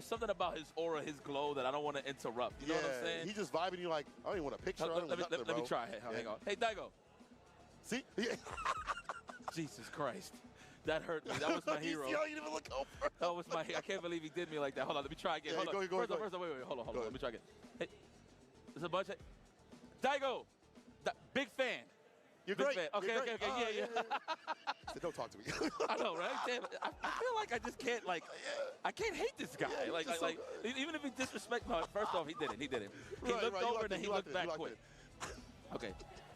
know, something about his aura, his glow that I don't want to interrupt. You know what I'm saying? He's just vibing you like, I don't even want a picture. Let me try. Hang on. Hey, Daigo. See? Jesus Christ. That hurt me. That was my hero. You didn't even look over. That was my hero. I can't believe he did me like that. Hold on. Let me try again. Hold on. First, wait. Hold on. Let me try again. Hey, there's a bunch of... Daigo. Big fan. You're great. Fan. Okay. Yeah. So don't talk to me. I know, right? Damn, I feel like I just can't, like, I can't hate this guy. Yeah, like, even if he disrespect, no, first off, he didn't. He looked over and then he looked back quick. Okay.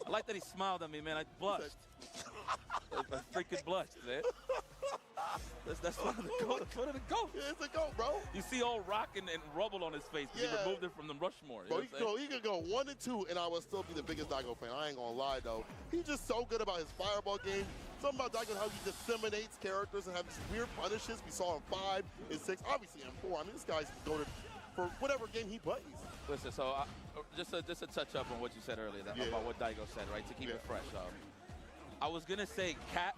I like that he smiled at me, man. I blushed. I freaking blushed, man. That's one of the goats. One of the goats. Yeah, it's a goat, bro. You see all rock and rubble on his face because he removed it from the Rushmore. Bro, he could go 1 and 2, and I would still be the biggest Daigo fan. I ain't gonna lie, though. He's just so good about his fireball game. Something about Daigo, how he disseminates characters and have these weird punishes. We saw in 5 and 6, obviously in 4. I mean, this guy's goated for whatever game he plays. Listen, so just to touch up on what you said earlier about what Daigo said, right? To keep it fresh. I was gonna say cat.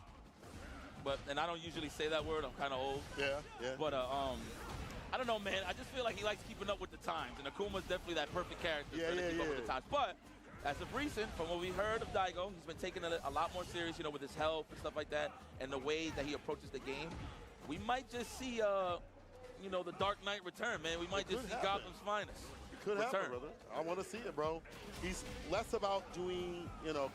And I don't usually say that word. I'm kind of old. Yeah. But I don't know, man. I just feel like he likes keeping up with the times, and Akuma's definitely that perfect character to keep up with the times. But as of recent, from what we heard of Daigo, he's been taking it a lot more serious, you know, with his health and stuff like that, and the way that he approaches the game. We might just see, you know, the Dark Knight return, man. We might just see Gotham's finest. It could happen, brother. I want to see it, bro. He's less about doing, you know,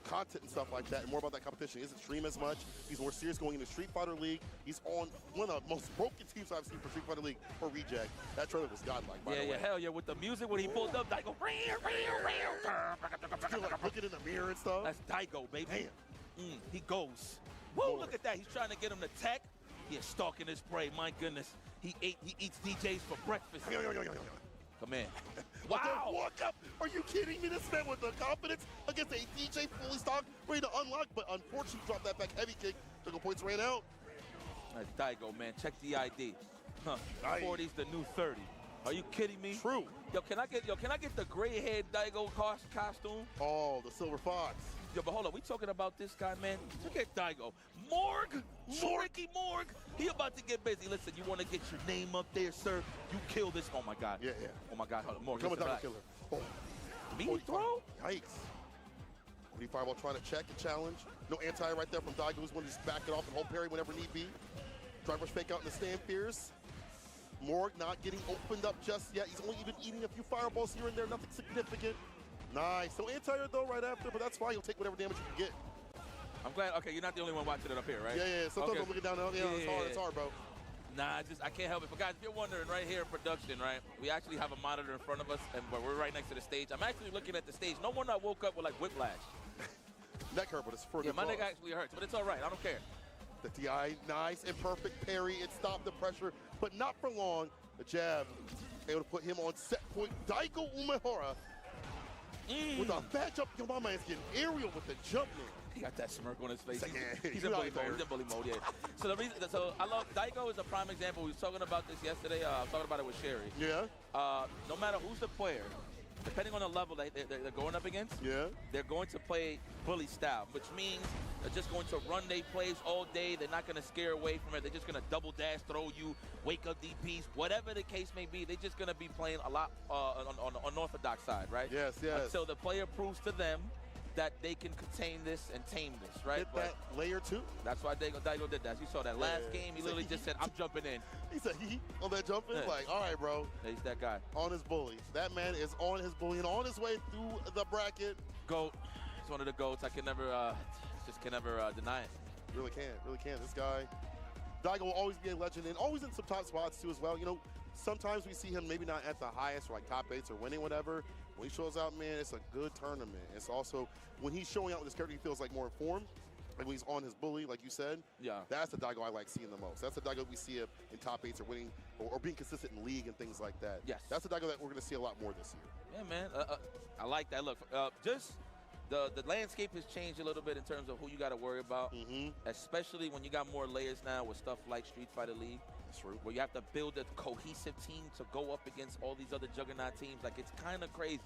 content and stuff like that, and more about that competition. He doesn't stream as much. He's more serious going into Street Fighter League. He's on one of the most broken teams I've seen for Street Fighter League for Reject. That trailer was godlike, by the way. Yeah, hell yeah. With the music when he pulled up, Daigo. Still like looking in the mirror and stuff. That's Daigo, baby. Damn. He goes. Whoa, look at that. He's trying to get him to tech. He's stalking his prey. My goodness. He eats DJs for breakfast. Come in. Wow. Walk up. Are you kidding me? This man with the confidence against a DJ fully stocked, ready to unlock, but unfortunately dropped that back heavy kick. Took a points ran out. That's Daigo, man. Check the ID. 40's the new 30. Are you kidding me? True. Yo, can I get the gray-haired Daigo costume? Oh, the Silver Fox. Yo, but hold on, we talking about this guy, man. Look at Daigo. Morg! Morg! He about to get busy. Listen, you want to get your name up there, sir? You kill this. Oh, my God. Yeah. Oh, my God. Hold on, Morg. Come on, Daigo killer. Oh. Me throw? Yikes. Woody Fireball trying to check and challenge. No anti right there from Daigo, who's going to just back it off and hold parry whenever need be. Driver's fake out in the stand fierce. Morg not getting opened up just yet. He's only even eating a few fireballs here and there, nothing significant. Nice. So anti though right after, but that's fine. You'll take whatever damage you can get. I'm glad. Okay, you're not the only one watching it up here, right? Yeah. Sometimes I'm looking down there. It's hard, bro. Nah, I can't help it. But guys, if you're wondering, right here in production, right, we actually have a monitor in front of us, and we're right next to the stage. I'm actually looking at the stage. No wonder I woke up with like whiplash. Neck hurt, but it's for my neck actually hurts, but it's all right. I don't care. The DI, nice and perfect parry. It stopped the pressure, but not for long. The jab able to put him on set point. Daigo Umehara with a bad jump. Yo, my man's getting aerial with the jump now. He got that smirk on his face. He's in bully mode. He's in bully mode, yeah. So I love Daigo is a prime example. We was talking about this yesterday. I was talking about it with Sherry. Yeah. No matter who's the player, depending on the level they're going up against, they're going to play bully style, which means they're just going to run their plays all day. They're not going to scare away from it. They're just going to double dash, throw you, wake up DPs, whatever the case may be. They're just going to be playing a lot on the unorthodox side, right? Yes. Until the player proves to them that they can contain this and tame this, right? Hit that layer 2. That's why Daigo did that. You saw that last game. He literally just said, I'm jumping in. He said on that jump in. Like, all right, bro. He's that guy. On his bully. That man is on his bully and on his way through the bracket. GOAT. He's one of the GOATs. I can never, deny it. Really can't. This guy. Daigo will always be a legend and always in some top spots too as well. You know, sometimes we see him maybe not at the highest or like top 8s or winning whatever. When he shows out, man, it's a good tournament. It's also when he's showing out with his character, he feels like more informed. And when he's on his bully, like you said, that's the Daigo I like seeing the most. That's the Daigo we see in top 8s or winning or being consistent in league and things like that. Yes. That's the Daigo that we're going to see a lot more this year. Yeah, man. I like that. Look, just the landscape has changed a little bit in terms of who you got to worry about, especially when you got more layers now with stuff like Street Fighter League. That's true. Where you have to build a cohesive team to go up against all these other juggernaut teams. Like, it's kind of crazy.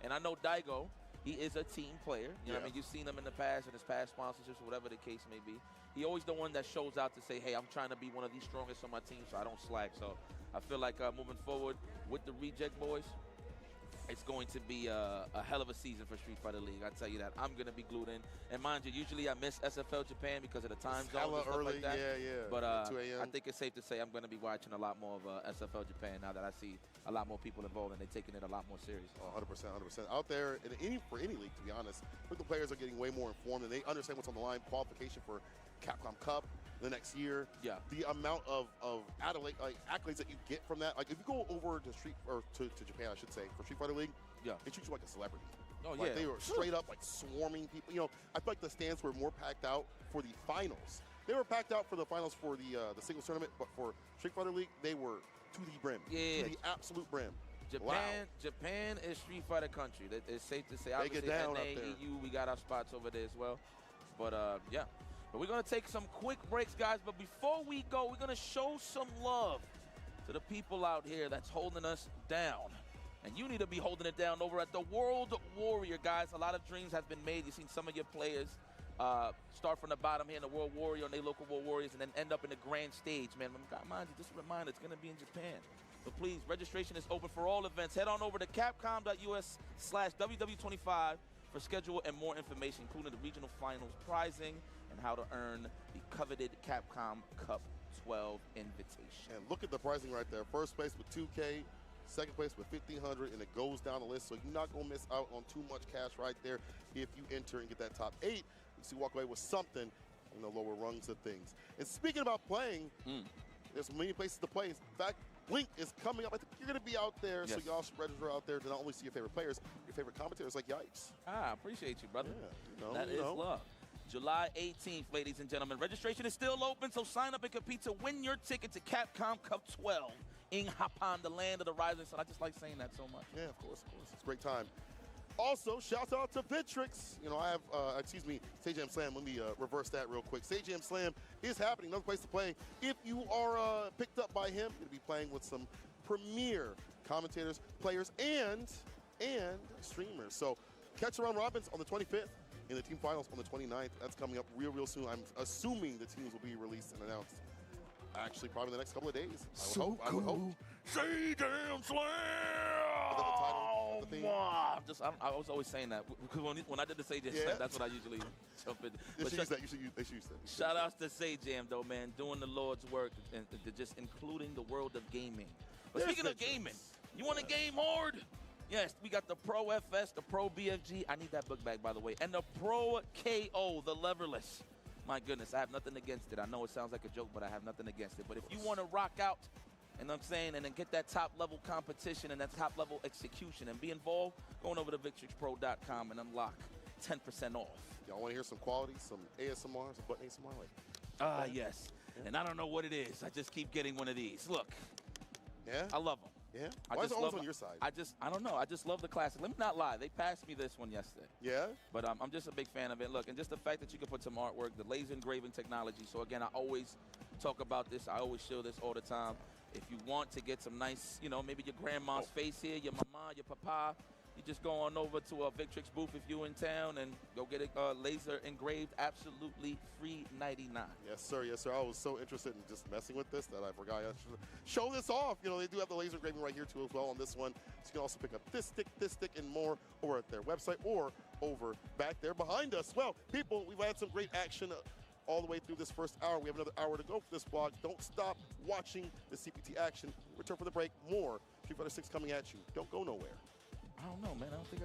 And I know Daigo, he is a team player. You know what I mean? You've seen him in the past, in his past sponsorships, whatever the case may be. He always the one that shows out to say, hey, I'm trying to be one of the strongest on my team, so I don't slack. So I feel like moving forward with the Reject Boys, it's going to be a hell of a season for Street Fighter League. I tell you that. I'm going to be glued in. And mind you, usually I miss SFL Japan because of the time zone and stuff early, like that. Yeah. But 2 a.m. I think it's safe to say I'm going to be watching a lot more of SFL Japan now that I see a lot more people involved and they're taking it a lot more serious. 100%. Out there, for any league, to be honest, I think the players are getting way more informed and they understand what's on the line. Qualification for Capcom Cup the next year. Yeah. The amount of accolades that you get from that. Like if you go over to to Japan, I should say, for Street Fighter League, they treat you like a celebrity. Oh, like, they were straight up like swarming people. You know, I feel like the stands were more packed out for the finals. They were packed out for the finals for the singles tournament, but for Street Fighter League, they were to the brim. To the absolute brim. Japan is Street Fighter country. It's safe to say. They obviously, get down Naii, up there. EU, we got our spots over there as well. But yeah. But we're going to take some quick breaks, guys. But before we go, we're going to show some love to the people out here that's holding us down. And you need to be holding it down over at the World Warrior, guys. A lot of dreams have been made. You've seen some of your players start from the bottom here in the World Warrior and they local World Warriors and then end up in the grand stage, man. Mind you, just a reminder, it's going to be in Japan. But please, registration is open for all events. Head on over to capcom.us/WW25 for schedule and more information, including the regional finals prizing and how to earn the coveted Capcom Cup 12 invitation. And look at the pricing right there. First place with 2K, second place with 1,500, and it goes down the list. So you're not going to miss out on too much cash right there if you enter and get that top 8. You see, walk away with something in the lower rungs of things. And speaking about playing, there's many places to play. In fact, Blink is coming up. I think you're going to be out there, so y'all should register out there to not only see your favorite players, your favorite commentators like Yikes. I appreciate you, brother. Yeah, that is love. July 18th, ladies and gentlemen. Registration is still open, so sign up and compete to win your ticket to Capcom Cup 12 in Japan, the land of the rising sun. I just like saying that so much. Yeah, of course. It's a great time. Also, shout out to Vitrix. You know, I have, Sage Jam Slam. Let me reverse that real quick. Sage Jam Slam is happening. Another place to play. If you are picked up by him, you'll be playing with some premier commentators, players, and streamers. So catch the round robins on the 25th and the team finals on the 29th. That's coming up real soon. I'm assuming the teams will be released and announced. Actually, probably in the next couple of days. I would hope. Sage Jam Slam! I was always saying that because when I did the Sage Jam Slam, that's what I usually jump in. They should use that. Shout outs to Sage Jam though, man, doing the Lord's work and just including the world of gaming. But speaking of gaming, you want to game hard? Yes, we got the Pro FS, the Pro BFG. I need that book back, by the way, and the Pro KO, the leverless. My goodness, I have nothing against it. I know it sounds like a joke, but I have nothing against it. But if you want to rock out, you know what I'm saying, and then get that top-level competition and that top-level execution and be involved, going over to victrixpro.com and unlock 10% off. Y'all want to hear some quality, some ASMR, some button ASMR? Yes. Yeah. And I don't know what it is. I just keep getting one of these. Look. Yeah? I love them. Yeah? Why is it always on your side? I don't know. I just love the classic. Let me not lie. They passed me this one yesterday. Yeah? But I'm just a big fan of it. Look, and just the fact that you can put some artwork, the laser engraving technology. So, again, I always talk about this. I always show this all the time. If you want to get some nice, you know, maybe your grandma's face here, your mama, your papa, you just go on over to a Victrix booth if you're in town and go get it laser engraved, absolutely free $99. Yes, sir. Yes, sir. I was so interested in just messing with this that I forgot I should show this off. You know, they do have the laser engraving right here too as well on this one. So you can also pick up this stick, and more over at their website or over back there behind us. Well, people, we've had some great action all the way through this first hour. We have another hour to go for this vlog. Don't stop watching the CPT action. Return for the break. More Street Fighter 6 coming at you. Don't go nowhere. I don't know, man. I don't think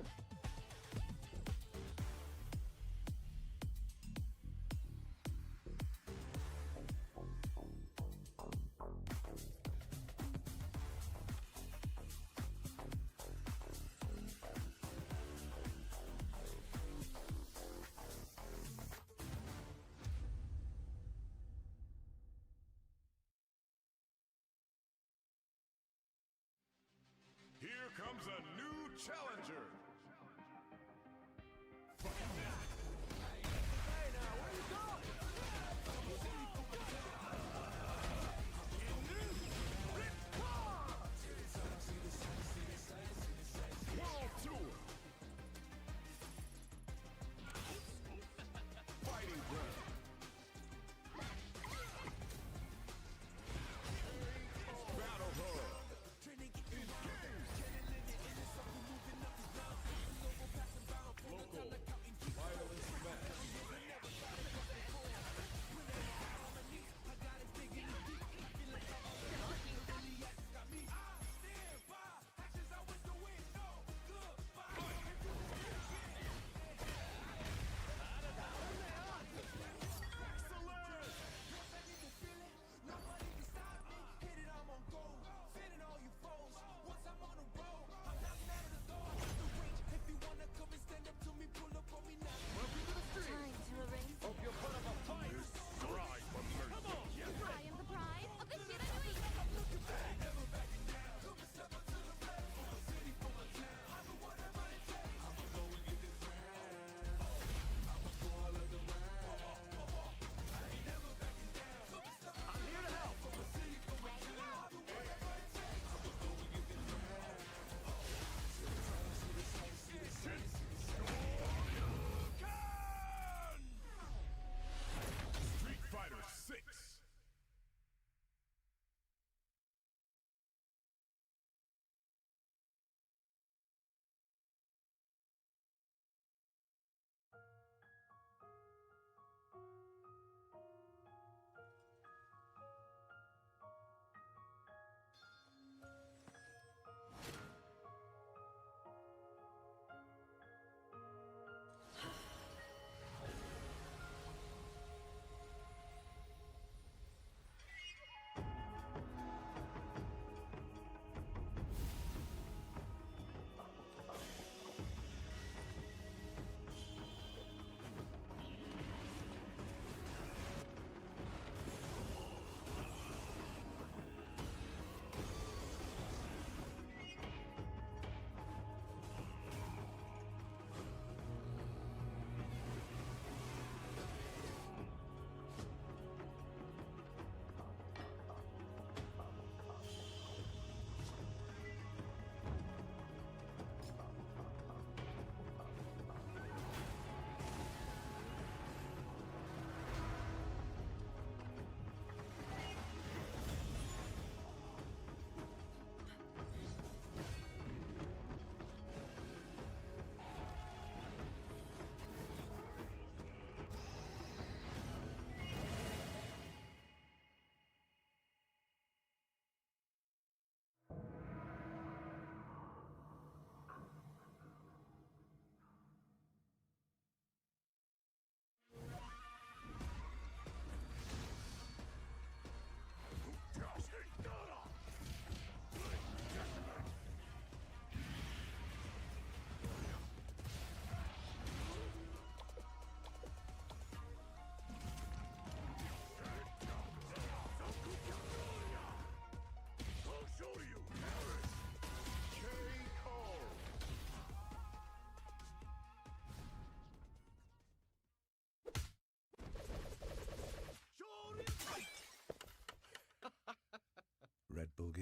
Here comes a new challenger. Hey now, where you going? World Tour.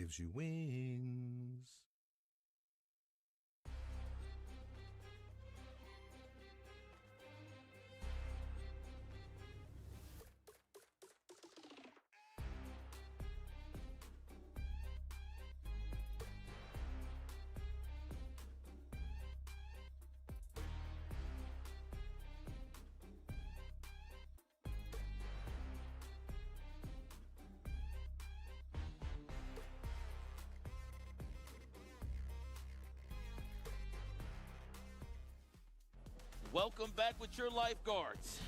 gives you wings. Welcome back with your lifeguards.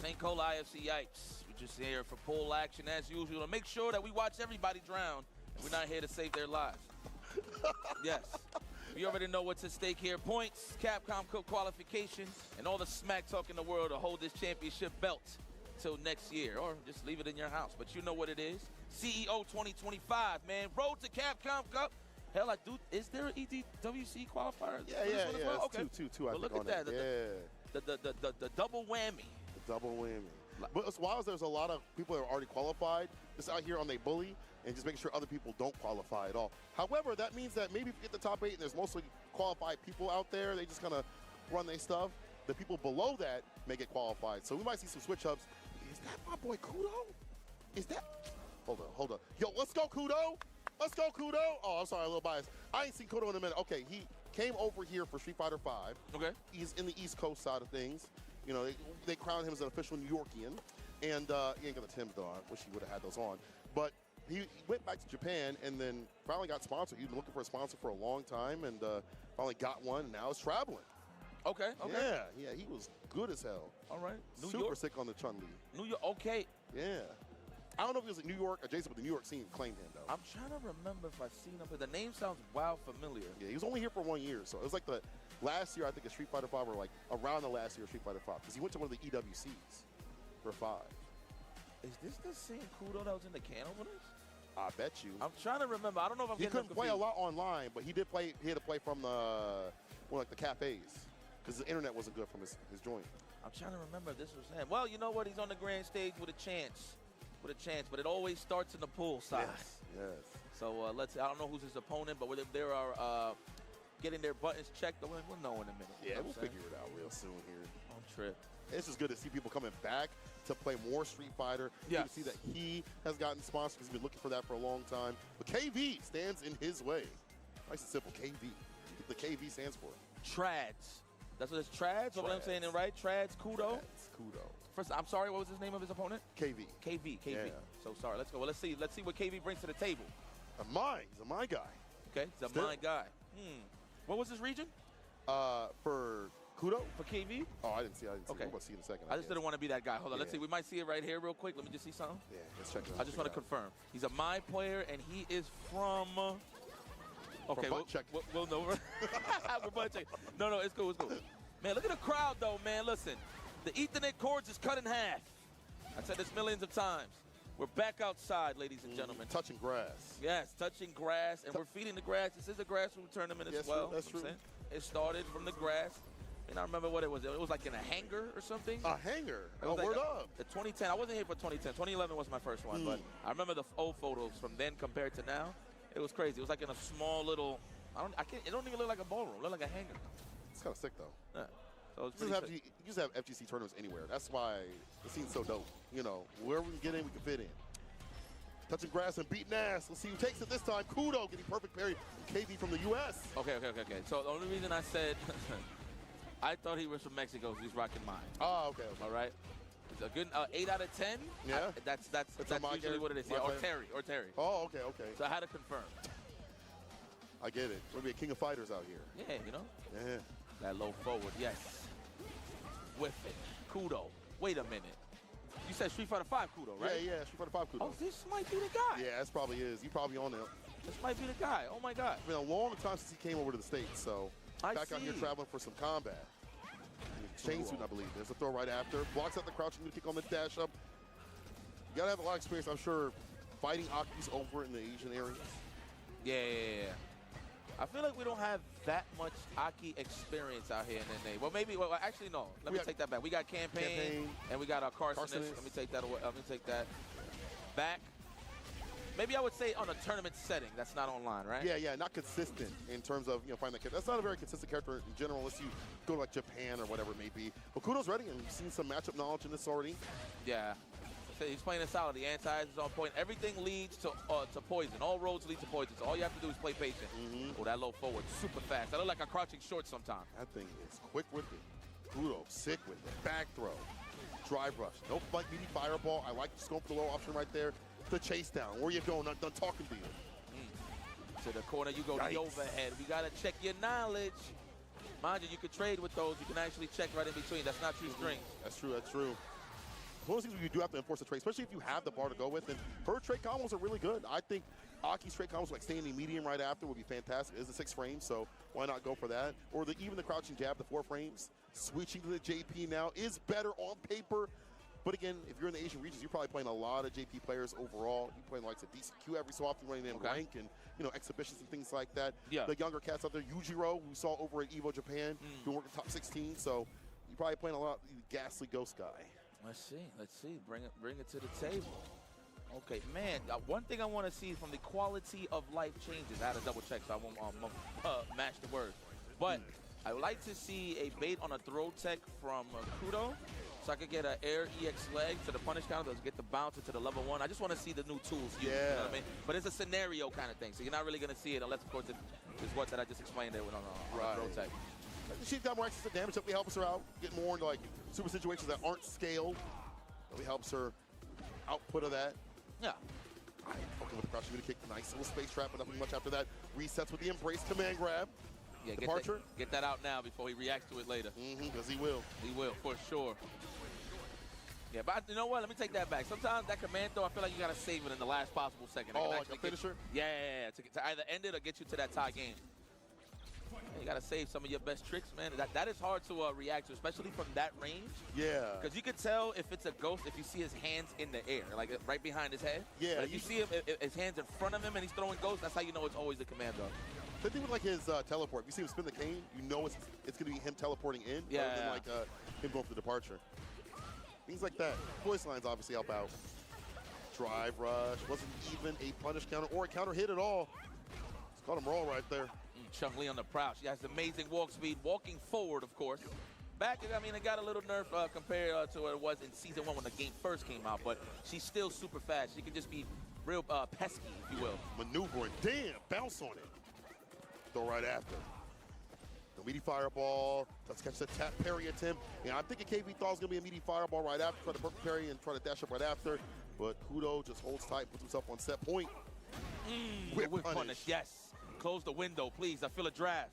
St. Cole IFC Yipes. We're just here for pool action as usual to make sure that we watch everybody drown and we're not here to save their lives. Yes. You already know what's at stake here. Points, Capcom Cup qualifications, and all the smack talk in the world to hold this championship belt till next year, or just leave it in your house. But you know what it is. CEO 2025, man. Road to Capcom Cup. Hell, I do. Is there an EDWC qualifier? Yeah. Well? Okay. Two. I Well, think look at that. Yeah. The double whammy. The double whammy. But as well as there's a lot of people that are already qualified, just out here on they bully and just making sure other people don't qualify at all. However, that means that maybe if you get the top 8 and there's mostly qualified people out there, they just kind of run their stuff. The people below that may get qualified. So we might see some switch ups. Is that my boy Kudo? Is that? Hold on. Yo, let's go Kudo. Let's go, Kudo. Oh, I'm sorry, a little biased. I ain't seen Kudo in a minute. Okay, he came over here for Street Fighter V. Okay. He's in the East Coast side of things. You know, they crowned him as an official New Yorkian. And he ain't got the Timbs though. I wish he would have had those on. But he went back to Japan and then finally got sponsored. He'd been looking for a sponsor for a long time and finally got one, and now is traveling. Okay. Yeah, he was good as hell. All right. Super sick on the Chun-Li. New York, okay. Yeah. I don't know if he was in New York adjacent, but the New York scene claimed him, though. I'm trying to remember if I've seen him, but the name sounds wild familiar. Yeah, he was only here for 1 year, so it was like the last year, I think, of Street Fighter V, or like around the last year of Street Fighter V, because he went to one of the EWCs for 5. Is this the same Kudo that was in the can openers? I bet you. I'm trying to remember. I don't know if I'm He getting couldn't play a lot online, but he did play. He had to play from the cafes, because the internet wasn't good from his joint. I'm trying to remember if this was him. Well, you know what? He's on the grand stage with a chance. But it always starts in the pool side. Yes. So let's. I don't know who's his opponent, but if there are getting their buttons checked, we'll know in a minute. Yeah, we'll figure it out real soon here. On trip. It's just good to see people coming back to play more Street Fighter. Yeah. To see that he has gotten sponsored because he's been looking for that for a long time. But KV stands in his way. Nice and simple. KV. The KV stands for Trads. That's what it's Trads. What I'm saying it right? Trads Kudo. Trads Kudo. First, I'm sorry. What was his name of his opponent? KV. KV. Yeah. So sorry. Let's go. Well, let's see what KV brings to the table. He's a my guy. Okay, he's a my guy. What was his region? For Kudo? For KV? Oh, I didn't see. Okay. We'll see in a second. I just didn't want to be that guy. Hold on. Yeah. Let's see. We might see it right here real quick. Let me just see something. Yeah, let's check it out. I just want to confirm. He's a my player, and he is from. Okay, we'll know. We're butt checking. No, it's cool. Man, look at the crowd, though, man. Listen, the Ethernet cords is cut in half. I said this millions of times. We're back outside, ladies and gentlemen. Touching grass. Yes, touching grass, and we're feeding the grass. This is a grassroots tournament as well. That's true. It started from the grass. And I remember what it was. It was like in a hangar or something. A hangar? Oh, word up. The 2010. I wasn't here for 2010. 2011 was my first one, but I remember the old photos from then compared to now. It was crazy. It was like in a small little. It don't even look like a ballroom. It looked like a hangar. It's kind of sick though. Yeah. So it's you just have FGC tournaments anywhere. That's why the scene's so dope. You know, wherever we can get in, we can fit in. Touching grass and beating ass. Let's see who takes it this time. Kudo getting perfect parry. KV from the U.S. Okay. So the only reason I said I thought he was from Mexico because he's rocking mine. Oh, okay. All right. It's a good 8 out of 10. Yeah. That's usually what it is. Yeah, or Terry. Oh, okay. So I had to confirm. I get it. We're gonna be a king of fighters out here. Yeah, you know. Yeah. That low forward, yes. Whiff it. Kudo. Wait a minute. You said Street Fighter V Kudo, right? Yeah, Street Fighter V Kudo. Oh, this might be the guy. Yeah, this probably is. You probably on it. This might be the guy. Oh my God. It's been a long time since he came over to the States, so back out here traveling for some combat. Chain suit, I believe. There's a throw right after. Blocks out the crouching kick on the dash up. You gotta have a lot of experience, I'm sure, fighting Akis over in the Asian areas. Yeah. I feel like we don't have that much Aki experience out here in NA. Well, maybe. Well, actually, no. Let me take that back. We got campaign and we got our Carson. Let me take that away. Let me take that back. maybe I would say on a tournament setting that's not online, right? Yeah, yeah, not consistent in terms of, finding that character. That's not a very consistent character in general unless you go to like Japan or whatever it may be. But Kudo's ready, and we've seen some matchup knowledge in this already. Yeah. So he's playing it solid. The anti-ice is on point. Everything leads to poison. All roads lead to poison. So all you have to do is play patient. Oh, that low forward, super fast. I look like a crouching short sometimes. That thing is quick with it. Kudo, sick with it. Back throw. Drive rush. No fight, meaty fireball. I like the scope below option right there. The chase down. Where you going? Not done talking to you. To the corner, you go the overhead. We got to check your knowledge. Mind you can trade with those. You can actually check right in between. That's not true strings. That's true. That's true. One of those things you do have to enforce the trade, especially if you have the bar to go with. And her trade combos are really good. I think Aki's trade combos, like staying in medium right after, would be fantastic. It's a 6 frames, so why not go for that? Or even the crouching jab, the 4 frames. Switching to the JP now is better on paper. But again, if you're in the Asian regions, you're probably playing a lot of JP players overall. You're playing like a decent Q every so often, running in rank and exhibitions and things like that. Yeah. The younger cats out there, Yujiro, we saw over at Evo Japan, doing work in top 16. So you're probably playing a lot of Ghastly Ghost guy. Let's see. Bring it to the table. Okay, man. One thing I want to see from the quality of life changes. I had to double check, so I won't match the word. But I would like to see a bait on a throw tech from Kudo, so I could get an air EX leg to the punish counter, to get the bounce into the level 1. I just want to see the new tools used, you know what I mean? But it's a scenario kind of thing, so you're not really going to see it unless, of course, it's what that I just explained there on a throw tech. She's got more access to damage. That helps her out, get more into like super situations that aren't scaled. That helps her output of that. Yeah. Okay, with the crouch, kick. Nice little space trap, but nothing much after that. Resets with the embrace command grab. Yeah, departure. Get that out now before he reacts to it later. Because he will. He will, for sure. Yeah, but you know what? Let me take that back. Sometimes that command throw, I feel like you got to save it in the last possible second. Like a finisher? Yeah. To either end it or get you to that tie game. You got to save some of your best tricks, man. That is hard to react to, especially from that range. Yeah. Because you can tell if it's a ghost if you see his hands in the air, like right behind his head. Yeah. But if you see him, his hands in front of him and he's throwing ghosts, that's how you know it's always a command throw. The thing with like his teleport, if you see him spin the cane, you know it's going to be him teleporting in rather than like him going for the departure. Things like that. Voice lines obviously help out. Drive rush, wasn't even a punish counter or a counter hit at all. It's called him roll right there. Chung-Li on the prowl. She has amazing walk speed, walking forward, of course. Back, I mean, it got a little nerf compared to what it was in Season 1 when the game first came out, but she's still super fast. She can just be real pesky, if you will. Maneuvering. Damn, bounce on it. Throw right after. The meaty fireball. Let's catch the tap parry attempt. And I'm thinking KV thought it was going to be a meaty fireball right after. Try to perfect parry and try to dash up right after. But Kudo just holds tight, puts himself on set point. Whip punish. Yes. Close the window, please. I feel a draft.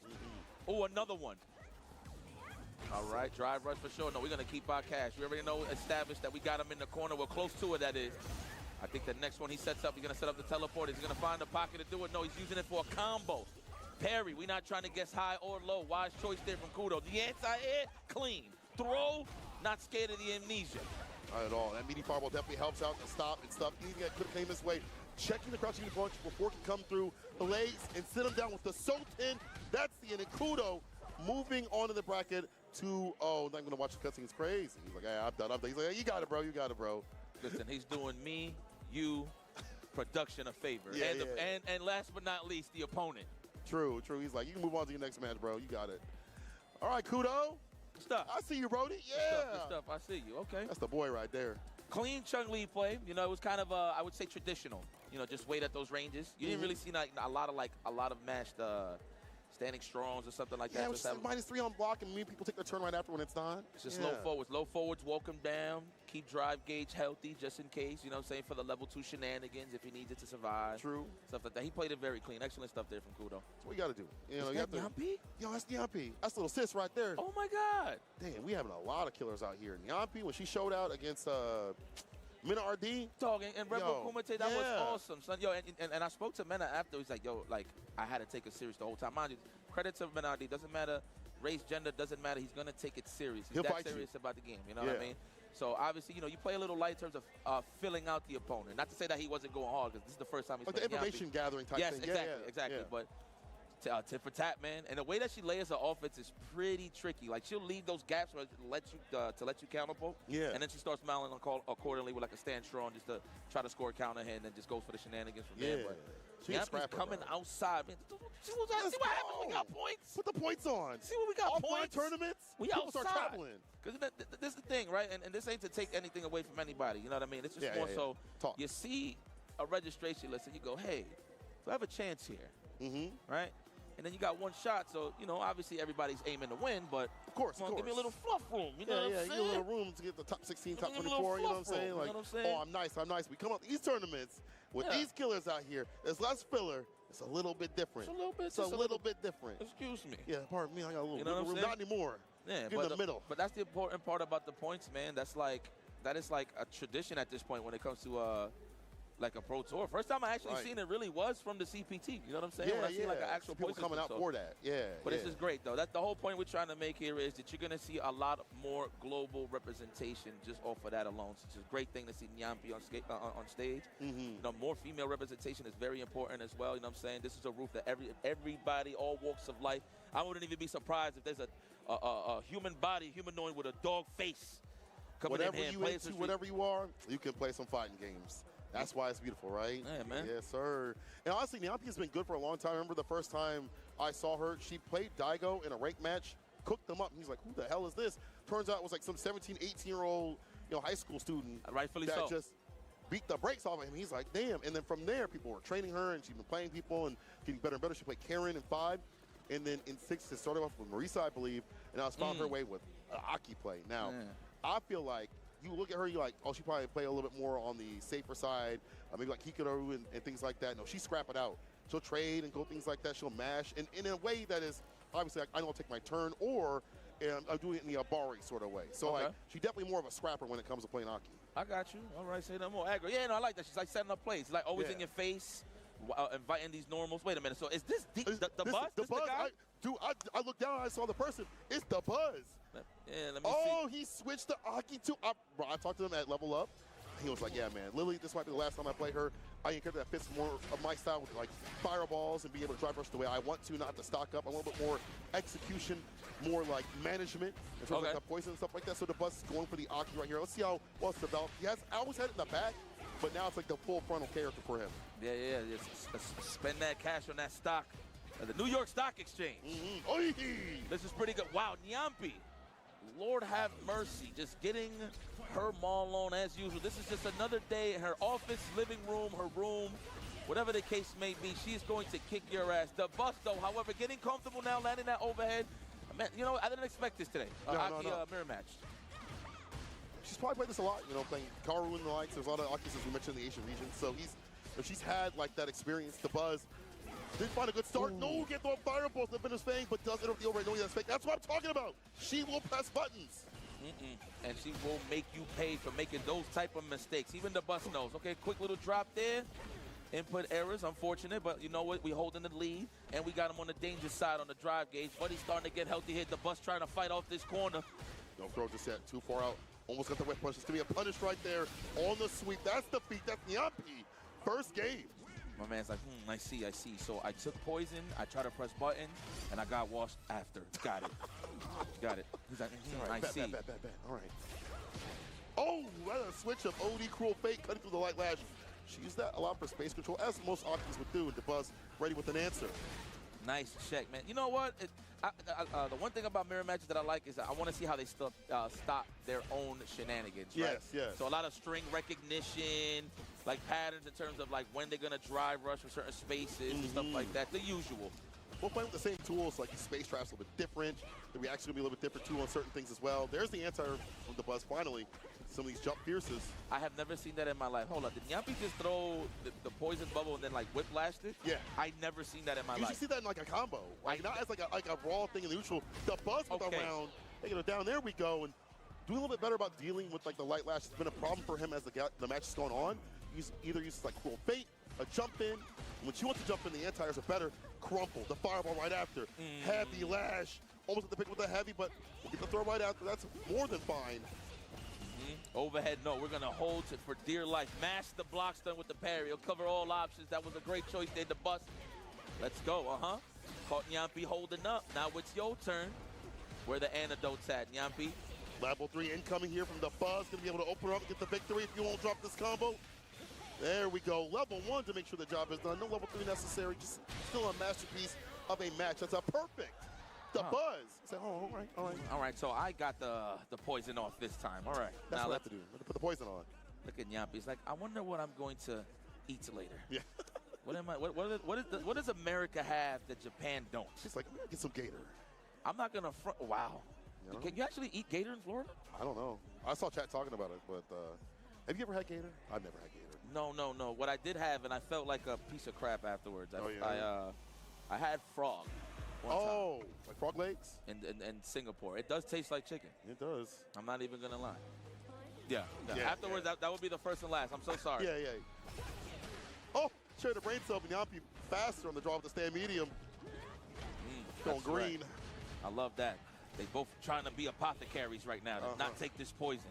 Oh, another one. All right, drive rush for sure. No, we're going to keep our cash. We already know, established that we got him in the corner. We're close to it, that is. I think the next one he sets up, he's going to set up the teleport. He's going to find a pocket to do it. No, he's using it for a combo. Parry, we're not trying to guess high or low. Wise choice there from Kudo. The anti-air, clean. Throw, not scared of the amnesia. Not at all. That meaty fireball definitely helps out to stop and stuff. Anything that could have came this way. Checking the crouching punch before it can come through the legs and sit him down with the Soten. That's the end. And Kudo moving on to the bracket to, I'm going to watch the cutscene. It's crazy. He's like, hey, I'm done. He's like, hey, you got it, bro. Listen, he's doing me, you, production a favor. Yeah, and last but not least, the opponent. True. He's like, you can move on to your next match, bro. You got it. All right, Kudo. Stuff. I see you, Brody. Yeah. Good stuff. I see you. Okay. That's the boy right there. Clean Chung-Li play. You know, it was kind of, I would say, traditional. You know, just wait at those ranges. You didn't really see like a lot of matched standing strongs or something like that. Yeah, it was just like -3 on block, and people take their turn right after when it's done. It's just low forwards, walk him down, keep drive gauge healthy just in case, you know what I'm saying, for the level 2 shenanigans if he needs it to survive. True. Stuff like that. He played it very clean. Excellent stuff there from Kudo. That's what you got to do. You know, Is that Nyampi? Yo, that's Nyampi. That's little sis right there. Oh, my God. Damn, we having a lot of killers out here. Nyampi, when she showed out against Mena RD. Dog, and Rebel Kumite, that was awesome, son. Yo, and I spoke to Mena after. He's like, yo, like, I had to take it serious the whole time. Mind you, credit to Mena RD. Doesn't matter, race, gender, doesn't matter. He's going to take it serious. He's that serious about the game, you know what I mean? So, obviously, you know, you play a little light in terms of filling out the opponent. Not to say that he wasn't going hard, because this is the first time he's playing the information gathering type thing. Yes, exactly. Yeah. But tit for tat, man. And the way that she layers her offense is pretty tricky. Like, she'll leave those gaps to let you counter poke. Yeah. And then she starts smiling accordingly with like a stand strong just to try to score a counter hit and then just goes for the shenanigans from there. But Niampi's coming outside, man. See what happens? We got points. Put the points on. See what we got points. Tournaments. We people outside. Start traveling. Because this is the thing, right? And this ain't to take anything away from anybody. You know what I mean? It's just more so you see a registration list and you go, hey, do I have a chance here? Right? And then you got one shot, so, you know, obviously everybody's aiming to win, but of course. Give me a little fluff room, you know what I'm saying? Give a little room to get the top 16, top 24, you know what I'm saying? Like, oh, I'm nice. We come up these tournaments with these killers out here. There's less filler. It's a little bit different. It's a little bit different. Excuse me. Yeah, pardon me, I got a little wiggle room. Not anymore. Yeah, in the middle. But that's the important part about the points, man. That is like a tradition at this point when it comes to like a pro tour. First time I actually seen it really was from the CPT. You know what I'm saying? Yeah, when I see like an actual people coming out for that. Yeah. But this is great though. That's the whole point we're trying to make here is that you're gonna see a lot more global representation just off of that alone. So it's a great thing to see Niampi on stage. You know, more female representation is very important as well. You know what I'm saying? This is a roof that everybody, all walks of life. I wouldn't even be surprised if there's a human body, humanoid with a dog face coming in here and playing some whatever you are, you can play some fighting games. That's why it's beautiful, right? Yeah, man. Yes, sir. And honestly, Niampi has been good for a long time. I remember the first time I saw her, she played Daigo in a ranked match, cooked them up. And he's like, who the hell is this? Turns out it was like some 17, 18-year-old, high school student. Rightfully that so. just beat the brakes off of him. He's like, damn. And then from there, people were training her, and she's been playing people and getting better and better. She played Karen in 5. And then in 6, it started off with Marisa, I believe, and now it's found her way with Aki play. Now, I feel like you look at her, you're like, oh, she probably play a little bit more on the safer side, maybe like Hikaru and things like that. No, she scrap it out. She'll trade and go things like that. She'll mash, and in a way that is obviously like, I don't take my turn, or I'm doing it in the Abari sort of way. So like, she's definitely more of a scrapper when it comes to playing Aki. I got you. All right, say no more. Aggro. Yeah, no, I like that. She's like setting up plays. Like always in your face, inviting these normals. Wait a minute. So is this the Buzz? The Buzz? I looked down and I saw the person. It's the Buzz. Yeah, let me see. He switched to Aki too. Bro, I talked to him at Level Up. He was like, yeah, man, Lily, this might be the last time I play her. I need a character that fits more of my style with like fireballs and be able to drive rush the way I want to, not to stock up. A little bit more execution, more like management in terms of like the poison and stuff like that. So the Buzz is going for the Aki right here. Let's see how well it's developed. I always had it in the back, but now it's like the full frontal character for him. Yeah. Just spend that cash on that stock. The New York Stock Exchange. This is pretty good. Wow, Niampi. Lord have mercy. Just getting her maul on as usual. This is just another day in her office, living room, her room, whatever the case may be. She's going to kick your ass. The Bus, though, however, getting comfortable now, landing that overhead. Man, you know, I didn't expect this today. Aki mirror match. She's probably played this a lot, playing Hikaru and the likes. There's a lot of Akis, as we mentioned, in the Asian region. So she's had like that experience. The Buzz didn't find a good start. No, get throwing fireballs to finish fang, but does it over the overhead knowing that's fake. That's what I'm talking about. She will press buttons. And she will make you pay for making those type of mistakes. Even the Bus knows. Okay, quick little drop there. Input errors, unfortunate, but you know what? We holding the lead, and we got him on the danger side on the drive gauge. Buddy's starting to get healthy here. The Bus trying to fight off this corner. No throw just yet. Too far out. Almost got the whip punch. It's going to be a punish right there on the sweep. That's the feat. That's Niampi. First game. My man's like, I see. So I took poison, I tried to press button, and I got washed after. Got it. Got it. He's like, I see. Bet. All right. Oh, what a switch of OD Cruel Fate cutting through the light lash. She used that a lot for space control, as most Akis would do, and the Buzz ready with an answer. Nice check, man. You know what? The one thing about mirror matches that I like is that I want to see how they stop their own shenanigans, right? Yes. So a lot of string recognition, like patterns in terms of like when they're going to drive rush for certain spaces and stuff like that, the usual. We'll play with the same tools, like the space traps a little bit different. The reaction will be a little bit different too on certain things as well. There's the answer from the Buzz finally. Some of these jump pierces. I have never seen that in my life. Hold up, did Niampi just throw the poison bubble and then like whiplashed it? Yeah. I never seen that in my life. You should see that in like a combo. Like not as like a raw thing in the neutral. The Buzz with a round. Taking it down, there we go. And doing a little bit better about dealing with like the light lash. It's been a problem for him as the match is going on. He's either uses like Cruel Fate, a jump in. When she wants to jump in, the anti-airs are better. Crumple, the fireball right after. Heavy lash. Almost at the pick with the heavy, but we'll get the throw right after. That's more than fine. Overhead, no, we're going to hold it for dear life. Mash the blocks done with the parry. He'll cover all options. That was a great choice there, the Bus. Let's go, Caught Nyampi holding up. Now it's your turn. Where the antidotes at, Nyampi? Level 3 incoming here from the Buzz. Gonna be able to open up and get the victory if you won't drop this combo. There we go. Level 1 to make sure the job is done. No level 3 necessary. Just still a masterpiece of a match. That's a perfect. The Buzz. It's like, oh, all right, all right. All right, so I got the poison off this time. All right. That's now what I have to do. I'm gonna put the poison on. Look at Nyampi. He's like, I wonder what I'm going to eat later. Yeah. What does America have that Japan don't? She's like, I'm gonna get some gator. I'm not gonna front. Wow. You know? Can you actually eat gator in Florida? I don't know. I saw chat talking about it, but have you ever had gator? I've never had gator. No. What I did have, and I felt like a piece of crap afterwards. I had frog. One time. Like frog legs? In Singapore. It does taste like chicken. It does. I'm not even gonna lie. Yeah. Afterwards, that would be the first and last. I'm so sorry. Yeah. Oh, share the brain cell. Nyampi faster on the draw with the stand medium. Going green. Right. I love that. They both trying to be apothecaries right now to not take this poison.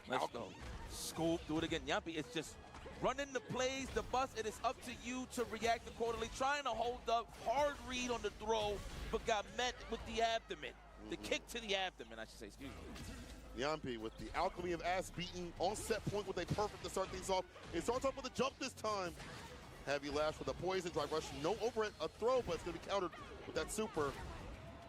Let's go. Scoop. Do it again. Nyampi, it's just running the plays, the bus. It is up to you to react accordingly. Trying to hold up. Hard read on the throw, but got met with the abdomen. The kick to the abdomen, I should say. Excuse me. Nyampi with the alchemy of ass beating on set point with a perfect to start things off. It starts off with a jump this time. Heavy lash with the poison, drive rush, no overhead, a throw, but it's going to be countered with that super.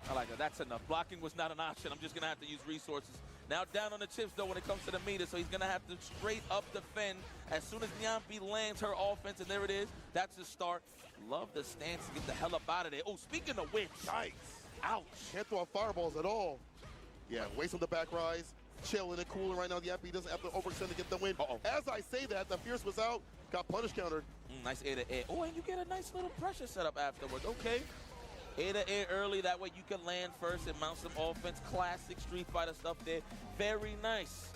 I like that. That's enough. Blocking was not an option. I'm just going to have to use resources. Now down on the chips, though, when it comes to the meter, so he's going to have to straight up defend. As soon as Nyampi lands her offense, and there it is, that's the start. Love the stance to get the hell up out of there. Oh, speaking of which. Yikes. Ouch. Can't throw out fireballs at all. Yeah, waste on the back rise. Chilling and cooling right now. Nyampi doesn't have to overextend to get the win. As I say that, the Fierce was out. Got punish countered. Nice air to air. Oh, and you get a nice little pressure setup afterwards. Okay. Air to air early. That way you can land first and mount some offense. Classic Street Fighter stuff there. Very nice.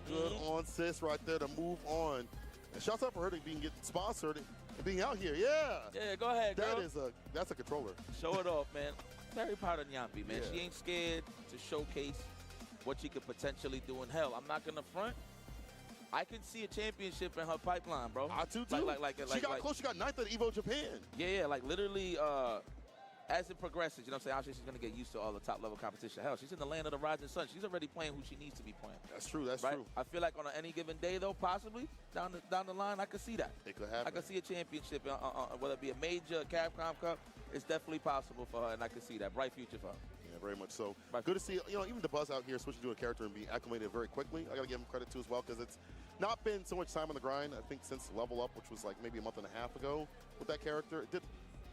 Good on sis right there to move on. And shouts out for her to being getting sponsored and being out here. Yeah. Yeah, go ahead, girl. That's a controller. Show it off, man. Very proud of Nyampi, man. Yeah. She ain't scared to showcase what she could potentially do in hell. I'm not gonna front. I can see a championship in her pipeline, bro. I too. She got close. She got 9th at Evo Japan. Yeah, like literally, as it progresses, you know what I'm saying? Obviously, she's gonna get used to all the top-level competition. Hell, she's in the land of the rising sun. She's already playing who she needs to be playing. That's true. That's right? true. I feel like on any given day, though, possibly down the line, I could see that. It could happen. I could see a championship, whether it be a major Capcom Cup. It's definitely possible for her, and I can see that bright future for her. Yeah, very much so. Good to see, even the Buzz out here switching to a character and being acclimated very quickly. I got to give him credit too as well because it's not been so much time on the grind. I think since Level Up, which was like maybe a month and a half ago with that character, it did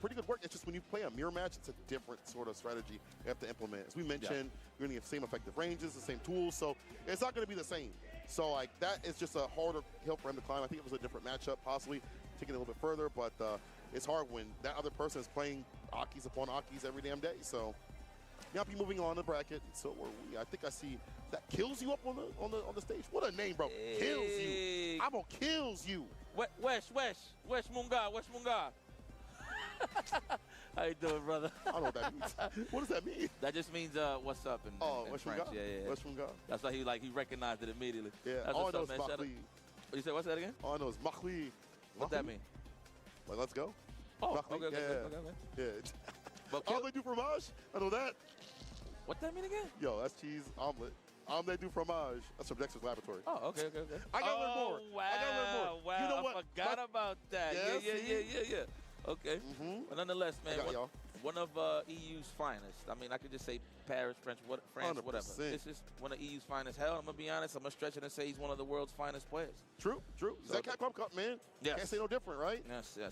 pretty good work. It's just when you play a mirror match, it's a different sort of strategy you have to implement. As we mentioned, you're going to get the same effective ranges, the same tools, so it's not going to be the same. So like that is just a harder hill for him to climb. I think it was a different matchup, possibly taking it a little bit further, but it's hard when that other person is playing Akis upon Akis every damn day. So Nyampi moving on the bracket, and so are we. I think I see that kills you up on the stage. What a name, bro! Hey. Kills you. I'm gonna kills you. Wesh Munga. How you doing, brother? I don't know what that means. What does that mean? That just means what's up in French. Yeah. West from God. That's why he recognized it immediately. Yeah. That's All I know up, is Machli. You said what's that again? All I know is Machli. What's that mean? Like, let's go. Oh, Machli. okay. Yeah. But Omelette du fromage. I know that. What that mean again? Yo, that's cheese omelet. Omelette du fromage. That's from Dexter's Laboratory. Oh, okay. I gotta learn more. Wow. I gotta learn more. Wow. You know what? I forgot about that. Yeah. Okay. But nonetheless, man, one of EU's finest. I mean, I could just say Paris, France, 100%. whatever. This is one of EU's finest. Hell, I'm going to be honest. I'm going to stretch it and say he's one of the world's finest players. True. Is that Capcom Cup, man? Yes. Can't say no different, right? Yes. Yeah.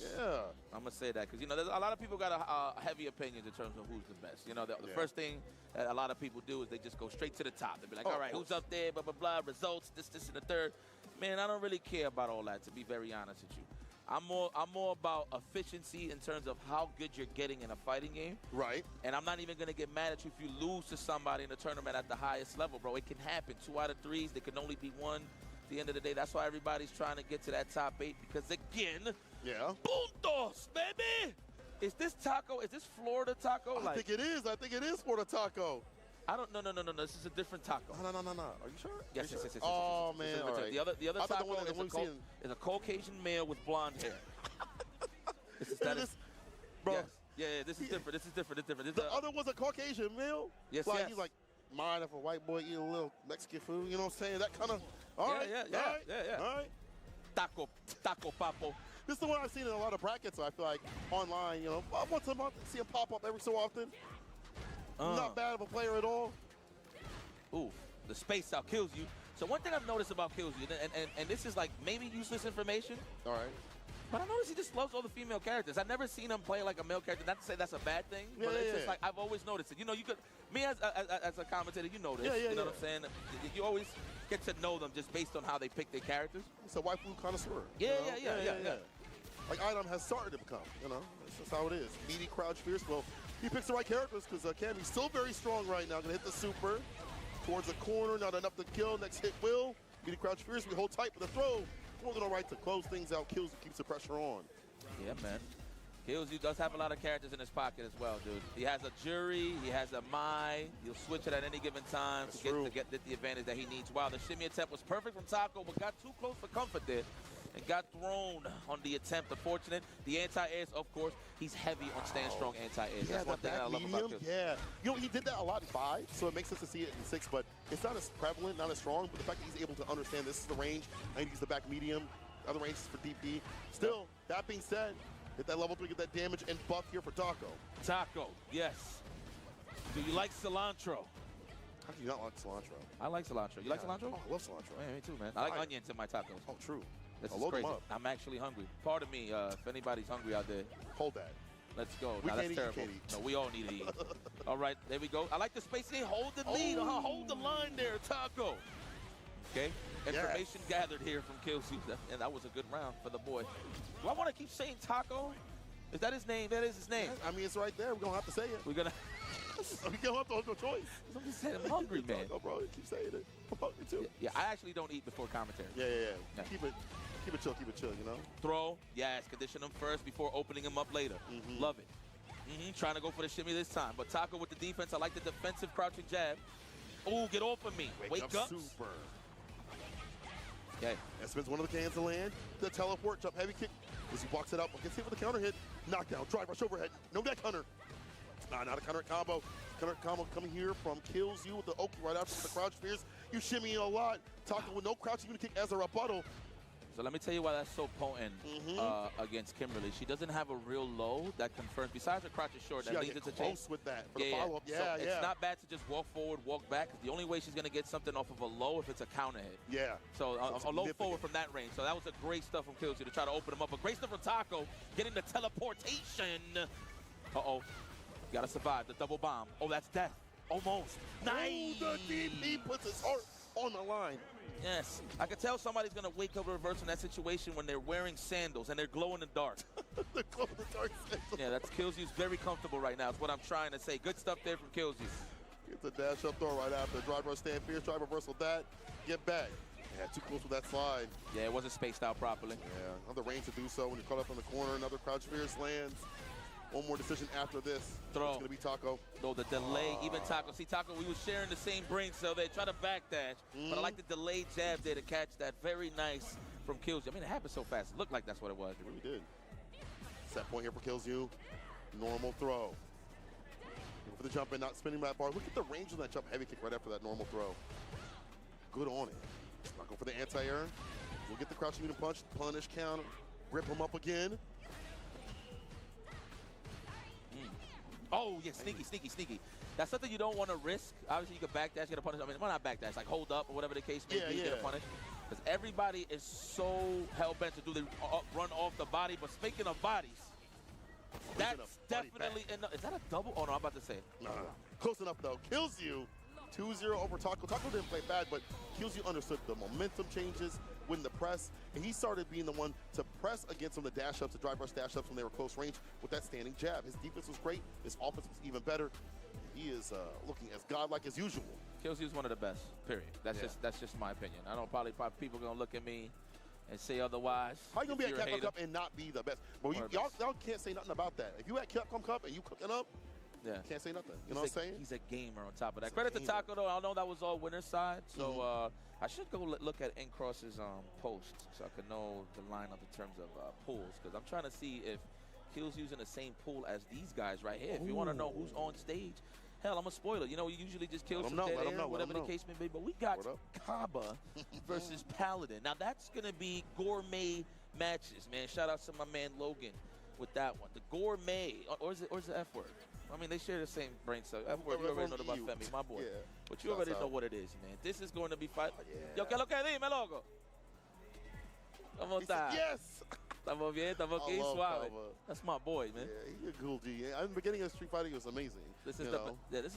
I'm going to say that because, there's a lot of people got a heavy opinions in terms of who's the best. The first thing that a lot of people do is they just go straight to the top. They'll be like, all right, who's up there, blah, blah, blah, results, this, and the third. Man, I don't really care about all that, to be very honest with you. I'm more about efficiency in terms of how good you're getting in a fighting game. Right. And I'm not even going to get mad at you if you lose to somebody in a tournament at the highest level, bro. It can happen. 2 out of 3s. There can only be 1 at the end of the day. That's why everybody's trying to get to that top 8 because, again, puntos, baby! Is this taco? Is this Florida taco? I think it is. I think it is Florida taco. I don't. No. This is a different taco. No. Are you sure? Yes. Oh, man. All right. The other taco is a Caucasian male with blonde hair. Bro, Yeah, this is different. This is different. The other was a Caucasian meal. Yes, like, yes. He's like, mind if a white boy eat a little Mexican food? You know what I'm saying? That kind of, all right. Taco papo. This is the one I've seen in a lot of brackets, so I feel like online, you know, once a month, see him pop up every so often. Not bad of a player at all. Ooh, the space out kills you. So one thing I've noticed about kills you, and this is like maybe useless information. All right. But I noticed he just loves all the female characters. I've never seen him play like a male character. Not to say that's a bad thing, but it's just like I've always noticed it. You know, you could, me as a commentator, you know this. You know what I'm saying? You always get to know them just based on how they pick their characters. It's a waifu connoisseur. Yeah. Like Item has started to become, you know. That's just how it is. Meaty, crouch, fierce. Well, he picks the right characters because Cammy's still very strong right now. Gonna hit the super towards the corner. Not enough to kill. Next hit will. Meaty, crouch, fierce. We hold tight with the throw. More than all right to close things out. Kills keeps the pressure on. Yeah, man. Killzu does have a lot of characters in his pocket as well, dude. He has a Jury, he has a Mai. He'll switch it at any given time to get the advantage that he needs. Wow, the shimmy attempt was perfect from Taco, but got too close for comfort there and got thrown on the attempt. Unfortunate. The anti-airs, of course, he's heavy on staying strong anti-airs. That's one thing I love about Killzu. Yeah. You know, he did that a lot in 5, so it makes sense to see it in 6, but it's not as prevalent, not as strong, but the fact that he's able to understand this is the range, I need to use the back medium, other ranges for DP. Still, that being said, hit that level 3, get that damage and buff here for Taco. Taco, yes. Do you like cilantro? How can you not like cilantro? I like cilantro. You like cilantro? Oh, I love cilantro. Yeah, me too, man. I like onions in my tacos. Oh, true. This I'll is load crazy. them up. I'm actually hungry. Pardon me if anybody's hungry out there. Hold that. Let's go. We Nah, can't that's eat, terrible. you can't eat. No, we all need to eat. All right, there we go. I like the spacing. Hold the lead. Hold the line there, Taco. Okay. Information gathered here from Killzu, and that was a good round for the boy. Do I want to keep saying Taco? Is that his name? That is his name. I mean, it's right there. We're going to have to say it. We're going to. We don't have no choice. I'm just saying I'm hungry, man. Taco, bro. Keep saying it. I'm hungry, too. Yeah, I actually don't eat before commentary. Yeah. Keep it chill, you know? Throw, yes, condition him first before opening him up later. Love it. Trying to go for the shimmy this time. But Taco with the defense, I like the defensive crouching jab. Oh, get off of me. Wake up. Super. Okay. And spins one of the cans to land. The teleport, jump heavy kick. As he walks it up, gets hit with a counter hit. Knockdown, drive rush overhead. No neck hunter. Not a counter combo. Counter combo coming here from Killzu with the Oki right after the crouch fierce. You shimmy a lot. Taco with no crouching unit kick as a rebuttal. So let me tell you why that's so potent against Kimberly. She doesn't have a real low that confirms. Besides her crouch is short, that leads it to change. With that for the follow-up. So it's not bad to just walk forward, walk back. The only way she's going to get something off of a low if it's a counter hit. Yeah. So a low forward from that range. So that was a great stuff from Killzu to try to open him up. But great stuff from Taco, getting the teleportation. Uh-oh. Got to survive the double bomb. Oh, that's death. Almost. Naii. The DP puts his heart on the line. Yes. I could tell somebody's going to wake up reverse in that situation when they're wearing sandals and they're glow in the dark. The glow in the dark sandals. Yeah, that's Killzu's very comfortable right now. That's what I'm trying to say. Good stuff there from Killzu. Gets a dash up throw right after. Drive rush, stand fierce, drive reversal that. Get back. Yeah, too close with that slide. Yeah, it wasn't spaced out properly. Yeah, another range to do so when you're caught up in the corner. Another crouch fierce lands. One more decision after this. Throw. It's going to be Taco. No, the delay, even Taco. See, Taco, we were sharing the same brain cell. They try to backdash, but I like the delayed jab there to catch that. Very nice from Killzu. I mean, it happened so fast. It looked like that's what it was. It really did. Set point here for Killzu. Normal throw. Looking for the jump in, not spinning that bar. Look at the range of that jump heavy kick right after that normal throw. Good on it. Not going for the anti-air. We'll get the crouching medium punch, punish counter, rip him up again. Oh, yeah, sneaky. That's something you don't want to risk. Obviously, you can backdash, get a punish. I mean, well, not backdash, like hold up or whatever the case may be, get a punish. Because everybody is so hell-bent to do the run off the body. But speaking of bodies, that's definitely enough. Is that a double? Oh, no, I'm about to say it. No. Close enough, though. Killzu 2-0 over Taco. Taco didn't play bad, but Killzu understood the momentum changes when the press, and he started being the one to press against some of the dash-ups, the drive rush dash-ups when they were close range with that standing jab. His defense was great. His offense was even better. He is looking as godlike as usual. Killzu is one of the best, period. That's just my opinion. I know probably people are going to look at me and say otherwise. How you going to be at Capcom Cup and not be the best? But y'all can't say nothing about that. If you at Capcom Cup and you cooking up, can't say nothing. You know what I'm saying? He's a gamer on top of that. Credit to Taco, though. I know that was all winner's side. So I should go look at N-Cross's post so I can know the lineup in terms of pools. Because I'm trying to see if kills using the same pool as these guys right here. If you want to know who's on stage, hell, I'm a spoiler. You know, you usually just kill some dead air, whatever the case may be. But we got Cabba versus Paladin. Now, that's going to be gourmet matches, man. Shout out to my man Logan with that one. The gourmet, or is the F word? I mean, they share the same brain cell. F word, you already know about Femi, my boy. Yeah. But you already know what it is, man. This is going to be fight. Yo, ¿qué lo que dime, loco? ¿Cómo está? Yes! Estamos bien, estamos aquí, suave. That's my boy, man. Yeah, he's a cool G. In the beginning of Street Fighter, he was amazing. This is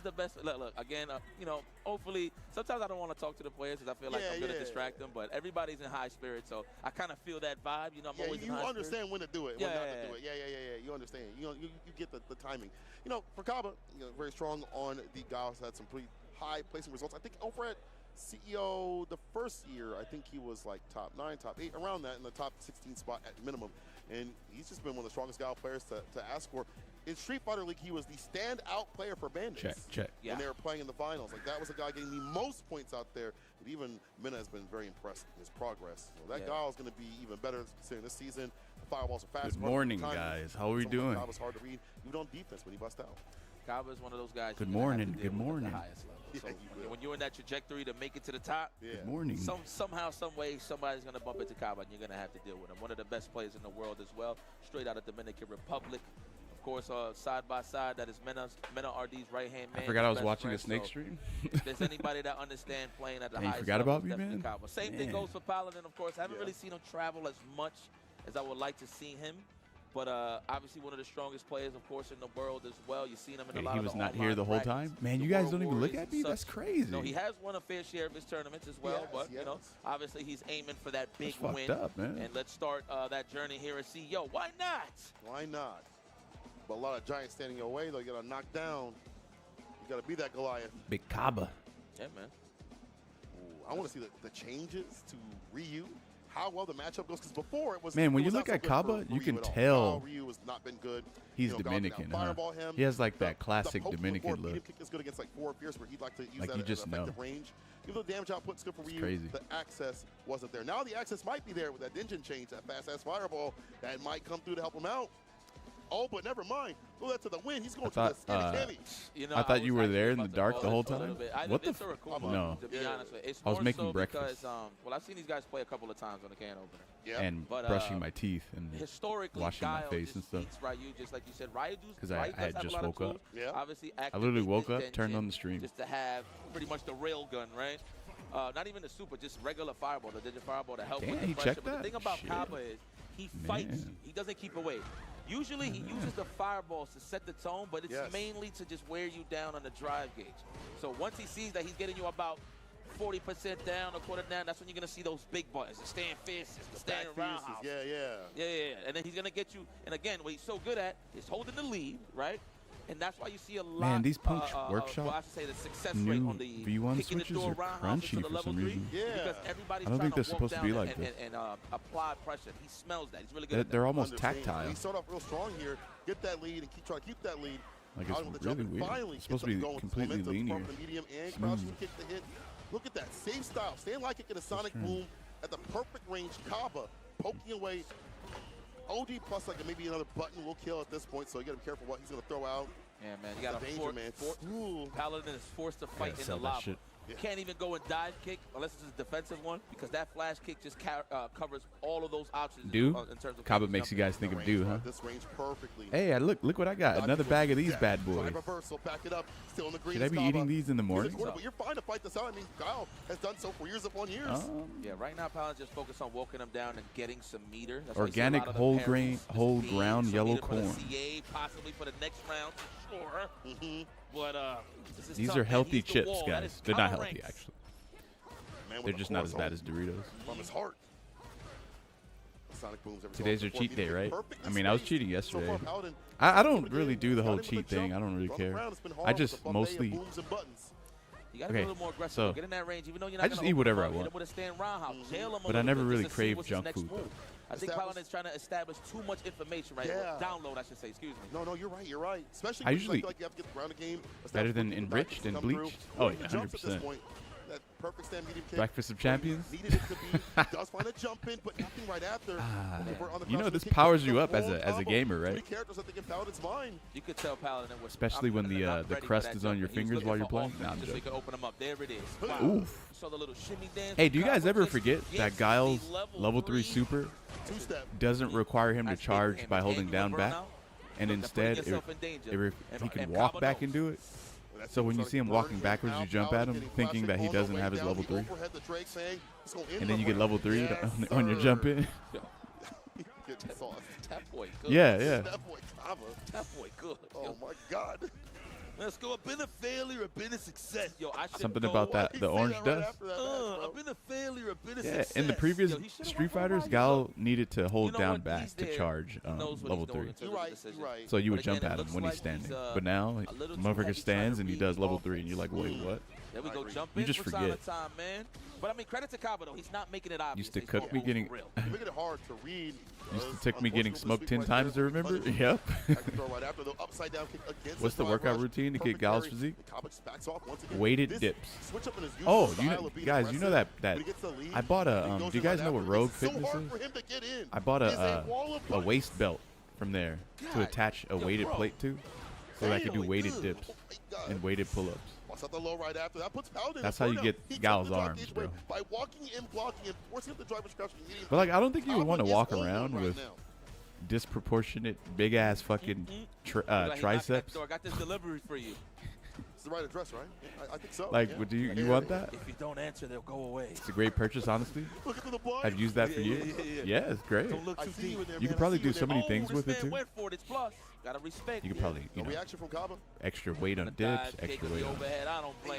the best. Look, again, you know, hopefully, sometimes I don't want to talk to the players because I feel like I'm going to distract them, but everybody's in high spirits, so I kind of feel that vibe. You know, I'm always in high spirits. You understand when to do it, when not to do it. Yeah. You understand. You know, you get the timing. You know, for Cabba, you know, very strong on the Gauss, had some pretty high placing results. I think over at CEO the first year, I think he was like top 9, top 8, around that, in the top 16 spot at minimum. And he's just been one of the strongest Gal players to ask for. In Street Fighter League, he was the standout player for Bandits. Check. When they were playing in the finals. Like, that was the guy getting the most points out there. And even Minna has been very impressed with his progress. So that guy is going to be even better considering this season. The fireballs are fast. Good morning, guys. How are we doing? Cabba's hard to read, even on defense when he busts out. Cabba is one of those guys. Good morning. Good morning. At the highest level. So when you're in that trajectory to make it to the top, good morning. Somehow, some way, somebody's going to bump into Cabba, and you're going to have to deal with him. One of the best players in the world as well, straight out of Dominican Republic. Of course, side by side, that is Mena RD's right-hand man. I forgot I was watching a Snake stream. If there's anybody that understands playing at the highest forgot level, about me, man. Cabba. Same thing goes for Paladin, of course. I haven't really seen him travel as much as I would like to see him. But obviously one of the strongest players, of course, in the world as well. You've seen him in a lot of the He was not here the whole time? Man, you guys don't even look at me? That's crazy. No, he has won a fair share of his tournaments as well. But, you know, obviously he's aiming for that big win. Up, man. And let's start that journey here and see, why not? Why not? But a lot of giants standing your way, though. You got to knock down. You got to be that Goliath. Big Cabba. Yeah, man. Ooh, I want to see the changes to Ryu. How well the matchup goes, because before it was. Man, when you look at Cabba, you can tell Ryu has not been good. He's Dominican, huh? He has like that classic Dominican look. Medium kick is good against like 4 Fierce, where he'd like to use like that you at just effective range. Even though the damage output's good for Ryu, crazy. The access wasn't there. Now the access might be there with that engine change, that fast-ass fireball that might come through to help him out. Oh, but never mind. Go that to the win. He's going to the skinny. You know, I thought you were there in the dark the whole time. What the no. To be honest with you. I was making breakfast. Because, well, I've seen these guys play a couple of times on the can opener. Yeah. And brushing my teeth and washing my face and stuff. Ryu, just like you said, because I had just woke up. Yeah. Obviously, I literally woke up, turned on the stream. Just to have pretty much the rail gun, right? Not even the super, just regular fireball, the digit fireball to help with the pressure. But the thing about Cabba is he fights you. He doesn't keep away. Usually he uses the fireballs to set the tone, but it's mainly to just wear you down on the drive gauge. So once he sees that he's getting you about 40% down or quarter down, that's when you're going to see those big buttons, the stand fierces, the stand roundhouse. Yeah. And then he's going to get you, and again, what he's so good at is holding the lead, right? And that's why you see a lot. Man, these Punch Workshop well, I should say the success rate on the V1 switches are crunchy for some reason. Because everybody's I don't think they're trying supposed to be like this. And apply pressure. He smells that. He's really good. They're almost tactile. He started off real strong here. Get that lead and try to keep that lead. Like it's really weird. It's supposed to be completely linear. Medium and crouching kick the hit. Look at that. Same style. Stand like it in a sonic boom at the perfect range. Cabba poking away. OG plus like maybe another button will kill at this point, so you got to be careful what he's going to throw out. Yeah, man, you got a danger, man. Paladin is forced to fight in the lava. You can't even go and dive kick unless it's a defensive one, because that flash kick just covers all of those options. In terms of Cabba makes you guys think of do, huh? This range perfectly. Hey, look what I got. Another bag of these bad boys. Reversal, back it up. Still in the green. Should I be eating these in the morning? But you're fine to fight this out. I mean, Kyle has done so for years upon years. Yeah, right now Paladin just focused on walking them down and getting some meter. That's organic whole ground yellow corn. Possibly for the next round, sure. But these are healthy chips, guys. They're not healthy, actually. They're just not as bad as Doritos. From his heart. Sonic booms every Today's your cheat day, right? I mean, I was cheating yesterday. I don't really do the whole cheat thing. I don't really care. I just mostly. You gotta be a little more aggressive. So get in that range, even though you're not I just eat whatever I want. But I never really crave junk food. I think Paladin is trying to establish too much information right now. Download, I should say. Excuse me. No, you're right. You're right. Especially I usually like you have to get the round of game. Better than enriched and bleached. Oh yeah, 100%. that perfect stand medium kick. Breakfast of Champions. Needed it to be. Does find a jump in, but nothing right after. You know, this powers you up as a gamer, right? Characters I think in Paladin's mind. You could tell Paladin was. Especially when the crust is on your fingers while you're playing. Nah, I'm just so you can open them up. There it is. Wow. Oof. So the little shimmy dance. Hey, do you guys ever forget that Guile's level 3 super doesn't require him to charge by holding down back? And instead, he can walk back and do it. So when you see him walking backwards, you jump at him, thinking that he doesn't have his level 3. And then you get level 3 on your jump in. Yeah, yeah. That boy good. Oh my God. Let's go. I've been a failure, I've been a success. Yo, I should something about that, the orange dust. I've been a failure, I've been a success. In the previous Street Fighters, Guile needed to hold down back to charge level 3. You're right. So you would jump at him when he's standing. But now, motherfucker stands and he does level 3, and you're like, wait, what? There we go. Jump you just forget. But I mean, credit to Cabba though. He's not making it obvious. Used to cook me getting. Making it hard to read. Used to take me getting smoked 10 times to remember. Yep. What's the workout routine to get Guile's physique? Weighted dips. Oh, guys, you know that I bought a. Do you guys know what Rogue Fitness is? I bought a waist belt from there to attach a weighted plate to, so that I could do weighted dips and weighted pull-ups. That's how you get Guile's arms, bro. By walking in, blocking, and forcing the driver's crouch. But like, I don't think you would want to walk around with disproportionate big ass fucking triceps. I got this delivery for you. It's the right address, right? I think so. Like, do you want that? If you don't answer, they'll go away. It's a great purchase, honestly. I've used that for years. Yeah, it's great. Don't look too deep. You could probably do so many things with it too. Went for it. It's plus. Gotta respect. You could probably, reaction from Cabba. Extra weight on dips, extra weight on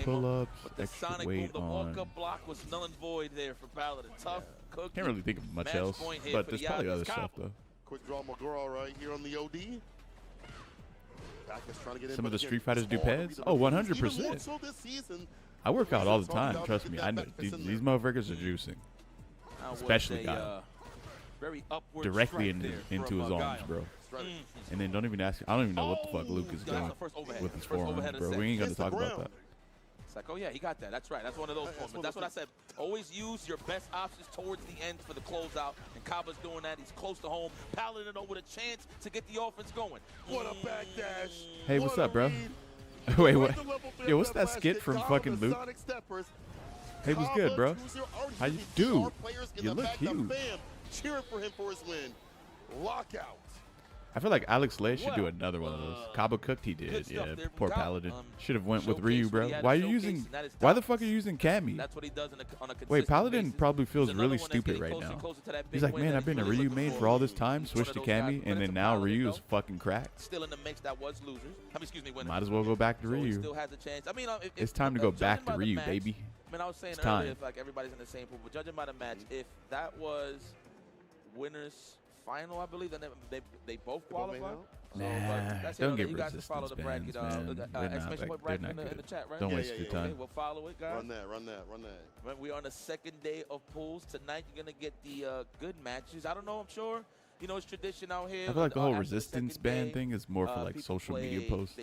pull-ups, extra weight on. The walk-up block was null and void there for Paladin. Tough cookie. Can't really think of much else, but there's probably other stuff though. Quick draw McGraw right here on the OD. Some of the Street Fighters do pads? Oh, 100%. I work out all the time. Trust me. I know these motherfuckers are juicing, especially Guile. Directly into his arms, bro. And then don't even ask. I don't even know what the fuck Luke is doing with his forearms, bro. We ain't gonna talk about that. It's like, oh yeah, he got that. That's right. That's one of those forms. That's what I said. Always use your best options towards the end for the closeout. And Cabba's doing that. He's close to home. Paladin with a chance to get the offense going. What a backdash. Hey, what's up, bro? Wait, what? Yo, what's that skit from fucking Luke? Hey, what's good, bro? How you do? You look huge. Cheering for him for his win. Lockout. I feel like Alex Lay should do another one of those. Cabba cooked, he did. Yeah, poor Paladin. Should have went with Ryu, bro. Why are you using? Why the fuck are you using Cammy? That's what he does on a Wait, Paladin probably feels really stupid right now. He's like, man, I've been a Ryu main for all this time, switched to Cammy, and then now Ryu is fucking cracked. Still in the mix, that was losers. Might as well go back to Ryu. It's time to go back to Ryu, baby. I mean, I was saying earlier, if like everybody's in the same pool, but judging by the match, if that was winners final, I believe, then they both qualified. Nah, don't get resistance bans, man. They're not good. In the chat, right? Don't waste your time. Okay, we'll follow it, guys. Run that. We are on the second day of pools. Tonight, you're going to get the good matches. I don't know, I'm sure. You know, it's tradition out here. I feel like the whole resistance ban thing is more for like social media posts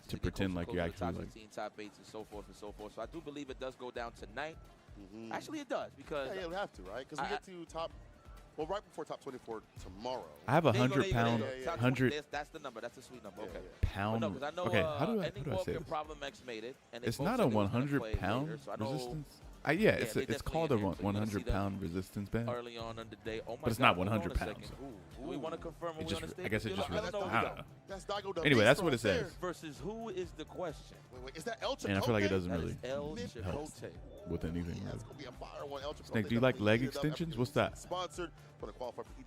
to pretend like you're actually like top 8s and so forth and so forth. So I do believe it does go down tonight. Actually, it does because yeah, it'll have to, right? Because we get to top. Well, right before top 24 tomorrow. I have 100-pound, 100. That's the number. That's a sweet number. Okay. Pound. Okay. How do I say this? Problem X made it, and it's not a 100-pound resistance. Yeah, it's called a 100-pound resistance ban. Early on in the day. Oh my but it's not 100 pounds. We want to confirm. I guess it just. I don't know. Anyway, that's what it says. Versus who is the question? Wait, is that El Chicote? And I feel like it doesn't really help with anything. Snake, do you like leg extensions? What's that?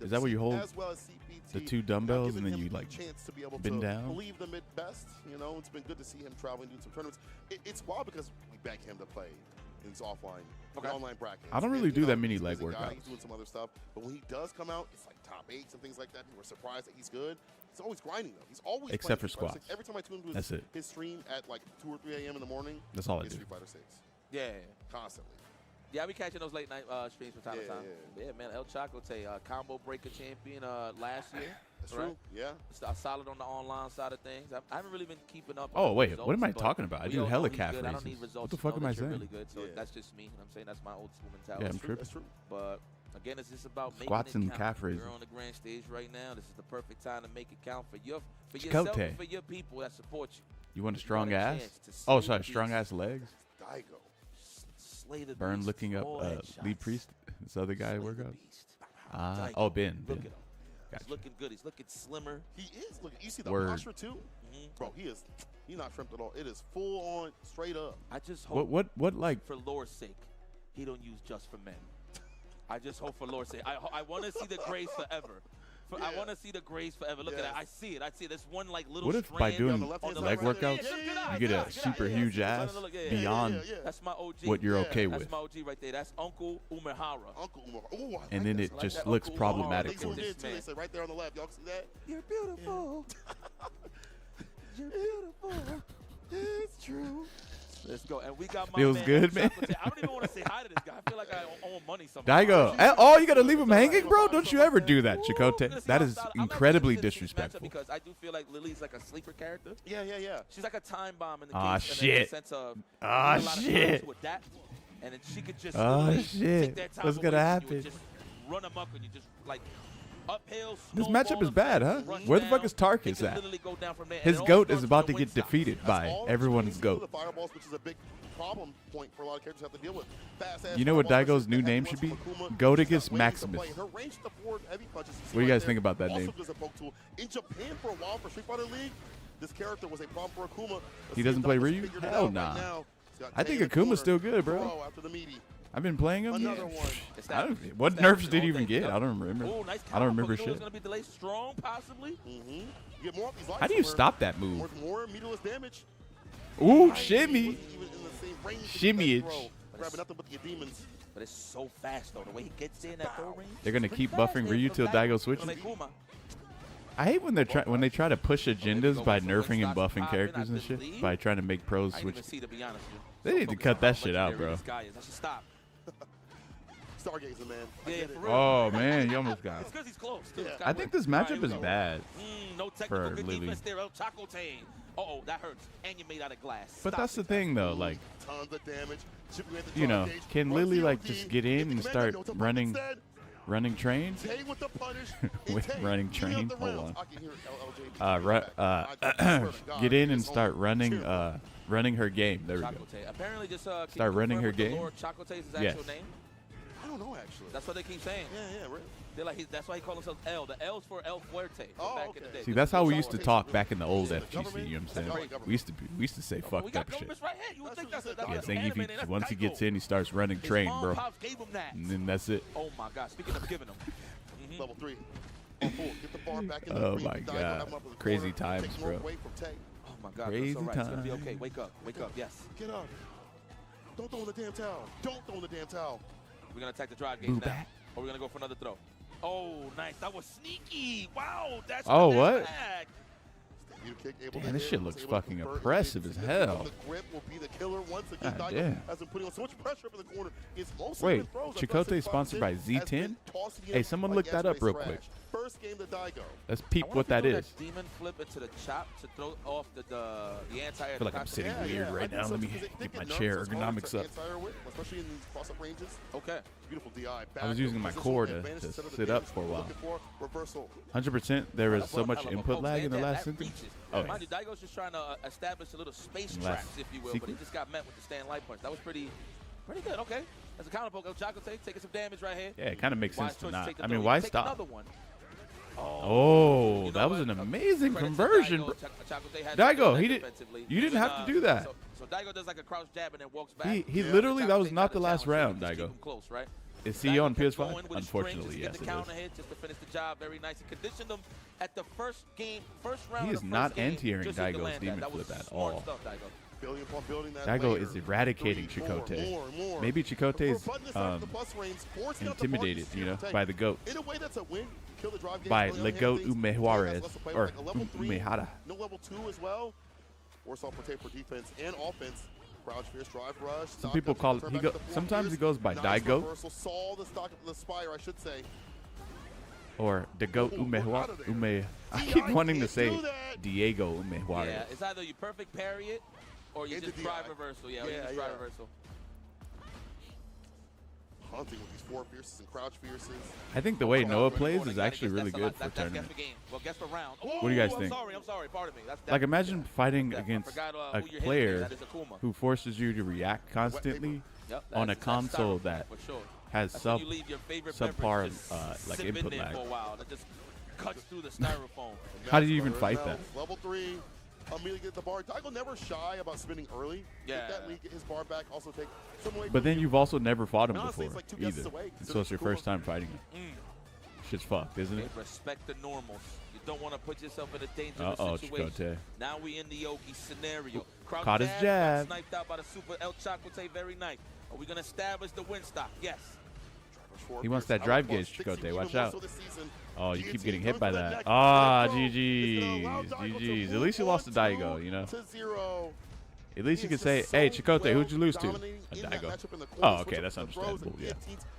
Is that where you hold the 2 dumbbells and then you like bend down? Believe them at best. You know, it's been good to see him traveling, doing some tournaments. It's wild because we back him to play in these online brackets. I don't really do that many leg workouts. He's doing some other stuff, but when he does come out, it's like top 8s and things like that. We're surprised that he's good. He's always grinding though. He's always except for squats. Like every time I tune into his stream at like 2 or 3 a.m. in the morning, that's all I do. Street Fighter 6. Yeah, constantly. Yeah, I be catching those late night streams from time to time. Yeah, man. El Chicote, combo breaker champion last year. That's right? true. Yeah. Solid on the online side of things. I haven't really been keeping up. Oh, on wait. results, What am I but talking about? I we do all hella know he's calf good. I don't races. need results What the to fuck know am I that you're saying? really good, so that's just me. You know what I'm saying? That's my old school mentality. Yeah, I'm tripping. That's true. But again, it's just about Squats making it and count. calf raises. You're on the grand stage right now. This is the perfect time to make it count for yourself Chicote. and for your people that support you. You want a You strong got a ass? chance to Oh, slay sorry, the strong beast. ass legs. Daigo. Slay the Burn beast. looking up All Lee headshots. Priest. This other guy Slay work the out. beast. Ah, Daigo. oh, Ben. Look Ben. at him. Gotcha. He's looking good. He's looking slimmer. He is looking. You see the Word. posture too, bro. He's not shrimped at all. It is full on, straight up. I just hope What like? for lore's sake, he don't use just for men. I just hope for lore's sake. I want to see the grace forever. I want to see the grace forever. Look at that. I see it. This one like little. What if by strand doing on the leg left workouts, hand. you get a super huge ass beyond That's my OG. what you're okay That's with, my OG right there. That's Uncle Umehara. Uncle Umar. Ooh, I and like then that. it like just that looks Uncle problematic They for do you. it too. They say right there on the left. Y'all see that? You're beautiful. You're beautiful. It's true. Let's go. And we got my Feels man, good, man. Chocolate. I don't even want to say hi to this guy. I feel like I owe him money somehow. Daigo. Oh, you gotta leave him hanging, bro? Don't you ever do that, Chicote. That is incredibly disrespectful. Because I do feel like Lily's like a sleeper character. Yeah. She's like a time bomb in the Ah, case. shit. In the sense of Ah, a lot of time shit. to adapt, and then she could just Ah, literally shit. take that time What's gonna away from you happen? and just run amok and you just like uphill. This matchup is bad, huh? Where the fuck is Tarkus at? His goat is about to get defeated by everyone's goat. The fireballs, which is a big problem point for a lot of characters have to deal with. You know what Daigo's new name should be? Goat against Maximus. What do you guys think about that name? In Japan for a while for Street Fighter League, this character was a problem for Akuma. He doesn't play Ryu? Hell nah. I think Akuma's still good, bro. I've been playing him. Another one. What nerfs did he even get? I don't remember. Oh, nice I don't remember shit. shit. Gonna be delayed strong, possibly. Get more of these How do you stop that move? More meterless damage. Ooh, shimmy. Shimmyage. But Grabbing nothing but your demons. But it's so fast though. The way he gets in that throw range. They're gonna keep buffing Ryu till Daigo switches. I hate when they try to push agendas by nerfing and buffing characters and shit by trying to make pros switch. They need to cut that shit out, bro. Stop. Stargazer, man. Yeah, for real. Oh man, you almost got It's it. because he's close. Too. I think this matchup is bad. No technical for good Lily. defense there. El Chocotain. Uh-oh, that hurts. And you're made out of glass. But Stop that's the it. thing though, like, Tons of damage. you know, can Lily like just get in and start running train? With the punish. With running train? Hold on. I can hear LLJ. Get in and start running running her game. There we go. Chocotate. Apparently just Start running her game? Lord Chocotate's his Yes. actual name. I don't know, actually. That's what they keep saying. Yeah, right. They're like, that's why he calls himself L. The L's for El Fuerte. Oh, back okay. in the day. See, that's how we used to talk back in the old FGC. You know what I'm saying? We used to say We fucked got up shit. governments right here. You would think that's Yeah, that's saying if anime, that's once he Daigo. gets in, he starts running train, His mom bro. pops gave him that. And then that's it. Oh my God! Speaking of giving him, Level 3. On full. Get the bar back in the Oh green. my Daigo, God. have him up in the Crazy corner. times, Take more bro. away from Tay. oh my God, Crazy that's all right. It's gonna be time. okay. Wake up, wake up. Yes, Get up. Don't throw in the damn towel. Don't throw in the damn towel. we're gonna attack the drive games Boo now, back. or we're gonna go for another throw. Oh, nice. That was sneaky. Wow, that's Oh, not what? bad. Damn, this shit looks fucking oppressive as hell. The grip will be the killer once again. God Daigo damn. has been putting on so much pressure up in the corner. It's mostly Wait, been throws. Chicote sponsored by Z10? Hey, someone look that up real quick. First game to Daigo. Let's I peep wonder what if that you throw is. Demon flip into the chop to throw off the anti-air. I feel like I'm sitting weird right now. Let me get my chair ergonomics up. Especially in these cross-up ranges. Okay. Beautiful DI. I was using my core to sit up for a while. Reversal. 100%. There was so much input lag in the last sentence. Oh, Mind you, Daigo's just trying to establish a little space Last traps, if you will, but he just got met with the stand light punch. That was pretty good. Okay. That's a counter poke. El Chocotate taking some damage right here. yeah, it kind of makes sense to Choice not. take the I throw. mean, He why take stop? Another one. Oh, You know that was what? an amazing Credit to conversion, Daigo. bro. Chocotate has Daigo, to do that he did- defensively. you didn't have to do that. So Daigo does like a crouch jab and then walks back. He literally, that was Chocotate not got the a last challenge, round, so he just Daigo. keep him close, right? Is he Daigo on kept PS5? going with his strings Unfortunately, just to yes, get it the is. counter hit, just to finish the job. Very nice. He conditioned him at the first round. He of is the not first game, anti-airing just hit the Daigo's land demon that was flip at smart all. stuff, Daigo. Building upon building that Daigo layer. is eradicating 3, Chicote. more. Maybe Chicote is Button this out to the plus range, forcing out the intimidated, punches you know, to by the goat. In a way, that's a win. Kill the drive game. By On the Le other Goat hand, things- Umejuarez, Tay has less to play with, or like a level 3, Umehara. no level 2 as well. Worse off for defense and offense. Crouch, fierce, drive, rush. Some people call it. Sometimes he goes by Nice Daigo, reversal. Saw the stock of the spire, I should say. or The goat Ume. I keep wanting to say Daigo Umehuara. Yeah, it's either you perfect parry it or you just try reversal. Yeah, or you just try reversal. Hunting with these 4 fierces and crouch fierces. I think the way Noah plays is actually really good for tournament. Well, guess the round. What do you guys think? I'm sorry, pardon me. Like, imagine fighting against a player who forces you to react constantly on a console that has subpar like input lag. Cuts through the styrofoam. How do you even fight that? Level 3, immediately get the bar. Daigo never shy about spinning early. Get that lead, get his bar back, also take some away. But then you've also never fought him honestly, before it's like 2 guesses either. away, So it's your first time fighting him. Shit's fucked, isn't it? Respect the normals. You don't want to put yourself in a dangerous situation. Chikote. Now we in the Yogi scenario. Caught his jab. Sniped out by the super El Chocote very nice. Are we going to establish the win stock? Yes. He wants that drive gauge, Chikote. Watch out. Oh, you keep getting hit by that. Ah, GG's. GG's. At least you lost to Daigo, you know? At least you can say, hey, Chikote, who'd you lose to? A Daigo. Oh, okay, that's understandable, yeah.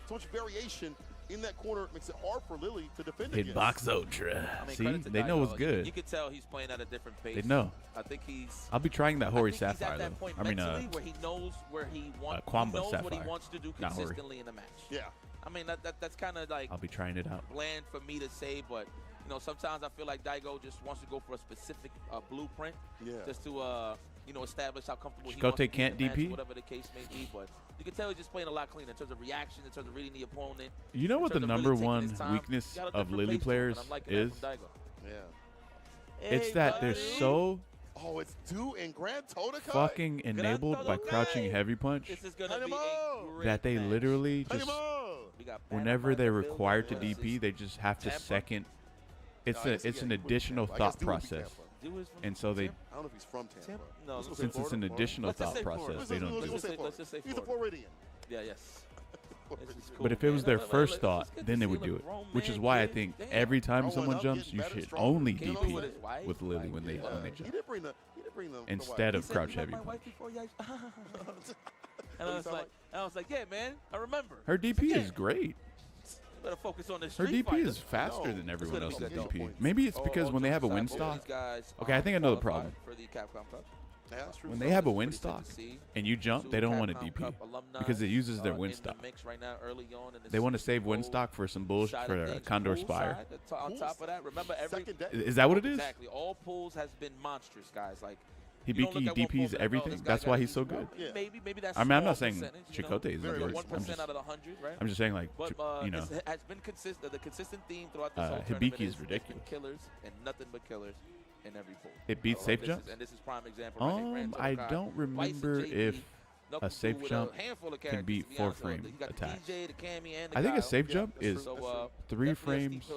So much variation in that corner makes it hard for Lily to defend against. Hitbox Ultra. See, they know what's good. You can tell he's playing at a different pace. They know. I think he's. I'll be trying that Hori Sapphire, though. I mean, where he knows where he wants. Kwamba Sapphire. What he wants to do Not consistently in the match. Yeah. I mean, that's kind of like. I'll be trying it out. Bland for me to say, but you know, sometimes I feel like Daigo just wants to go for a specific blueprint, just to you know, establish how comfortable he wants to be in the match, whatever the case may be. But you can tell he's just playing a lot cleaner in terms of reaction, in terms of reading the opponent. You know what the number one weakness of Lily players is? It's that they're so. Oh, it's due in Grand Todokai? Fucking enabled by crouching heavy punch that they literally just, whenever they're required to DP, they just have to second. It's an additional thought process. And so they, I don't know if he's from Tampa. No, since it's an additional thought process, they don't do it. He's a Floridian. Yeah, yes. But if it was their first thought, then they would do it. Which is why I think every time someone jumps, you should only DP with Lily when they jump, instead of crouch heavy punch. And I was like, yeah, man, I remember. Her DP is great. Better focus on this. Her DP is faster than everyone else's DP. Maybe it's because when they have a win stock. Okay, I think I know the problem. When they have a win stock and you jump, they don't want to DP because it uses their win stock. They want to save win stock for some bullshit for a Condor Spire. On top of that, remember is that what it is? Exactly. All pulls has been monstrous, guys. Like Hibiki DPs everything. That's why he's so good. Maybe that's. I mean, I'm not saying Chikote is good. 1% out of the 100, right? I'm just saying, like, you know. It has been consistent. The consistent theme throughout this whole Hibiki is ridiculous. Killers and nothing but killers in every pull. It beats safe jumps? And this is prime example. I don't remember if a safe jump can beat 4-frame attacks. I think a safe jump is 3 frames.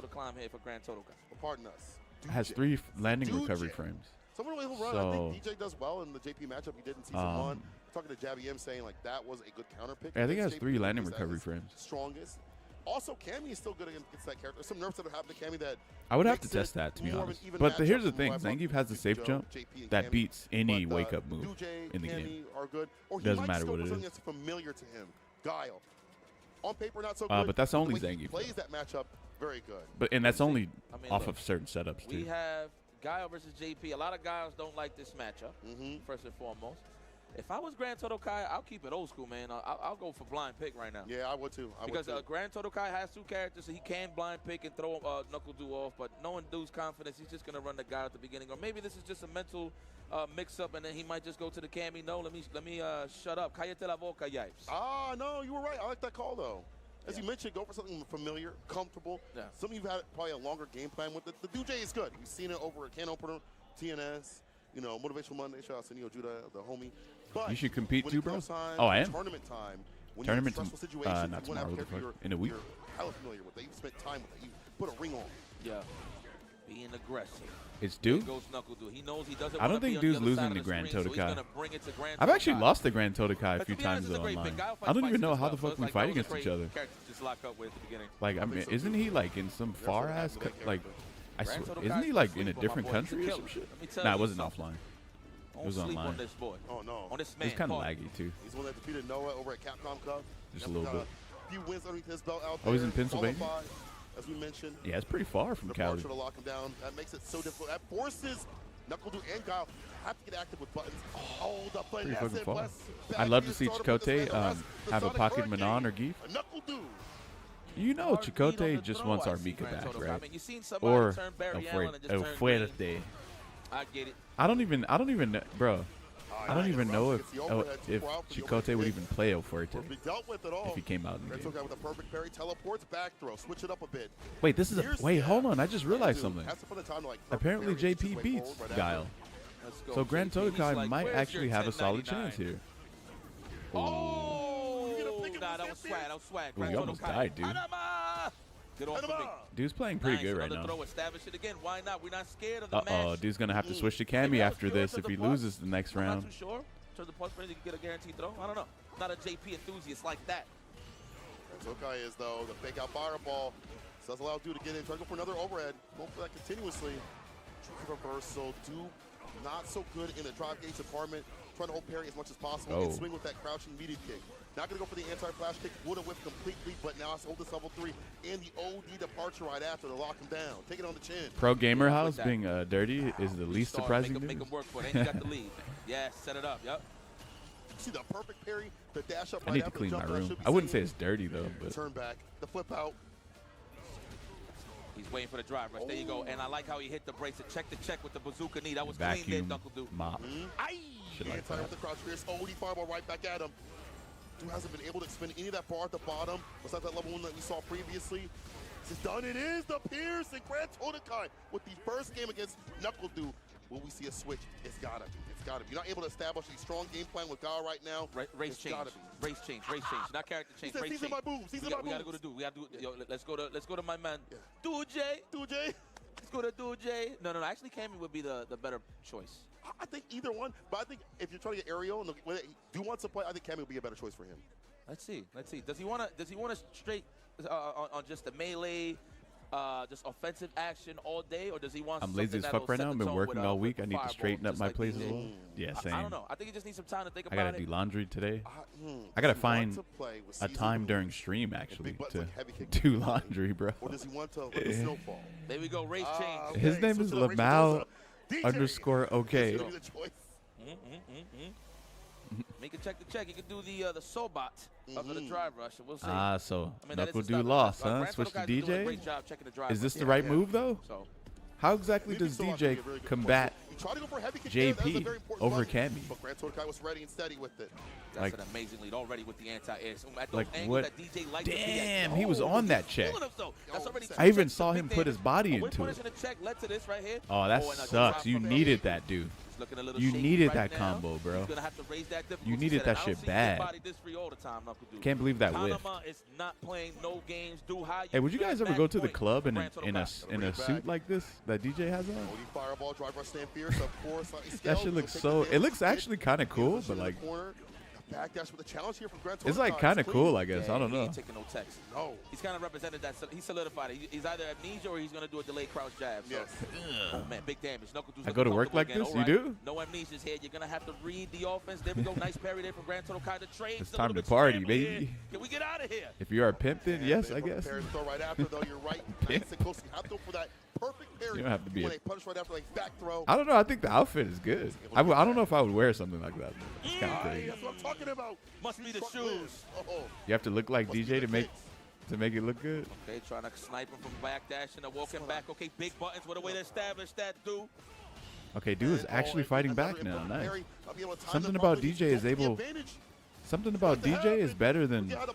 Pardon us. Has 3 landing recovery frames. Someone will run. I think DJ does well in the JP matchup he did in season 1. Talking to Jabby M saying like that was a good counter pick. I think it has 3 landing recovery frames. Strongest. Also, Cammy is still good against that character. Some nerfs that have happened to Cammy that I would have to test that, to be honest. But here's the thing: Zangief has the safe jump that beats any wake-up move in the game. Doesn't matter what it is. That's familiar to him. Guile. On paper, not so good. But that's only Zangief. Plays that matchup very good. And that's only off of certain setups too. We have Guile versus JP. A lot of guys don't like this matchup, first and foremost. If I was Grand Todokai, I'll keep it old school, man. I'll go for blind pick right now. Yeah, I would too. Because Grand Todokai has 2 characters, so he can blind pick and throw Knuckle Do off. But knowing Dude's confidence, he's just going to run the guy at the beginning. Or maybe this is just a mental mix-up, and then he might just go to the Cammy. No, let me shut up. Cállate la boca, yipes. Ah, no, you were right. I like that call, though. As you mentioned, go for something familiar, comfortable. Yeah. Some of you have had probably a longer game plan with it. The Dujay is good. We've seen it over a can opener, TNS, you know, Motivational Monday. Shout out to Neo Judah, the homie. But you should compete too, bro. I am. Tournament time. When tournament you're in stressful situations, not tomorrow. In a week. You're hella familiar with it. You've spent time with it. You put a ring on. Yeah. Being aggressive. It's Dude? He knows he doesn't I don't think Dude's losing the Grand Todokai. I've actually lost the Grand Todokai a few times online. I don't even know how the fuck we fight against each other. Like, I mean, isn't he like in some far ass, like, I swear, isn't he like in a different country or some shit? Nah, it wasn't offline. It was online. Oh no. It's kind of laggy too. He's the one that defeated Noah over at Capcom Cup. Just a little bit. Few wins underneath his belt out there. Oh, he's in Pennsylvania? as we mentioned. Yeah, it's pretty far from Cali. To lock him down. That makes it so difficult. That forces NuckleDu and Guile have to get active with buttons. Oh, the pretty fucking far. I'd love to see Chakotay have a pocket Manon or Geef. You know Chakotay just wants Armika back, right? Or El Fuerte. I get it. I don't even bro. I don't even know if Chakotay would even play El Fuerte if he came out in the game. With a perfect parry, teleports, back throw, switch it up a bit. Wait, this is wait, hold on. I just realized something. Apparently JP beats Guile. So Grand Todokai might actually have a solid chance here. Oh, nah, that was swag. That was swag. Ooh, you almost died, dude. Get off of me. Dude's playing pretty good right now. Throw, establish it again. Why not? We're not scared of the Uh-oh, dude's going to have to switch to Cammy after this if he loses the next round. I'm not too sure. Turn the pulse you can get a guaranteed throw. I don't know. Not a JP enthusiast like that. Tokai is, though, the fake out fireball. So does allow dude to get in. Try to go for another overhead. Go for that continuously. Reversal. Dude not so good in the drive gauge department. Trying to hold parry as much as possible and swing with that crouching media kick. Not going to go for the anti-flash kick. Would have whipped completely, but now has to hold this level 3 and the OD departure right after to lock him down. Take it on the chin. Pro Gamer House being dirty is the least surprising news. Make him work for it. And you got the lead. Yeah, set it up. Yep. See the perfect parry, the dash up. I need to clean my room. I wouldn't say it's dirty though, but turn back, the flip out. He's waiting for the drive rush. There you go. And I like how he hit the brakes and check the check with the bazooka knee. That was clean there, NuckleDu. Mop. Shit like that. With the crouch fierce. OD fireball right back at him. Dude hasn't been able to expend any of that bar at the bottom. Besides that level 1 that we saw previously. This is done. It is the Pierce and Grand Todokai with the first game against NuckleDu. Will we see a switch? It's gotta be. It's gotta be. You're not able to establish a strong game plan with Guile right now. Race change. Race change. Race change. Not character change. Race change. We gotta go to do. We gotta do. Yo, let's go to my man. Dude. Let's go to Dude. No. Actually, Cammy would be the better choice. I think either one, but I think if you're trying to get Aerial and do wants to play, I think Cammy would be a better choice for him. Let's see. Does he want to straight on just the melee, just offensive action all day, or does he want? I'm lazy as fuck right now. I've been working all week. I need to straighten up my plays as well. Yeah, same. I don't know. I think he just needs some time to think about it. I gotta do laundry today. I gotta find a time during stream actually to do laundry, bro. Or does he want to let the snowfall? There we go. Race change. His name is Lamau _OK. Make it check the check. You can do the Sobot of the drive rush. We'll see. So NuckleDu lost, huh? Switch to DJ. Is this the right move though? How exactly does DJ combat JP over Cammy? But Grand Todokai was ready and steady with it. That's an amazing lead already with the anti-air. Like what? Damn, he was on that check. I even saw him put his body into it. Oh, that sucks. You needed that, dude. You needed that combo, bro. You needed that shit bad. Can't believe that whiff. Hey, would you guys ever go to the club in a suit like this that DJ has on? That shit looks so. It looks actually kind of cool, but like. Backdash with a challenge here from Grand Todokai. It's like kind of cool, I guess. I don't know. He ain't taking no text. No. He's kind of represented that. He solidified it. He's either amnesia or he's going to do a delayed crouch jab. So. Yes. Oh, man, big damage. I go to work like this? You do? No amnesia's here. You're going to have to read the offense. There we go. Nice parry there from Grand Todokai. The trade. It's time to party, baby. Can we get out of here? If you are a pimp, then yes, I guess. Throw right after, though. You're right. Nice and close. You have to go for that perfect parry. You don't have to be a punch right after, like back throw. I don't know. I think the outfit is good. I don't know if I would wear something like that. It's kind of crazy. That's what I'm talking about. Must be the shoes. You have to look like DJ to make it look good. Okay, trying to snipe him from backdash and walking back. Okay, big buttons. What a way to establish that, dude. Okay, dude is actually fighting back now. Nice. Something about DJ is able. Something about DJ is better than Guile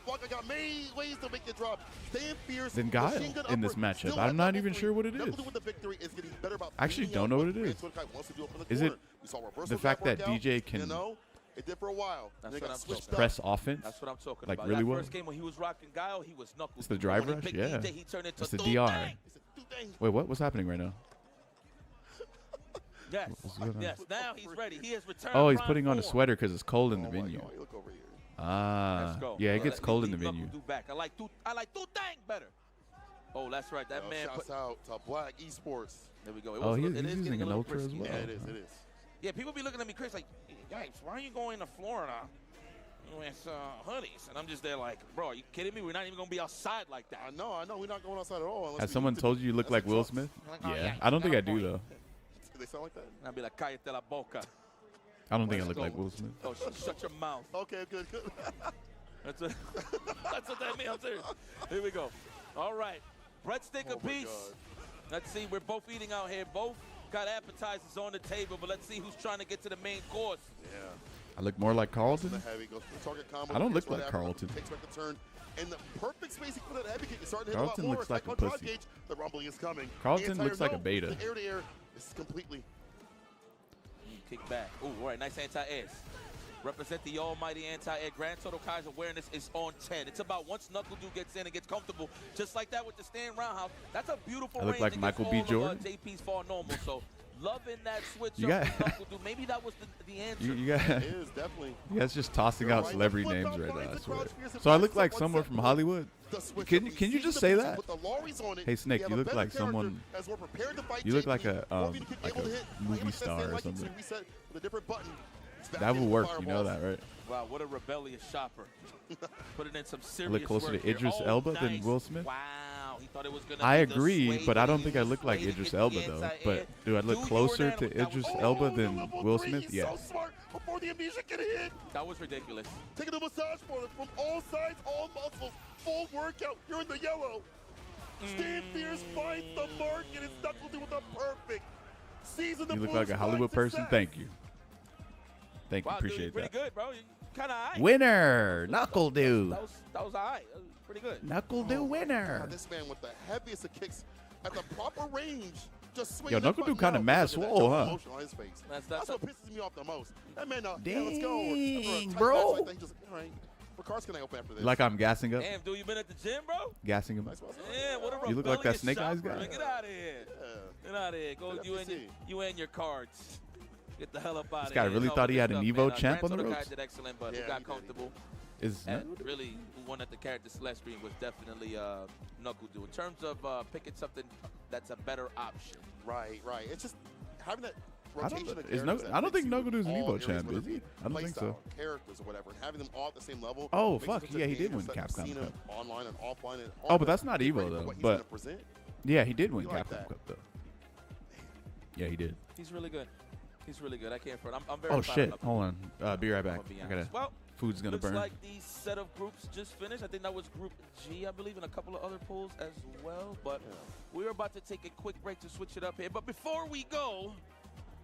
in this matchup. I'm not even sure what it is. I actually don't know what it is. Is it the fact that DJ can just press offense? That's what I'm talking like about. Really well? First game when he was rocking Guile, he was knuckles. It's the drive rush? Yeah. It's the DR. Wait, what's happening right now? Yes. Now he's ready. He has returned. Oh, he's putting on a sweater because it's cold in the venue. Yeah, it gets cold in the venue. I like two thang better. Oh, that's right. That man. Shouts out to Black Esports. There we go. Oh, he's using an ultra as well. Yeah, it is. Yeah, people be looking at me crazy like, yikes, why are you going to Florida? with hoodies. And I'm just there like, bro, are you kidding me? We're not even going to be outside like that. I know. We're not going outside at all. Has someone told you look like Will Smith? Like, oh, yeah. I don't think I do, though. Do they sound like that? And I'll be like, cállate la boca. I don't think I look like Will Smith. Oh, shut your mouth. Okay, good. That's what that means. I'm serious. Here we go. All right. Breadstick apiece. Let's see. We're both eating out here. Both got appetizers on the table, but let's see who's trying to get to the main course. Yeah. I look more like Carlton. I don't look like Carlton. Takes back the turn. And the perfect spacing for that heavy kick is starting to hit Carlton a lot more. looks like a pussy. The rumbling is coming. Carlton looks like a beta. The air-to-air is completely. Kick back. Ooh, all right, nice anti-airs. Represent the almighty anti-air. Grand Total Kai's awareness is on 10. It's about once Knuckle Dude gets in and gets comfortable, just like that with the stand roundhouse. That's a beautiful range. I look like Michael B. Jordan. JP's far normal, so loving that switch up with Knuckle Dude. Maybe that was the answer. It is definitely. You guys just tossing out celebrity names right now, I swear. So I look like someone from Hollywood? Can you just say that? Hey Snake, you look like someone. You look like a movie star or something. That would work, you know that, right? Wow, what a rebellious shopper. Put it in some serious I look closer to Idris Elba than Will Smith. Wow, he thought it was gonna I agree, but I don't think I look like Idris Elba though. But do I look closer to Idris Elba than Will Smith? Yes. Before the amnesia can hit. That was ridiculous. Taking a massage for it from all sides, all muscles, full workout. You're in the yellow. Stand fierce, finds the mark, and it's Knuckle Dude with the perfect season. You look like a Hollywood person. Thank you. Thank you. Wow, Appreciate dude, pretty good, bro. Kind of high. Winner, Knuckle Dude. That was all right. That was pretty good. Knuckle Dude winner. God, this man with the heaviest of kicks at the proper range. Just swing. Yo, Knuckle Dude kind of mad swole, huh? That's what pisses me off the most. That man, dang, let's go. bro. Like that, just, all right. What cars can I open after this? Like I'm gassing up. Damn, dude, you been at the gym, bro? Gassing him up. Yeah, what a you look like that Snake Eyes guy. Get out of here. Get out of here. Go, you and your cards. Get the hell up out of here. This guy really thought he had an Evo champ on the ropes. Did excellent, but who got comfortable? And really, who won at the character select screen was definitely Knuckle Dude. In terms of picking something that's a better option. Right. It's just having that rotation of characters. I don't think Knuckle Dude's an Evo champ, is he? I don't think so. Characters or whatever, and having them all at the same level. Oh, fuck. Yeah, he did win Capcom Cup. Online and offline. Oh, but that's not Evo, though. But yeah, he did win Capcom Cup, though. Yeah, he did. He's really good. He's really good. I can't front. I'm very proud shit. of Hold on. Be right back. Food's gonna burn. Looks like the set of groups just finished. I think that was Group G, I believe, and a couple of other pools as well. But we're about to take a quick break to switch it up here. But before we go,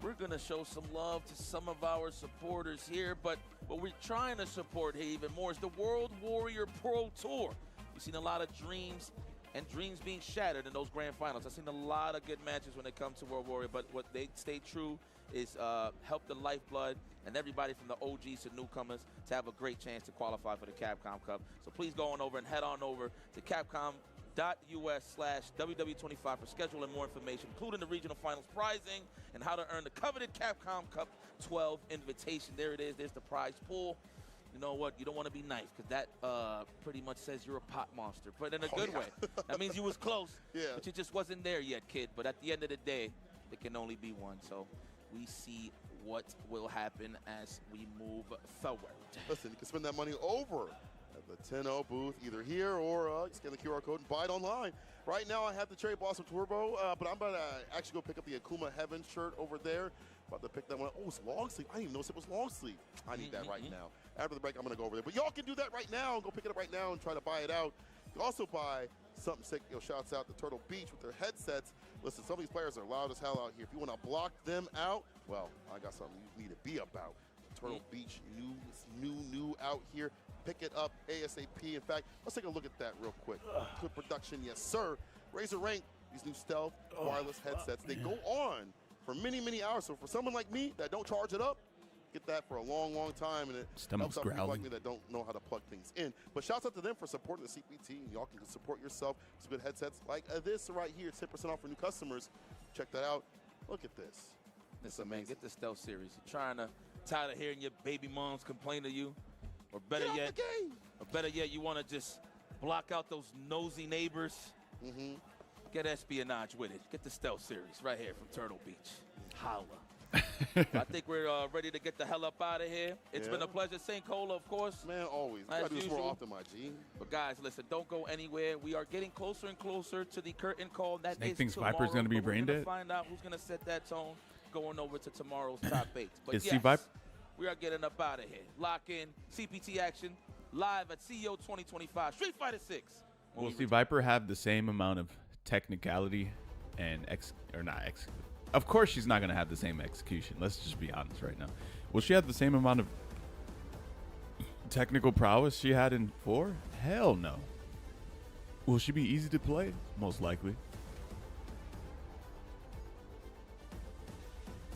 we're gonna show some love to some of our supporters here. But what we're trying to support here even more is the World Warrior Pro Tour. We've seen a lot of dreams and dreams being shattered in those grand finals. I've seen a lot of good matches when it comes to World Warrior, but what they stay true is help the lifeblood and everybody from the OGs to newcomers to have a great chance to qualify for the Capcom Cup. So please go on over and head on over to capcom.us/WW25 for schedule and more information, including the regional finals prizing and how to earn the coveted Capcom Cup 12 invitation. There it is. There's the prize pool. You know what? You don't want to be nice because that pretty much says you're a pot monster, but in a good way. That means you was close, but you just wasn't there yet, kid. But at the end of the day, there can only be one. So we see what will happen as we move forward. Listen, you can spend that money over at the 10-0 booth, either here or scan the QR code and buy it online. Right now, I have the Cherry Blossom Turbo, but I'm about to actually go pick up the Akuma Heaven shirt over there. About to pick that one up. Oh, it's long sleeve. I didn't even notice it was long sleeve. I need that right now. After the break, I'm going to go over there. But y'all can do that right now and go pick it up right now and try to buy it out. You also buy something sick. Shouts out to Turtle Beach with their headsets. Listen, some of these players are loud as hell out here. If you want to block them out, well, I got something you need to be about. Turtle Beach, new out here. Pick it up ASAP. In fact, let's take a look at that real quick. Good production, yes, sir. Razor Rank, these new stealth wireless headsets, they go on for many, many hours. So for someone like me that don't charge it up, get that for a long, long time, and it helps out people like me that don't know how to plug things in. But shouts out to them for supporting the CPT. Y'all can support yourself with some good headsets like this right here. 10% off for new customers. Check that out. Look at this. Listen, man, get the Stealth series. You're tired of hearing your baby moms complain to you, or better yet, you want to just block out those nosy neighbors. Get espionage with it. Get the Stealth series right here from Turtle Beach. Holla. I think we're ready to get the hell up out of here. It's been a pleasure. St. Cola, of course. Man, always. You gotta do this more often, my G. But guys, listen, don't go anywhere. We are getting closer and closer to the curtain call. That Snake is thinks tomorrow. Viper's gonna be brain dead. Find out who's gonna set that tone going over to tomorrow's top 8. But is yes, Viper? We are getting up out of here. Lock in CPT action live at CEO 2025 Street Fighter 6. Will see Viper have the same amount of technicality and of course she's not going to have the same execution. Let's just be honest right now. Will she have the same amount of technical prowess she had in 4? Hell no. Will she be easy to play? Most likely.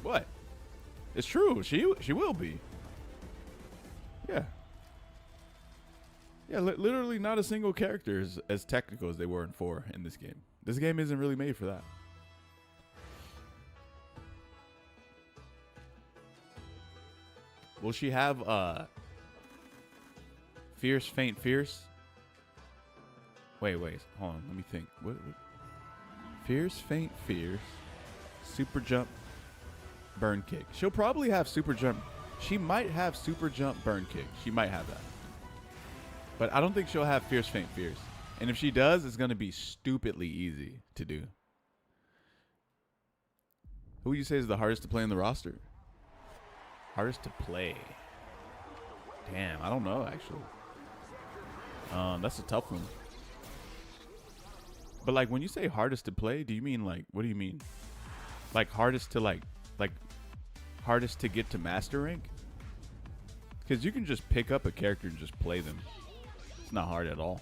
What? It's true. She will be. Yeah. Yeah, literally not a single character is as technical as they were in 4 in this game. This game isn't really made for that. Will she have Fierce, Faint, Fierce? Wait, hold on, let me think. What? Fierce, Faint, Fierce, Super Jump, Burn Kick. She'll probably have Super Jump. She might have Super Jump, Burn Kick. She might have that. But I don't think she'll have Fierce, Faint, Fierce. And if she does, it's going to be stupidly easy to do. Who would you say is the hardest to play in the roster? Hardest to play. Damn, I don't know, actually. That's a tough one. But, like, when you say hardest to play, do you mean, like, what do you mean? Like, hardest to, like hardest to get to master rank? Because you can just pick up a character and just play them. It's not hard at all.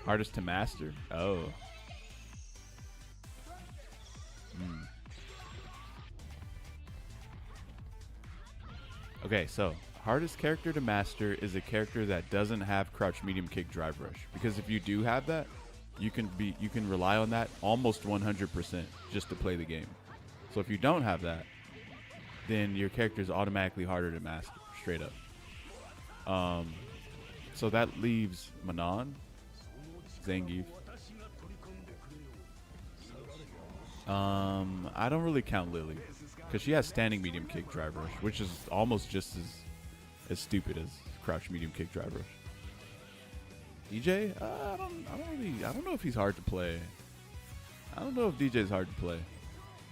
Hardest to master? Oh. Okay, so hardest character to master is a character that doesn't have crouch medium kick drive rush. Because if you do have that, you can rely on that almost 100% just to play the game. So if you don't have that, then your character is automatically harder to master, straight up. So that leaves Manon, Zangief. I don't really count Lily because she has standing medium kick drive rush, which is almost just as stupid as crouch medium kick drive rush. DJ, I don't know if he's hard to play. I don't know if DJ's hard to play,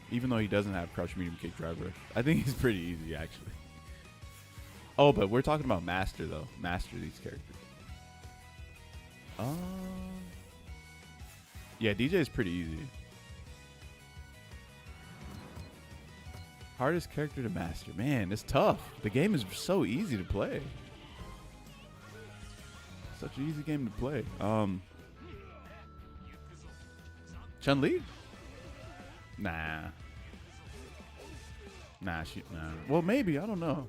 even though he doesn't have crouch medium kick drive rush. I think he's pretty easy actually. Oh, but we're talking about master though. Master these characters. Yeah, DJ is pretty easy. Hardest character to master. Man, it's tough. The game is so easy to play. Such an easy game to play. Chun-Li? Nah. Nah. Well, maybe. I don't know.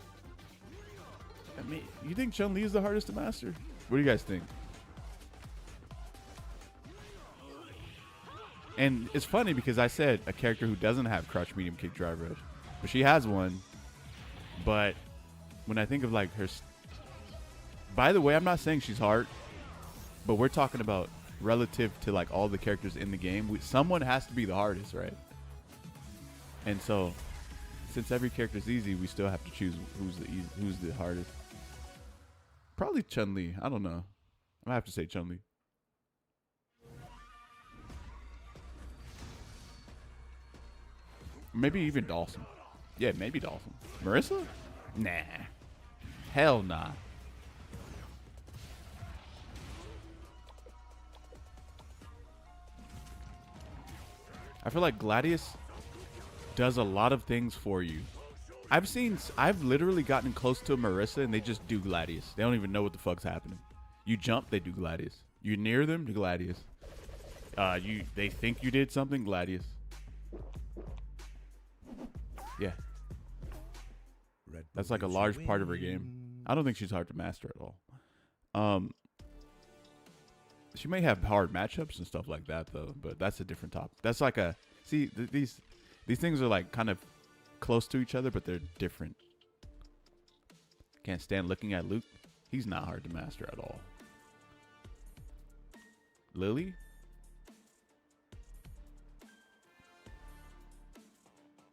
I mean, you think Chun-Li is the hardest to master? What do you guys think? And it's funny because I said a character who doesn't have crouch medium kick drive rush. But she has one. But when I think of like her... By the way, I'm not saying she's hard. But we're talking about relative to like all the characters in the game. Someone has to be the hardest, right? And so, since every character is easy, we still have to choose who's the hardest. Probably Chun-Li. I don't know. I'm gonna have to say Chun-Li. Maybe even Dawson. Yeah, maybe Dawson. Marissa? Nah. Hell nah. I feel like Gladius does a lot of things for you. I've literally gotten close to a Marissa and they just do Gladius. They don't even know what the fuck's happening. You jump, they do Gladius. You near them, do Gladius. They think you did something, Gladius. Yeah. That's like a large part of her game. I don't think she's hard to master at all. She may have hard matchups and stuff like that though, but that's a different topic. That's like a these things are like kind of close to each other, but they're different. Can't stand looking at Luke. He's not hard to master at all. Lily?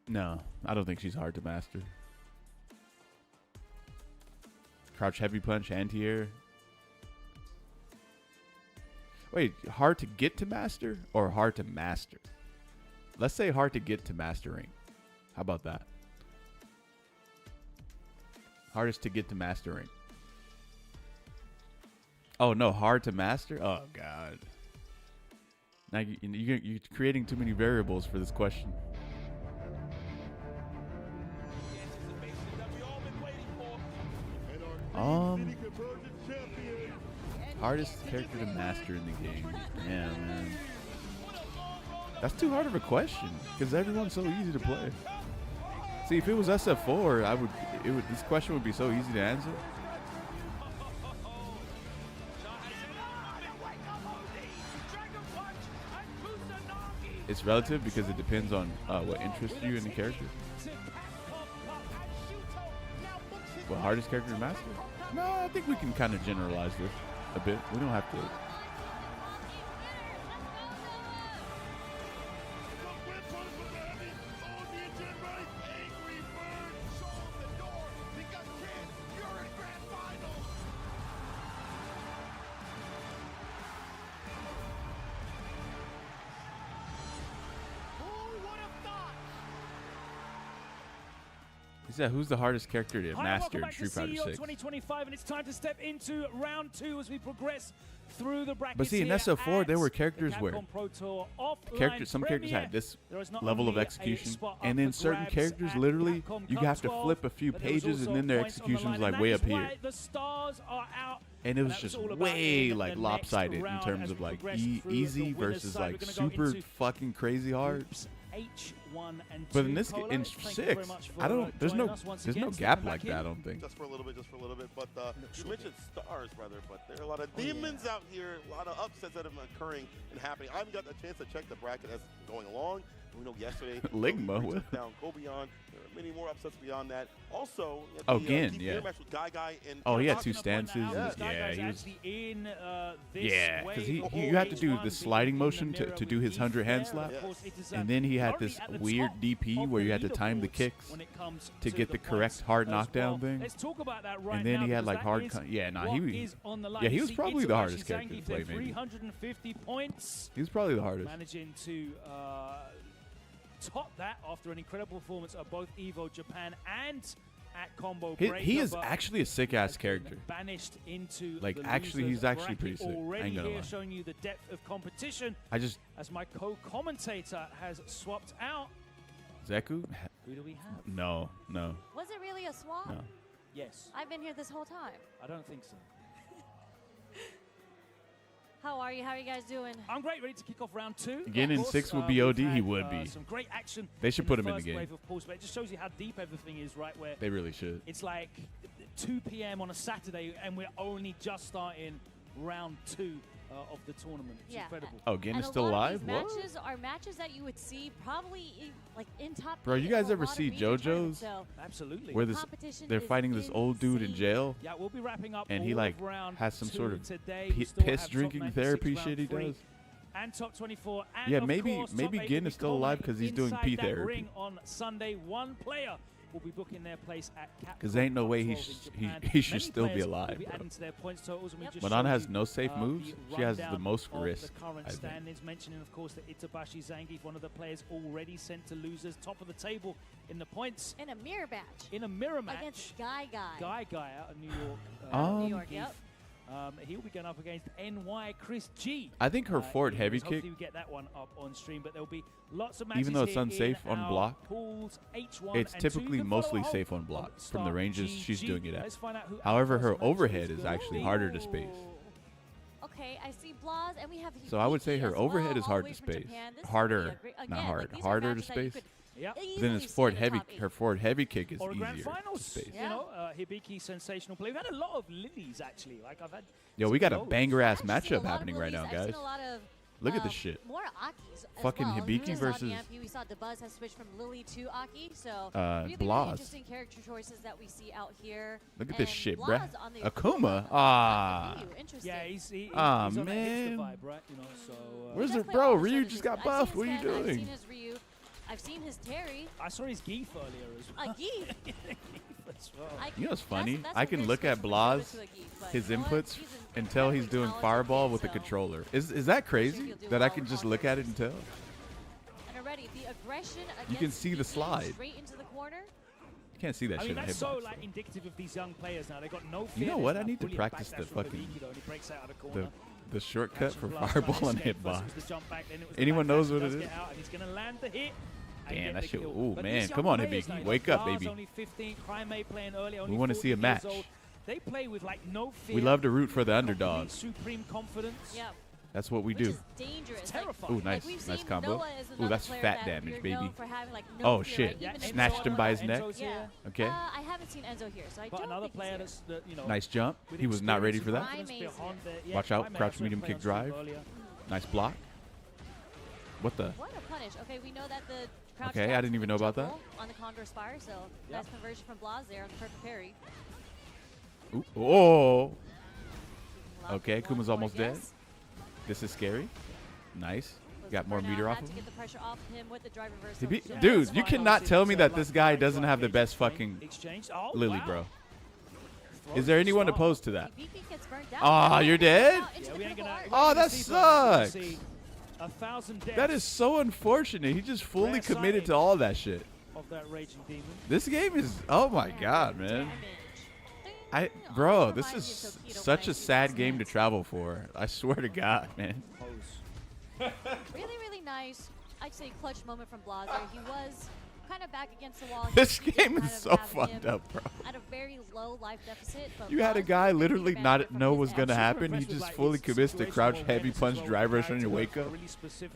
No, I don't think she's hard to master. Crouch heavy punch, anti-air. Wait, hard to get to master or hard to master? Let's say hard to get to mastering. How about that? Hardest to get to mastering. Oh, no, hard to master? Oh, God. Now you're creating too many variables for this question. Hardest character to master in the game. Yeah, man. That's too hard of a question because everyone's so easy to play. See, if it was SF4, this question would be so easy to answer. It's relative because it depends on what interests you in the character. What hardest character to master? No, I think we can kind of generalize this a bit. We don't have to. Who's the hardest character to master in Street Fighter 6? 2025, and it's time to step into round 2 as we progress through the brackets. But see, in SF4, there were characters where some characters had this level of execution, and then certain characters, literally, you have to flip a few pages, and then their execution is like way up here. And it was just way like lopsided in terms of like easy versus like super fucking crazy hard. But in 6, there's no gap like that, I don't think. Just for a little bit. But you mentioned stars, brother, but there are a lot of demons out here, a lot of upsets that are occurring and happening. I haven't got a chance to check the bracket as going along. We know yesterday, Ligma down Kobion. There are many more upsets beyond that. Also, again, yeah. Match with Guy and he had 2 stances. Yeah, he was. Because you had to do the sliding motion to do his 100-hand slap, and then he had this weird DP where you had to time the kicks to get the correct hard knockdown thing. And then he had like hard. He was probably the hardest character to play. Maybe. 350 points. He was probably the hardest. Managing to top that after an incredible performance of both Evo Japan and at Combo Breaker. He is actually a sick-ass character. Banished into like, actually, he's actually pretty sick. Already here showing you the depth of competition. As my co-commentator has swapped out. Zeku? Who do we have? No. Was it really a swap? No. Yes. I've been here this whole time. I don't think so. How are you? How are you guys doing? I'm great, ready to kick off round 2. Again, in 6 would be OD. He would be. Some great action. They should put him in the game. Wave, of course, but it just shows you how deep everything is, right? Where they really should. It's like 2 p.m. on a Saturday, and we're only just starting round 2 of the tournament. It's incredible. Oh, again, it's still live? What? Matches are matches that you would see probably like in top. Bro, you guys ever see JoJo's? So absolutely. Where they're fighting this old dude in jail. Yeah, we'll be wrapping up. And he like has some sort of piss drinking therapy shit he does. And top 24. And yeah, maybe Gin is still alive because he's doing pee therapy. Ring on Sunday, one player will be booking their place at Capcom. Because ain't no way he should still be alive, bro. Madonna has no safe moves. She has the most risk, I think. Mentioning, of course, that Itabashi Zangief, one of the players already sent to losers, top of the table in the points. In a mirror match. In a mirror match. Against Guy. Guy out of New York. New York, yep. He'll be going up against NY Chris G. I think her forward heavy kick. Hopefully we get that one up on stream, but there'll be lots of matches. Even though it's unsafe on block, pools, H1 it's typically mostly safe on block from the ranges she's doing it at. However, her overhead is actually harder to space. Okay, I see Blas, and we have. So I would say her overhead is hard to space. Harder, not hard. Harder to space. Yeah. Then it's her forward heavy kick is easier to space. You know, Hibiki, sensational play. We've had a lot of lilies actually. Like I've had. Yo, we got a banger ass matchup happening right now, guys. Look at this shit. More Akis. Fucking Hibiki versus. We saw DeBuzz has switched from Lily to Aki, so Blas. interesting character choices that we see out here. Look at this shit, bruh. Akuma. Ah. Yeah, he's man. On that vibe, right? You know, so, where's the bro? Ryu just got buffed. What are you doing? I've seen his Terry. I saw his Geef earlier as well. A Geef? As well. You know what's funny? I can look at Blaz, his inputs, and tell he's doing Fireball with a controller. Is that crazy? That I can just look at it and tell? And already, the aggression you can see the slide. Straight into the corner. You can't see that shit on that's Hitbox. so like indicative of these young players now. They got no fear. You know what? I need to practice the fucking the shortcut for Fireball on Hitbox. Anyone knows what it is? Damn, that shit. Oh, man. Come on, Hibiki. Wake up, baby. We want to see a match. They play with like no fear. We love to root for the underdog. Supreme confidence. Yep. That's what we do. Dangerous. Ooh, nice. Nice combo. Ooh, that's fat damage, baby. Like oh, shit. Snatched him by his neck. Yeah. Okay. I haven't seen Enzo here, so I don't another think player that's, you know, nice jump. He was not ready for that. Watch out. Crouch medium kick drive. Nice block. What the? What a punish. Okay, we know that the crouch okay, I didn't even know about that. On the Condor Spire, so nice conversion from Blaz there on the perfect parry. Ooh. Oh. Okay, Kuma's almost dead. This is scary. Nice. Got more meter off of him. Dude, you cannot tell me that this guy doesn't have the best fucking Lily, bro. Is there anyone opposed to that? Oh, you're dead? Oh, that sucks. That is so unfortunate. He just fully committed to all that shit. This game is, oh my god, man. Bro, this is such a sad game to travel for. I swear to God, man. Really, really nice. I'd say clutch moment from Blaz there. He was kind of back against the wall. This game is so fucked up, bro. At a very low life deficit. But you had a guy literally not know what's going to happen. He just fully commits to crouch, heavy punch, drive rush on your wake up.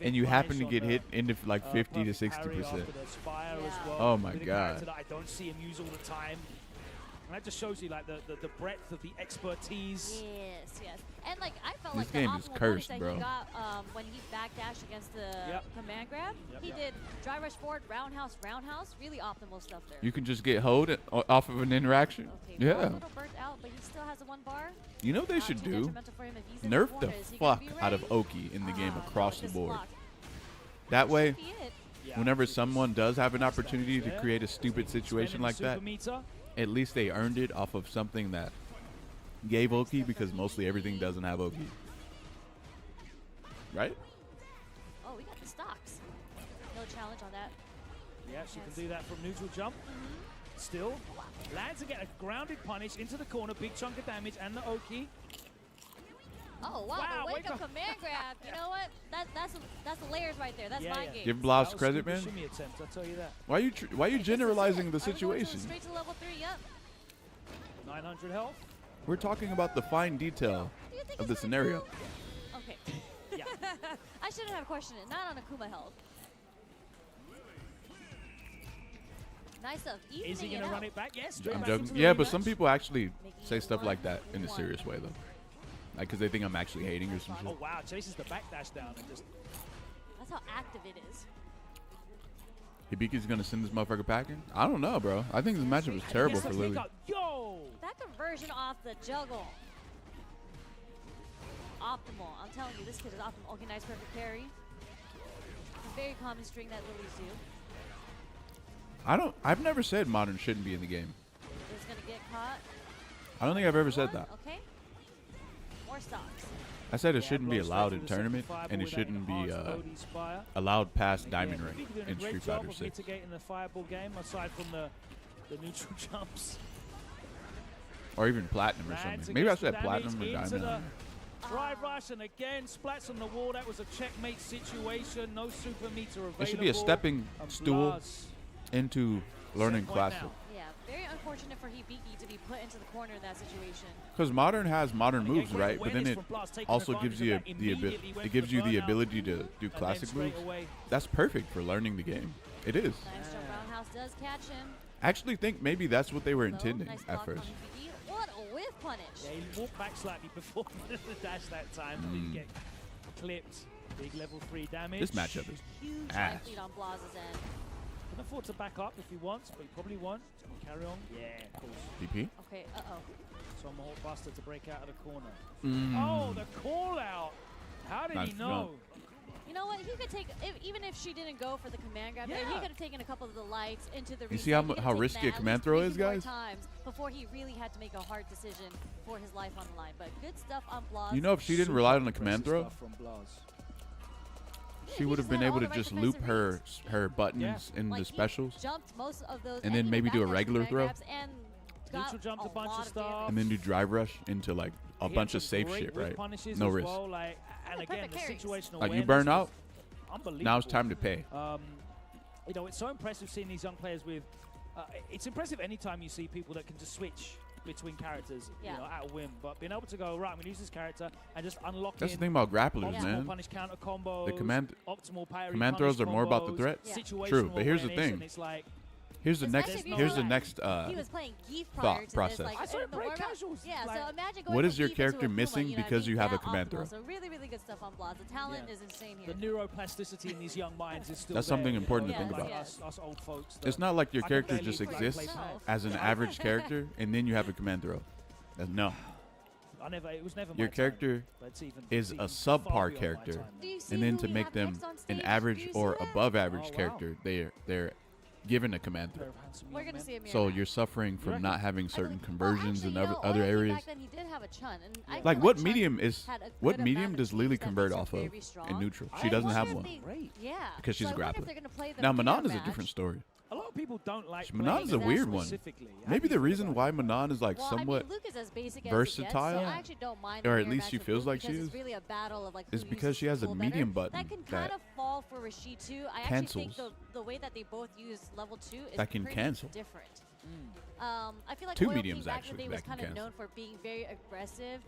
And you happen to get hit into like 50 to 60%. Oh my God. I don't see him use all the time. And that just shows you like the breadth of the expertise. Yes, yes. And like I felt this like game the is optimal cursed, that bro. he got when he backdashed against the command grab. He did drive rush forward, roundhouse, roundhouse. Really optimal stuff there. You can just get hoed off of an interaction. Okay, yeah. A little burnt out, but he still has a 1 bar. You know what they should do? Nerf the fuck out of Oki in the game across the board. That way, whenever someone does have an opportunity to create a stupid situation like that, at least they earned it off of something that gave Oki, because mostly everything doesn't have Oki. Right? Oh, we got the stocks. No challenge on that. Yeah, she can do that from neutral jump. Still. Lands again, a grounded punish into the corner, big chunk of damage, and the Oki. Oh, wow, the wake up command grab. You know what? That's the layers right there. That's my game. Give Blaz credit, man. Attempt, I'll tell you that. Why are you generalizing the situation? Straight to level 3, yep. 900 health. We're talking about the fine detail of the scenario. Okay. Yeah. I shouldn't have questioned it. Not on Akuma health. Nice stuff. Is he going to run it back? Yes. I'm joking. Yeah, but some people actually say stuff like that in a serious way, though. Like, because they think I'm actually hating or some shit. Oh, wow. Chases the backdash down. And just that's how active it is. Hibiki's going to send this motherfucker packing? I don't know, bro. I think this matchup was terrible for Lily. Yo! That conversion off the juggle. Optimal. I'm telling you, this kid is optimal. Okay, nice perfect parry. It's a very common string that Lilies do. I've never said Modern shouldn't be in the game. It's going to get caught. I don't think I've ever said that. Okay. More stocks. I said it shouldn't be allowed in tournament, and it shouldn't be allowed past Diamond Ring in Street Fighter 6. Mitigating the fireball game, aside from the neutral jumps. Or even Platinum or something. Maybe I said Platinum or Diamond. Drive rush, and again, splats on the wall. That was a checkmate situation. No super meter available. It should be a stepping stool into learning Classic. Yeah, very unfortunate for Hibiki to be put into the corner in that situation. Because Modern has modern moves, right? But then it also gives you the ability to do classic moves. That's perfect for learning the game. It is. Nice jump roundhouse does catch him. I actually think maybe that's what they were intending at first. What a whiff punish. Yeah, he walked back slightly before the dash that time. Didn't get clipped. Big level 3 damage. This matchup is huge ass. lead on Blaz's end. Can afford to back up if he wants, but he probably won't. Carry on. Yeah, of course. DP? Okay, uh-oh. Tomahawk Buster to break out of the corner. Oh, the call out. How did he know? You know what? He could take, even if she didn't go for the command grab, he could have taken a couple of the lights into the. You see how risky a command throw is, guys? Times before he really had to make a hard decision for his life on the line. But good stuff on Blaz. You know, if she didn't rely on the command throw, she would have been able to just loop her buttons in the specials, and then maybe do a regular throw, neutral jumped a bunch of stuff, and then do drive rush into like a bunch of safe shit, right? No risk. Well, like, and again, the situational like you burn out. Unbelievable. Now it's time to pay. You know, it's so impressive seeing these young players with. It's impressive anytime you see people that can just switch between characters, you know, at a whim. But being able to go, right, I'm going to use this character and just unlock. That's the thing about grapplers, man. Punish counter combos, the command throws are more about the threat. True, but here's the thing. Here's the next. Here's the next thought process. What is your character missing because you have a command throw? So really, really good stuff on Blaz. The talent is insane here. The neuroplasticity in these young minds is still. That's something important to think about. Us old folks. It's not like your character just exists as an average character and then you have a command throw. No. It was never your character is a subpar character, and then to make them an average or above average character, they're given a command throw. We're gonna see a so you're suffering from not having certain conversions in other areas. Back then he did have a chun, and like what medium does Lily convert off of in neutral? She doesn't have one. Because she's a grappler. Now Manon is a different story. A lot of people don't like Manon is a weird one. Maybe the reason why Manon is like somewhat versatile, or at least she feels like she is because she has a medium button that can kind of fall for Rashid too. I actually think the way that they both use level 2 is that can cancel. Different. I feel like two Oil mediums King actually was kind of known for being very aggressive,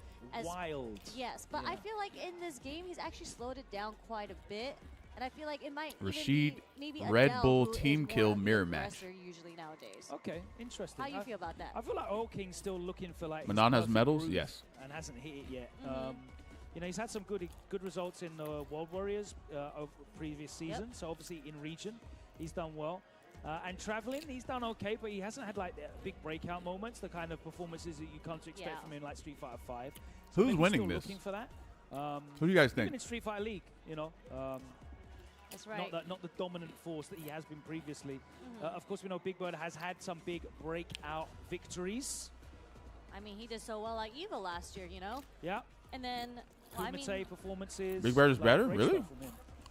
wild. Yes, but I feel like in this game he's actually slowed it down quite a bit. And I feel like it might Rashid, maybe Red Bull team kill mirror match. Usually nowadays. Okay, interesting. How you feel about that? I feel like Oil King's still looking for like. Manon has medals, yes, and hasn't hit it yet. You know, he's had some good results in World Warriors over previous season. So obviously in region, he's done well. And traveling, he's done okay, but he hasn't had like the big breakout moments, the kind of performances that you come to expect from him, like Street Fighter 5. So who's winning this? Looking for that. Who do you guys think? Even in Street Fighter League, you know. That's right. Not the dominant force that he has been previously. Of course, we know Big Bird has had some big breakout victories. I mean, he did so well like Evo last year, you know? Yeah. And then, performances. Big Bird is better? Really?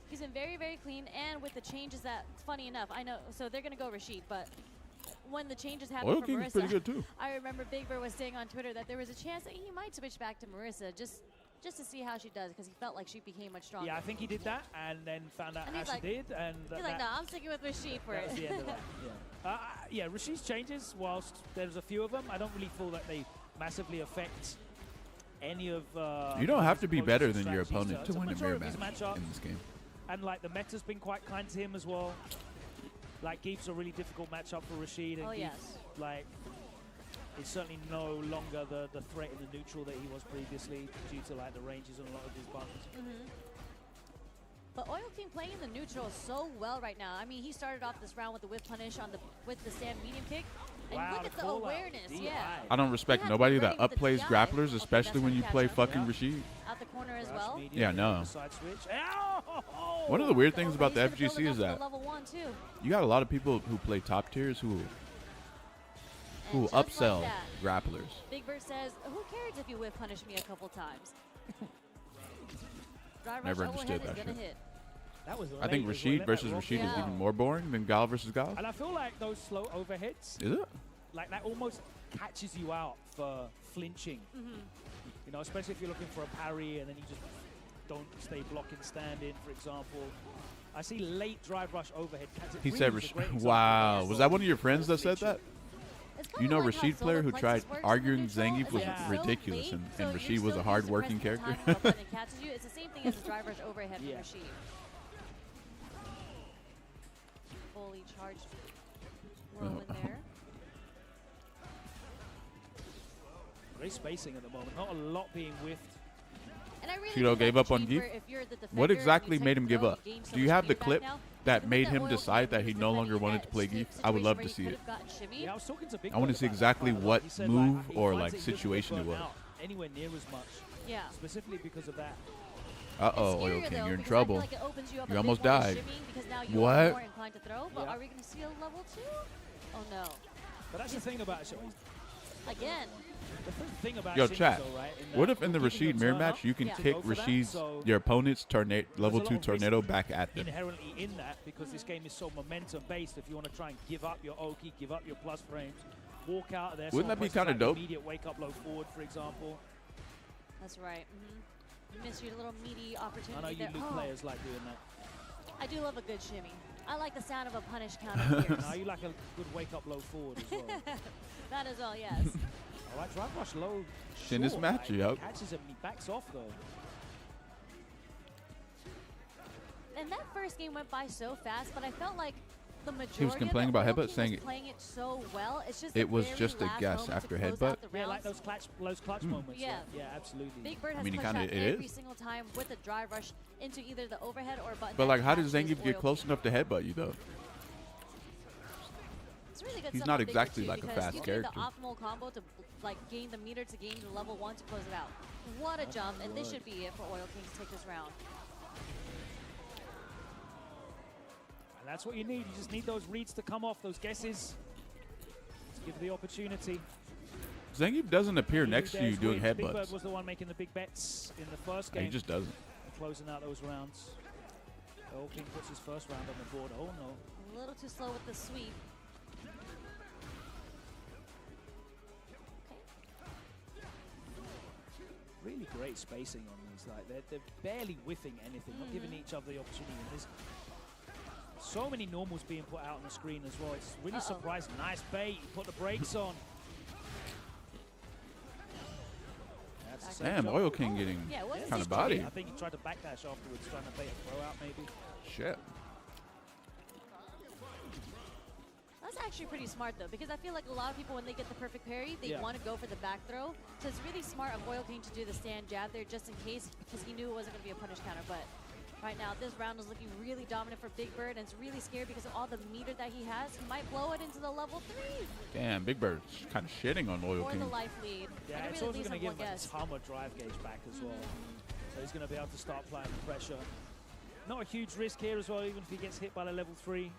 He's been very, very clean, and with the changes that, funny enough, I know, so they're going to go Rashid, but when the changes happened for Marissa, pretty good too. I remember Big Bird was saying on Twitter that there was a chance that he might switch back to Marissa, just to see how she does, because he felt like she became much stronger. Yeah, I think he did that, and then found out how she did. And he's like, no, I'm sticking with Rashid for it. That was the end of that. Yeah, Rashid's changes, whilst there's a few of them, I don't really feel that they massively affect any of. You don't have to be better than your opponent to win a mirror match in this game. And like the meta's been quite kind to him as well. Like Geef's a really difficult matchup for Rashid, and Geef, like, is certainly no longer the threat in the neutral that he was previously due to like the ranges on a lot of his buttons. But Oil King playing in the neutral so well right now. I mean, he started off this round with the whip punish with the stand medium kick. And look at the awareness, I don't respect nobody that upplays grapplers, especially when you play fucking Rashid. Out the corner as well. Yeah, no. One of the weird things about the FGC is that you got a lot of people who play top tiers who upsell grapplers. Big Bird says, who cares if you whip punish me a couple times? Never understood that shit. I think Rashid versus Rashid is even more boring than Gal versus Gal. And I feel like those slow overheads, is it? Like that almost catches you out for flinching. You know, especially if you're looking for a parry and then you just don't stay blocking stand-in, for example. I see late drive rush overhead. He said, wow. Was that one of your friends that said that? You know, Rashid player who tried arguing Zangief was ridiculous, and Rashid was a hard-working character. It's the same thing as the drive rush overhead for Rashid. Fully charged whirlwind there. Great spacing at the moment. Not a lot being whiffed. Kudo gave up on Geef? What exactly made him give up? Do you have the clip that made him decide that he no longer wanted to play Geef? I would love to see it. Yeah, I was talking to Big I want to see exactly what move or like situation it was. Anywhere near as much. Yeah. Specifically because of that. Uh-oh, Oil King, you're in trouble. Like you almost died. You what? are more inclined to throw, but are we going to see a level 2? Oh, no. But that's the thing about it. Again. The thing about Yo, chat. Though, right, What if in the Rashid mirror match you can kick Rashid's your opponent's level 2 tornado back at them? Inherently in that, because this game is so momentum based. If you want to try and give up your Oki, give up your plus frames, walk out of there. Wouldn't that be kind of dope? Immediate wake up low forward, for example. That's right. You missed your little meaty opportunity. I know you Luke players like doing that. I do love a good shimmy. I like the sound of a punish counter. Now you like a good wake up low forward as well. That as well, yes. All right, drive rush low. In this match, yep. Catches him, he backs off though. And that first game went by so fast, but I felt like the majority he was complaining about headbutt, saying playing it so well. It's just it was just a guess after headbutt. Yeah, like those clutch moments. Yeah, absolutely. Big Bird has pushed out every single time with a drive rush into either the overhead or button. But like, how does Zangief get close enough to headbutt you though? It's really good. He's not exactly like a fast character. The optimal combo to like gain the meter to gain the level 1 to close it out. What a jump! And this should be it for Oil King to take this round. And that's what you need. You just need those reads to come off, those guesses. Let's give the opportunity. Zangief doesn't appear next to you doing headbutts. Big Bird was the one making the big bets in the first game. He just doesn't. Closing out those rounds. Oil King puts his first round on the board. Oh no. A little too slow with the sweep. Really great spacing on these. Like they're barely whiffing anything, not giving each other the opportunity. And there's so many normals being put out on the screen as well. It's really surprising. Nice bait. Put the brakes on. Damn, Oil King getting kind of body. I think he tried to backdash afterwards, trying to bait a throw out maybe. Shit. That's actually pretty smart though, because I feel like a lot of people, when they get the perfect parry, they want to go for the back throw. So it's really smart of Oil King to do the stand jab there just in case, because he knew it wasn't going to be a punish counter. But right now, this round is looking really dominant for Big Bird, and it's really scary because of all the meter that he has. He might blow it into the level 3. Damn, Big Bird's kind of shitting on Oil King. Or the life lead. Yeah, it's also going to give him a ton of drive gauge back as well. So he's going to be able to start applying the pressure. Not a huge risk here as well, even if he gets hit by the level 3.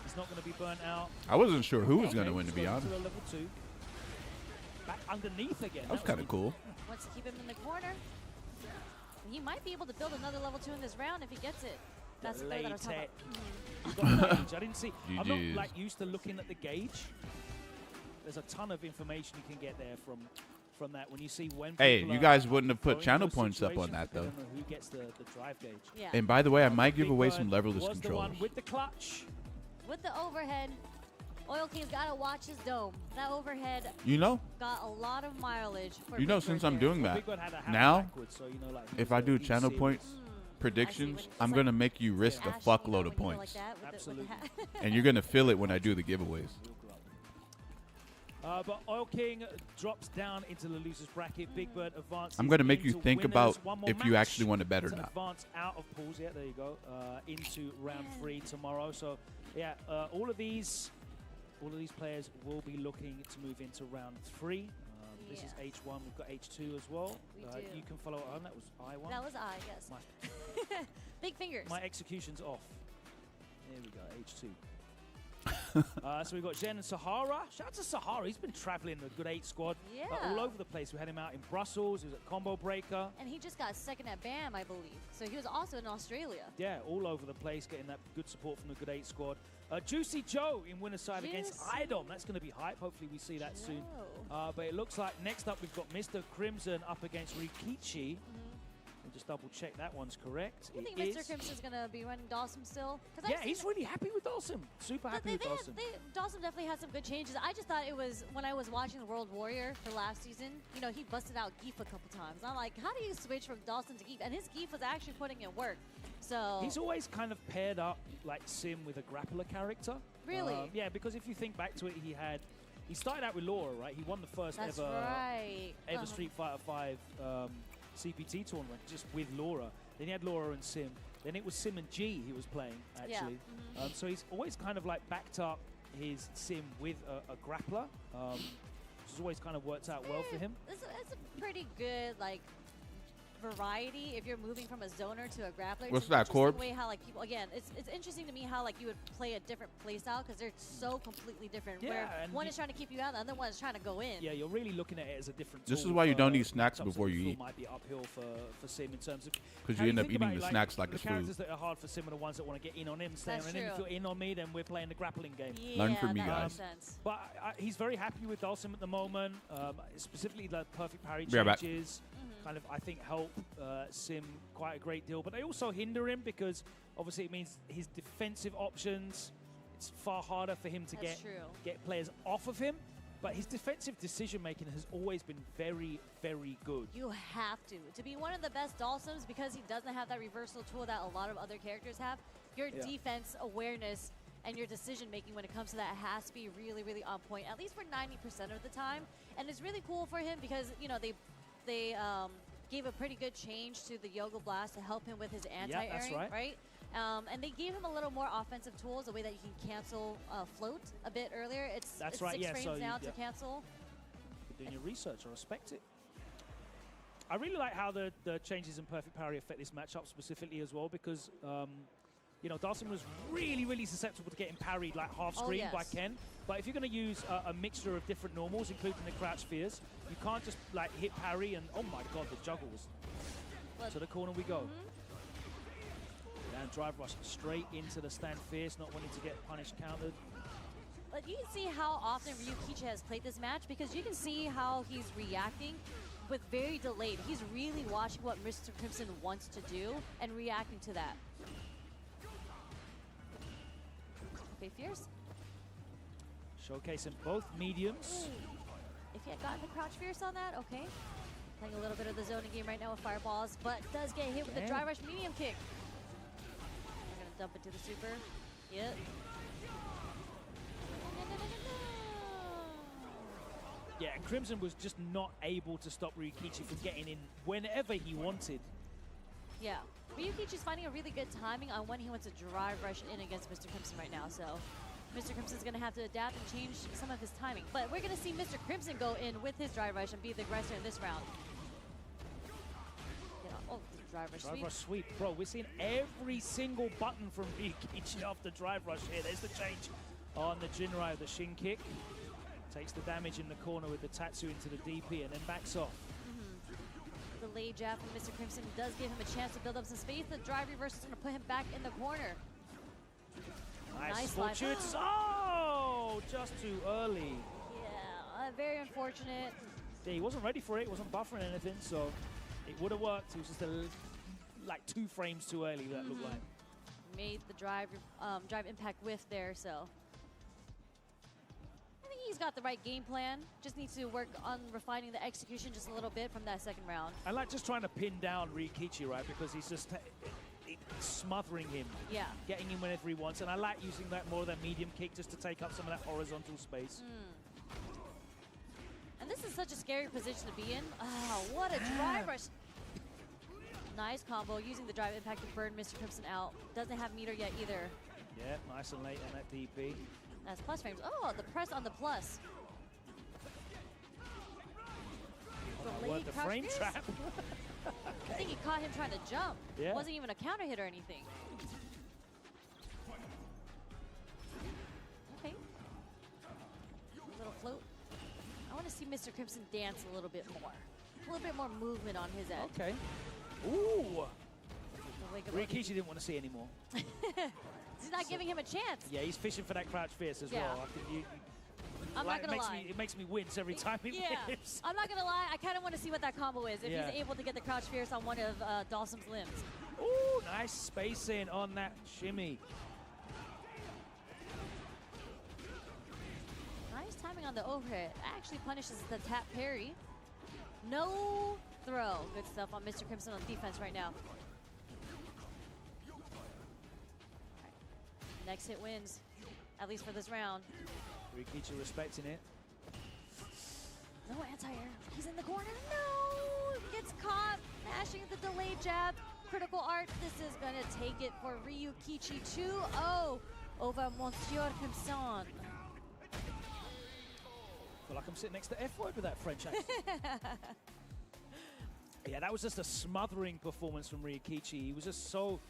He's not going to be burnt out. I wasn't sure who was going to win, to be honest. To level 2. Back underneath again. That was kind of cool. Wants to keep him in the corner. He might be able to build another level 2 in this round if he gets it. That's the that I was talking about. I didn't see. I'm not like used to looking at the gauge. There's a ton of information you can get there from that when you see when. Hey, you guys wouldn't have put channel points up on that though. Who gets the drive gauge? Yeah. And by the way, I might give away some leverless controllers. The one with the clutch. With the overhead. Oil King's got to watch his dome. That overhead got a lot of mileage for You know, since I'm doing that, now, if I do channel point predictions, I'm going to make you risk a fuckload of points. Absolutely. And you're going to feel it when I do the giveaways. But Oil King drops down into the loser's bracket. Big Bird advances. I'm going to make you think about if you actually want to bet or not. Advance out of pools. Yeah, there you go. Into round 3 tomorrow. So, yeah, all of these players will be looking to move into round 3. This is H1. We've got H2 as well. You can follow on. That was I1. That was I, yes. Big fingers. My execution's off. There we go, H2. So we've got Jen and Sahara. Shout out to Sahara. He's been traveling a good 8 squad all over the place. We had him out in Brussels. He was at Combo Breaker. And he just got second at BAM, I believe. So he was also in Australia. Yeah, all over the place, getting that good support from the good 8 squad. Juicy Joe in winner's side against Idom. That's going to be hype. Hopefully we see that soon. But it looks like next up we've got Mr. Crimson up against Rikichi. We'll just double check that one's correct. I think Mr. Crimson's going to be running Dawson still. Yeah, he's really happy with Dawson. Super happy with Dawson. Dawson definitely had some good changes. I just thought it was, when I was watching the World Warrior for last season, you know, he busted out Geef a couple times. I'm like, how do you switch from Dawson to Geef? And his Geef was actually putting in work. So he's always kind of paired up like Sim with a grappler character. Really? Yeah, because if you think back to it, he started out with Laura, right? He won the first ever Street Fighter 5 CPT tournament just with Laura. Then he had Laura and Sim. Then it was Sim and G he was playing, actually. Yeah. So he's always kind of like backed up his Sim with a grappler, which has always kind of worked out well for him. It's a pretty good, like, variety if you're moving from a zoner to a grappler. What's it's that, Corb? way how like people again, it's interesting to me how like you would play a different play style because they're so completely different. Yeah, where and one is trying to keep you out, the other one is trying to go in. Yeah, you're really looking at it as a different. This tool is why you don't for eat snacks something before you that eat. Might be uphill for Sim in terms of because how you end up think eating about the it, snacks like the it's characters food. that are hard for Sim are the ones that want to get in on him, stay on That's him. If true. you're in on me, then we're playing the grappling game. Yeah, Learn from me, that guys. makes sense. But he's very happy with Dulcim at the moment. Specifically, the perfect parry Be right back. changes kind of, I think, help Sim quite a great deal. But they also hinder him because obviously it means his defensive options, it's far harder for him to get players off of him. But his defensive decision-making has always been very, very good. You have to be one of the best Dulcims because he doesn't have that reversal tool that a lot of other characters have. Your defense awareness and your decision-making when it comes to that has to be really, really on point, at least for 90% of the time. And it's really cool for him because, you know, they gave a pretty good change to the Yoga Blast to help him with his anti-airing, that's right? And they gave him a little more offensive tools, a way that you can cancel float a bit earlier. It's 6 frames now to cancel. You're doing your research, I respect it. I really like how the changes in perfect parry affect this matchup specifically as well because, you know, Dulcim was really, really susceptible to getting parried like half screen by Ken. But if you're going to use a mixture of different normals, including the crouch fears, you can't just like hit parry and, oh my god, the juggles. To the corner we go. And drive rush straight into the stand fierce, not wanting to get punished countered. But you can see how often Ryukichi has played this match because you can see how he's reacting with very delayed. He's really watching what Mr. Crimson wants to do and reacting to that. Okay, Fierce. Showcasing both mediums. If he had gotten the crouch Fierce on that, okay. Playing a little bit of the zoning game right now with fireballs, but does get hit with the dry rush medium kick. We're gonna dump it to the super. Yep. Yeah, Crimson was just not able to stop Ryukichi from getting in whenever he wanted. Yeah, Ryukichi's finding a really good timing on when he wants to drive rush in against Mr. Crimson right now, so Mr. Crimson's going to have to adapt and change some of his timing. But we're going to see Mr. Crimson go in with his drive rush and be the aggressor in this round. Oh, the drive rush sweep. Drive rush sweep. Bro, we're seeing every single button from Ryukichi off the drive rush here. There's the change on the Jinrai, the shin kick. Takes the damage in the corner with the Tatsu into the DP and then backs off. The lay jab from Mr. Crimson does give him a chance to build up some space. The drive reverse is going to put him back in the corner. Nice fortuitous. Oh, just too early. Yeah, very unfortunate. Yeah, he wasn't ready for it. He wasn't buffering anything, so it would have worked. It was just like 2 frames too early, that looked like. Made the drive impact whiff there, so I think he's got the right game plan. Just needs to work on refining the execution just a little bit from that second round. I like just trying to pin down Ryukichi, right? Because he's just smothering him. Yeah. Getting him whenever he wants. And I like using that more than medium kick just to take up some of that horizontal space. And this is such a scary position to be in. Oh, what a drive rush. Nice combo, using the drive impact to burn Mr. Crimson out. Doesn't have meter yet either. Yeah, nice and late on that DP. That's plus frames. Oh, the press on the plus. The frame trap. I think he caught him trying to jump. Yeah. It wasn't even a counter hit or anything. Okay. A little float. I want to see Mr. Crimson dance a little bit more. A little bit more movement on his end. Okay. Ooh. Ryukichi didn't want to see anymore. He's not giving him a chance. Yeah, he's fishing for that crouch fierce as well. I'm not gonna lie. It makes me wince every time he lives. I'm not gonna lie. I kind of want to see what that combo is. If he's able to get the crouch fierce on one of Dawson's limbs. Ooh, nice spacing on that shimmy. Nice timing on the overhead. Actually punishes the tap parry. No throw. Good stuff on Mr. Crimson on defense right now. Right. Next hit wins, at least for this round. Ryukichi respecting it. No anti-air. He's in the corner. No! Gets caught. Mashing the delayed jab. Critical art. This is going to take it for Ryukichi 2-0 over Monsieur Crimson. I feel like I'm sitting next to F-Word with that French accent. Yeah, that was just a smothering performance from Ryukichi. He was just so...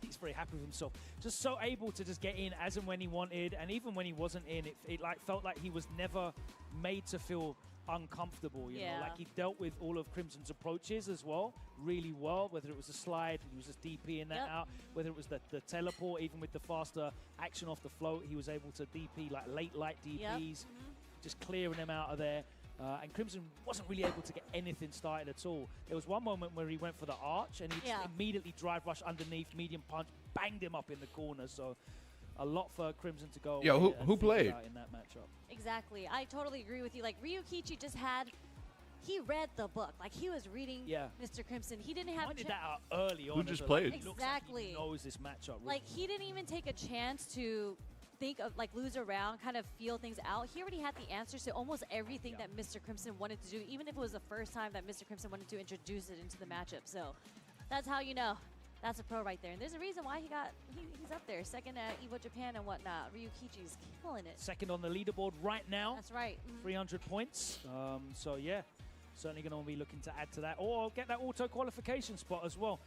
he's very happy with himself. Just so able to just get in as and when he wanted. And even when he wasn't in, it like felt like he was never made to feel uncomfortable, you know, like he dealt with all of Crimson's approaches as well, really well, whether it was a slide, he was just DPing that out, whether it was the teleport, even with the faster action off the float, he was able to DP, like late light DPs, just clearing them out of there. And Crimson wasn't really able to get anything started at all. There was one moment where he went for the arch and he just immediately drive rush underneath, medium punch, banged him up in the corner. So a lot for Crimson to go. Yo, who played in that matchup? Exactly. I totally agree with you. Like, Ryukichi just he read the book. Like, he was reading Mr. Crimson. He didn't have pointed that out early on. Who just played? Exactly. Like he knows this matchup. Really. Like, he didn't even take a chance to think of, like, lose around, kind of feel things out. He already had the answers to almost everything that Mr. Crimson wanted to do, even if it was the first time that Mr. Crimson wanted to introduce it into the matchup. So that's how you know. That's a pro right there. And there's a reason why he's up there. Second at Evo Japan and whatnot. Ryukichi's killing it. Second on the leaderboard right now. That's right. 300 points. So, yeah, certainly going to be looking to add to that. Or get that auto qualification spot as well.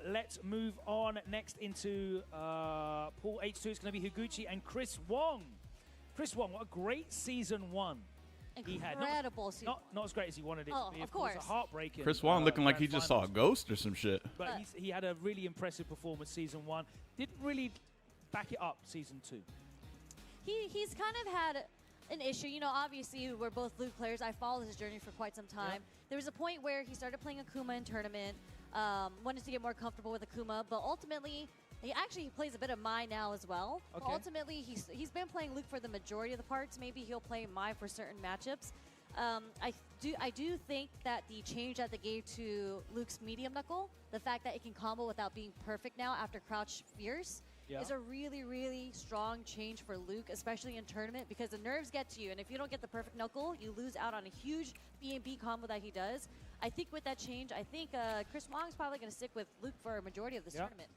Let's move on next into Pool H2. It's going to be Higuchi and Chris Wong. Chris Wong, what a great season one. Incredible season. Not as great as he wanted it to be. Of course. It was a heartbreaking. Chris Wong looking like he just saw a ghost or some shit. But he had a really impressive performance season one. Didn't really back it up season two. He's kind of had an issue. You know, obviously, we're both Luke players. I followed his journey for quite some time. There was a point where he started playing Akuma in tournament, wanted to get more comfortable with Akuma, but ultimately, he plays a bit of Mai now as well. Okay. But ultimately, he's been playing Luke for the majority of the parts. Maybe he'll play Mai for certain matchups. I do think that the change that they gave to Luke's medium knuckle, the fact that it can combo without being perfect now after crouch fierce, is a really, really strong change for Luke, especially in tournament, because the nerves get to you, and if you don't get the perfect knuckle, you lose out on a huge B&B combo that he does. I think with that change, I think Chris Wong's probably going to stick with Luke for a majority of this tournament.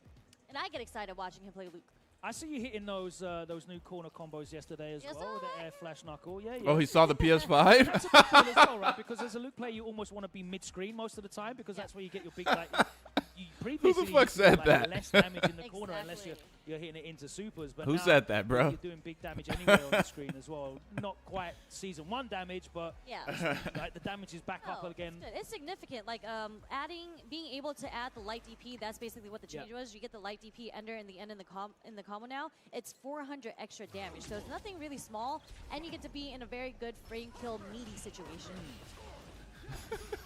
And I get excited watching him play Luke. I see you hitting those new corner combos yesterday as well, with the air flash knuckle. Yeah. Oh, he saw the PS5? That's a good feel as well, right? Because as a Luke player, you almost want to be mid-screen most of the time, because that's where you get your big, like, who the fuck said that? Less damage in the corner unless you're hitting it into supers. But who said that, bro? You're doing big damage anyway on the screen as well. Not quite season one damage, but like the damage is back up again. It's significant. Like being able to add the light DP. That's basically what the change was. You get the light DP ender in the end in the combo now. It's 400 extra damage, so it's nothing really small, and you get to be in a very good frame kill meaty situation.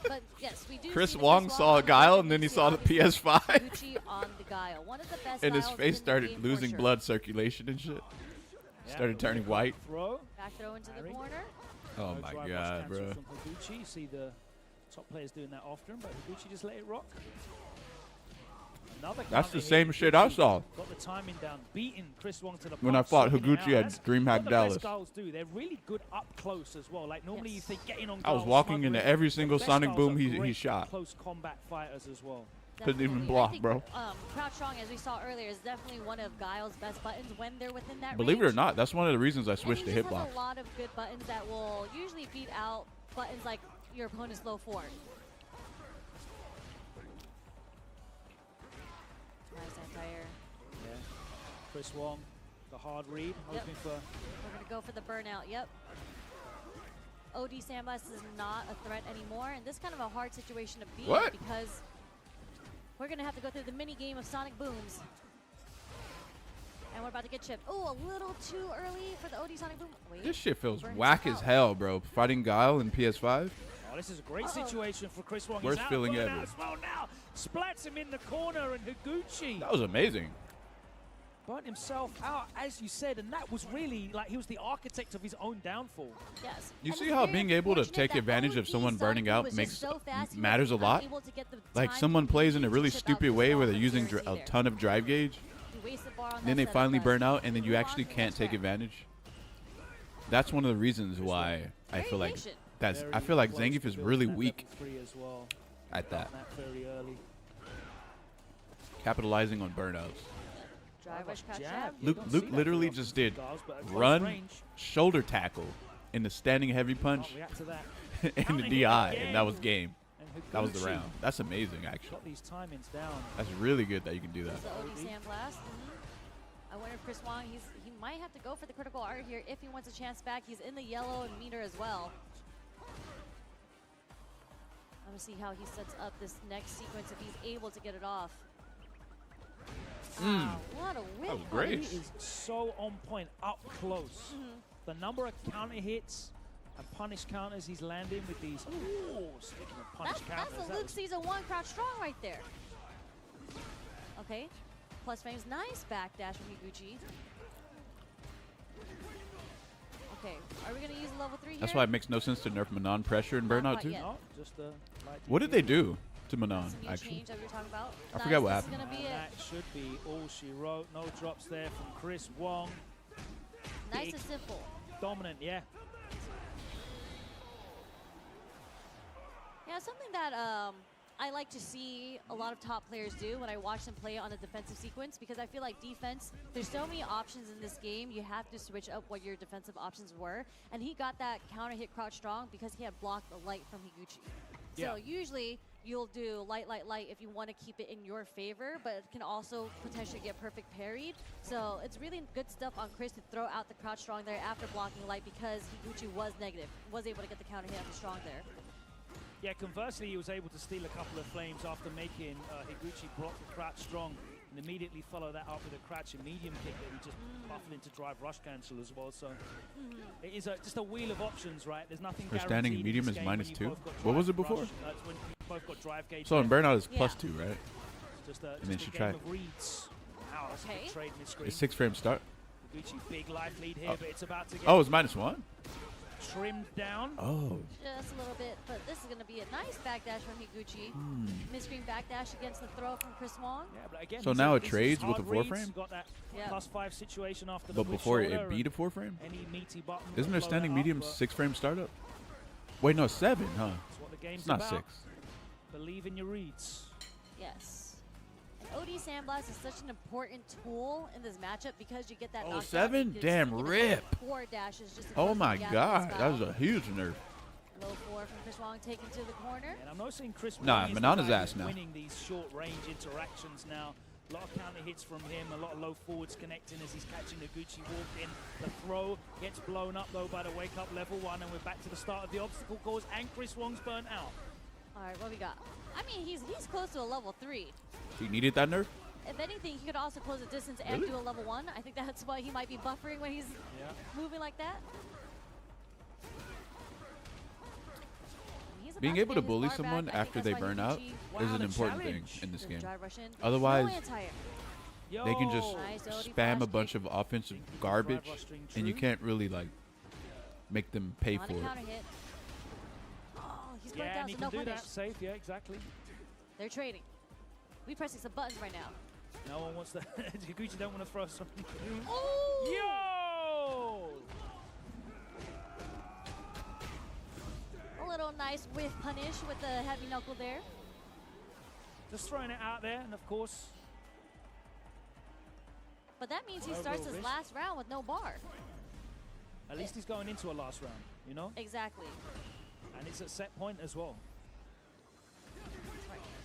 But yes, we do. Chris Wong saw a Guile, and then he saw the PS5. On the Guile. One of the best and his face started losing blood circulation and shit. Started turning white. Back throw into the corner. Oh my god, bro. From Higuchi. See the top players doing that often, but Higuchi just let it rock. That's the same shit I saw. Got the timing down, beating Chris Wong to the when I fought Higuchi at DreamHack Dallas. They're really good up close as well. Like normally you think getting on. I was walking into every single Sonic Boom he shot. Close combat fighters as well. Couldn't even block, bro. Crouch strong, as we saw earlier, is definitely one of Guile's best buttons when they're within that Believe range. it or not, that's one of the reasons I switched to hitbox. Has a lot of good buttons that will usually beat out buttons like your opponent's low forward. Chris Wong, the hard read, hoping for... We're going to go for the burnout, OD Sandblast is not a threat anymore, and this is kind of a hard situation to be in because we're going to have to go through the mini game of Sonic Booms. And we're about to get chipped. Oh, a little too early for the OD Sonic Boom. Wait, this shit feels whack as hell, bro. Fighting Guile in PS5. Oh, this is a great situation for Chris Wong. Worst feeling ever. Well now, splats him in the corner, and Higuchi. That was amazing. Burnt himself out, as you said, and that was really like he was the architect of his own downfall. Yes. You see how being able to take advantage of someone burning out matters a lot? Like someone plays in a really stupid way where they're using a ton of drive gauge, then they finally burn out, and then you actually can't take advantage. That's one of the reasons why I feel like Zangief is really weak at that. Capitalizing on burnouts. Luke literally just did run, shoulder tackle, in the standing heavy punch, and the DI, and that was game. And That was the round. That's amazing, actually. Got these timings down. That's really good that you can do that. The OD Sandblast. I wonder if Chris Wong, he might have to go for the critical art here if he wants a chance back. He's in the yellow and meter as well. I'm gonna see how he sets up this next sequence if he's able to get it off. What a whip! That was great. He is so on point, up close. The number of counter hits and punish counters he's landing with these. Ooh, speaking of punish counters. That's a Luke Season 1 crouch strong right there. Okay, plus frames, nice backdash from Higuchi. Okay, are we gonna use level 3 here? That's why it makes no sense to nerf Manon pressure and burnout too. No, just what did they do to Manon, This is a new actually? change that we were talking about. I forgot what This is happened. gonna be it. That should be all she wrote. No drops there from Chris Wong. Nice Big, and simple. dominant, yeah. Yeah, something that I like to see a lot of top players do when I watch them play on the defensive sequence, because I feel like defense, there's so many options in this game, you have to switch up what your defensive options were. And he got that counter hit crouch strong because he had blocked the light from Higuchi. So usually you'll do light, light, light if you want to keep it in your favor, but it can also potentially get perfect parried. So it's really good stuff on Chris to throw out the crouch strong there after blocking light, because Higuchi was negative, was able to get the counter hit on the strong there. Yeah, conversely, he was able to steal a couple of flames after making Higuchi block the crouch strong and immediately follow that up with a crouch and medium kick that he just buffed into drive rush cancel as well. So it is just a wheel of options, right? There's nothing Her guaranteed standing in medium this is game when -2. you both got What was drive it before? rush. It's when you both got drive gauge. So in there. burnout is +2, right? Just and just then a she game tried. of reads. Wow, that's a Okay. good trade mid-screen. It's 6-frame start. Higuchi, big life lead here, but it's about to get Oh, it's -1? trimmed down. Oh. Just a little bit, but this is going to be a nice backdash from Higuchi. Mid-screen backdash against the throw from Chris Wong. Yeah, but again, So these now are- it these trades are with a hard reads. 4-frame? Got that Yeah. +5 situation after the But mid before shoulder it beat a and 4-frame? any meaty button. Isn't will her blow standing that medium up, but 6-frame startup? Wait, no, 7, huh? That's what the game's It's not about. 6. Believe in your reads. Yes. And OD Sandblast is such an important tool in this matchup because you get that knockdown. 7? You Damn, get rip. 4 dashes just to Oh close my the gap god, against that was Foul. a huge nerf. Low 4 from Chris Wong taken to the corner. And I'm noticing Chris Nah, Wong is the Manana's guy ass who's now. winning these short-range interactions now. A lot of counter hits from him, a lot of low forwards connecting as he's catching Higuchi walked in. The throw gets blown up though by the wake-up level 1, and we're back to the start of the obstacle course, and Chris Wong's burnt out. All right, what we got? I mean, he's close to a level 3. He needed that nerf? If anything, he could also close the distance and Really? do a level 1. I think that's why he might be buffering when he's moving like that. He's Being about able to get his bully bar someone back. I think after that's they why burn out Higuchi- is an the important challenge. thing in this Just game. drive rush in. Otherwise, No anti-air. They can just Nice OD spam flash a bunch of offensive garbage, rush string and you true. can't really like make them pay On a for it. counter hit. Oh, he's going Yeah, down, and he so can no do punish. that safe, yeah, exactly. They're trading. We pressing some buttons right now. No one wants to, Higuchi don't want to throw something. Oh! Yo! A little nice whiff punish with the heavy knuckle there. Just throwing it out there, and of course, But that means he No starts real his risk. last round with no bar. at least he's going into a last round, you know? Exactly. And it's at set point as well.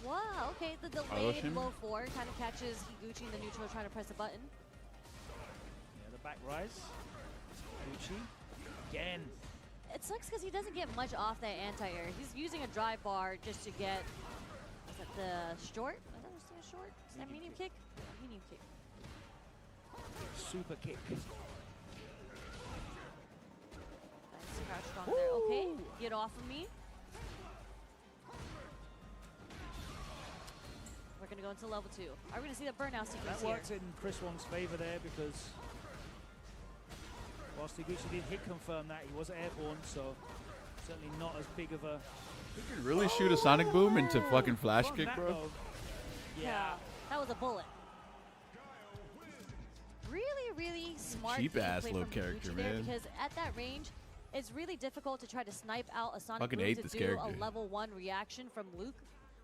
Wow, okay, the Auto delayed shim? low 4 kind of catches Higuchi in the neutral trying to press a button. Yeah, the back rise. Higuchi, again. It sucks because he doesn't get much off that anti-air. He's using a drive bar just to get, is that the short? I don't understand short. Is that medium kick? Medium kick. Super kick. Nice crouch strong there. Okay, get off of me. We're gonna go into level 2. Are we gonna see the burnout sequence That here? works in Chris Wong's favor there because whilst Higuchi did hit confirm that, he was airborne, so certainly not as big of a... You can really shoot a sonic boom into fucking flash From kick, that, bro. though, Yeah, that was a bullet. Really, really smart Cheap ass gameplay little from character, Higuchi there, man. because at that range, it's really difficult to try to snipe out a Sonic Fucking Boom hate to this do character. a level 1 reaction from Luke.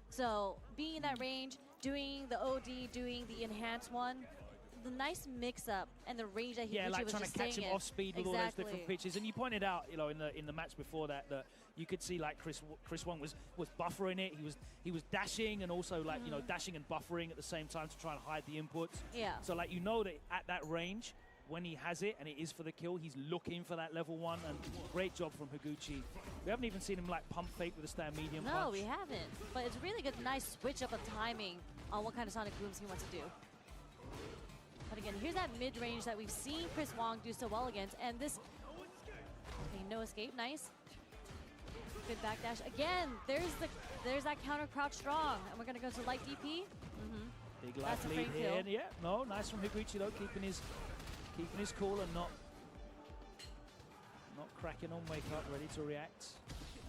So being in that range, doing the OD, doing the enhanced one, the nice mix-up and the range that Higuchi yeah, like was trying just to catch staying him in. off speed with all those different pitches. And you pointed out, you know, in the match before that you could see like Chris Wong was buffering it. He was dashing and also like dashing and buffering at the same time to try and hide the inputs. Yeah. So like that at that range, when he has it and it is for the kill, he's looking for that level 1. And great job from Higuchi. We haven't even seen him like pump fake with a stand medium punch. No, we haven't. But it's really good, nice switch up of timing on what kind of sonic booms he wants to do. But again, here's that mid-range that we've seen Chris Wong do so well against. And this, okay, no escape, nice. Good backdash. Again, there's that counter crouch strong. And we're going to go to light DP. Big life lead here. Yeah, no, nice from Higuchi though, keeping his cool and not cracking on wake up, ready to react.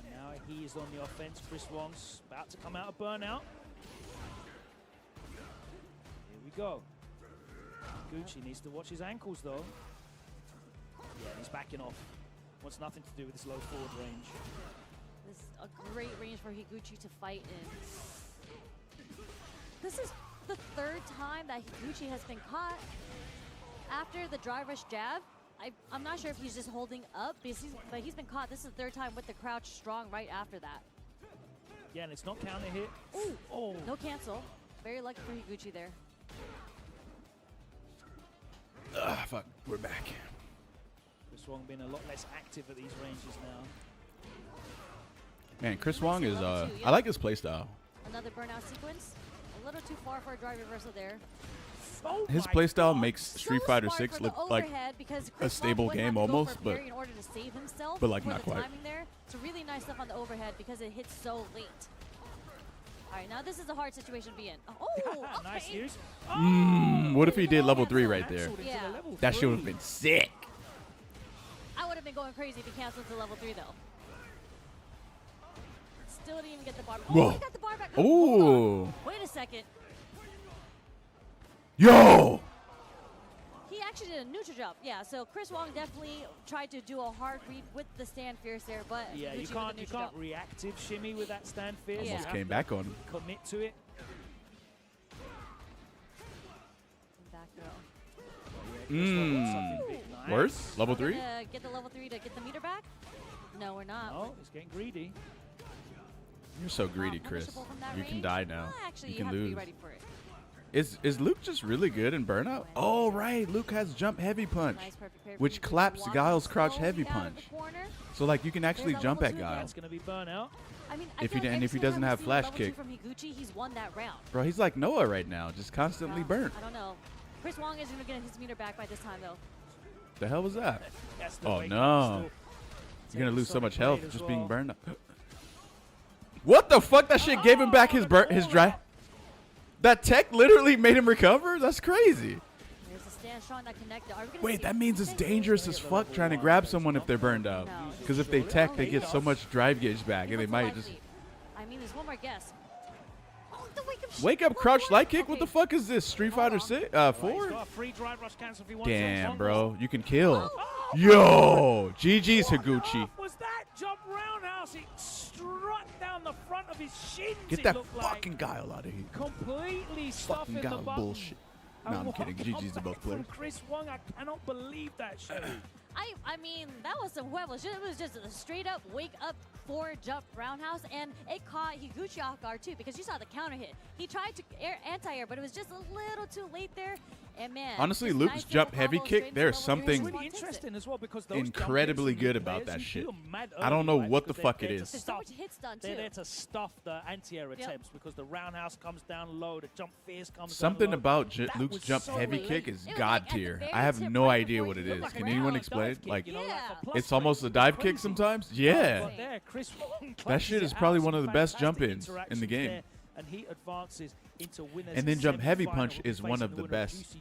And now he is on the offense. Chris Wong's about to come out of burnout. Here we go. Higuchi needs to watch his ankles though. Yeah, he's backing off. Wants nothing to do with this low forward range. This is a great range for Higuchi to fight in. This is the 3rd time that Higuchi has been caught after the drive rush jab. I'm not sure if he's just holding up, but he's been caught. This is the 3rd time with the crouch strong right after that. Yeah, and it's not counter hit. Ooh, oh. No cancel. Very lucky for Higuchi there. Fuck, we're back. Chris Wong being a lot less active at these ranges now. Man, Chris Wong is, I like his playstyle. Another burnout sequence. A little too far for a drive reversal there. Oh his playstyle makes Street Fighter 6 look like a stable game almost, but in order to save himself like not quite. There. It's really nice stuff on the overhead because it hits so late. All right, now this is a hard situation to be in. Oh, okay. Nice use. What if he did level 3 right there? Yeah. That should have been sick. I would have been going crazy if he canceled to level 3 though. Still didn't even get the bar. Whoa. Oh, he got the bar back. Ooh. Wait a second. Yo! He actually did a neutral jump. Yeah, so Chris Wong definitely tried to do a hard read with the stand fierce there, but yeah, you can't reactive shimmy with that stand fierce. Almost came back on him. Commit to it. Back throw. Worse? Level 3? Get the level 3 to get the meter back? No, we're not. Oh, he's getting greedy. You're so greedy, Chris. You can die now. Actually, you can have lose. to be ready for it. Is Luke just really good in burnout? Oh, right. Luke has jump heavy punch, which claps Guile's crouch heavy punch. So, like, you can actually jump at Guile. That's going to be burnout. I mean, if he doesn't have flash kick. From Higuchi, he's won that round. Bro, he's like Noah right now, just constantly burnt. I don't know. Chris Wong is going to get his meter back by this time, though. The hell was that? Oh, no. You're going to lose so much health just being burned up. What the fuck? That shit gave him back his drive. That tech literally made him recover? That's crazy. Wait, that means it's dangerous as fuck trying to grab someone if they're burned out. Because if they tech, they get so much drive gauge back, and they might just... I mean, there's one more guess. Oh, the wake up crouch light kick? What the fuck is this? Street Fighter 4? Damn, bro. You can kill. Yo! GG's, Higuchi. Was that jump roundhouse? It struck down the front of his shins. Get that fucking Guile out of here. Completely stuffing the Guile button. bullshit. No, I'm kidding. GG's to both players. Chris Wong, I cannot believe that shit. I mean, that was some huevos. It was just a straight up wake up forward jump roundhouse, and it caught Higuchi off guard too because you saw the counter hit. He tried to anti-air, but it was just a little too late there. And man, honestly, Luke's nice jump heavy kick, there's something really interesting as well because those incredibly good about that shit. I don't know what the fuck it is. There's so much hits done too. They're there to stuff the anti-air attempts because the roundhouse comes down low, the jump fierce comes something down low. about Luke's jump heavy kick is god tier. I have no idea what it is. Can anyone explain? Like, it's almost a dive kick sometimes? Yeah. That shit is probably one of the best jump-ins in the game. And he advances into winners. And then jump heavy punch is one of the best.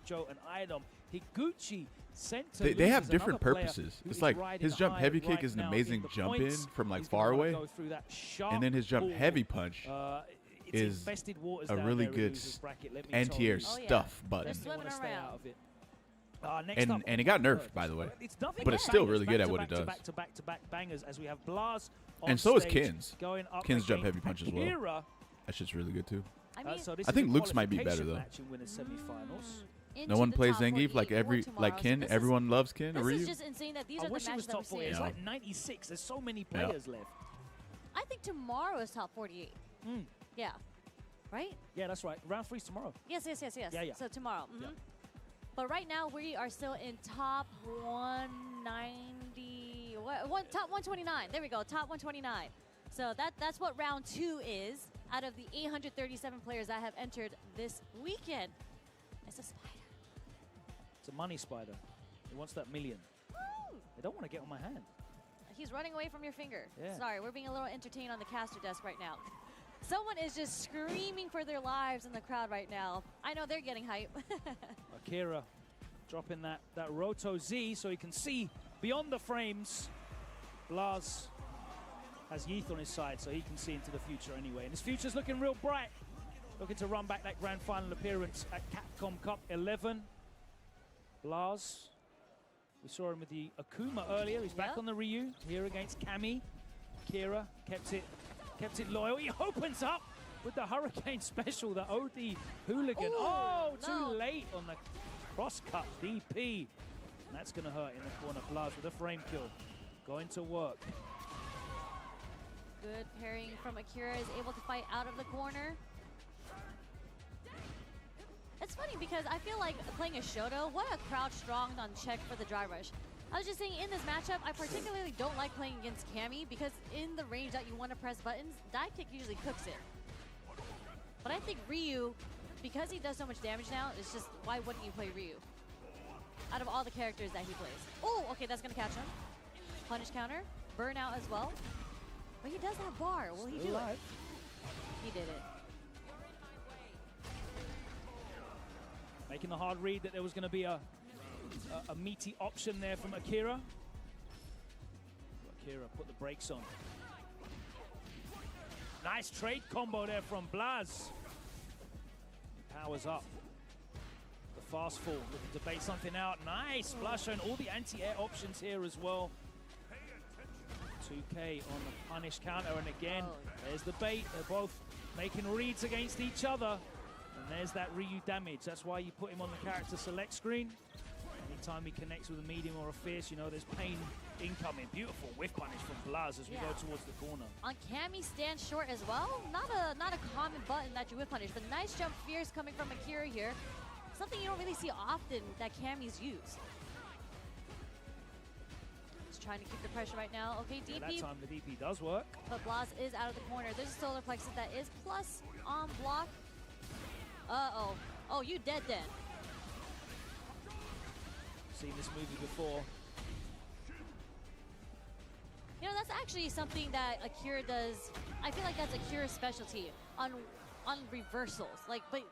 They have different purposes. It's like his jump heavy kick is an amazing jump in from like far away, and then his jump heavy punch is a really good anti-air stuff button. And it got nerfed, by the way, but it's still really good at what it does. And so is Kin's. Kin's jump heavy punch as well. That shit's really good too. I think Luke's might be better though. No one plays Zangief like Kin. Everyone loves Kin. This is just insane that these are the matches that we're seeing. It's like 96. There's so many players left. I think tomorrow is top 48. Yeah. Right? Yeah, that's right. Round 3's tomorrow. Yes. Yeah. So tomorrow. Yeah. But right now, we are still in top 190. Top 129. There we go. Top 129. So that's what round 2 is out of the 837 players that have entered this weekend. It's a spider. It's a money spider. He wants that million. Woo! They don't want to get on my hand. He's running away from your finger. Yeah. Sorry, we're being a little entertained on the caster desk right now. Someone is just screaming for their lives in the crowd right now. I know they're getting hype. Akira dropping that Roto Z so he can see beyond the frames. Blas has Yeeth on his side so he can see into the future anyway. And his future's looking real bright. Looking to run back that grand final appearance at Capcom Cup 11. Blas, we saw him with the Akuma earlier. He's back on the Ryu here against Cammy. Akira kept it loyal. He opens up with the Hurricane special, the OD Hooligan. Ooh, too late on the cross-cut DP. And that's going to hurt in the corner. Blas with a frame kill. Going to work. Good parrying from Akira, is able to fight out of the corner. It's funny because I feel like playing a Shoto, what a crouch strong on check for the dry rush. I was just saying, in this matchup, I particularly don't like playing against Cammy because in the range that you want to press buttons, dive kick usually cooks it. But I think Ryu, because he does so much damage now, it's just, why wouldn't you play Ryu? Out of all the characters that he plays. Oh, okay, that's going to catch him. Punish counter, burnout as well. But he does have bar. Will he do it? He did it. Making the hard read that there was going to be a meaty option there from Akira. Akira put the brakes on. Nice trade combo there from Blas. Powers up. The fast fall, looking to bait something out. Nice. Blas showing all the anti-air options here as well. 2K on the punish counter, and again, there's the bait. They're both making reads against each other. And there's that Ryu damage. That's why you put him on the character select screen. Anytime he connects with a medium or a fierce, you know there's pain incoming. Beautiful whiff punish from Blas as we go towards the corner. On Cammy stand short as well. Not a common button that you whiff punish, but nice jump fierce coming from Akira here. Something you don't really see often that Cammy's use. Just trying to keep the pressure right now. Okay, DP. That time the DP does work. But Blas is out of the corner. There's a solar plexus that is plus on block. Uh-oh. Oh, you dead then. Seen this movie before. You know, that's actually something that Akira does. I feel like that's Akira's specialty on reversals. Like, but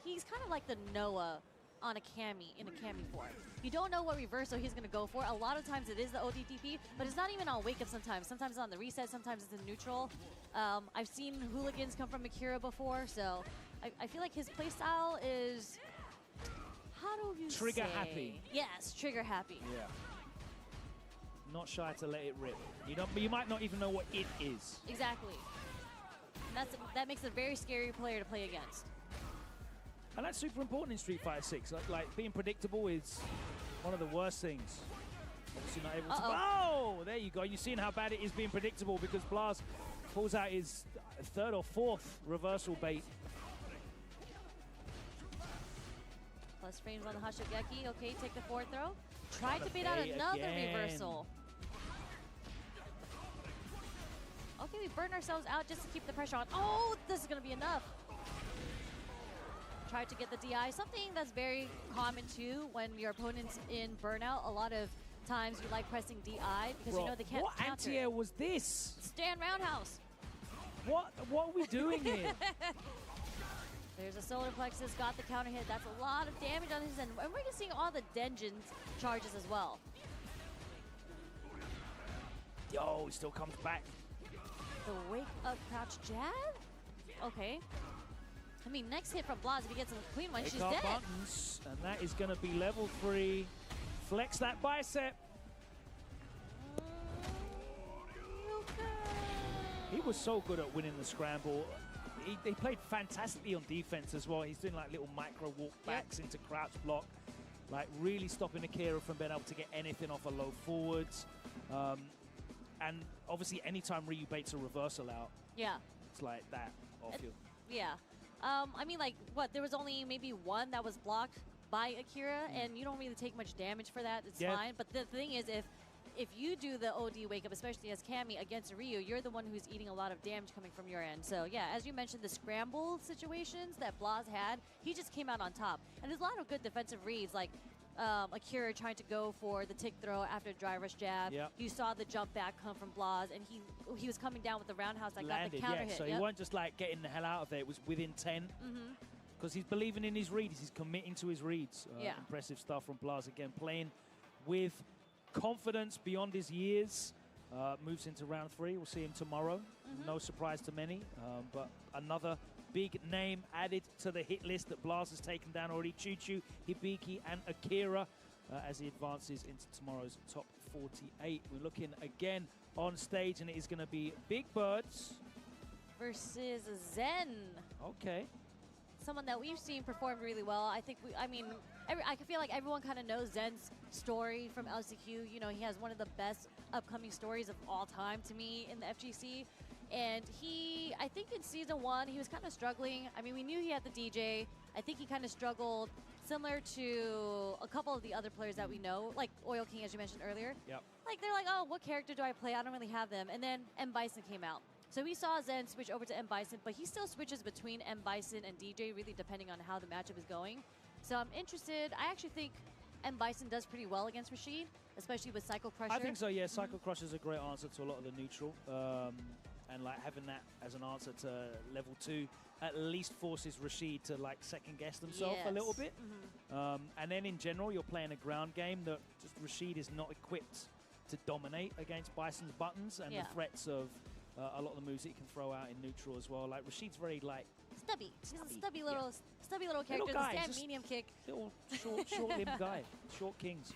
he's kind of like the Noah on a Cammy, in a Cammy form. You don't know what reversal he's going to go for. A lot of times it is the ODTP, but it's not even on wake up sometimes. Sometimes it's on the reset, sometimes it's in neutral. I've seen hooligans come from Akira before, so I feel like his playstyle is, how do you trigger say? happy. Yes, trigger happy. Yeah. Not shy to let it rip. You might not even know what it is. Exactly. And that makes a very scary player to play against. And that's super important in Street Fighter 6. Like being predictable is one of the worst things. Obviously not able to. Oh, there you go. You're seeing how bad it is being predictable because Blas pulls out his third or fourth reversal bait. Plus frames on the Hashogeki. Okay, take the forward throw. Tried to beat out another reversal. Okay, we burn ourselves out just to keep the pressure on. Oh, this is going to be enough. Tried to get the DI. Something that's very common too when your opponent's in burnout. A lot of times you like pressing DI because you know they can't what counter. What anti-air was this? Stand roundhouse. What are we doing here? There's a solar plexus, got the counter hit. That's a lot of damage on his end. And we're just seeing all the Denjin's charges as well. Yo, he still comes back. The wake up crouch jab? Okay. I mean, next hit from Blas, if he gets a clean one, she's dead. Buttons, and that is going to be level 3. Flex that bicep. He was so good at winning the scramble. He played fantastically on defense as well. He's doing like little micro walk backs into crouch block, like really stopping Akira from being able to get anything off a low forwards. and obviously anytime Ryu baits a reversal out, yeah, it's like that off you. Yeah. I mean, like, what? There was only maybe one that was blocked by Akira, and you don't really take much damage for that. It's fine. But the thing is, if you do the OD wake up, especially as Cammy against Ryu, you're the one who's eating a lot of damage coming from your end. So yeah, as you mentioned, the scramble situations that Blaz had, he just came out on top. And there's a lot of good defensive reads, like Akira trying to go for the tick throw after dry rush jab. Yep. You saw the jump back come from Blaz, and he was coming down with the roundhouse that got the counter hit. So he wasn't just like getting the hell out of there. It was within 10. Because he's believing in his reads. He's committing to his reads. Impressive stuff from Blaz. Again, playing with confidence beyond his years. Moves into round 3. We'll see him tomorrow. No surprise to many. But another big name added to the hit list that Blaz has taken down already. Choo-Choo, Hibiki, and Akira as he advances into tomorrow's top 48. We're looking again on stage, and it is going to be Big Birds versus Zen. Okay. Someone that we've seen perform really well. I think I feel like everyone kind of knows Zen's story from LCQ. You know, he has one of the best upcoming stories of all time to me in the FGC. And I think in season 1, he was kind of struggling. I mean, we knew he had the DJ. I think he kind of struggled similar to a couple of the other players that we know, like Oil King, as you mentioned earlier. Yep. Like, they're like, oh, what character do I play? I don't really have them. And then M. Bison came out. So we saw Zen switch over to M. Bison, but he still switches between M. Bison and DJ, really depending on how the matchup is going. So I'm interested. I actually think M. Bison does pretty well against Rashid, especially with Cycle Crusher. I think so, yeah. Cycle Crusher is a great answer to a lot of the neutral. And like having that as an answer to level 2 at least forces Rashid to like second guess themselves a little bit. And then in general, you're playing a ground game that just Rashid is not equipped to dominate against Bison's buttons and the threats of a lot of the moves that he can throw out in neutral as well. Like Rashid's very like stubby. He's a stubby little character. The stand medium kick. Little short-limbed guy. Short kings.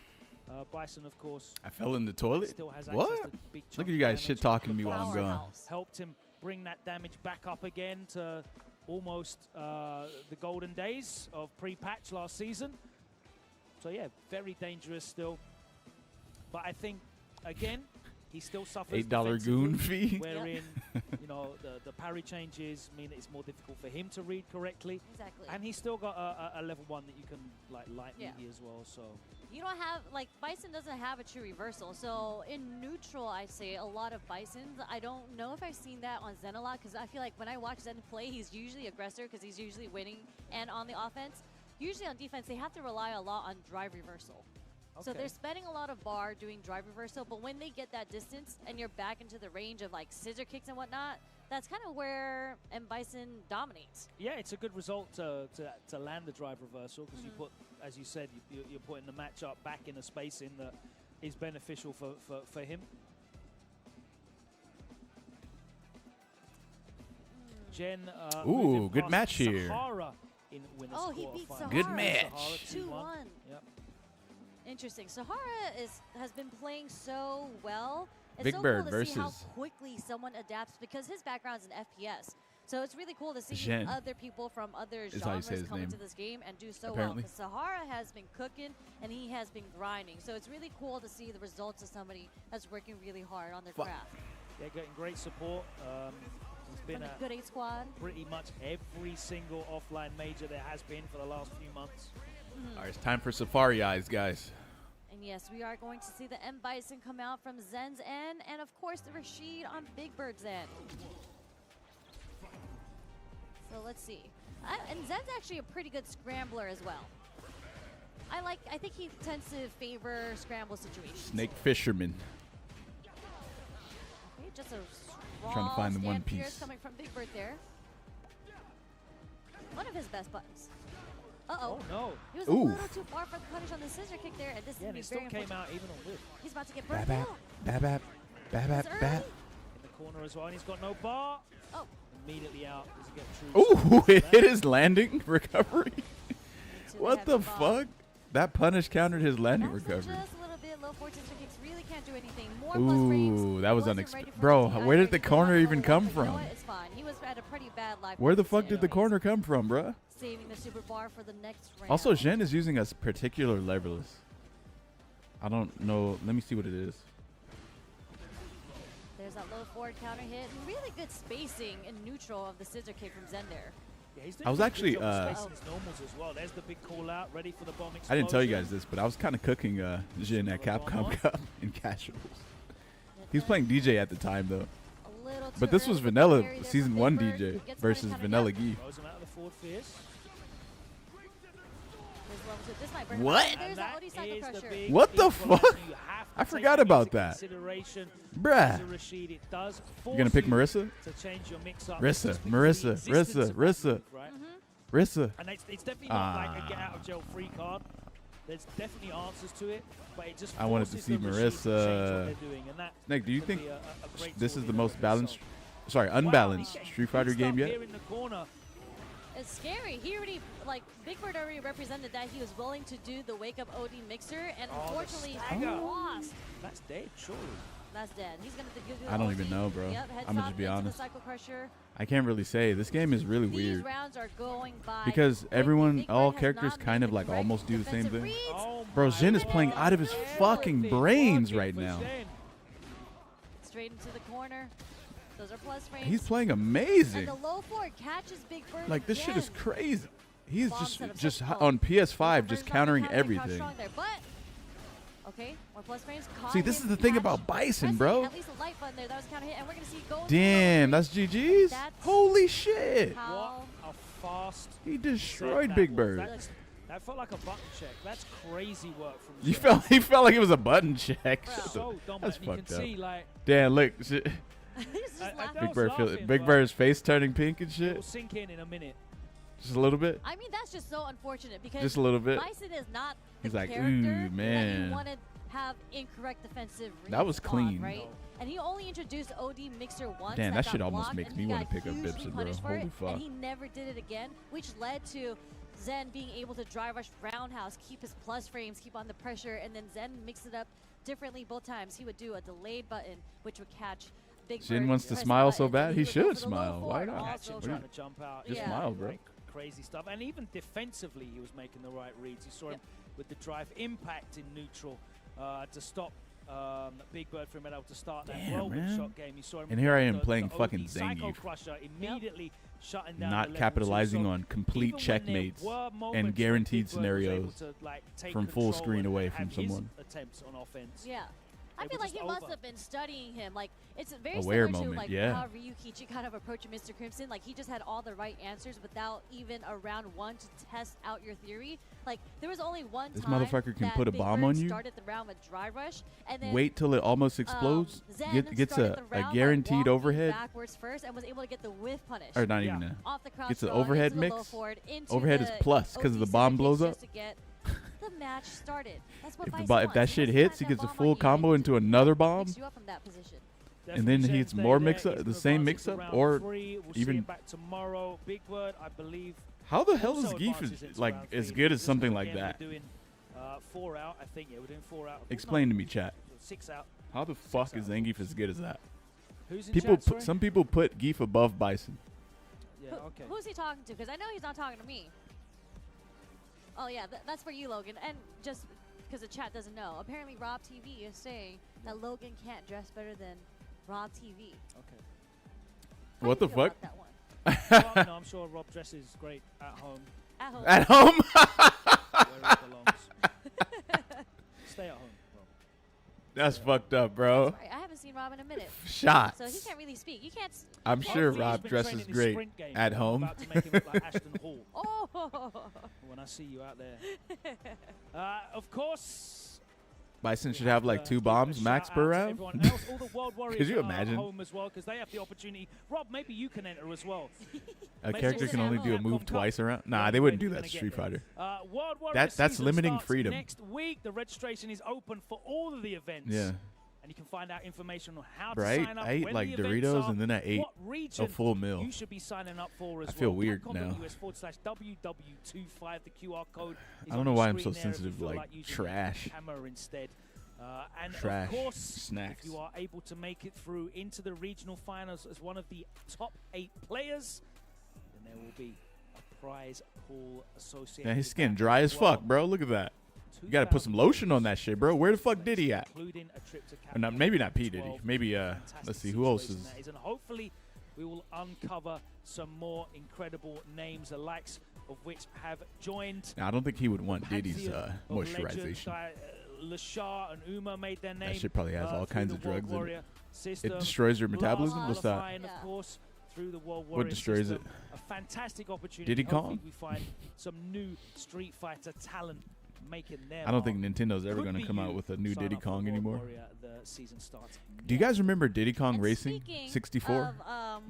Bison, of course. I fell in the toilet? Still has what? To big look at you guys shit-talking me while I'm gone. Helped him bring that damage back up again to almost the golden days of pre-patch last season. So yeah, very dangerous still. But I think, again, he still suffers $8 goon fee. Wherein, you know, the parry changes mean that it's more difficult for him to read correctly. Exactly. And he's still got a level 1 that you can like light melee as well. So you don't have, like, Bison doesn't have a true reversal. So in neutral, I'd say a lot of Bisons. I don't know if I've seen that on Zen a lot, because I feel like when I watch Zen play, he's usually aggressor because he's usually winning and on the offense. Usually on defense, they have to rely a lot on drive reversal. So they're spending a lot of bar doing drive reversal, but when they get that distance and you're back into the range of like scissor kicks and whatnot, that's kind of where M. Bison dominates. Yeah, it's a good result to land the drive reversal because you put, as you said, you're putting the matchup back in a space in that is beneficial for him. Jen, ooh, good match here. Sahara in winners he beat Sahara. Good match. 2-1. Yep. Interesting. Sahara has been playing so well. It's Big so Bird cool to versus see how quickly someone adapts because his background's in FPS. So it's really cool to see Jen. other people from other Is how you say genres his come name. into this game and do so Apparently. well. Because Sahara has been cooking and he has been grinding. So it's really cool to see the results of somebody that's working really hard on their craft. Yeah, getting great support. He's been a good 8 squad. Pretty much every single offline major there has been for the last few months. All right, it's time for Safari Eyes, guys. And yes, we are going to see the M. Bison come out from Zen's end, and of course the Rashid on Big Bird's end. So let's see. And Zen's actually a pretty good scrambler as well. I think he tends to favor scramble situations. Snake Fisherman. Okay, just a strong Trying to find the one piece. coming from Big Bird there. One of his best buttons. Uh-oh. Oh, no. He was a little too far for the punish on the scissor kick there, and this is and it still came out even on whip. He's about to get burned Bab, out. bab, bab. In the corner as well, and he's got no bar. Oh. Immediately out. Does he get true? Ooh, it hit his landing recovery. What the fuck? That punish countered his landing recovery. Just a little bit. Low fortune kicks really can't do anything. More Ooh, that was unexpected. Bro, where did the corner even come from? You know what? It's fine. He was at a pretty bad life. Where the fuck did the corner come from, bruh? Saving the super bar for the next round. Also, Zhen is using a particular leverless. I don't know. Let me see what it is. There's that low forward counter hit. And really good spacing in neutral of the scissor kick from Zen there. Yeah, I was actually. normals as well. There's the big call out, ready for the bomb explosion. I didn't tell you guys this, but I was kind of cooking Jin at Capcom Cup in casuals. He was playing DJ at the time though. But this was Vanilla Season 1 DJ versus Vanilla Gee. What? What the fuck? I forgot about that. Bruh. You gonna pick Marissa? Rissa. And it's definitely not like a get out of jail free card. There's definitely answers to it, but it just I wanted to see Marissa. Nick, do you think this is the most balanced, unbalanced Street Fighter game yet? It's scary. He already, Big Bird already represented that he was willing to do the wake up OD mixer, and unfortunately, he lost. That's dead, surely. That's dead. He's gonna do I don't OD. even know, bro. Yep, I'm gonna just be honest. Cycle crusher. I can't really say. This game is really These weird. rounds are going by Because everyone, all characters kind of almost do the same thing. Bro, Jin is playing out of his fucking brains right now. Straight into the corner. Those are plus frames. He's playing amazing. And the low forward catches Big Bird Like, this shit is again. crazy. He's just on PS5 just countering everything. Okay, more plus frames. See, this is the thing about Bison, bro. At least a light button there. That was counter hit, and we're gonna see gold. Damn, that's GG's. Holy shit! What a fast. He destroyed Big Bird. That felt like a button check. That's crazy work from. He felt like it was a button check. So That's you fucked can up. see, like, Damn, look. Big Big Bird's face turning pink and It shit. will sink in a minute. Just a little bit. I mean, that's just so unfortunate because Just a little bit. Bison is not the He's like, character ooh, that man. you wanted have incorrect defensive reads That was clean. on, right? And he only introduced OD Mixer once. Damn, that got shit almost blocked, makes and me he want to got pick up hugely Bibson, bro. punished for Holy it, fuck. And he never did it again, which led to Zen being able to drive rush roundhouse, keep his plus frames, keep on the pressure, and then Zen mixed it up differently both times. He would do a delayed button, which would catch Big Jin Bird, wants to press smile the so button, bad. and He would go should for the low smile. Why forward not? also. Trying to jump out. Just Yeah. smile, bro. Like crazy stuff. And even defensively, he was making the right reads. You saw him with the drive impact in neutral to stop Big Bird from being able to start that whirlwind shot game. You saw him. And here I am the playing OD fucking Psycho Zangief. Crusher immediately shutting down Not the level capitalizing 2. So on complete even when checkmates there were moments and when guaranteed Big Bird was able scenarios to, like, take from full control screen and away have from his someone. attempts on offense. Yeah. I They feel were like just he must over. have been studying him. Like, it's very Aware similar moment, to like yeah. how Ryukichi kind of approached Mr. Crimson. Like, he just had all the right answers without even a round one to test out your theory. Like, there was only one This time motherfucker can that put a Big bomb Bird on you. started the round with dry rush, and then Wait till it almost explodes. Zen Gets started a the round by guaranteed walking overhead. backwards first and was able to get the whiff punish. Or not even a. Off the crouch Gets an throw, overhead into the low mix. forward, into Overhead is the plus because OD the bomb center blows kicks up. just to get the match started. That's what If, Bison if wants. that He shit wants to hits, he plant gets a that full bomb on you combo and into another bomb. mix you up from that position. And then he hits more mix-up, the same mix-up, or even. back tomorrow. Big Bird, I believe. How the hell is also Geef advances into like round as three. good as This something one like again, that? We're doing 4 out, I think. Yeah, we're doing 4 out. Explain to me, chat. 6 out. How the fuck is Zangief as good as that? Who's in People, chat, sorry? some people put Geef above Bison. Yeah, okay. Who's he talking to? Because I know he's not talking to me. Oh, yeah, that's for you, Logan. And just because the chat doesn't know, apparently Rob TV is saying that Logan can't dress better than Rob TV. Okay. How What do the you feel fuck? about that one? Well, no, I'm sure Rob dresses great at home, At home. At home? where it belongs. Stay at home, Rob. That's fucked up, bro. Sorry, I haven't seen Rob in a minute. Shots. So he can't really speak. You can't. I'm sure Hopefully he's Rob been dresses training his great sprint game. at I'm home. about to make him look like Ashton Hall Oh! when I see you out there. Of course. Bison should have like 2 give a bombs max shout per out to round. everyone else, all the World Warriors Could you are imagine? at home as well because they have the opportunity. Rob, maybe you can enter as well. A Make character sure can it's only at do a Capcom move Cup. twice around. Nah, When they wouldn't you're do gonna that get Street there. Fighter. World Warriors That's season limiting starts freedom. Next week, the registration is open for all of the events. Yeah. And you can find out information on how Bro, to sign up. I ate when like the events Doritos are, and then I ate what region a full meal. you should be signing up for as I feel well. weird now. Capcom.us/WW25. The QR code is I don't on know the why I'm screen so there if you sensitive to feel like using trash. the camera instead. And Trash of course, snacks. if you are able to make it through into the regional finals as one of the top 8 players, then there will be a prize pool associated. Man, his with skin that dry as well. fuck, bro. Look at that. You got to put some lotion on that shit, bro. Where the fuck Diddy at? Or maybe not P. Diddy. Maybe, let's see, who else is. And hopefully we will uncover some more incredible names, the likes of which have joined. Now, I don't think he would want Diddy's moisturization. Lashar and Uma made their name. That shit probably has all kinds of drugs in it. System. It destroys your metabolism? What's that? Of course, through the World What destroys system. it? A fantastic opportunity. Diddy Kong? We find some new Street Fighter talent making their I don't think Nintendo's ever going to come out with a new Diddy Kong anymore. The season starts. Do you guys remember Diddy Kong And Racing 64?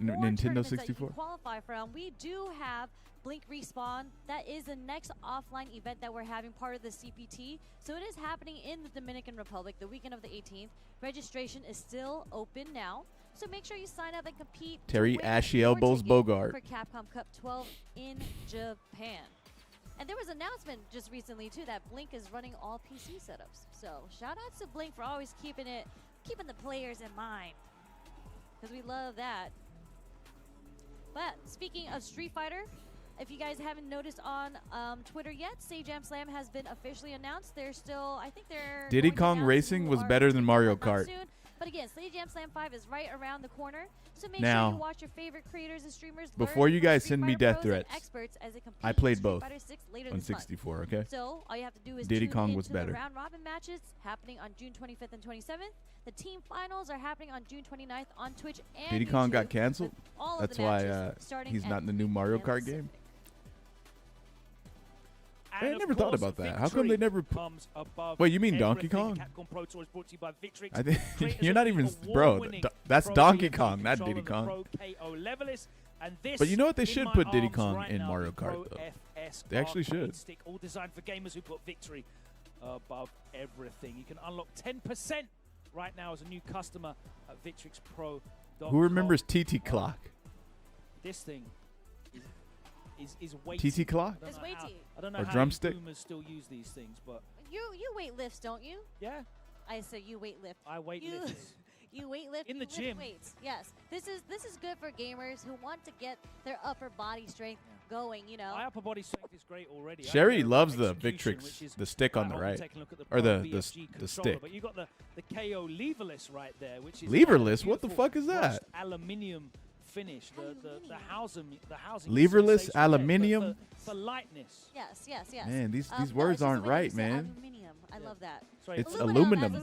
Nintendo 64? Qualify from. We do have Blink Respawn. That is the next offline event that we're having, part of the CPT. So it is happening in the Dominican Republic the weekend of the 18th. Registration is still open now. So make sure you sign up and compete. Terry Ashy Elbows Bogart. For Capcom Cup 12 in Japan. And there was an announcement just recently too that Blink is running all PC setups. So shout out to Blink for always keeping the players in mind, because we love that. But speaking of Street Fighter, if you guys haven't noticed on Twitter yet, Stage Jam Slam has been officially announced. They're still, I think they're Diddy Kong Racing was better than Mario Kart. Soon. But again, Stage Jam Slam 5 is right around the corner. So make sure you watch your favorite creators and streamers. Before you guys send me death threats, I played both on 64, okay? So all you have to do is Diddy tune Kong into was better. The round robin matches happening on June 25th and 27th. The team finals are happening on June 29th on Twitch and Diddy YouTube, Kong got canceled? That's why he's not in the new Mario Kart game? I never thought about that. How come they never? Wait, you mean Donkey Kong? I think you're not even, bro. That's Donkey Kong, not Diddy Kong. But you know what? They should put Diddy Kong in Mario Kart, though. They actually should. All designed for gamers who put victory above everything. You can unlock 10% right now as a new customer at VictrixPro.com. Who remembers TT Clock? This thing is weighty. TT Clock? It's weighty. I don't know or how drumstick? boomers still use these things, but you weight lifts, don't you? Yeah. I say you weight lift. I weight lift. You weight lift in the gym. Weights. Yes. This is good for gamers who want to get their upper body strength going, you know. My upper body strength is great already. Sherry loves the Victrix, the stick on the right. Or the stick. But you got the KO leverless right there, which is leverless? What the fuck is that? Aluminium finish, the housing leverless aluminium for lightness. Yes. Man, these words aren't right, man. Aluminium. I love that. It's aluminum,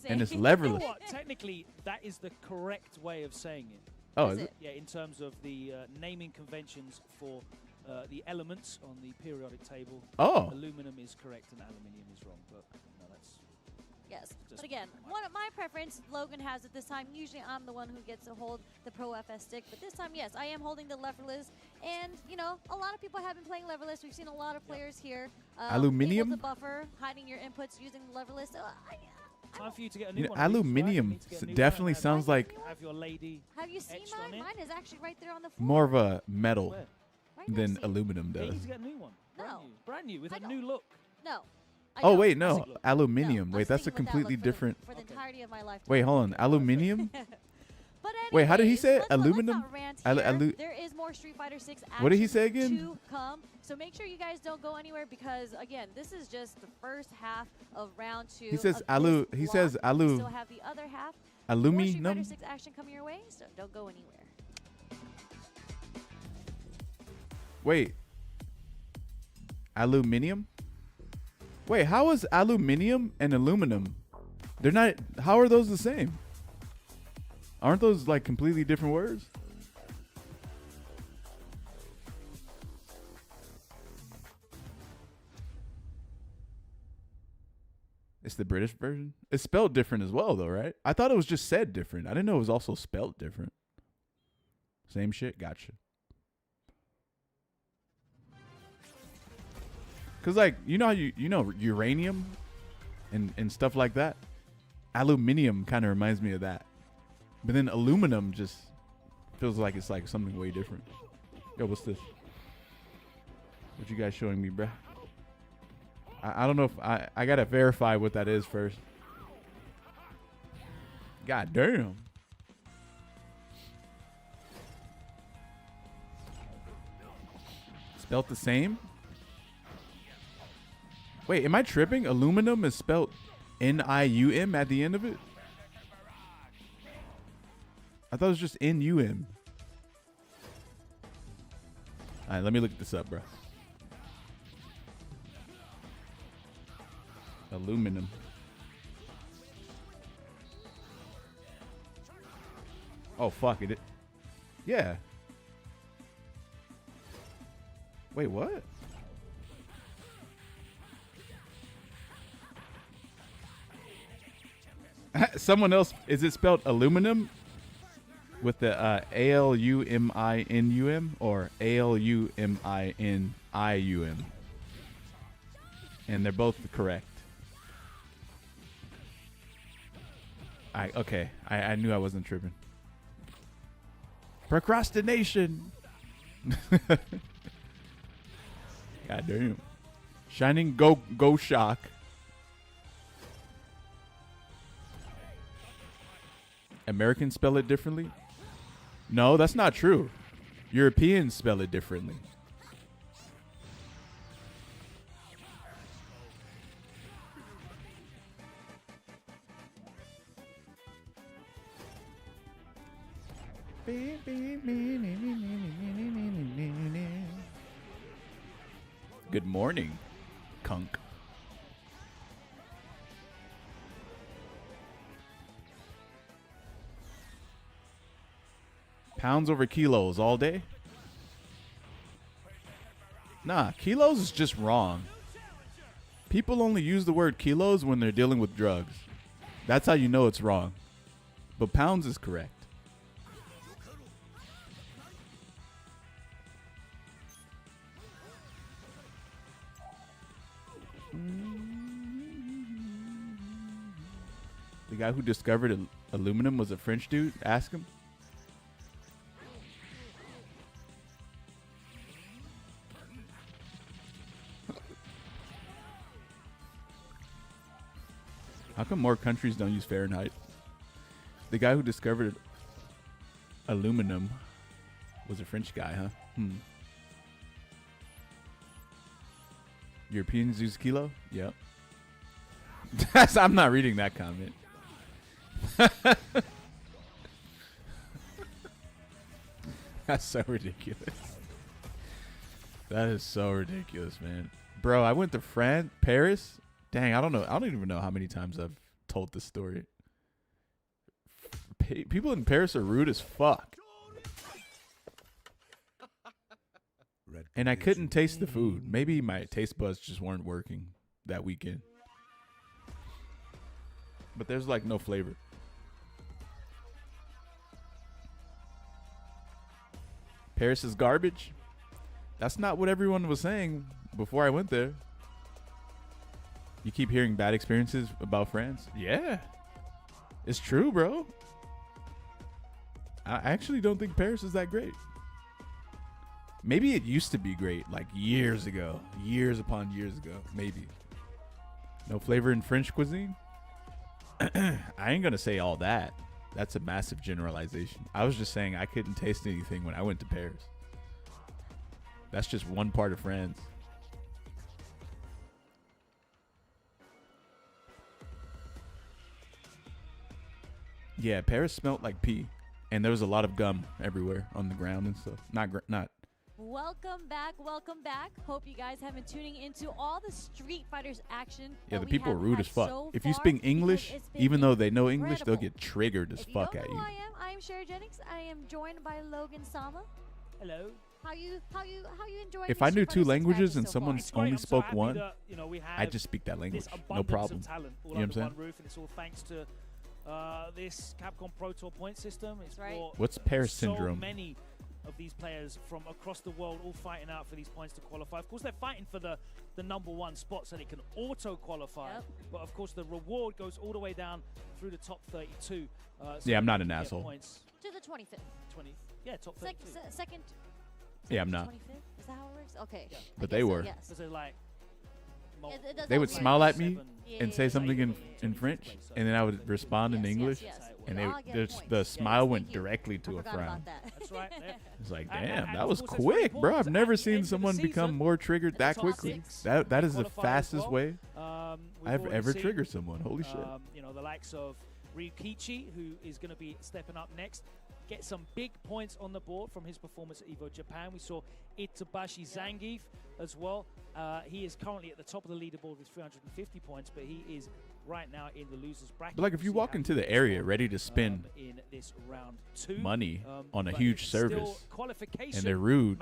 and it's leverless. You know what? Technically, that is the correct way of saying it. Oh, is it? Yeah, in terms of the naming conventions for the elements on the periodic table. Oh, aluminum is correct and aluminium is wrong, but no, that's. Yes, but again, one of my preference, Logan has it this time. Usually I'm the one who gets to hold the Pro FS stick, but this time, yes, I am holding the leverless. And, you know, a lot of people have been playing leverless. We've seen a lot of players here. Aluminium? Able to buffer, hiding your inputs using the leverless. Time for you to get a new one. Aluminium definitely sounds like. Have your lady. Have you seen mine? Mine is actually right there on the floor. More of a metal than aluminum does. You need to get a new one. No. Brand new with a new look. No. Oh, wait, no. Aluminium. Wait, that's a completely different. For the entirety of my life. Wait, hold on. Aluminium? But wait, how did he say it? Aluminum? There is more Street Fighter 6 action. What did he say again? To come. So make sure you guys don't go anywhere because, again, this is just the first half of round 2. He says alu. He says alu. Still have the other half. Aluminum. More Street Fighter 6 action coming your way, so don't go anywhere. Wait. Aluminium? Wait, how is aluminium and aluminum? They're not. How are those the same? Aren't those like completely different words? It's the British version. It's spelled different as well, though, right? I thought it was just said different. I didn't know it was also spelled different. Same shit. Gotcha. Cause like you know uranium and stuff like that. Aluminium kind of reminds me of that, but then aluminum just feels like it's like something way different. Yo, what's this? What you guys showing me, bruh? I don't know if I gotta verify what that is first. God damn. Spelt the same? Wait, am I tripping? Aluminum is spelled N-I-U-M at the end of it? I thought it was just N-U-M. All right, let me look this up, bro. Aluminum. Oh, fuck it. Yeah. Wait, what? Someone else, is it spelled aluminum with the A-L-U-M-I-N-U-M or A-L-U-M-I-N-I-U-M? And they're both correct. Okay, I knew I wasn't tripping. Procrastination. God damn. Shining Go Shock. Americans spell it differently? No, that's not true. Europeans spell it differently. Good morning, Kunk. Pounds over kilos all day? Nah, kilos is just wrong. People only use the word kilos when they're dealing with drugs. That's how you know it's wrong. But pounds is correct. The guy who discovered aluminum was a French dude? Ask him. How come more countries don't use Fahrenheit? The guy who discovered aluminum was a French guy, huh? Europeans use kilo? Yep. I'm not reading that comment. That's so ridiculous. That is so ridiculous, man. Bro, I went to Paris. Dang, I don't know. I don't even know how many times I've told this story. People in Paris are rude as fuck. And I couldn't taste the food. Maybe my taste buds just weren't working that weekend. But there's like no flavor. Paris is garbage? That's not what everyone was saying before I went there. You keep hearing bad experiences about France? Yeah. It's true, bro. I actually don't think Paris is that great. Maybe it used to be great, like years ago. Years upon years ago, maybe. No flavor in French cuisine? I ain't gonna say all that. That's a massive generalization. I was just saying I couldn't taste anything when I went to Paris. That's just one part of France. Yeah, Paris smelled like pee, and there was a lot of gum everywhere on the ground and stuff. Not. Welcome back. Hope you guys have been tuning into all the Street Fighters action. Yeah, the people are rude as fuck. So if you speak English, even though they know English, they'll get triggered as fuck at you. I am Sherry Jennings. I am joined by Logan Sama. Hello. How you enjoying? If I knew two languages and so someone only spoke one, that, I'd just speak that language. No problem. Talent all you know what I'm saying? Roof, and it's all thanks to this Capcom Pro Tour point system. It's right. What's Paris syndrome? So many of these players from across the world all fighting out for these points to qualify. Of course, they're fighting for the #1 spot so they can auto-qualify. Yep. But, of course, the reward goes all the way down through the top 32. So yeah, I'm not an asshole. Points. To the 25th. Yeah, top 32. Second. Yeah, I'm not. 25th? Is that how it works? Okay. Yeah. But they were. Yes. So, like, they would smile at me and say something in French, and then I would respond in English, and the smile went directly to a frown. That's right. It's like, damn, that was quick, bro. I've never seen someone become more triggered that quickly. That is the fastest way I've ever triggered someone. Holy shit. You know, the likes of Ryukichi, who is going to be stepping up next, get some big points on the board from his performance at EVO Japan. We saw Itabashi Zangief as well. He is currently at the top of the leaderboard with 350 points, but he is right now in the losers bracket. But like, if you walk into the area ready to spend in this round 2, money on a huge service and they're rude,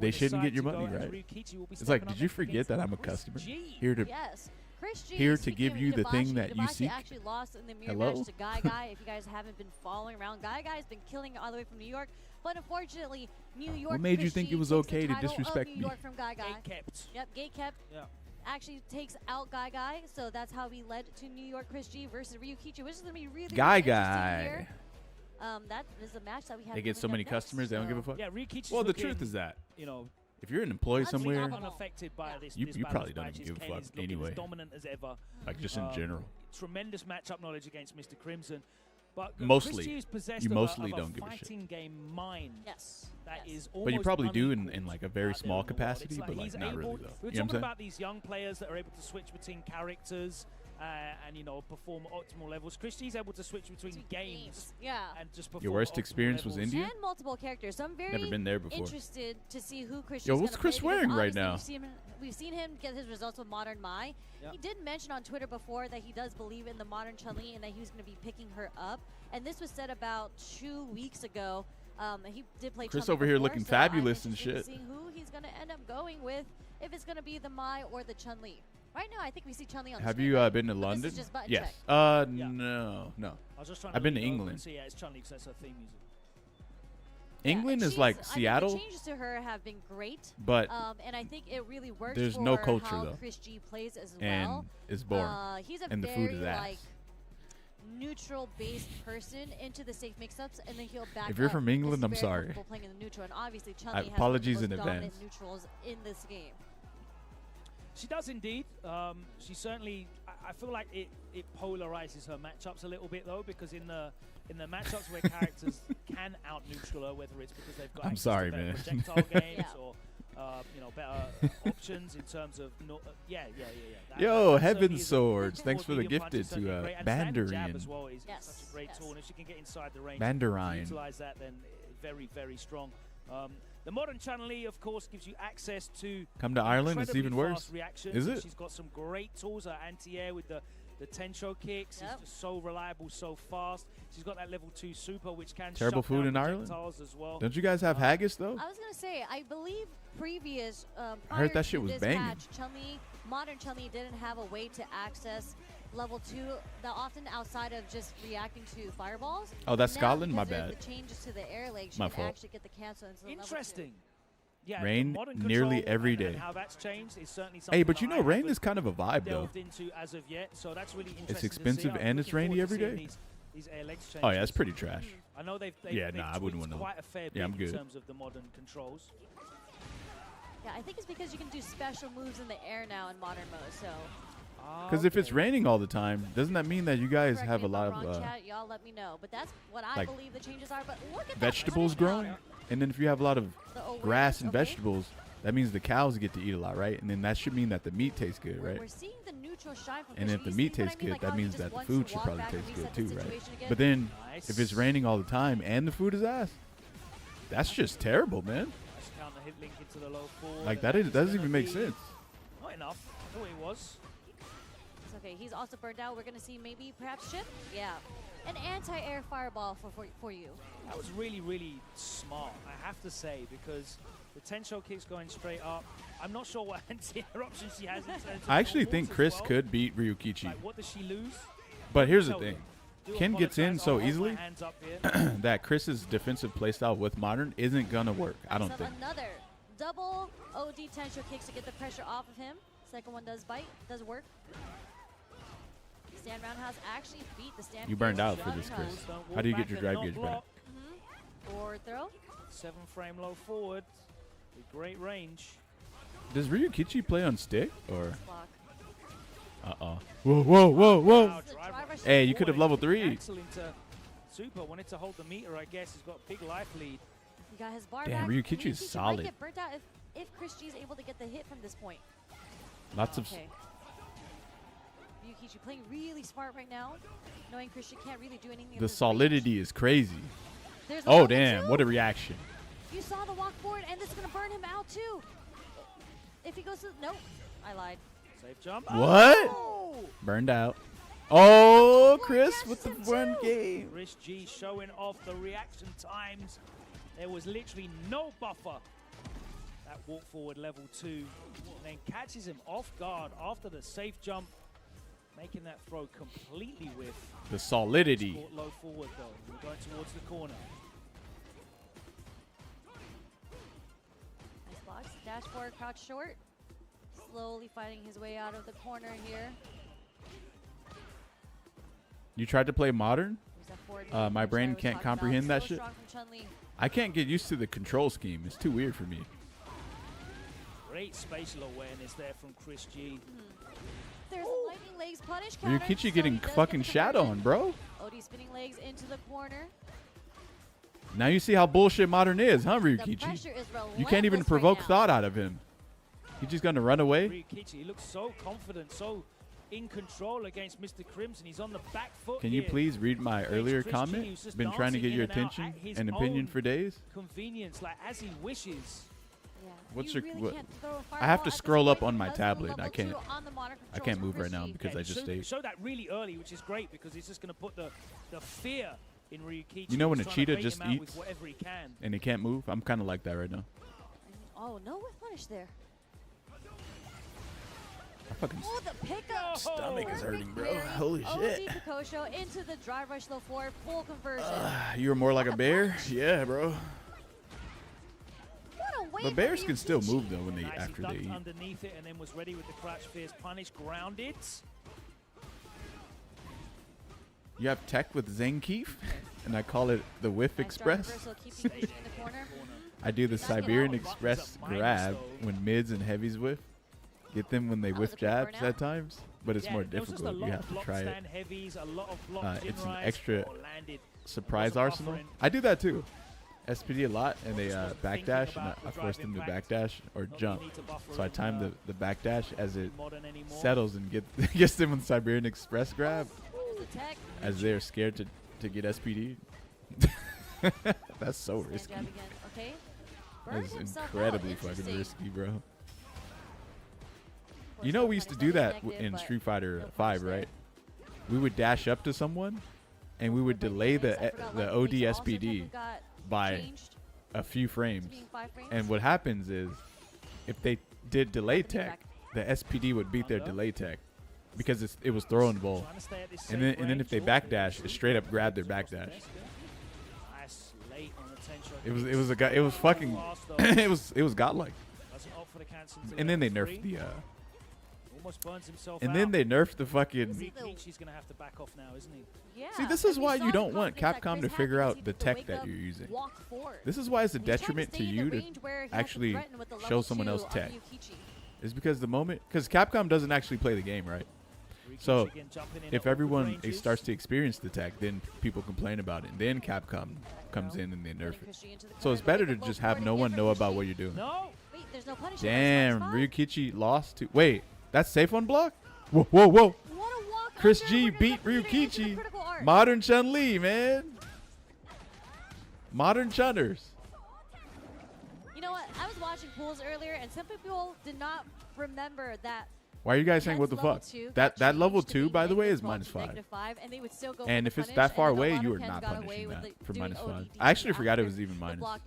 they shouldn't get your money, right? It's like, did you forget that I'm a customer here to give you the thing that you seek? Actually lost in the mirror match to Guy. If you guys haven't been following around, Guy has been killing it all the way from New York. But unfortunately, New York. What made you think it was okay to disrespect me? New York from Guy. Gate-kept. Yep, gate-kept. Yeah. Actually takes out Guy. So that's how we led to New York Chris G versus Ryukichi, which is going to be really Guy. Here. That is a match that we have. They get so many customers, they don't give a fuck. Yeah, Ryukichi's well, the truth is that, you know, if you're an employee somewhere, unaffected by this, you probably don't even give a fuck anyway. As dominant as ever. Like, just in general. Tremendous matchup knowledge against Mr. Crimson. But mostly, you mostly don't give a shit. Fighting game mind. Yes. That is but you probably do in like a very small capacity, but like not really though. We're talking about these young players that are able to switch between characters and, you know, perform at optimal levels. Chris G's able to switch between games. Yeah. And just perform. Your worst experience was India? And multiple characters. So I'm very never been there before. Interested to see who Chris G's Yo, what's Chris wearing right now? We've seen him get his results with Modern Mai. Yep. He did mention on Twitter before that he does believe in the Modern Chun-Li and that he was going to be picking her up. And this was said about 2 weeks ago. He did play Chris Chun-Li over here before, looking so fabulous I'm and shit. Seeing who he's going to end up going with, if it's going to be the Mai or the Chun-Li. Right now, I think we see Chun-Li on the Have screen, you right? been to London? This is just yes. check. No. I was just trying I've been to England. So yeah, it's Chun-Li because that's her theme music. England is like Seattle. The changes to her have been great, but and I think it really works. There's for no culture how though. Chris G plays as and well. It's boring. He's a and the very food is ass. neutral-based person into the safe mix-ups, and then he'll back. If you're from England, I'm sorry. Playing in the neutral, and obviously Chun-Li has apologies one of the in most dominant advance. neutrals in this game. She does indeed. She certainly. I feel like it polarizes her matchups a little bit though, because in the matchups where characters can out-neutral her, whether it's because they've got projectile games or you know, better options in terms of Yo, Heaven Swords, thanks for the gifted to Bandarian. As well is such a great tool, and if she can get inside the range, Bandarian. utilize that, then very, very strong. The modern Chun-Li, of course, gives you access to come to Ireland. It's even worse. Is it? She's got some great tools. Her anti-air with the Tencho kicks is just so reliable, so fast. She's got that level 2 super, which can terrible shut food down in Ireland as well. Don't you guys have haggis though? I was gonna say, I believe previous. I heard that shit was banging. Match, modern Chun-Li didn't have a way to access level 2 that often outside of just reacting to fireballs. Oh, that's now, Scotland? My the bad. changes to the air leg, she My can fault. actually get the cancel into Interesting. Level 2. Yeah, rain nearly every day. How that's changed is certainly something. Hey, but you know, rain is kind of a vibe though. Into as of yet, so that's really interesting. It's expensive and it's rainy every day. These air legs oh yeah, it's pretty trash. I know they've I wouldn't want to. Quite a fair bit I'm good. in terms of the modern controls. Yeah, I think it's because you can do special moves in the air now in modern mode. So. Because if it's raining all the time, doesn't that mean that you guys have a lot of y'all let me know. But that's what I believe the changes are. But look at vegetables growing, and then if you have a lot of grass and vegetables, that means the cows get to eat a lot, right? And then that should mean that the meat tastes good, right? We're seeing the neutral shine from and if the meat tastes good, that means that the food should probably taste good too, right? But then if it's raining all the time and the food is ass, that's just terrible, man. Like that doesn't even make sense. Not enough. I thought it was. Okay, he's also burned out. We're going to see maybe perhaps Chip. Yeah. An anti-air fireball for you. That was really, really smart, I have to say, because the Tencho kicks going straight up. I'm not sure what anti-air options she has in terms of I actually think Chris could beat Ryukichi. Like, what does she lose? But here's the thing. Ken gets in so easily that Chris's defensive playstyle with modern isn't going to work, I don't think. Another double OD Tencho kicks to get the pressure off of him. Second one does bite, does work. Stand roundhouse actually beat the stand. You burned out for this, Chris. How do you get your drive gauge back? Forward throw. 7 frame low forward. With great range. Does Ryukichi play on stick or? Whoa, whoa, whoa, whoa. Wow, Hey, you could have level 3. Cancel into Super. Wanted to hold the meter, I guess. He's got a big life lead. He got his bar Damn, back. Ryukichi is solid. Might get burnt out if Chris G is able to get the hit from this point. Lots of... Okay. Ryukichi playing really smart right now, knowing Chris G can't really do anything. The solidity is crazy. There's Oh, damn. What a reaction. You saw the walk forward, and this is going to burn him out, too. If he goes to... Nope. I lied. Safe jump. What? Oh! Burned out. Oh, Chris with the one game. Chris G showing off the reaction times. There was literally no buffer. That walk forward level 2. And then catches him off guard after the safe jump. Making that throw completely with the solidity. Caught low forward though. We're going towards the corner. Nice box. Dash forward, crouch short. Slowly fighting his way out of the corner here. You tried to play modern? My brain can't comprehend that shit. I can't get used to the control scheme. It's too weird for me. Great spatial awareness there from Chris G. There's a lightning legs punish counter. Ryukichi getting fucking shat on, bro. OD spinning legs into the corner. Now you see how bullshit modern is, huh, Ryukichi? You can't even provoke thought out of him. He's just gonna run away. Ryukichi, he looks so confident, so in control against Mr. Crimson. He's on the back foot. Can you please read my earlier comment? Been trying to get your attention and opinion for days. Convenience, like as he wishes. Yeah. What's your what? I have to scroll up on my tablet. I can't move right now because I just stayed. Show that really early, which is great because it's just going to put the fear in Ryukichi. You know when a cheetah just eats he and he can't move? I'm kind of like that right now. Oh, no with punish there. I fucking the pickup. Stomach is hurting, bro. Holy shit. Kosho into the drive rush low forward, full conversion. You were more like a bear? Yeah, bro. But bears can still move though when they after they eat. Underneath it and then was ready with the crouch fierce punish, grounded. You have tech with Zangief, and I call it the Whiff Express. I do the Siberian Express grab when mids and heavies whiff. Get them when they whiff jabs at times, but it's more difficult. You have to try it. It's an extra surprise arsenal. I do that too. SPD a lot, and they backdash, and I force them to backdash or jump. So I time the backdash as it settles and gets them with Siberian Express grab, as they're scared to get SPD. That's so risky. That's incredibly fucking risky, bro. You know we used to do that in Street Fighter 5, right? We would dash up to someone, and we would delay the OD SPD by a few frames. And what happens is, if they did delay tech, the SPD would beat their delay tech because it was throw and bowl. And then if they backdash, it straight up grabbed their backdash. It was fucking it was godlike. And then they nerfed the fucking. Ryukichi's gonna have to back off now, isn't he? Yeah. See, this is why you don't want Capcom to figure out the tech that you're using. This is why it's a detriment to you to actually show someone else tech. It's because because Capcom doesn't actually play the game, right? So if everyone starts to experience the tech, then people complain about it. And then Capcom comes in and they nerf it. So it's better to just have no one know about what you're doing. Damn, Ryukichi lost to... Wait, that's safe on block? Whoa, whoa, whoa. Chris G beat Ryukichi. Modern Chun-Li, man. Modern Chunners. You know what? I was watching pools earlier, and some people did not remember that. Why are you guys saying what the fuck? That level 2, by the way, is -5. And if it's that far away, you are not punishing that for -5. I actually forgot it was even -5. Oh,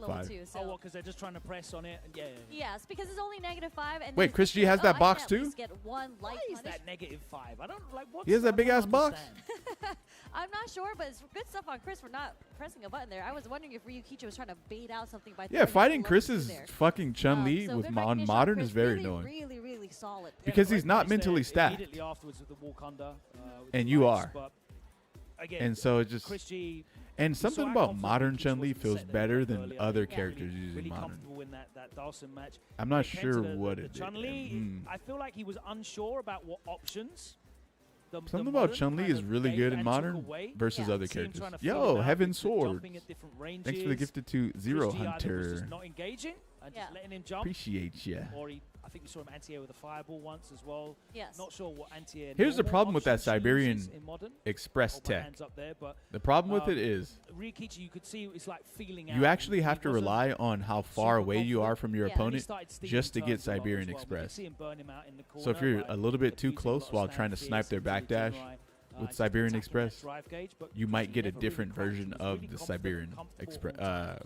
well, because they're just trying to press on it. Yeah. Yes, because it's only -5. And wait, Chris G has that box too? Why is that -5? I don't like. He has that big ass box. I'm not sure, but it's good stuff on Chris for not pressing a button there. I was wondering if Ryukichi was trying to bait out something by. Yeah, fighting Chris's fucking Chun-Li with on modern is very annoying. Really solid. Because he's not mentally stacked. And you are. And so it just... And something about modern Chun-Li feels better than other characters using modern. I'm not sure what it is. Chun-Li, I feel like he was unsure about what options Something about Chun-Li is really good in modern versus other characters. Yo, Heaven Sword. Thanks for the gifted to Zero Hunter. Not engaging and just letting him jump. Appreciate ya. Or I think we saw him anti-air with a fireball once as well. Yes. Not sure what anti-air. Here's the problem with that Siberian Express tech. The problem with it is Rikichi, you could see it's like feeling you actually have to rely on how far away you are from your opponent just to get Siberian Express. So if you're a little bit too close while trying to snipe their backdash with Siberian Express, you might get a different version of the Siberian Express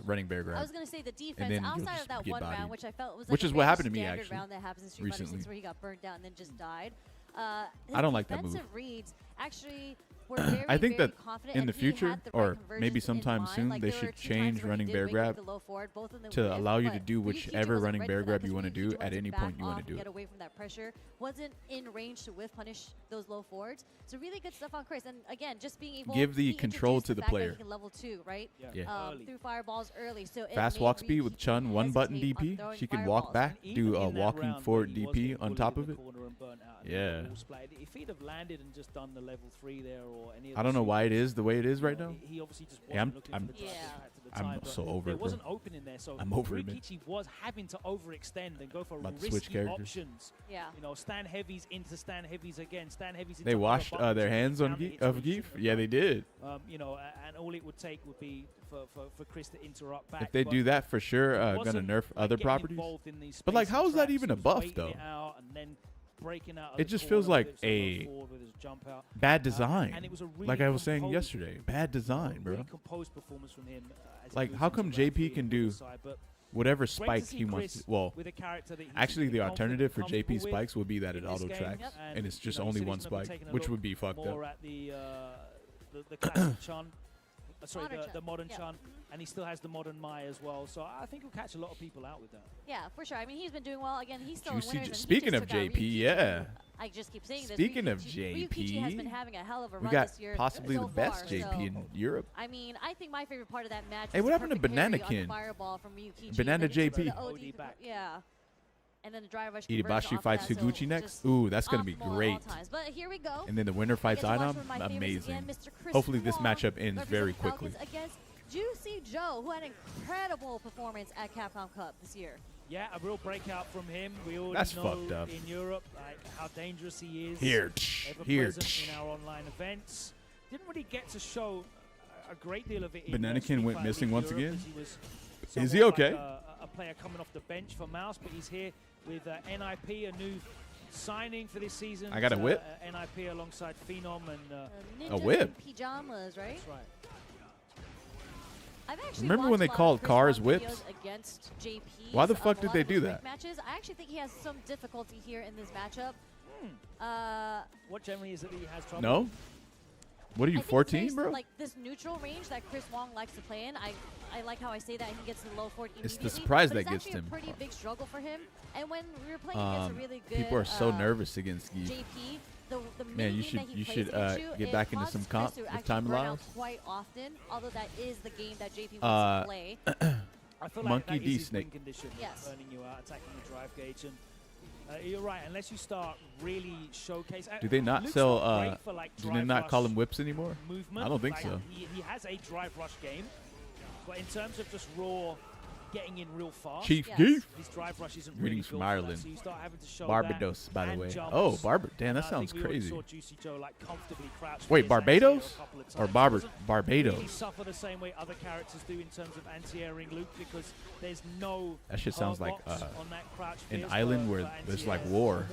running bear grab. I was going to say the defense outside of that one round, which I felt was like which is what happened to me actually round that happens in recently, where he got burnt out and then just died. I don't like that move. Reads actually were very, I think that confident, in the future, or maybe sometime soon, they should change running bear grab to allow you to do whichever running bear grab you want to do at any point you want to do it. Get away from that pressure. Wasn't in range to whiff punish those low forwards. So really good stuff on Chris. And again, just being able give the to control to the player. Level 2, right? Yeah. Through fireballs early. So fast walk speed with Chun, one button DP. She can walk back, do a walking forward DP on top of it. Yeah. If he'd have landed and just done the level 3 there or any I don't know why it is the way it is right now. He obviously just I'm so over it. It wasn't open in there, so I'm over it. Rikichi was having to overextend and go for risky options. Yeah. You know, stand heavies into stand heavies again, stand heavies into they washed their hands on Geef? Yeah, they did. You know, and all it would take would be for Chris to interrupt back. If they do that, for sure, gonna nerf other properties. But like, how is that even a buff though? It just feels like a bad design. Like I was saying yesterday, bad design, bro. Like, how come JP can do whatever spike he wants to? Well, actually, the alternative for JP spikes would be that it auto tracks, and it's just only one spike, which would be fucked up. The classic Chun. Sorry, the modern Chun, and he still has the modern Mai as well. So I think he'll catch a lot of people out with that. Yeah, for sure. I mean, he's been doing well. Again, he's still Juicy in winners. Speaking of JP, yeah. I just keep saying this. Speaking of JP, Ryukichi has been having a hell of a run we got this year possibly the best JP in Europe. I mean, I think my favorite part of that match. Hey, what happened to Banana Kin? Banana JP. Yeah. And then the drive rush Itabashi fights Higuchi next. Ooh, that's going to be great. But here we go. And then the winner fights Ainam. Amazing. Hopefully this matchup ends very quickly. Against Juicy Joe, who had an incredible performance at Capcom Cup this year. Yeah, a real breakout from him. We already know fucked up. In Europe how dangerous he is. Here. In our online events. Didn't really get to show a great deal of it. Banana Kin went missing once again. Is he like okay? A player coming off the bench for Mouse, but he's here with NIP, a new signing for this season. I got a whip. NIP alongside Phenom and a whip. Pajamas, right? That's right. I've actually remember when they called cars whips? Against JP. Why the fuck did they do that? Matches. I actually think he has some difficulty here in this matchup. What generally is it that he has trouble? No. What are you, 14, bro? Like this neutral range that Chris Wong likes to play in. I like how I say that he gets to the low 40 immediately. It's the surprise that gets him. It's actually a pretty big struggle for him. And when we were playing against a really good people are so nervous against Geef. JP, the man, you should get back into some comp if time allows. Quite often, although that is the game that JP wants to play. I feel Monkey like D Snake. Yes. Burning you out, attacking the drive gauge, and you're right. Unless you start really showcase. Do they not sell? For, like, do they not call them whips anymore? Movement. I don't think so. He has a drive rush game, but in terms of just raw getting in real fast, Chief Geef. His drive rush isn't Greetings really from Ireland. So you start having to show Barbados, by the way. Jumps. Oh, Damn, that sounds crazy. Saw Juicy Joe, like, comfortably crouched. Wait, Barbados or Barbados? Really suffer the same way other characters do in terms of anti-airing Luke, because there's no. That shit sounds like on that crouch an island where there's like war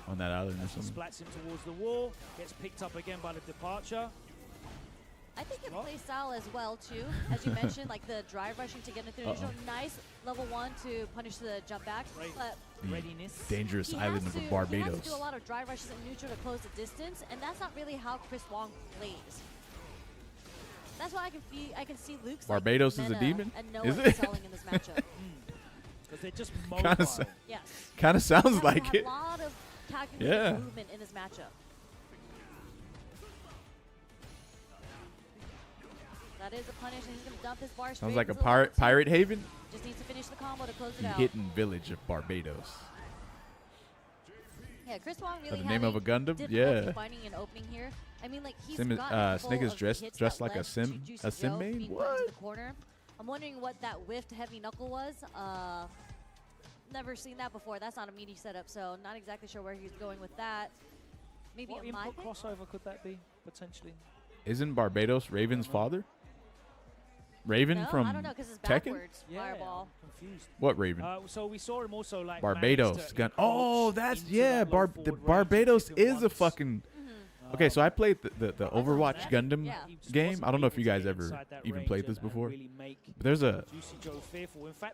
on that island or something. Splats him towards the wall, gets picked up again by the departure. I think it plays style as well too, as you mentioned, like the drive rushing to get into the neutral. Nice level 1 to punish the jump back, but readiness. Dangerous island of Barbados. He has to do a lot of drive rushes in neutral to close the distance, and that's not really how Chris Wong plays. That's why I can see Luke's Barbados like is a demon. And Noah is it? selling in this matchup. Because they're just mobile. Yes. Kind of sounds like it. A lot of calculated movement in this matchup. That is a punish, and he's going to dump his bar. Sounds like a pirate haven. Just needs to finish the combo to close it out. Hidden village of Barbados. Yeah, Chris Wong really the name of a Gundam. Yeah. Finding an opening here. I mean, like he's Snake is dressed like a sim main. What? The corner. I'm wondering what that whiffed heavy knuckle was. Never seen that before. That's not a meaty setup, so not exactly sure where he's going with that. Maybe what a input crossover could that be potentially? Isn't Barbados Raven's father? Raven from I don't know, 'cause it's Tekken? backwards. Fireball. Confused. What Raven? So we saw him also like Barbados gun. Oh, that's the Barbados is a fucking. Okay, so I played the Overwatch Gundam game. I don't know if you guys ever even played this before. But there's a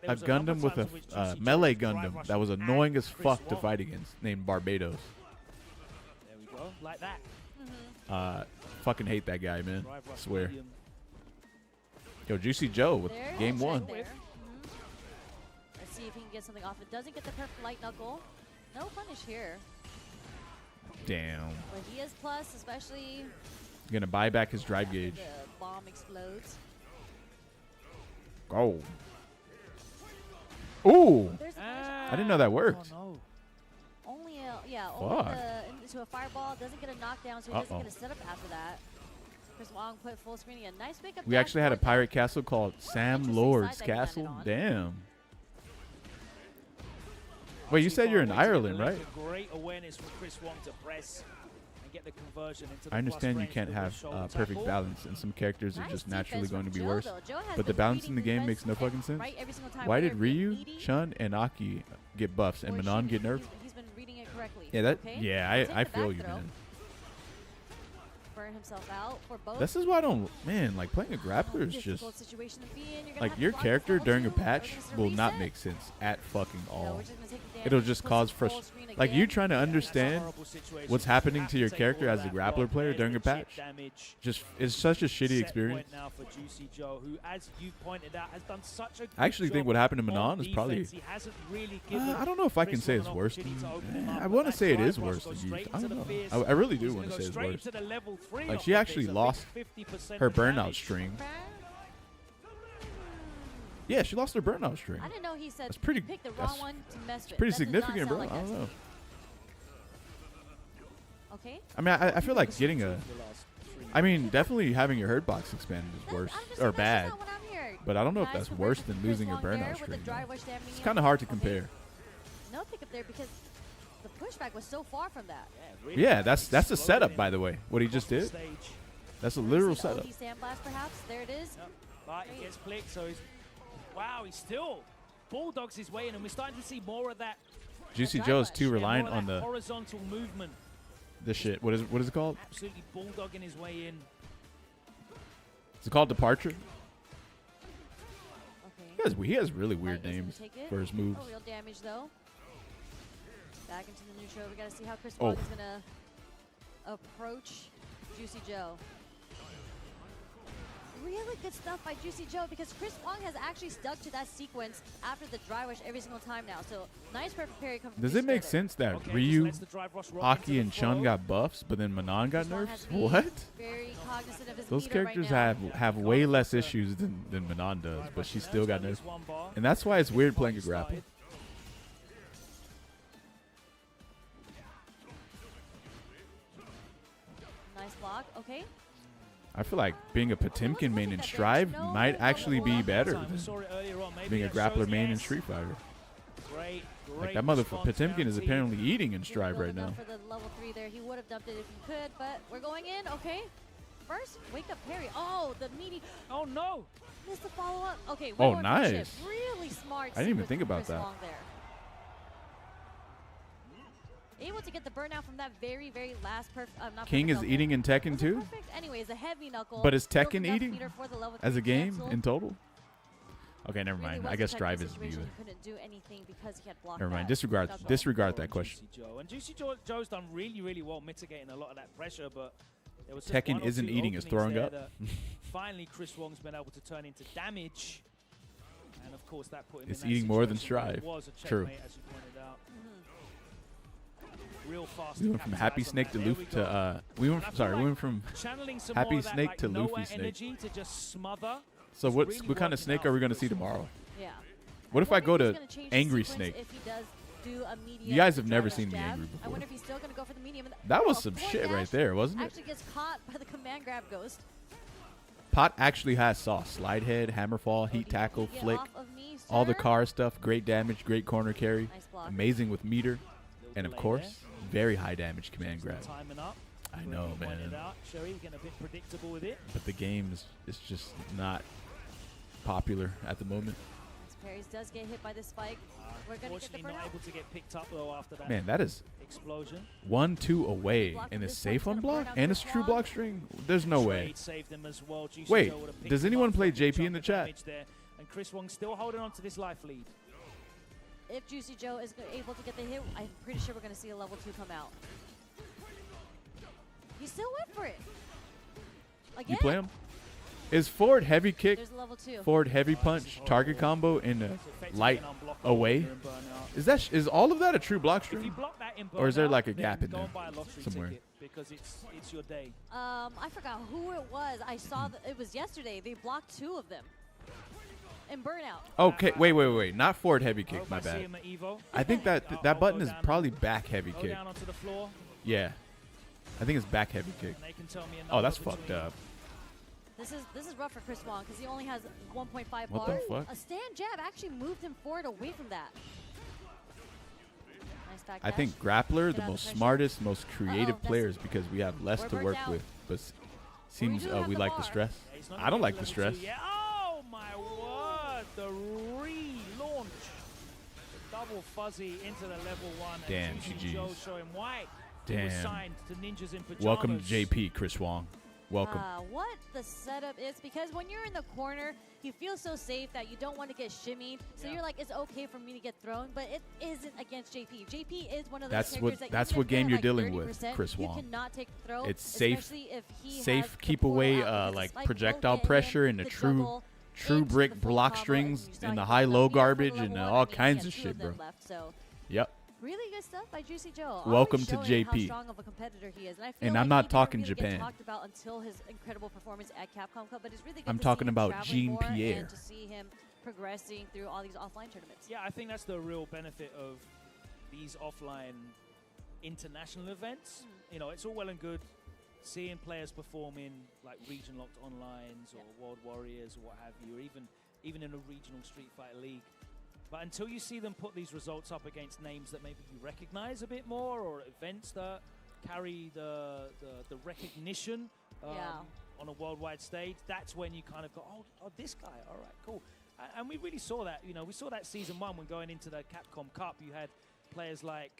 Gundam with a melee Gundam that was annoying as fuck to fight against, named Barbados. There we go, like that. Fucking hate that guy, man. I swear. Yo, Juicy Joe with game 1. Let's see if he can get something off. It doesn't get the perfect light knuckle. No punish here. Damn. But he is plus, especially. Gonna buy back his drive gauge. The bomb explodes. Oh. Ooh. I didn't know that worked. Oh, no. Only into a fireball. Doesn't get a knockdown, so he doesn't get a setup after that. Chris Wong put full screen again. Nice pickup. We actually had a pirate castle called Sam Lord's Castle. Damn. Wait, you said you're in Ireland, right? Great awareness for Chris Wong to press and get the conversion into the I understand you can't have perfect balance, and some characters are just naturally going to be worse. But the balance in the game makes no fucking sense. Why did Ryu, Chun, and Aki get buffs and Manon get nerfed? He's been reading it correctly. Yeah, I feel you, man. Burn himself out for both. This is why I don't, man, like playing a grappler is just, like your character during a patch will not make sense at fucking all. It'll just cause frustration. Like you trying to understand what's happening to your character as a grappler player during a patch, just is such a shitty experience. I actually think what happened to Manon is probably, I don't know if I can say it's worse than, I want to say it is worse than you. I don't know. I really do want to say it's worse. Like she actually lost her burnout string. Yeah, she lost her burnout string. I didn't know he said that's pretty, pick the wrong one to mess with. It's pretty significant, bro. I don't know. Okay. I mean, I feel like getting a, I mean, definitely having your hurt box expanded is worse or bad. But I don't know if that's worse than losing your burnout string. It's kind of hard to compare. No pickup there because the pushback was so far from that. Yeah, that's a setup, by the way. What he just did. That's a literal setup. Sandblast, perhaps. There it is. But he gets flicked, so he's. Wow, he still bulldogs his way in, and we're starting to see more of that. Juicy Joe is too reliant on the horizontal movement. The shit. What is it called? Absolutely bulldogging his way in. Is it called Departure? Okay. He has really weird names for his moves. No real damage though. Back into the neutral. We got to see how Chris Wong is gonna approach Juicy Joe. Really good stuff by Juicy Joe because Chris Wong has actually stuck to that sequence after the dry rush every single time now. So nice perfect parry. Does it make sense that Ryu, Aki, and Chun got buffs, but then Manon got nerfs? What? Very cognizant of his Those characters have way less issues than Manon does, but she still got nerfs. And that's why it's weird playing a grappler. Nice block. Okay. I feel like being a Potemkin main in Strive might actually be better than being a grappler main in Street Fighter. Like that motherfucker Potemkin is apparently eating in Strive right now. For the level 3 there, he would have dumped it if he could, but we're going in. Okay. First, wake up parry. Oh, the meaty. Oh no. Missed the follow up. Okay. Oh, nice. Really smart. I didn't even think about that. Able to get the burnout from that very, very last King is eating in Tekken too? Anyways, a heavy knuckle. But is Tekken eating as a game in total? Okay, never mind. I guess Strive isn't either. Never mind. Disregard that question. And Juicy Joe's done really, really well mitigating a lot of that pressure, but there was Tekken isn't eating, is throwing up. Finally, Chris Wong's been able to turn into damage. And of course, that put him it's in eating more than Strive. True. As you pointed out. Real fast. We went from Happy Snake to Luffy to we went from Happy Snake to Luffy Snake. To just smother. So what kind of snake are we going to see tomorrow? Yeah. What if I go to Angry Snake? do a medium. You guys have never dry seen rush me jab. angry before. I wonder if he's still going to go for the medium. That was some shit dash right there, wasn't it? Actually gets caught by the command grab ghost. Pot actually has sauce. Slide head, hammer fall, heat tackle, flick, me, all the car stuff. Great damage, great corner carry. Nice block. Amazing with meter. And of course, very high damage command grab. I know, man. Sherry getting a bit predictable with it. But the game is just not popular at the moment. Parries does get hit by the spike. We're going to get the burnout. Not able to get picked up though after that. Man, that is explosion. 1-2 away and a safe unblock and a true block string. There's no way. Wait, does anyone play JP in the chat? And Chris Wong still holding on to this life lead. If Juicy Joe is able to get the hit, I'm pretty sure we're going to see a level 2 come out. He still went for it. Again. You play him? Is forward heavy kick, There's a level 2. forward heavy punch, target combo, and a light away? Is all of that a true block string? Or is there like a gap in there somewhere? Because it's your day. I forgot who it was. I saw that it was yesterday. They blocked 2 of them. In burnout. Okay, wait. Not forward heavy kick, my bad. I think that button is probably back heavy kick. Yeah. I think it's back heavy kick. Oh, that's fucked up. This is rough for Chris Wong because he only has 1.5 bar. What the fuck? A stand jab actually moved him forward away from that. Nice back I dash. think Grappler, Get the out most pressure. smartest, most creative that's- players because we have less We're to burnt work out. with. But seems do have we the like the bar. stress. Yeah, he's not I don't gonna like get the level stress. 2 yet. Oh my word! The relaunch. Double fuzzy into the level 1. Damn, and Juicy GGs. Joe showing why he was Damn. signed to Ninjas in Pajamas. Welcome to JP, Chris Wong. Welcome. What the setup is, because when you're in the corner, you feel so safe that you don't want to get shimmied. So you're like, it's okay for me to get thrown, but it isn't against JP. JP is one of those characters that that's even what if they're game you're like dealing with, 30%, Chris Wong. You cannot take the throw. It's safe, especially if he safe, has keep the pull away out, because like the spike will projectile get him, pressure and the the true juggle brick into the full block combo, strings and you saw and the he high-low got the garbage level and 1, all and he kinds had of 2 shit, bro. them left, so. Yep. Really good stuff by Juicy Joe. Welcome Always to showing how JP. strong of a competitor he is. And I feel And like I'm not he talking didn't really Japan. Get talked about until his incredible performance at Capcom Cup, but it's really good I'm to talking see him about traveling Jean more Pierre. and to see him progressing through all these offline tournaments. Yeah, I think that's the real benefit of these offline international events. You know, it's all well and good seeing players perform in like region locked onlines or World Warriors or what have you, or even in a regional Street Fighter League. But until you see them put these results up against names that maybe you recognize a bit more, or events that carry the recognition on a worldwide stage, that's when you kind of go, oh, this guy, all right, cool. And we really saw that. You know, we saw that season 1 when going into the Capcom Cup. You had players like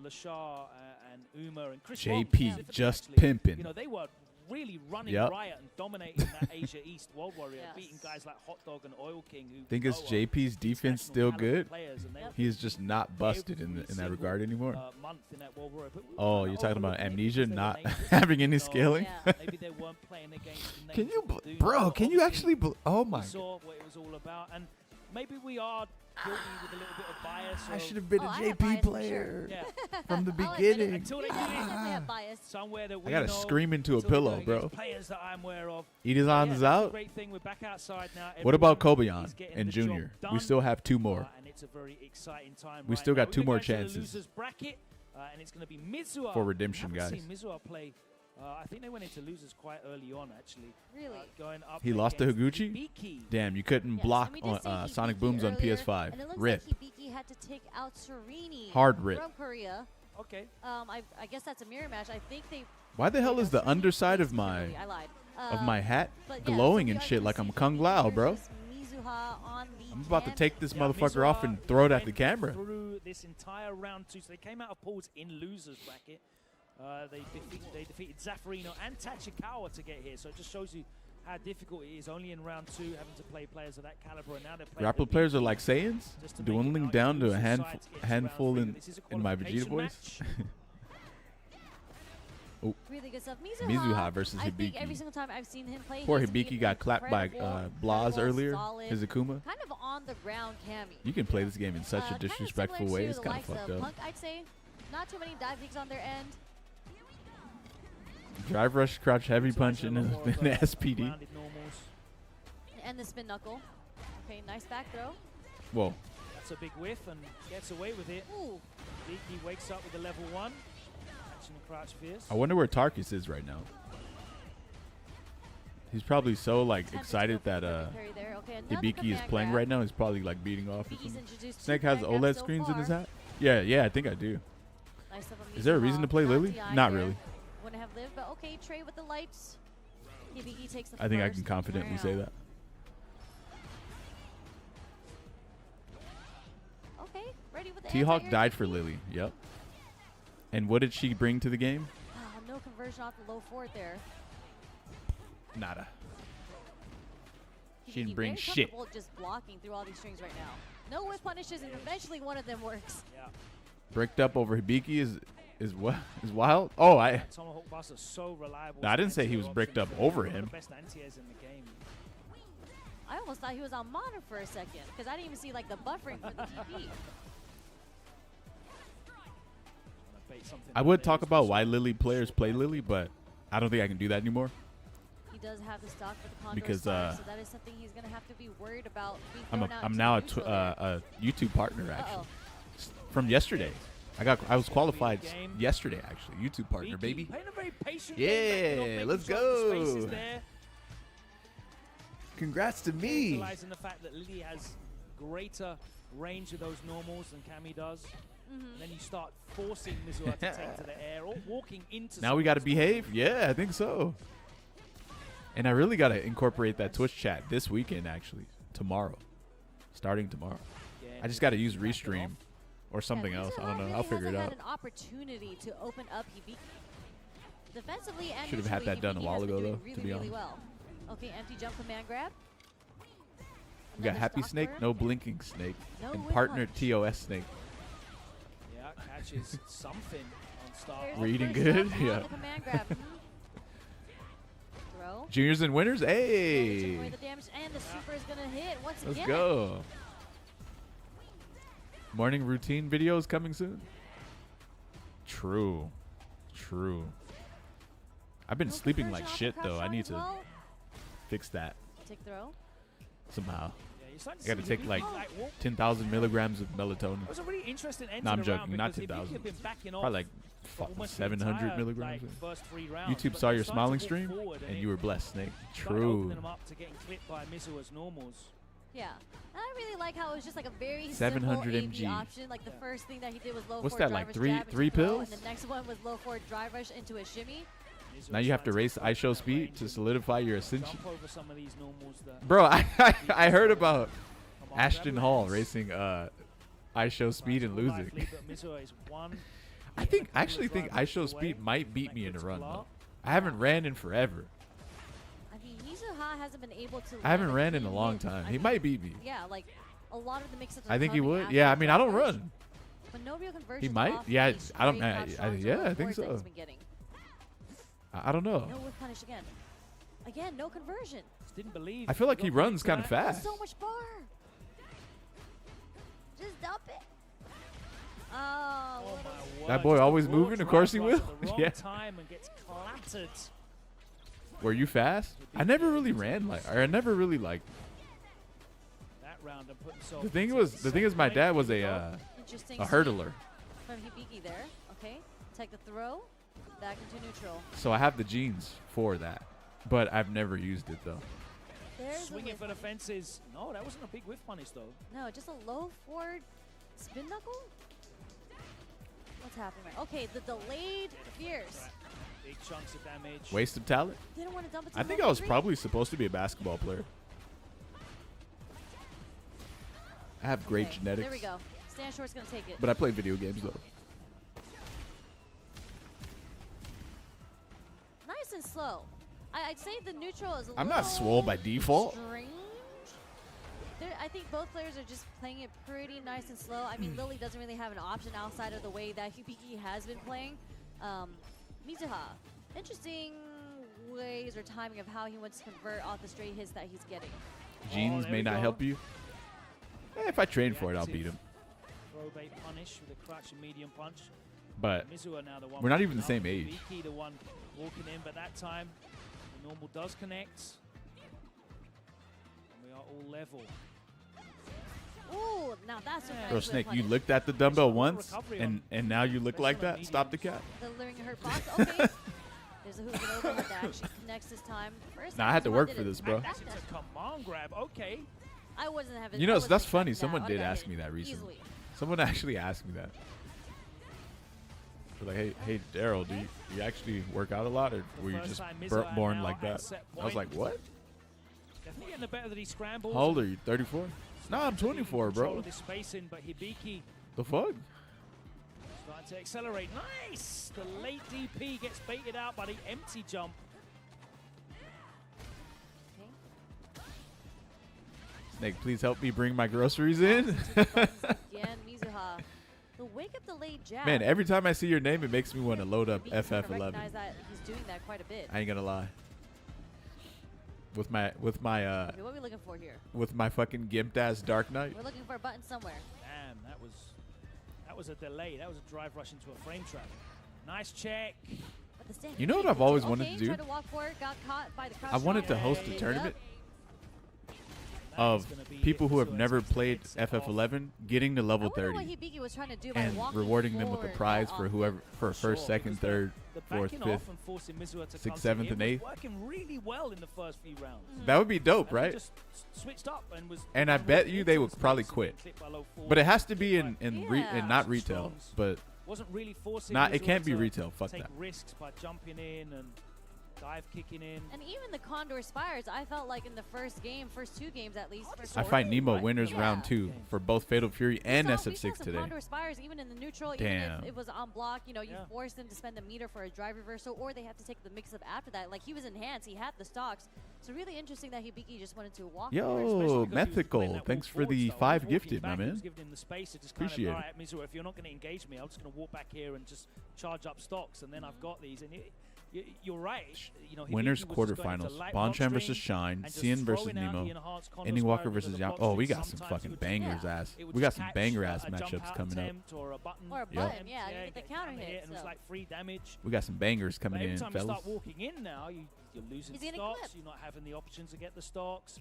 Lashar and Uma and Chris Wong JP specifically, just actually. pimping. You know, they were really running Yep. riot and dominating that Asia East World Warrior, Yes. beating guys like Hot Dog and Oil King. Who Think is are JP's defense international still caliber good? players, and they were He is just not busted in that regard anymore. month in that World Warrior. But we Oh, kinda you're talking about overlooked it amnesia because they were not names. having any So, scaling? Yeah. Maybe they weren't playing against the names Can you, that do bro? now. Can you Obviously, actually? Oh my! we saw what it was all about, and maybe we are guilty with a little bit of bias. I of- should have been Oh, a I have JP bias for player Yeah, from the I'll admit it. beginning. until they I get in definitely have bias. somewhere that we I gotta know, scream into a until they're pillow, going bro. against Players that I'm aware of. Edizon's Yeah, that's the out. great thing. We're back outside now. What about Everyone Kobayan is getting and the job Junior? We done. still have 2 more. And it's a very exciting time. We right still now. got 2 We're more going to the chances. losers bracket, and it's going to be Mizuha For redemption, I haven't guys. seen Mizuha play. I think they went into losers quite early on, actually. Really? Going up He lost to against Higuchi? Hibiki. Damn, you couldn't Yes, block and we did on see Sonic Hibiki Booms on earlier, PS5. And it looks Rip. like Hibiki had to take out Serini Hard rip. from Korea. Okay. I guess that's a mirror match. I think they. Why the hell is the Serini underside plays of my Kimberly. I lied. hat But yeah, glowing so we and are shit gonna like see I'm Kung Hibiki Lao, bro? versus Mizuha on the I'm about to hand. take this Yeah, motherfucker off Mizuha and throw it at the went camera. Through this entire round 2, so they came out of pools in losers bracket. They defeated Zaffarino and Tachikawa to get here, so it just shows you how difficult it is only in round 2 having to play players of that caliber, and now they're playing Grapple players are like Saiyans, just to make it dwindling out down into to a losers side to get to handful round 3, but this is a in my Vegeta qualification voice. Really good stuff. Mizuha versus I think Hibiki. every single time I've seen him play, Poor he's been Hibiki got clapped by Blaz incredible, earlier. solid, His Akuma. kind of on the ground Cammy. You can play this game in such a Kinda disrespectful similar way. to It's the kind of likes fucked up. Punk, I'd say. Not too many dive leaks on their end. Drive rush, crouch, heavy Looks punch, like and a then lot more of, the SPD. rounded normals. And the spin knuckle. Okay, nice back throw. Whoa. That's a big whiff and gets away with it. Ooh. Hibiki wakes up with the level 1. Catching the crouch fierce. I wonder where Tarkus is right now. He's probably so like excited that Hibiki is playing right now. He's probably like beating off or something. Snake has OLED screens in his hat? Yeah, I think I do. Nice. Is there a reason to play Lily? Not really. Wouldn't have lived, but okay, Trey with the lights. Hibiki takes the I think I can confidently say that. Okay, ready with the T-Hawk died for Lily. Yep. And what did she bring to the game? No conversion off the low forward there. Nada. She didn't bring shit. Just blocking through all these strings right now. No whiff punishes, and eventually one of them works. Yeah. Bricked up over Hibiki is what is wild. Oh, Tomahawk Buster so reliable. I didn't say he was bricked up over him. The best anti-airs in the game. I almost thought he was on monitor for a second because I didn't even see like the buffering for the TP. I would talk about why Lily players play Lily, but I don't think I can do that anymore. He does have the stock for the Condor because Star, so that is something he's going to have to be worried about. I'm now a YouTube partner actually from yesterday. I was qualified yesterday actually. YouTube partner, baby. Yeah, let's go. Congrats to me. Realizing the fact that Lily has greater range of those normals than Cammy does. And then you start forcing Mizuha to take to the air or walking into. Now we got to behave. Yeah, I think so. And I really got to incorporate that Twitch chat this weekend, actually. Tomorrow. Starting tomorrow. I just got to use Restream or something else. I don't know. Really I'll figure it out. Had an opportunity to open up Hibiki. Defensively and should have had that done a while ago, though, really, to be honest. Well. Okay, empty jump command grab. We got Happy Snake, no Blinking Snake, and Partner TOS Snake. Yeah, catches something on start. We're eating good? Yeah. Juniors and winners, hey! The damage and the super is gonna hit once again. Let's go. Morning routine videos coming soon. True. I've been sleeping like shit though. I need to fix that. Take throw. Somehow. I got to take like 10,000 milligrams of melatonin. It was a really interesting end no, I'm joking. Not 10,000. Probably like 700 milligrams. YouTube saw your smiling stream, and you were blessed, Snake. True. Yeah, and I really like how it was just like a very 700 simple mg option. Like the first thing that he did was low What's forward that, like drive three pills? And the next one was low forward drive rush into a shimmy. Now you have to race ISO speed to solidify your ascension. Bro, I heard about Ashton Hall racing ISO speed and losing. I actually think ISO speed might beat me in a run though. I haven't ran in forever. I mean, Mizuha hasn't been able to. I haven't ran in a long time. He might beat me. Yeah, like a lot of the mix-ups. I think he would. Yeah, I mean, I don't run. But no real conversion. He might. Yeah, I don't. Yeah, I think so. I don't know. No whiff punish again. Again, no conversion. Didn't believe. I feel like he runs kind of fast. So much bar. Just dump it. Oh, that boy always moving. Of course he will. Yeah. Time and gets clattered. Were you fast? I never really ran like, or I never really like. That round the thing is, my dad was a hurdler. From Hibiki there. Okay, take the throw. Back into neutral. So I have the genes for that, but I've never used it though. Swing it for the fences. No, that wasn't a big whiff punish though. No, just a low forward spin knuckle. What's happening right? Okay, the delayed fierce. Big chunks of damage. Waste of talent. Didn't want to dump it to I think I was probably supposed to be a basketball player. I have great genetics. There we go. Stand Short's gonna take it. But I play video games though. Nice and slow. I'd say the neutral is a I'm not swole by default. Strange. I think both players are just playing it pretty nice and slow. I mean, Lily doesn't really have an option outside of the way that Hibiki has been playing. Mizuha, interesting ways or timing of how he wants to convert off the straight hits that he's getting. Genes may not help you. If I train for it, I'll beat him. Throw bait punish with a crutch and medium punch. But we're not even the same age. Hibiki, the one walking in, but that time the normal does connect. And we are all level. Ooh, now that's a Bro, Snake, you looked at the dumbbell once, and now you look like that? Stop the cat. Delivering a hurt box. Okay. There's a hook and overhead that actually connects this time. First nah, I had to work for this, bro. That's a command grab. Okay. I wasn't having. You know, that's funny. Someone did ask me that recently. Easily. Someone actually asked me that. They're like, hey, Daryl, do you actually work out a lot, or were you just born like that? I was like, what? Definitely getting the better of these scrambles. How old are you? 34? Nah, I'm 24, bro. This spacing, but Hibiki the fuck? starting to accelerate. Nice! The late DP gets baited out by the empty jump. Snake, please help me bring my groceries in. Again, Mizuha. The wake up the late jab. Man, every time I see your name, it makes me want to load up FF11. Recognize that he's doing that quite a bit. I ain't gonna lie. With my okay, what are we looking for here? with my fucking gimped ass Dark Knight. We're looking for a button somewhere. Damn, that was a delay. That was a drive rush into a frame trap. Nice check. You know what I've always wanted to do? Tried to walk for it, got caught by the I wanted to host a tournament of people who have never played FF11 getting to level 30 and rewarding them with a prize for whoever for first, second, third, fourth, fifth, sixth, seventh, and eighth. Working really well in the first few rounds. That would be dope, right? Just switched up and was. And I bet you they would probably quit. But it has to be in not retail, but wasn't really forcing. it can't be retail. Fuck take that. risks by jumping in and dive kicking in. And even the Condor Spires, I felt like in the first two games at least. I fight Nemo winners round 2 for both Fatal Fury and SF6 today. Condor Spires, even in the neutral, damn. Even if it was on block, you know, you force them to spend a meter for a drive reversal, or they have to take the mix-up after that. Like, he was enhanced, he had the stocks. So really interesting that Hibiki just wanted to walk. Yo, Mythical, thanks for the 5 gifted, my man. Appreciate it. Right, Mizuha, if you're not going to engage me, I'm just going to walk back here and just charge up stocks, and then I've got these. And you're right. You know, Winners quarterfinals: Bonchan versus Shine, Cian versus Nemo, Ending Walker versus Yao. Oh, we got some fucking bangers ass. We got some banger ass matchups coming up. Or a button, yeah, you get the counter hit. And it's like free damage. We got some bangers coming in, every time you fellas. start walking in now, you're losing stocks. You're not having the option to get the stocks.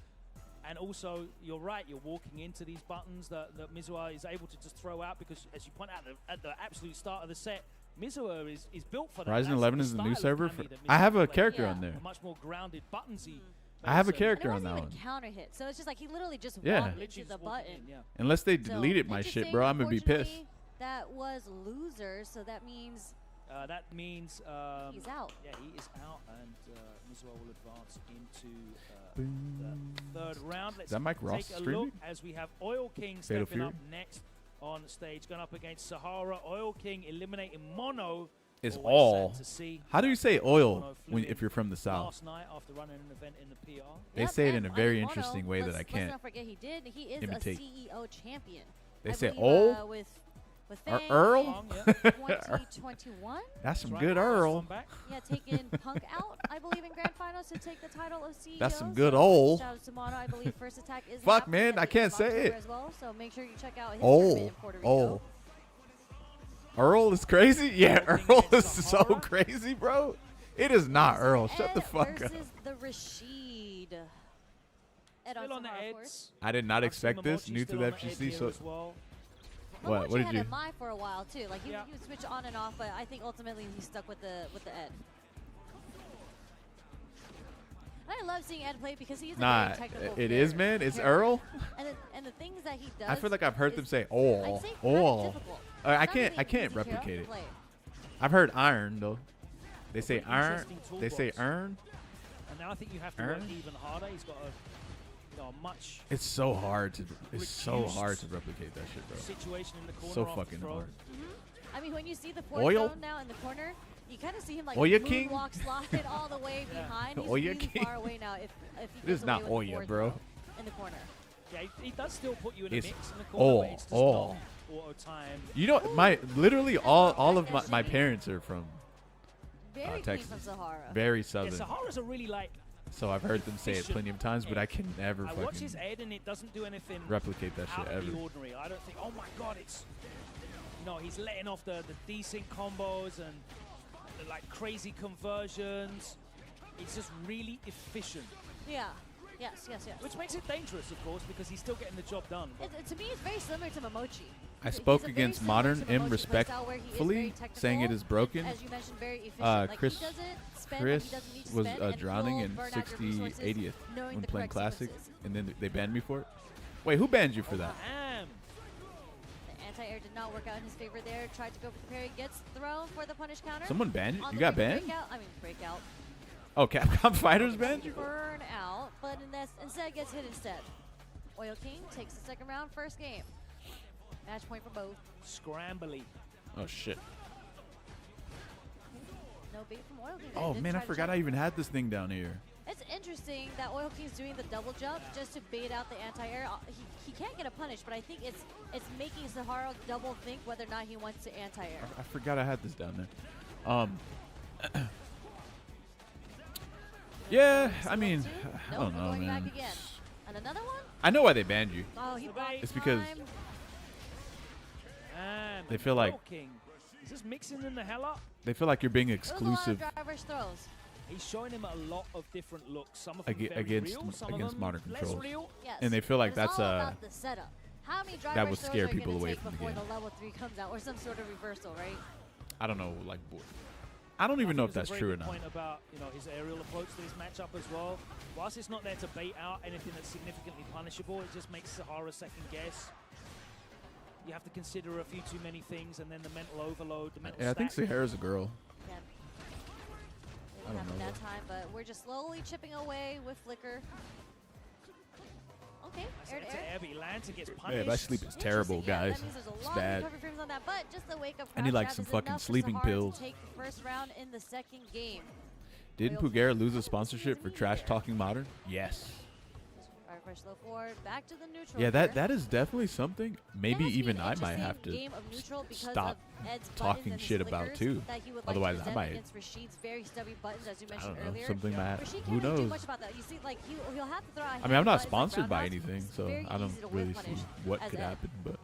And also, you're right, you're walking into these buttons that Mizuha is able to just throw out because, as you point out, at the absolute start of the set, Mizuha is built for that. Ryzen 11 is the new server. I have a character on there. Much more grounded buttonsy. I have a character on that one. Counter hit, so it's just like he literally just walked into the button. Unless they deleted my shit, bro, I'm gonna be pissed. That was loser, so that means. He's out. Yeah, he is out, and Mizuha will advance into the third round. Let's is that Mike Ross take a streaming? look as we have Oil King stepping up next on stage, going up against Sahara. Oil King eliminating Mono. Is all. How do you say oil if you're from the south? Last night after running an event in the PR. They say it in a very interesting way that I can't let's not forget he is imitate. a CEO champion. They say Ol? With Earl? 2021? That's some good Earl. Yeah, taking Punk out, I believe, in Grand Finals to take the title of CEO. That's some good Ol. Shout out to Mono, I believe First Attack is fuck, man, I can't say it. As well, so make sure you check out his tournament in Puerto Rico. Earl is crazy? Yeah, Earl is so crazy, bro. It is not Earl. Shut the fuck up. Versus the Rashid. Still on the Eds. I did not expect this. New to the FGC, so... Well. What did you? Mai for a while too. Like he would switch on and off, but I think ultimately he stuck with the Ed. I love seeing Ed play because he's a very technical player. It is, man. It's Earl. And the things that he does. I feel like I've heard them say "all." I can't replicate it. I've heard iron though. They say iron. They say earn. And now I think you have to work even harder. He's got a. It's so hard to replicate that shit, bro. Situation in the corner so fucking hard. I mean, when you see the fourth zone now in the corner, you kind of see him like moonwalk slide all the way behind. He's really far away now. If he this is not Oya, bro. In the corner. Yeah, he does still put you in a mix in the corner. But it's just not auto time. You know, literally all of my parents are from Texas. From Sahara. Very southern. Yeah, Sahara's a really like. So I've heard them say it plenty of times, but I can never I watch his Ed and it doesn't do anything replicate that shit ever. The ordinary. I don't think, oh my god, it's he's letting off the decent combos and the like crazy conversions. It's just really efficient. Yeah. Yes, yes, yes. Which makes it dangerous, of course, because he's still getting the job done. To me, it's very similar to Momochi. I spoke against Modern M respectfully, saying it is broken. As you mentioned, very efficient. Chris was spend, drowning in 60, 80th when playing Classic, and then they banned me for it. Wait, who banned you for that? The anti-air did not work out in his favor there. Tried to go for the parry, gets thrown for the punish counter. Someone banned you? You got banned? Breakout. Oh, Capcom Fighters banned you? Burn out, but instead gets hit instead. Oil King takes the second round, first game. Match point for both. Scrambly. Oh, shit. No bait from Oil King. Oh, man, I forgot I even had this thing down here. It's interesting that Oil King's doing the double jump just to bait out the anti-air. He can't get a punish, but I think it's making Sahara double think whether or not he wants to anti-air. I forgot I had this down there. Yeah, I mean, I don't know, man. Back again. And another one? I know why they banned you. Oh, he it's because they feel like is this mixing them the hell up? They feel like you're being exclusive. Throws. He's showing him a lot of different looks. Some of them against real, some against of them modern controls, real. Yes. And they feel like that's the setup. How many that would scare people away from the game. Before the level 3 comes out, or some sort of reversal, right? I don't know, like. I don't even know if that's true or not. Point about his aerial approach to this matchup as well. Whilst it's not there to bait out anything that's significantly punishable, it just makes Sahara second guess. You have to consider a few too many things, and then the mental overload, the mental. Yeah, I think Sahara's a girl. Yeah. I don't know that time, but we're just slowly chipping away with Flicker. Okay, air to air. He lands and gets punished. Yeah, my sleep is terrible, guys. That means there's a it's lot bad. of frames on that, but just the wake up. I need like some fucking sleeping pills. Take the first round in the second game. Didn't Pugera lose a sponsorship for trash talking Modern? Yes. Slow forward, back to the neutral. Yeah, that is definitely something. Maybe even I might have to stop talking shit about too. Otherwise, I might. Very stubby buttons, as you mentioned earlier. Something might. Who knows? Do much about that. You see, like he'll have to throw out. I mean, I'm not sponsored by anything, so I don't really see what could happen. But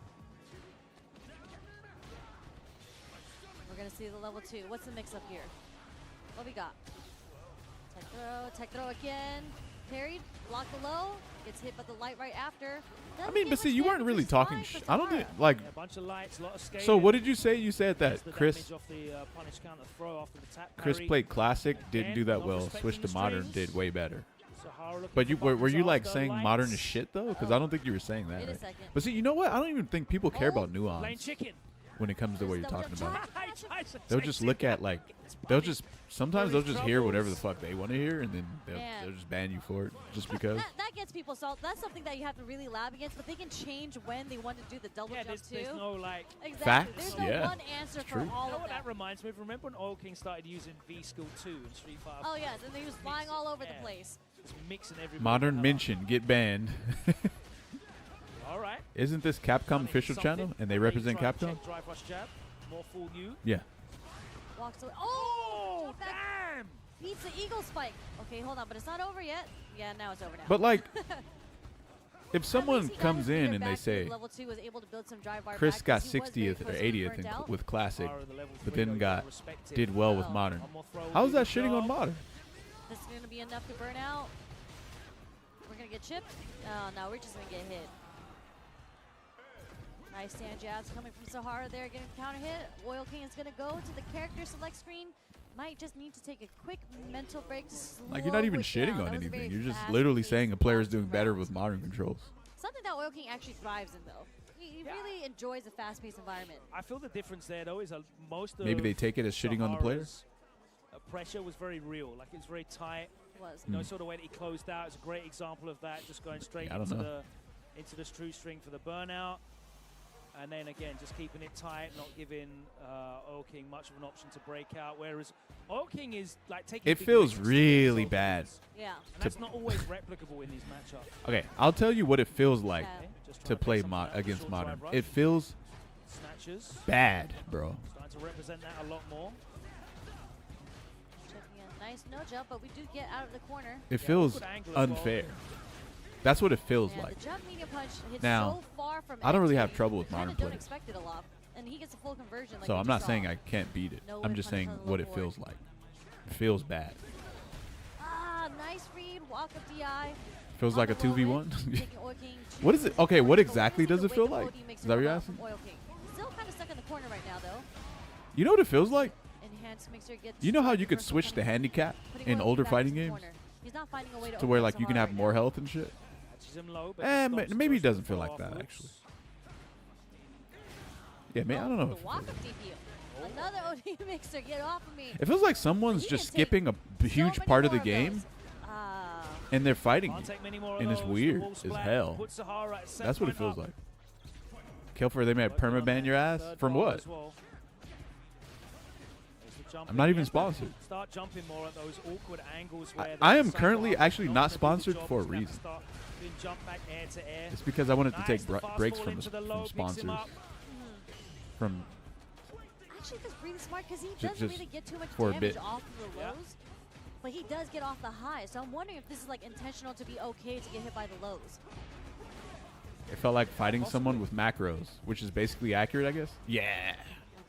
we're gonna see the level 2. What's the mix-up here? What we got? Tech throw again. Parried, blocked the low, gets hit by the light right after. I mean, but see, you weren't really talking shit. I don't think, like. A bunch of lights, lot of skating. So what did you say? You said that Chris Chris played Classic, didn't do that well. Switched to Modern, did way better. But were you like saying Modern is shit though? Because I don't think you were saying that. Right? But see, you know what? I don't even think people care about nuance when it comes to what you're talking about. They'll just look at like, sometimes they'll just hear whatever the fuck they want to hear, and then they'll just ban you for it just because. That gets people salt. That's something that you have to really lab against, but they can change when they want to do the double jump too. There's no like facts. There's no one answer for all of that. That reminds me. Remember when Oil King started using V Skill 2 in Street Fighter? Oh yes, and he was flying all over the place. Just mixing everything. Modern mention get banned. All right. Isn't this Capcom official channel, and they represent Capcom? Drive rush jab. More fool you. Yeah. Walks away. Oh, damn! Beats the eagle spike. Okay, hold on, but it's not over yet. Yeah, now it's over now. But like, if someone comes in and they say, Chris got 60th or 80th with Classic, but then did well with Modern, how's that shitting on Modern? This is going to be enough to burn out. We're going to get chipped. Oh, no, we're just going to get hit. Nice stand jabs coming from Sahara there, getting counter hit. Oil King is going to go to the character select screen. Might just need to take a quick mental break to slow Like, you're not even shitting on anything. You're just literally saying a player is doing better with Modern controls. Something that Oil King actually thrives in, though. He really enjoys a fast-paced environment. I feel the difference there, though, is most of maybe they take it as shitting on the player. Pressure was very real. Like, it's very tight. It was. No sort of way that he closed out. It's a great example of that. Just going straight into the true string for the burnout. And then again, just keeping it tight, not giving Oil King much of an option to break out. Whereas Oil King is like taking. It feels really bad. Yeah. And that's not always replicable in these matchups. Okay, I'll tell you what it feels like to play against Modern. It feels bad, bro. Starting to represent that a lot more. Checking a nice no jump, but we do get out of the corner. It feels unfair. That's what it feels like. The jump medium punch hits now, so far from I don't really have trouble with Modern don't players. expect it a lot, and he gets a full conversion. Like So I'm not saying I can't beat it. I'm just saying what it feels like. It feels bad. Ah, nice read, walk up DI. Feels like a 2v1. What is it? Okay, what exactly does it feel like? Is that what you're asking? Still kind of stuck in the corner right now, though. You know what it feels like? Enhanced mixer gets You know how you could switch the handicap in older fighting games? To where like you can have more health and shit? Maybe it doesn't feel like that, actually. Yeah, man, I don't know. Another OD mixer, get off of me. It feels like someone's just skipping a huge part of the game. And they're fighting you. And it's weird as hell. That's what it feels like. Kelfer, they may permaban your ass? From what? I'm not even sponsored. Start jumping more at those awkward angles where I am currently actually not sponsored for a reason. It's because I wanted to take breaks from sponsors. From actually, that's really smart because he doesn't really get too much damage off of the lows. But he does get off the high, so I'm wondering if this is like intentional to be okay to get hit by the lows. It felt like fighting someone with macros, which is basically accurate, I guess. Yeah.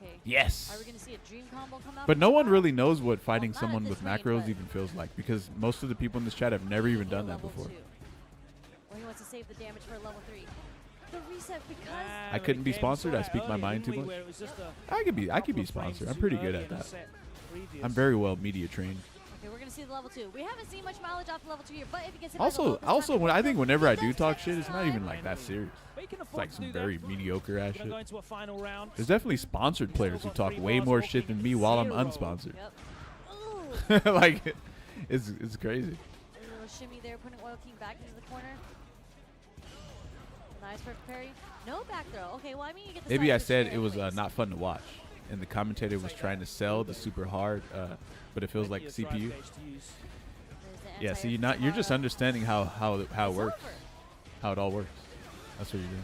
Okay. Yes. Are we gonna see a dream combo come out? But no one really knows what fighting someone with macros even feels like, because most of the people in this chat have never even done that before. Or he wants to save the damage for level 3. The reset because I couldn't be sponsored. I speak my mind too much. I could be sponsored. I'm pretty good at that. I'm very well media trained. Okay, we're gonna see the level 2. We haven't seen much mileage off the level 2 here, but if he gets hit also when I think whenever I do talk shit, it's not even like that serious. It's like some very mediocre ass shit. There's definitely sponsored players who talk way more shit than me while I'm unsponsored. Yep. Like, it's crazy. A little shimmy there, putting Oil King back into the corner. Nice perfect parry. No back throw. Okay, well, I mean, you get the maybe I said it was not fun to watch, and the commentator was trying to sell the super hard, but it feels like CPU. Yeah, so you're just understanding how it works, how it all works. That's what you're doing.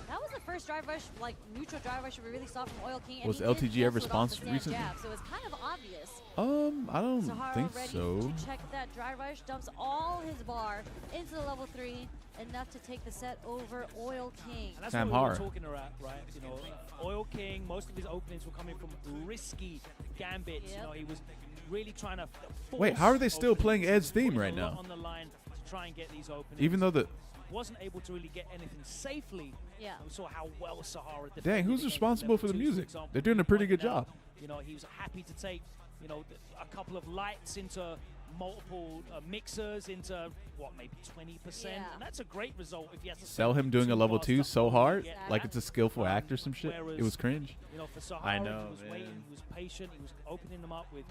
That was the first drive rush, like neutral drive rush we really saw from Oil King. Was LTG ever sponsored recently? So it's kind of obvious. I don't think so. To check that drive rush, dumps all his bar into the level 3, enough to take the set over Oil King. And that's what we were talking about, right? You know, Oil King, most of his openings were coming from risky gambits. You know, he was really trying to force. Wait, how are they still playing Ed's theme right now? On the line to try and get these openings. Even though wasn't able to really get anything safely. Yeah. We saw how well Sahara defended. Dang, who's responsible for the music? They're doing a pretty good job. You know, he was happy to take, you know, a couple of lights into multiple mixers into what, maybe 20%, and that's a great result if you have to sell him doing a level 2 so hard, like it's a skillful act or some shit. It was cringe. You know, for Sahara, I know, he was waiting, he was patient, he was opening them up with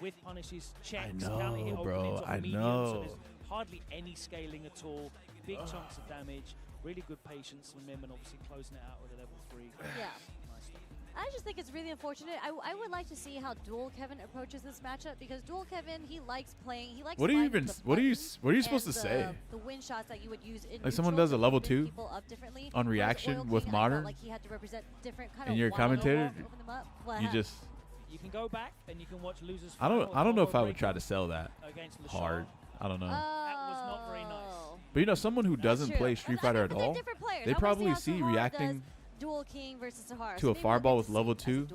whiff punishes, checks, counter hit bro. I medium, know. so there's hardly any scaling at all. Big chunks of damage, really good patience from him, and obviously closing it out with a level 3. Yeah. I just think it's really unfortunate. I would like to see how Dual Kevin approaches this matchup, because Dual Kevin, he likes playing. He likes. What are you supposed to say? The win shots that you would use in like someone does a level 2 on reaction with modern. Like he had to represent different kind and you're a commentator. You just. You can go back and you can watch losers. I don't know if I would try to sell that hard. I don't know. That was not very nice. But you know, someone who doesn't play Street Fighter at all, they probably see reacting Dual King versus Sahara. to a fireball with level 2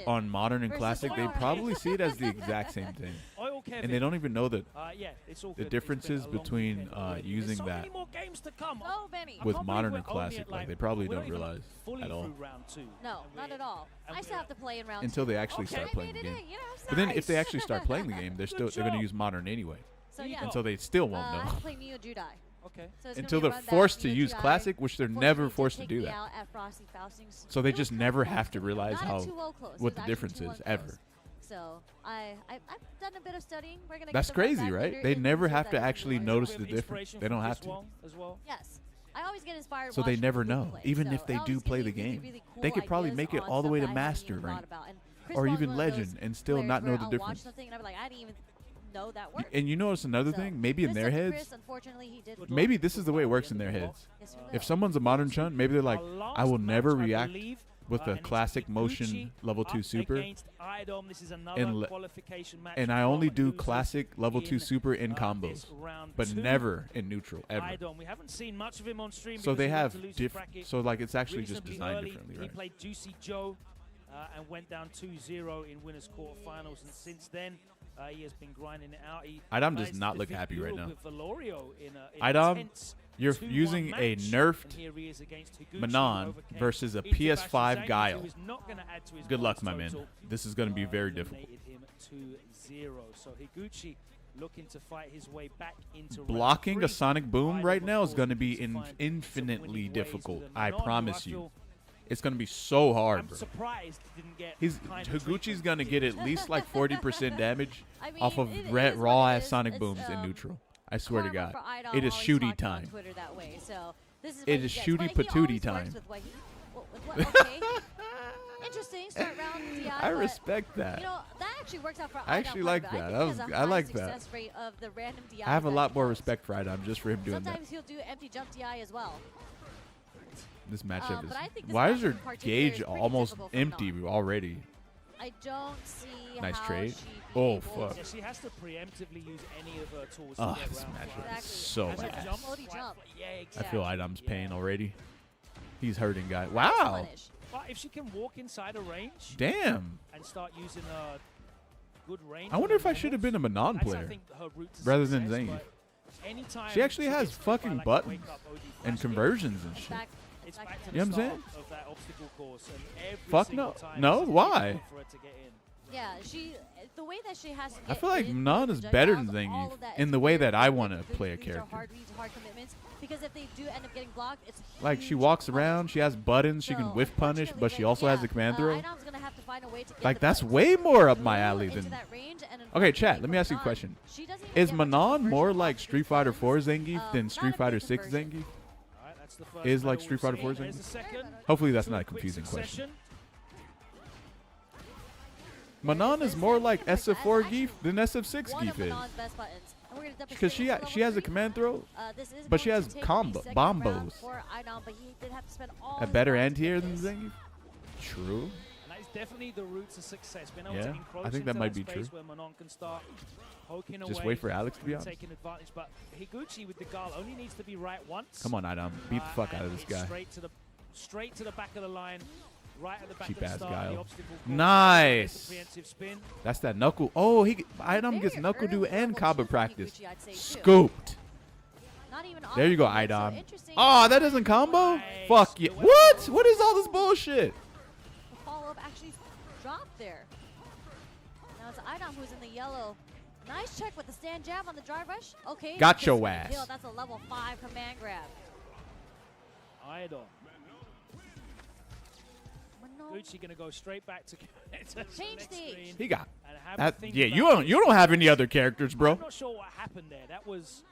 on modern and classic. They probably see it as the exact same thing, and they don't even know that the differences between using that with modern and classic. Like they probably don't realize at all. No, not at all. I still have to play in round 2 until they actually start playing the game. But then if they actually start playing the game, they're going to use modern anyway. So yeah. And so they still won't know. I have to play Neo Judai. Okay. So until they're forced to use classic, which they're never forced to do that. So they just never have to realize what the difference is ever. So I've done a bit of studying. We're gonna. That's crazy, right? They never have to actually notice the difference. They don't have to. Yes. I always get inspired. So they never know, even if they do play the game. They could probably make it all the way to master rank, or even legend, and still not know the difference. That worked. And you notice another thing, maybe in their heads, maybe this is the way it works in their heads. If someone's a modern chun, maybe they're like, I will never react with a classic motion level 2 super, and I only do classic level 2 super in combos, but never in neutral, ever. So they have so like it's actually just designed differently, right? He played Juicy Joe and went down 2-0 in winners quarterfinals, and since then He has been grinding it out. Idom does not look happy right now. Idom, you're using a nerfed Manon versus a PS5 Guile. Good luck, my man. This is going to be very difficult. So Higuchi looking to fight his way back into blocking a Sonic Boom right now is going to be infinitely difficult. I promise you. It's going to be so hard, bro. Higuchi's going to get at least like 40% damage off of raw-ass Sonic Booms in neutral. I swear to God. It is shooty time. It is shooty patootie time. Interesting start round DI, I respect that. You know, that actually works out for I actually like that. I like that. I have a lot more respect for Idom just for him doing that. Sometimes he'll do empty jump DI as well. This matchup is. Why is your gauge almost empty already? I don't see. Nice how trade. She Oh fuck. Yeah, she has to preemptively use any of her tools. Oh, this matchup is so bad. Yeah, exactly. I feel Idom's pain already. He's hurting, guy. Wow. But if she can walk inside a range, damn, and start using a good range. I wonder if I should have been a Manon player rather than Zangief. She actually has fucking buttons and conversions and shit. You know what I'm saying? Fuck no. No? Why? Yeah, the way that she has to I feel like Manon is better than Zangief in the way that I want to play a character. Hard commitments, because if they do end up getting blocked, it's like she walks around, she has buttons, she can whiff punish, but she also has a command throw. Like that's way more up my alley than. Okay, chat. Let me ask you a question. Is Manon more like Street Fighter 4 Zangief than Street Fighter 6 Zangief? Is like Street Fighter 4 Zangief? Hopefully that's not a confusing question. Manon is more like SF4 Geef than SF6 Geef is. Because she has a command throw, but she has bombos. A better anti-air than Zangief? True. Definitely the route to success. Yeah, I think that might be true. Just wait for Alex to be honest. But Higuchi with the Guile only needs to be right once. Come on, Idom. Beat the fuck out of this guy. Straight to the back of the line. Right at the back cheap of the ass start, Guile. Nice. That's that knuckle. Oh, Idom gets knuckle do and Cabba practice. Scooped. There you go, Idom. Oh, that doesn't combo? Fuck yeah. What? What is all this bullshit? Follow-up actually dropped there. Now it's Idom who's in the yellow. Nice check with the stand jab on the drive rush. Okay. Got your ass. That's a level 5 command grab. Idom. Gucci gonna go straight back to change stage. He got that. Yeah, you don't have any other characters, bro. I'm not sure what happened there. That was,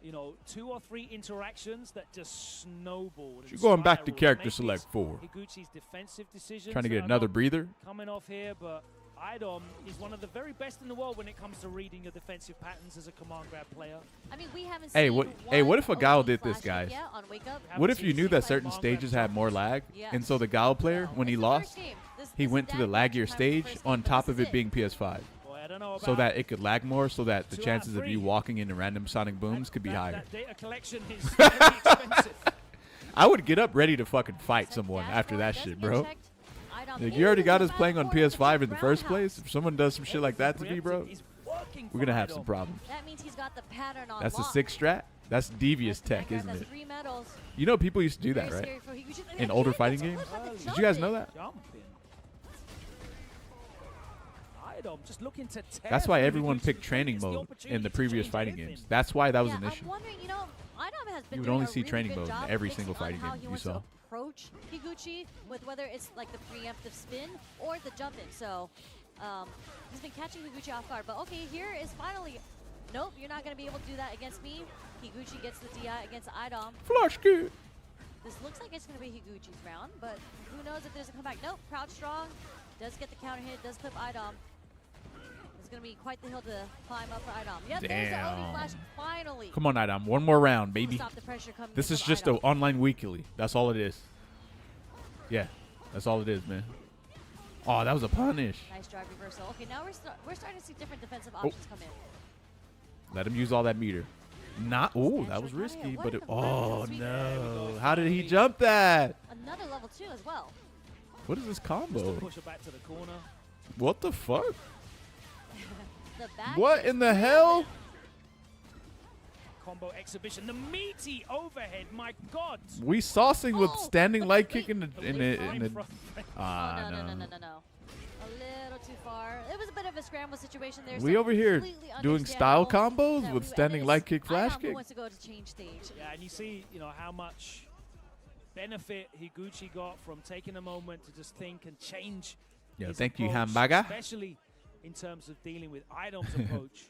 2 or 3 interactions that just snowballed. You're going back to character select 4. Higuchi's defensive decisions. Trying to get another breather. Coming off here, but Idom is one of the very best in the world when it comes to reading your defensive patterns as a command grab player. I mean, we haven't hey, seen what if a Guile did this, guys? What if you knew that certain stages had more lag, and so the Guile player, when he lost, he went to the laggier stage on top of it being PS5, so that it could lag more, so that the chances of you walking into random Sonic Booms could be higher. That data collection is very expensive. I would get up ready to fucking fight someone after that shit, bro. Like, you already got us playing on PS5 in the first place. If someone does some shit like that to me, bro, we're going to have some problems. That means he's got the pattern on That's the 6 strat? That's devious tech, isn't it? You know people used to do that, right? In older fighting games? Did you guys know that? That's why everyone picked training mode in the previous fighting games. That's why that was an issue. You would only see training mode in every single fighting game you saw. Approach Higuchi with whether it's like the preemptive spin or the jump in. So he's been catching Higuchi off guard. But okay, here is finally, nope, you're not going to be able to do that against me. Higuchi gets the DI against Idom. Flash kick. This looks like it's going to be Higuchi's round, but who knows if there's a comeback. Nope, crouch strong. Does get the counter hit, does clip Idom. It's going to be quite the hill to climb up for Idom. Yep, there's the OD flash finally. Come on, Idom. One more round, baby. Stop the pressure coming this is just an online weekly. That's all it is. Yeah, that's all it is, man. Oh, that was a punish. Nice drive reversal. Okay, now we're starting to see different defensive options come in. Let him use all that meter. Not. Oh, that was risky, but it. Oh no! How did he jump that? Another level 2 as well. What is this combo? Push her back to the corner. What the fuck? the back. What in the hell? Combo exhibition, the meaty overhead, my God. We saucing with standing light kick in the no. A little too far. It was a bit of a scramble situation there. We so over here doing style understandable combos that with we- standing and light it's kick, flash Idom who kick. wants to go to change stage. Yeah, and you see, how much benefit Higuchi got from taking a moment to just think and change. Yeah, his thank you, approach, Hamburger. especially in terms of dealing with Idom's approach.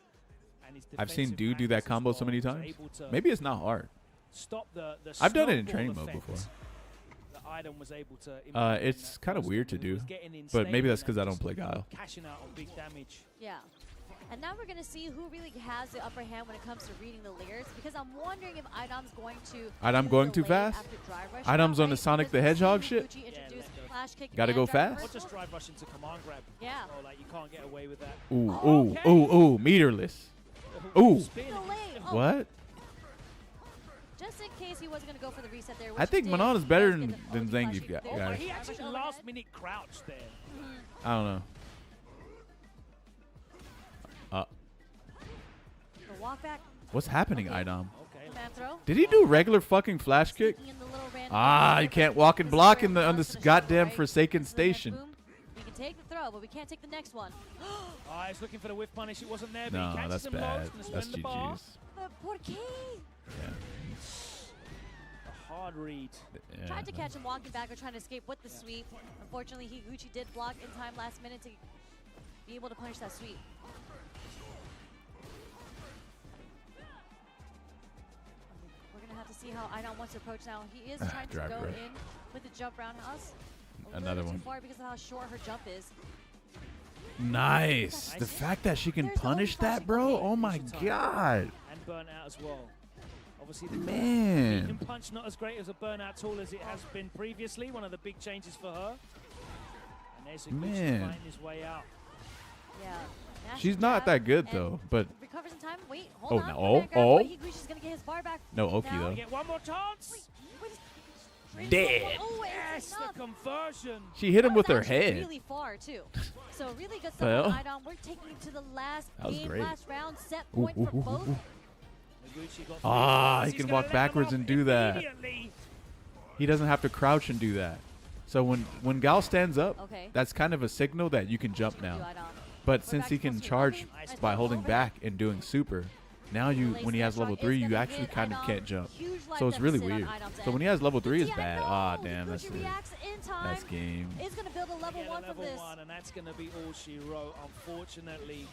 And his I've seen defensive dude do that practice as combo so well. many He was times. able to Maybe it's not hard. Stop the I've done it in snowball training mode effect before. that Idom was able to implement in It's that kind of first weird to game. He do, was getting but maybe insane that's and because I don't just play Guile. Cashing out on big damage. Yeah. And now we're going to see who really has the upper hand when it comes to reading the layers, because I'm wondering if Idom's going to Idom going too delay fast? after drive rush Idom's now, on the right? Sonic the Because Hedgehog we've shit? seen Gucci introduce let go. flash kick Gotta and go drive fast? Or reversal. just drive rush into command grab. Yeah. Oh, like you can't get away with that. Ooh, Okay. ooh, meterless. Ooh. Spin. Delay. Oh, What? Just in case he wasn't going to go for the reset there. I think Manon is better than Zangief guy. guy. Oh, guys. he actually last minute crouched there. I don't know. The walk back. What's happening, Okay. Idom? Okay. Man throw. Did he do regular fucking flash kick? Sneaking in the little random Ah, there, you but can't walk and this is block where in the on Mamon's this gonna goddamn shoot, right? Forsaken This is where that station. boom. We can take the throw, but we can't take the next one. Oh, he's looking for the whiff punish. It wasn't there, but No, he catches that's him low. bad. He's gonna That's spin the bar. GG's. But por qué? Yeah. A hard read. Yeah. Tried to catch him walking back or trying to escape with the sweep. Unfortunately, Higuchi did block in time last minute to be able to punish that sweep. We're going to have to see how Idom wants to approach now. He is trying to Drive go rush. in with the jump roundhouse. A Another little one. too far because of how short her jump is. Nice. The fact that she can There's the punish only that, bro. flashing Oh my Initial time. god. And burnt out as well. Obviously, the Man. medium punch not as great as a burnout tool as it has been previously. One of the big changes for her. And there's Higuchi Man. finding his way out. Yeah. Nash She's and not grab that good and though, but recovers in time. Wait, Oh, hold on. no. Comeback grab, Oh. but Higuchi's going to get his bar back. no Oki Now though. We get one more chance. Wait, Dead. Oh, it's Yes, enough. the conversion. She hit him That with was her actually head. really far too. So really good stuff Well. on Idom. We're taking it to the last That was game, great. last round, set Ooh, point ooh, for ooh, both. ooh. Higuchi got Ah, three he He's can gonna walk let them backwards off and do that. immediately. He doesn't have to crouch and do that. So when Gal stands up, Okay. that's kind of a signal that you can jump Do now. Idom. But We're since back he to can full speed. charge Okay, nice by throw holding over. back and doing super, now you Lace when he that has strong level is 3, you gonna actually hit kind of Idom. can't jump. Huge life So it's really deficit on weird. Idom's So end. when he has level 3 is Yeah, bad. no, Ah, damn, that's Higuchi it. reacts in time. That's game. Is going to build a level Get a 1 from level this. 1, and that's going to be all she wrote, unfortunately.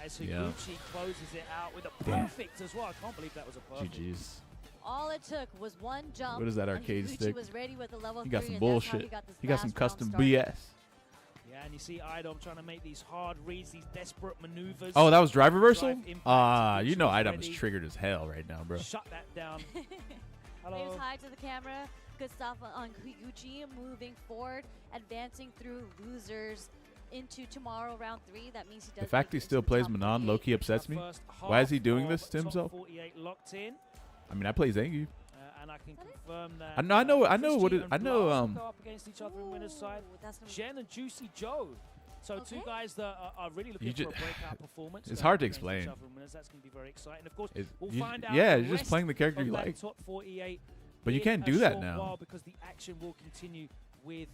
As Higuchi Yeah. closes it out with a Damn. perfect as well. I can't believe that was a perfect. GG's. All it took was one jump. What is that and arcade Higuchi stick? was ready with a level He got 3, some and that's how bullshit. got this He got some last round custom started. BS. Yeah, and you see Idom trying to make these hard reads, these desperate maneuvers. Oh, that was drive reversal? Drive impact, Ah, which you know was Idom is ready. triggered as hell right now, bro. Shut that down. Waves Hello. high to the camera. Good stuff on Higuchi moving forward, advancing through losers into tomorrow round 3. That means he does. The fact make he it still into the plays top Manon 48. low-key upsets me. First Why is he half doing of this to top himself? 48 locked in, I mean, I play Zangief. and I can confirm that. I know what Christian it- I and know, Blast will go up against each other in winner's side. Ooh, that's gonna be Jen and Juicy Joe. So two Okay. guys that are really looking You for a ju- breakout performance. It's going hard to up against each explain. other in winners. That's going to be very exciting. Of course, It's- we'll you- find out. yeah, the you're just rest playing the character of you that like. Top 48 But you in can't a do that short now. while because the action will continue with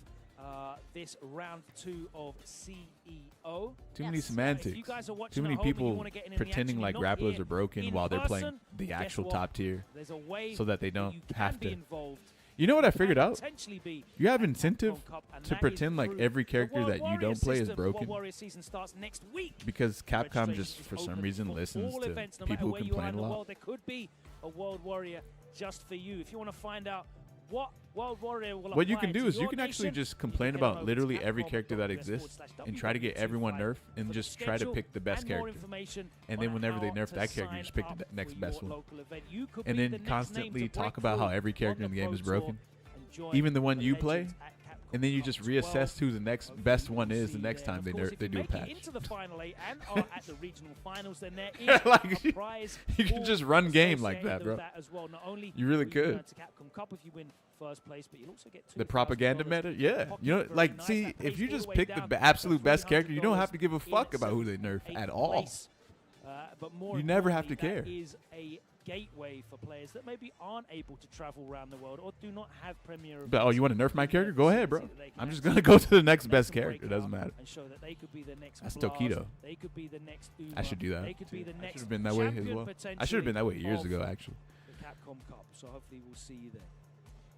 this round 2 of CEO. Too many Yes. semantics. If you guys are watching Too many at home and you people wanna get in the pretending action, like you're not grapplers here are broken in while they're playing person, the guess actual what? top tier, There's a way so that they don't you can have be to. involved. You know what I figured can out? potentially be You have at incentive Capcom Cup, and to that is pretend like through every the character World that you Warrior don't play is system. The broken. World Warrior season starts next week. Because Capcom Registration just, is for some open reason, for listens all to events, no people matter who where you are complain in a the lot. world. There could be a World Warrior just for you. If you want to find out what World Warrior will What you apply can do to is you your can actually nation, just you complain can head on about over to literally every character that exists and try to get everyone capcom.com/ww255 nerfed and for just the try to schedule pick the best and more character. information And on then whenever they how nerf to that character, you just sign pick the up next for best your one. local event. You could And be then the next constantly name to talk break about how through every character on in the game Pro is Tour broken. and join Even the one you play, legends at Capcom and then you Cup just 12. reassess who the next Hopefully best we one will is the see next there. time Of they course, if they you do a make it patch. into the final 8 and are at the regional finals, then there is Like, a prize. you can pool just run game like associated that, bro. with that as well. Not only You really will could. return to Capcom Cup if you win first place, but you'll also get The propaganda $2,000 meta, yeah. pocket You know, very like, nice. see, That if pays you all the just way pick down the to absolute best character, you don't have $300 to give a fuck in about who they nerf 7th, at 8th all. place. But more You never have to importantly, care. that is a gateway for players that maybe aren't able to travel around the world or do not have premier. But, oh, you want to nerf my character? Go ahead, bro. I'm just gonna go to the next best character. It doesn't matter. And show that they could be the next. That's still Kudo. They could be the next. Uma. I should do that. They could be the I next. should have been that way as well. I should have been that way years ago, actually. The Capcom Cup. So hopefully we'll see you there.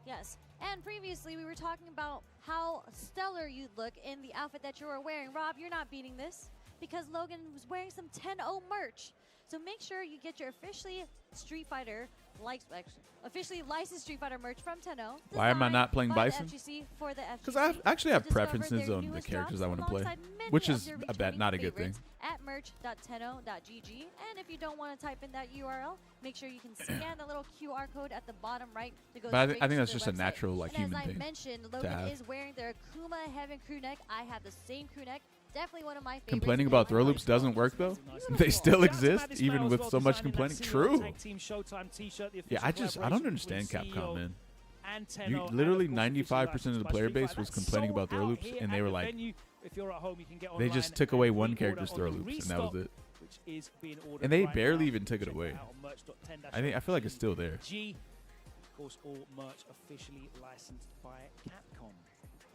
Yes, and previously we were talking about how stellar you'd look in the outfit that you were wearing. Rob, you're not beating this because Logan was wearing some 10-0 merch. So make sure you get your officially officially licensed Street Fighter merch from 10-0. Why am I not playing Bison? Because I actually have preferences on the characters I want to play, which is not a good thing. At merch.10.gg, and if you don't want to type in that URL, make sure you can scan the little QR code at the bottom right to go. But I think to that's the just a website. natural, like, and human as thing. I mentioned, Logan is wearing their Akuma Heaven crew neck. I have the same crew neck. Definitely one of my favorites. Complaining about throw loops doesn't work though. They still exist even with so much complaining. True. Yeah, I don't understand Capcom, man. Literally 95% of the player base was complaining about throw loops, and they were like, they just took away one character's throw loops, and that was it. And they barely even took it away. I feel like it's still there. Of course, all merch officially licensed by Capcom.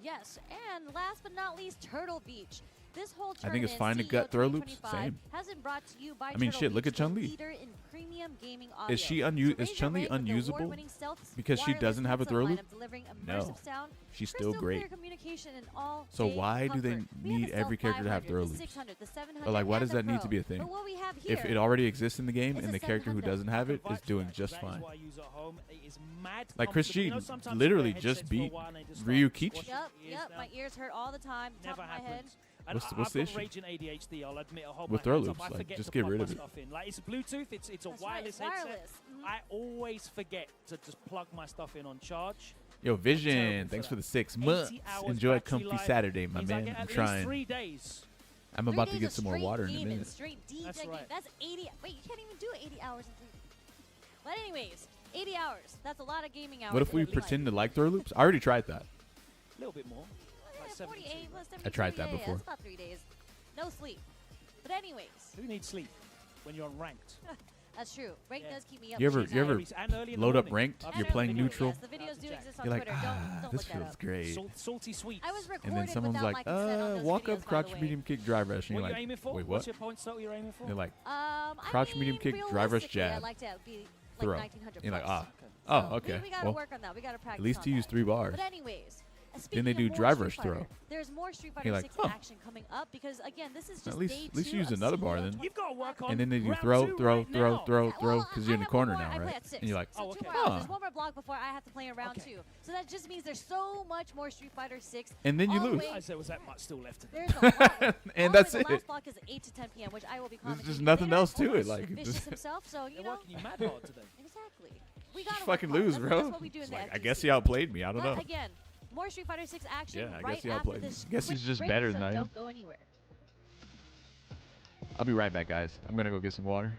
Yes, and last but not least, Turtle Beach. This whole I think it's tournament, fine to gut throw loops. 2025, Same. has been brought to you by I mean, Turtle shit, look Beach, at Chun-Li. the leader in premium gaming audio. Is So Chun-Li raise your rank with the unusable award-winning stealth because she wireless doesn't have a headset throw loop? lineup delivering No. immersive sound, She's still crystal great. clear communication, and all So day why do they comfort. We have need the every Stealth character to have 500, throw the loops? 600, the 700, Or like, why and does the that need to Pro. be a thing? But what we have If here it already exists in the game is and a the character who 700. doesn't have it is doing just fine. Like Chris Chris G G literally just beat Ryu Kichi. Yep, my ears hurt all the time. Top of my head. What's the issue? Raging ADHD, I'll admit, With throw loops, like, just get rid of it. Like, it's Bluetooth, it's a That's right, wireless wireless. headset. I always forget to just plug my stuff in on charge. Yo, Terrible Vision, for thanks that. for the 6 80 months. hours Enjoy a battery comfy life Saturday, my means I man. get I'm at least trying. 3 days. I'm 3 about to days get of some more straight water in a gaming, minute. Straight DJ That's game. right. That's 80. Wait, you can't even do 80 hours in 3 days. But anyways, 80 hours. That's a lot of gaming hours. What if we in a week. pretend to like throw loops? I already tried that. A little bit more. Like 48 72. plus 72. I tried that yeah, before. That's about 3 days. No sleep. But anyways, Who needs sleep when you're on ranked? that's true. Rank Yeah. does keep me up. You ever late night. And early in the load up morning. ranked? I've You're seen playing the videos. neutral. Yes, the videos do exist on You're like, Twitter. Don't this look that feels up. great. Salty sweets. I was And recorded then someone's without like, my consent on those walk videos, up, by crouch, the way. medium kick, drive rush. And What you're are you like, aiming for? wait, What's what? your point slot you're aiming for? They're like, I crouch, medium mean, kick, drive rush, realistically, I jab, like to be like throw. 1900 You're like, plus. oh, So okay. We gotta Well, work on that. We gotta practice at least on to use that. 3 bars. But anyways, Then they speaking do of more drive Street rush Fighter, throw. There's more Street Fighter You're like, 6 oh. action coming up because again, this is just At least day you 2 use of another bar CL then. You've got to work on And then they do round throw, 2 throw, right throw, now. throw, Yeah, throw, well, because you're in the I have corner one more. now, I play right? at 6. And you're like, So Oh, 2 okay. more rounds. Ah. There's one more block before I have to play in round 2. So that just means there's so much more Street Fighter 6. and then you all the lose. way- I said, was that much still left to do? There's a lot. And All the that's way it. The last block is 8 to 10 p.m., which I will be There's commentating just nothing later. else to it. Almost Like, Vicious just himself, so you They're know. working you mad hard today. Exactly. We just gotta fucking work hard. lose, That's bro. what we do in the I guess FGC. he outplayed me. I don't But know. again, more Street Fighter 6 action Yeah, I right guess he after outplayed me. this. I guess he's quick just break, better so than I am. Don't go anywhere. I'll be right back, guys. I'm gonna go get some water.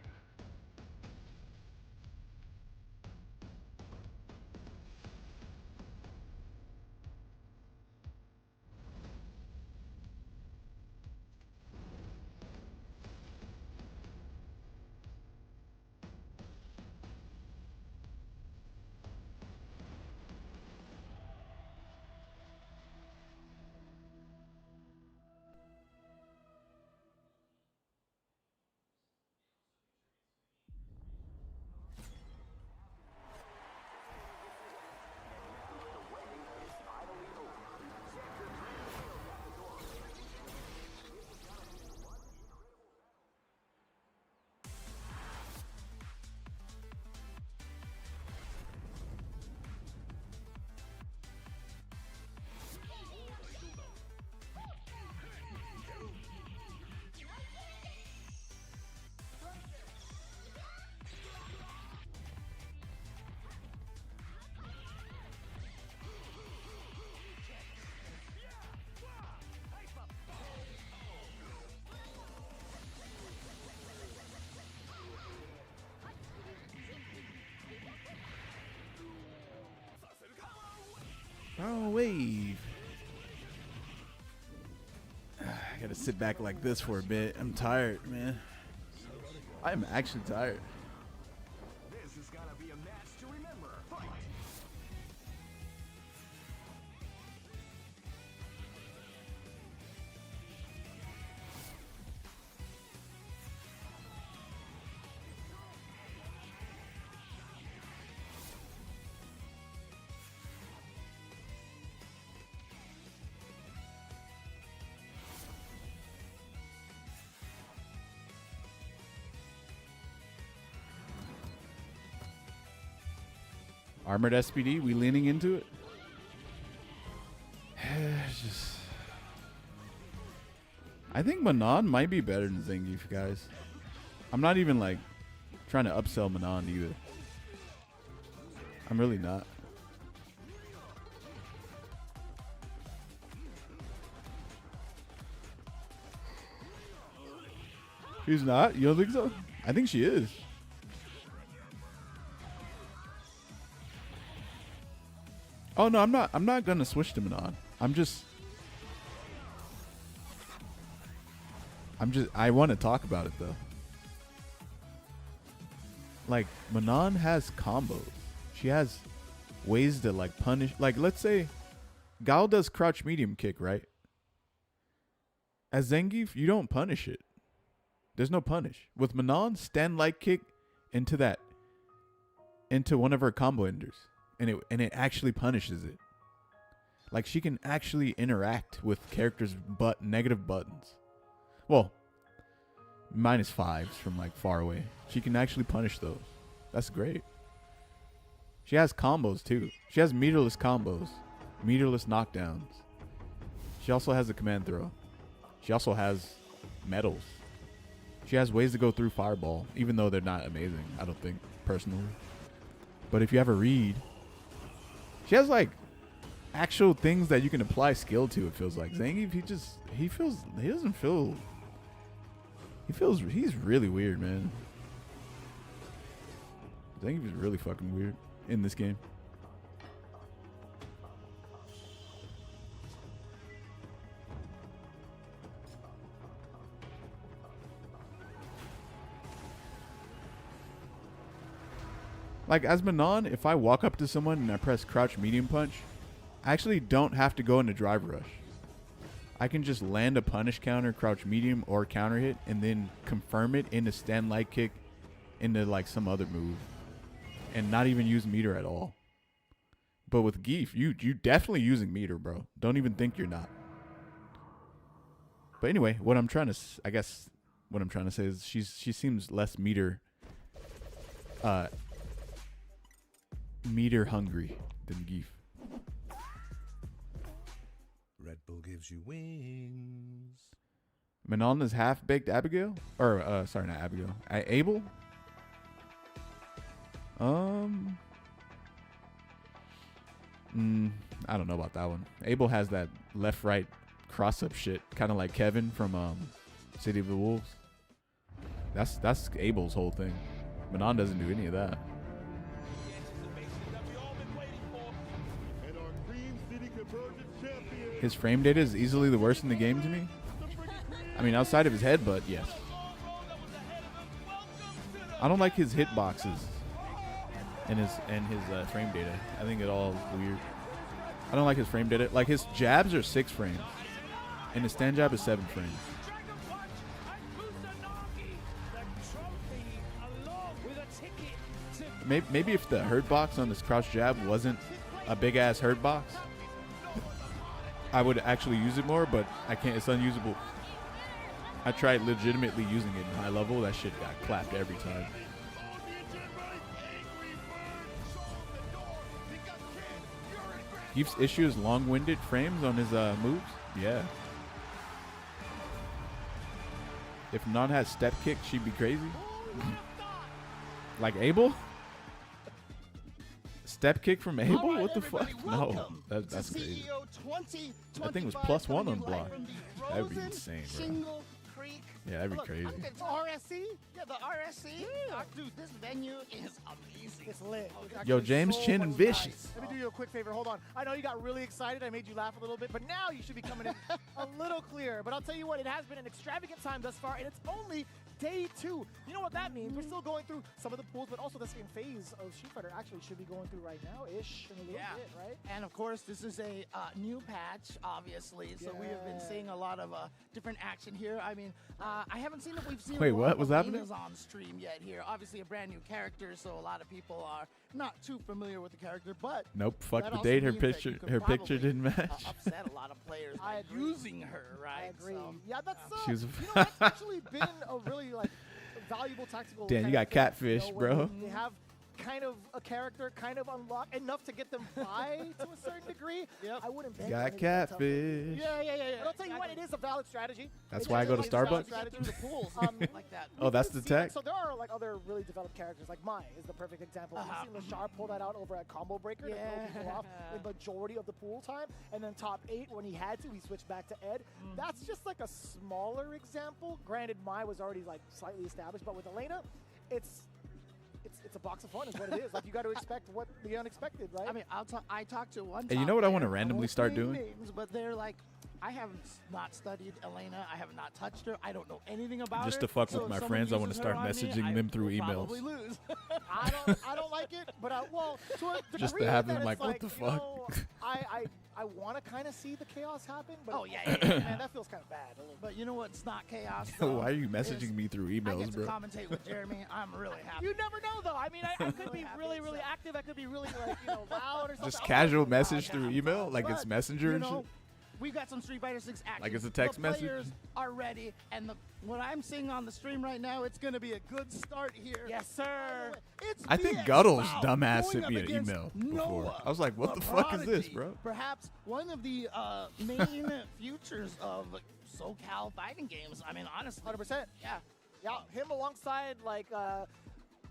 Oh, wave. I gotta sit back like this for a bit. I'm tired, man. I'm actually tired. This is gonna be a match to remember. Fight! Armored SPD, we leaning into it? Just, I think Manon might be better than Zangief, guys. I'm not even like trying to upsell Manon either. I'm really not. She's not? You don't think so? I think she is. Oh no, I'm not gonna switch to Manon. I want to talk about it though. Like Manon has combos. She has ways to like punish. Like let's say Gal does crouch medium kick, right? As Zangief, you don't punish it. There's no punish. With Manon, stand light kick into one of her combo enders. And it actually punishes it. Like she can actually interact with characters' negative buttons. Well, -5s from like far away. She can actually punish those. That's great. She has combos too. She has meterless combos, meterless knockdowns. She also has a command throw. She also has medals. She has ways to go through Fireball, even though they're not amazing, I don't think, personally. But if you have a read, she has like actual things that you can apply skill to. It feels like Zangief, he's really weird, man. Zangief is really fucking weird in this game. Like, as Manon, if I walk up to someone and I press crouch medium punch, I actually don't have to go into drive rush. I can just land a punish counter, crouch medium, or counter hit, and then confirm it into stand light kick into, like, some other move. And not even use meter at all. But with Geef, you definitely using meter, bro. Don't even think you're not. But anyway, what I'm trying to say is she seems less meter hungry than Geef. Red Bull gives you wings. Manon is half-baked Abigail? Or, sorry, not Abigail. Abel? I don't know about that one. Abel has that left-right cross-up shit, kind of like Kevin from City of the Wolves. That's Abel's whole thing. Manon doesn't do any of that. His frame data is easily the worst in the game to me. I mean, outside of his head, but yes. I don't like his hitboxes and his frame data. I think it all is weird. I don't like his frame data. Like, his jabs are 6 frames, and his stand jab is 7 frames. Maybe if the hurt box on this crouch jab wasn't a big ass hurt box, I would actually use it more, but I can't. It's unusable. I tried legitimately using it in high level. That shit got clapped every time. Geef's issue is long-winded frames on his moves. Yeah. If Manon had step kick, she'd be crazy. Like Abel? Step kick from Abel? Right, what the fuck? No, that's crazy. That thing was +1 on block. That'd be insane, bro. Yeah, that'd be crazy. It's RSC? Yeah, the RSC? Yeah. Dude, this venue is amazing. It's lit. Yo, James Chin and Vicious. Let me do you a quick favor. Hold on. I know you got really excited. I made you laugh a little bit, but now you should be coming in a little clearer. But I'll tell you what, it has been an extravagant time thus far, and it's only day 2. You know what that means? We're still going through some of the pools, but also the same phase of Street Fighter actually should be going through right now-ish in a little bit, right? And of course, this is a new patch, obviously, so we have been seeing a lot of different action here. I mean, I haven't seen if we've seen Wait, a lot what of was happening? Elena's on stream yet here. Obviously, a brand new character, so a lot of people are not too familiar with the character, but nope, fuck that the also date. Her means that picture, you could her picture probably, didn't match. upset a lot of players by using her, right? I agree. So, Yeah, that's She was you know, that's actually been a really like valuable tactical. Dan, you kind got of thing, catfish, you know, bro. when They have kind of a character kind of unlocked enough to get them by to a certain degree. I wouldn't bet on Got it that tough. catfish. Yeah. But I'll tell you what, it is a valid strategy. That's It why I go to is a valid Starbucks? strategy. through the pools like that. Oh, that's the We've seen, like, tech? so there are like other really developed characters, like Mai is the perfect example. We've seen Lashar pull that out over at Combo Breaker to throw people off the majority of the pool time, and then top 8 when he had to, he switched back to Ed. That's just like a smaller example. Granted, Mai was already like slightly established, but with Elena, it's a box of fun is what it is. Like, you got to expect what the unexpected, right? I mean, I talked to one. Hey, you know what I want to randomly start doing? Names, but they're like, I have not studied Elena. I have not touched her. I don't know anything about Just her. to fuck So with if my someone friends, I want to uses her start on me, messaging I them through will emails. probably lose. I don't like it, but well, to a degree Just to have them that like, it's what the you fuck? know, I want to kind of see the chaos happen, but man, that feels kind of bad. But you know what's not chaos? Why are you messaging me through I emails, get to bro? commentate with Jeremy. I'm really happy. You never know, though. I mean, I could be really active. I could be really like loud or something. Just casual message through email, like it's But, Messenger you and know, shit. We've got some Street Fighter 6 action. Like it's a text the message? players are ready, and what I'm seeing on the stream right now, it's going to be a good start here. Yes, sir. It's I think VX Guddle's Bow dumbass going sent up me an against email before. Noah, I was like, what the fuck is this, prodigy. bro? Perhaps one of the main futures of SoCal fighting games. I mean, honestly. 100%. Yeah, him alongside like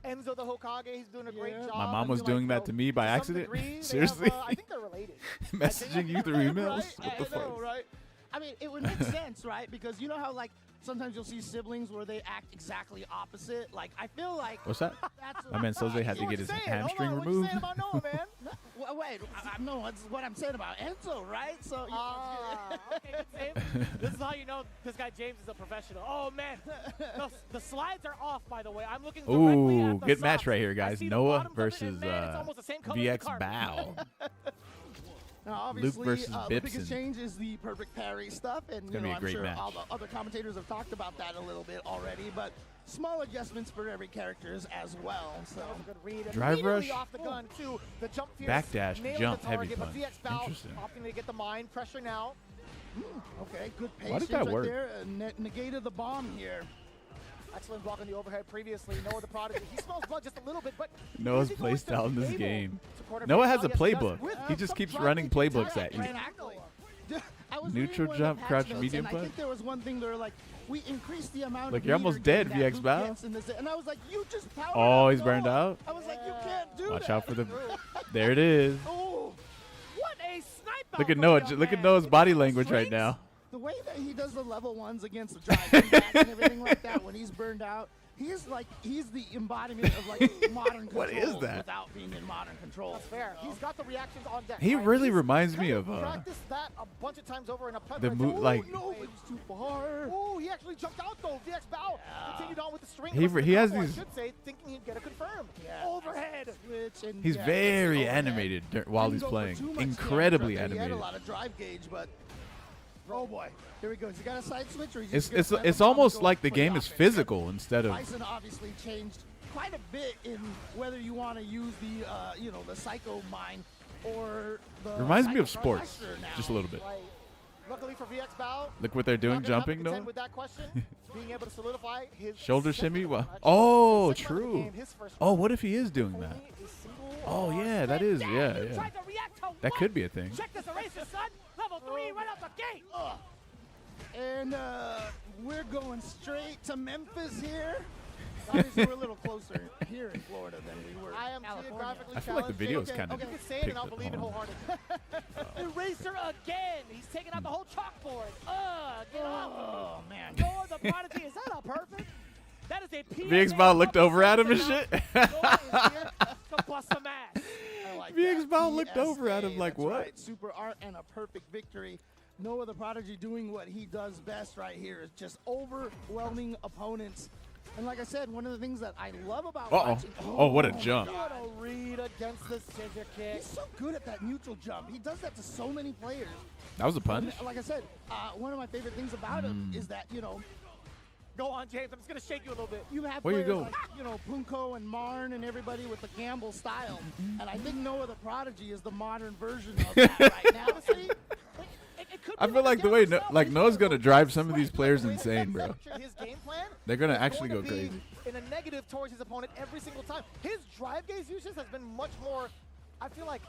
Enzo the Hokage, he's doing a great job. My mom was I feel doing like, that to me by some accident? degree, Seriously? Have, I think they're related. Messaging you through emails? Right? What the I know, fuck? right? I mean, it would make sense, right? Because you know how, like, sometimes you'll see siblings where they act exactly opposite? Like, I feel like... What's that? That's My man Soze had to get his hamstring Hold on, removed. What you saying about Noah, man? Wait, I know that's what I'm saying about Enzo, right? So, okay, good save. This is how you know this guy James is a professional. Oh, man. The slides are off, by the way. I'm looking directly Ooh, at the good socks. match right here, I guys. see the Noah bottoms of it, versus and, man, it's almost the same color as the VX carpet. Bow. Now, obviously, versus the biggest Bipson. change is the perfect parry stuff, and gonna be a I'm great sure match. all the other commentators have talked about that a little bit already, but small adjustments for every characters as well. So That was a good read. Drive Immediately rush? off the gun, too. The jump fierce. Backdash, nailing jump, the heavy target, but punch. VX Bow Interesting. opting to get the mind pressure now. okay, good Why patience did that right work? there. Negated the bomb here. Excellent block on the overhead previously. Noah the Prodigy. He smells blood just a little bit, but Noah's is he going to playstyle in be this able game. to quarterback Noah it? has a Yes, he does. playbook. With He just some keeps drive running kick playbooks attack, at you. Exactly. I was Neutral reading one of jump, the patch crouch, notes, medium and I punch. think there was one thing they were like, we increased the amount Look, of you're almost meter dead, gain that VX Luke Bow. gets in this, and I was like, you just powered Oh, up he's burned Noah. out? I was like, you can't do Watch that. out for the... There it is. Oh, What a sniper! Look at Noah. Look at Noah's body language right now. the way that he does the level ones against the driving back and everything like that when he's burned out, he's the embodiment of like modern control. What is that? Without being in modern control. That's fair. He's got the reactions on deck. He right? really He's reminds me kind of practiced that a bunch of times over in a the predator. like No, it's too far. Oh, he actually jumped out though. VX Bow continued on with the string. He has I these- should say, thinking he'd get a confirm. Yeah. Overhead. Switch and he's yeah, very overhead. animated while Didn't he's go for too playing. much Incredibly damage. He had animated. a lot of drive gauge, but oh boy, here he goes. He got a side switch, or he It's just gonna let it's the bomb almost go like the for game is offense. physical instead of. Bison obviously changed quite a bit in whether you want to use the the Psycho Mine or the Reminds me of Psycho sports, Thruster now. just a little bit. Right. Luckily for VX Bow, Look what they're doing, not gonna have to jumping contend though. with that question, being able to solidify his Shoulder second shimmy. one, Wow. actually. Oh, Second one of the true. game, his first Oh, one. what if he is doing Only that? a single Oh yeah, that is yeah. Tried to react to That what? could be a thing. Check this eraser, son. Level 3 right out the gate. And we're going straight to Memphis here. Obviously, we're a little closer here in Florida than we were. I am California. geographically I feel like the challenged. video is Okay, kind of okay, you can say it picked and I'll up believe it on. wholeheartedly. Eraser again. He's taking out the whole chalkboard. Get off. Oh man. Noah the Prodigy. Is that a perfect? That is a PA. VX Bow looked over at him and shit. Noah is here to bust some ass. I like VX that. Bow looked PSA, over at him like, that's what? Right. Super art and a perfect victory. Noah the Prodigy doing what he does best right here is just overwhelming opponents And like I said, one of the things that I love about watching. Oh, what a jump. What a read against the scissor kick. He's so good at that neutral jump. He does that to so many players. That was a punch. And like I said, one of my favorite things about him is that, you know, go on, James. I'm just going to shake you a little bit. You have Where players you go? like, you know, Punko and Marn and everybody with the Gamble style. And I think Noah the Prodigy is the modern version of that right now. I feel like the way Noah's gonna drive some of these players insane, bro. His game plan They're gonna actually go crazy. In a negative towards his opponent every single time. His drive gaze usage has been much more, I feel like,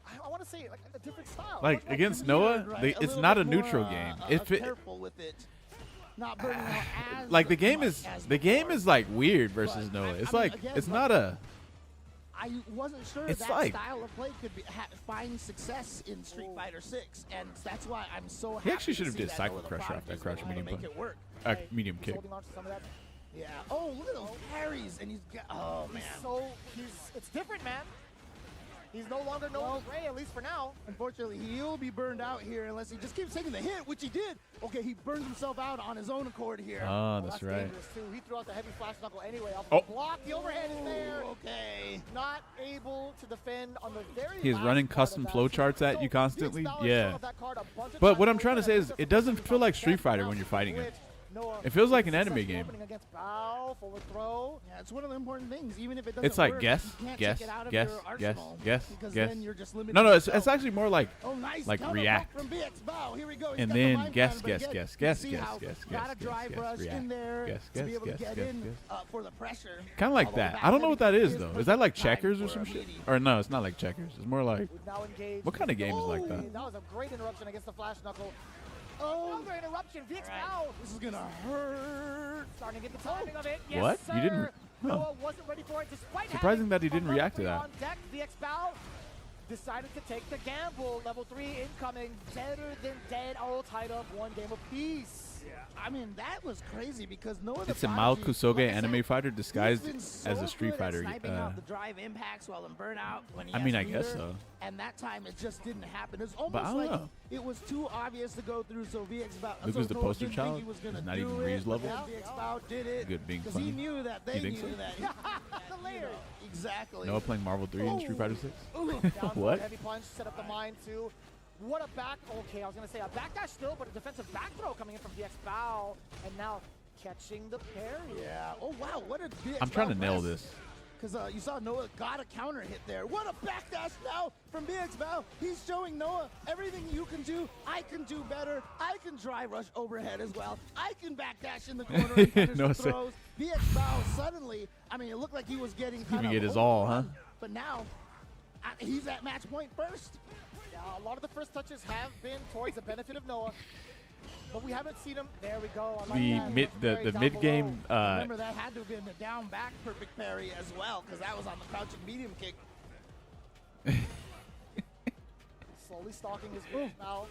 I want to say like a different style. Like against Noah, it's not a neutral game. Careful with it. Not burning out as like the game is like weird versus Noah. It's like it's not a. I wasn't sure it's that like, style of play could find success in Street Fighter 6, and that's why I'm so happy. He actually should have did Cycle Crusher off that crouch medium punch. Medium kick. Yeah. Oh, look at those parries, and he's got. Oh man. It's different, man. He's no longer Noah's Ray, at least for now. Unfortunately, he'll be burned out here unless he just keeps taking the hit, which he did. Okay, he burns himself out on his own accord here. Oh, that's right. Too. He threw out the heavy flash knuckle anyway. Off the block, the overhead is there. Okay. Not able to defend on the very He's running custom flowcharts at you constantly. Yeah. But what I'm trying to say is it doesn't feel like Street Fighter when you're fighting it. It feels like an anime game. Yeah, it's one of the important things. Even if it doesn't it's like work, guess. No, it's actually more like react. From BX Here we go. And then guess. Gotta drive rush in there to be able to get in for the pressure. Kind of like that. I don't know what that is though. Is that like checkers or some shit? Or no, it's not like checkers. It's more like what kind of game is like that? That was a great interruption against the flash knuckle. Another interruption. VX now. This is gonna hurt. Starting to get the timing of it. Yes, what? Sir. You didn't? Noah wasn't ready for it. Despite surprising that he didn't react to that. On deck, VX Bow decided to take the gamble. Level 3 incoming. Deader than dead. All tied up. One game apiece. Yeah, I mean that was crazy because Noah. It's a mild Kusoge anime fighter disguised as a Street Fighter. The drive impacts while in burnout. When he I guess so. And that time it just didn't happen. It's almost like it was too obvious to go through. So VX Bow. Luke was the poster child. He's not even Ree's level. VX Bow did it. Good being because funny. he knew that they knew that. The layer. Exactly. Noah playing Marvel 3 in Street Fighter 6. What? Heavy punch set up the mine too. What a back, okay, I was going to say a backdash still, but a defensive back throw coming in from VX Bow, and now catching the parry. Yeah, oh wow, what a VX I'm trying to nail this. Because you saw Noah got a counter hit there. What a backdash now from VX Bow. He's showing Noah everything you can do, I can do better. I can drive rush overhead as well. I can backdash in the corner and punish the throws. VX Bow suddenly, I mean, it looked like he was getting kind of get his all, huh? But now, he's at match point first. A lot of the first touches have been towards the benefit of Noah, but we haven't seen him. There we go. The mid game. Remember that had to have been the down back perfect parry as well, because that was on the crouching medium kick. Slowly stalking his move now.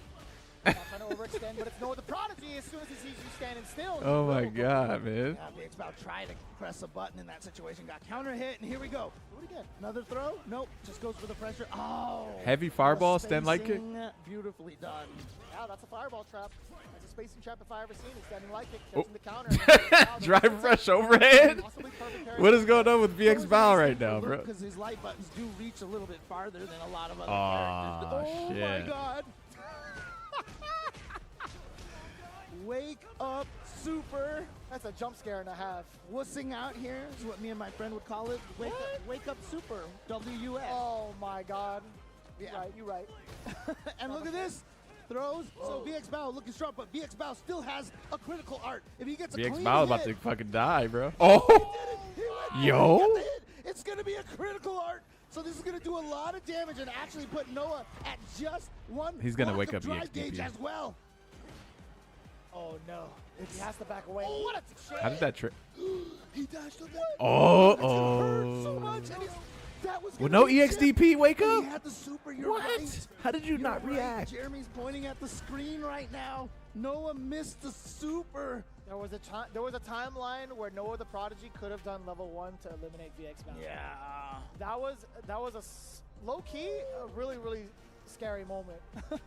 Not trying to overextend, but it's Noah the Prodigy. As soon as he sees you standing still. Oh my God, man! Yeah, VX Bow tried to press a button in that situation, got counter hit, and here we go. Do it again. Another throw? Nope. Just goes for the pressure. Oh. Heavy fireball, stand light kick. Beautifully done. Yeah, that's a fireball trap. That's a spacing trap if I ever seen it. Standing light kick, catching the counter. Drive rush overhead. What is going on with VX Bow right now, bro? Because his light buttons do reach a little bit farther than a lot of other characters. Oh shit. My God. Wake up, super. That's a jump scare and a half. Wussing out here is what me and my friend would call it. Wake up, super. WUS. Oh my God. Yeah. You're right. And look at this. Throws. So VX Bow looking strong, but VX Bow still has a critical art. If he gets a VX clean Bow hit, about to fucking die, bro. Oh. Yo. It's going to be a critical art. So this is going to do a lot of damage and actually put Noah at just one. He's going to wake up drive gauge as well. Oh no. He has to back away. Oh, what a shit. How did that trick? He dashed on that. Oh. So much. Well, no EXDP, wake up. He had the super, you're what? Right. How did you not react? Jeremy's pointing at the screen right now. Noah missed the super. There was a timeline where Noah the Prodigy could have done level 1 to eliminate VX Bow. Yeah. That was a low key, a really scary moment.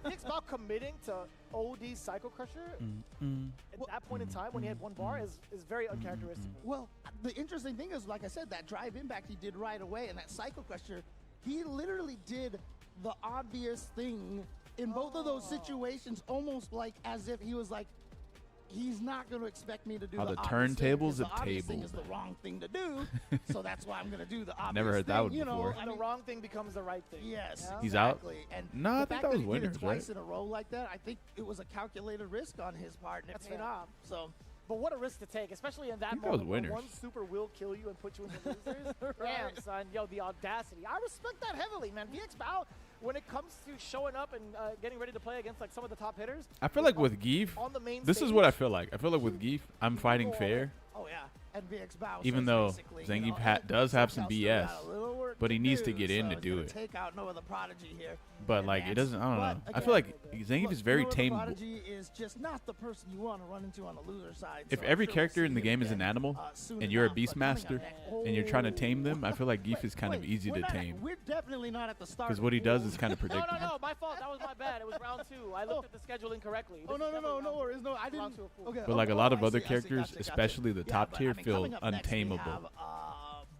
Xbox committing to OD Psycho Crusher at that point in time when he had one bar is very uncharacteristic. Well, the interesting thing is, like I said, that drive impact he did right away, and that Psycho Crusher, he literally did the obvious thing in both of those situations, almost like as if he was like, he's not going to expect me to do the turntables the at obvious table. thing is the wrong thing to do, so that's why I'm going to do the obvious Never heard thing, that one you know, before. And the wrong thing becomes the right thing. Yes, Yeah? He's out? exactly. And No, the I think fact that was he did it winners, twice right? in a row like that, I think it was a calculated risk on his part, and it That's paid fair. off. So, But what a risk to take, especially in that think that was moment where winners. one super will kill you and put you in the losers. Damn, son. Yo, the audacity. I respect that heavily, man. VX Bao, when it comes to showing up and getting ready to play against like some of the top hitters. I feel like with Geef, on the main this stage, is what I feel like. I feel like with Geef, I'm fighting fair. oh yeah, and VX Bao Even says though basically, Zangief you know, does have some Somehow still BS, got a little work but he to needs to do, get in so to it's do gonna it. Take out Noah the Prodigy here. But like it doesn't. I don't know. But I feel again, like Zangief look, is very Noah the tameable. Prodigy is just not the person you want to run into on the loser side. If so every I'm sure character we'll in the see him game is an again, animal, soon and you're a enough, but coming up beastmaster, next- and you're trying to tame them, I feel like Geef is kind of Wait, easy we're to not- tame. We're definitely not at the start. Because what he does is kind of No, predictable. no, my fault. That was my bad. It was round 2. I looked at the schedule incorrectly. Oh This no is no definitely no round worries, no, I round didn't. two of full. Okay, But like a oh, lot of I other see, characters, gotcha. especially the Yeah, top but, tier, I mean, feel coming up next, we untameable. have,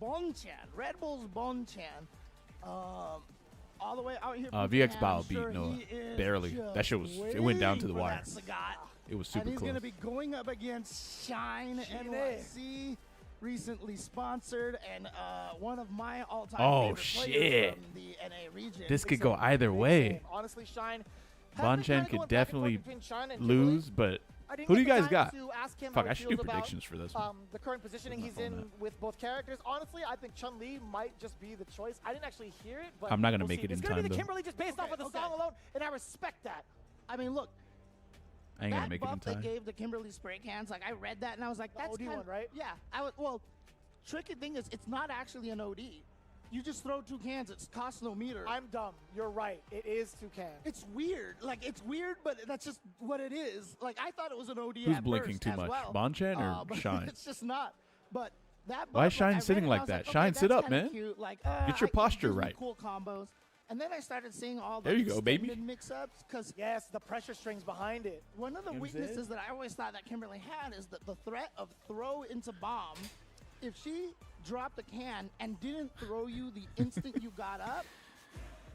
Bonchan, Red Bull's Bonchan, all the way out here. from VX Japan. Bao beat Sure, Noah he is barely. That shit was. just It went down to the waiting for wire. that Sagat. It was And super he's close. going to be going up against Shine NYC, recently sponsored, and one of my all-time Oh, favorite shit. players from the NA region. This could go Same, either same, way. same. Honestly, Shine has been Bonchan kinda could going back and forth definitely between Shine and lose, but I didn't who do get you the guys time got? to ask him Fuck, how I he should do feels about, predictions for this one. the current positioning Put my he's phone in up. with both characters. Honestly, I think Chun-Li might just be the choice. I didn't actually hear it, but I'm not gonna we'll make see. it in It's gonna time, be the though. Kimberly just based off of the song alone, and I respect that. I mean, look, I ain't gonna that make it in buff they time. gave the Kimberly spray cans, like I read that and I was like, The that's OD kind one, right? Yeah, well, tricky thing is it's not actually an OD. You just throw 2 cans. It costs no meter. I'm dumb. You're right. It is 2 cans. It's weird. Like, it's weird, but that's just what it is. Like, I thought it was an OD Who's at blinking first too as much, well. Bonchan or But Shine? It's just not. But that Why is buff, Shine I read sitting it and like I was that? okay, Shine, sit that's up, kinda man. Cute. Like, Get your posture gives me right. Cool combos. And then I started seeing all the There you go, baby. extended mix-ups because Yes, the pressure strings behind it. one of the You know what I'm saying? weaknesses that I always thought that Kimberly had is that the threat of throw into bomb. If she dropped a can and didn't throw you the instant you got up,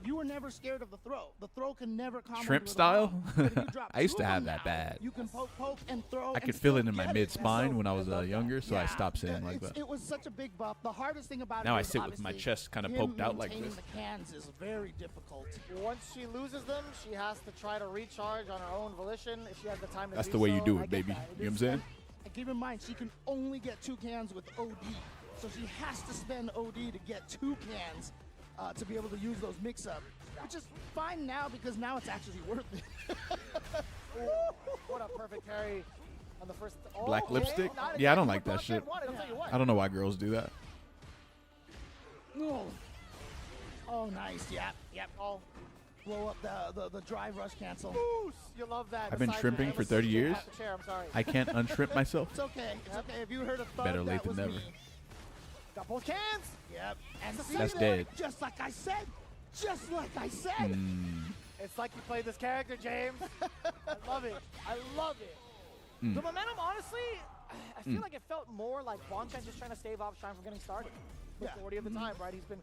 you were never scared of the throw. The throw can never combo Shrimp you with a style? bomb. But if you drop I used 2 to of have them that now, bad. You can poke and throw. I and could feel still it in my get mid-spine So- when I was younger, so I stopped saying like that. It was such a big buff. The hardest thing about Now it I is sit with my obviously chest kinda him poked out like maintaining this. The cans is very difficult. Once she loses them, she has to try to recharge on her own volition if she has the time to That's do the way you so. do I it, get baby. that. You know what I'm saying? And keep in mind, she can only get 2 cans with OD. So she has to spend OD to get 2 cans to be able to use those mix-up. Which is fine now because now it's actually worth it. What a perfect parry on the first. Oh, Black okay, lipstick? not Yeah, I exactly don't what like that Bonchan shit. wanted, I'll tell you what. I don't know why girls do that. Oh, nice. Yep. Oh, blow up the drive rush cancel. Boost. You love that. I've been Besides shrimping that, for I'm 30 a years. at the chair, I'm sorry. I can't unshrimp myself. It's okay. It's okay. If you heard a thud, Better late that than was never. me. Got both cans. Yep. And see That's there? dead. Just like I said. Just like I said. It's like you played this character, James. I love it. I love it. The momentum, honestly, I feel like it felt more like Bonchan just trying to stave off Shine from getting started. Majority of the time, right? He's been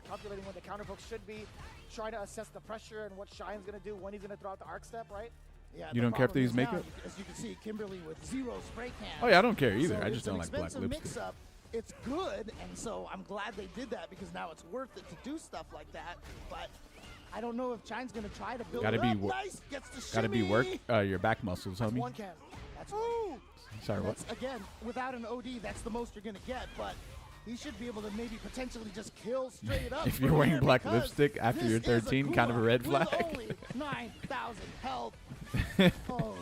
calculating what the counter poke should be, trying to assess the pressure and what Shine's going to do, when he's going to throw out the arc step, right? Yeah, You the don't care if they problem use is now, makeup? As you can see, Kimberly with 0 spray cans. Oh yeah, I don't care either. So I it's just an don't like black expensive lipstick. mix-up. It's good, and so I'm glad they did that because now it's worth it to do stuff like that. But I don't know if Chine's going to try to build Gotta it be up. wor- Nice, gets the Gotta be work shimmy. your back muscles, homie. One can. That's Ooh. Sorry, what? That's, again, without an OD, that's the most you're going to get. But he should be able to maybe potentially just kill straight up. If you're from wearing here black because lipstick after this you're is 13, kind of a red with flag. only 9,000 health. Oh,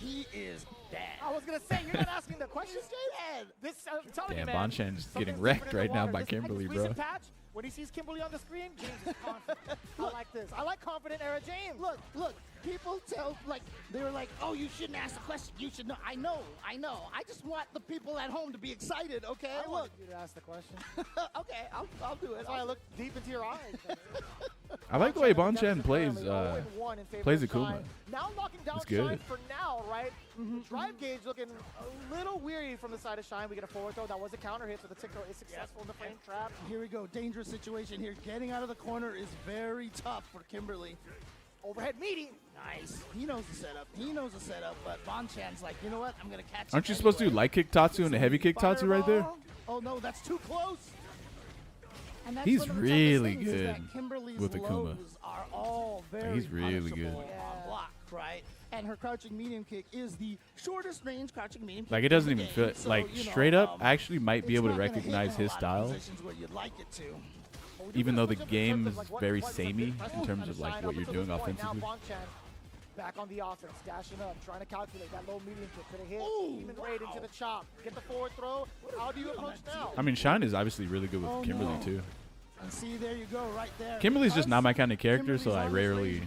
he is dead. I was gonna say, you're not asking the questions, James. This, I'm telling you, man. Damn, Bonchan's getting wrecked right now by Kimberly, bro. Patch, when he sees Kimberly on the screen, James is confident. I like this. I like confident era James. Look. People tell, like, they were like, oh, you shouldn't ask the question. You should know. I know. I just want the people at home to be excited, okay? I want you to ask the question. Okay, I'll do it. That's why I look deep into your eyes. I like the way Bonchan plays Akuma. Now locking down it's good. Shine for now, right? Drive gauge looking a little weary from the side of Shine. We get a forward throw. That was a counter hit, so the tick throw is successful in the frame trap. Here we go. Dangerous situation here. Getting out of the corner is very tough for Kimberly. Overhead meaty. Nice. He knows the setup. But Bonchan's like, you know what? I'm going to catch Aren't you supposed to do light kick Tatsu and a heavy kick Tatsu right there? Oh, no, that's too close. And that's he's really good with Akuma. Are all very he's really good. On block, right? And her crouching medium kick is the shortest range crouching medium kick. Like, it doesn't even fit. So, like, straight up, I actually might be able to recognize his style. Even though the game is very samey in terms of like what you're doing offensively. Back on the offense, dashing up, trying to calculate that low medium kick. Could have hit. Demon Raid into the chop. Get the forward throw. How do you approach now? I mean, Shine is obviously really good with Kimberly too. And see, there you go, right there. Kimberly's just not my kind of character, so I rarely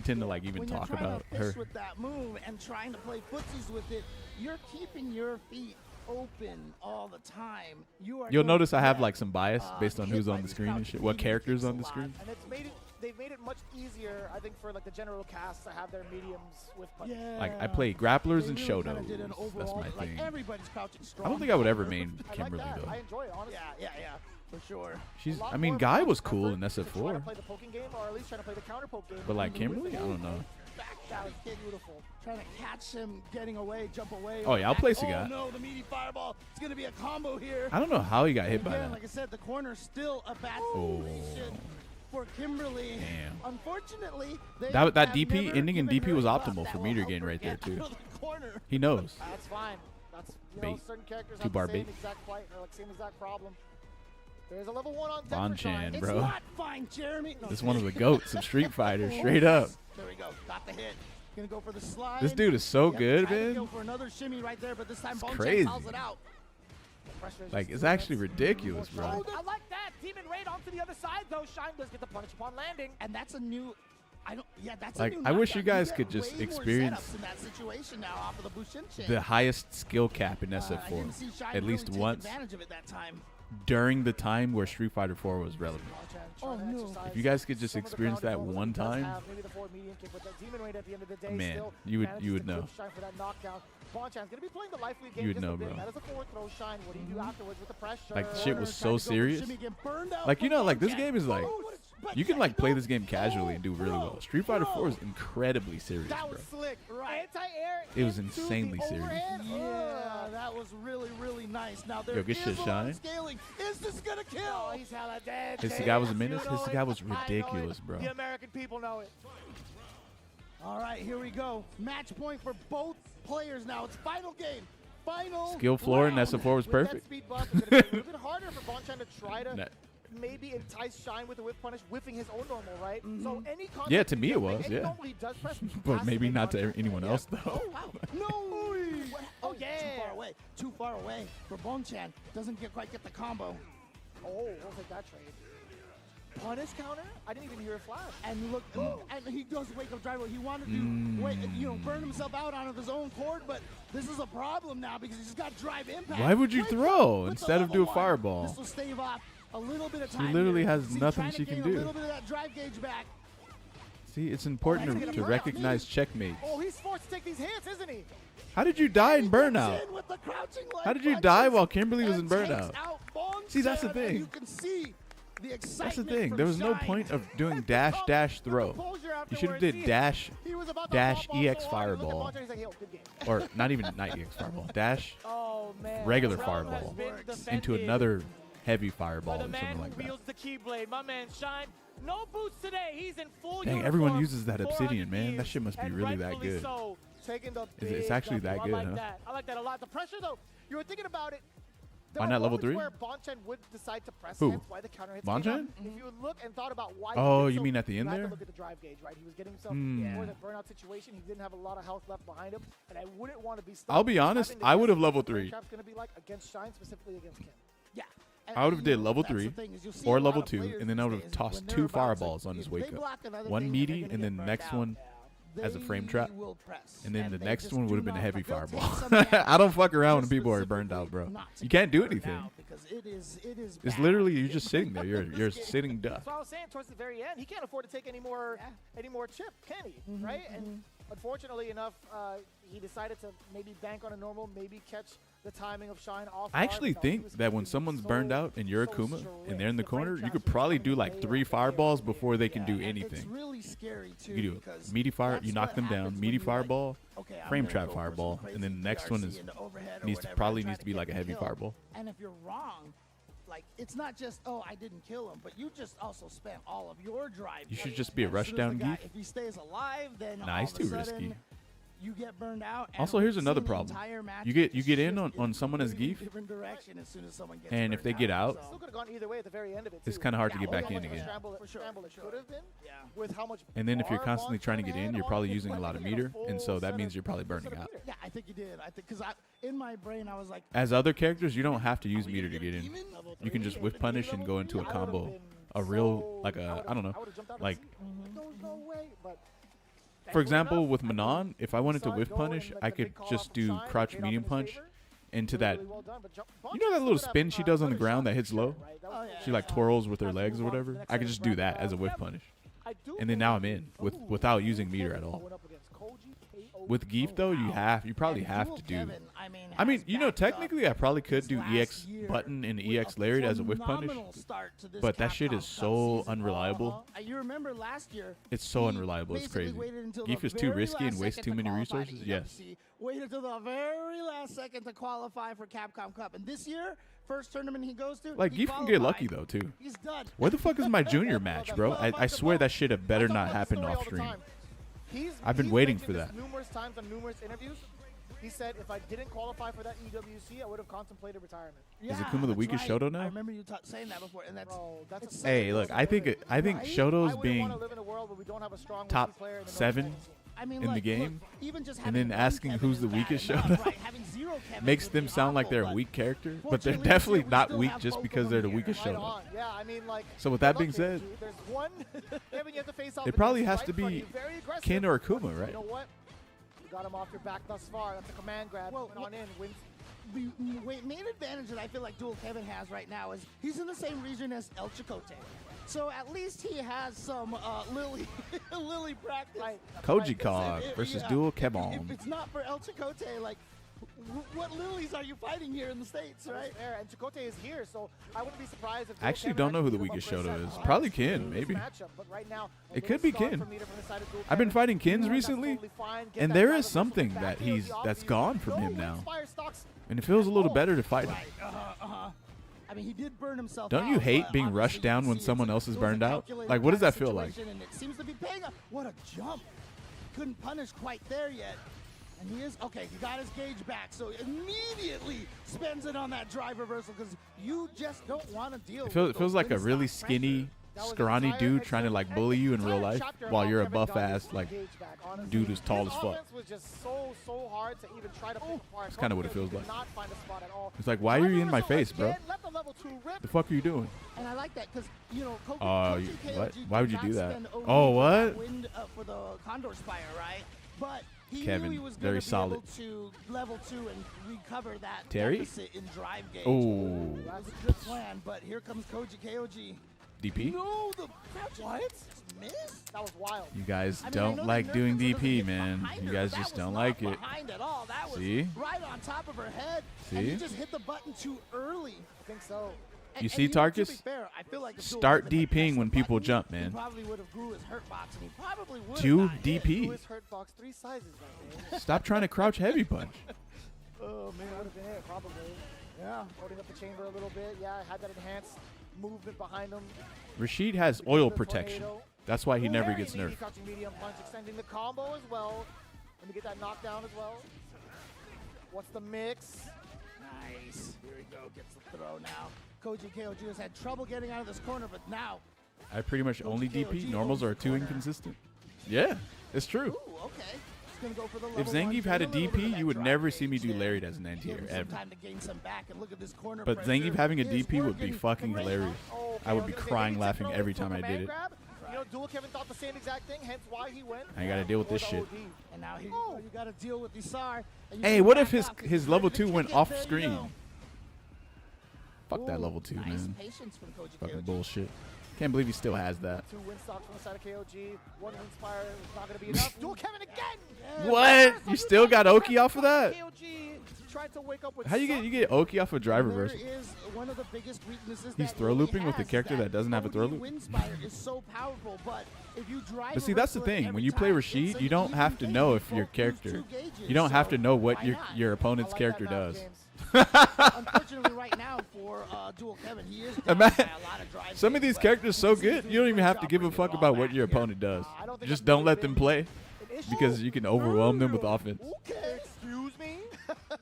tend to like even talk about her. With that move and trying to play footsies with it, you're keeping your feet open all the time. You'll notice I have like some bias based on who's on the screen and shit, what characters on the screen. And they've made it much easier, I think, for like the general cast to have their mediums with punch. Yeah. Like I play grapplers and Shotos. That's my thing. Everybody's crouching strong. I don't think I would ever main Kimberly though. I enjoy it, honestly. Yeah, for sure. I mean, Guy was cool in SF4. To play the poking game, or at least trying to play the counter poke game. But like Kimberly, I don't know. That was beautiful. Trying to catch him, getting away, jump away. Oh yeah, I'll place a guy. Oh no, the meaty fireball. It's gonna be a combo here. I don't know how he got hit by that. Like I said, the corner's still a bad situation for Kimberly. Damn. Unfortunately, that DP ending in DP was optimal for meter gain right there too. He knows. That's fine. That's bait. Certain characters have the same exact fight or like same exact problem. There's a level 1 on Bonchan, bro. It's not fine, Jeremy. This is one of the goats of Street Fighter, straight up. There we go. Got the hit. Gonna go for the slide. This dude is so good, man. Go for another shimmy right there, but this time it's crazy. Calls it out. Like, it's actually ridiculous, bro. I like that. Demon Raid onto the other side, though. Shine does get the punish upon landing. And that's a new... that's like, a new I wish you knockout. guys could just experience in that situation now off of the the highest skill cap in SF4 at least once advantage of it that time. During the time where Street Fighter 4 was relevant. Oh, no. If you guys could just experience that one time, man, you would know. Bonchan's gonna be playing the life lead game. You would know, bro. That is a forward throw. Shine. What do you do afterwards with the pressure? Like, the shit was so serious. Like, you know, like, this game is like, you can like play this game casually and do really well. Street Fighter 4 is incredibly serious, bro. That was slick, right? Anti-air. It was insanely serious. Yeah, that was really, really nice. Now there good shit, Shine. Scaling. Is this gonna kill? Oh, he's hella dead. His guy was a menace. His guy was ridiculous, bro. The American people know it. All right, here we go. Match point for both players now. It's final game. Final skill floor in SF4 was perfect. Speed buff, it's gonna be a little bit harder for Bonchan to try to maybe entice Shine with the whip punish, whiffing his own normal, right? So any yeah, to me it was, yeah. But maybe not to anyone else, though. Oh, wow. No! Oh, yeah. Too far away for Bonchan. Doesn't quite get the combo. Oh, we'll take that trade. Punish counter? I didn't even hear a flash. And look, and he does wake up driver. He wanted to burn himself out on his own cord, but this is a problem now because he's got drive impact. Why would you throw instead of do a fireball? This will stave off a little bit of time. She literally has nothing she can do. A little bit of that drive gauge back. See, it's important to recognize checkmates. Oh, he's forced to take these hits, isn't he? How did you die in Burnout? How did you die while Kimberly was in Burnout? See, that's the thing. You can see that's the thing. There was no point of doing dash throw. You should have did dash EX fireball, or not EX fireball. Dash regular fireball into another heavy fireball or something like that. The keyblade, my man Shine. No boots today. He's in full Dang, everyone uses that obsidian, man. That shit must be really that good. Taking the it's actually that good, huh? I like that a lot. The pressure, though, you were thinking about it. Why not level 3? Where Bonchan would decide to press. Who? Why the counter hits Bonchan? If you would look and thought about why. Oh, you mean at the end there? You have to look at the drive gauge, right? He was getting himself more the burnout situation. He didn't have a lot of health left behind him, and I wouldn't want to be stuck. I'll be honest. I would have level 3. Going to be like against Shine, specifically against Kim. Yeah. I would have did level 3 or level 2, and then I would have tossed 2 fireballs on his wake up. One meaty, and then the next one as a frame trap, and then the next one would have been a heavy fireball. I don't fuck around when people are burned out, bro. You can't do anything. It's literally you're just sitting there. You're sitting duck. That's what I was saying towards the very end. He can't afford to take any more chip, can he? Right? And unfortunately enough, he decided to maybe bank on a normal, maybe catch the timing of Shine off. I actually think that when someone's burned out and you're Akuma and they're in the corner, you could probably do like 3 fireballs before they can do anything. It's really scary too. You do meaty fire, you knock them down, meaty fireball, frame trap fireball, and then the next one is needs to be like a heavy fireball. And if you're wrong, like it's not just I didn't kill him, but you just also spent all of your drive. You should just be a rushdown geek. If he stays alive, then nah, he's too risky. You get burned out. Also, here's another problem. You get in on someone as Geef, and if they get out, it's kind of hard to get back in again. And then if you're constantly trying to get in, you're probably using a lot of meter, and so that means you're probably burning out. Yeah, I think you did. I think because in my brain I was like, as other characters, you don't have to use meter to get in. You can just whiff punish and go into a combo, a real I don't know, like. For example, with Manon, if I wanted to whiff punish, I could just do crouch medium punch into that. You know that little spin she does on the ground that hits low? She like twirls with her legs or whatever. I could just do that as a whiff punish. And then now I'm in without using meter at all. With Geef though, you probably have to do. I mean, you know, technically I probably could do EX button and EX lariat as a whiff punish, but that shit is so unreliable. You remember last year? It's so unreliable. It's crazy. Geef is too risky and wastes too many resources. Yes. Waited until the very last second to qualify for Capcom Cup, and this year, first tournament he goes to, like Geef can get lucky though too. He's done. Where the fuck is my junior match, bro? I swear that shit had better not happen off stream. I've been waiting for that. Numerous times on numerous interviews. He said, if I didn't qualify for that EWC, I would have contemplated retirement. Is Akuma the weakest Shoto now? I remember you saying that before, and that's hey, look, I think Shoto's being top 7 in the game, and then asking who's the weakest Shoto makes them sound like they're a weak character, but they're definitely not weak just because they're the weakest Shoto. So with that being said, it probably has to be Ken or Akuma, right? Got him off your back thus far. That's a command grab. Well, on in, wins. The main advantage that I feel like Dual Kevin has right now is he's in the same region as El Chicote. So at least he has some Lily practice. Koji Cog versus Dual Kevin. If it's not for El Chicote, like, what lilies are you fighting here in the States, right? And Chicote is here, so I wouldn't be surprised if I actually don't know who the weakest Shoto is. Probably Ken, maybe. It could be Ken. I've been fighting Kens recently, and there is something that's gone from him now. And it feels a little better to fight him. I mean, he did burn himself. Don't you hate being rushed down when someone else is burned out? Like, what does that feel like? And it seems to be paying up. What a jump. Couldn't punish quite there yet. And he is, okay, he got his gauge back, so immediately spends it on that drive reversal because you just don't want to deal with it. It feels like a really skinny, scrawny dude trying to like bully you in real life while you're a buff-ass like dude who's tall as fuck. That's kind of what it feels like. It's like, why are you in my face, bro? The fuck are you doing? And I like that because, you know, what? Why would you do that? Oh, what? For the Condor Spire, right? But he Kevin, knew he was very solid. Able to level 2 and recover that Terry? deficit in drive gauge. Oh. That was a good plan, but here comes Koji KOG. DP? No, the what? Missed? That was wild. You guys don't like doing DP, man. You guys just don't like it. See? Right on top of her head. See? And he just hit the button too early. I think so. You see, Tarkus? Start DPing when people jump, man. To DP. Stop trying to crouch heavy punch. Oh, man, that would have been it, probably. Yeah, holding up the chamber a little bit. Yeah, had that enhanced movement behind him. Rashid has oil protection. That's why he never gets nerfed. Medium punch, extending the combo as well. Let me get that knockdown as well. What's the mix? Nice. Here we go. Gets the throw now. Koji KOG has had trouble getting out of this corner, but now. I pretty much only DP. Normals are too inconsistent. Yeah, it's true. Ooh, okay. Go for the if Zangief had a DP, you would never see me do Lariat as an anti-air, ever. But Zangief having a DP would be fucking hilarious. I would be crying laughing every time I did it. You know, Dual Kevin thought the same exact thing, hence why he went. I gotta deal with this shit. And now you gotta deal with Isar. Hey, what if his level 2 went off screen? Fuck that level 2, man. Fucking bullshit. Can't believe he still has that. 2 win stocks from the side of KOG. 1 win Inspire is not going to be enough. Dual Kevin again! What? You still got Oki off of that? KOG tried to wake up with how you get Oki off of drive reversal? One of the biggest weaknesses he's throw looping with a character that doesn't have a throw loop. Is so powerful, but if you drive but see, that's the thing. When you play Rashid, you don't have to know if your character. You don't have to know what your opponent's character does. Unfortunately, right now for Dual Kevin, he is down by a lot of drive. Some of these characters so good, you don't even have to give a fuck about what your opponent does. Just don't let them play, because you can overwhelm them with offense. Okay, excuse me.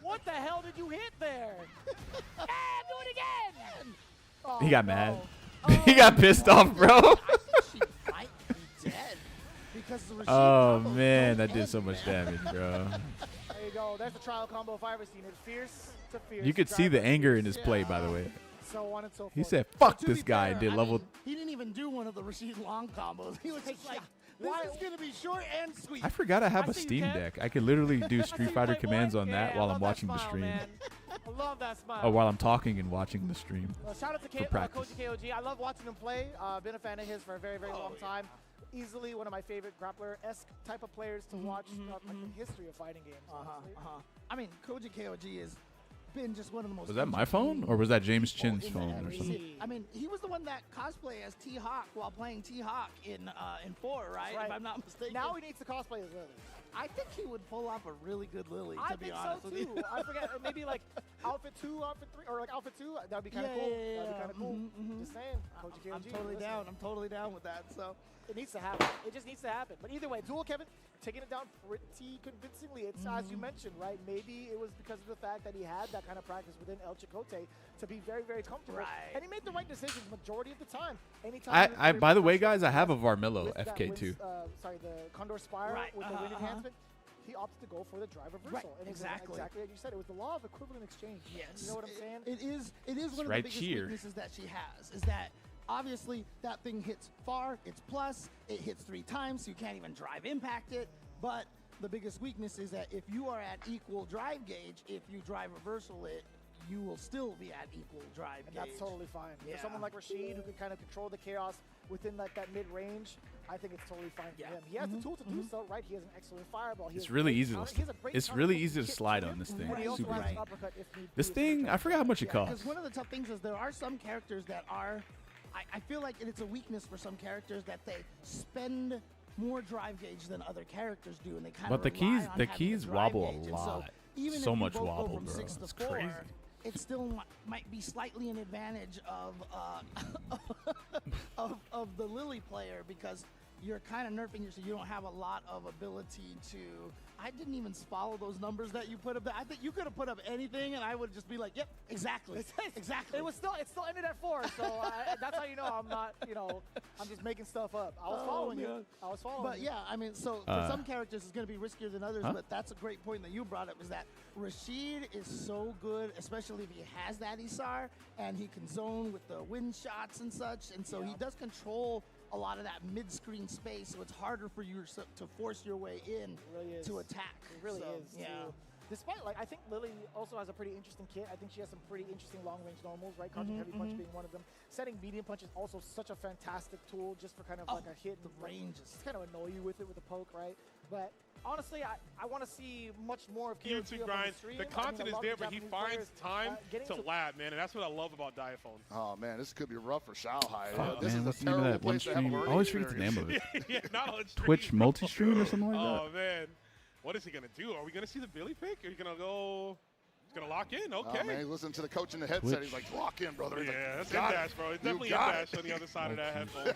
What the hell did you hit there? Ah, do it again. Oh, he got mad. He got pissed off, bro. Oh man, that did so much damage, bro. There you go. There's the trial combo if I ever seen it. Fierce to fierce. You could see the anger in his play, by the way. So on and so forth. He said, "Fuck this guy," and did level. He didn't even do one of the Rashid long combos. He was just like, "This is gonna be short and sweet." I forgot I have a Steam Deck. I could literally do Street Fighter commands on that while I'm watching the stream. I love that smile. Oh, while I'm talking and watching the stream. Shout out to Koji KOG. I love watching him play. Been a fan of his for a very, very long time. Easily one of my favorite grappler-esque type of players to watch like the history of fighting games. I mean, Koji KOG has been just one of the most. Was that my phone or was that James Chin's phone or something? I mean, he was the one that cosplayed as T-Hawk while playing T-Hawk in 4, right? If I'm not mistaken. Now he needs to cosplay as Lily. I think he would pull off a really good Lily, to be honest with you. I forget, maybe like outfit 2, outfit 3, or like outfit 2. That would be kind of cool. Yeah. That would be kind of cool. Just saying. Koji KOG, I'm totally down. I'm totally down with that. So it needs to happen. It just needs to happen. But either way, Dual Kevin taking it down pretty convincingly. It's as you mentioned, right? Maybe it was because of the fact that he had that kind of practice within El Chicote to be very, very comfortable. Right. And he made the right decisions majority of the time. Anytime. I by the way, guys, I have a Varmillo FK2. Sorry, the Condor Spire with the wind enhancement. He opted to go for the drive reversal. Right, and exactly. Exactly like you said. It was the law of equivalent exchange. Yes. You know what I'm saying? It is one of the biggest weaknesses that she has, is that obviously that thing hits far, it's plus, it hits 3 times, so you can't even drive impact it, but the biggest weakness is that if you are at equal drive gauge, if you drive reversal it, you will still be at equal drive gauge. That's totally fine. Yeah. For someone like Rashid who can kind of control the chaos within like that mid-range, I think it's totally fine for him. He has the tool to do so, right? He has an excellent fireball. It's really easy to slide on this thing. Super easy. This thing, I forgot how much it costs. Because one of the tough things is there are some characters that are, I feel like it's a weakness for some characters that they spend more drive gauge than other characters do, and they kind of. But the keys wobble a lot. So much wobble, bro. It's crazy. It still might be slightly an advantage of the Lily player, because you're kind of nerfing yourself. You don't have a lot of ability to. I didn't even follow those numbers that you put up. I think you could have put up anything, and I would just be like, "Yep, exactly, exactly." It still ended at 4, so that's how you know I'm not. I'm just making stuff up. I was following you. I was following. But yeah, I mean, so for some characters, it's going to be riskier than others. But that's a great point that you brought up. Is that Rashid is so good, especially if he has that Isar and he can zone with the wind shots and such, and so he does control a lot of that mid-screen space, so it's harder for you to force your way in to attack. It really is. Yeah. Despite, I think Lily also has a pretty interesting kit. I think she has some pretty interesting long-range normals, right? Crouching heavy punch being one of them. Setting medium punch is also such a fantastic tool just for kind of like a hit. The range is kind of annoy you with it with a poke, right? But honestly, I want to see much more of YouTube grind. The content is there, but he finds time to lab, man, and that's what I love about Diaphone. Oh man, this could be rough for Xiaohai. Oh, this man, is what's a the name of terrible that one place to have stream? a I always forget the name of it. Yeah, knowledge Twitch multi-stream or something like that. Oh man, what is he gonna do? Are we gonna see the Billy pick? Are you gonna go? He's gonna lock in. Okay. Oh man, he's listening to the coach in the headset. He's like, lock in, brother. He's yeah, like, that's in dash, bro. It's definitely in dash on the other side of that headphone.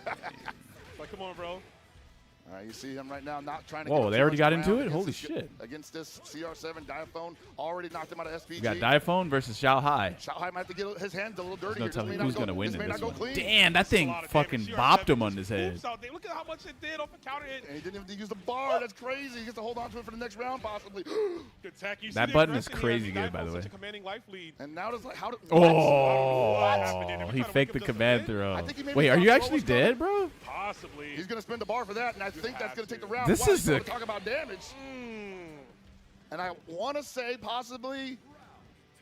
Like, come on, bro. You see him right now not trying to Whoa, they already got into it? Holy shit. Against this CR7, Diaphone already knocked him out of SPG. We got Diaphone versus Xiao Hai. Xiao Hai might have to get his hands a little dirty. No telling who's going to win in this one. Clean. Damn, that thing fucking bopped him on his head. Look at how much it did off a counter hit. And he didn't even use the bar. That's crazy. He gets to hold on to it for the next round, possibly. Good tech. That button is crazy good, by the way. Such a commanding life lead. And now it's like, how did... Oh, he faked the command throw. Wait, are you actually dead, bro? Possibly. He's going to spend the bar for that, and I think that's going to take the round. This is a... Talk about damage. And I want to say possibly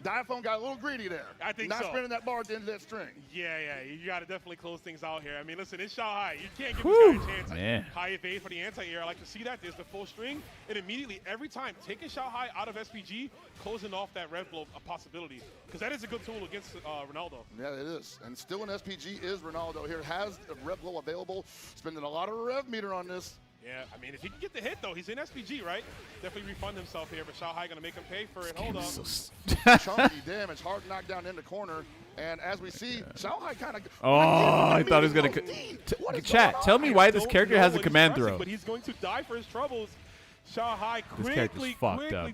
Diaphone got a little greedy there. I think Not so. spinning that bar at the end of that string. Yeah, you got to definitely close things out here. I mean, listen, it's Xiao Hai. You can't give this guy a chance. Man. High evade for the anti-air. I like to see that. There's the full string. And immediately, every time, taking Xiao Hai out of SPG, closing off that red blow, a possibility. Because that is a good tool against Ronaldo. Yeah, it is. And still in SPG is Ronaldo here. Has a rev blow available. Spending a lot of rev meter on this. Yeah, I mean, if he can get the hit, though, he's in SPG, right? Definitely refund himself here, but Xiao Hai going to make him pay for it. Hold up. Chunky damage, hard knockdown in the corner. And as we see, Xiao Hai kind of... Oh, I thought he was going to... Chat, tell me why this character has a command throw. But he's going to die for his troubles. Xiao Hai quickly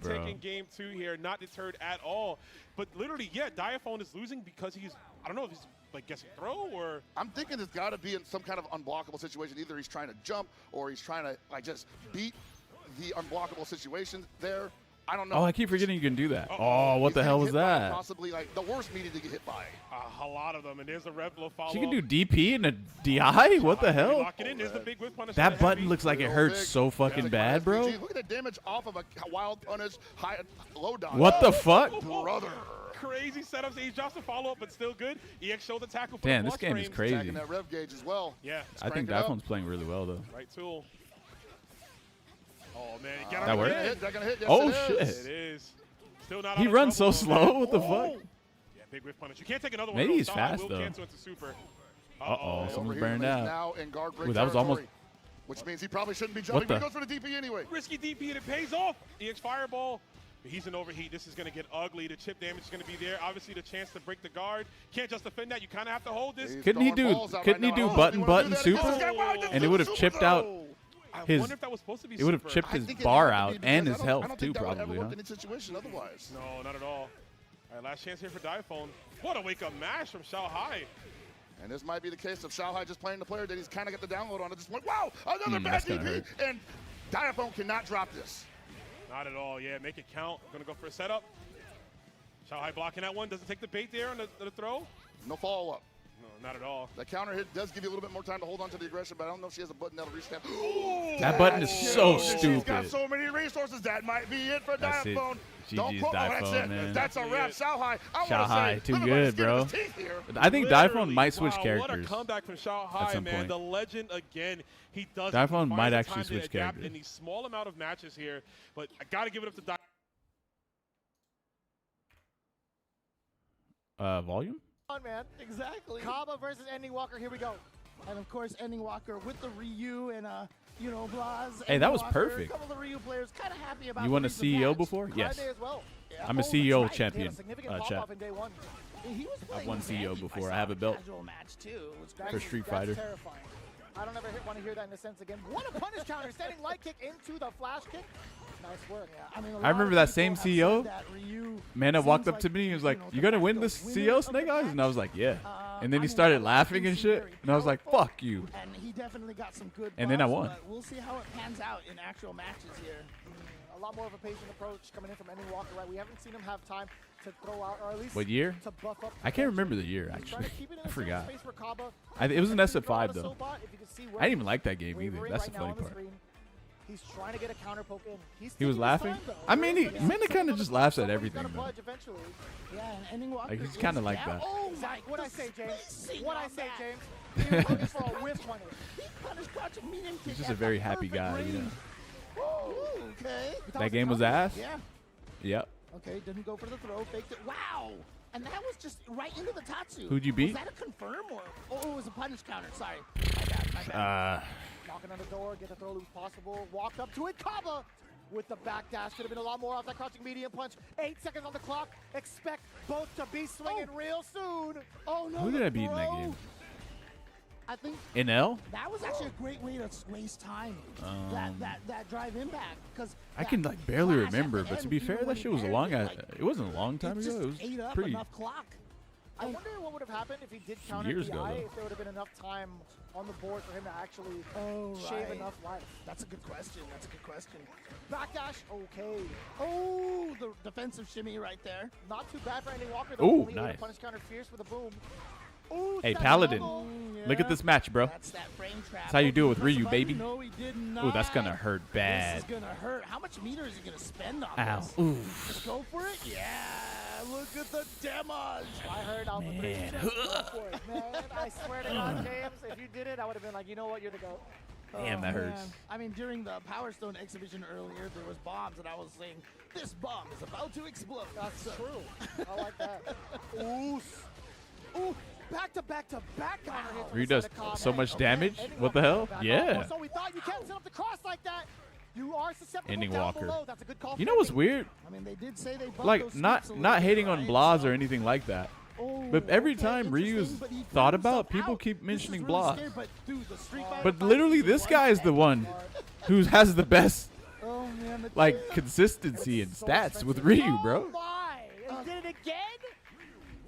taking game 2 here, not deterred at all. But literally, yeah, Diaphone is losing because he's... I don't know if he's... like guessing throw, or I'm thinking it's got to be in some kind of unblockable situation. Either he's trying to jump or he's trying to like just beat the unblockable situation there. I don't know. Oh, I keep forgetting you can do that. Oh, what the hell was that? Possibly like the worst media to get hit by. A lot of them, and there's a red blow follow. She can do DP and a DI? What the hell? Lock it in. There's the big whip punish. That button looks like it hurts so fucking bad, bro. Look at the damage off of a wild punish, low dodge. What the fuck? Brother. Crazy setups. He drops the follow-up, but still good. EX showed the tackle for Damn, the this game is crazy. Attacking that rev gauge as well. Yeah. I think Diaphone's playing really well, though. Right tool. Oh, man. That worked? That gonna hit. Yes, oh, it shit. It is. Still not he runs so slow. What the fuck? Yeah, big whiff punish. You can't take another one. Maybe he's fast, though. Cancel into super. Uh-oh, someone's burned out. Now in guard break Ooh, that was almost... Which means he probably shouldn't be jumping, but he goes for the DP anyway. Risky DP, and it pays off. EX Fireball. He's in overheat. This is going to get ugly. The chip damage is going to be there. Obviously, the chance to break the guard. Can't just defend that. You kind of have to hold this. Couldn't he do button super? And it would have chipped out his... It would have chipped his bar out and his health, too, probably, huh? Otherwise. No, not at all. All right, last chance here for Diaphone. What a wake-up mash from Xiao Hai. And this might be the case of Xiao Hai just playing the player that he's kind of got the download on. It just went, wow, another bad DP. And Diaphone cannot drop this. Not at all, yeah. Make it count. Gonna go for a setup. Xiao Hai blocking that one. Doesn't take the bait there on the throw. No follow-up. No, not at all. The counter hit does give you a little bit more time to hold on to the aggression, but I don't know if she has a button that'll reach that. That button is so stupid. She's got so many resources. That might be it for Diaphone. GG's Diaphone, man. That's a wrap. Xiao Hai. Xiao Hai, too good, bro. I think Diaphone might switch characters. What a comeback from Xiao Hai, man. The legend again. He does. Diaphone might actually switch characters in these small amount of matches here, but I got to give it up to Diaphone. Volume? On, man. Exactly. Cabba versus Ending Walker. Here we go. And of course, Ending Walker with the Ryu and you know, Blaz. Hey, that was perfect. A couple of the Ryu players kind of happy about. You won a CEO before? Yes. Well. Yeah. I'm a CEO champion. Chat. I've won CEO before. I have a belt for Street Fighter. Terrifying. I don't ever want to hear that in a sense again. What a punish counter, sending light kick into the flash kick. Nice work. Yeah. I remember that same CEO. Man, walked up to me and he was like, "You gonna win this CEO, Snake Eyes?" And I was like, "Yeah." And then he started laughing and shit. And I was like, "Fuck you." And he definitely got some good. And then I won. We'll see how it pans out in actual matches here. A lot more of a patient approach coming in from Ending Walker, right? We haven't seen him have time to throw out, or at least what year? To buff up. I can't remember the year, actually. I forgot. It was an SF5, though. I didn't even like that game either. That's the funny part. He's trying to get a counter poke in. He was laughing? I mean, Mena kind of just laughs at everything, though. Yeah, and Ending Walker. Like, he's kind of like that. Oh, what I say, James? What I say, James? He was looking for a whiff punish. He's just a very happy guy, you know. Okay. That game was ass? Yeah. Yep. Okay, didn't go for the throw, faked it. Wow! And that was just right into the Tatsu. Who'd you beat? Was that a confirm or? Oh, it was a punish counter. Sorry. My bad. Knocking on the door, get the throw loose possible. Walked up to it. Cabba with the backdash. Could have been a lot more off that crouching medium punch. 8 seconds on the clock. Expect both to be swinging real soon. Oh no. Who did I beat in that game? I think NL? that was actually a great way to waste time. That drive impact, because I can like barely remember, but to be fair, that shit was a long. It wasn't a long time ago. It was ate up pretty. enough clock. I wonder what would have happened if he did counter years ago, DI, though. if there would have been enough time on the board for him to actually shave enough life. That's a good question. Backdash, okay. Oh, the defensive shimmy right there. Not too bad for Ending Walker, though. Ooh, Only able to nice. punish counter fierce with a boom. Ooh, Hey, that Paladin, double. look at this match, bro. That's that frame trap. That's how you do it with Ryu, baby. No, he did not. Ooh, that's gonna hurt bad. This is gonna hurt. How much meter is he gonna spend on Ow. this? Ooh. Just go for it. Yeah. Look at the damage. I heard Alpha Man. Go for it, man. I swear to God, James, if you did it, I would have been like, you know what, you're the GOAT. Damn, that hurts. I mean, during the Power Stone exhibition earlier, there was bombs, and I was saying, this bomb is about to explode. That's true. I like that. Ooh, back-to-back counter hits. Ryu does so much damage. What the hell? Yeah. So we thought you can't set up the cross like that. You are susceptible Ending down Walker. below. That's a good call. You know what's weird? I mean, they did say they bumped Like those not scripts a little hating bit, on right? Blaz So- or anything like that. Oh, But every okay, time Ryu's interesting, but he thought threw about, himself people out. keep This is mentioning really Blaz. scary, but dude, the Street Fighter But fight literally, is this one guy is the heck one who has the best Oh man, the like consistency and stats with Ryu, bro. Oh my! He did it again?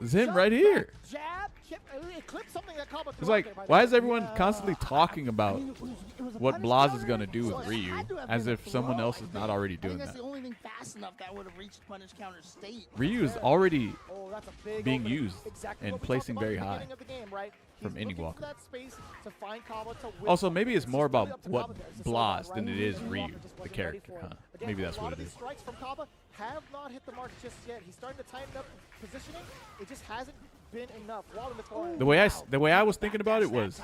It's him right here. Jab, it clipped something that Cabba threw It's like, out there, by the why way. is everyone constantly talking about it was a what punish Blaz is counter, gonna do so with it Ryu, had to have as been a if someone throw, else I is not think. already I doing think that's that. the only thing fast enough that would have reached punish counter state. Ryu is already Oh, that's a big being opening. used Exactly and what we placing talked about very at the high beginning of the game, right? from He's Ending looking Walker. for that space to find Cabba to whip Also, something. maybe it's This more is really about up to what Cabba there. It's a Blaz solo, than right? it is Ending Ryu, Walker just the wasn't ready character. for it. Huh? Again, Maybe a that's lot what of it these is. strikes from Cabba have not hit the mark just yet. He's starting to tighten up positioning. It just hasn't been enough. The way I was thinking about it was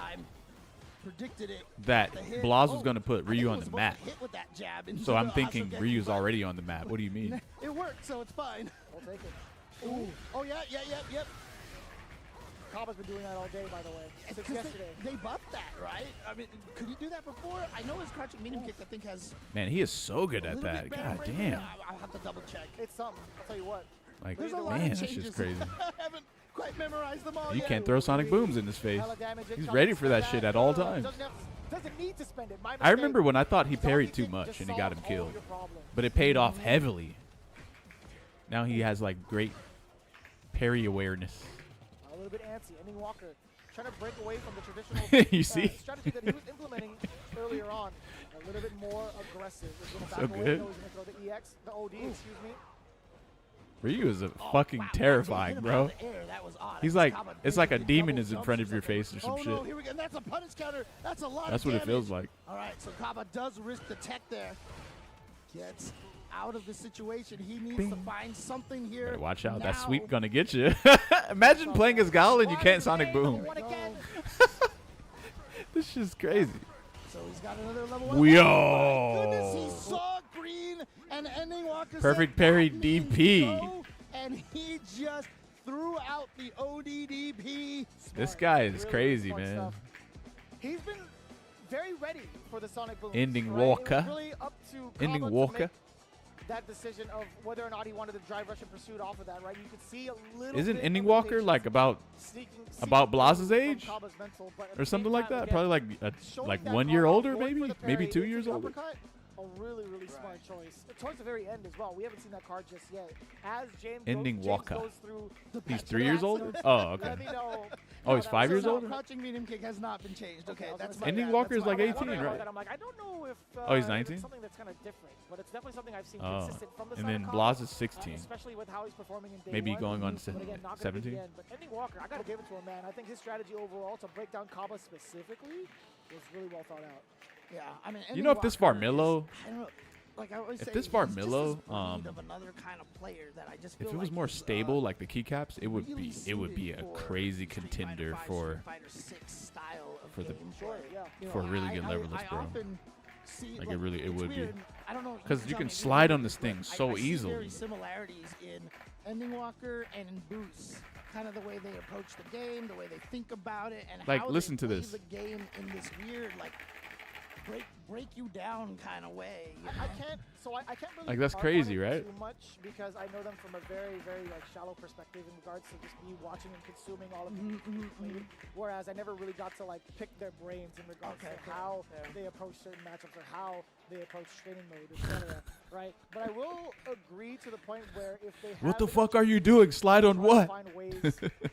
predicted it. that the hit. Blaz was Oh, gonna put I think Ryu it on was the supposed map. to hit with that jab into So I'm the thinking Asugeki, Ryu's but already on the map. What do you mean? It worked, so it's fine. We'll take it. Ooh. Oh yeah. Cabba's been doing that all day, by the way, since 'Cause yesterday. they buffed that, right? I mean, could he do that before? I know his crouching medium kick, I think, has Man, he is so good a at little that. bit better God range. damn. I'll have to double check. It's something. I'll tell you what. Like, There's a lot man, of that's changes. just crazy. I haven't quite memorized them all You yet. can't throw sonic booms in his face. Hella damage. He's It ready comes for that shit at all times. Doesn't need to spend it. My I mistake. remember when I thought he parried too Something much just and he got him solves all killed. your problems. But it paid off heavily. Now he has like great parry awareness. A little bit antsy. Ending Walker trying to break away from the traditional You see? strategy that he was implementing earlier on. A little bit more aggressive. He's going to So back away. good. No, he's going to throw the EX, the OD, excuse me. Ryu is a Oh, fucking wow, terrifying, hit him bro. out of the air. That was odd. He's It's like, Cabba it's like a basically demon double is in jumps front of or your something. face or some Oh no, shit. here we go. And that's a punish counter. That's a lot That's of what it damage. feels like. All right, so Cabba does risk the tech there. Gets out of the situation. He needs to find something here. Better watch out. That now. sweep gonna get you. Imagine playing as Gal and you can't Sonic Boom. This shit's crazy. So he's got another level 1. Yo. Oh my goodness, he saw green and Ending Walker Perfect said, parry "That means DP." go," and he just threw out the ODDP. This guy is Really crazy, smart man. stuff. He's been very ready for the Sonic Boom. Ending right? It Walker. was really up to Ending Cabba to Walker. make that decision of whether or not he wanted to drive Russian pursuit off of that, right? You could see a little Isn't bit Ending of Walker impatience like about sneaking Blaz's from age? Cabba's mental, but at Or the something same like time, that? again, Probably like showing like that 1 year Cabba older, going for maybe? the Maybe parry 2 into years the older? uppercut, a really, really smart choice. Towards the very end as well. We haven't seen that card just yet. As James Ending Walker. goes through the He's patch 3 of years accidents, older? Oh, okay. let me know. Oh, he's 5 years no, older? Crouching medium kick has not been changed. Okay, I was that's gonna my Ending bad. Walker That's is my like bad. 18, wondering about right? that. I'm like, I don't know if Oh, he's if 19? it's something that's kind of different, but it's definitely something I've seen Oh. consistent from the And Sonic then Cabba, Blaz is 16. especially with how he's performing in day Maybe one. going on But again, not gonna be 17? the end. But Ending Walker, I gotta give it to him, man. I think his strategy overall to break down Cabba specifically was really well thought out. Yeah, I mean, You know, if this Ending Walker Varmillo, is- I don't know. Like I always if say, this he's just Varmillo, this breed of another kind of player that I just if feel it was like more is, stable, like the keycaps, it would really be a suited for crazy Street Fighter contender 5, for Street Fighter 6 style of for the- game. Sure, yeah. You for a know, really I- good I- leverless, I bro. often see, Like, it really- it it's would be. weird. I don't know. 'Cause you tell can me, slide on know, this thing I so see easily. Very similarities in Ending Walker and in Boost. Kind of the way they approach the game, the way they think about it, and Like, how listen they to play this. the game in this weird, like, break you down kind of way. I can't really like, that's harp crazy, on it right? too much because I know them from a very, very like shallow perspective in regards to just me watching and consuming all of the games played. Whereas I never really got to like pick their brains in regards to how they approach certain matchups or how they approach training mode, etc. Right? But I will agree to the point where if they have What the fuck are you doing? Slide on what? Find ways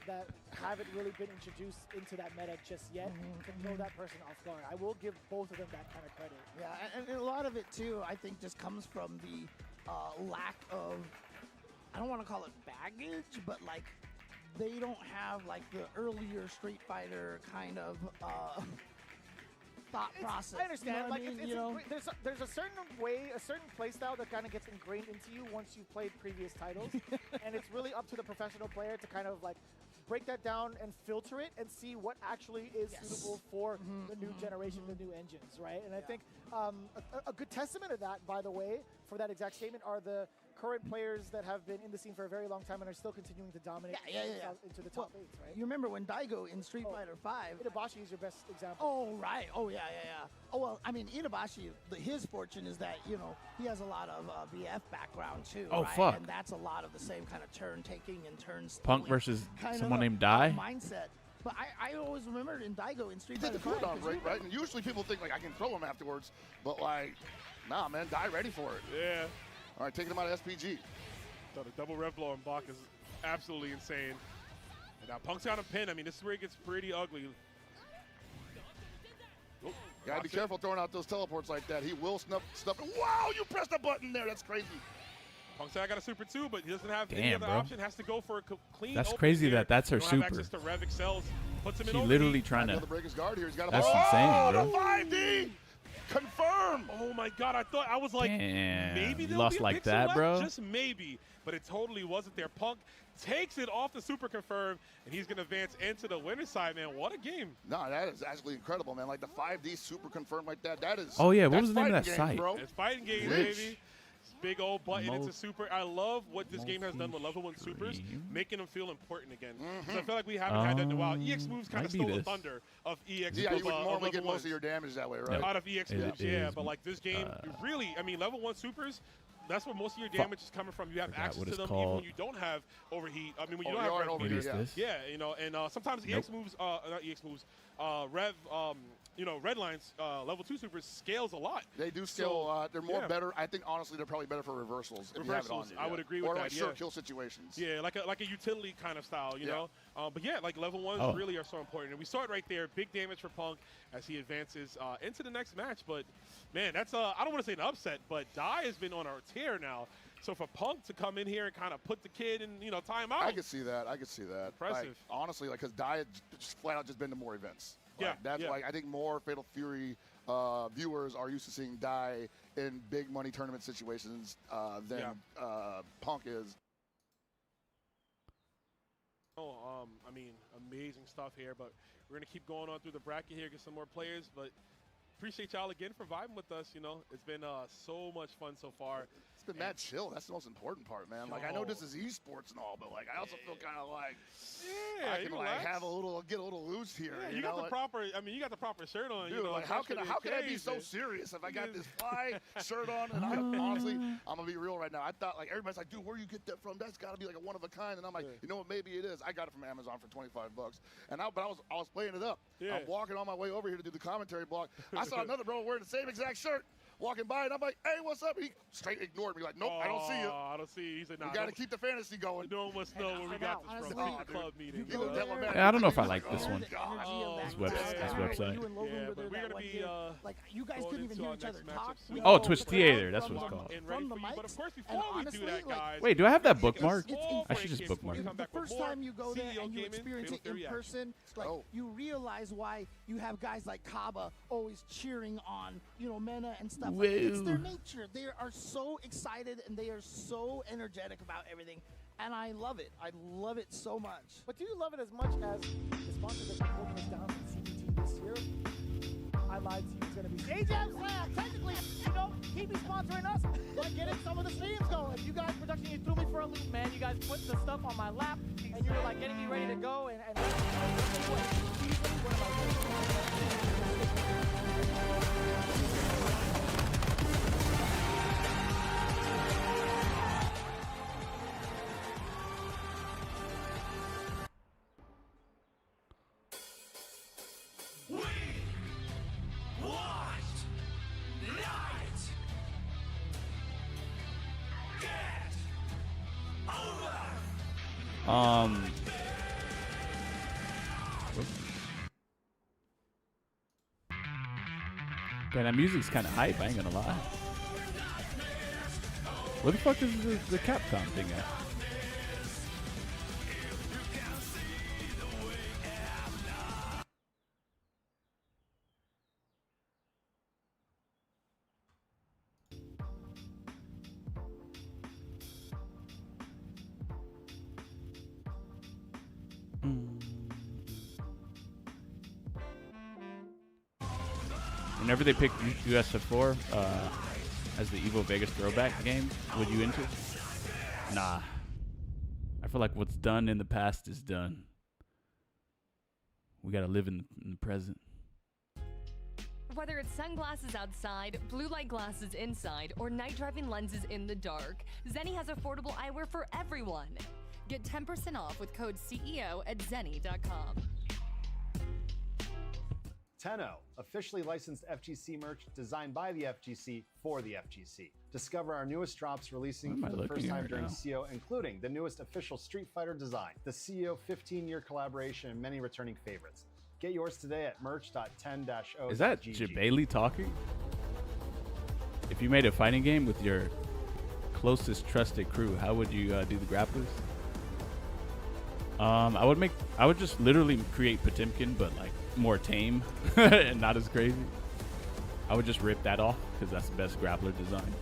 that haven't really been introduced into that meta just yet to throw that person off guard. I will give both of them that kind of credit. Yeah, and a lot of it too, I think, just comes from the lack of, I don't want to call it baggage, but like they don't have like the earlier Street Fighter kind of thought process. I understand. You know what I mean? There's a certain way, a certain play style that kind of gets ingrained into you once you've played previous titles, and it's really up to the professional player to kind of like break that down and filter it and see what actually is suitable for the new generation, the new engines, right? And I think a good testament of that, by the way, for that exact statement, are the current players that have been in the scene for a very long time and are still continuing to dominate into the top 8, right? You remember when Daigo in Street Fighter 5... Itabashi is your best example. Oh, right. Oh, yeah. Oh, well, I mean, Itabashi, his fortune is that, you know, he has a lot of BF background, too. Oh, right? fuck. And that's a lot of the same kind of turn-taking and turn-stealing. Punk versus someone named Dai? Mindset. But I always remembered in Daigo in Street Fighter 5. Take the cooldown break, right? And usually people think, like, I can throw him afterwards. But, like, nah, man, Dai ready for it. Yeah. All right, taking him out of SPG. So the double rev blow on block is absolutely insane. And now Punk's got a pin. I mean, this is where it gets pretty ugly. Oh, gotta be careful throwing out those teleports like that. He will stuff it. Wow, you pressed a button there. That's crazy. Punk said I got a super 2, but he doesn't have any Damn, other bro. option. Has to go for a clean. That's crazy here. that's her Don't super. have access to Rev excels. Puts him She in literally overheat. trying to. Break his guard here. He's got That's insane, bro. The 5D. Confirm. Oh my God! I was like, Damn, maybe you there'll lost be a like pixel that, left, bro. Just maybe, but it totally wasn't there. Punk takes it off the super confirm, and he's gonna advance into the winner's side. Man, what a game! No, that is actually incredible, man. Like the 5D super confirm like that. That is. Oh yeah, what was the name of that game, site? bro. It's fighting game, baby. Big old button into super. I love what this game has done with level 1 supers, making them feel important again. So I feel like we haven't had that in a while. EX moves kind of stole the thunder of EX. Yeah, you would normally get most of your damage that way, right? Out of EX moves, yeah. But like this game, really, I mean, level 1 supers, that's where most of your damage is coming from. You have access to them even when you don't have overheat. I mean, when you don't have overheat. Yeah, you know, and sometimes EX moves, not EX moves, Rev, you know, red lines, level 2 supers scales a lot. They do scale a lot. They're more better. I think honestly, they're probably better for reversals. If you have it on you, I would agree with or that. Or like sure kill situations. Yeah, like a utility kind of style, you know. But yeah, like level 1s really are so important. And we saw it right there. Big damage for Punk as he advances into the next match. But man, that's I don't want to say an upset, but Dai has been on our tear now. So for Punk to come in here and kind of put the kid in, you know, time out. I could see that. I could see that. Impressive. Like, honestly, like because Dai had just flat out just been to more events. Like, that's like I think more Fatal Fury viewers are used to seeing Dai in big money tournament situations than Punk is. Oh, I mean, amazing stuff here, but we're gonna keep going on through the bracket here, get some more players, but appreciate y'all again for vibing with us. You know, it's been so much fun so far. It's been mad chill. That's the most important part, man. Like I know this is esports and all, but like I also feel kind of like I can like have get a little loose here. Yeah, you got the proper. I mean, you got the proper shirt on. Dude, you know, like how can I be so serious if I got this fly shirt on? And honestly, I'm gonna be real right now. I thought like everybody's like, dude, where you get that from? That's got to be like a one of a kind. And I'm like, you know what? Maybe it is. I got it from Amazon for $25. And I was playing it up. I'm walking on my way over here to do the commentary block. I saw another bro wearing the same exact shirt. Walking by, and I'm like, hey, what's up? He straight ignored me, like, nope, I don't see you. I don't see you. He said, nah, we got to keep the fantasy going. No one must know where we got this from. The club meeting. Yeah, I don't know if I like this one. This website. Yeah, but we're going to be like, you guys couldn't even hear each other talk. Oh, Twitch Theater, that's what it's called. But of course, before we do that, guys. Wait, do I have that bookmarked? I should just bookmark it. The first time you go there and you experience it in person, like, you realize why you have guys like Cabba always cheering on, you know, Mena and stuff. Like, it's their nature. They are so excited and they are so energetic about everything. And I love it. I love it so much. But do you love it as much as the sponsor that's been holding us down from CBT this year? I lied to you. It's going to be Stage technically, you know, keep sponsoring us by getting some of the streams going. You guys, production, you threw me for a loop, man. You guys put the stuff on my lap, and you're like getting me ready to go. And easily one of my Yeah, that music's kind of hype, I ain't gonna lie. Where the fuck is the Capcom thing at? Whenever they pick USF4 as the Evo Vegas throwback game, would you into it? Nah. I feel like what's done in the past is done. We gotta live in the present. Whether it's sunglasses outside, blue light glasses inside, or night driving lenses in the dark, Zenni has affordable eyewear for everyone. Get 10% off with code CEO at zenni.com. Tenno, officially licensed FGC merch designed by the FGC for the FGC. Discover our newest drops releasing for the first time during CEO, including the newest official Street Fighter design, the CEO 15-year collaboration, and many returning favorites. Get yours today at merch.10-o.gg. Is that Jabali talking? If you made a fighting game with your closest trusted crew, how would you do the grapplers? I would just literally create Potemkin, but like more tame and not as crazy. I would just rip that off because that's the best grappler design.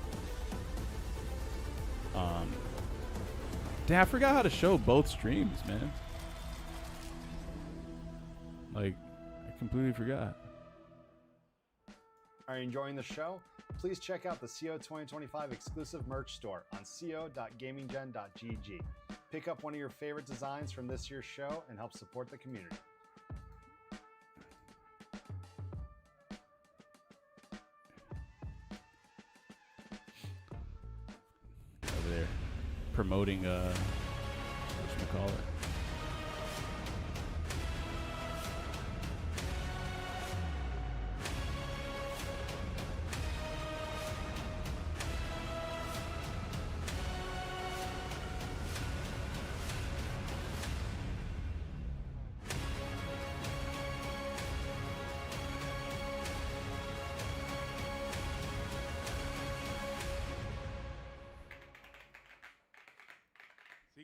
Damn, I forgot how to show both streams, man. Like, I completely forgot. Are you enjoying the show? Please check out the CO 2025 exclusive merch store on co.gaminggen.gg. Pick up one of your favorite designs from this year's show and help support the community. Over there, promoting whatchamacallit.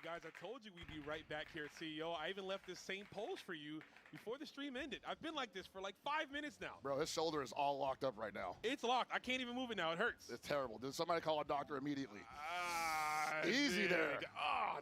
Guys, I told you we'd be right back here at CEO. I even left this same pose for you before the stream ended. I've been like this for like 5 minutes now. Bro, his shoulder is all locked up right now. It's locked. I can't even move it now. It hurts. It's terrible. Did somebody call a doctor immediately? Easy there.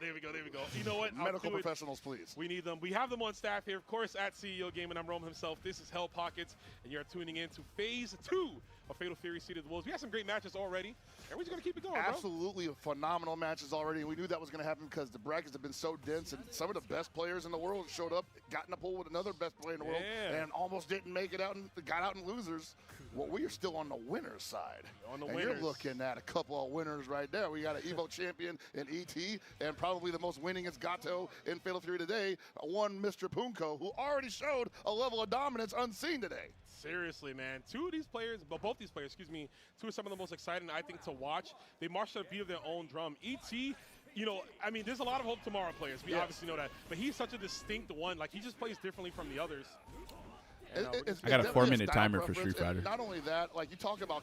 There we go. There we go. You know what? Medical professionals, please. We need them. We have them on staff here, of course, at CEO Gaming. I'm Rome himself. This is Hell Pockets, and you're tuning in to Phase 2 of Fatal Fury Seed of the Wolves. We had some great matches already, and we're just going to keep it going, Absolutely phenomenal matches already, and we knew that was going to happen because the brackets have been so dense, and some of the best players in the world showed up, got in a pool with another best player in the world, and almost didn't make it out and got out in losers. Well, we are still on the winner's side. You're looking at a couple of winners right there. We got an EVO champion in ET, and probably the most winningest Gato in Fatal Fury today, one Mr. Punko, who already showed a level of dominance unseen today. Seriously, man. Both these players, two of some of the most exciting, I think, to watch. They march to the beat of their own drum. ET, you know, I mean, there's a lot of hope tomorrow players. We obviously know that. But he's such a distinct one. Like, he just plays differently from the others. I got a 4-minute timer for Street Fighter. Not only that, like, you talk about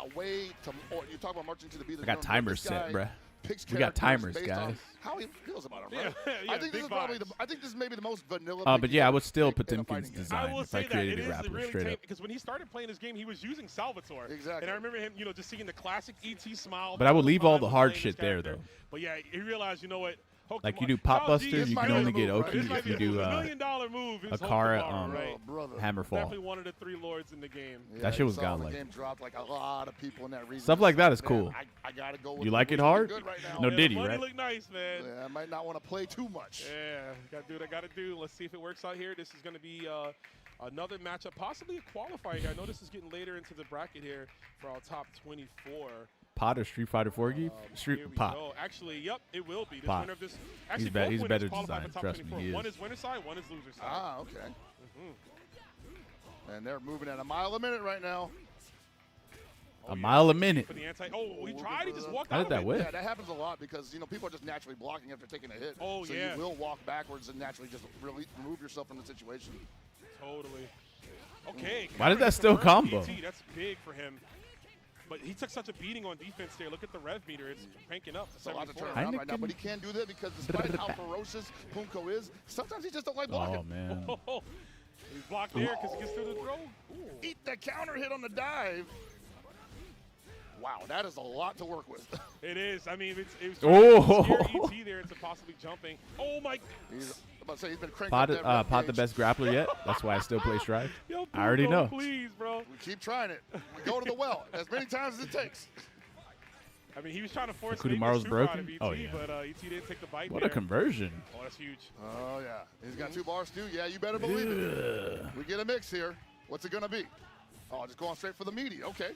a way to, or you talk about marching to the beat of the drum. I got timers set, bruh. We got timers, guys. How he feels about it, right? I think this is probably I think this is maybe the most vanilla. But yeah, I would still Potemkin's design if I created a grappler straight up. Because when he started playing this game, he was using Salvatore. Exactly. And I remember him, you know, just seeing the classic ET smile. But I would leave all the hard shit there, though. But yeah, he realized, you know what? Like you do Pop Buster, you can only get Oki if you do Akara Hammerfall. Definitely one of the 3 lords in the game. Yeah, that shit was godlike. The game dropped like a lot of people in that region. Stuff like that is cool. I gotta go with you like it hard? No Diddy, right? Look nice, man. Yeah, I might not want to play too much. Yeah, gotta do what I gotta do. Let's see if it works out here. This is gonna be another matchup, possibly a qualifier. I know this is getting later into the bracket here for our top 24. Pot or Street Fighter 4 game? Pot. Actually, yep, it will be. Pot. This, actually, he's better designed. Trust me, he is. One is winner side, one is loser side. Ah, okay. And they're moving at a mile a minute right now. A mile a minute. For the oh, he tried. He just walked How out did that of it. whip? Yeah, that happens a lot because, people are just naturally blocking after taking a hit. Oh, so yeah. you will walk backwards and naturally just really remove yourself from the situation. Totally. Okay. Why did that still combo? That's big for him. But he took such a beating on defense there. Look at the rev meter. It's cranking up. It's a lot to turn around right now, but he can't do that because despite how ferocious Punko is, sometimes he just don't like blocking. Oh, man. He's blocked there because he gets through the throw. Ooh. Eat the counter hit on the dive. Wow, that is a lot to work with. It is. I mean, it was scare ET there into possibly jumping. Oh, my. He's about to say he's been cranking up Pod the best grappler yet. That's why I still play Strive. Yo, I already know. Please, bro. We keep trying it. We go to the well as many times as it takes. I mean, he was trying to force Kudomaru's broken. ET, Oh, yeah. But ET didn't take the bite What there. a conversion. Oh, that's huge. Oh, yeah. He's got 2 bars, too. Yeah, you better believe it. We get a mix here. What's it going to be? Oh, just going straight for the meaty. Okay.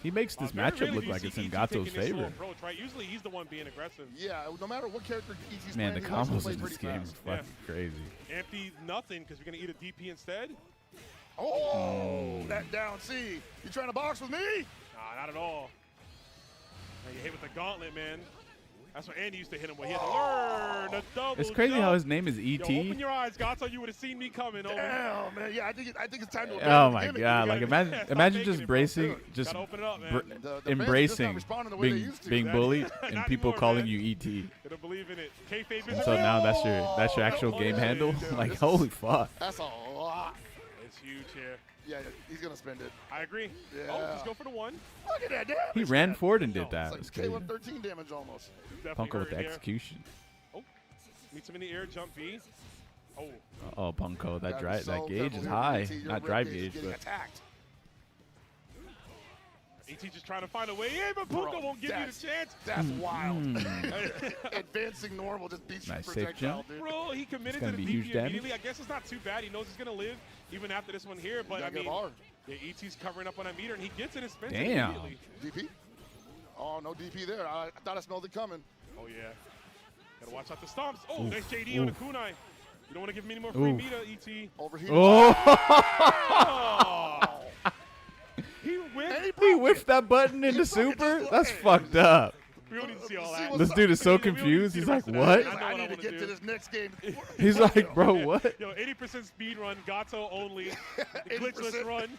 He makes this matchup look like it's in Gato's favor. Approach, right? Usually he's the one being aggressive. Yeah, no matter what character ET's Man, the playing, combos in this game is fucking crazy. Empty nothing because we're going to eat a DP instead. Oh, that down C. You trying to box with me? Nah, not at all. Now you hit with the gauntlet, man. That's what Andy used to hit him with. He had to learn the double It's crazy jump. how his name is ET. Yo, open your eyes, Gato. You would have seen me coming. Over. Damn, man. Yeah, I think it's time to. Oh my God! Like imagine just embracing, just embracing being bullied and people calling you ET. Gotta believe in it. And so now that's your actual game handle. Like holy fuck. That's a lot. It's huge here. Yeah, he's gonna spend it. I agree. Yeah. Oh, just go for the 1. Look at that damage. He ran forward and did that. It's like K1 13 damage almost. Punko with the execution. Oh, meets him in the air, jump B. Oh. Oh, Punko, that gauge is high. Not drive gauge, but. Attacked. ET just trying to find a way in, but Punko won't give you the chance. That's wild. Advancing normal just beats nice you safe jump. Bro, he committed to the DP immediately. I guess it's not too bad. He knows he's going to live even after this one here. But, I mean, yeah, ET's covering up on that meter, and he gets it and spends it immediately. DP? Oh, no DP there. I thought I smelled it coming. Oh, yeah. Got to watch out the stomps. Oh, nice JD on the kunai. You don't want to give him any more free meter, ET. Overheated. Oh! He whiffed that button into super? That's fucked up. We don't need to see all that. This dude is so confused. He's like, what? I need to get to this next game. He's like, bro, what? Yo, 80% speed run, Gato only, glitchless run.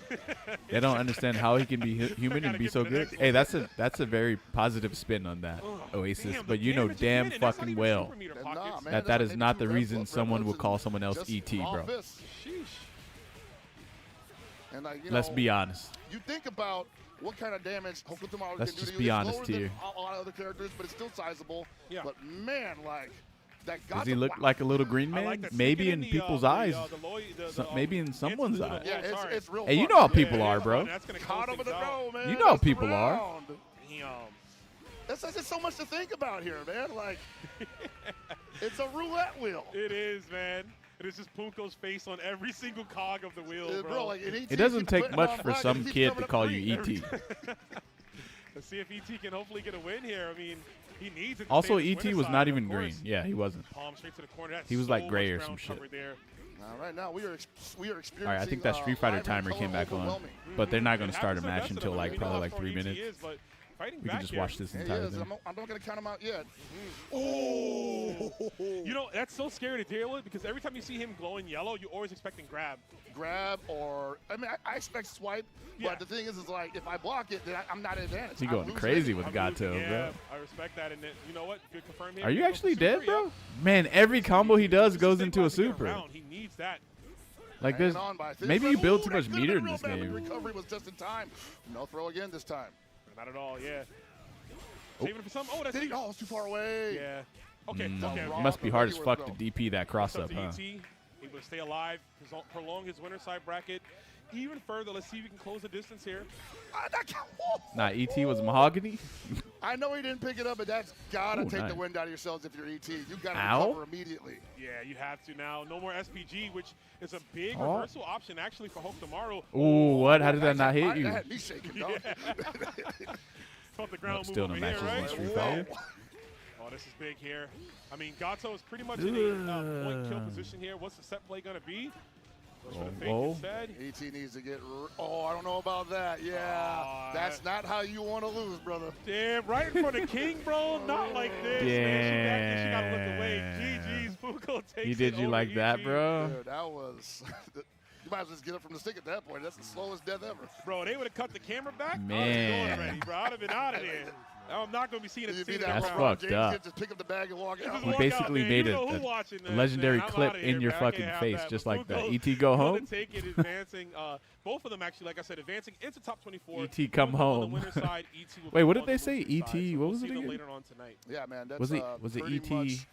They don't understand how he can be human and be so good. Hey, that's a very positive spin on that, Oasis. But you know damn fucking well that is not the reason someone would call someone else ET, bro. And let's be honest. You think about what kind of damage Hokutomaru Let's can do to you. just be honest here. A lot of other characters, but it's still sizable. Yeah. But man, like that. Does he look like a little green man? Maybe in people's eyes. Maybe in someone's eyes. Yeah, it's real. Hey, you know how people are, bro. Caught over the row, man. You know how people are. That's just so much to think about here, man. Like, it's a roulette wheel. It is, man. And it's just Punko's face on every single cog of the wheel, bro. Like, it doesn't take much for some kid to call you ET. Let's see if ET can hopefully get a win here. I mean, he needs it. Also, ET was not even green. Yeah, he wasn't. Palm straight to the corner. That's he was like gray or some shit. Right now, we are experiencing. All right, I think that Street Fighter timer came back on, but they're not going to start a match until like probably like 3 minutes. We can just watch this entire thing. I'm not going to count him out yet. Oh! You know, that's so scary to deal with because every time you see him glowing yellow, you're always expecting grab. Grab or, I mean, I expect swipe, but the thing is like, if I block it, then I'm not advanced. He's going crazy with Gato, yeah, bro. I respect that. And you know what? Good confirm here. Are you actually dead, bro? Man, every combo he does goes into a super. He needs that. Like this, maybe you build too much meter in this game. Recovery was just in time. No throw again this time. Not at all, yeah. Saving it for some. Oh, that's it. Oh, it's too far away. Yeah. Okay. It must be hard as fuck to DP that cross up, huh? Able to stay alive, prolong his winner side bracket even further. Let's see if we can close the distance here. Nah, ET was mahogany. I know he didn't pick it up, but that's gotta take the wind out of yourselves if you're ET. You gotta recover immediately. Yeah, you have to now. No more SPG, which is a big reversal option actually for Hokutomaru. Ooh, what? How did that not hit you? That had me shaking, dog. Off the ground, still no matches in Street Fighter. Oh, this is big here. I mean, Gato is pretty much in a point kill position here. What's the set play gonna be? Whoa. ET needs to get. Oh, I don't know about that. Yeah, that's not how you want to lose, brother. Damn, right in front of King, bro. Not like this. Man, she gotta look away. GG's, Fuko takes He did it you over like that, ET. bro? Dude, that was. You might as well just get up from the stick at that point. That's the slowest death ever. Bro, they would have cut the camera back. Man. I was going already, bro. I'd have been out of there. I'm not going to be seeing a scene That's around. fucked James up. Just pick up the bag and walk out. You basically made a legendary clip in your fucking face, just like that. ET go home. Take it, advancing. Both of them actually, like I said, advancing into top 24. ET come home. On the winner's side, ET will Wait, what come did they on say? the ET, winner's side, so what was we'll it see them again? later on tonight. Yeah, man. That's, was it pretty ET?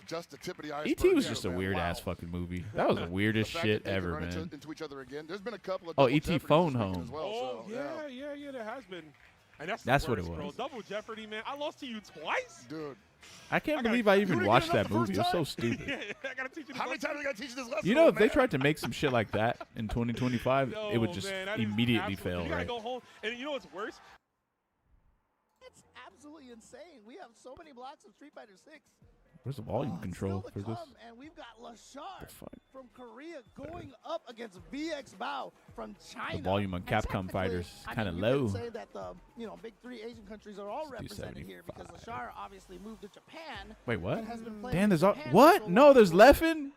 Just the tip of the iceberg. ET was there, just a man. weird ass fucking movie. That was the weirdest The fact shit that they could ever, run man. into each other again. There's been a couple of Oh, double ET Jeopardies phone this weekend home. as well, Oh, so, yeah, there has been. And That's the what it worst, was. Bro. Double Jeopardy, man. I lost to you twice? Dude. I can't believe I even watched that movie. It was so stupid. I gotta teach you How many times do I got to teach you this lesson? You know, if man? they tried to make some shit like that in 2025, No, it would just man, that is immediately absolute- fail, You gotta right? go home. And you know what's worse? It's absolutely insane. We have so many blocks of Street Fighter 6. Where's the volume control for this? And we've got Lashar The fuck? from Korea going up against VX Bao from China. The volume on And Capcom technically, fighters is I kind of mean, low. You can say that the big three Asian countries are all Let's do represented here because 75. Lashar obviously moved to Japan. Wait, what? and has been playing Dan, in there's all Japan what? for so No, long. there's Leffen.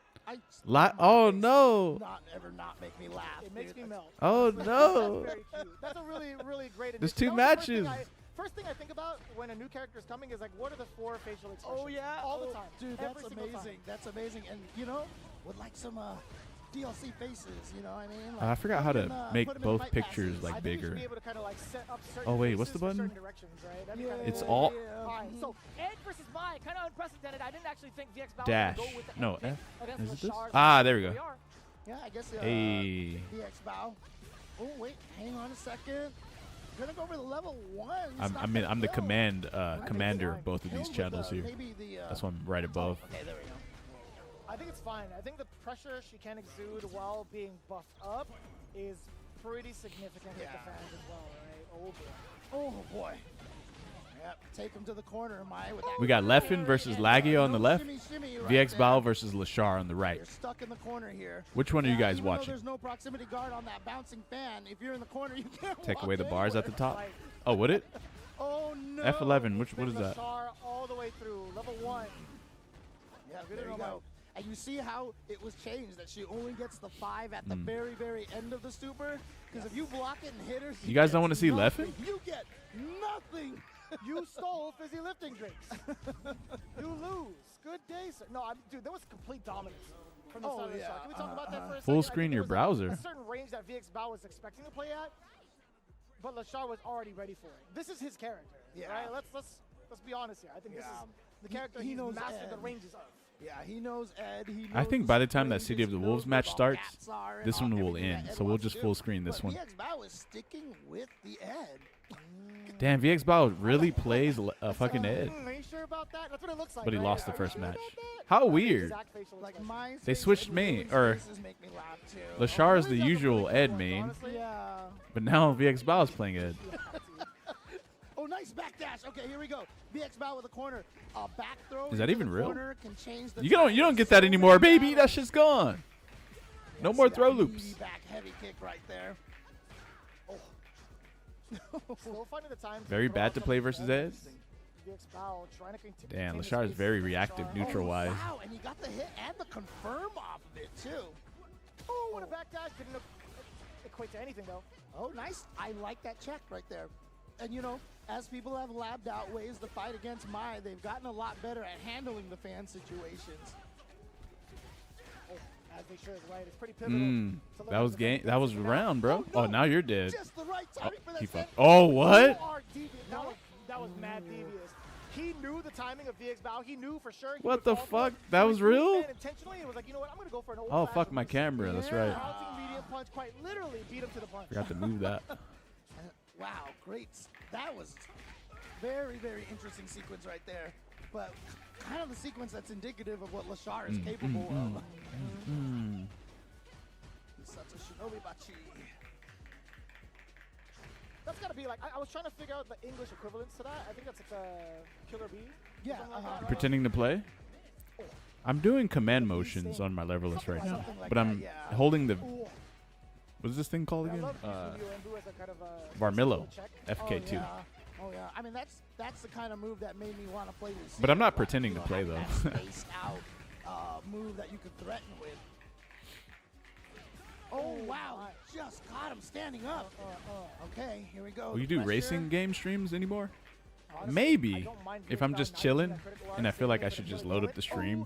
Oh no. Not ever not make me laugh. It makes me melt. Oh That's no. very cute. That's a really, really great. There's initiative. two That was the matches. First thing I think about when a new character is coming is like, what are the 4 facial expressions? Oh yeah, all the time, dude. Every That's single time. amazing. That's amazing. And would like some DLC faces. You know what I mean? I forgot how to make put 'em in both fight pictures passes. like I think you should bigger. be able to kind of like set up certain Oh wait, what's faces the for button? certain directions, right? That'd be kinda It's cool. alt. Fine. So Ed versus Mai, kind of unprecedented. I didn't actually think VX Bao Dash. would go with the No, Ed pick F. against Is it this? Lashar. Ah, there we Here go. are. Yeah, I guess. Hey. VX Bao. Oh wait, hang on a second. Gonna go over the level 1. I'm the commander of both of these channels here. That's why I'm right above. Okay, there we go. I think it's fine. I think the pressure she can exude while being buffed up is pretty significant with the fans as well, right? Oh boy. Oh boy. Yep, take him to the corner, Mai. With that We got Leffen versus Laggio on the left. shimmy right VX there. Bao versus Lashar on the right. You're stuck in the corner here. Which one are you guys even though watching? There's no proximity guard on that bouncing fan. If you're in the corner, you can't Take walk away the bars at the anywhere. top. Oh, would it? Oh no. F11. What is that? Lashar all the way through level 1. Yeah, there you go. And you see how it was changed, that she only gets the 5 at the very, very end of the stupor? Because if you block it and hit her, You guys don't want to see Leffen? You get nothing. You stole fizzy lifting drinks. You lose. Good day, sir. No, dude, there was complete dominance from the side of the shot. Can we talk about that for a second? Full I think screen there your was browser. A certain range that VX Bao was expecting to play at, but Lashar was already ready for it. This is his character. Right? Let's be honest here. I think this is the character he knows mastered the ranges of. Yeah, he knows Ed. He knows I think by the time that ranges, City of the he Wolves knows match where the starts, bats are and this one will everything that end. Ed So we'll wants to just do. full screen this But one. VX Bao is sticking with the Ed. Damn, VX Bao really plays fucking Ed. Are you sure about that? That's what it looks like. But he right? lost the Are you first sure match. about that? How I think weird. exact facial Like expression. my They face switched and main, Lou's or faces make me laugh too. Lashar's the Lou's got usual pretty good Ed ones, main, honestly. Yeah. but now VX Bao is playing Ed. Oh, nice backdash. Okay, here we go. VX Bao with a corner. Back throw. Is that into even the real? corner can change the You don't tide. get that So anymore, many baby. That battles. shit's gone. No Yeah, more see throw that loops. knee back heavy kick right there. Still finding the time Very throw bad out to some play of versus the Ed. VX Bao trying to Damn, contain the Lashar is space very with reactive Lashar. neutral wise. Wow, and he got the hit and the confirm off of it too. Oh, what a backdash. Didn't equate to anything, though. Oh, nice. I like that check right there. And as people have labbed out ways to fight against Mai, they've gotten a lot better at handling the fan situations. Oh, as they should, right? It's pretty pivotal. That was game. That was round, bro. Oh, now you're dead. Just the right timing for that fucked. set. Oh, what? You are devious. That was mad devious. He knew the timing of VX Bao. He knew for sure. What the fuck? That was real? Intentionally, it was like, you know what? I'm gonna go for an old. Oh, fuck my camera. That's right. Bouncing medium punch, quite literally beat him to the punch. Forgot to move that. Wow, great. That was very, very interesting sequence right there. But kind of the sequence that's indicative of what Lashar is capable of. He's such a shinobi bachi. That's gotta be like, I was trying to figure out the English equivalence to that. I think that's like a Killer Bee. Yeah, something like that, right? Pretending to play? I'm doing command motions on my levelist right now, but I'm holding the. What's this thing called again? Varmillo, FK2. Oh yeah, I mean that's the kind of move that made me want to play this. But I'm not pretending to play though. Space out move that you could threaten with. Oh wow, just caught him standing up. Okay, here we go. Will you do racing game streams anymore? Maybe, if I'm just chilling and I feel like I should just load up the stream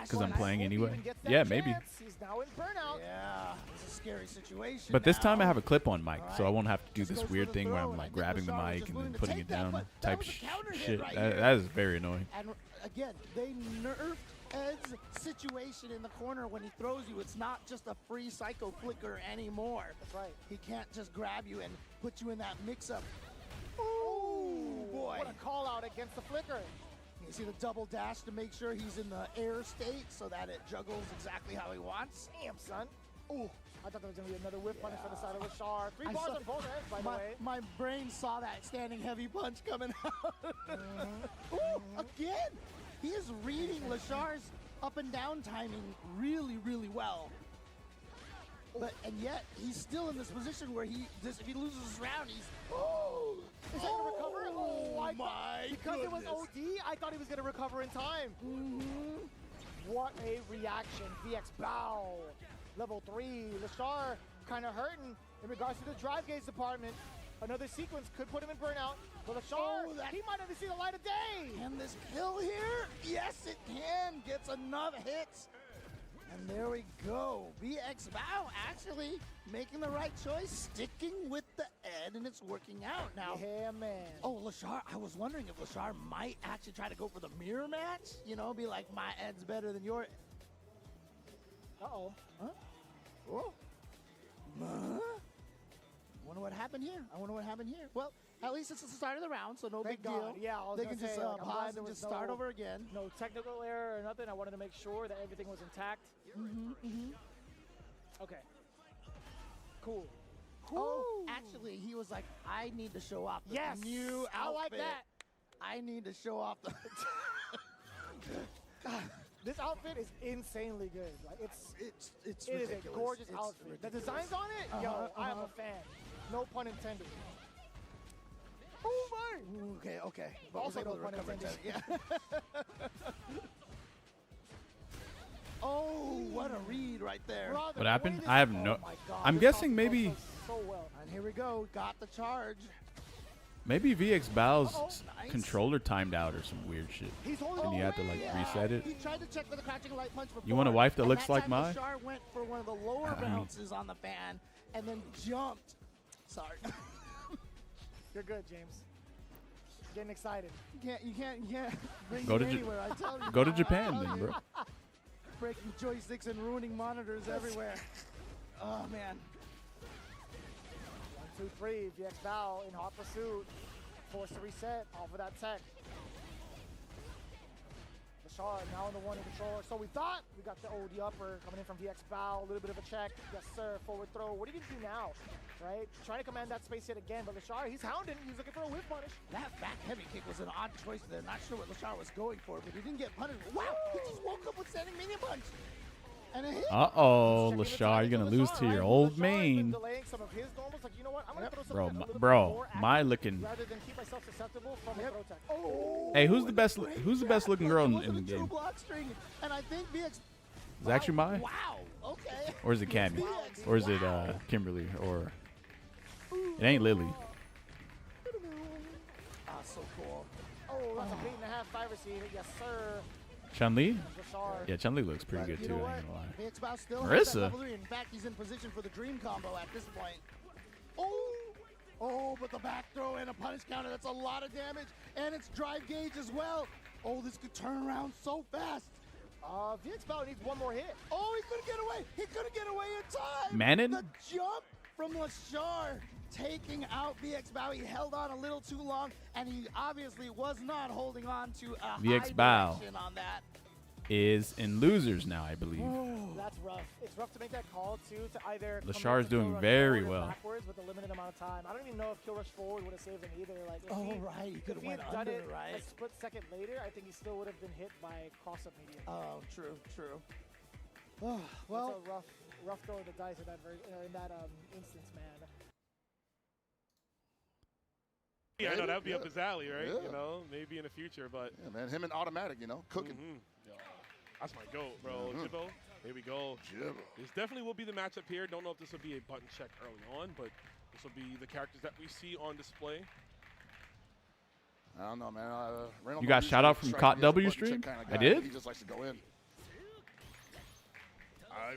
because I'm playing anyway. Yeah, maybe. He's now in burnout. Yeah, it's a scary situation. But this time I have a clip-on mic, so I won't have to do this weird thing where I'm like grabbing the mic and then putting it down type shit. That is very annoying. And again, they nerfed Ed's situation in the corner when he throws you. It's not just a free psycho flicker anymore. That's right. He can't just grab you and put you in that mix-up. Oh boy! What a call out against the flicker. You see the double dash to make sure he's in the air state so that it juggles exactly how he wants. Damn, son. Oh, I thought there was going to be another whiff punish for the side of Lashar. 3 bars on both ends, by the way. My brain saw that standing heavy punch coming out. Ooh, again! He is reading Lashar's up and down timing really, really well. But and yet he's still in this position where if he loses this round, he's is that gonna recover? Oh my because goodness. it was OD, I thought he was gonna recover in time. What a reaction! VX bow, level 3. Lashar kind of hurting in regards to the drive gauge department. Another sequence could put him in burnout. But Lashar, he might not see the light of day. Can this kill here? Yes, it can. Gets enough hits. And there we go. VX Bow actually making the right choice, sticking with the Ed, and it's working out now. Yeah, man. Oh, Lashar, I was wondering if Lashar might actually try to go for the mirror match. You know, be like, my Ed's better than your... Uh-oh. Huh? Oh. Wonder what happened here. I wonder what happened here. Well, at least it's the start of the round, so no big deal. Yeah, they can just pause and just start over again. No technical error or nothing. I wanted to make sure that everything was intact. Okay. Cool. Oh, actually, he was like, I need to show off the new outfit. I like that. I need to show off the... This outfit is insanely good. Like it is a gorgeous outfit. The designs on it, yo, I am a fan. No pun intended. Oh my! Okay. But also no pun intended. Yeah. Oh, what a read right there. What happened? I have no. I'm guessing maybe. So well. And here we go. Got the charge. Maybe VX Bow's controller timed out or some weird shit. And you have to like reset it. He tried to check for the crouching light punch before. You want a wife that looks like mine? Lashar went for one of the lower bounces on the fan and then jumped. Sorry. You're good, James. Getting excited. You can't bring go me to anywhere. I tell you. Go to Japan then, bro. Breaking joysticks and ruining monitors everywhere. Oh man. 1, 2, 3. VX Bow in hot pursuit. Forced to reset off of that tech. Lashar now in the one in controller. So we thought we got the OD upper coming in from VX Bow. A little bit of a check. Yes, sir. Forward throw. What are you going to do now? Right? Trying to command that space yet again. But Lashar, he's hounding. He's looking for a whip punish. That back heavy kick was an odd choice there. Not sure what Lashar was going for, but he didn't get punished. Wow! He just woke up with standing minion punch. And a hit. Uh-oh, Lashar, you're going to lose to your old main. Delaying some of his normals. Like, you know what? I'm going to throw something Bro, my looking. Rather than keep myself susceptible from the throw tech. Oh, hey, who's the best looking girl in the game? And I think VX Is it actually Mai? Wow. Okay. Or is it Cammy? Or is it Kimberly? Or it ain't Lily. Ah, so cool. Oh, that's a 8.5 fiber seed. Yes, sir. Chun-Li? Yeah, Chun-Li looks pretty good too, I ain't gonna lie. Still Marissa? In fact, he's in position for the dream combo at this point. Oh, but the back throw and a punish counter, that's a lot of damage. And it's drive gauge as well. Oh, this could turn around so fast. VX Bow needs one more hit. Oh, he couldn't get away. He couldn't get away in time. Manon? The jump from Lashar taking out VX Bow. He held on a little too long, and he obviously was not holding on to a VX Bow on that. is in losers now, I believe. That's rough. It's rough to make that call, too, to either Lashar is doing very well. backwards with a limited amount of time. I don't even know if kill rush forward would have saved him either. Like, Right. He could have went done under, it right? a split second later, I think he still would have been hit by cross-up medium. Oh, true. Well, it's a rough throw of the dice in that instance, man. Yeah, I know that would be up his alley, right? You know, maybe in the future, but yeah, man, him and automatic, you know, cooking. That's my goat, bro. Jibbo, here we go. Jibbo. This definitely will be the matchup here. Don't know if this will be a button check early on, but this will be the characters that we see on display. I don't know, man. You got shout out from Cot W stream? I did? He just likes to go in.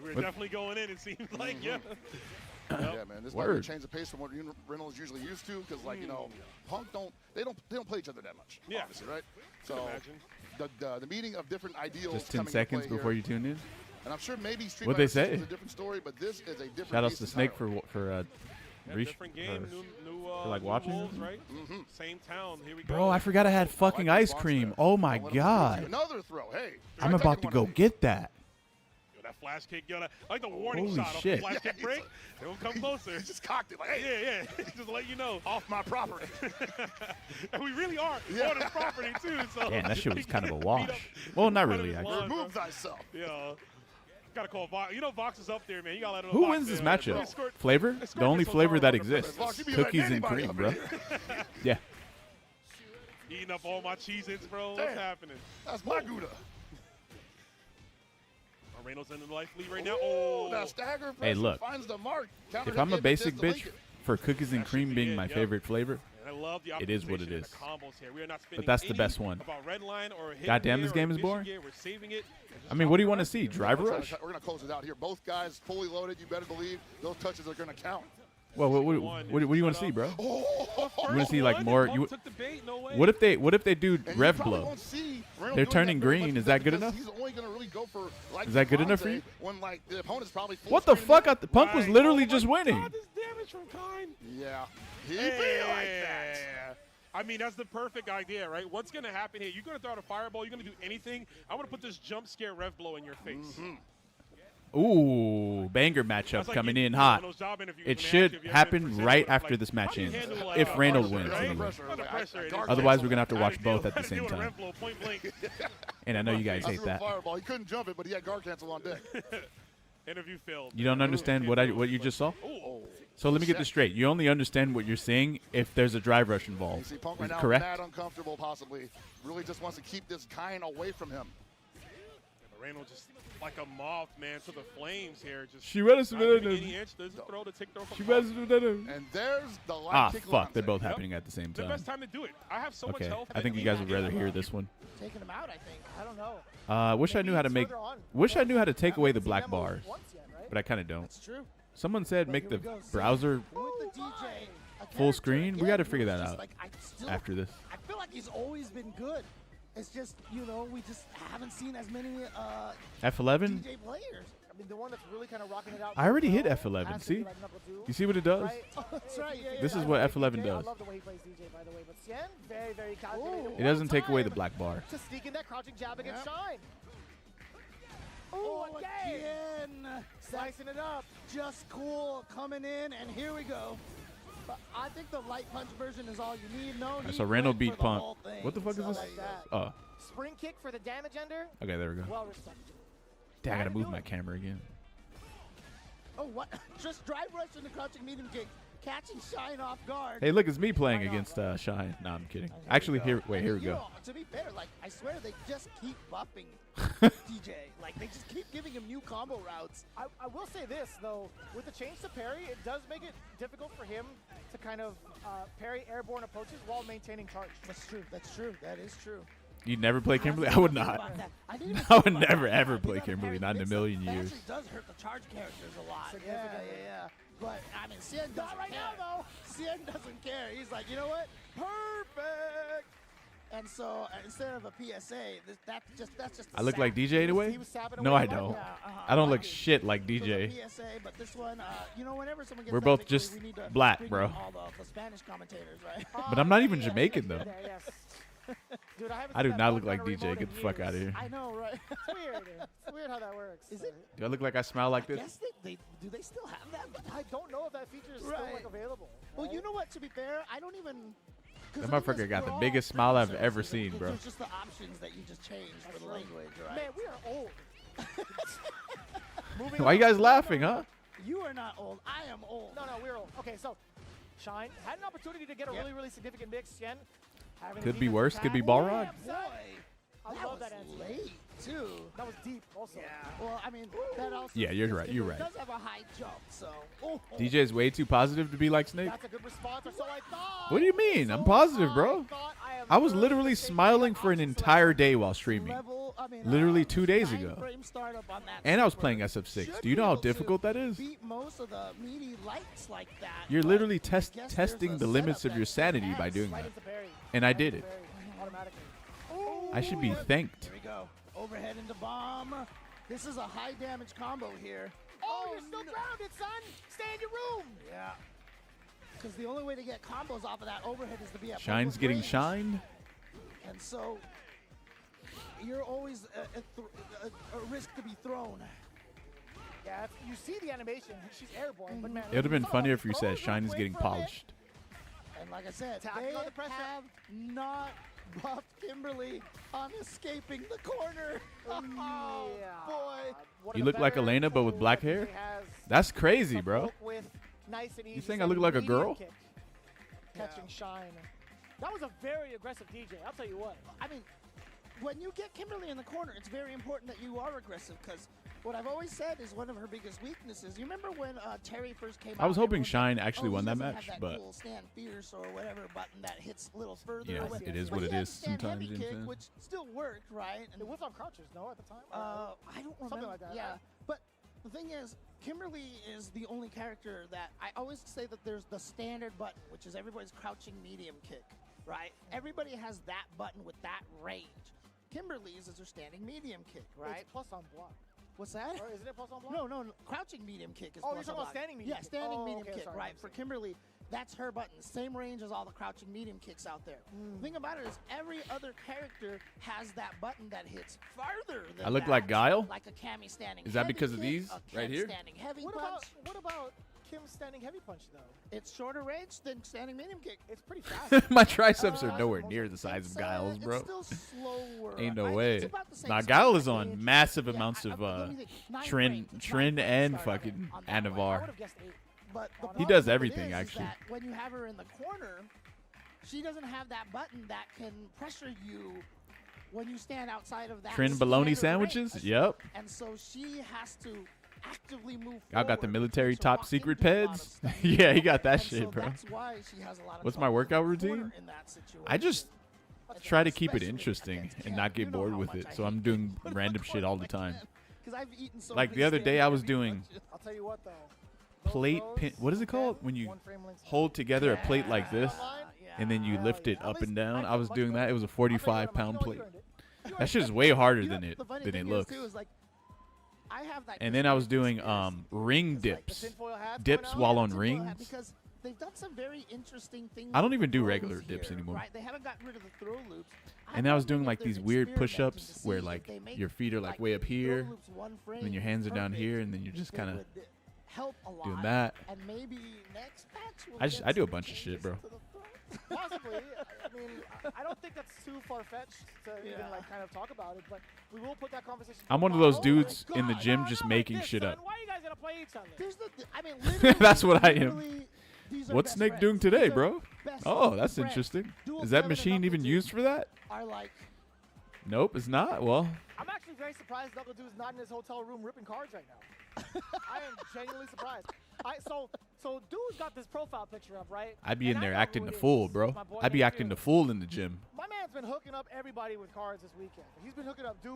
We're definitely going in, it seems like, yeah. Yeah, man, this might change the pace from what Reynolds usually used to, because, like, you know, Punk they don't play each other that much. Yeah, obviously, right? So the meeting of different ideals. Just 10 seconds before you tune in. And I'm sure maybe Street What'd they Fighter say? is a different story, but this is a different. Shout outs to Snake entirely. for different game, new like watching. Wolves, right? Same town. Here we go. Bro, I forgot I had fucking ice cream. Oh my god. Another throw. Hey, I'm about to go get that. That flash kick, I like the warning Holy shot shit. off the flash kick break. They will come closer. He just cocked it like, hey. Yeah. Just let you know. Off my property. And we really are on his property, too. So Damn, that shit was kind of a wash. Well, not really, actually. Remove thyself. Yeah. Gotta call Vox. You know Vox is up there, man. You gotta let him. Who wins this matchup? Flavor? The only flavor that exists. Cookies and cream, bro. Yeah. Eating up all my Cheez-Its, bro. What's happening? That's my Gouda. Reynolds in the life lead right now. Oh, that stagger hey, look. Finds the mark. If I'm a basic bitch for cookies and cream being my favorite flavor, I love the it is what it is. We are not but that's the best one. Or goddamn, this game is boring. We're saving it. I mean, what do you want to see? Driver rush? We're going to close it out here. Both guys fully loaded. You better believe those touches are going to count. Well, what do you want to see, bro? You want to see like more? What if they do rev blow? They're turning green. Is that good enough? He's only going to really go for, like, is that good enough for you? When, like, the opponent's probably what the fuck? The Punk was literally just winning. This damage from Kind. Yeah, he be like that. I mean, that's the perfect idea, right? What's going to happen here? You're going to throw out a fireball. You're going to do anything. I want to put this jump scare rev blow in your face. Ooh, banger matchup like coming in hot. It should happen right after this match ends, if Randall wins. Anyway. Otherwise, we're going to have to watch both at the same time. And I know you guys hate that. Fireball. He couldn't jump it, but he had guard cancel on deck. Interview failed. You don't understand what you just saw? So let me get this straight. You only understand what you're seeing if there's a drive rush involved. You see Punk right now correct? Mad uncomfortable, possibly. Really just wants to keep this Kind away from him. Reynolds just like a moth, man, to the flames here. Just she read us any inch. There's a throw to take throw from and there's the line kick. Fuck, they're both happening at the same time. The best time to do it. I have so much health. I think you guys would rather hear this one. Taking him out, I think. I don't know. Wish I knew how to make. Wish I knew how to take away the black bars, but I kind of don't. That's true. Someone said make the browser full screen. We got to figure that out after this. I feel like he's always been good. It's just, you know, we just haven't seen as many F11? DJ players. I mean, the one that's really kind of rocking it out. I already hit F11. See? You see what it does? Right? Oh, that's right. Yeah, this is what F11 does. I love the way he plays DJ, by the way. But Cien, very, very calculated. It doesn't take away the black bar. To sneak in that crouching jab against Shine. Oh, again! Slicing it up. Just cool coming in, and here we go. But I think the light punch version is all you need. No, so Randall beat Punk. What the fuck is this? Like spring kick for the damage ender. Okay, there we go. Well respected. Damn, I gotta move my camera again. Oh, what? Just drive rush and the crouching medium kick. Catching Shine off guard. Hey, look, it's me playing against Shine. No, I'm kidding. Actually, here we go. To be fair, like, I swear they just keep buffing DJ. Like, they just keep giving him new combo routes. I will say this, though. With the change to parry, it does make it difficult for him to kind of parry airborne approaches while maintaining charge. That's true. That's true. That is true. You'd never play Kimberly? I would not. I would never, ever play Kimberly. Not in a million years. It actually does hurt the charge characters a lot. Yeah. But, I mean, Cien doesn't Not right care. now, though. Cien doesn't care. He's like, you know what? Perfect. And so, instead of a PSA, that's just I look like DJ anyway? No, I don't. I don't look shit like DJ. PSA, but this one, you know, whenever someone gets We're both just black, bro. All the Spanish commentators, right? But I'm not even Jamaican, though. Dude, I do not look like DJ. Get the fuck out of here. I know, right? It's weird. It's weird how that works. Is it? Do I look like I smile like this? Yes, do they still have that? I don't know if that feature is still like available. Well, you know what? To be fair, I don't even. That motherfucker got the biggest smile I've ever seen, bro. It's just the options that you just change for the language, right? Man, we are old. Why you guys laughing, huh? You are not old. I am old. No, we're old. Okay, so Shine had an opportunity to get a really significant mix. Yen could be worse. Could be Balrog. Boy, I love that answer. Late too. That was deep, also. Yeah. Well, I mean, that also. Yeah, you're right. You're right. It does have a high jump, so. DJ is way too positive to be like Snake. That's a good response, or so I thought. What do you mean? I'm positive, bro. I was literally smiling for an entire day while streaming. Literally 2 days ago. And I was playing SF6. Do you know how difficult that is? You're literally testing the limits of your sanity by doing that. And I did it. I should be thanked. Here we go. Overhead into bomb. This is a high damage combo here. Oh, you're still grounded, son. Stay in your room. Yeah. Because the only way to get combos off of that overhead is to be at Shine's getting shined. And so you're always a risk to be thrown. Yeah, you see the animation. She's airborne, but man, It would have been funnier if you said Shine is getting polished. And like I said, they have not buffed Kimberly on escaping the corner. Oh, boy. You look like Elena, but with black hair? That's crazy, bro. You think I look like a girl? Catching Shine. That was a very aggressive DJ. I'll tell you what. I mean, when you get Kimberly in the corner, it's very important that you are aggressive because what I've always said is one of her biggest weaknesses. You remember when Terry first came out? I was hoping Shine actually won that match, that but cool stand fierce or whatever button that hits a little further. Yeah, away. it is what it is sometimes. Heavy kick, which still worked, right? And it was on crouches, no, at the time. I don't remember. Something like that. Yeah, but the thing is, Kimberly is the only character that I always say that there's the standard button, which is everybody's crouching medium kick, right? Everybody has that button with that range. Kimberly's is her standing medium kick, right? It's plus on block. What's that? Or isn't it plus on block? No, crouching medium kick is plus on block. Oh, plus you're talking about standing medium kick. Yeah, standing medium kick, sorry, right? For Kimberly, that's her button. Same range as all the crouching medium kicks out there. The thing about it is every other character has that button that hits farther than I look like Guile? Like a Cammy standing Is that because kick, of these right here? Standing heavy what punch. What about Kim's standing heavy punch, though? It's shorter range than standing medium kick. It's pretty fast. My triceps are nowhere near the size of Guile's, bro. It's still slower. Ain't no way. Nah, Guile is on massive amounts of Trin and fucking Anavar. But he does everything, actually. When you have her in the corner, she doesn't have that button that can pressure you when you stand outside of that. Trin bologna sandwiches? Range. Yep. And so she has to actively move I got the military top secret peds. Yeah, he got that shit, bro. That's why she has a lot of What's my workout routine? I just try to keep it interesting and not get bored with it. So I'm doing random shit all the time. Like the other day, I was doing I'll tell you what, though. plate pin. What is it called when you hold together a plate like this and then you lift it up and down? I was doing that. It was a 45-pound plate. That shit is way harder than it looks. And then I was doing ring dips while on rings. Because they've done some very interesting things. I don't even do regular dips anymore. Right? They haven't gotten rid of the throw loops. And I was doing like these weird push-ups where like your feet are like way up here, and then your hands are down here, and then you're just kind of doing that. And maybe next patch I do a bunch of shit, bro. Possibly. I mean, I don't think that's too far-fetched to even like kind of talk about it, but we will put that conversation. I'm one of those dudes in the gym just making shit up. Why are you guys gonna play each other? I mean, that's what I am. What's Snake doing today, bro? Oh, that's interesting. Is that machine even used for that? Nope, it's not. Well, I'm actually very surprised Knuckle Dude's not in his hotel room ripping cards right now. I am genuinely surprised. So Dude's got this profile picture up, right? I'd be in there acting the fool, bro. I'd be acting the fool in the gym. My man's been hooking up everybody with cards this weekend. He's been hooking up Dude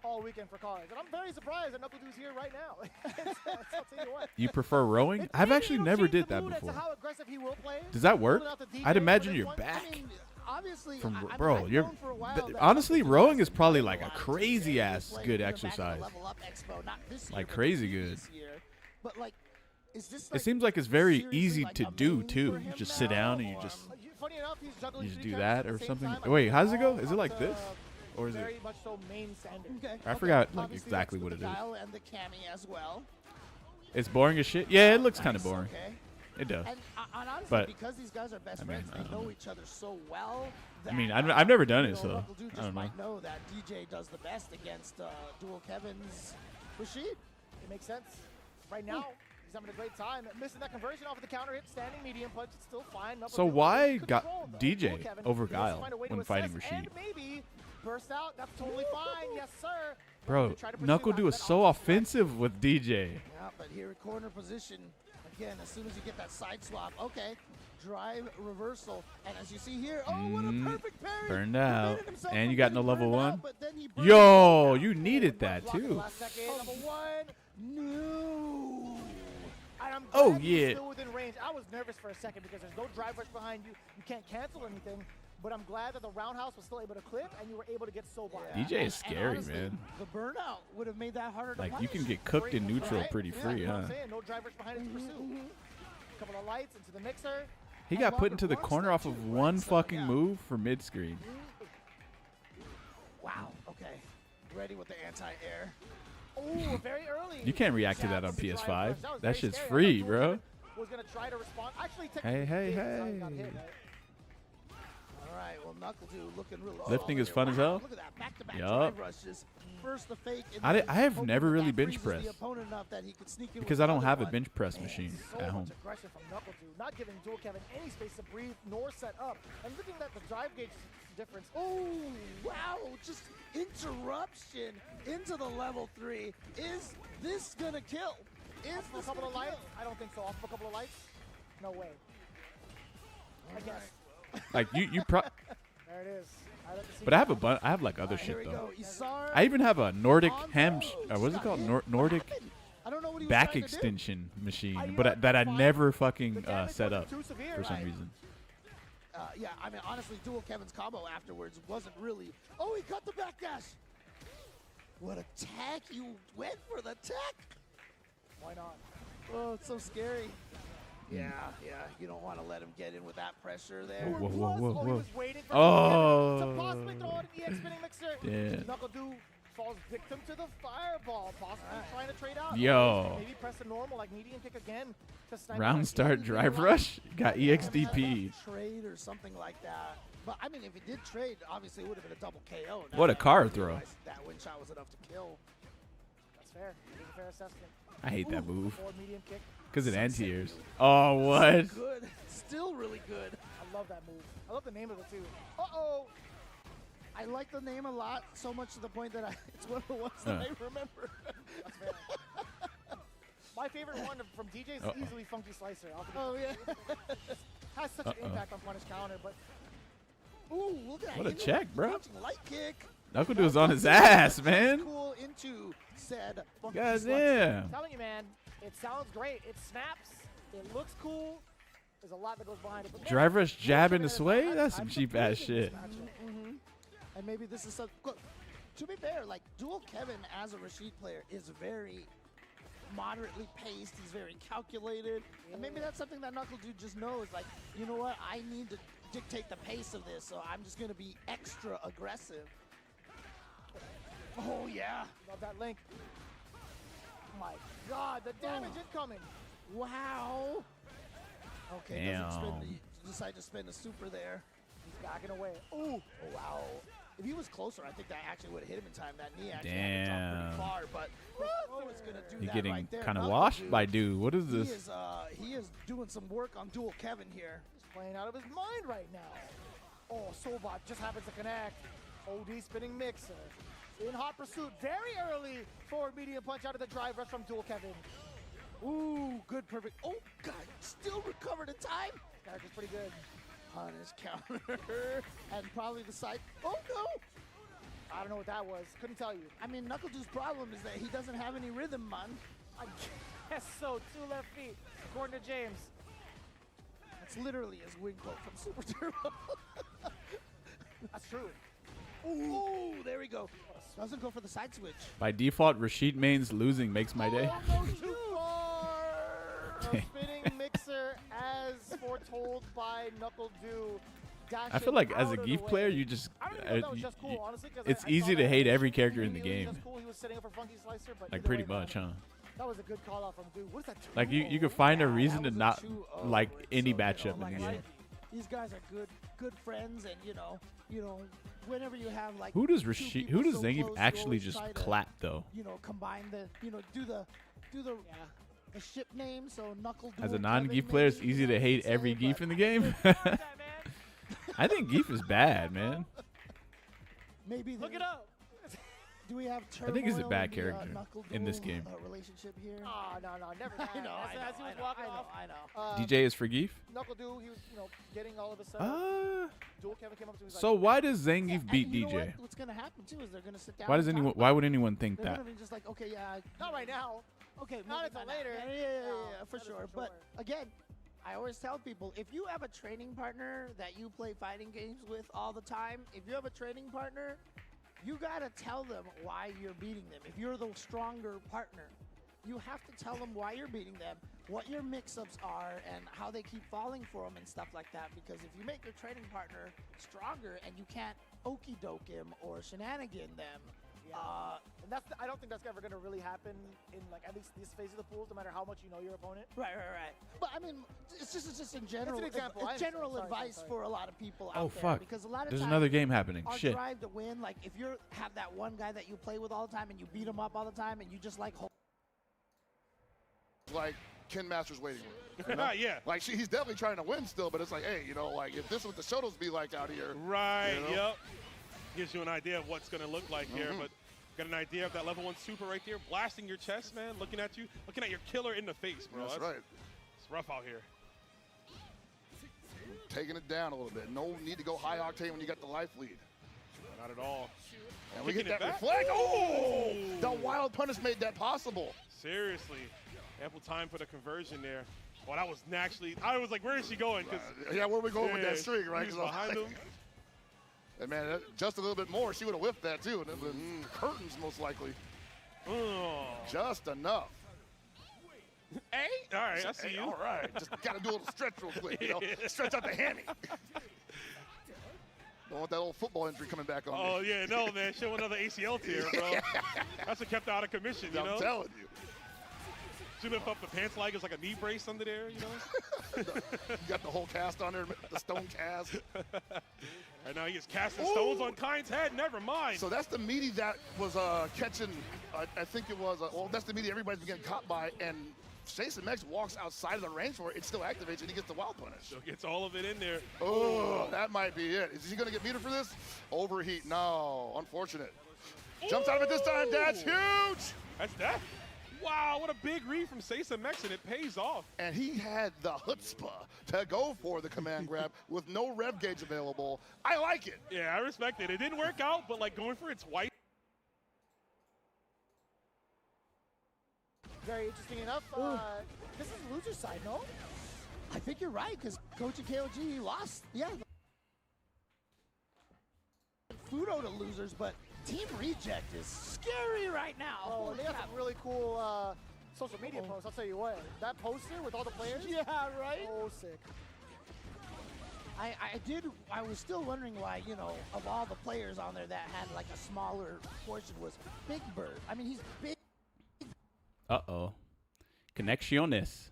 all weekend for cards. And I'm very surprised that Knuckle Dude's here right now. I'll tell you what. You prefer rowing? I've actually never did that before. How aggressive he will play. Does that work? I'd imagine you're back. I mean, obviously, Bro, you're honestly rowing is probably like a crazy ass good exercise. Like crazy good. But like, it seems like it's very easy to do too. You just sit down and you just funny enough, he's juggling. You just do that or something. Wait, how does it go? Is it like this? Or is very it? much so main standard. Okay. I forgot like exactly what it is. And the Cammy as well. It's boring as shit. Yeah, it looks kind of boring. Okay. It does. And honestly, but because these guys are best friends, they know each other so well. I mean, I've never done it, so I don't know that DJ does the best against Dual Kevin's Rashid. It makes sense. Right now, he's having a great time. Missing that conversion off of the counter hit, standing medium punch, it's still fine. So why got DJ over Guile when fighting Rashid? And maybe burst out. That's totally fine. Yes, sir. Bro, Knuckle is so offensive with DJ. Yeah, but here in corner position, again, as soon as you get that side swap, okay, drive reversal, and as you see here, oh, what a perfect parry! Burned out, and you got no level 1. Yo, you needed that too. Number 1, no. Oh yeah. Still within range. I was nervous for a second because there's no drive rush behind you. You can't cancel anything. But I'm glad that the roundhouse was still able to clip and you were able to get so by. DJ is scary, honestly, man. The burnout would have made that harder to Like, punish. you can get cooked in neutral pretty free, huh? No drivers behind it to pursue. Couple of lights into the mixer. He got put into the corner off of one fucking move for mid-screen. Wow, okay. Ready with the anti-air. Oh, very early. You can't react to that on PS5. That shit's free, bro. Was gonna try to respond. Actually, hey. All right, well, Knuckle looking real Lifting is fun as hell. Look at that, back-to-back yup. drive rushes. First the fake. I have never really bench pressed Because because I don't have a bench press machine at home. Aggression from Knuckle not giving Dual Kevin any space to breathe nor set up, and looking at the drive gauge difference. Oh wow! Just interruption into the level 3. Is this gonna kill? Is off this a couple of lights? kill? I don't think so. Off of a couple of lights? No way. I guess. Like you There it is. But I have I have like other shit though. I even have a Nordic what's it called? Nordic back extension machine, but that I never fucking set up for some reason. Yeah, I mean, honestly, Dual Kevin's combo afterwards wasn't really. Oh, he got the backdash. What a tech! You went for the tech. Why not? Oh, it's so scary. Yeah, you don't want to let him get in with that pressure there. Whoa. He was waiting for to possibly throw an EX spinning mixer. Yeah. Knuckle falls victim to the fireball, possibly trying to trade out. Yo. Maybe press a normal, like medium kick again. To snipe Round start drive rush. Got EXDP. Trade or something like that. But I mean, if he did trade, obviously it would have been a double KO. What a car throw. That win shot was enough to kill. That's fair. It's a fair assessment. I hate that move. Forward medium kick. Because it anti-airs. Oh, what? So good. Still really good. I love that move. I love the name of it, too. Uh-oh. I like the name a lot, so much to the point that it's one of the ones that I remember. That's fair. My favorite one from DJ is easily Funky Slicer. Oh, yeah. Has such an impact on punish counter, but... Ooh, look at that. What a check, bro. Light kick. Knuckle was on his ass, man. Cool into said Funky God Slicer. damn. I'm telling you, man, it sounds great. It snaps. It looks cool. There's a lot that goes behind it. But Drive rush jab into sway? That's some cheap ass shit. And maybe this is look, to be fair, like Dual Kevin as a Rashid player is very moderately paced. He's very calculated. And maybe that's something that Knuckle just knows. Like, you know what? I need to dictate the pace of this, so I'm just going to be extra aggressive. Oh, yeah. Love that link. My God, the damage incoming. Wow. Okay, damn. Decide to spend a super there. He's backing away. Ooh. Oh, wow. If he was closer, I think that actually would have hit him in time. That knee actually had to jump pretty far, but it's going to do He's that getting right there. kind of washed by dude. What is this? He is doing some work on Dual Kevin here. He's playing out of his mind right now. Oh, Sobot just happens to connect. OD spinning mixer. In hot pursuit, very early forward medium punch out of the drive rush from Dual Kevin. Ooh, good, perfect. Oh, God, still recovered in time. Character's pretty good. Punish counter, and probably the side. Oh, no. I don't know what that was. Couldn't tell you. I mean, Knuckle's problem is that he doesn't have any rhythm, man. I guess so. 2 left feet, according to James. That's literally his win quote from Super Turbo. That's true. Ooh, there we go. Doesn't go for the side switch. By default, Rashid mains losing makes my day. Almost too far. Spinning mixer. Slicer, as foretold by Knuckle Dew. I feel like as a Geef player, you just it's easy to hate every character in the game. Like pretty much, huh? That was a good call out from Dew. What is that? Like you could find a reason to not like any matchup in the game. These guys are good friends, and you know, whenever you have like who does Zangief actually just clap though? You know, combine the do the ship name. So Knuckle. As a non-Geef player, it's easy to hate every Geef in the game. I think Geef is bad, man. Maybe look it up. Do we have I think he's a bad character in this game. Relationship here? Oh, no, never. I know. As he was walking off, I know. DJ is for Geef? Knuckle Dew, he was, getting all of a sudden. Dual Kevin came up to him. So why does Zangief beat DJ? What's gonna happen too is they're gonna sit down. Why would anyone think they're that? Gonna be just like, okay, yeah. Not right now. Okay, not until later. Yeah, for sure. But again, I always tell people, if you have a training partner that you play fighting games with all the time, if you have a training partner, you gotta tell them why you're beating them. If you're the stronger partner, you have to tell them why you're beating them, what your mix-ups are, and how they keep falling for them and stuff like that. Because if you make your training partner stronger and you can't okey-doke him or shenanigan them, and I don't think that's ever going to really happen in at least this phase of the pools, no matter how much you know your opponent. Right. But I mean, it's just in general. It's an example. It's general advice for a lot of people out there. Fuck. Because a lot of There's times, another game happening. Our Shit. drive to win, like if you have that one guy that you play with all the time and you beat him up all the time and you just like Ken Masters waiting room. You know? Yeah. Like he's definitely trying to win still, but it's like, hey, if this is what the Shotos be like out here. Right. Yep. Gives you an idea of what's going to look like here, but got an idea of that level 1 super right there, blasting your chest, man, looking at you, looking at your killer in the face, bro. That's right. It's rough out here. Taking it down a little bit. No need to go high octane when you got the life lead. Not at all. And we get that reflect. Oh! The wild punish made that possible. Seriously. Ample time for the conversion there. Well, that was naturally. I was like, where is she going? Yeah, where are we going with that streak, right? He was behind him. And man, just a little bit more, she would have whipped that too, and it was curtains most likely. Oh. Just enough. Hey, all right, I see you. All right, just got to do a little stretch real quick, stretch out the hammy. Don't want that old football injury coming back on me. Oh yeah, no man, show another ACL tear, bro. That's what kept her out of commission, you know? I'm telling you. She lift up the pants like it's like a knee brace under there, you know? You got the whole cast on there, the stone cast. And now he is casting stones on Kind's head. Never mind. So that's the meaty that was catching, I think it was, well, that's the meaty everybody's been getting caught by. And Jason Mex walks outside of the range for it. It still activates and he gets the wild punish. So gets all of it in there. Oh, that might be it. Is he going to get meter for this? Overheat. No. Unfortunate. Jumps out of it this time. That's huge. That's that. Wow, what a big read from Sasa Mex, and it pays off. And he had the chutzpah to go for the command grab with no rev gauge available. I like it. Yeah, I respect it. It didn't work out, but like going for it twice. Very interesting enough. This is the loser side, no? I think you're right, because Coach and KOG lost. Yeah. Kudo to losers, but Team Reject is scary right now. Oh, they have some really cool social media posts. I'll tell you what. That poster with all the players. Yeah, right? Oh, sick. I was still wondering why, of all the players on there that had like a smaller portion was Big Bird. I mean, he's big. Uh-oh. Conexiones.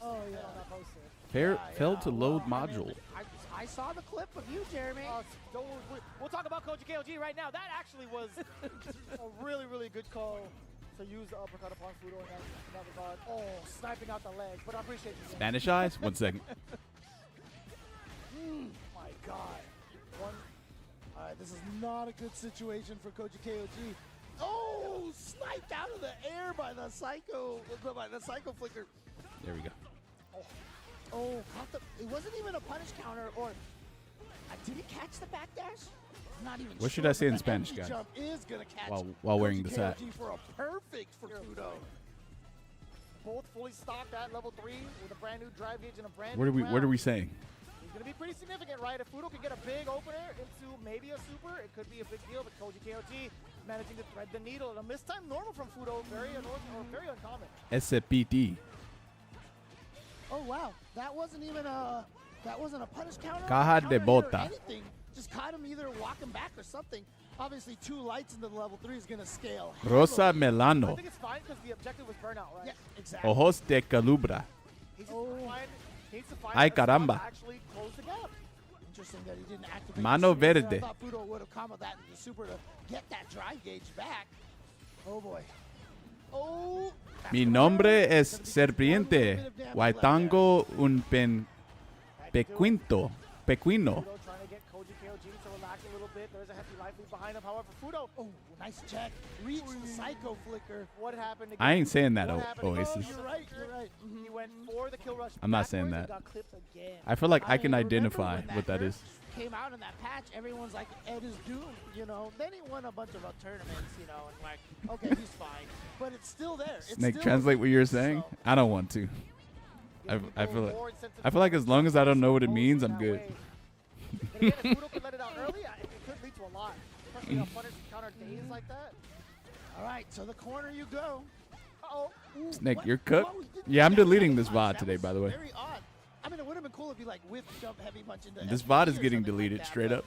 Oh, yeah. Failed to load module. I saw the clip of you, Jeremy. We'll talk about Coach KOG right now. That actually was a really, really good call to use the uppercut upon Kudo in that regard. Oh, sniping out the legs, but I appreciate you. Spanish eyes? 1 second. My God. All right, this is not a good situation for Coach KOG. Oh, sniped out of the air by the psycho flicker. There we go. Oh, it wasn't even a punish counter, or did it catch the backdash? Not even. What should I say in Spanish, guys? Jump is gonna catch while wearing this hat. For a perfect for Kudo. Both fully stocked at level 3 with a brand new drive gauge and a brand What are we saying? He's gonna be pretty significant right? If Fudo can get a big opener into maybe a super, it could be a big deal, but Koji KOG managing to thread the needle. And a missed time normal from Fudo, very uncommon. SPT. Oh, wow. That wasn't even a punish counter. Caja de bota. Just caught him either walking back or something. Obviously, 2 lights into the level 3 is going to scale. Rosa Melano. I think it's fine because the objective was burnout, right? Yeah, exactly. Ojos de Calubra. He needs to find Ay, caramba. actually close the gap. Interesting that he didn't activate. Mano verde. I thought Fudo would have comboed that into super to get that drive gauge back. Oh, boy. Oh. Mi nombre es Serpiente. Huaytango un pequino. Fudo trying to get Koji KOG to relax a little bit. There's a hefty life lead behind him. However, Fudo. Oh, nice check. Reach the psycho flicker. What happened again? I ain't saying that, Oh, Oasis. you're right. He went for the kill rush. I'm not saying backwards that. and got clipped again. I feel like I can remember identify when what that is. Came out in that patch, everyone's like, Ed is doomed, you know. Then he won a bunch of tournaments, you know, and like, okay, he's fine. But it's still there. It's Snake, still translate what you're saying. so. I don't want to. I feel like as long as I don't know what it means, I'm good. But again, if Kudo could let it out early, it could lead to a lot. Especially on punish counter days like that. All right, so the corner you go. Uh-oh. Snake, you're cooked. Yeah, I'm deleting this VOD today, by the way. Very odd. I mean, it would have been cool if you like whip jump heavy punch into This SPT VOD is or getting something deleted like that, straight but up.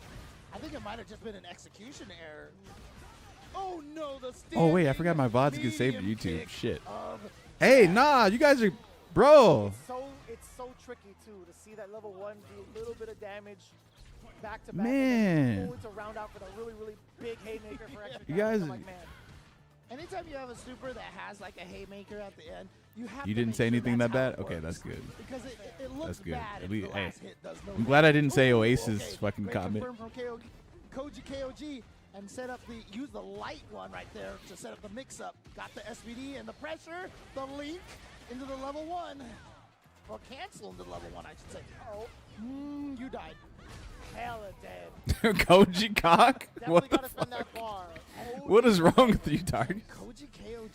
I think it might have just been an execution error. Oh no, the Oh wait, I forgot my VODs get saved to YouTube. kick Shit. of Hey, nah, you guys are, bro. It's so tricky too to see that level 1 do a little bit of damage back to back. Man. And then to round out for the really big haymaker for extra You damage. guys- I'm like, man. Anytime you have a super that has like a haymaker at the end, you have You to didn't make say sure anything that's that how bad? it Okay, works. that's good. Because it looks That's good. bad At if least, the hey, last hit does no I'm glad I didn't say Ooh, Oasis okay. fucking Great comment. confirm from Koji KOG and set up use the light one right there to set up the mix-up. Got the SVD and the pressure, the link into the level 1. Or cancel into level 1, I should say. Oh, you died. hella dead. Koji cock? What the gotta spend fuck? that bar. What is wrong with you, Target? Koji KOG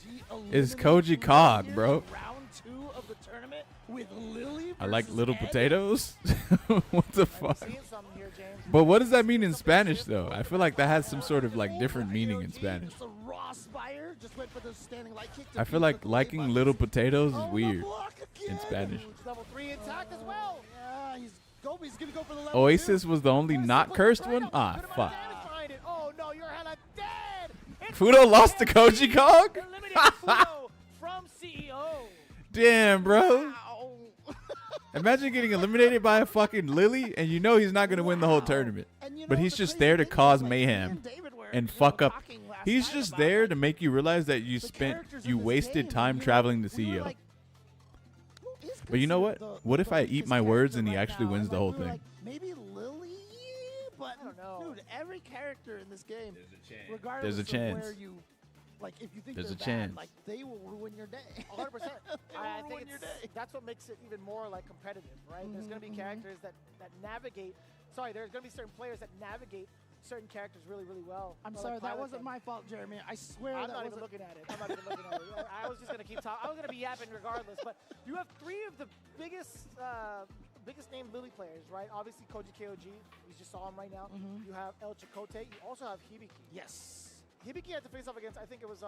It's eliminates Koji Fudo cock, here bro. in round 2 of the tournament with Lily I like versus little Ed. potatoes. What the fuck? Seeing something here, James. But what does that mean in Spanish, though? I feel like that has some sort of like different meaning in Spanish. The raw spire just went for the standing light kick. I feel like liking little potatoes is Oh, the weird block in again. Spanish. Level 3 intact as well. Yeah, he's gonna go for the level Oasis 2. was the only not cursed one? Ah, fuck. Behind it. Oh no, you're hella dead. It's Fudo lost to Koji Kong? eliminated Fudo from CEO. Damn, bro. Imagine getting eliminated by a fucking Lily, and you know he's not going to win the whole tournament. But he's just there to cause mayhem and fuck up. He's just there to make you realize that you wasted time traveling to CEO. But you know what? What if I eat my words and he actually wins the whole thing? Maybe Lily, but I don't know. dude, every character in this game, There's regardless a chance. of where you, like, if you think There's they're a chance. bad, like they will ruin your day. 100%. I will think ruin your day. that's what makes it even more like competitive, right? There's going to be characters that navigate. Sorry, there's going to be certain players that navigate certain characters really well. I'm Like sorry, that Pilot wasn't can. my fault, Jeremy. I swear I'm that not even wasn't. looking at it. I'm not even looking at it. I was just gonna keep talking. I was gonna be yapping regardless. But you have 3 of the biggest named Lily players, right? Obviously Koji KOG. We just saw him right now. You have El Chicote. You also have Hibiki. Yes. Hibiki had to face off against, I think it was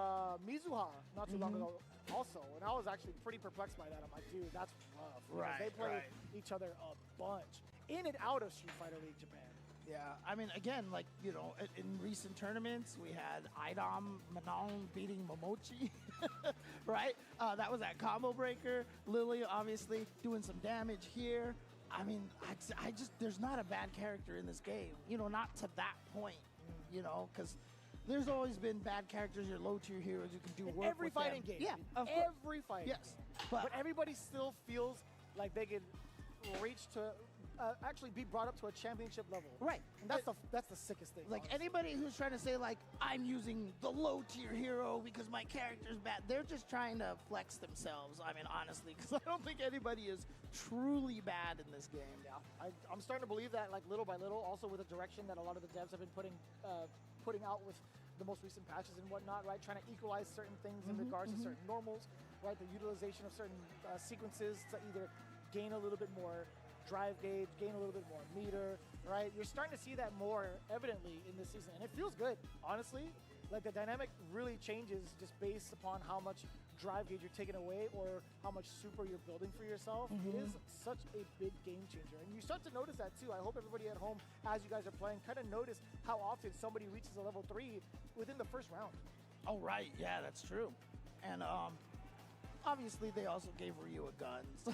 Mizuha not too long ago also. And I was actually pretty perplexed by that. I'm like, dude, that's rough. Because they play each other a bunch. In and out of Street Fighter League Japan. Yeah, I mean, again, like, you know, in recent tournaments, we had Idom Manon beating Momochi, right? That was that combo breaker. Lily, obviously, doing some damage here. I mean, I just, there's not a bad character in this game, you know, not to that point, you know, because there's always been bad characters, your low-tier heroes, you can do In work every with fighting them. game. Yeah, of course. Every fighting Yes, game. but But everybody still feels like they can reach to actually be brought up to a championship level. right. And that's the sickest thing. Like, honestly. anybody who's trying to say, like, I'm using the low-tier hero because my character's bad, they're just trying to flex themselves, I mean, honestly, because I don't think anybody is truly bad in this game. Yeah, I'm starting to believe that, like, little by little, also with the direction that a lot of the devs have been putting out with the most recent patches and whatnot, right? Trying to equalize certain things in regards to certain normals, right? The utilization of certain sequences to either gain a little bit more drive gauge, gain a little bit more meter, right? You're starting to see that more evidently in this season, and it feels good, honestly. Like, the dynamic really changes just based upon how much drive gauge you're taking away or how much super you're building for yourself. It is such a big game changer. And you start to notice that too. I hope everybody at home, as you guys are playing, kind of notice how often somebody reaches a level 3 within the first round. Oh, right. Yeah, that's true. And obviously they also gave Ryu a gun. So.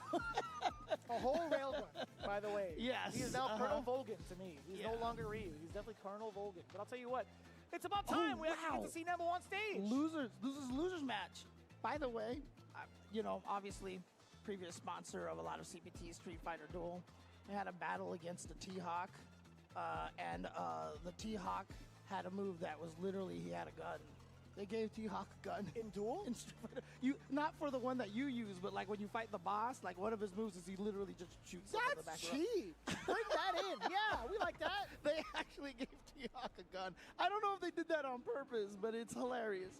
A whole railgun, by the way. Yes. He is now Colonel Volgin to me. He's no longer Ryu. He's definitely Colonel Volgin. But I'll tell you what, it's about time we actually get to see Nemo on stage. Losers match. By the way, you know, obviously, previous sponsor of a lot of CPT Street Fighter Duel. They had a battle against the T-Hawk, and the T-Hawk had a move that was literally he had a gun. They gave T-Hawk a gun in Duel. In Street Fighter. Not for the one that you use, but like when you fight the boss, like one of his moves is he literally just shoots. That's the back cheap. Bring that in. Yeah, we like that. They actually gave T-Hawk a gun. I don't know if they did that on purpose, but it's hilarious.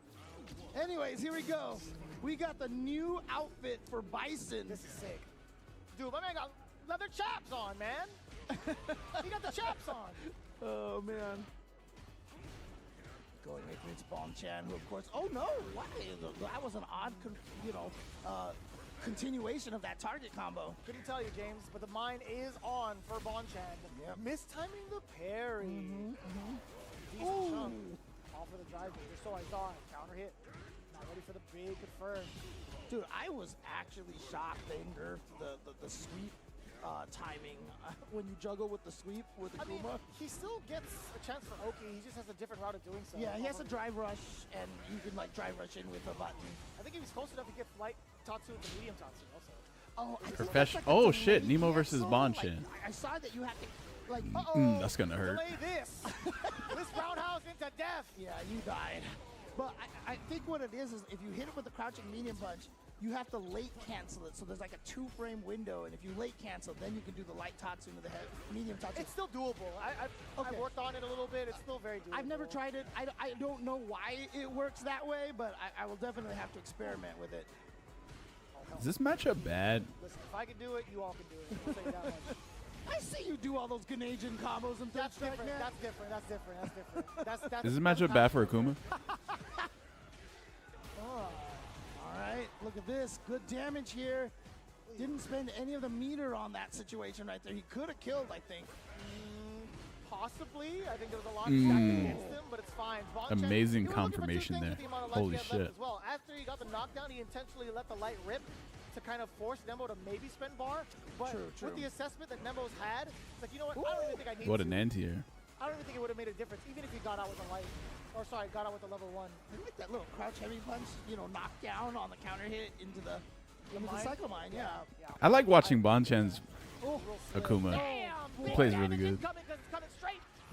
Anyways, here we go. We got the new outfit for Bison. This is sick. Dude, my man got leather chaps on, man. He got the chaps on. Oh, man. Going right through its Bonchan, who, of course, oh no, why? That was an odd, continuation of that target combo. Couldn't tell you, James, but the mine is on for Bonchan. Yep. Mistiming the parry. Decent chunk. All for the drive gauge. So I thought. Counter hit. Not ready for the big confirm. Dude, I was actually shocked they nerfed the sweep timing when you juggle with the sweep with the Kuma. He still gets a chance for Oki. He just has a different route of doing so. Yeah, he has a drive rush, and you can like drive rush in with a button. I think if he's close enough, he gets light Tatsu with the medium Tatsu also. Professional. Oh shit! Nemo versus Bonchan. Like, I saw that you have to like. That's gonna hurt. Delay this. This roundhouse into death. Yeah, you died. But I think what it is if you hit it with a crouching medium punch, you have to late cancel it. So there's like a 2-frame window, and if you late cancel, then you can do the light Tatsu into the head, medium Tatsu. It's still doable. I worked on it a little bit. It's still very doable. I've never tried it. I don't know why it works that way, but I will definitely have to experiment with it. Is this matchup bad? Listen, if I can do it, you all can do it. I'll tell you that much. I see you do all those Ganesian combos and that's different. That's different. That's different. That's different. That's Is this matchup bad for Akuma? All right, look at this. Good damage here. Didn't spend any of the meter on that situation right there. He could have killed, I think. Possibly. I think there was a lot of stacking against him, but it's fine. Bonchan, amazing confirmation there. Holy shit. As well. After he got the knockdown, he intentionally let the light rip to kind of force Nemo to maybe spend bar. But with the assessment that Nemo's had, it's like, you know what? I don't even think I need What an end here. I don't even think it would have made a difference, even if he got out with a light. Or sorry, got out with a level 1. I like that little crouch heavy punch, you know, knockdown on the counter hit into the cycle mine. Yeah. I like watching Bonchan's Akuma. He plays really good.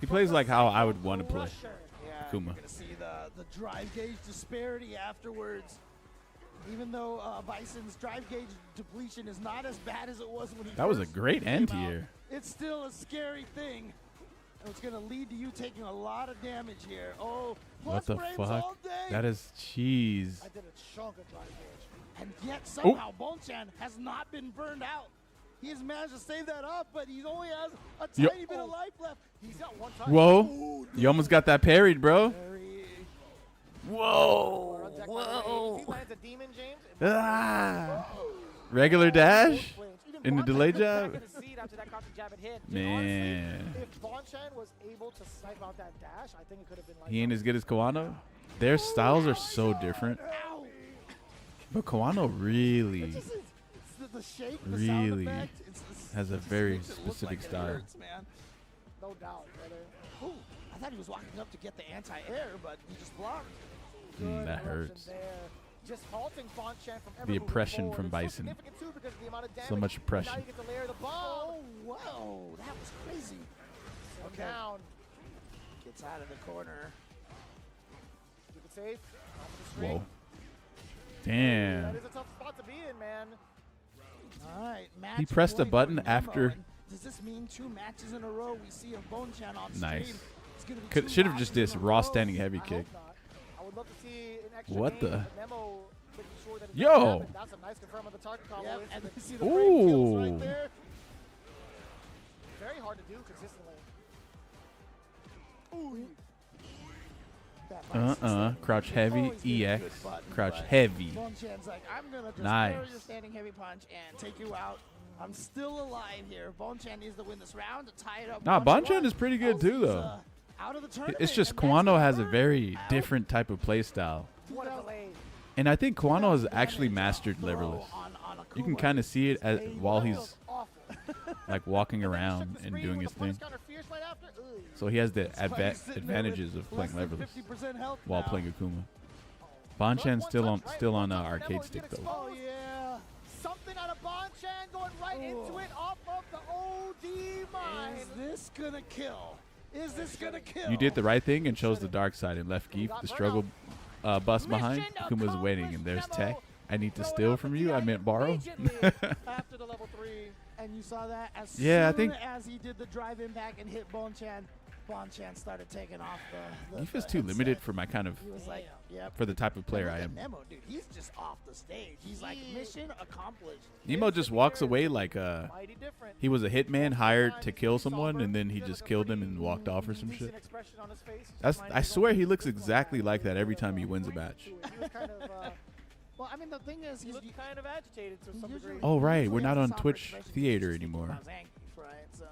He plays like how I would want to play Akuma. You're gonna see the drive gauge disparity afterwards. Even though Bison's drive gauge depletion is not as bad as it was when he That was a great end here. It's still a scary thing. It's going to lead to you taking a lot of damage here. Oh, what the fuck? That is cheese. I did a chunk of drive gauge. And yet somehow Bonchan has not been burned out. He has managed to save that up, but he only has a tiny bit of life left. He's got one touch. Whoa. You almost got that parried, bro. Whoa. Whoa. He lands a demon, James. Regular dash? In the delay jab? Man. Honestly, if Bonchan was able to snipe out that dash, I think it could have been like he ain't as good as Kawano. Their styles are so different. But Kawano really, really has a very specific style. No doubt, brother. Ooh, I thought he was walking up to get the anti-air, but he just blocked. That hurts. Just halting Bonchan from ever the oppression from Bison. So much oppression. Now you get to layer the bomb. Oh, whoa, that was crazy. Okay. Down. Gets out of the corner. Keep it safe. Whoa. Damn. That is a tough spot to be in, man. All right, match. He pressed a button after. Does this mean 2 matches in a row we see a Bonchan on nice. stream? Should have just did raw standing heavy kick. I would love to see an extra what game, the? Nemo sure that Yo! That's a nice confirm on the target combo. Yep. And you see the ooh. right there. hard to do consistently. Crouch heavy, EX. Crouch heavy. Like, I'm gonna just nice. your standing heavy punch and take you out. I'm still alive here. Bonchan needs to win this round to tie it up. Nah, Bonchan is pretty good too, though. Out of the tournament, it's just Kwano has a very different type of play style. And I think Kwano has actually mastered Liverless. You can kind of see it as, while he's like walking around and doing his thing. So he has the advantages of playing Liverless while playing Akuma. Bonchan's still on arcade stick though. Oh yeah, something out of Bonchan going right into it off of the OD mine. Is this gonna kill? Is this gonna kill? You did the right thing and chose the dark side and left Geef the struggle bus behind. Akuma's waiting and there's tech. I need to steal from you. I meant borrow. After the level 3, and you saw that as soon as he did the drive in back and hit Bonchan started taking off the Geef is too limited for my kind of He was like, for the type of player I am. Nemo, dude, he's just off the stage. He's like, mission accomplished. Nemo just walks away like he was a hitman hired to kill someone, and then he just killed him and walked off or some shit. I swear he looks exactly like that every time he wins a match. Well, I mean, the thing is, he's kind of agitated to some degree. Oh, right. We're not on Twitch Theater anymore. Right, so.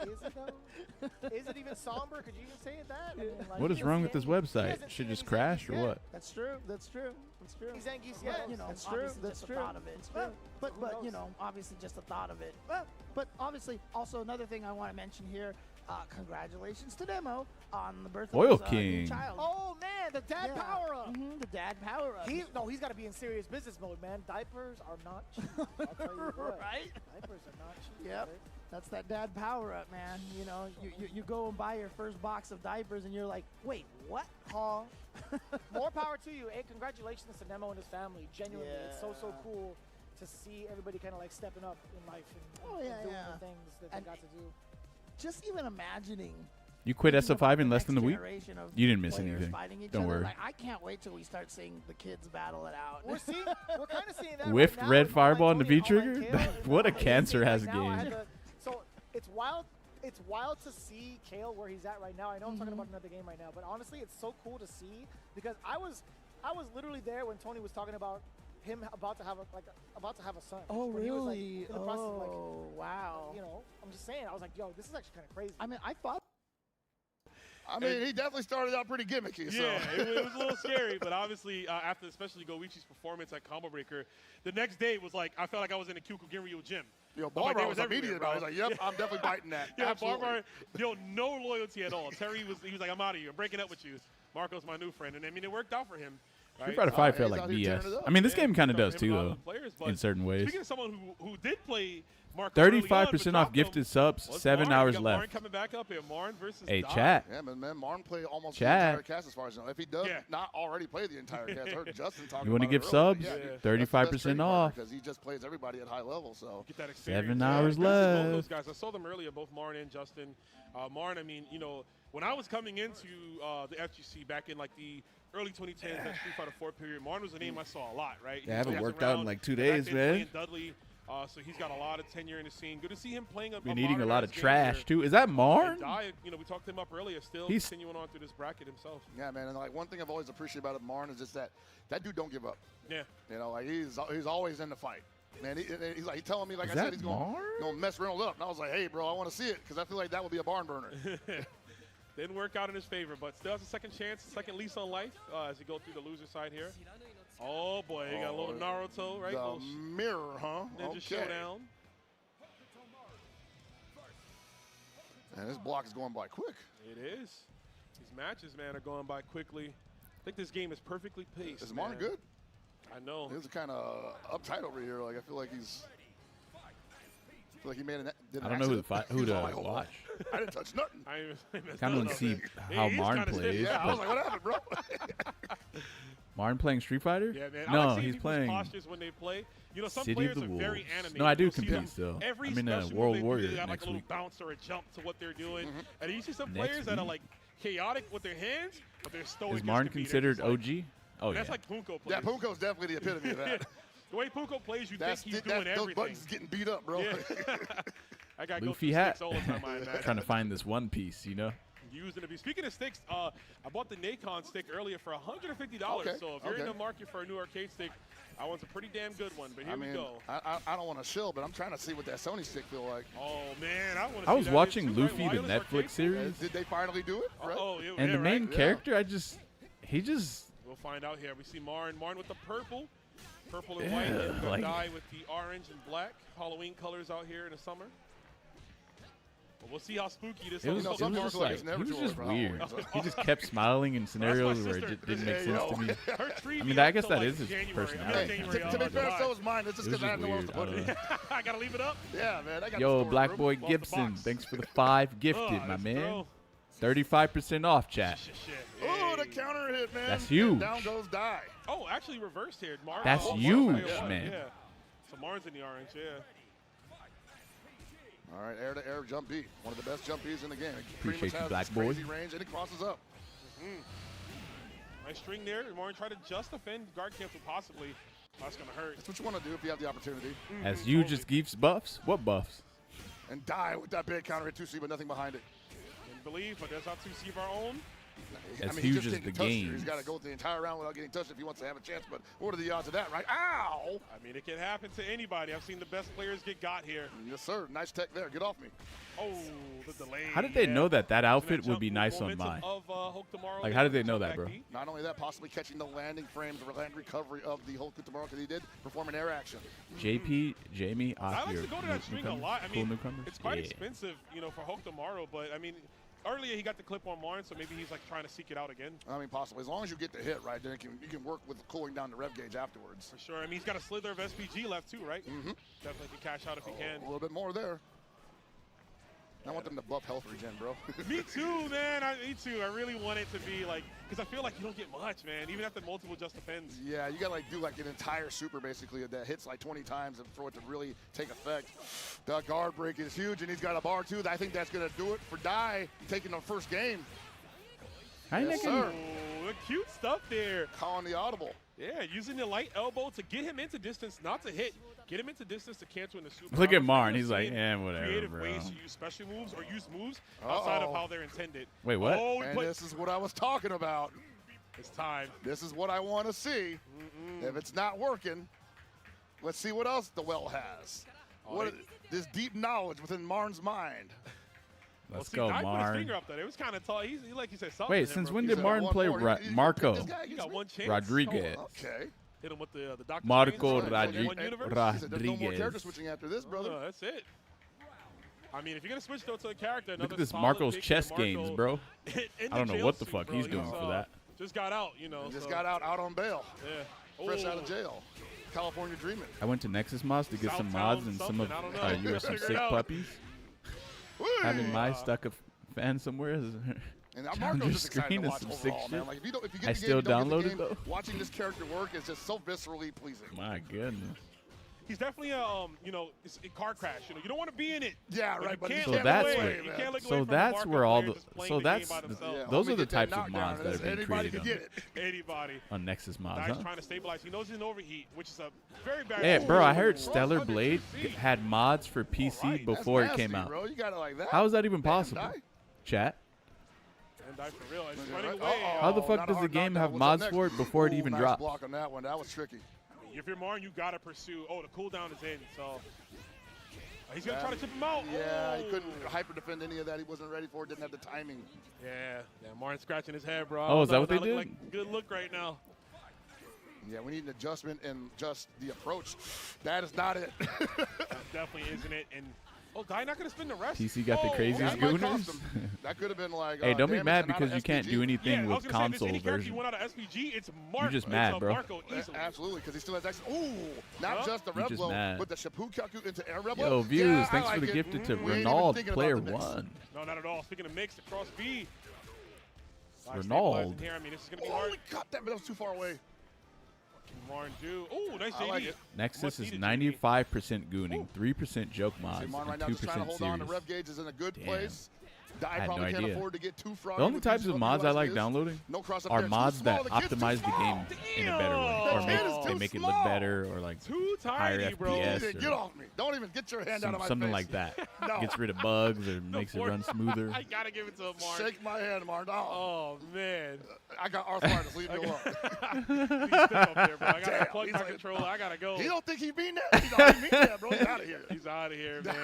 Is it though? Is it even somber? Could you even say it that? I mean, like, What is wrong with this website? Should just crash or what? That's true. That's true. That's true. He's angry yet. You know, that's true. That's true. Thought of it. But you know, obviously just a thought of it. But obviously, also another thing I want to mention here. Congratulations to Nemo on the birth Oil of his King. new child. Oh man, the dad power up. The dad power up. He's got to be in serious business mode, man. Diapers are not cheap. I'll tell you what. Right? Diapers are not cheap. Yep. Right? That's that dad power up, man. You know, you go and buy your first box of diapers and you're like, wait, what? Huh? More power to you. Hey, congratulations to Nemo and his family. Genuinely, it's so cool to see everybody kind of like stepping up in life and doing the things that they got to do. Just even imagining. You quit SF5 in less than a week? You didn't miss anything. Don't worry. Like, I can't wait till we start seeing the kids battle it out. We're kind of seeing that. Whiffed right red now fireball on the V-trigger? What a cancer has a game. So it's wild. It's wild to see Kale where he's at right now. I know I'm talking about another game right now, but honestly, it's so cool to see because I was literally there when Tony was talking about him about to have a son. Oh, really? He was, like, in the process of, like, wow. You know, I'm just saying. I was like, yo, this is actually kind of crazy. I mean, I thought. I mean, he definitely started out pretty gimmicky. So. Yeah, it was a little scary, but obviously after especially Goichi's performance at Combo Breaker, the next day was like I felt like I was in a Kyokugenryu gym. Yo, Barbar was immediate about it. He was like, yep, I'm definitely biting that. Yeah, Absolutely. Barbar, no loyalty at all. Terry he was like, I'm out of here. I'm breaking up with you. Marco's my new friend, and I mean it worked out for him. Street Fighter 5 felt like BS. I mean, this game kind of does too, though, in certain ways. Speaking of someone who did play Marco 35% off gifted subs, 7 hours left. Marn coming back up here. Marn versus Hey, Dai. chat. Yeah, man, Marn played almost the entire cast as far as I know. If he does not already play the entire cast, I heard Justin talking You want to give subs? 35% off. Because he just plays everybody at high level. So get that experience. 7 hours left. Both those guys, I saw them earlier, both Marn and Justin. Marn, I mean, you know, when I was coming into the FGC back in like the early 2010s, that Street Fighter 4 period, Marn was a name I saw a lot, right? Yeah, I haven't worked out in like 2 days, man. Dudley, so he's got a lot of tenure in the scene. Good to see him playing a Been eating a lot of trash, too. Is that Marn? Dai, you know, we talked him up earlier, still He's continuing on through this bracket himself. Yeah, man, and like one thing I've always appreciated about Marn is just that dude don't give up. Yeah. You know, like he's always in the fight. Man, he's like telling me, like I said, he's going to mess Reynolds up. And I was like, hey, bro, I want to see it because I feel like that would be a barn burner. Didn't work out in his favor, but still has a second chance, second lease on life as you go through the loser side here. Oh, boy, you got a little Naruto, right? The mirror, huh? Ninja Showdown. And this block is going by quick. It is. These matches, man, are going by quickly. I think this game is perfectly paced. Is Martin good? I know. He's kind of uptight over here. Like I feel like he's. I feel like he made an. I don't know who to watch. I didn't touch nothing. I kind of want to see how Marn plays. Yeah, I was like, what happened, bro? Marn playing Street Fighter? Yeah, man. No, I like he's playing postures when they play. You know, some City players of the are very Wolves. animated. No, I do You'll see compete still. Every I'm in a special World move they Warrior do, they have like next a little week. bounce or a jump to what they're doing. And you see some Next players that are week? like chaotic with their hands, but they're stoic. Is Marn considered OG? Oh, That's yeah. like Punko plays. Yeah, Punko's definitely the epitome of that. The way Punko plays, you think he's doing everything. Those buttons getting beat up, bro. Yeah. I got Luffy hat. Trying to find this one piece, you know. Using it. Speaking of sticks, I bought the Naii stick earlier for $150. Okay. So if you're in the market for a new arcade stick, that one's a pretty damn good one. But here we go. I don't want to shill, but I'm trying to see what that Sony stick feel like. Oh man, I was watching Luffy, the Netflix series. Did they finally do it? Right? And the main character, he just. We'll find out here. We see Marn with the purple and white, and the dye with the orange and black. Halloween colors out here in the summer. But we'll see how spooky this is. He was just weird. He just kept smiling in scenarios where it didn't make sense to me. I mean, I guess that is his personality. To be fair, so is mine. It's just because I have nowhere else to put it. I gotta leave it up. Yeah, man. I got Yo, Black Boy Gibson, thanks for the 5 gifted, my man. 35% off, chat. Oh, the counter hit, man. That's huge. Down goes Die. Oh, actually reversed here. Marn. That's huge, man. Yeah. So Marn's in the orange, yeah. All right, air-to-air jump B. One of the best jump Bs in the game. Appreciate you, Black Boy. Crazy range, and it crosses up. Nice string there. Marn tried to just defend guard cancel possibly. That's going to hurt. That's what you want to do if you have the opportunity. As you just gives buffs? What buffs? And Die with that big counter hit 2C, but nothing behind it. Didn't believe, but that's not 2C of our own. As huge as the game. He's got to go the entire round without getting touched if he wants to have a chance. But what are the odds of that, right? Ow! I mean, it can happen to anybody. I've seen the best players get got here. Yes, sir. Nice tech there. Get off me. Oh, the delay. How did they know that outfit would be nice on mine? Like, how did they know that, bro? Not only that, possibly catching the landing frames, the land recovery of the Hulk tomorrow because he did perform an air action. JP, Jamie, I like to go to that string a lot. I mean, cool it's quite expensive, you know, for Hulk tomorrow. But I mean, earlier he got the clip on Marn, so maybe he's like trying to seek it out again. I mean, possibly. As long as you get the hit right, then you can work with cooling down the rev gauge afterwards. For sure. I mean, he's got a slither of SPG left too, right? Definitely can cash out if he can. A little bit more there. I want them to buff health regen, bro. Me too, man. Me too. I really want it to be like, because I feel like you don't get much, man. Even after multiple just defends. Yeah, you got to like do like an entire super basically that hits like 20 times and for it to really take effect. The guard break is huge, and he's got a bar too. I think that's going to do it for Die taking the first game. Yes, sir. The cute stuff there. Calling the audible. Yeah, using the light elbow to get him into distance, not to hit. Get him into distance to cancel in the super. Look at Marn. He's like, whatever, creative bro. ways to use special moves or use moves outside of how they're intended. Wait, what? Oh, and this is what I was talking about. It's time. This is what I want to see. If it's not working, let's see what else the well has. This deep knowledge within Marn's mind. Let's go, Marn. Put his finger up there. It was kind of tall. He's like you said, something. Wait, since when did Marn play Marco He got one chance. Rodriguez? Okay. Hit him with the Dr. Marco Rodriguez. There's no more character switching after this, brother. That's it. I mean, if you're going to switch, though, to a character, look at this Marco's chess games, bro. I don't know what the fuck he's doing for that. Just got out, you know. Just got out on bail. Yeah. Fresh out of jail. California dreaming. I went to Nexus Mods to get some mods and some of some sick puppies. Having my stuck a fan somewhere. And Marco's just excited to watch overall, man. Like, if you get I still downloaded game, though. Watching this character work is just so viscerally pleasing. My goodness. He's definitely a it's a car crash. You know, you don't want to be in it. Yeah, right. But so that's where all the those are the types of mods that have been created on Nexus Mods. He's trying to stabilize. He knows he's in overheat, which is a very bad. Hey, bro, I heard Stellar Blade had mods for PC before it came out. How is that even possible? Chat. How the fuck does the game have mods for it before it even drops? Block on that one. That was tricky. If you're Marn, you gotta pursue. Oh, the cooldown is in, so he's gonna try to chip him out. Yeah, he couldn't hyper defend any of that. He wasn't ready for it. Didn't have the timing. Yeah, Marn scratching his head, bro. Oh, is that what they did? Like good look right now. Yeah, we need an adjustment in just the approach. That is not it. That definitely isn't it. And Die not gonna spin the rest. PC got the craziest gooners. That could have been like. Hey, don't be mad because you can't do anything with console version. You went out of SPG, it's Marco. You're just mad, bro. Absolutely, because he still has X. Ooh, not just the rev blow, but the Shapu Kaku into air rev blow. Yo, views, thanks for the gifted to Renault Player 1. No, not at all. Speaking of mix, across B. Renault. Here, I mean, this is gonna be hard. Holy cut, that was too far away. Marn do. Oh, nice JD. Like Nexus is 95% gooning, 3% joke mods, Marn right and now just trying to 2% hold on. The serious. rev gauge is in a good place. Dai had no probably can't idea. afford to get too froggy. The only types of mods I like downloading are mods that optimize the game in a better way, or they make it look better, or like higher FPS. Get off me! Don't even get your hand out of my face. Something like that. Gets rid of bugs or makes it run smoother. I gotta give it to Mark. Shake my hand, Mark. Oh man, I got arthritis. Leave me alone. He's stiff up there, bro. I gotta plug my controller. I gotta go. He don't think he mean that. He don't mean that, bro. He's out of here. He's out of here, man.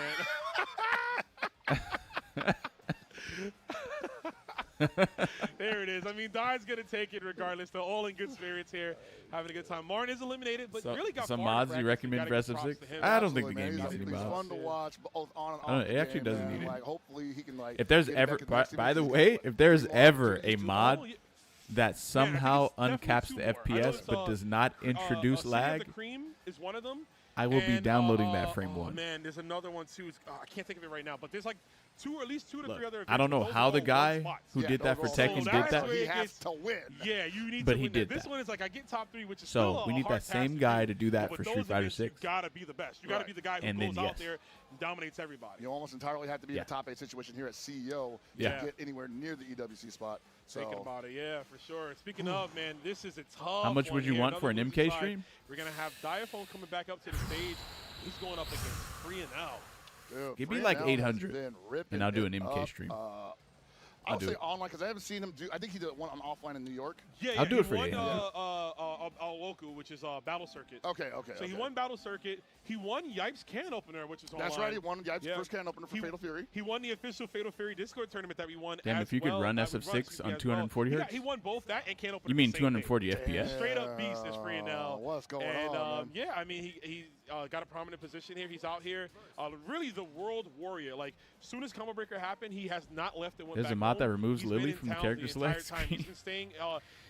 There it is. I mean, Dai's going to take it regardless. They're all in good spirits here, having a good time. Martin is eliminated, but really got some mods you recommend for SF6? I don't think the game needs any mods. He's fun to watch, both on and off. I don't know, it actually doesn't need it. Like, hopefully he can, like, if there's ever, by the way, if there's ever a mod that somehow uncaps the FPS but does not introduce lag, is one of them. I will be downloading that frame 1. Man, there's another one too. I can't think of it right now, but there's like at least two to three other events. I don't know how the guy who did that for Tekken did that. He has to win. Yeah, you need but to he win. Did this that. one is like I get top 3, which is so still we need that same guy to do that for Street Fighter 6. You gotta be the best. You gotta be the guy who goes out there and dominates everybody. You almost entirely have to be in a top 8 situation here at CEO to get anywhere near the EWC spot. Thinking about it, yeah, for sure. Speaking of, man, this is a tough. How much would you want for an MK stream? We're gonna have Diaphone coming back up to the stage. He's going up against Free and Out. Dude, give me like 800, and I'll do an MK stream. I'll say online because I haven't seen him do. I think he did one on offline in New York. Yeah, I'll do it for you. you. Awoku, which is Battle Circuit. Okay. So he won Battle Circuit. He won Yipe's can opener, which is online. That's right. He won Yipe's first can opener for Fatal Fury. He won the official Fatal Fury Discord tournament that we won. Damn, if you could run SF6 on 240 hertz. Yeah, he won both that and can opener. You mean 240 FPS? Straight up beast is Free now. What's going on? Yeah, I mean he got a prominent position here. He's out here, really the world warrior. Like soon as Combo Breaker happened, he has not left and went back There's a mod that removes He's Lily from the character select screen. He's been staying.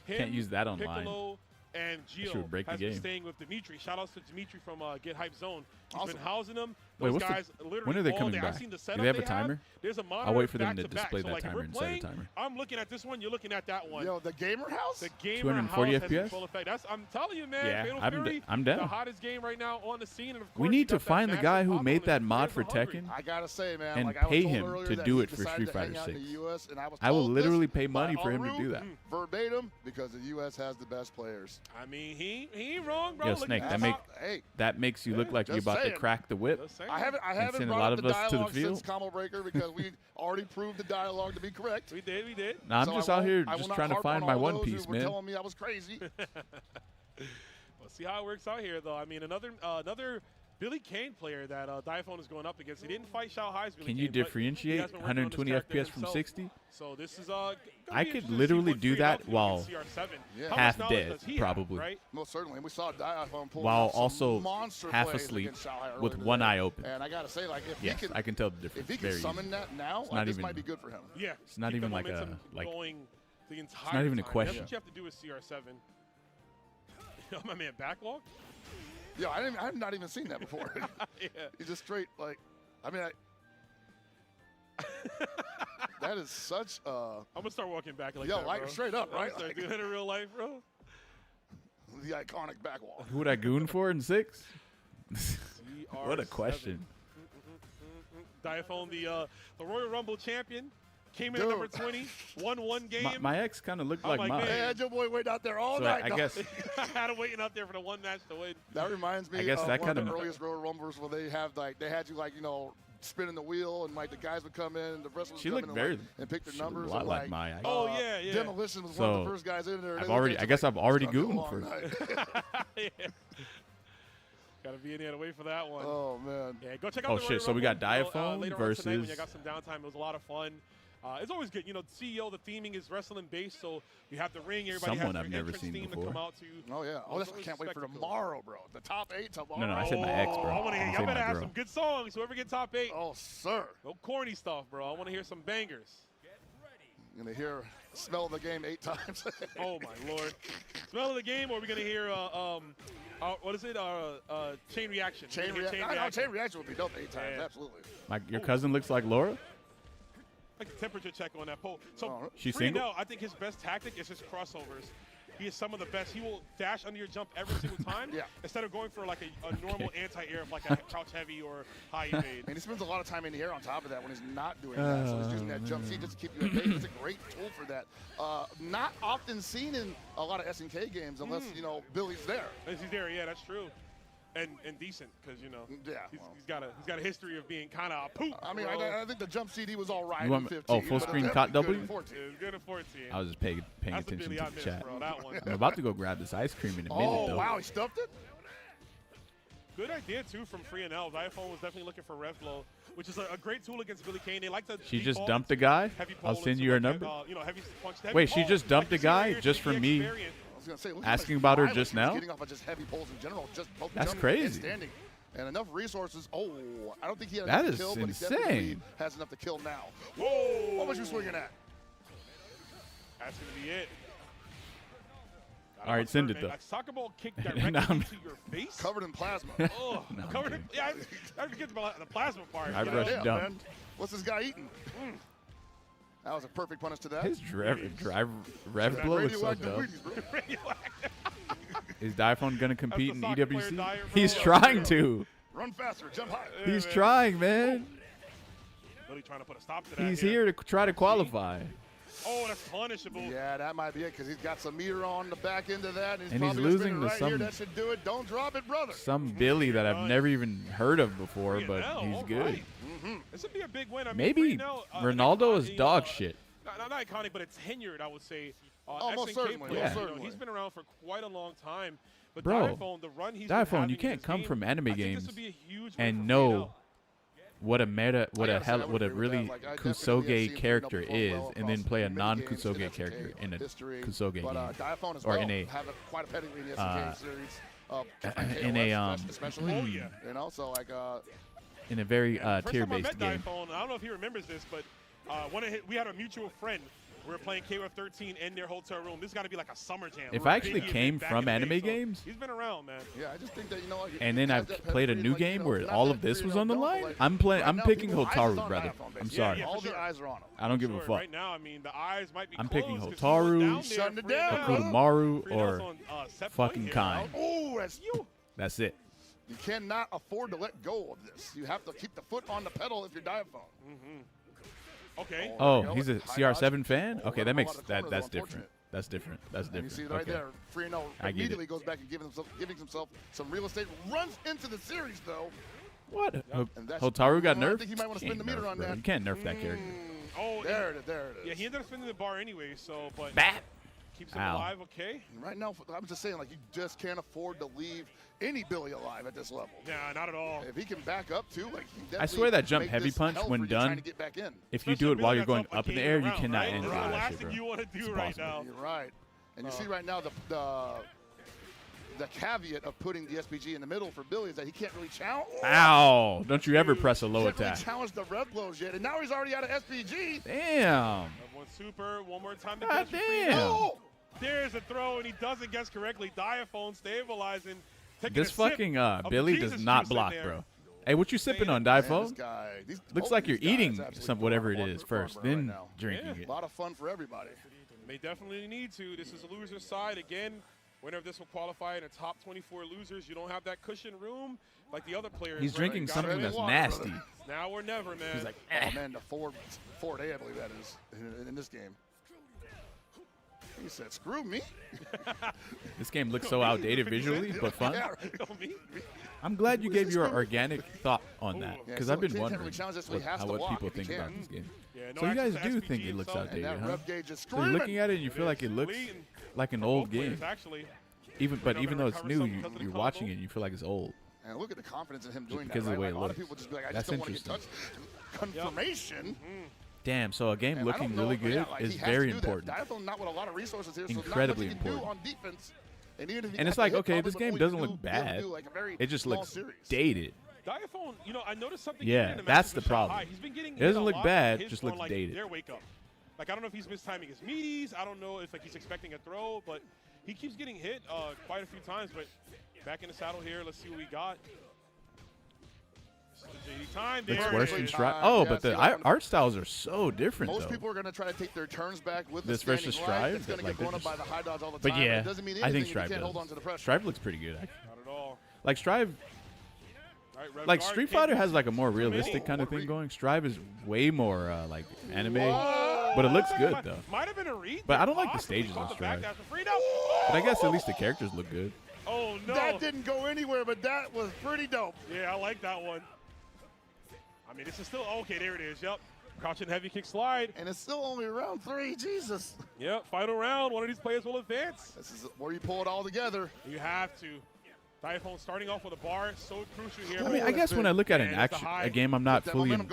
Can't use that online. Piccolo and Gio has been staying with Dimitri. Shout outs to Dimitri from Get Hype Zone. He's been housing them. Those guys literally when are they all coming day. back? I've seen the Do setup they have a timer? There's a monitor I'll wait for them to back display so that like timer and set a timer. I'm looking at this one. You're looking at that one. Yo, the Gamer House? The Gamer 240 House FPS? has full effect. I'm telling you, man. Yeah, Fatal Fury, I'm down. the hottest game right now on the scene. And of course, we need to find the guy who made that mod for Tekken. I gotta say, man, and like I was pay told him earlier to that do he it for decided Street to hang Fighter out 6. in the US, and I will told literally this pay money by for him to Aru do that. Verbatim, because the US has the best players. I mean, he ain't wrong, bro. Yo, Snake, that makes you look like you're about to crack the whip. I haven't send a brought lot up of the us to the dialogue field. since Combo Breaker because we already proved the dialogue to be correct. We did. No, I'm just out here just trying to find my One Piece, man. Telling me I was crazy. We'll see how it works out here, though. I mean, another Billy Kane player that Diaphone is going up against. He didn't fight Shao Hai's Billy Can Kane, you differentiate 120 FPS from 60? So this is I could literally do that while half dead, probably. Right? Most certainly. We saw Diaphone pull while out also monster half asleep with one eye open. And I gotta say, like, if yes, he can, I can tell the difference. If he can summon that now, this might be good for him. Yeah, it's not even like a it's not even a question. That's what you have to do with CR7. My man, backlog. Yeah, I have not even seen that before. Yeah. He's just straight like, I mean, that is such a. I'm gonna start walking back like that. Yo, like straight up, right? Start doing it in real life, bro. The iconic backwalk. Who would I goon for in 6? What a question. Diaphone, the Royal Rumble champion. Came in at number 20, won one game. My ex kind of looked like mine. I had your boy waiting out there all so night. I guess I had him waiting out there for the one match to win. That reminds me of one of the earliest Royal Rumbles where they had you like, spinning the wheel and like the guys would come in and the wrestlers would come in and pick their numbers. A lot like my ex. Oh yeah. Demolition was one of the first guys in there. I guess I've already gooned for yeah. Gotta be in there to wait for that one. Oh man. Yeah, go check out. Oh shit! So we got Diaphone versus. When you got some downtime, it was a lot of fun. It's always good, CEO. The theming is wrestling based, so you have the ring. Everybody Someone has I've their never seen theme before. to come out to. Oh yeah. Oh, I can't wait for tomorrow, bro. The top 8 tomorrow. No, I said my ex, bro. I want to hear. Y'all better have some good songs. Whoever get top 8. Oh, sir. No corny stuff, bro. I want to hear some bangers. You're gonna hear "Smell of the Game" 8 times. Oh my lord. Smell of the game, or are we gonna hear what is it? Chain reaction. Chain reaction would be dope 8 times. Yeah. Absolutely. Your cousin looks like Laura. Like a temperature check on that pole. So she's Free single. now, I think his best tactic is his crossovers. he is some of the best. He will dash under your jump every single time instead of going for like a normal anti-air of like a crouch heavy or high evade. And he spends a lot of time in the air on top of that when he's not doing that. So he's using that jump seat just to keep you at bay. It's a great tool for that. Not often seen in a lot of SNK games unless, you know, Billy's there. Unless he's there, yeah, that's true. And decent, because, you know, he's got a history of being kind of a poop. I mean, I think the jump CD was all right in 15. Oh, full screen caught W? It was good at 14. I was just paying attention to the chat. Bro, that one. I'm about to go grab this ice cream in a minute, though. Oh, wow, he stuffed it? Good idea, too, from FreeNL. Diaphone was definitely looking for rev blow, which is a great tool against Billy Kane. They like to She just dumped the guy? I'll send you her number. You know, Wait, she just dumped the guy just for me asking about her just now? Getting off of just heavy pulls in general, just that's crazy. And enough resources. Oh, I don't think he had that enough is to kill, but insane. he definitely has enough to kill now. Whoa! What was you swinging at? That's going to be it. All right, send it, though. Like soccer ball kick directly into your face. Covered in plasma. Oh, no, covered in, yeah, I forget about the plasma part. I rushed dumb. Man. What's this guy eating? That was a perfect punish to that. His rev blow is so dumb. Is Diaphone going to compete in EWC? He's trying to. Run faster, jump high. He's trying, man. Really trying to put a stop to that. He's here to try to qualify. Oh, that's punishable. Yeah, that might be it because he's got some meter on the back end of that. And he's losing to right some. Here. That should do it. Don't drop it, brother. Some Billy that I've never even heard of before, but he's good. Right. This would be a big win. I mean, maybe Ronaldo is dog shit. Not iconic, but it's tenured, I would say. Most certainly. Yeah. He's been around for quite a long time. But bro, Diaphone, the run he's Diaphone, you can't come from anime games and know what a really Kusoge character is, and then play a non-Kusoge character in a Kusoge game, or in a in a very tier-based game. I don't know if he remembers this, but we had a mutual friend. We were playing KOF13 in their hotel room. This got to be like a summer jam. If I actually came from anime games, he's been around, man. Yeah, I just think that, you know, and then I played a new game where all of this was on the line. I'm picking Hotaru, brother. I'm sorry. All the eyes are on him. I don't give a fuck. Right now, I mean, the eyes might be I'm picking Hotaru, Kudomaru, or fucking Kai. Oh, that's you. That's it. You cannot afford to let go of this. You have to keep the foot on the pedal if you're Diaphone. Okay. Oh, he's a CR7 fan? Okay, that makes that's different. That's different. That's different. You see it right there. FreeNL immediately goes back and giving himself some real estate. Runs into the series though. What? Hotaru got nerfed? I think he might want to spin the meter on that. You can't nerf that character. Oh, there it is. Yeah, he ended up spinning the bar anyway. So, but keeps him alive. Okay. Right now, I'm just saying, like, you just can't afford to leave any Billy alive at this level. Yeah, not at all. If he can back up too, like, I swear that jump heavy punch when done, if you do it while you're going up in the air, you cannot end that shit, bro. You want to do right now. You're right. And you see right now the caveat of putting the SPG in the middle for Billy is that he can't really challenge. Ow! Don't you ever press a low attack. He can't really challenge the rev blows yet, and now he's already out of SPG. Damn. One super, one more time to God damn. Oh! There's a throw, and he doesn't guess correctly. Diaphone stabilizing. This fucking Billy does not block, bro. Hey, what you sipping on, Diaphone? Looks like you're eating some whatever it is first, then drinking it. A lot of fun for everybody. They definitely need to. This is a loser side. Again, winner of this will qualify in the top 24 losers. You don't have that cushion room like the other players. He's drinking something that's nasty. Now or never, man. He's like, oh, man, the Ford A, I believe that is, in this game. He said, screw me. This game looks so outdated visually, but fun. Yeah, right. I'm glad you gave your organic thought on that, because I've been wondering what people think about this game. Yeah, no, so you guys do think it looks outdated, huh? So you're looking at it and you feel like it looks like an old game. Even though it's new, you're watching it and you feel like it's old. And look at the confidence in him doing because that. Of the way it a lot looks. of people just be like, I just don't want to get touched. Confirmation. Damn, so a game looking really good is very important. Not with a lot of resources here, incredibly so important. On defense. And it's like, okay, this game doesn't look bad. It just looks dated. Diaphone, you know, I noticed something. Yeah, that's the problem. He's been getting it doesn't look bad, just looks dated. Their wake up. Like, I don't know if he's mistiming his meaties. I don't know if he's expecting a throw, but he keeps getting hit quite a few times. But back in the saddle here, let's see what we got. Time Looks worse than Strive. Oh, but the art styles are so different, Most though. people are going to try to take their turns back with this the versus Strive. It's going to get blown up by the high dodge all the but time. yeah, It doesn't mean I think anything if Strive you can't does. hold on to the pressure. Strive looks pretty good, actually. Not at all. Like Strive, like Street Fighter has like a more realistic kind of thing going. Strive is way more like anime, but it looks good though. Might have been a read. But I don't like the stages on Strive. But I guess at least the characters look good. Oh no! That didn't go anywhere, but that was pretty dope. Yeah, I like that one. I mean, this is still okay. There it is. Yep. Crouching heavy kick slide. And it's still only round 3. Jesus. Yep. Final round. One of these players will advance. This is where you pull it all together. You have to. Diaphone starting off with a bar, so crucial here. I mean, I guess when I look at a game I'm not fully in.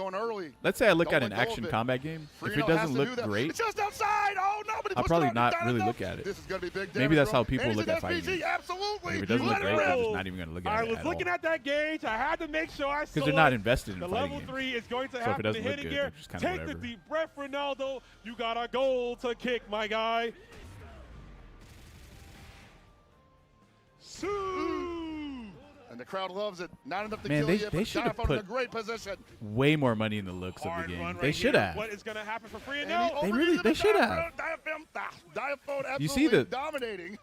Let's say I look at an action combat game. If it doesn't look great, it's just outside. Oh, nobody I'll probably not really look at it. This is gonna be big. Maybe that's how people look at fighting games. Absolutely. If it doesn't look great, I'm just not even going to look at it I was looking at that gauge. I had to make sure I saw because they're not invested in the fighting level games. 3 is going to So if it happen. doesn't The look hitting good, gear. just kind of Take the whatever. deep breath, Ronaldo. You got a goal to kick, my guy. And the crowd loves it. Not enough to Man, kill you, they but should have Diaphone in a put great position. way more money in the looks of the game. They should have. What is going to happen for free and now? They should have. Diaphone absolutely You see the dominating.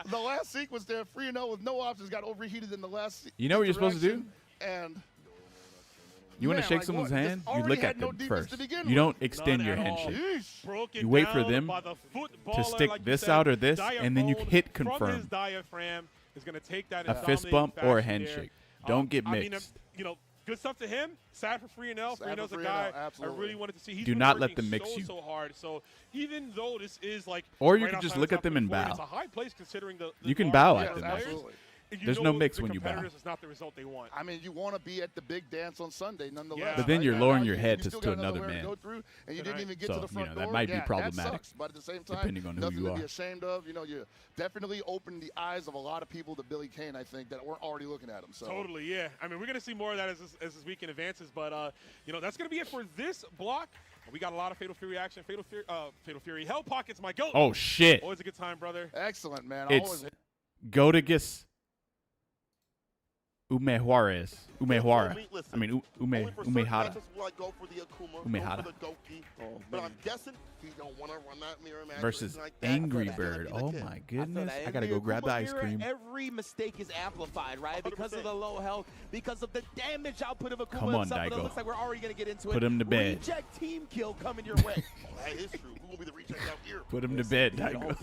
The last sequence there, free and with no options, got overheated in the last. You know what you're supposed to do? And you want to shake someone's hand, you look at them first. You don't extend your handshake. You wait for them to stick this out or this, and then you hit confirm. Is going to take that a fist bump or a handshake. Don't get mixed. I mean, you know, good stuff to him. Sad for Free and L. Free and L's a guy I really wanted to see. He's do not let them mix you. So hard. So even though this is like, or you can just look at them and bow. It's a high place considering the you can bow at them. Absolutely. There's no mix when you bow. It's not the result they want. I mean, you want to be at the big dance on Sunday, nonetheless. Yeah. But then you're lowering your head to another man. And you didn't even get to the front that door. might be problematic. That sucks, but at the same time, depending on who nothing you to are. be ashamed of. You know, you definitely opened the eyes of a lot of people to Billy Kane, I think, that weren't already looking at him. So totally, yeah. I mean, we're going to see more of that as this weekend advances. But, you know, that's going to be it for this block. We got a lot of Fatal Fury action. Fatal Fury. Hell Pockets, my goat. Oh, shit. Always a good time, brother. Excellent, man. It's Gotigus Umehara. I mean, Umehara. Umehara. But I'm guessing he don't want to run that mirror match versus like that. Angry Bird. Oh my goodness! I gotta go grab the ice cream. Every mistake is amplified, right? Because of the low health, because of the damage output of Akuma. Come on, Daigo. It looks like we're already gonna get into it. Put him to bed. Reject team kill coming your way. That is true. Who will be the reject out here? Put him to bed, Daigo.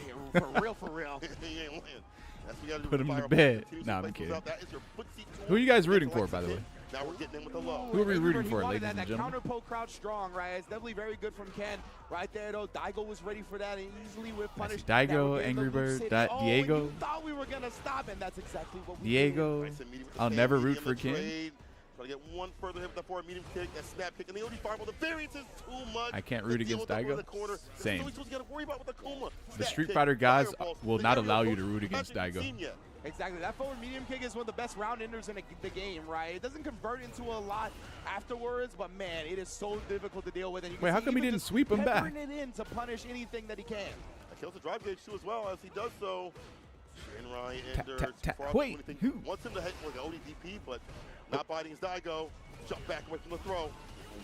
For real. He ain't win. Put him to bed. Nah, I'm kidding. Who are you guys rooting for, by the way? Now we're getting in with the low. Who are we rooting for, ladies and that gentlemen? counter poke crowd strong, right? It's definitely very good from Ken right there, though. Daigo was ready for that and easily with punish. Daigo, Angry Bird, Diego. You thought we were going to stop, and that's exactly what we Diego. I'll never root for Ken. Try to get one further hit with the forward medium kick, that snap kick, and the only fireball. The variance is too much. I can't root against Daigo. Same. The The Street Fighter guys will not allow you to root against Daigo. Exactly. That forward medium kick is one of the best round enders in the game, right? It doesn't convert into a lot afterwards, but man, it is so difficult to deal with. And you can Wait, how come he didn't sweep him back? It in to punish anything that he can. Kills the drive gauge too as well as he does so. Shinrai wants him to hit with an ODDP, but not biting his Daigo. Jump back away from the throw.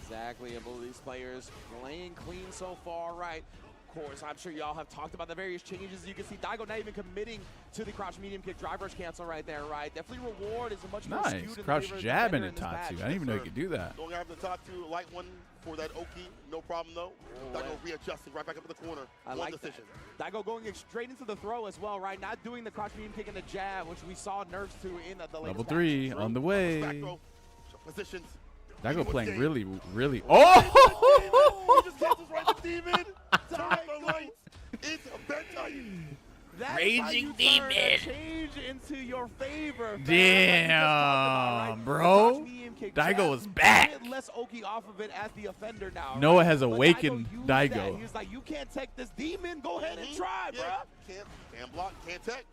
Exactly. And both of these players playing clean so far, right? Of course, I'm sure y'all have talked about the various changes. You can see Daigo not even committing to the crouch medium kick drive rush cancel right there, right? Definitely reward is a much more skewed in crouch favor of jab the in a Tatsu. I didn't even know you could do that. Going after the Tatsu, light one for that Oki, no problem though. Daigo readjusting right back up in the corner. One decision. Daigo going straight into the throw as well, right? Not doing the crouch medium kick and the jab, which we saw nerfs to in the latest Level 3 on the way. Positions. Daigo playing really. Oh! He just cancels right the demon. It's a bedtime. Raging demon. Change into your favor. Damn, bro. Daigo was back. Less Oki off of it as the offender now. Noah has awakened Daigo. He was like, you can't take this demon. Go ahead and try, bro. Can't block, can't tech.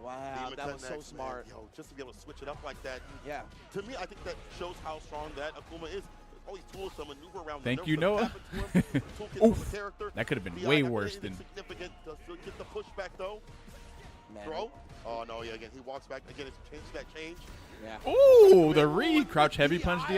Wow, that was so smart. Yo, just to be able to switch it up like that. Yeah. To me, I think that shows how strong that Akuma is. All these tools to maneuver around. Thank you, Noah. Oof. That could have been way worse than. Significant to get the pushback though. Throw. Oh, no, yeah, again, he walks back. Again, it's changed that change. Yeah. Ooh, the read. Crouch heavy punch DI.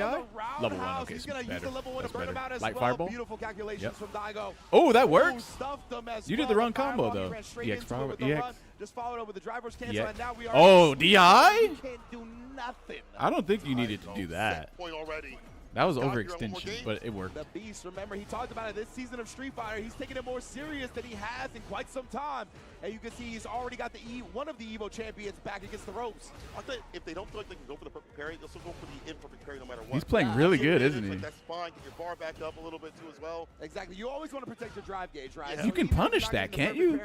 Level 1, okay, He's so going to use better. the level 1 to That's burn him better. out as Light well. fireball. Beautiful calculations from Daigo. Oh, that works. Stuffed them as You did the wrong combo, though. EX fireball. EX. Just followed up with the driver's cancel, and now we are. Oh, DI? You can't do nothing. I don't think you needed to do that. Point already. That was overextension, but it worked. The Beast, remember, he talked about it this season of Street Fighter. He's taking it more serious than he has in quite some time. And you can see he's already got one of the Evo champions back against the ropes. I think if they don't feel like they can go for the perfect parry, they'll still go for the imperfect parry no matter what. He's playing really good, isn't he? Like that spine, get your bar back up a little bit too as well. Exactly. You always want to protect your drive gauge, right? Yeah. So You can punish that, can't you?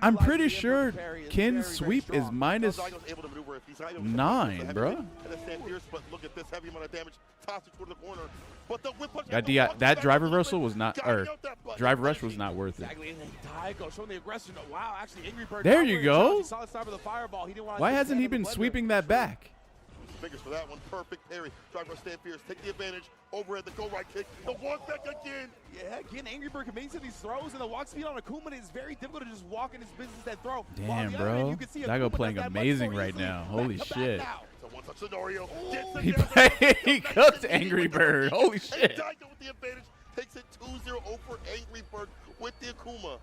I'm pretty sure Ken's sweep is minus 9, bro. But look at this heavy amount of damage. Toss it toward the corner. But the whip punch That drive reversal was not, or drive rush was not worth it. Exactly. Daigo showing the aggression. Wow, actually, Angry Bird. There you go. Solid start with the fireball. He didn't want to Why hasn't he been sweeping that back? Fingers for that one. Perfect parry. Drive rush, stand fierce. Take the advantage. Overhead, the go right kick. The walk back again. Yeah, again, Angry Bird committing to these throws, and the walk speed on Akuma is very difficult to just walk in his business and throw. Damn, bro. Daigo playing amazing right now. Holy shit. One-touch scenario. He cooked Angry Bird. Holy shit. Daigo with the advantage. Takes it 2-0 over Angry Bird with the Akuma.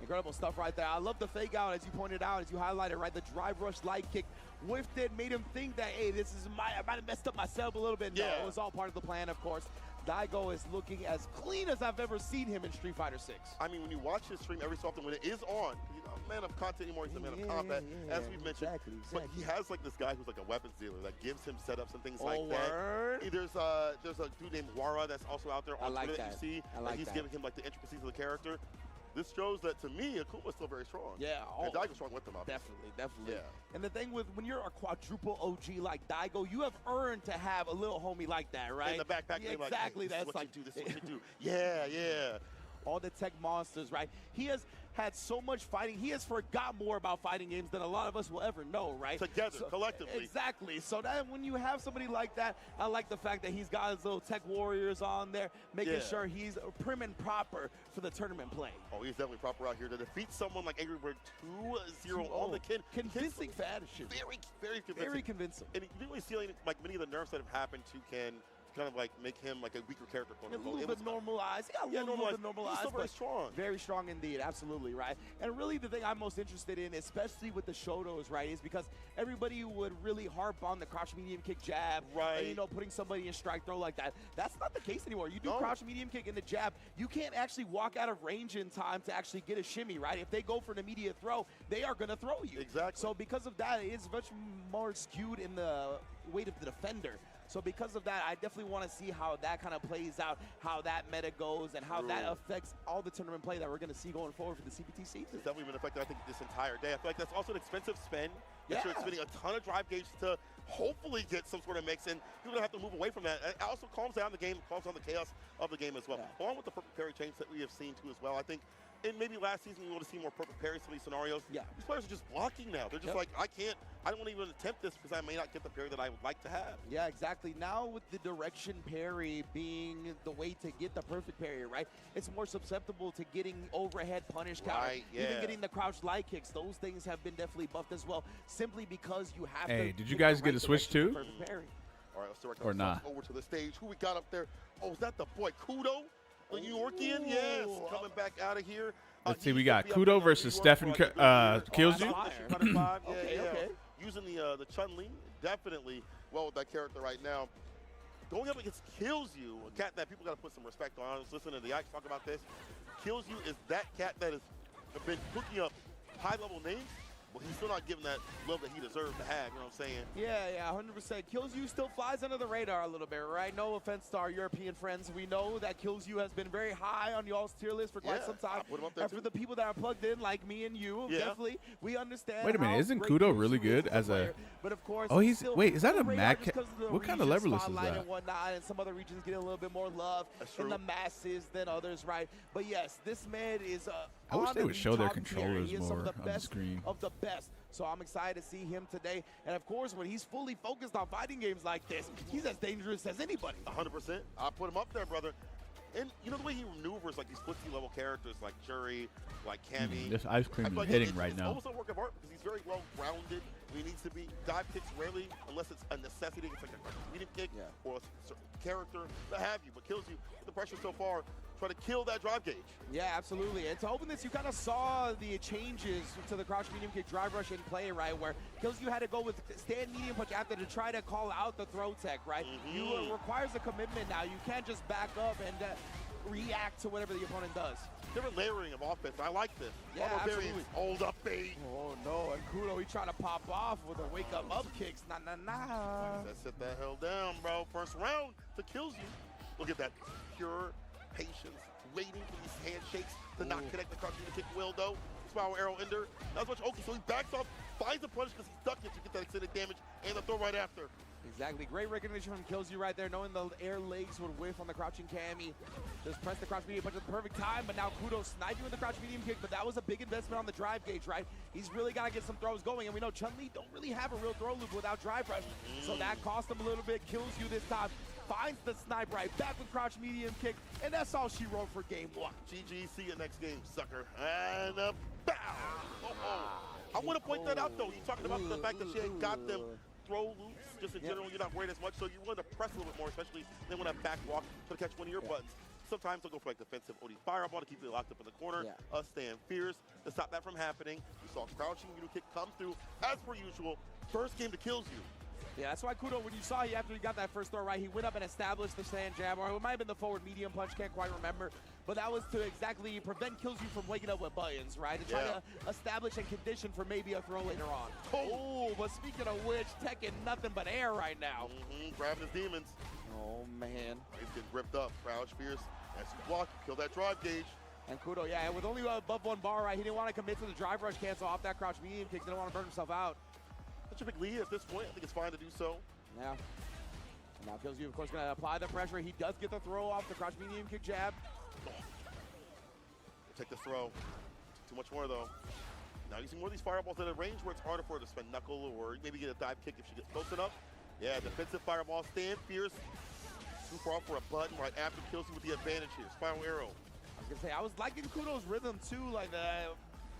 Incredible stuff right there. I love the fake out, as you pointed out, as you highlighted, right? The drive rush light kick whiffed it, made him think that, hey, this is I might have messed up myself a little bit. No, it was all part of the plan, of course. Daigo is looking as clean as I've ever seen him in Street Fighter 6. I mean, when you watch his stream every so often, when it is on, he's not a man of content anymore, he's a man of combat, as we mentioned. Exactly. But he has like this guy who's like a weapons dealer that gives him setups and things like word. that. There's a dude named Wara that's also out there on Twitter that you see. He's giving him like the intricacies of the character. This shows that, to me, Akuma's still very strong. Yeah. And Daigo's strong with him, obviously. Definitely. Yeah. And the thing with when you're a quadruple OG like Daigo, you have earned to have a little homie like that, right? In the backpack, yeah, exactly. Like, hey, that's like, do this is what you do. Yeah. All the tech monsters, right? He has had so much fighting. He has forgot more about fighting games than a lot of us will ever know, right? Together, collectively. Exactly. So that when you have somebody like that, I like the fact that he's got his little tech warriors on there, making sure he's prim and proper for the tournament play. Oh, he's definitely proper out here to defeat someone like Angry Bird 2-0 on the kid. Convincing fashion. Very convincing. Very convincing. And you really see like many of the nerfs that have happened to Ken kind of like make him like a weaker character. A little bit normalized. Yeah, a little bit normalized. He's still very strong. Very strong indeed. Absolutely, right? And really the thing I'm most interested in, especially with the Shotos, right, is because everybody would really harp on the crouch medium kick jab. Right. And, putting somebody in strike throw like that. That's not the case anymore. You do crouch medium kick in the jab, you can't actually walk out of range in time to actually get a shimmy, right? If they go for an immediate throw, they are going to throw you. Exactly. So because of that, it is much more skewed in the weight of the defender. So because of that, I definitely want to see how that kind of plays out, how that meta goes, and how that affects all the tournament play that we're going to see going forward for the CPT season. It's definitely been affected, I think, this entire day. I feel like that's also an expensive spend. You're spending a ton of drive gauge to hopefully get some sort of mix in. You're going to have to move away from that. It also calms down the game, calms down the chaos of the game as well. Along with the perfect parry change that we have seen too as well. I think and maybe last season we want to see more perfect parries for these scenarios. Yeah. These players are just blocking now. They're just like, I don't want to even attempt this because I may not get the parry that I would like to have. Yeah, exactly. Now with the direction parry being the way to get the perfect parry, right? It's more susceptible to getting overhead punish counter. Right, even getting the crouch light kicks. Those things have been definitely buffed as well, simply because you have to. Hey, did you guys get a switch too? All right, let's direct or not. Over to the stage. Who we got up there? Oh, is that the boy Kudo? The New Yorkian? Yes, coming back out of here. Let's see, we got Kudo versus Stefan kills you. Okay. Using the Chun-Li, definitely well with that character right now. Going up against Kills You, a cat that people got to put some respect on. I was listening to the Ike talk about this. Kills You is that cat that has been cooking up high-level names, but he's still not giving that love that he deserves to have, you know what I'm saying? Yeah, 100%. Kills You still flies under the radar a little bit, right? No offense to our European friends. We know that Kills You has been very high on y'all's tier list for quite some time. And for the people that are plugged in, like me and you, definitely, we understand. Wait a minute, isn't Kudo really good as a... But of course, wait, is that a Mac? What kind of levelist is that? And whatnot, and some other regions get a little bit more love in the masses than others, right? But yes, this man is I wish they would show their controllers more on the screen. Of the best. So I'm excited to see him today. And of course, when he's fully focused on fighting games like this, he's as dangerous as anybody. 100%. I'll put him up there, brother. And you know the way he maneuvers like these footsie level characters like Shuri, like Cammy. This ice cream is hitting right now. It's almost a work of art because he's very well grounded. He needs to be. Dive kicks rarely, unless it's a necessity. It's like a medium kick or a certain character, what have you, but kills you. The pressure so far, try to kill that drive gauge. Yeah, absolutely. And to open this, you kind of saw the changes to the crouch medium kick drive rush in play, right? Where KillsYou had to go with stand medium punch after to try to call out the throw tech, right? It requires a commitment now. You can't just back up and react to whatever the opponent does. Different layering of offense. I like this. Yeah, absolutely. Hold up, bait. Oh, no. And Kudo, he trying to pop off with a wake-up kicks. Nah. Sit that hell down, bro. First round to KillsYou. Look at that pure patience, waiting for these handshakes to not connect the crouch medium kick will, though. Spiral arrow ender. Not as much. Okay, so he backs off, finds the punish because he's ducking to get that extended damage and the throw right after. Exactly. Great recognition from KillsYou right there, knowing the air legs would whiff on the crouching Cammy. Just press the crouch medium punch at the perfect time, but now Kudo sniping with the crouch medium kick, but that was a big investment on the drive gauge, right? He's really got to get some throws going, and we know Chun-Li don't really have a real throw loop without drive rush, so that cost him a little bit. KillsYou this time, finds the snipe right back with crouch medium kick, and that's all she wrote for game one. GG, see you next game, sucker. And a bow! I want to point that out, though. You're talking about the fact that she ain't got them throw loops. Just in general, you're not worried as much, so you want to press a little bit more, especially then when I back walk to catch one of your buttons. Sometimes they'll go for like defensive OD fireball to keep you locked up in the corner. Stand fierce to stop that from happening. We saw crouching kick come through as per usual. First game to KillsYou. Yeah, that's why Kudo, when you saw after he got that first throw right, he went up and established the sand jab, or it might have been the forward medium punch, can't quite remember. But that was to exactly prevent KillsYou from waking up with buttons, right? To try to establish and condition for maybe a throw later on. Oh, but speaking of which, Tekken nothing but air right now. Grabbing his demons. Oh, man. He's getting ripped up. Crouch fierce. As you block, kill that drive gauge. And Kudo, yeah, with only above one bar, right, he didn't want to commit to the drive rush cancel off that crouch medium kick. Didn't want to burn himself out. Such a big lead at this point. I think it's fine to do so. Yeah. And now KillsYou, of course, going to apply the pressure. He does get the throw off the crouch medium kick jab. Take the throw. Too much more, though. Now using more of these fireballs at a range where it's harder for her to spend knuckle or maybe get a dive kick if she gets close enough. Yeah, defensive fireball. Stand fierce. Super off for a button right after KillsYou with the advantage here. Spiral arrow. I was going to say, I was liking Kudo's rhythm, too. Like the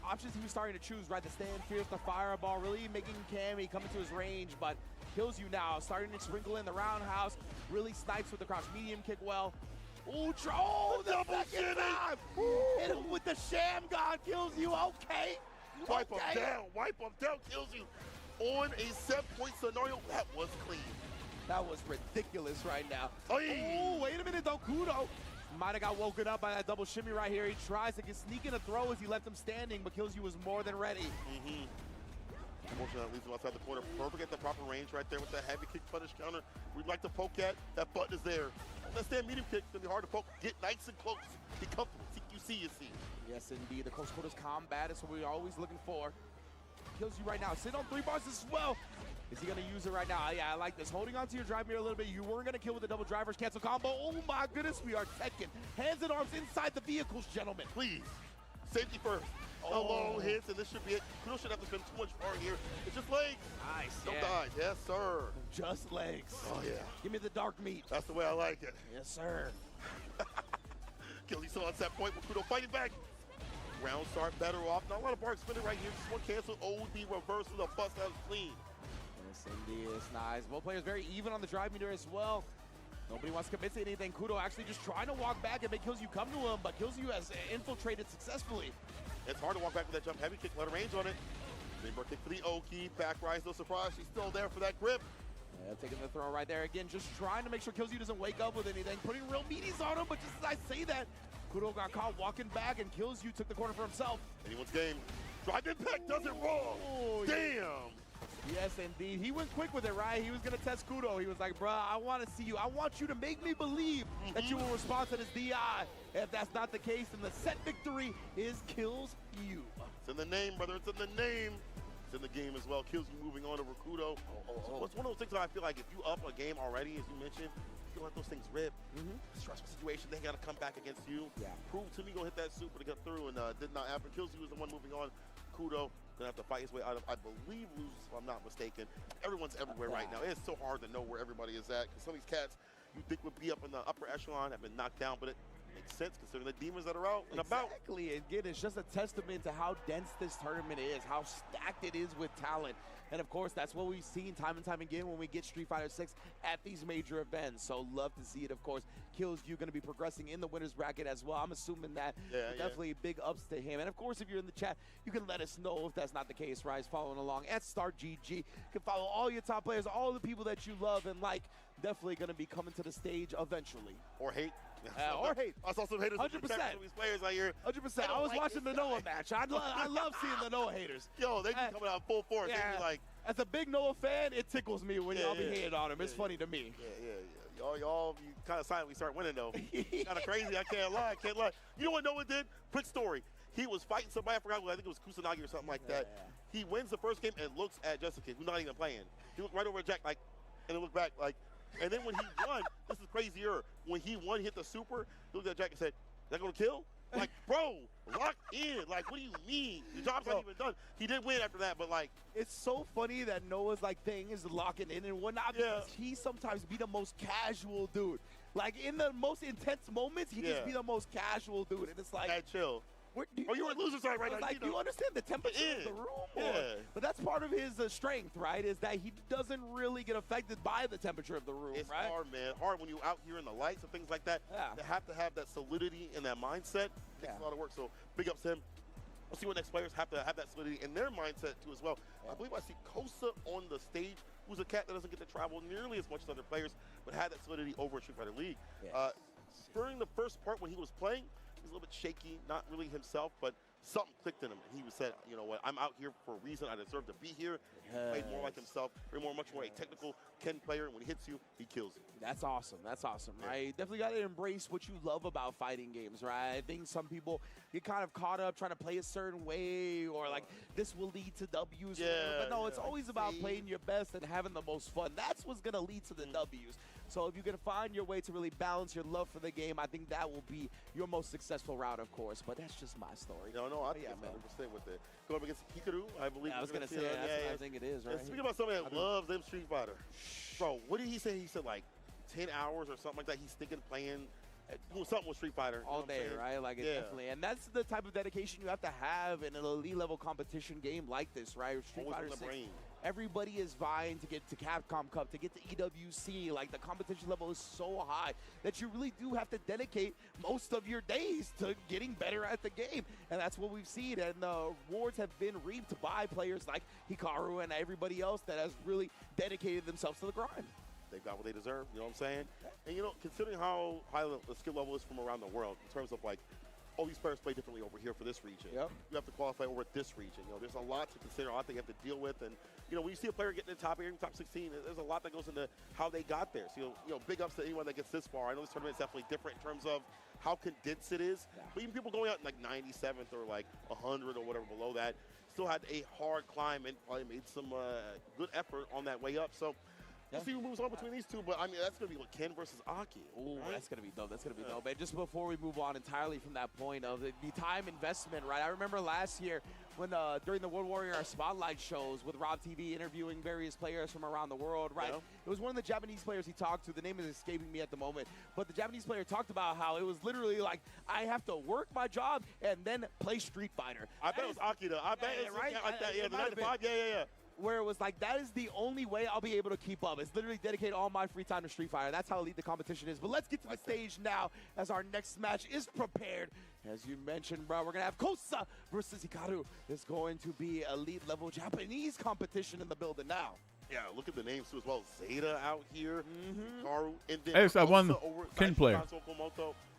options he was starting to choose, right? The stand fierce, the fireball, really making Cammy come into his range. But KillsYou now starting to sprinkle in the roundhouse. Really snipes with the crouch medium kick well. Ooh, the second time! Hit him with the sham god, KillsYou, okay? Wipe him down, KillsYou. On a 7-point scenario, that was clean. That was ridiculous right now. Oy. Oh, wait a minute though, Kudo might have got woken up by that double shimmy right here. He tries to sneak in a throw as he left him standing, but KillsYou was more than ready. Unfortunately, that leaves him outside the corner. Perfect at the proper range right there with that heavy kick punish counter. We'd like to poke at. That button is there. That stand medium kick, it's going to be hard to poke. Get nice and close. Get comfortable. CQC, you see. Yes, indeed. The close quarters combat is what we're always looking for. KillsYou right now. Sit on 3 bars as well. Is he going to use it right now? Yeah, I like this. Holding on to your drive mirror a little bit. You weren't going to kill with the double drivers cancel combo. Oh, my goodness. We are Tekken. Hands and arms inside the vehicles, gentlemen. Please. Safety first. Long hits, and this should be it. Kudo shouldn't have to spend too much power here. It's just legs. Nice. Don't die. Yes, sir. Just legs. Oh, yeah. Give me the dark meat. That's the way I like it. Yes, sir. KillsYou still on that point with Kudo fighting back. Round start better off. Not a lot of bar spinning right here. Just one cancel. OD reverse with a bust out clean. Yes, indeed. It's nice. Both players very even on the drive meter as well. Nobody wants to commit to anything. Kudo actually just trying to walk back and make KillsYou come to him, but KillsYou has infiltrated successfully. It's hard to walk back with that jump heavy kick, let a range on it. Limber kick for the Oki, back rise, no surprise, she's still there for that grip. Yeah, taking the throw right there again, just trying to make sure KillsYou doesn't wake up with anything, putting real meaties on him, but just as I say that, Kudo got caught walking back and KillsYou took the corner for himself. Anyone's game. Drive impact does it wrong. Oh, damn. Yes, indeed. He went quick with it, right? He was going to test Kudo. He was like, bruh, I want to see you. I want you to make me believe that you will respond to this DI. If that's not the case, then the set victory is KillsYou. It's in the name, brother. It's in the name. It's in the game as well. KillsYou moving on over Kudo. It's one of those things that I feel like if you up a game already, as you mentioned, you can let those things rip. Stressful situation, they got to come back against you. Prove to me you're going to hit that super to get through, and did not happen. KillsYou is the one moving on. Kudo gonna have to fight his way out of, I believe, lose if I'm not mistaken. Everyone's everywhere right now. It's so hard to know where everybody is at, because some of these cats you think would be up in the upper echelon have been knocked down, but Makes sense considering the demons that are out and about. Exactly. Again, it's just a testament to how dense this tournament is, how stacked it is with talent. And of course, that's what we've seen time and time again when we get Street Fighter 6 at these major events. So love to see it. Of course, Kills You going to be progressing in the winner's bracket as well. I'm assuming that. Definitely big ups to him. And of course, if you're in the chat, you can let us know if that's not the case, right? Following along at StartGG. You can follow all your top players, all the people that you love and like. Definitely going to be coming to the stage eventually. Or hate. Or hate. I saw some haters. 100%. These players out here. 100%. I was watching the Noah match. I love seeing the Noah haters. Yo, they be coming out full force. They be like, as a big Noah fan, it tickles me when y'all be hating on him. It's funny to me. Y'all, you kind of silently start winning though. Kind of crazy. I can't lie. You know what Noah did? Quick story. He was fighting somebody. I forgot. I think it was Kusanagi or something like that. He wins the first game and looks at Jessica, who's not even playing. He looked right over at Jack, like, and then looked back, like. And then when he won, this is crazier. When he won, hit the super, he looked at Jack and said, "Is that gonna kill?" Like, bro, lock in. Like, what do you mean? The job's not even done. He did win after that, but like, it's so funny that Noah's like thing is locking in and whatnot because he sometimes be the most casual dude. Like in the most intense moments, he just be the most casual dude, and it's like, chill. You're on loser side right now. Like, do you understand the temperature of the room? But that's part of his strength, right? Is that he doesn't really get affected by the temperature of the room, it's right? Hard, man. Hard when you're out here in the lights and things like that. They have to have that solidity and that mindset. It takes a lot of work. So big ups to him. We'll see what next players have to have that solidity in their mindset too as well. I believe I see Kosa on the stage, who's a cat that doesn't get to travel nearly as much as other players, but had that solidity over in Street Fighter League. During the first part when he was playing, he was a little bit shaky, not really himself, but something clicked in him. And he said, you know what, I'm out here for a reason. I deserve to be here. He played more like himself, much more a technical Ken player. When he hits you, he kills you. That's awesome. That's awesome, right? Definitely got to embrace what you love about fighting games, right? I think some people get kind of caught up trying to play a certain way or like this will lead to W's. But no, it's always about playing your best and having the most fun. That's what's going to lead to the W's. So if you can find your way to really balance your love for the game, I think that will be your most successful route, of course. But that's just my story. No, I think it's 100% with it. Going up against Hikaru, I believe. I was going to say, that's what I think it is, right? And speaking about somebody that loves them Street Fighter, bro, what did he say? He said like 10 hours or something like that. He's thinking playing something with Street Fighter. All day, right? Like, definitely. And that's the type of dedication you have to have in an elite level competition game like this, right? Street Fighter 6. Everybody is vying to get to Capcom Cup, to get to EWC. Like, the competition level is so high that you really do have to dedicate most of your days to getting better at the game. And that's what we've seen. And the rewards have been reaped by players like Hikaru and everybody else that has really dedicated themselves to the grind. They've got what they deserve, you know what I'm saying? And, you know, considering how high the skill level is from around the world in terms of, like, all these players play differently over here for this region. You have to qualify over this region. You know, there's a lot to consider, a lot that you have to deal with. And, you know, when you see a player getting in the top 8, top 16, there's a lot that goes into how they got there. So, you know, big ups to anyone that gets this far. I know this tournament is definitely different in terms of how condensed it is. But even people going out in like 97th or like 100 or whatever below that still had a hard climb and probably made some good effort on that way up. So, we'll see who moves on between these two, but I mean, that's going to be like Ken versus Aki. Ooh, that's going to be dope. That's going to be dope. And just before we move on entirely from that point of the time investment, right? I remember last year when during the World Warrior Spotlight shows with Rob TV interviewing various players from around the world, right? It was one of the Japanese players he talked to. The name is escaping me at the moment, but the Japanese player talked about how it was literally like, I have to work my job and then play Street Fighter. I bet it was Aki, though. I bet it's right? Like that. Yeah, the 95. Yeah. Where it was like, that is the only way I'll be able to keep up. It's literally dedicate all my free time to Street Fighter. That's how elite the competition is. But let's get to the stage now as our next match is prepared. As you mentioned, bro, we're going to have Kosa versus Hikaru. It's going to be elite level Japanese competition in the building now. Yeah, look at the names too as well. Zeta out here, Hikaru, and then hey, so one Ken player.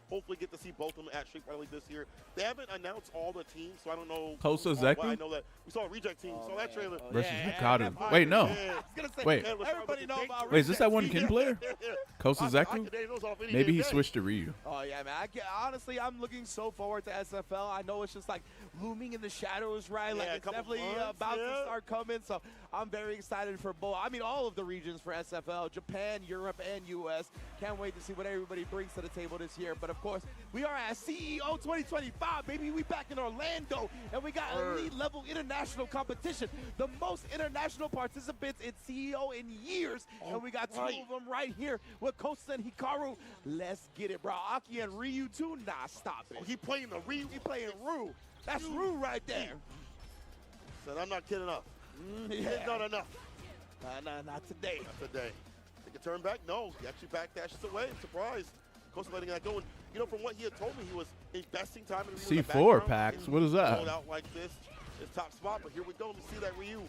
Hopefully get to see both of them at Street Fighter League this year. They haven't announced all the teams, so I don't know. Kosa Zeku? I know that we saw a reject team. Saw that trailer. Versus Hikaru. Wait, no. Wait. Everybody know about Wait, is this that one Ken player? Kosa Zeku? Maybe he switched to Ryu. Oh, yeah, man. Honestly, I'm looking so forward to SFL. I know it's just like looming in the shadows, right? Like, it's definitely about to start coming. So I'm very excited for both. I mean, all of the regions for SFL, Japan, Europe, and US. Can't wait to see what everybody brings to the table this year. But of course, we are at CEO 2025, baby. We back in Orlando, and we got elite level international competition. The most international participants in CEO in years, and we got two of them right here with Kosa and Hikaru. Let's get it, bro. Aki and Ryu too. Nah, stop it. Oh, he playing the Ryu. He playing Ryu. That's Ryu right there. Said I'm not kidding enough. Yeah. Not enough. Not today. Not today. Take a turn back? No. He actually backdashes away. I'm surprised. Kosa letting that go. And, you know, from what he had told me, he was investing time in the C4 packs. What is that? Rolled out like this. His top spot. But here we go. Let me see that Ryu.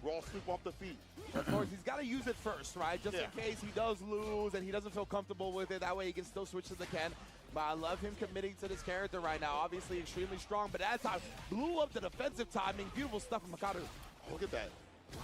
Raw sweep off the feet. Of course, he's got to use it first, right? Just in case he does lose and he doesn't feel comfortable with it. That way he can still switch to the Ken. But I love him committing to this character right now. Obviously extremely strong, but that time blew up the defensive timing. Beautiful stuff from Hikaru. Look at that.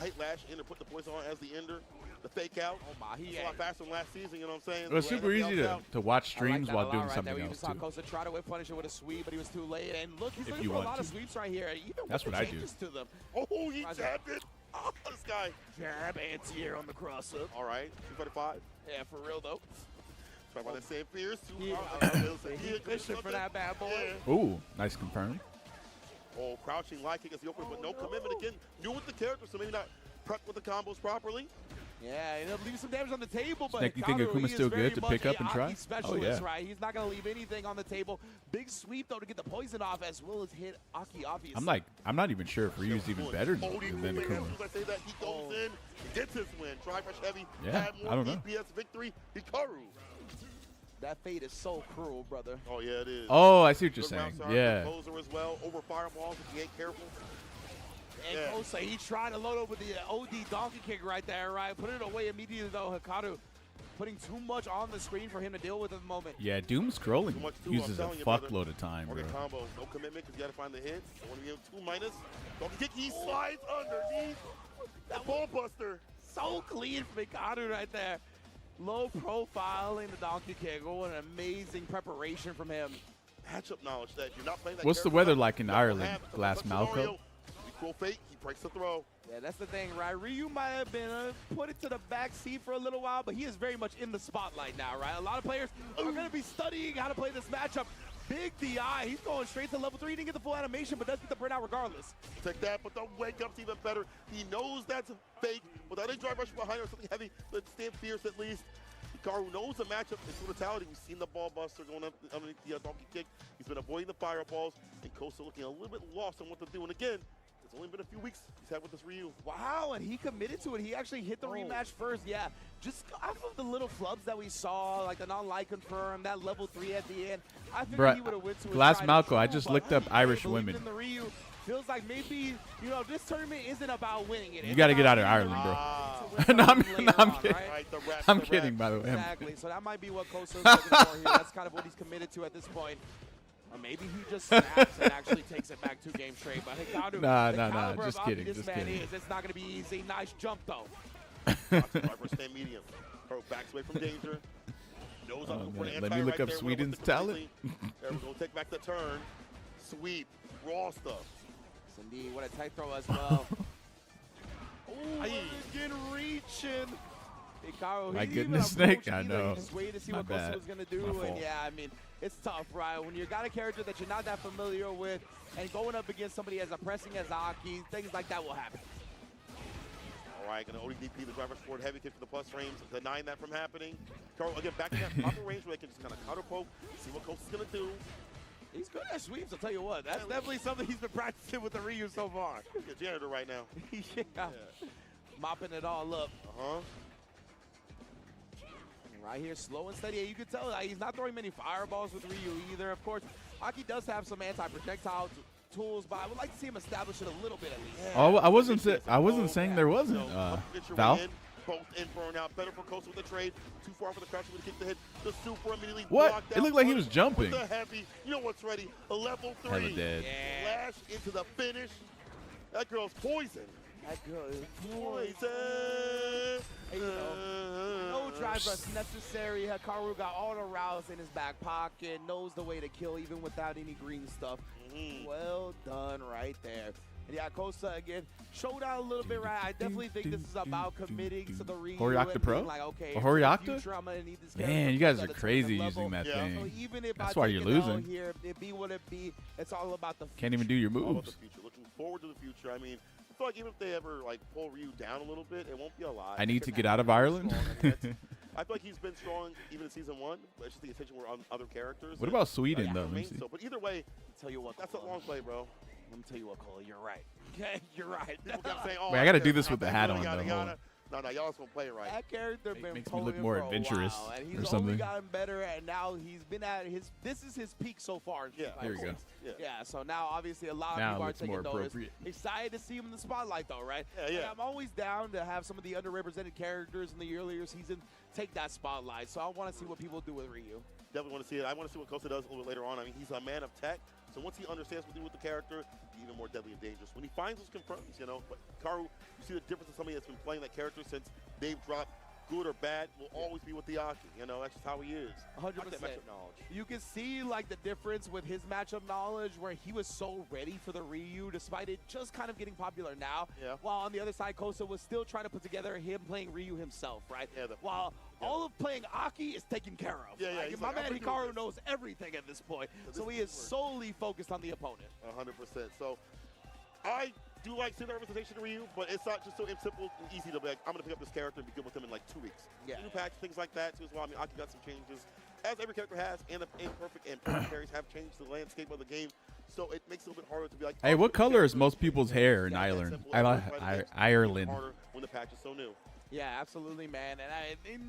Light lash in to put the poison on as the ender. The fake out. Oh my, he's a lot faster than last season, you know what I'm saying? It was super easy to watch streams like while doing right something there. else, too. Kosa tried to whip punish it with a sweep, but he was too late. And look, he's looking for a lot of sweeps right here. Even that's with what the I do. To them. Oh, he jabbed it. Oh, this guy. Jab anti-air on the cross-up. All right, 245. Yeah, for real, though. Try about that same fears. He fishing for that bad boy. Yeah. Ooh, nice confirm. Oh, crouching light kick as the opener, but no commitment again. New with the character, so maybe not prepped with the combos properly. Yeah, ended up leaving some damage on the table, but Snake, you think Akuma's still good to pick up and try? Oh, yeah. Right? He's not going to leave anything on the table. Big sweep, though, to get the poison off, as well as hit Aki, obviously. I'm not even sure if Ryu's even better than Akuma. I say that, he goes in, he gets his win. Try fresh heavy, yeah, I don't know. DPS victory, Hikaru. That fate is so cruel, brother. Oh, yeah, it is. Oh, I see what you're saying. Yeah. Kosa as well, over fireballs if he ain't careful. And Kosa, he tried to load up with the OD donkey kick right there, right? Put it away immediately, though. Hikaru putting too much on the screen for him to deal with at the moment. Yeah, Doom scrolling uses a fuckload of time, bro. Combo. No commitment because you got to find the hits. Don't want to give him 2 minus. Donkey kick, he slides underneath. That ball buster. So clean from Hikaru right there. Low profiling the donkey kick. Oh, an amazing preparation from him. Matchup knowledge that you're not playing that. What's the weather like in Ireland? Glass Malco? Equal fake, he breaks the throw. Yeah, that's the thing, right? Ryu might have been put into the back seat for a little while, but he is very much in the spotlight now, right? A lot of players are going to be studying how to play this matchup. Big DI, he's going straight to level 3. He didn't get the full animation, but does get the burnout regardless. Take that, but the wake up's even better. He knows that's fake. Without a drive rush behind or something heavy, let's stand fierce at least. Hikaru knows the matchup is brutality. We've seen the ball buster going up underneath the donkey kick. He's been avoiding the fireballs, and Kosa looking a little bit lost on what to do. And again, it's only been a few weeks he's had with this Ryu. Wow, and he committed to it. He actually hit the rematch first. Yeah, just off of the little flubs that we saw, like the non-light confirm, that level 3 at the end. I figured he would have went to Glass Malco, I just looked up Irish women. In the Ryu. Feels like maybe, you know, this tournament isn't about winning it. You got to get out of Ireland, bro. No, I'm kidding. Right? I'm kidding, by the way. Exactly. So that might be what Kosa is looking for here. That's kind of what he's committed to at this point. Or maybe he just snaps and actually takes it back 2 games straight. But Hikaru, nah. Just kidding. It's not going to be easy. Nice jump, though. Stay medium. Pro backs away from danger. Let me look up Sweden's talent. There we go. Take back the turn. Sweep. Raw stuff. Indeed, what a tight throw as well. Oh, again reaching. Hikaru, my goodness, Snake, I know. Just waiting to see what Kosa was going to do. And yeah, I mean, it's tough, right? When you got a character that you're not that familiar with and going up against somebody as pressing as Aki, things like that will happen. All right, going to ODDP the driver's forward heavy kick for the plus frames, denying that from happening. Hikaru, again, back in that proper range where they can just kind of counter poke, see what Kosa's going to do. He's good at sweeps, I'll tell you what. That's definitely something he's been practicing with the Ryu so far. He's a janitor right now. Yeah. Mopping it all up. Right here, slow and steady. You can tell he's not throwing many fireballs with Ryu either. Of course, Aki does have some anti-projectile tools, but I would like to see him establish it a little bit at least. Oh, I wasn't saying there wasn't. Val? Both in burnout. Better for Kosa with the trade. Too far for the crouch with the kick to hit. The super immediately blocked out. It looked like he was jumping. With the heavy. You know what's ready? A level 3. Hella dead. Flash into the finish. That girl's poison. That girl is poison. No drive rush necessary. Hikaru got all the routes in his back pocket. Knows the way to kill even without any green stuff. Well done right there. And yeah, Kosa again, showdown a little bit, right? I definitely think this is about committing to the Ryu. Horiakta Pro? Like, okay, Horiakta? Man, you guys are crazy using that thing. So even if That's why you're losing. Here, it be what it be. It's all about the future. Can't even do your All about moves. the future. Looking forward to the future. I mean, I feel like even if they ever like pull Ryu down a little bit, it won't be a lot. I need to get out of Ireland. I feel like he's been strong even in season 1, but it's just the attention we're on other characters. What about Sweden, though? So, but either way, tell you what, that's a long play, bro. Let me tell you what, Cole, you're right. Okay, you're right. People kept saying, oh, Wait, I got to do this with the hat on, though. No, y'all also play it right. That character been makes me look more for a adventurous while, and or he's something. only gotten better, and now he's been at his. This is his peak so far. In Yeah, here we go. Yeah, so now obviously a lot of Now people are it's taking more notice. appropriate. Excited to see him in the spotlight, though, right? Yeah. Like, I'm always down to have some of the underrepresented characters in the earlier season take that spotlight. So I want to see what people do with Ryu. Definitely want to see it. I want to see what Kosa does a little bit later on. I mean, he's a man of tech, so once he understands what to do with the character, he's even more deadly and dangerous. When he finds those confirms, you know, but Hikaru, you see the difference in somebody that's been playing that character since they've dropped. Good or bad, will always be with the Aki. You know, that's just how he is. 100%. Knowledge. You can see like the difference with his matchup knowledge, where he was so ready for the Ryu, despite it just kind of getting popular now. Yeah. While on the other side, Kosa was still trying to put together him playing Ryu himself, right? Yeah. While all of playing Aki is taken care of. Yeah. Like, my man Hikaru knows everything at this point, so he is solely focused on the opponent. 100%. So I do like seeing the representation of Ryu, but it's not just so simple and easy to be like, I'm going to pick up this character and be good with him in like 2 weeks. Yeah. New patch, things like that too as well. I mean, Aki got some changes, as every character has, and the imperfect and perfect carries have changed the landscape of the game. So it makes it a little bit harder to be like, Hey, what color is most people's hair in Ireland? Ireland. When the patch is so new. Yeah, absolutely, man. And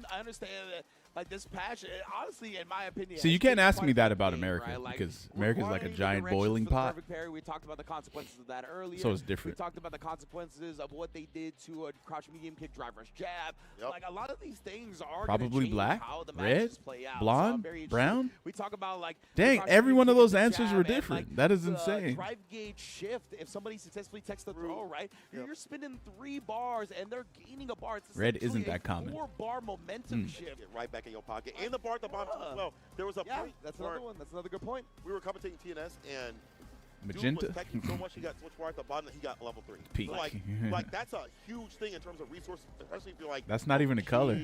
I understand that, like, this patch, honestly, in my opinion. So you can't ask me that about America, right? Like, because America's like a giant boiling pot. We talked about the consequences of that earlier. So it's different. We talked about the consequences of what they did to a crouch medium kick driver's jab. Yep. Like, a lot of these things are probably black, how the red, play out. blonde, so brown. We talk about, like, dang, every one of those answers were different. Like, that is insane. Drive gauge shift. If somebody successfully takes the throw, right, you're spinning 3 bars and they're gaining a bar. It's red isn't that common. 4-bar momentum shift. Get right back in your pocket. And the bar at the bottom as well. There was a point. That's another one. That's another good point. We were commentating TNS and Magenta. Dude was teching so much he got so much bar at the bottom that he got level 3. Peak. So like that's a huge thing in terms of resources, especially if you're like that's not even a color.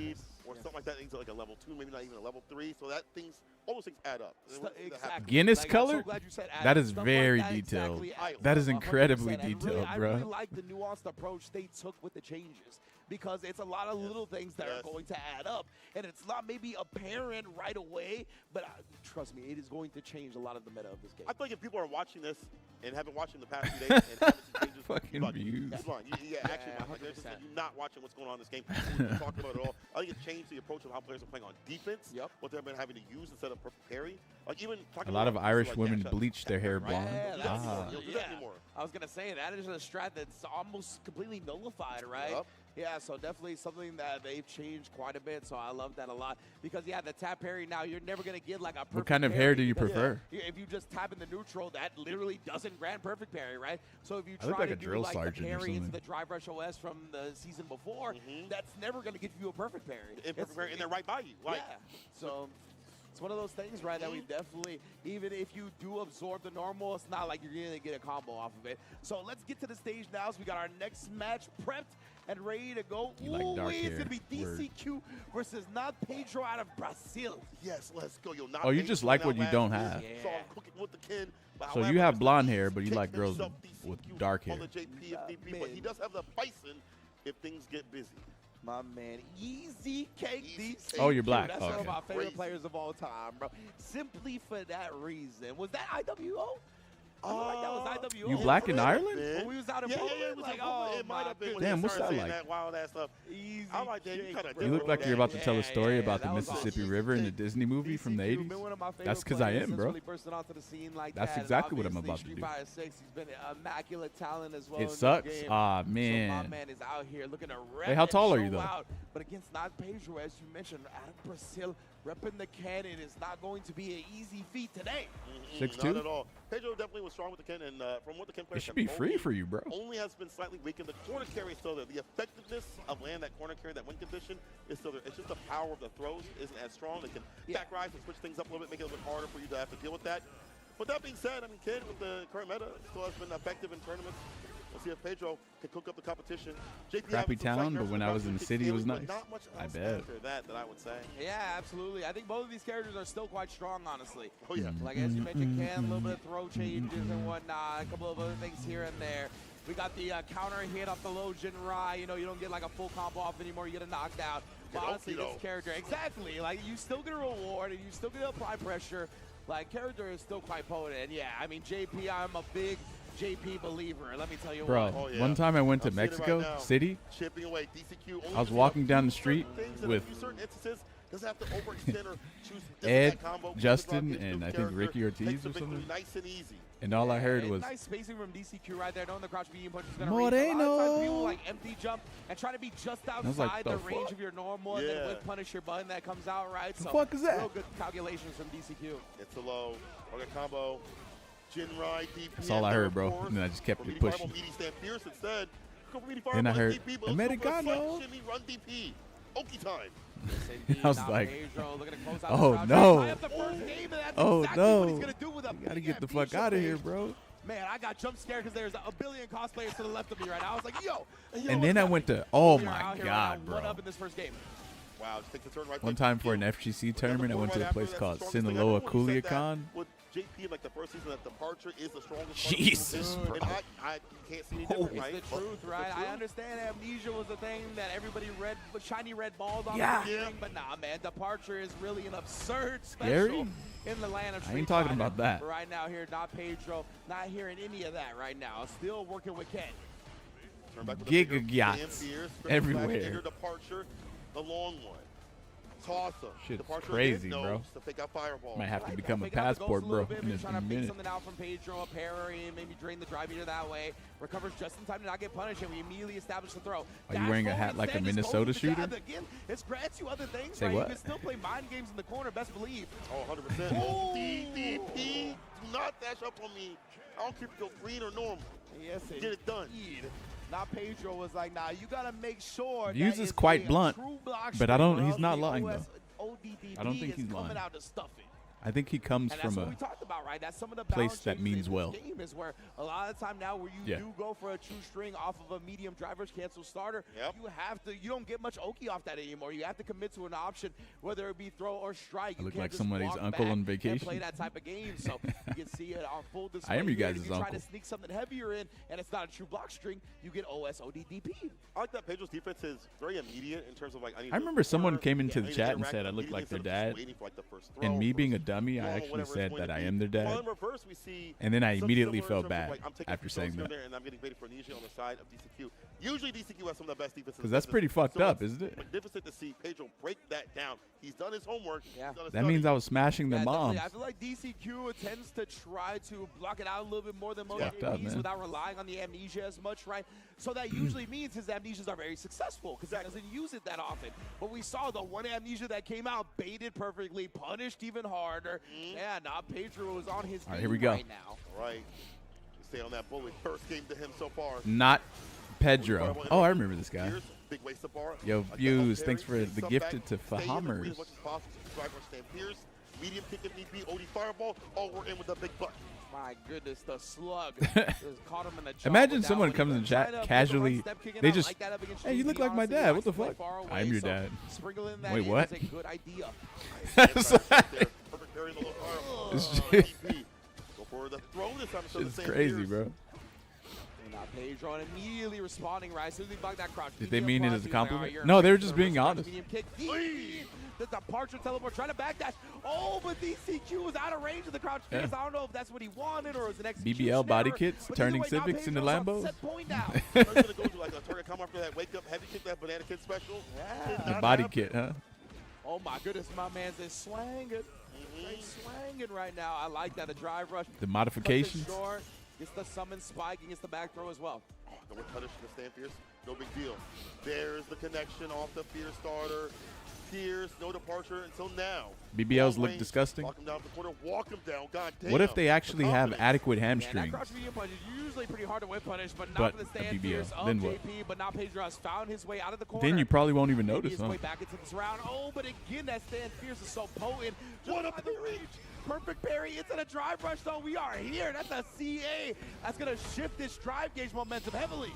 Or something like that. Things like a level 2, maybe not even a level 3. So that all those things add up. Exactly. Guinness like, color? So that is very detailed. Exactly. That is incredibly detailed, I bro. really like the nuanced approach they took with the changes, because it's a lot of little things that are going to add up, and it's not maybe apparent right away, but trust me, it is going to change a lot of the meta of this game. I feel like if people are watching this and haven't watched in the past few days and haven't seen changes, fucking views. Actually, you're not watching what's going on in this game. We're talking about it all. I think it changed the approach of how players are playing on defense. What they've been having to use instead of perfect parry. Like even a lot of Irish women bleach their hair blonde. I was gonna say that is a strat that's almost completely nullified, right? Yeah, so definitely something that they've changed quite a bit. So I love that a lot, because the tap parry now, you're never gonna get like a perfect What kind of hair do you prefer? If you just tap in the neutral, that literally doesn't grant perfect parry, right? So if you I look try like to a do drill like the sergeant or parry into something. the Drive Rush OS from the season before, that's never gonna give you a perfect parry. Perfect parry, and they're right by you. Like, so it's one of those things, right, that we definitely, even if you do absorb the normal, it's not like you're going to get a combo off of it. So let's get to the stage now. So we got our next match prepped and ready to go. You like dark it's hair. going to be DCQ versus Not Pedro out of Brazil. Yes, let's go. Oh, you just like what you don't have. So I'm cooking with the Ken. So you have blonde hair, but you like girls with dark hair. On the JP but he does have the bison if things get busy. My man, Easy Cake DCQ. Oh, you're black. That's one of my favorite players of all time, bro. Simply for that reason. Was that IWO? I feel like that was IWO. You black in Ireland? When we was out in Brooklyn, it was like, it might have been. Damn, what's that like? That wild ass stuff. Easy. I like that. You look like you're about to tell a story about the Mississippi River in the Disney movie from the 80s. That's because I am, bro. That's exactly what I'm about to do. He's been an immaculate talent as well. It sucks. Ah, man. So my man is out here looking to rep. Hey, how tall are you, though? But against Not Pedro, as you mentioned, out of Brazil, repping the cannon is not going to be an easy feat today. 6'2"? Not at all. Pedro definitely was strong with the Ken, and from what the Ken players It should be free for you, bro. Only has been slightly weakened. The corner carry is still there. The effectiveness of land that corner carry, that win condition, is still there. It's just the power of the throws isn't as strong. They can back rise and switch things up a little bit, make it a little bit harder for you to have to deal with that. But that being said, I mean, Kid with the current meta still has been effective in tournaments. We'll see if Pedro can cook up the competition. JP Crappy town, but when I was in the city, it was nice. Not much I else bet. after that I would say. Yeah, absolutely. I think both of these characters are still quite strong, honestly. Oh, yeah. Like, as you mentioned, Ken, a little bit of throw changes and whatnot, a couple of other things here and there. We got the counter hit off the low Jinrai. You know, you don't get like a full combo off anymore. You get a knocked out. But honestly, this character, exactly. Like, you still get a reward and you still get to apply pressure. Like, character is still quite potent. And yeah, I mean, JP, I'm a big JP believer. Let me tell you Bro, what. Oh, yeah. one time I went to Mexico City. Chipping away. DCQ I was walking down the street with Ed, Justin, and I think Ricky Ortiz or something. Nice and easy. And all I heard was, nice spacing from DCQ right there, knowing the crouch medium punch is going to Moreno. reach. A lot of times people like empty jump and try to be just outside like, the range of your normal, and then with punish your button that comes out, right? The So fuck is that? Real good calculations from DCQ. It's a low. Okay, combo. Jinrai, DP. that's all I heard, bro. And then I just kept it pushing. Then I heard, Americano. Run DP. Oki time. I was like, oh no. Oh no. You gotta get the fuck out of here, bro. Man, I got jump scared because there's a billion cosplayers to the left of me right now. I was like, yo. And then I went to, oh my god, bro. Up in this first game. Wow, just take the turn right. One time for an FGC tournament, I went to a place called Sinaloa Culiacan. JP, like the first season, that departure is the strongest. Jesus, bro. And I can't see any different, right? It's the truth, right? I understand amnesia was a thing that everybody read with shiny red balls on the thing, but nah, man, departure is really an absurd special in the land of Street I ain't talking Fighter. about that. But right now here, not Pedro, not hearing any of that right now. Still working with Ken. Giga yachts everywhere. Departure, the long one. Awesome. Shit's crazy, bro. Might have to become a passport, bro, in a trying to minute. pick something out from Pedro, a parry, and maybe drain the drive meter that way. Recovers just in time to not get punished, and we immediately establish the throw. Are you wearing a hat like a Minnesota shooter? Again, it grants you other things, Say right? what? You can still play mind games in the corner, best believe. Oh, 100%. Oh, DDP. Do not dash up on me. I don't care if you go green or normal. Yes, get it done. Now Pedro was like, nah, you got to make sure Views is quite blunt, but I don't, he's not lying, though. I don't think he's lying. I think he comes from a place that means well. Game is where a lot of the time now where you do go for a true string off of a medium driver's cancel starter, you don't get much Oki off that anymore. You have to commit to an option, whether it be throw or strike. I look you like can't somebody's just uncle walk on back vacation. and play that type of game, so you can see it on full display. I am you here. guys' If you uncle. try to sneak something heavier in, and it's not a true block string, you get OSODDP. I like that Pedro's defense is very immediate in terms of like. I remember someone came into the chat and said I look like their dad. And me being a dummy, I actually said that I am their dad. And then I immediately felt bad after saying that. And I'm getting baited for Naii on the side of DCQ. Usually DCQ has some of the best defenses. Because that's pretty fucked up, isn't it? Magnificent to see Pedro break that down. He's done his homework. That means I was smashing their moms. I feel like DCQ tends to try to block it out a little bit more than most Fucked up, man. without relying on the amnesia as much, right? So that usually means his amnesias are very successful because he doesn't use it that often. But we saw the one amnesia that came out, baited perfectly, punished even harder. Yeah, now Pedro was on his game here we go. right now. Right. Stay on that bullet. First game to him so far. Not Pedro. Oh, I remember this guy. Big waist to bar. Yo, Views, thanks for the gifted to Fahamers. Medium kick if need be. OD fireball. Oh, we're in with a big butt. My goodness, the slug just caught him in the jaw. Imagine someone comes in chat casually. They just, hey, you look like my dad. What the fuck? I'm your dad. Wait, what? Is a good idea. It's crazy, bro. Pedro and immediately responding right as soon as he blocked that crouch. Did they mean it as a compliment? No, they were just being honest. The departure teleport, trying to backdash. Oh, but DCQ was out of range of the crouch. I don't know if that's what he wanted or it was an execution BBL body error. kits, turning Civics into Lambos. They're going to go to like a target come after that wake up heavy kick, that banana kid special. The body kit, huh? Oh my goodness, my man's just swanging. He's swanging right now. I like that. The drive rush. The modifications. Gets the summon spike and gets the back throw as well. Oh, the punish the stand fierce. No big deal. There's the connection off the fear starter. tears, no departure until now. BBLs look disgusting. Walk him down the corner, walk him down. God damn. What if they actually have adequate hamstrings? That crouch medium punch is usually pretty hard to whip punish, but not for the stand fierce of JP. But now Pedro has found his way out of the corner. Then you probably won't even notice, his way back into this round. Oh, but again, that stand fierce is so potent. What up the reach? Perfect parry into the drive rush, though. We are here. That's a CA. That's going to shift this drive gauge momentum heavily.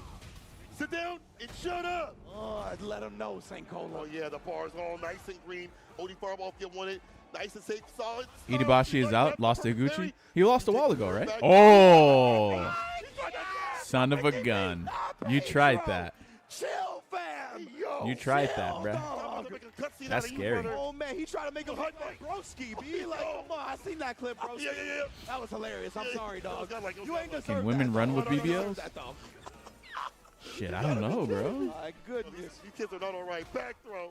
Sit down and shut up. Oh, let him know, St. Cola. Oh, yeah, the bar is all nice and green. OD fireball if you want it. Nice and safe, solid. Idibashi is out. Lost to Gucci. He lost a while ago, right? Oh, son of a gun. You tried that. Chill, fam. You tried that, bruh. That's scary. Oh, man, he tried to make a hunt like Broski, B. Like, come on, I seen that clip, Broski. Yeah. That was hilarious. I'm sorry, dog. You ain't deserved Can women run with BBLs? That, though. Shit, I don't know, bro. My goodness. You kids are not all right. Back throw.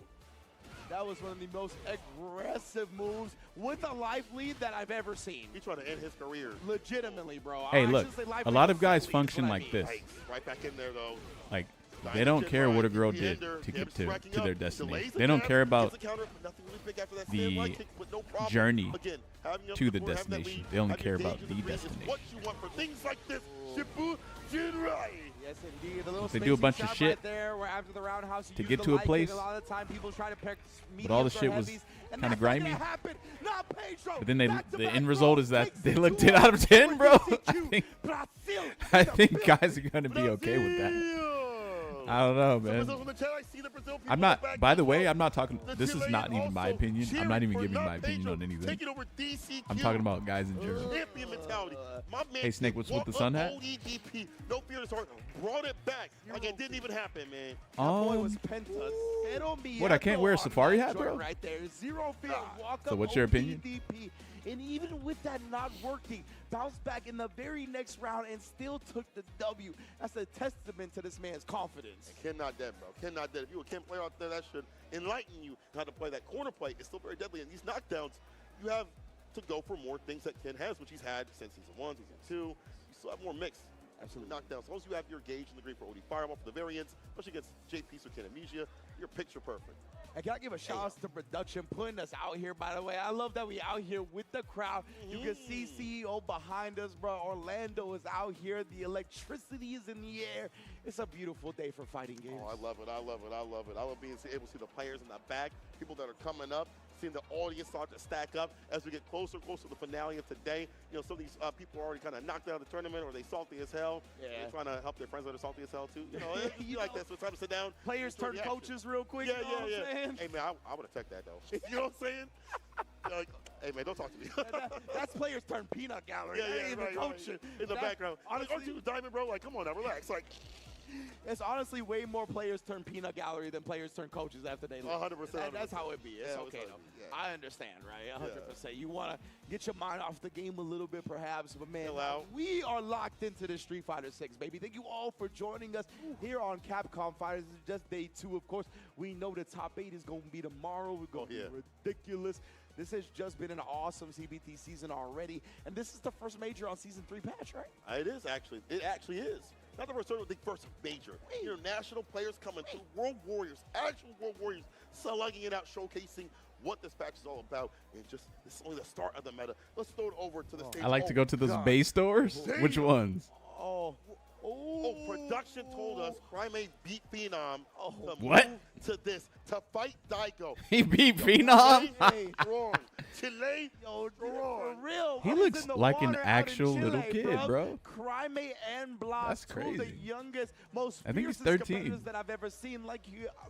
That was one of the most aggressive moves with a life lead that I've ever seen. He's trying to end his career. Legitimately, bro. Hey, look, a lot of guys function like this. Right back in there, though. Like, they don't care what a girl did to get to their destination. They don't care about the journey to the destination. They only care about the destination. What you want for things like this, Yes, indeed. They do a bunch of shit right there, where after the roundhouse, to get to a place, a lot of the time people try to pick but all the shit was kind of grimy. Pedro, but then the end result is that they look 10 out of 10, bro. I think guys are going to be okay with that. I don't know, man. I'm not, by the way, I'm not talking, this is not even my opinion. I'm not even giving my opinion on anything. I'm talking about guys in general. Hey, Snake, what's with the sun hat? No fear of brought it back like it didn't even happen, man. What, I can't wear a safari hat, bro? Right there. Zero fear. So what's your opinion? And even with that not working, bounced back in the very next round and still took the W. That's a testament to this man's confidence. Cannot dead, bro. Cannot dead. If you're a Ken player out there, that should enlighten you how to play that corner play. It's still very deadly. And these knockdowns, you have to go for more things that Ken has, which he's had since Season 1, Season 2. You still have more mix. Absolutely knockdowns. As long as you have your gauge in the green for OD Fireball for the variants, especially against JP or Ken Amnesia, you're picture perfect. And can I give a shout out to production putting us out here, by the way. I love that we out here with the crowd. You can see CEO behind us, bro. Orlando is out here. The electricity is in the air. It's a beautiful day for fighting games. Oh, I love it. I love it. I love it. I love being able to see the players in the back, people that are coming up, seeing the audience start to stack up as we get closer and closer to the finale of today. You know, some of these people are already kind of knocked out of the tournament, or they salty as hell. Yeah. They're trying to help their friends that are salty as hell, too. You know, you like that. So it's time to sit down. Players turn coaches real quick. Yeah, you know what I'm saying? Hey, man, I would have took that, though. You know what I'm saying? Hey, man, don't talk to me. That's players turn peanut gallery. Yeah, right, coaching. In the background. Honestly, aren't you Diamond, bro? Like, come on now, relax. Like, it's honestly way more players turn peanut gallery than players turn coaches after they leave. 100%. That's how it be. It's okay, though. Yeah. I understand, right? 100%. You want to get your mind off the game a little bit, perhaps. But, man, we are locked into the Street Fighter 6, baby. Thank you all for joining us here on Capcom Fighters. This is just day 2, of course. We know the top 8 is going to be tomorrow. We're going to be ridiculous. This has just been an awesome CBT season already. And this is the first major on Season 3 patch, right? It is, actually. It actually is. Not the first tournament, the first major. International players coming through, World Warriors, actual World Warriors, slugging it out, showcasing what this patch is all about. And just, this is only the start of the meta. Let's throw it over to the stage. I like to go to those base stores. Damn. Which ones? Production told us Crime beat Phenom to what? move to this, to fight Daigo. He beat Phenom? Wrong. Chile, wrong. For real. He looks like an actual little kid, bro. Crime and Blas, that's crazy. The youngest, most I think he's fiercest 13. competitors that I've ever seen. Like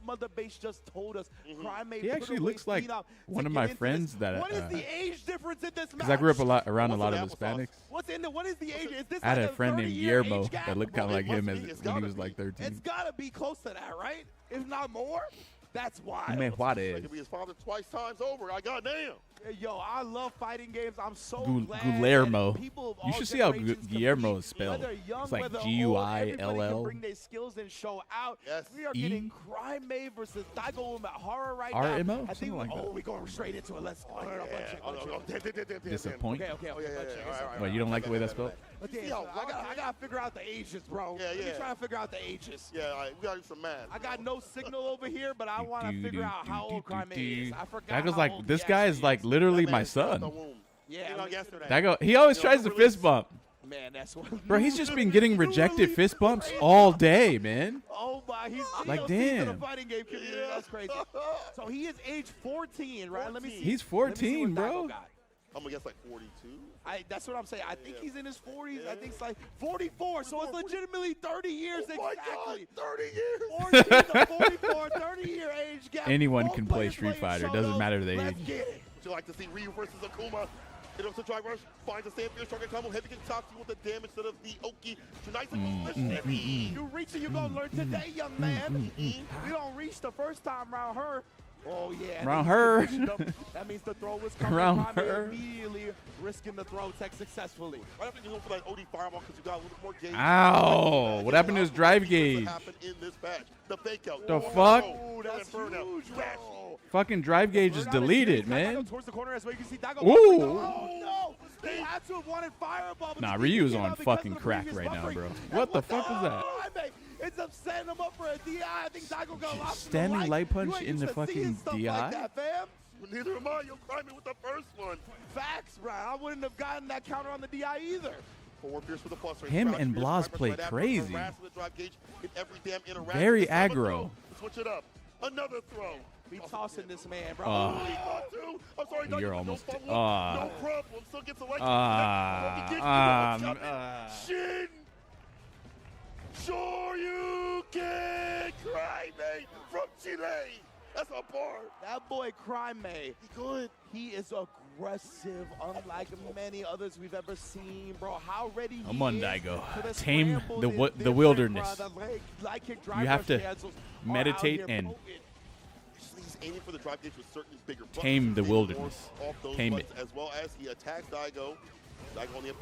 Mother Base just told us, Crime he actually looks like one of my friends that. What is the age difference in this match? Because I grew up around a lot of Hispanics. What is the age? Is this I had like a friend named Guillermo that looked kind of like him when he was like 13. It's got to be close to that, right? If not more. That's why. It could be his father twice times over. I goddamn. Yo, I love fighting games. I'm so glad. Guillermo. You should see how Guillermo is spelled. It's like Guill. Bring their skills and show out. Yes. We are getting Crime versus Daigo and Horror right RMO? now. I think like we're going straight into it. Let's Disappoint? Okay. Wait, you don't like the way that's spelled? Okay, so I gotta figure out the ages, bro. Yeah, Let me try to figure out the ages. Yeah, all right, we gotta do some math. I got no signal over here, but I want to figure out how old Crimea is. I forgot. Daigo's like, this guy is like literally my son. Yeah, yesterday. Daigo, he always tries to fist bump. Man, that's what. Bro, he's just been getting rejected fist bumps all day, man. Oh my, he's like, to damn. the fighting game community. That's crazy. So he is age 14, right? Let me see. He's 14, bro. I'm gonna guess like 42. That's what I'm saying. I think he's in his 40s. I think it's like 44. So it's legitimately 30 years exactly. 30 years. 14 to 44, 30-year age gap. Anyone can play Street Fighter. Doesn't matter the age. Would you like to see Ryu versus Akuma? It was a drive rush, finds a stand fierce target combo, heavy kick tops you with the damage to the Oki. You reach and you're gonna learn today, young man. You don't reach the first time around her. Oh yeah. Around her. That means the throw was coming. Around her. Immediately risking the throw tech successfully. Right after you go for that OD fireball because you got a little more gauge. Ow! What happened to his drive gauge? What happened in this match? The fake out. The fuck? Oh, that's huge, bro. Fucking drive gauge is deleted, man. Towards the corner as well. You can see Daigo. Ooh. Oh no! They had to have wanted fireball. Nah, Ryu's on fucking crack right now, bro. What the fuck was that? It's upsetting him up for a DI. I think Daigo got lost. Standing light punch in the fucking DI? Like that, fam. Neither am I. You'll cry me with the first one. Facts, bro. I wouldn't have gotten that counter on the DI either. Him and Blas play crazy. Very aggro. Switch it up. Another throw. We tossing this man, bro. I'm sorry, you're almost. No problem. Still gets elected. Shin. Sure you can cry me from Chile. That's a bar. That boy Crimea. He good. He is aggressive, unlike many others we've ever seen, bro. How ready he I'm on is Daigo. to the Tame the wilderness. You have to meditate and he's aiming for the drive gauge with certain bigger tame the wilderness. Tame it. As well as he attacks Daigo.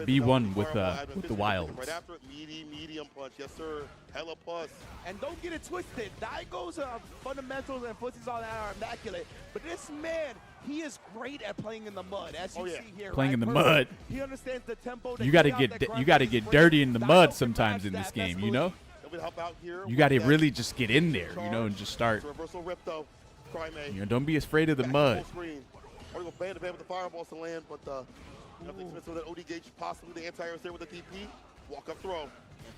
Be one with the wilds. Right after it, medium punch. Yes, sir. Hella plus. And don't get it twisted. Daigo's fundamentals and footsies all that are immaculate. But this man, he is great at playing in the mud, as you see here. Playing in the mud. He understands the tempo. You got to get dirty in the mud sometimes in this game, you know? You got to really just get in there, you know, and just start. You know, don't be afraid of the mud. Or go band to band with the fireballs to land, but nothing with that OD gauge, possibly the anti-air is there with the DP. Walk up throw.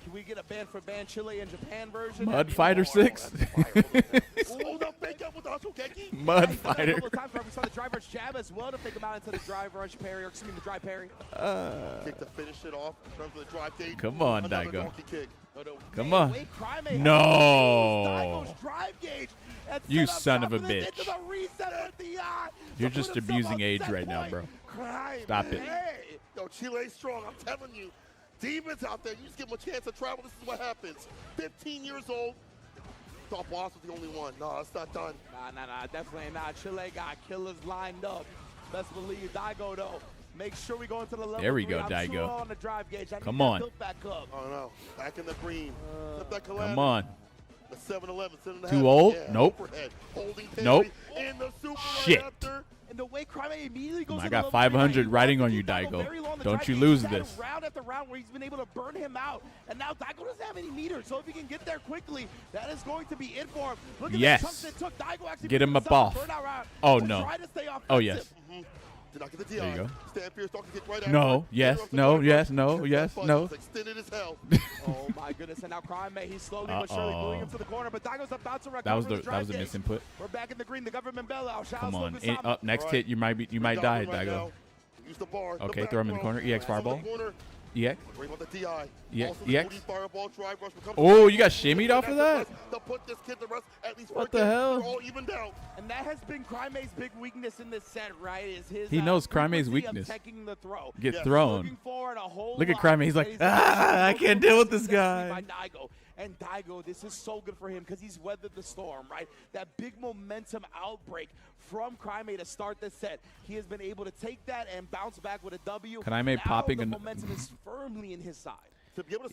Can we get a band for band Chile and Japan version? Mud Fighter 6. Mud Fighter. We saw the drive rush jab as well to pick him out into the drive rush parry, or excuse me, the drive parry. Kick to finish it off in terms of the drive gauge. Come on, Daigo. Come on. No. You son of a bitch. You're just abusing age right now, bro. Stop it. Yo, Chile's strong, I'm telling you. Demons out there, you just give them a chance to travel, this is what happens. 15 years old. Thought Blas was the only one. No, it's not done. Nah, definitely not. Chile got killers lined up. Best believe Daigo, though. Make sure we go into the level. There we go, Daigo. On the drive gauge. Come on. Back up. Oh, no. Back in the green. Come on. The 7-11, Too old? Yeah, nope. Nope. Shit. And the way Crimea immediately goes I got 500 riding on you, Daigo. Don't you lose this. Round after round where he's been able to burn him out. And now Daigo doesn't have any meters. So if he can get there quickly, that is going to be it for him. Look at the chunks it took. Daigo actually get him up off. Oh, no. Oh, yes. Did not get the DI. There you go. Stand fierce, kick right no, yes, no, yes, no, yes, no. Extended as hell. Oh my goodness! And now Crimea, he's slowly but surely moving into the corner, but Daigo's about to recover. That was a misinput. We're back in the green. The government bailout. Come on, up next hit. You might die, Daigo. Use the bar. Okay, throw him in the corner. EX fireball. EX. Oh, you got shimmied off of that? What the hell? And that has been Crimea's big weakness in this set, right? Is his he knows Crimea's weakness. The throw. Get thrown. Look at Crimea. He's like, I can't deal with this guy. And Daigo, this is so good for him because he's weathered the storm, right? That big momentum outbreak from Crimea to start this set. He has been able to take that and bounce back with a W. Crimea popping the momentum is firmly in his side.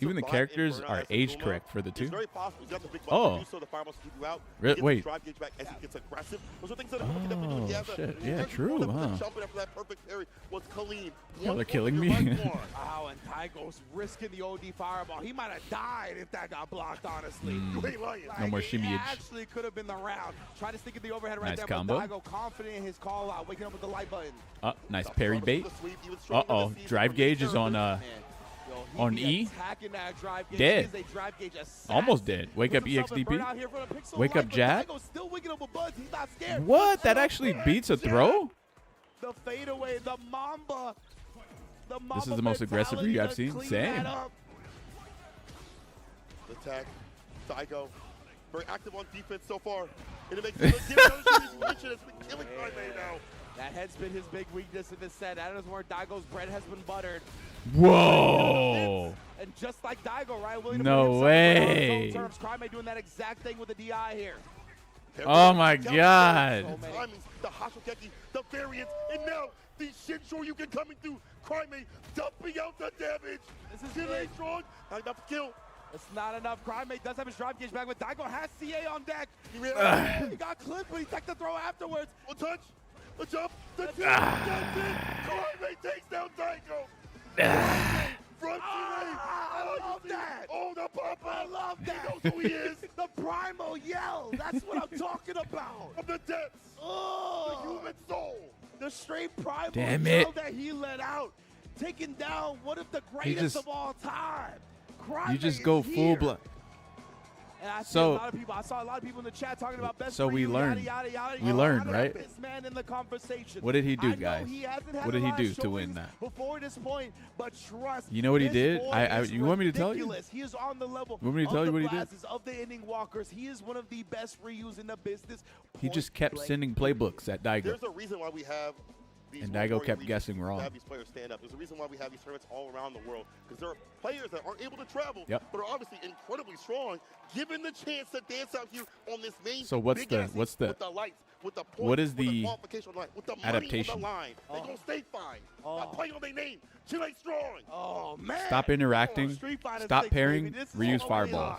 Even the characters are age correct for the two. It's very possible he's got the big Oh. so the fireballs keep you out. Wait. Drive gauge back as he gets aggressive. Those are things that Oh, shit. Yeah, true, huh? Jumping after that perfect parry was Colleen. Yeah, they're killing me. Wow, and Daigo's risking the OD fireball. He might have died if that got blocked, honestly. No more shimmyage. Actually could have been the round. Try to stick in the overhead right Nice there, combo. but Daigo confident in his call out, waking up with the light button. Nice parry bait. Drive gauge is on E. Dead. Almost dead. Wake up EXDP. Wake up Jab. What? That actually beats a throw? The fadeaway, the Mamba. This is the most aggressive Ryu I've seen. Same. Attack. Daigo. Very active on defense so far. And it makes it's been killing Crime now. That head's been his big weakness in this set. That is where Daigo's bread has been buttered. Whoa. And just like Daigo, right? Willing to No way. Crime doing that exact thing with the DI here. Oh my God. The Hashokeki, the variants, and now the Shinshoryu coming through. Crime dumping out the damage. This is really strong. Not enough to kill. It's not enough. Crime does have his drive gauge back, but Daigo has CA on deck. He got clipped, but he took the throw afterwards. A touch, a jump, the two, Crime takes down Daigo. Front I love that. Oh, the pop! I love that. He knows who he is. The primal yell. That's what I'm talking about. From the depths. Oh, the human soul. The straight primal Damn yell that he let out, taking down one of the greatest of all time. You just go full blood. And I saw a lot of people in the chat talking about best. So we learned. We learned, right? Man in the conversation. What did he do, guys? What did he do to win that? Before this point, but trust. You know what he did? You want me to tell you? He is on the level. You want me to tell you what he did? Of the ending walkers, he is one of the best Ryus in the business. He just kept sending playbooks at Daigo. There's a reason why we have. And Daigo kept guessing wrong. Have these players stand up. There's a reason why we have these tournaments all around the world, because there are players that aren't able to travel, but are obviously incredibly strong, given the chance to dance out here on this main. So what's the with the lights, with the points, what is the qualification line, with the adaptation? Money on the line. They're gonna stay fine. Playing on their name. Chile strong. Oh man. Stop interacting. Stop pairing. Reuse fireballs.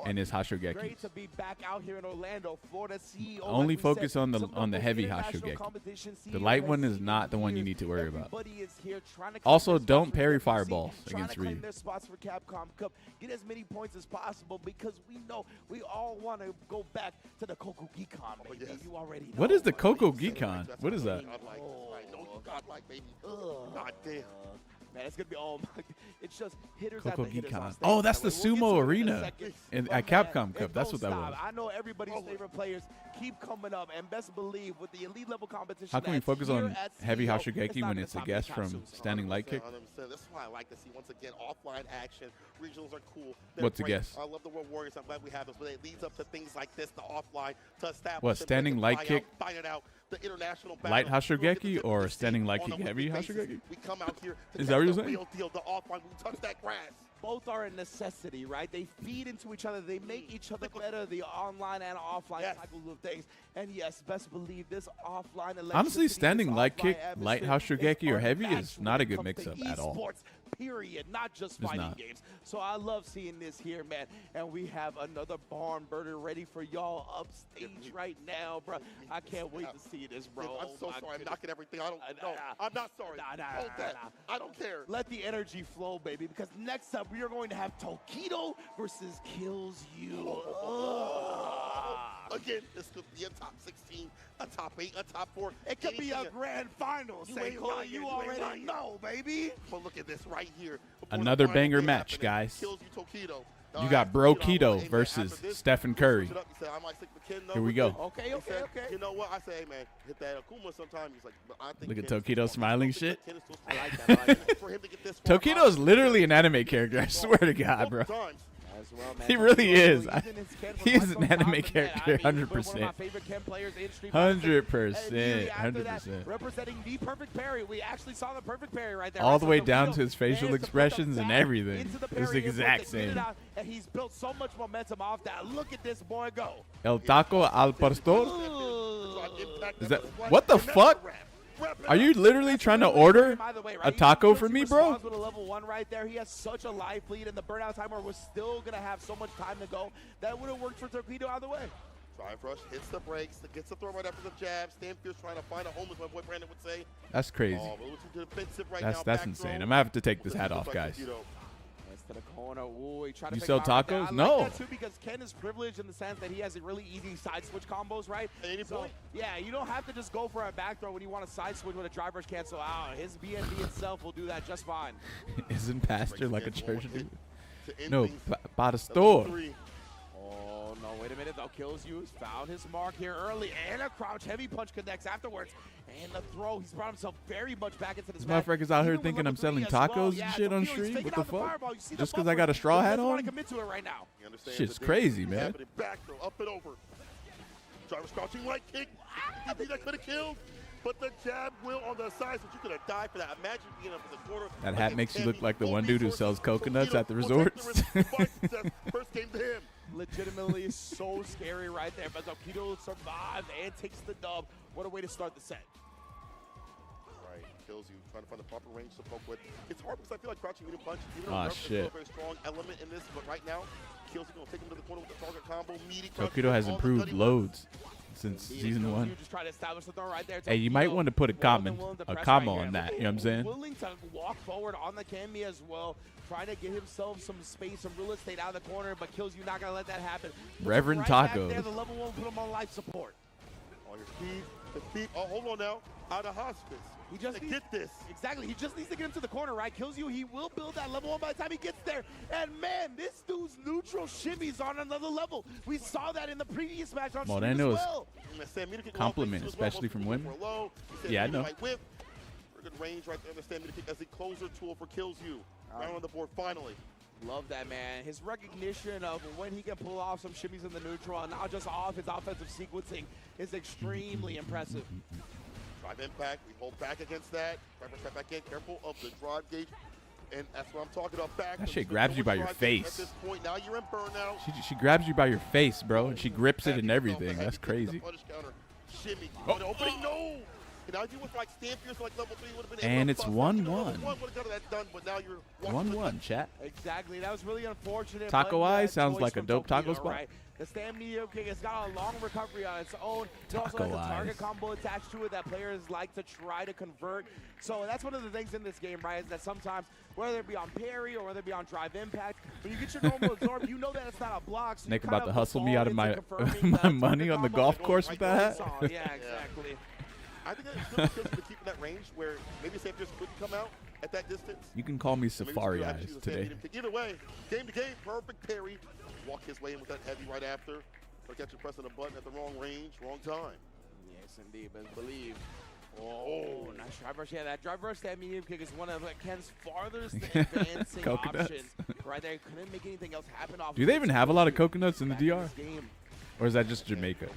And his Hashogeki. Great to be back out here in Orlando, Florida CEO. Only focus on the heavy Hashogeki. The light one is not the one you need to worry about. Also, don't parry fireballs against Ryu. Their spots for Capcom Cup. Get as many points as possible, because we know we all want to go back to the Coco Geekon, baby. You already know. What is the Coco Geekon? What is that? Godlike, baby. God damn. Man, it's going to be all it's just hitters Coco at the hitters on Geekon. stage. Oh, that's the Sumo Arena at Capcom Cup. That's what that was. I know everybody's favorite players keep coming up, and best believe with the elite level competition. How can we focus on heavy Hashogeki when it's a guest from Standing Light Kick? That's why I like to see, once again, offline action. Regionals are cool. What's a guess? I love the World Warriors. I'm glad we have this, but it leads up to things like this, the offline, to establish. What, Standing Light Kick? Find it out. The international Light Hashogeki or Standing Light Kick heavy Hashogeki? We come out here. Is that what you're saying? Real deal, the offline, we touch that grass. Both are a necessity, right? They feed into each other. They make each other better, the online and offline cycle of things. And yes, best believe this offline. Honestly, Standing Light Kick, Light Hashogeki, or heavy is not a good mix-up at all. Period, not just fighting games. So I love seeing this here, man. And we have another barn burner ready for y'all upstage right now, bro. I can't wait to see this, bro. I'm so sorry. I'm knocking everything. I don't know. I'm not sorry. Hold that. I don't care. Let the energy flow, baby, because next up we are going to have Tokido versus Kills You. Again, this could be a top 16, a top 8, a top 4. It could be a grand final, Seiko. You already know, baby. But look at this right here. Another banger match, guys. You got Bro Keto versus Stephen Curry. Here we go. Okay. You know what? I say, hey, man, hit that Akuma sometime. He's like, I think look at Tokido smiling shit. Tokido's literally an anime character. I swear to God, bro. He really is. He is an anime character, 100%. 100%. Representing the perfect parry. We actually saw the perfect parry right there. All the way down to his facial expressions and everything. It's the exact same. And he's built so much momentum off that. Look at this boy go. El Taco al Pastor? Is that what the fuck? Are you literally trying to order a taco for me, bro? With a level 1 right there, he has such a life lead, and the burnout timer was still gonna have so much time to go. That would have worked for Torpedo either way. Drive rush hits the brakes, gets the throw right after the jab. Stand fierce trying to find a home, as my boy Brandon would say. That's crazy. Oh, but too defensive right that's now. insane. I'm gonna have to take this hat off, guys. To the corner. Ooh, you sell tacos? No. I like that too, because Ken is privileged in the sense that he has a really easy side switch combos, right? At any point. Yeah, you don't have to just go for a back throw when you want to side switch with a drive rush cancel out. His BNB itself will do that just fine. Isn't Pastor like a church dude? No, by the store. Oh, no, wait a minute, though. Kills you. He's found his mark here early, and a crouch heavy punch connects afterwards. And the throw, he's brought himself very much back into this match. Motherfuckers out here thinking I'm selling tacos and shit on stream? What the fuck? Just because I got a straw hat on? Shit's crazy, man. Back throw, up and over. Driver's crouching right kick. You think that could have killed? But the jab will on the side, so you could have died for that. Imagine being up in the corner. That hat makes you look like the one dude who sells coconuts at the resorts. First game to him. Legitimately so scary right there. But Kudo survived and takes the dub. What a way to start the set. Right, kills you. Trying to find the proper range to poke with. It's hard because I feel like crouching medium punch, even though it's a very strong element in this, but right now, kills you. Gonna take him to the corner with the target combo. Kudo has improved loads since season 1. You just try to establish the throw right there. Hey, you might want to put a comment on that. You know what I'm saying? Willing to walk forward on the Cammy as well, trying to get himself some space, some real estate out of the corner, but Kills you not gonna let that happen. Reverend Taco. There, the level 1 put him on life support. On your speed, the speed. Oh, hold on now. Out of hospice. He just needs, get this. Exactly. He just needs to get him to the corner, right? Kills you. He will build that level 1 by the time he gets there. And man, this dude's neutral shimmies on another level. We saw that in the previous match on stream as well. Compliment, especially from women. Yeah, I know. Very good range right there. Understand me to kick as a closer tool for Kills you. Right on the board finally. Love that, man. His recognition of when he can pull off some shimmies in the neutral and not just off his offensive sequencing is extremely impressive. Drive impact, we hold back against that. Driver step back in, careful of the drive gauge. And that's what I'm talking about back. That shit grabs you by your face. At this point, now you're in burnout. She grabs you by your face, bro, and she grips it and everything. That's crazy. Shimmy. Opening, no! And now you with like stand fierce like level 3 would have been. And it's 1-1. 1-1, chat. Exactly. That was really unfortunate. Taco Eye sounds like a dope taco spot. Right? The stand medium kick has got a long recovery on its own. It also has a target combo attached to it that players like to try to convert. So that's one of the things in this game, right, is that sometimes, whether it be on parry or whether it be on drive impact, when you get your normal absorb, you know that it's not a block. So Nick about to hustle me out of my money on the golf course with that. Yeah, exactly. I think it's good to keep in that range where maybe Safe just couldn't come out at that distance. You can call me Safari Eyes today. Either way, game to game, perfect parry. Walk his way in with that heavy right after. Or catch you pressing a button at the wrong range, wrong time. Yes, indeed, but believe. Oh, nice drive rush. Yeah, that drive rush, that medium kick is one of Ken's farthest advancing options. Right there, couldn't make anything else happen off. Do they even have a lot of coconuts in the DR? Or is that just Jamaica?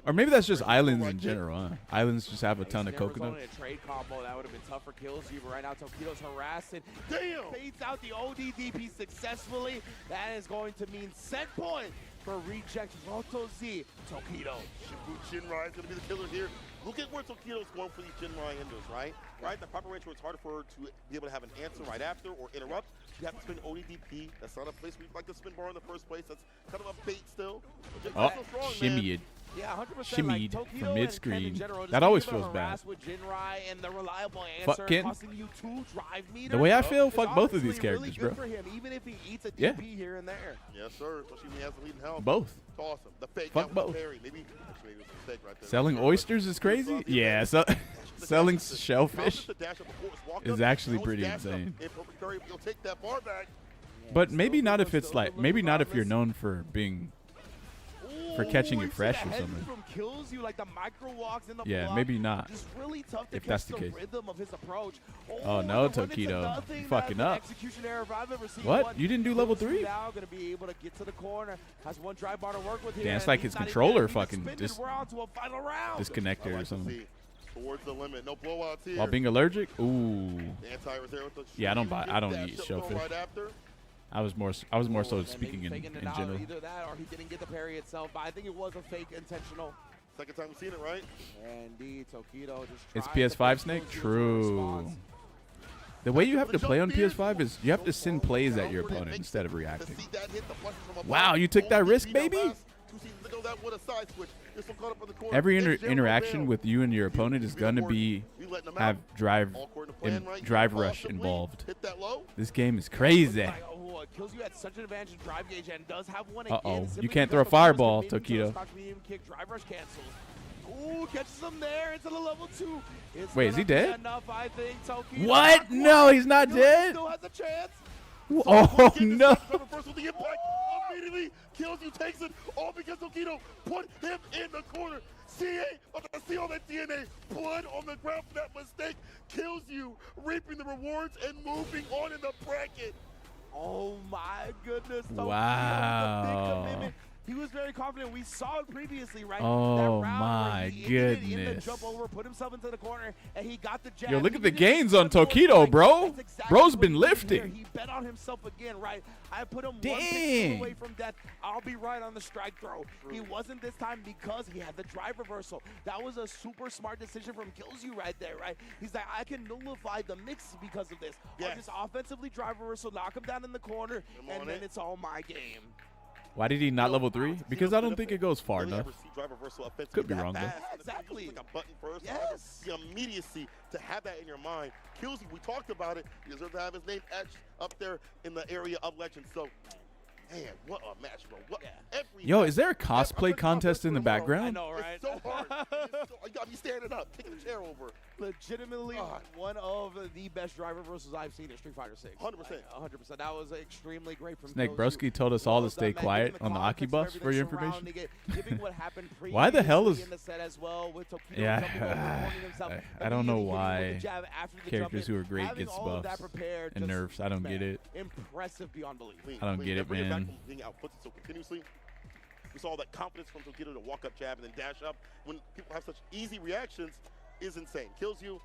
Or maybe that's just islands in general, huh? Islands just have a ton of coconuts. A trade combo that would have been tough for Kills you, but right now Tokido's harassing. Damn! Fades out the ODDP successfully. That is going to mean set point for reject Roto Z. Tokido. Shinrai is going to be the killer here. Look at where Tokido's going for these Jinrai enders, right? The proper range where it's harder for her to be able to have an answer right after or interrupt. You have to spin ODDP. That's not a place where you like to spin bar in the first place. That's kind of a bait still. Oh, shimmied. Yeah, 100%. Shimmied like from mid-screen. That always feels bad. With Jinrai and the reliable answer, costing you 2 drive meters. The way I feel, fuck both of these characters, really bro. For him, even if he eats a DP here and there. Yes, sir. Especially when he has the lead in health. Both. It's awesome. The fake fuck both. Maybe it was a mistake right there. Selling oysters is crazy? Yeah, selling shellfish is actually pretty insane. But maybe not if it's like, maybe not if you're known for being, for catching it fresh or something. Yeah, maybe not. If that's the case. Oh no, Tokido, you fucking up. What? You didn't do level 3? Damn, it's like his controller fucking disconnected or something. Towards the limit, no blowouts here. While being allergic? Ooh. Yeah, I don't eat shellfish. I was more so speaking in general. Either that or he didn't get the parry itself, but I think it was a fake intentional. Second time we've seen it, right? Indeed, Tokido just It's PS5 Snake? True. The way you have to play on PS5 is you have to send plays at your opponent instead of reacting. Wow, you took that risk, baby? Every interaction with you and your opponent is going to be have drive rush involved. This game is crazy. Kills you at such an advantage in drive gauge and does have one again. You can't throw a fireball, Tokido. Drive rush cancels. Ooh, catches him there into the level 2. Wait, is he dead? Enough, I think. What? No, he's not dead. Still has a chance. Oh no! Immediately kills you, takes it all because Tokido put him in the corner. CA, see all that DNA, blood on the ground for that mistake, kills you, reaping the rewards and moving on in the bracket. Oh my goodness. Wow. He was very confident. We saw it previously, right? Oh that round my goodness. In the jump over, put himself into the corner, and he got the jab. Yo, look at the gains on Tokido, bro. Exactly bro's been lifting. He bet on himself again, right? I put him one pixel away from death. I'll be right on the strike throw. He wasn't this time because he had the drive reversal. That was a super smart decision from Kills You right there, right? He's like, I can nullify the mix because of this. I'll just offensively drive reversal, knock him down in the corner, and then it's all my game. Why did he not level 3? Because I don't think it goes far enough. Could be wrong, though. Exactly. Like a button first. Yes. The immediacy to have that in your mind. Kills you. We talked about it. He deserves to have his name etched up there in the area of legend. So, man, what a match, bro. What, Yo, is there a cosplay contest in the background? I know, right? It's so hard. You got me standing up, taking the chair over. Legitimately one of the best drive reversals I've seen in Street Fighter 6. 100%. 100%. That was extremely great from Snake Broski told us all to stay quiet on the Aki buffs for your information. Why the hell is... Yeah, I don't know why characters who are great gets buffs and nerfs. I don't get it. Impressive beyond belief. I don't get it, man. Being output so continuously. We saw that confidence from Tokido to walk up jab and then dash up. When people have such easy reactions, is insane. Kills you,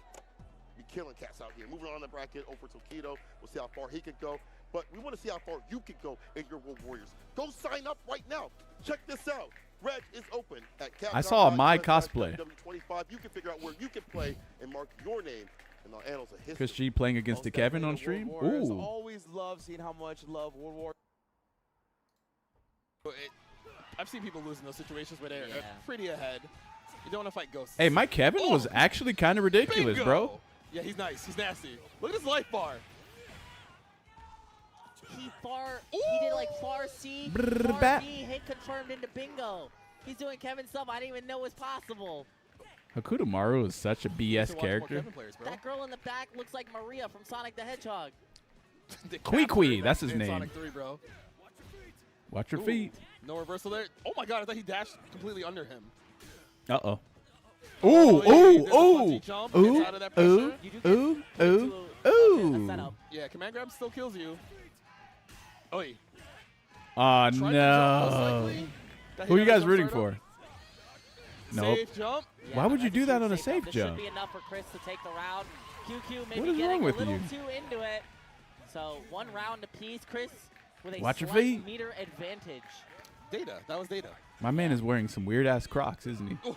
be killing cats out here. Moving on the bracket over Tokido. We'll see how far he could go. But we want to see how far you could go in your World Warriors. Go sign up right now. Check this out. Reg is open at Cabba. I saw my cosplay. W25. You can figure out where you can play and mark your name in the annals of history. Chris G playing against the Kevin on stream. Ooh. Always love seeing how much love World War. I've seen people lose in those situations where they're pretty ahead. You don't want to fight ghosts. Hey, my Kevin was actually kind of ridiculous, bro. Yeah, he's nice. He's nasty. Look at his life bar. He did like far C, far B, hit confirmed into bingo. He's doing Kevin stuff I didn't even know was possible. Hakudomaru is such a BS character. That girl in the back looks like Maria from Sonic the Hedgehog. Quee, that's his name. Sonic 3, bro. Watch your feet. No reversal there. Oh my god, I thought he dashed completely under him. Uh-oh. Ooh. Yeah, command grab still kills you. Oi. Oh, no. Who are you guys rooting for? Nope. Safe jump. Yeah, why would you do that on a safe this jump? should be enough for Chris to take the round. QQ maybe What is getting wrong with a little you? too into it. So 1 round apiece, Chris with a Watch your slight feet. meter advantage. Data. That was data. My man is wearing some weird-ass Crocs, isn't he? Ooh.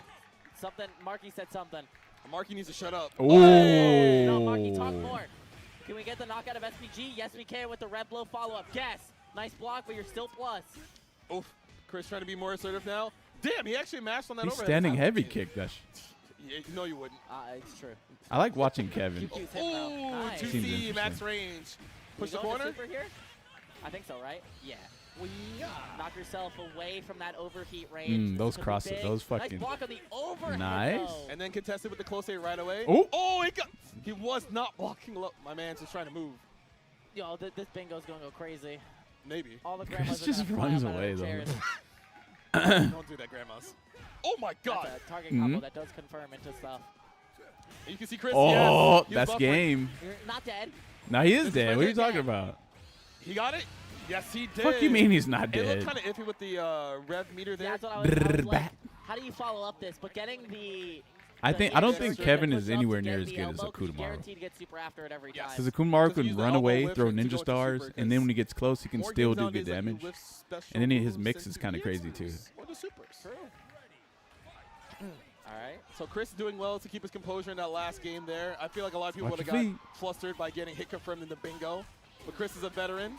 Something, Marky said something. Marky needs to shut up. Ooh. No, Marky, talk more. Can we get the knockout of SPG? Yes, we can with the red blow follow-up. Yes. Nice block, but you're still plus. Oof. Chris trying to be more assertive now. Damn, he actually mashed on that He's overhead. standing heavy kick. That yeah, no, you wouldn't. It's true. I like watching Kevin. Ooh, nice. 2C, max range. Push the corner. Super here? I think so, right? Yeah. Knock yourself away from that overheat range. Those crosses, those fucking nice block on the overhead. Nice. Though. And then contested with the close 8 right away. Oh, he was not blocking low. My man's just trying to move. Yo, this bingo's gonna go crazy. Maybe. All the grandmas just runs away though. Don't do that, grandmas. Oh my god. That's a target combo that does confirm into stuff. And you can see Chris. Oh, yes, that's game. You're not dead. No, he is dead. What are you talking about? He got it? Yes, he did. Fuck you mean he's not dead? It looked kind of iffy with the rev meter there. Yeah, that's what I was like, how do you follow up this? But getting the... I don't think Kevin is anywhere near as good as Hakudomaru. Guaranteed to get super after it every time. Because Hakudomaru can run away, throw ninja stars, and then when he gets close, he can still do good damage. And then his mix is kind of crazy too. Or the supers. All right. So Chris doing well to keep his composure in that last game there. I feel like a lot of people would have got flustered by getting hit confirmed in the bingo. But Chris is a veteran.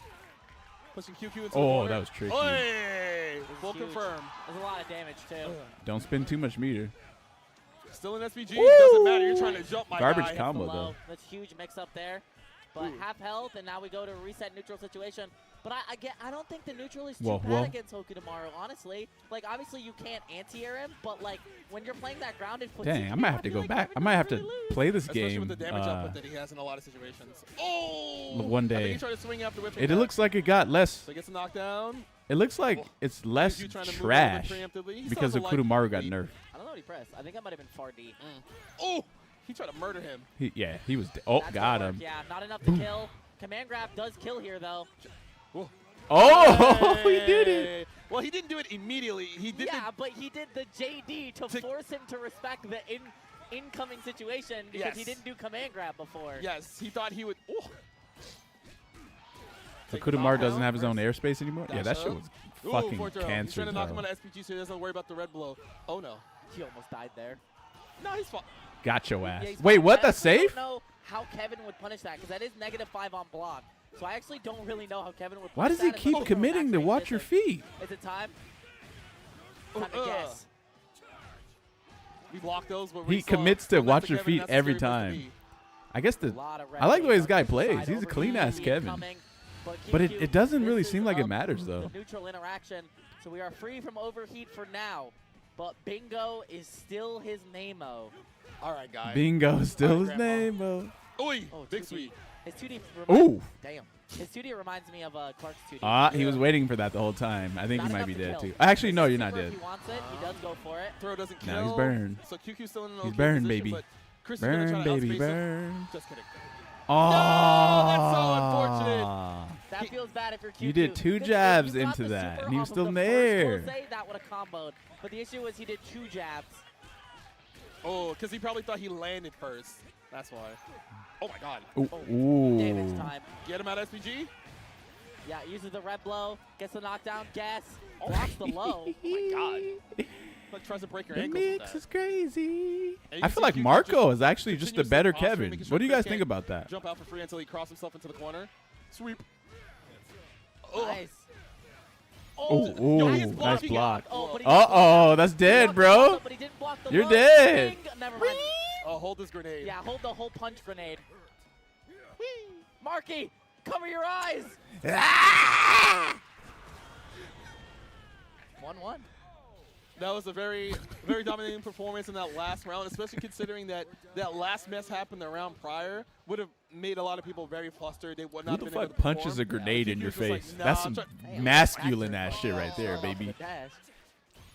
Pushing QQ into the corner. That was tricky. Full confirm. There's a lot of damage, too. Don't spend too much meter. Still in SPG. Doesn't matter. You're trying to jump my Garbage guy. combo, though. That's huge mix up there. But half health, and now we go to a reset neutral situation. But I don't think the neutral is too bad against Hokutomaru, honestly. Like, obviously, you can't anti-air him, but, like, when you're playing that grounded foot, dang, I might have to go back. I might have to play this game. Especially with the damage output that he has in a lot of situations. One day. I think he tried to swing after whipping It looks like it got less. So he gets a knockdown. It looks like it's less trash because of Kudomaru got nerfed. I don't know what he pressed. I think that might have been far D. Oh, he tried to murder him. He was. Oh, That's got him. Yeah, not enough to kill. Command grab does kill here, though. Oh, he did it. Well, he didn't do it immediately. He did. Yeah, but he did the JD to force him to respect the incoming situation because he didn't do command grab before. Yes, he thought he would. So Kudomaru doesn't have his own airspace anymore? Yeah, that shit was fucking He's cancer. trying to knock him out of SPG so he doesn't worry about the red blow. Oh, no. He almost died there. No, he's fine. Got your ass. Yeah, Wait, what? That's I safe? don't know how Kevin would punish that because that is -5 on block. So I actually don't really know how Kevin would punish that. Why does he keep committing to watch your feet? Is it time? Time to guess. We block those, but he commits to watch your feet every time. I guess I like the way this guy plays. He's a clean-ass Kevin. But it doesn't really seem like it matters, though. The neutral interaction. So we are free from overheat for now. But Bingo is still his name-o. All right, guys. Bingo is still his name-o. Oi, big sweet. His 2D damn. His 2D reminds me of Clark's 2D. He was waiting for that the whole time. I think he might be dead, too. Actually, no, you're not dead. If he wants it, he does go for it. Throw doesn't kill. Now he's burned. So QQ's still in an He's okay burned, position, baby. but Chris Burn, is gonna try to baby, outspace burn. him. Just kidding. Oh, no, that's so unfortunate. That feels bad if you're QQ. You did 2 jabs into that, and he was still in the air. That would have comboed. But the issue was he did 2 jabs. Oh, because he probably thought he landed first. That's why. Oh, my God. Ooh. Damage time. Get him out of SPG. Yeah, uses the red blow. Gets the knockdown. Guess. Blocks the low. Oh, my God. Like tries to break your The ankles with mix that. is crazy. I feel like Marco is actually just a better Kevin. What do you guys think about that? Jump out for free until he crosses himself into the corner. Sweep. Nice. Nice block. Oh, that's dead, bro. But he didn't block the You're low. dead. Never mind. Oh, hold this grenade. Yeah, hold the whole punch grenade. Marky, cover your eyes. 1-1. That was a very, very dominating performance in that last round, especially considering that last mess happened the round prior. Would have made a lot of people very flustered. They would not have been able to perform. Punches a grenade in your face? Like, nah, that's some masculine ass shit right there, baby.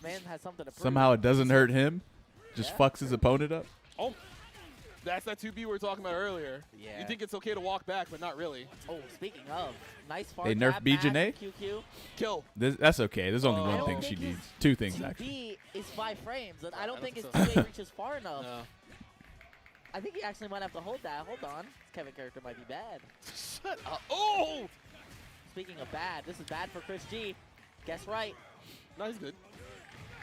Man has something to prove. Somehow it doesn't hurt him. Just fucks his opponent up. Oh, that's that 2B we were talking about earlier. Yeah. You think it's okay to walk back, but not really. Oh, speaking of, nice far They nerfed BJanae? QQ. Kill. That's okay. There's only one thing she needs. 2 things, actually. 2B is 5 frames, and I don't think his 2A reaches far enough. No. I think he actually might have to hold that. Hold on. This Kevin character might be bad. Shut up. Oh! Speaking of bad, this is bad for Chris G. Guess right. No, he's good.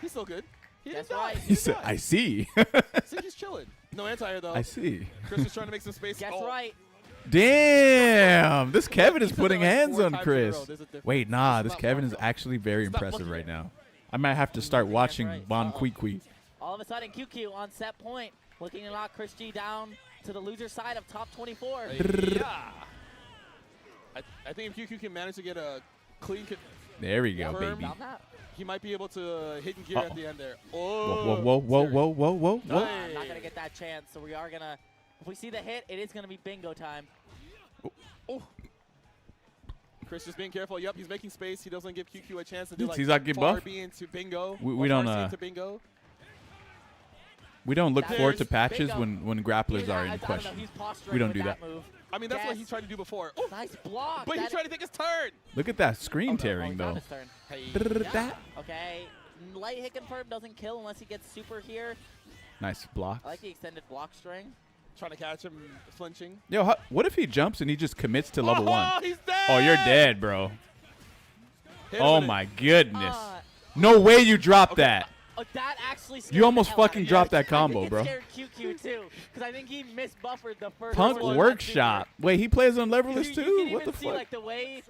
He's still good. He Guess didn't right. die. He said, I see. See, he's chilling. No anti-air, though. I see. Chris is trying to make some space. Guess right. Damn. This Kevin is putting hands on Chris. Wait, nah. This Kevin is actually very impressive right now. I might have to start watching Bon Kui. All of a sudden, QQ on set point, looking to knock Chris G down to the loser side of top 24. Yeah. I think if QQ can manage to get a clean there we go, baby. He might be able to hit in gear at the end there. Oh. Whoa. Not going to get that chance, so we are going to, if we see the hit, it is going to be bingo time. Oh. Chris just being careful. Yep, he's making space. He doesn't give QQ a chance to do like he's not get buff. into bingo. We don't into bingo. We don't look forward to patches when grapplers are in question. We don't do that. I mean, that's what he tried to do before. Oh. Nice block. But he's trying to take his turn. Look at that screen tearing, though. Okay. Light hit confirm doesn't kill unless he gets super here. Nice block. I like the extended block string. Trying to catch him flinching. Yo, what if he jumps and he just commits to level 1? He's dead. Oh, you're dead, bro. Oh, my goodness. No way you dropped that. Oh, that actually You almost fucking dropped that combo, bro. I think it scared QQ too, because I think he misbuffered the first Punk Workshop. Wait, he plays on leverless too? You What the see, fuck? like, the way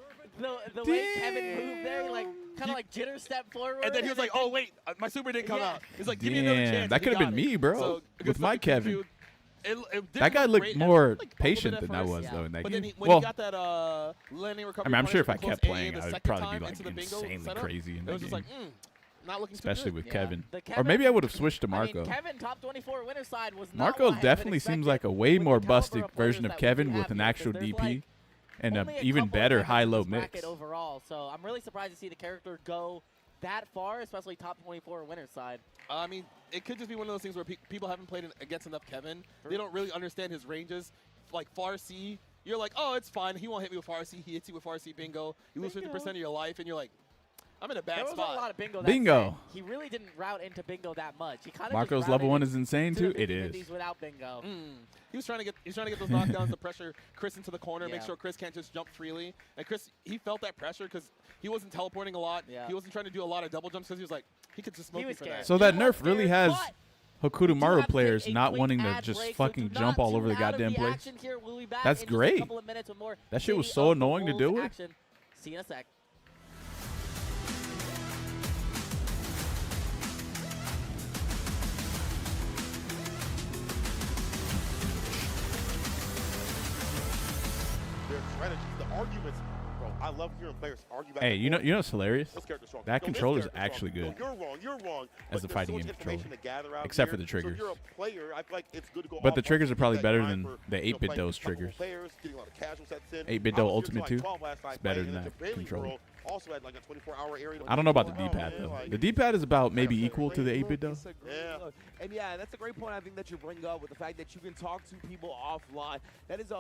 Kevin moved there, like kind of like jitter step forward. And then he was like, oh, wait, my super didn't come out. He's like, give me another chance. That could have been me, bro, So, with my Kevin. It That guy looked more patient than I was, though, in that game. When he got that landing recovery, I mean, I'm sure if I punish kept from close playing, A I the would second probably time be like into the bingo insanely setup, crazy in it that was just game. like, not looking Especially too with good. Kevin. Kevin. Or maybe I would have switched to I Marco. mean, Kevin, top 24 winner side, was not Marco what I had definitely been seems like a way more busted version of Kevin with an actual there's, DP like, and an only a even couple better of high-low in this bracket mix. overall. So I'm really surprised to see the character go that far, especially top 24 winner side. I mean, it could just be one of those things where people haven't played against enough Kevin. They don't really understand his ranges. Like far C, you're like, oh, it's fine. He won't hit me with far C. He hits you with far C bingo. You lose 50% of your life, and you're like, I'm in a bad spot. There was a lot of bingo. Bingo. He really didn't route into bingo that much. He kind of Marco's level 1 is insane too. It is. Without bingo. He was trying to get those knockdowns to pressure Chris into the corner, make sure Chris can't just jump freely. And Chris, he felt that pressure because he wasn't teleporting a lot. Yeah. He wasn't trying to do a lot of double jumps because he was like, he could just smoke me for that. So that nerf really has Hokuto Maru players not wanting to just fucking jump all over the goddamn place. That's great. That shit was so annoying to deal with. See you in a sec. Their strategies, the arguments. Bro, I love hearing players argue back. Hey, you know what's hilarious? This character's strong. That No, controller's this character's actually strong. good. No, you're wrong. As a But fighting there's game so much controller. information to gather out Except here. for the triggers. So if you're a player, I feel like it's good to go But the off triggers on are probably that better time than for, the 8-bit playing dose couple triggers. Players, getting a lot of casual sets in. 8-bit I Doe was here Ultimate till, 2. like 12 last night It's better playing, than and that the Bailey controller. girl also had like a 24-hour area. I don't know about the Oh, D-pad, man, though. like- The D-pad is about maybe equal to the 8-bit Doe. Yeah. And yeah, that's a great point I think that you bring up with the fact that you can talk to people offline. That is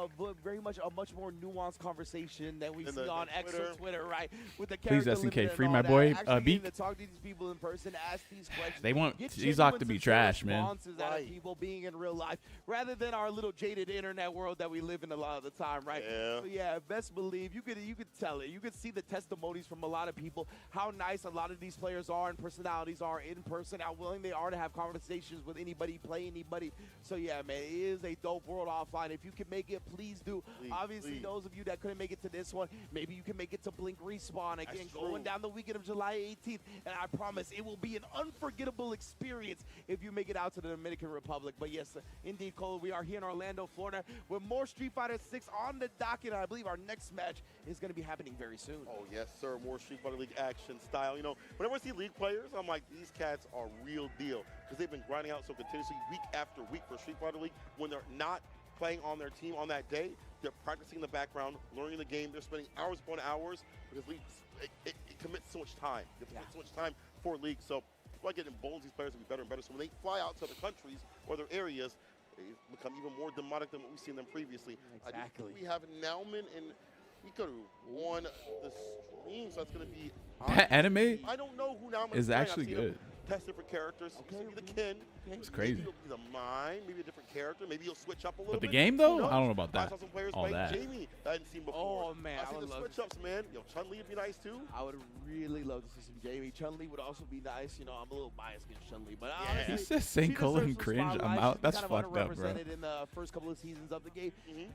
very much a much more nuanced conversation that we see on X or Twitter, right? With the Please, character SNK, limit free and my all that. boy, Actually Beak. getting to talk to these people in person, ask these questions. They want get Zizok to be genuine, trash, sincere man. responses out of people being in real life, rather than our little jaded internet world that we live in a lot of the time, right? Yeah. So yeah, best believe you could tell it. You could see the testimonies from a lot of people, how nice a lot of these players are and personalities are in person, how willing they are to have conversations with anybody, play anybody. So yeah, man, it is a dope world offline. If you can make it, please do. Obviously, those of you that couldn't make it to this one, maybe you can make it to Blink Respawn again, going down the weekend of July 18th. And I promise it will be an unforgettable experience if you make it out to the Dominican Republic. But yes, indeed, Cole, we are here in Orlando, Florida, with more Street Fighter 6 on the docket. And I believe our next match is going to be happening very soon. Oh, yes, sir. More Street Fighter League action style. You know, whenever I see League players, I'm like, these cats are real deal. Because they've been grinding out so continuously week after week for Street Fighter League. When they're not playing on their team on that day, they're practicing in the background, learning the game. They're spending hours upon hours because League, it commits so much time. It commits so much time for League. So I get emboldens these players to be better and better. So when they fly out to other countries or other areas, they become even more demonic than what we've seen them previously. Exactly. We have Nauman and Hikaru on the stream, so that's going to be... That anime I don't know who Nauman is playing. actually I've seen him good. test different characters. Maybe the Ken. It's crazy. Maybe he'll be the Mine. Maybe a different character. Maybe he'll switch up a little But the bit. game, though? Who knows? I don't know about I that. saw some players All playing that. Jamie that I hadn't seen before. Oh, man, I see I would the love switch ups, man. Yo, Chun-Li would be nice, too. I would really love to see some Jamie. Chun-Li would also be nice. You know, I'm a little biased against Chun-Li, but He honestly, says Saint she Colon deserves some cringe. I'm spotlight. out. She's That's kind of fucked up, bro. underrepresented in the first couple of seasons of the game.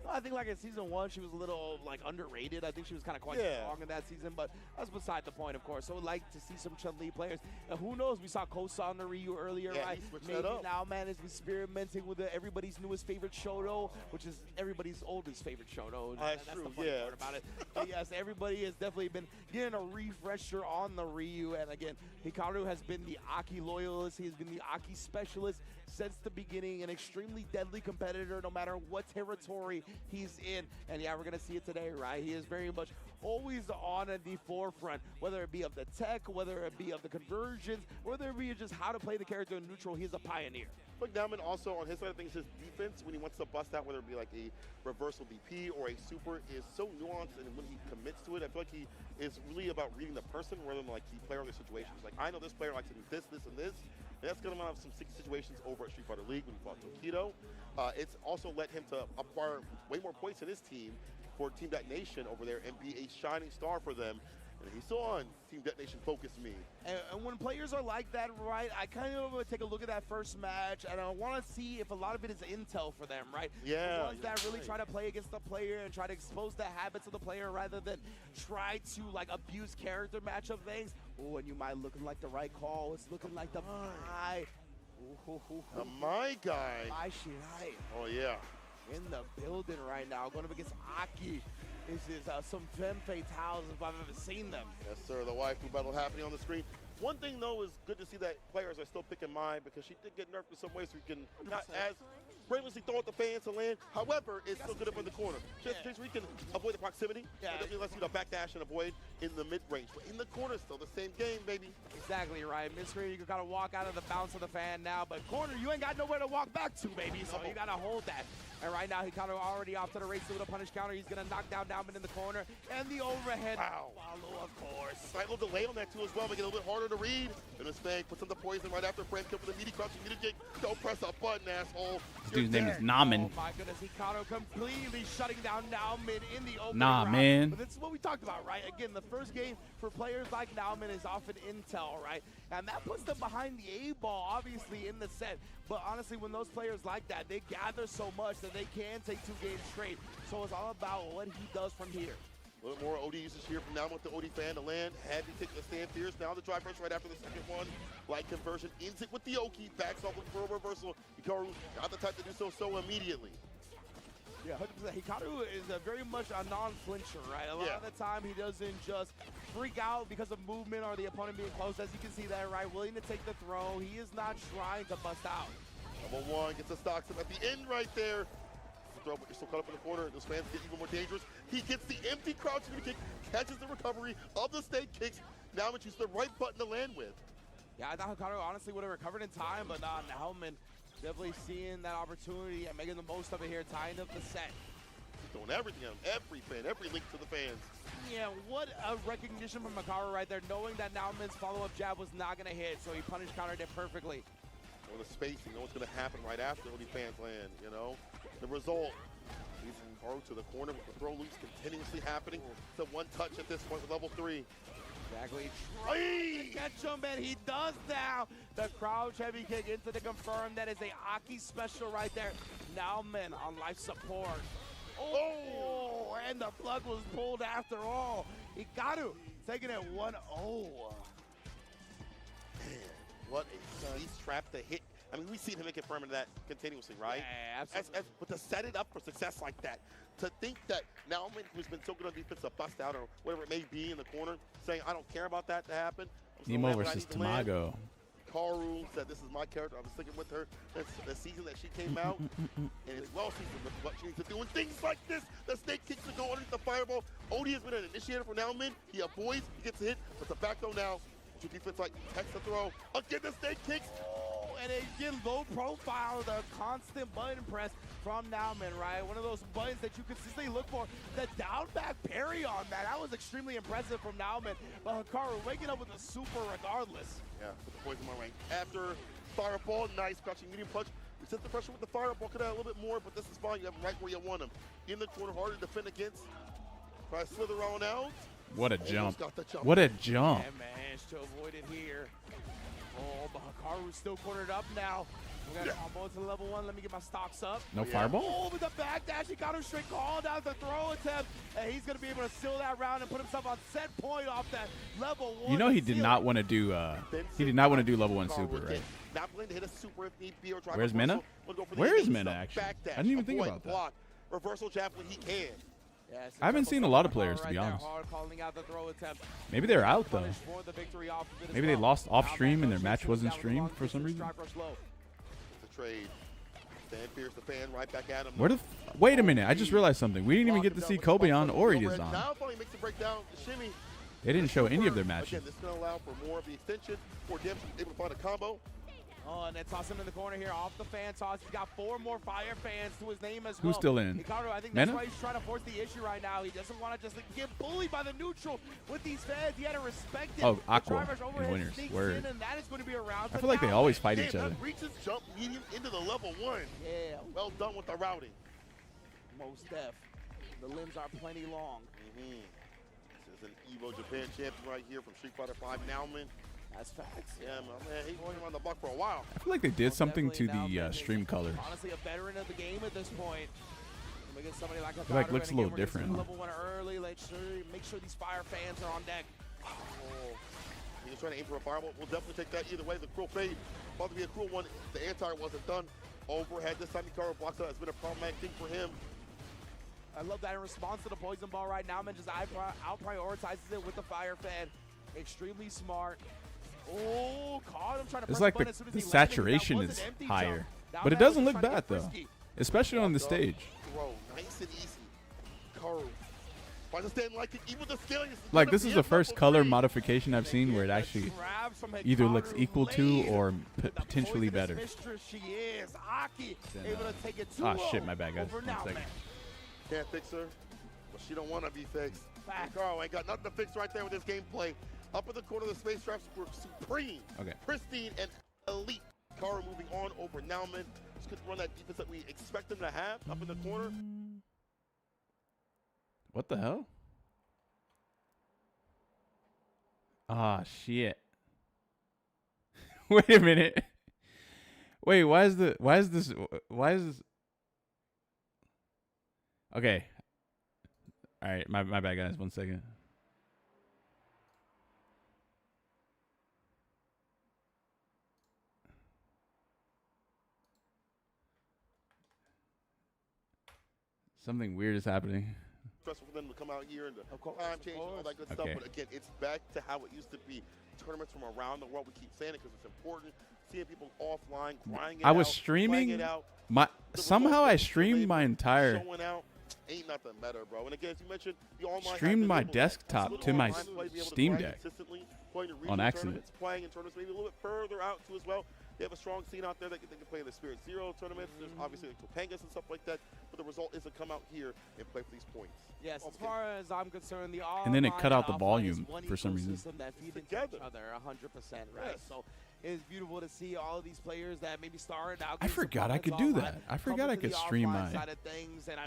I think like in season 1, she was a little like underrated. I think she was kind of quite strong in that season, but that's beside the point, of course. So I'd like to see some Chun-Li players. And who knows? We saw Kosa on the Ryu earlier, right? Maybe now, man, is experimenting with everybody's newest favorite Shoto, which is everybody's oldest favorite Shoto. That's the true, funny part about it. But yes, everybody has definitely been getting a refresher on the Ryu. And again, Hikaru has been the Aki loyalist. He's been the Aki specialist since the beginning, an extremely deadly competitor no matter what territory he's in. And yeah, we're going to see it today, right? He is very much always on the forefront, whether it be of the tech, whether it be of the conversions, whether it be just how to play the character in neutral. He's a pioneer. But Nauman also, on his side of things, his defense, when he wants to bust out, whether it be like a reversal DP or a super, is so nuanced, and when he commits to it, I feel like he is really about reading the person rather than like the player or the situations. Like, I know this player likes to do this, this, and this, and that's going to have some sticky situations over at Street Fighter League when he fought Kudo. It's also led him to acquire way more points in his team for Team Nation over there and be a shining star for them. And he's still on Team Detonation Focus Me. And when players are like that, right, I kind of want to take a look at that first match, and I want to see if a lot of it is intel for them, right? Yeah. The ones that really try to play against the player and try to expose the habits of the player rather than try to, like, abuse character matchup things. Oh, and you might looking like the right call. It's looking like the my. My guy. My Shirai. Oh, yeah. In the building right now, going up against Aki. This is some femme fatales if I've ever seen them. Yes, sir. The waifu battle happening on the screen. One thing, though, is good to see that players are still picking Mai because she did get nerfed in some ways so we can not as brainlessly throw at the fans to land. However, it's still good up in the corner. Just so we can avoid the proximity. Yeah. It definitely lets you to backdash and avoid in the mid-range. But in the corner, still the same game, baby. Exactly right. Mid-range, you can kind of walk out of the bounce of the fan now. But corner, you ain't got nowhere to walk back to, baby. So you got to hold that. And right now, Hikaru already off to the race with a punish counter. He's going to knock down Nauman in the corner. And the overhead follow, of course. Slight little delay on that, too, as well. Make it a little bit harder to read. And this thing puts in the poison right after frame kill for the meaty crouching meaty kick. Don't press a button, asshole. This dude's name is Nauman. Oh, my goodness. Hikaru completely shutting down Nauman in the opening Nah, round. man. But this is what we talked about, right? Again, the first game for players like Nauman is often intel, right? And that puts them behind the A-ball, obviously, in the set. But honestly, when those players like that, they gather so much that they can take 2 games straight. So it's all about what he does from here. A little more OD usage here from now with the OD fan to land. Heavy kick the stand fierce. Now the drive rush right after the second one. Light conversion. Ends it with the Oki. Backs off looking for a reversal. Hikaru not the type to do so immediately. Yeah, 100%. Hikaru is very much a non-flincher, right? A lot of the time, he doesn't just freak out because of movement or the opponent being close. As you can see that, right? Willing to take the throw. He is not trying to bust out. Number 1 gets the stocks at the end right there. Throw, but you're still caught up in the corner. Those fans get even more dangerous. He gets the empty crouch kick, catches the recovery of the state kicks. Now it's the right button to land with. Yeah, I thought Hikaru honestly would have recovered in time, but not Nauman. Definitely seeing that opportunity and making the most of it here, tying up the set. Throwing everything on every fan, every link to the fans. Yeah, what a recognition from Hikaru right there, knowing that Nauman's follow-up jab was not going to hit, so he punish countered it perfectly. Well, the spacing, know what's going to happen right after when the fans land, you know? The result, he's Hikaru to the corner with the throw loops continuously happening. It's a one touch at this point with level 3. Exactly. Trying to catch him, and he does now. The crouch heavy kick into the confirm. That is a Aki special right there. Nauman on life support. Oh, and the plug was pulled after all. Hikaru taking it 1-0. What a he's trapped to hit. I mean, we've seen him confirming that continuously, right? Yeah, absolutely. But to set it up for success like that, to think that Nauman, who's been so good on defense, to bust out or whatever it may be in the corner, saying, I don't care about that to happen. Nemo versus Tamago. Hikaru said, this is my character. I was sticking with her. That's the season that she came out, and it's well seasoned with what she needs to do. And things like this, the snake kicks to go underneath the fireball. Odie has been an initiator for Nauman. He avoids, he gets a hit, but the back throw now. Your defense like text the throw. Again, the snake kicks. And again, low profile, the constant button press from Nauman, right? One of those buttons that you consistently look for. The down back parry on that was extremely impressive from Nauman. But Hikaru waking up with a super regardless. Yeah, with the poison my rank. After fireball, nice crouching medium punch. We set the pressure with the fireball, could have a little bit more, but this is fine. You have him right where you want him. In the corner, hard to defend against. Try to slither on out. What a jump. What a jump. Yeah, managed to avoid it here. Oh, but Hikaru's still cornered up now. We got combo to level 1. Let me get my stocks up. No fireball? Oh, with the backdash, he got him straight called out the throw attempt. And he's going to be able to seal that round and put himself on set point off that level 1. You know he did not want to do level 1 super, right? Not willing to hit a super if need be or drive. Where's Mena? Where is Mena, actually? I didn't even think about that. Reversal jab when he can. Yes, I haven't seen a lot of players, to be honest. Maybe they're out, though. Maybe they lost off stream and their match wasn't streamed for some reason. It's a trade. Stand fierce, the fan right back at him. Where the wait a minute, I just realized something. We didn't even get to see Kobe on or Edis on. Now finally makes the breakdown, the shimmy. They didn't show any of their matches. Again, this is going to allow for more of the extension. For Dempsey able to find a combo. Oh, and then toss him in the corner here off the fan toss. He's got 4 more fire fans to his name as well. Who's still in? Hikaru, I think that's why he's trying to force the issue right now. He doesn't want to just get bullied by the neutral with these fans. He had to respect it. Oh, Aqua in winners. Word. And that is going to be around. I feel like they always fight each other. Reaches jump medium into the level 1. Yeah. Well done with the routing. Most def. The limbs are plenty long. This There's an Evo Japan champion right here from Street Fighter 5, Nauman. That's facts. Yeah, man, he's going around the block for a while. I feel like they did something to the stream colors. Honestly, a veteran of the game at this point. Get somebody like it like looks a little different. Level 1 early. Make sure these Fire fans are on deck. Oh. He's trying to aim for a fireball. We'll definitely take that either way. The cruel fade. About to be a cruel one. The anti wasn't done. Overhead. This time Hikaru blocks out. It's been a problematic thing for him. I love that in response to the poison ball right now, man, just out prioritizes it with the Fire fan. Extremely smart. Oh, caught him trying to it's like the saturation is higher. But it doesn't look bad, though. Especially on the stage. Bro, nice and easy. Hikaru. Like, this is the first color modification I've seen where it actually either looks equal to or potentially better. Ah, shit, my bad, guys. 1 second. Can't fix her, but she don't want to be fixed. Hikaru ain't got nothing to fix right there with this gameplay. Up in the corner, the space traps were supreme, pristine, and elite. Hikaru moving on over Nauman. Just couldn't run that defense that we expect him to have up in the corner. What the hell? Ah, shit. Wait a minute. Wait, why is this? Okay. All right, my bad, guys. 1 second. Something weird is happening. Stressful for them to come out here and the time change and all that good stuff. But again, it's back to how it used to be. Tournaments from around the world. We keep saying it because it's important. Seeing people offline, crying it out. I was streaming somehow I streamed my entire. Showing out ain't nothing better, bro. And again, as you mentioned, the online streamed my desktop to my Steam Deck on accident. Playing in tournaments maybe a little bit further out too as well. They have a strong scene out there that they can play in the Spirit Zero tournaments. There's obviously like Topangas and stuff like that. But the result is to come out here and play for these points. Yes, as far as I'm concerned, the and then it cut out the volume for some reason. That feed into each other 100%, right? Yes. So it's beautiful to see all of these players that maybe started out. I forgot I could do that. I forgot I could stream my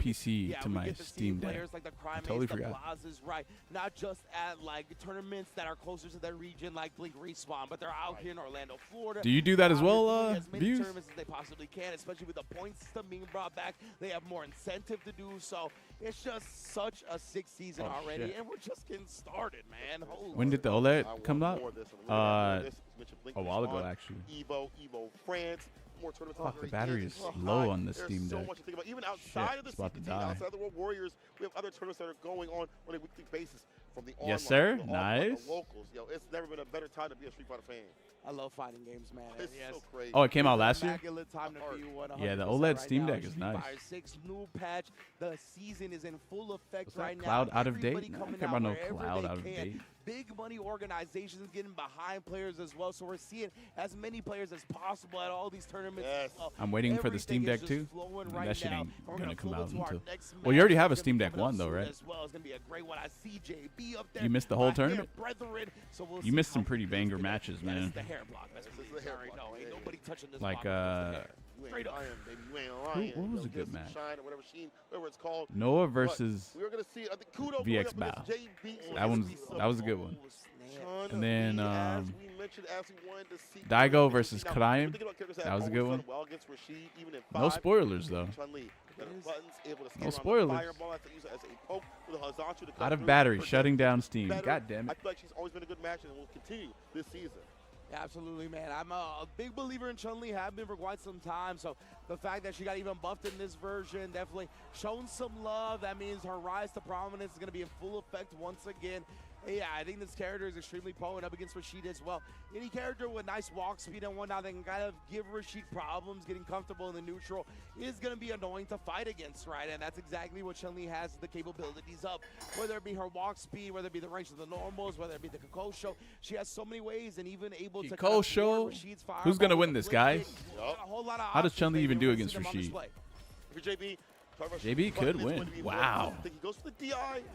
PC to my Steam Deck. Like the I totally forgot. Right, not just at like tournaments that are closer to their region, like Blink Respawn, but they're out here in Orlando, Florida. Do you do that as well, as many Views? tournaments as they possibly can, especially with the point system being brought back. They have more incentive to do so. It's just such a sick season already, and we're just getting started, man. Holy when did the OLED come out? A while ago, actually. Evo France. More tournaments. Fuck, the battery is low on the Steam Deck. So much to think about. Even outside of the CPT, outside of the World Warriors, we have other tournaments that are going on a weekly basis. From the yes, sir. The nice. The locals. Yo, it's never been a better time to be a Street Fighter fan. I love fighting games, man. It's so crazy. Oh, it came out last year? Yeah, the OLED Steam Deck is nice. 6 new patch. The season is in full effect right now. Cloud out of date? No, I don't care about no cloud out of date. Big money organizations getting behind players as well, so we're seeing as many players as possible at all these tournaments. Yes. I'm waiting for the Steam Deck 2. That shit ain't gonna come out until. Well, you already have a Steam Deck 1 though, right? As well. It's gonna be a great one. I see JB up there. You missed the whole tournament. So you missed some pretty banger matches, man. It's the hair block. That's the hair block. No, ain't nobody touching this. Like Straight up. What was a good match? Whatever it's called. Noah versus we were gonna see, Kudo VX Bow. That was a good one. And then Daigo versus Crime. That was a good one. No spoilers though. No spoilers. Out of battery, shutting down Steam. God damn it. I feel like she's always been a good match and will continue this season. Absolutely, man. I'm a big believer in Chun-Li, have been for quite some time. So the fact that she got even buffed in this version, definitely shown some love. That means her rise to prominence is going to be in full effect once again. Yeah, I think this character is extremely potent up against Rashid as well. Any character with nice walk speed and whatnot that can kind of give Rashid problems getting comfortable in the neutral is going to be annoying to fight against, right? And that's exactly what Chun-Li has the capabilities of. Whether it be her walk speed, whether it be the range of the normals, whether it be the Kosa, she has so many ways and even able to Kosa. Who's going to win this, guys? How does Chun-Li even do against Rashid? JB could win. Wow.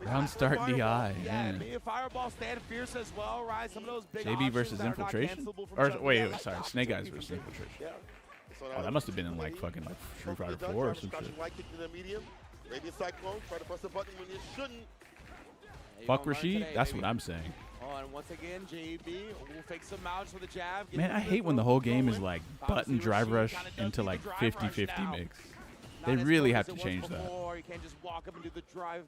Round start DI. Yeah, Fireball stand fierce as well, right? Some of those big JB versus Infiltration? Or wait, sorry, Snake Eyes versus Infiltration. Oh, that must have been in like fucking like Street Fighter 4 or some shit. Maybe a Cyclone, try to press the button when you shouldn't. Fuck Rashid. That's what I'm saying. Oh, and once again, JB will fake some outs for the jab. Man, I hate when the whole game is like button drive rush into like 50-50 mix. They really have to change that. You can't just walk up and do the drive,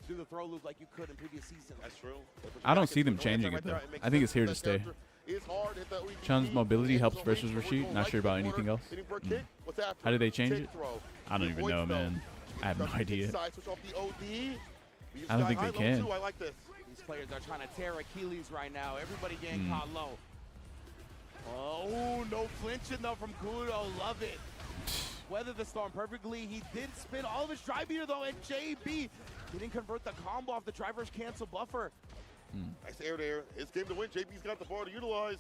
do the throw loop like you could in previous seasons. That's true. I don't see them changing it though. I think it's here to stay. Chun's mobility helps versus Rashid. Not sure about anything else. How did they change it? I don't even know, man. I have no idea. I don't think they can. These players are trying to tear Achilles right now. Everybody getting caught low. Oh, no flinching though from Kudo. Love it. Weathered the storm perfectly. He did spin all of his drive here though, and JB didn't convert the combo off the driver's cancel buffer. Nice air there. His game to win. JB's got the bar to utilize.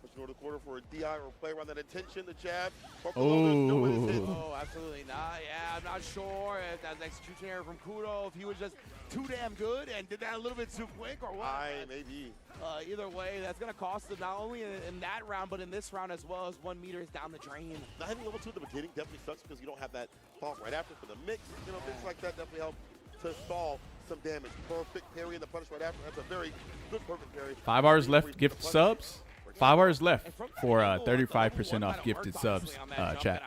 Pushing over the corner for a DI or play around that intention. The jab. Oh, absolutely not. Yeah, I'm not sure if that's an execution error from Kudo, if he was just too damn good and did that a little bit too quick or what. Maybe. Either way, that's going to cost him not only in that round, but in this round as well, as 1 meter is down the drain. Not having level 2 at the beginning definitely sucks because you don't have that pop right after for the mix. You know, things like that definitely help to stall some damage. Perfect parry in the punish right after. That's a very good perfect parry. 5 hours left gift subs. 5 hours left for 35% off gifted subs, chat.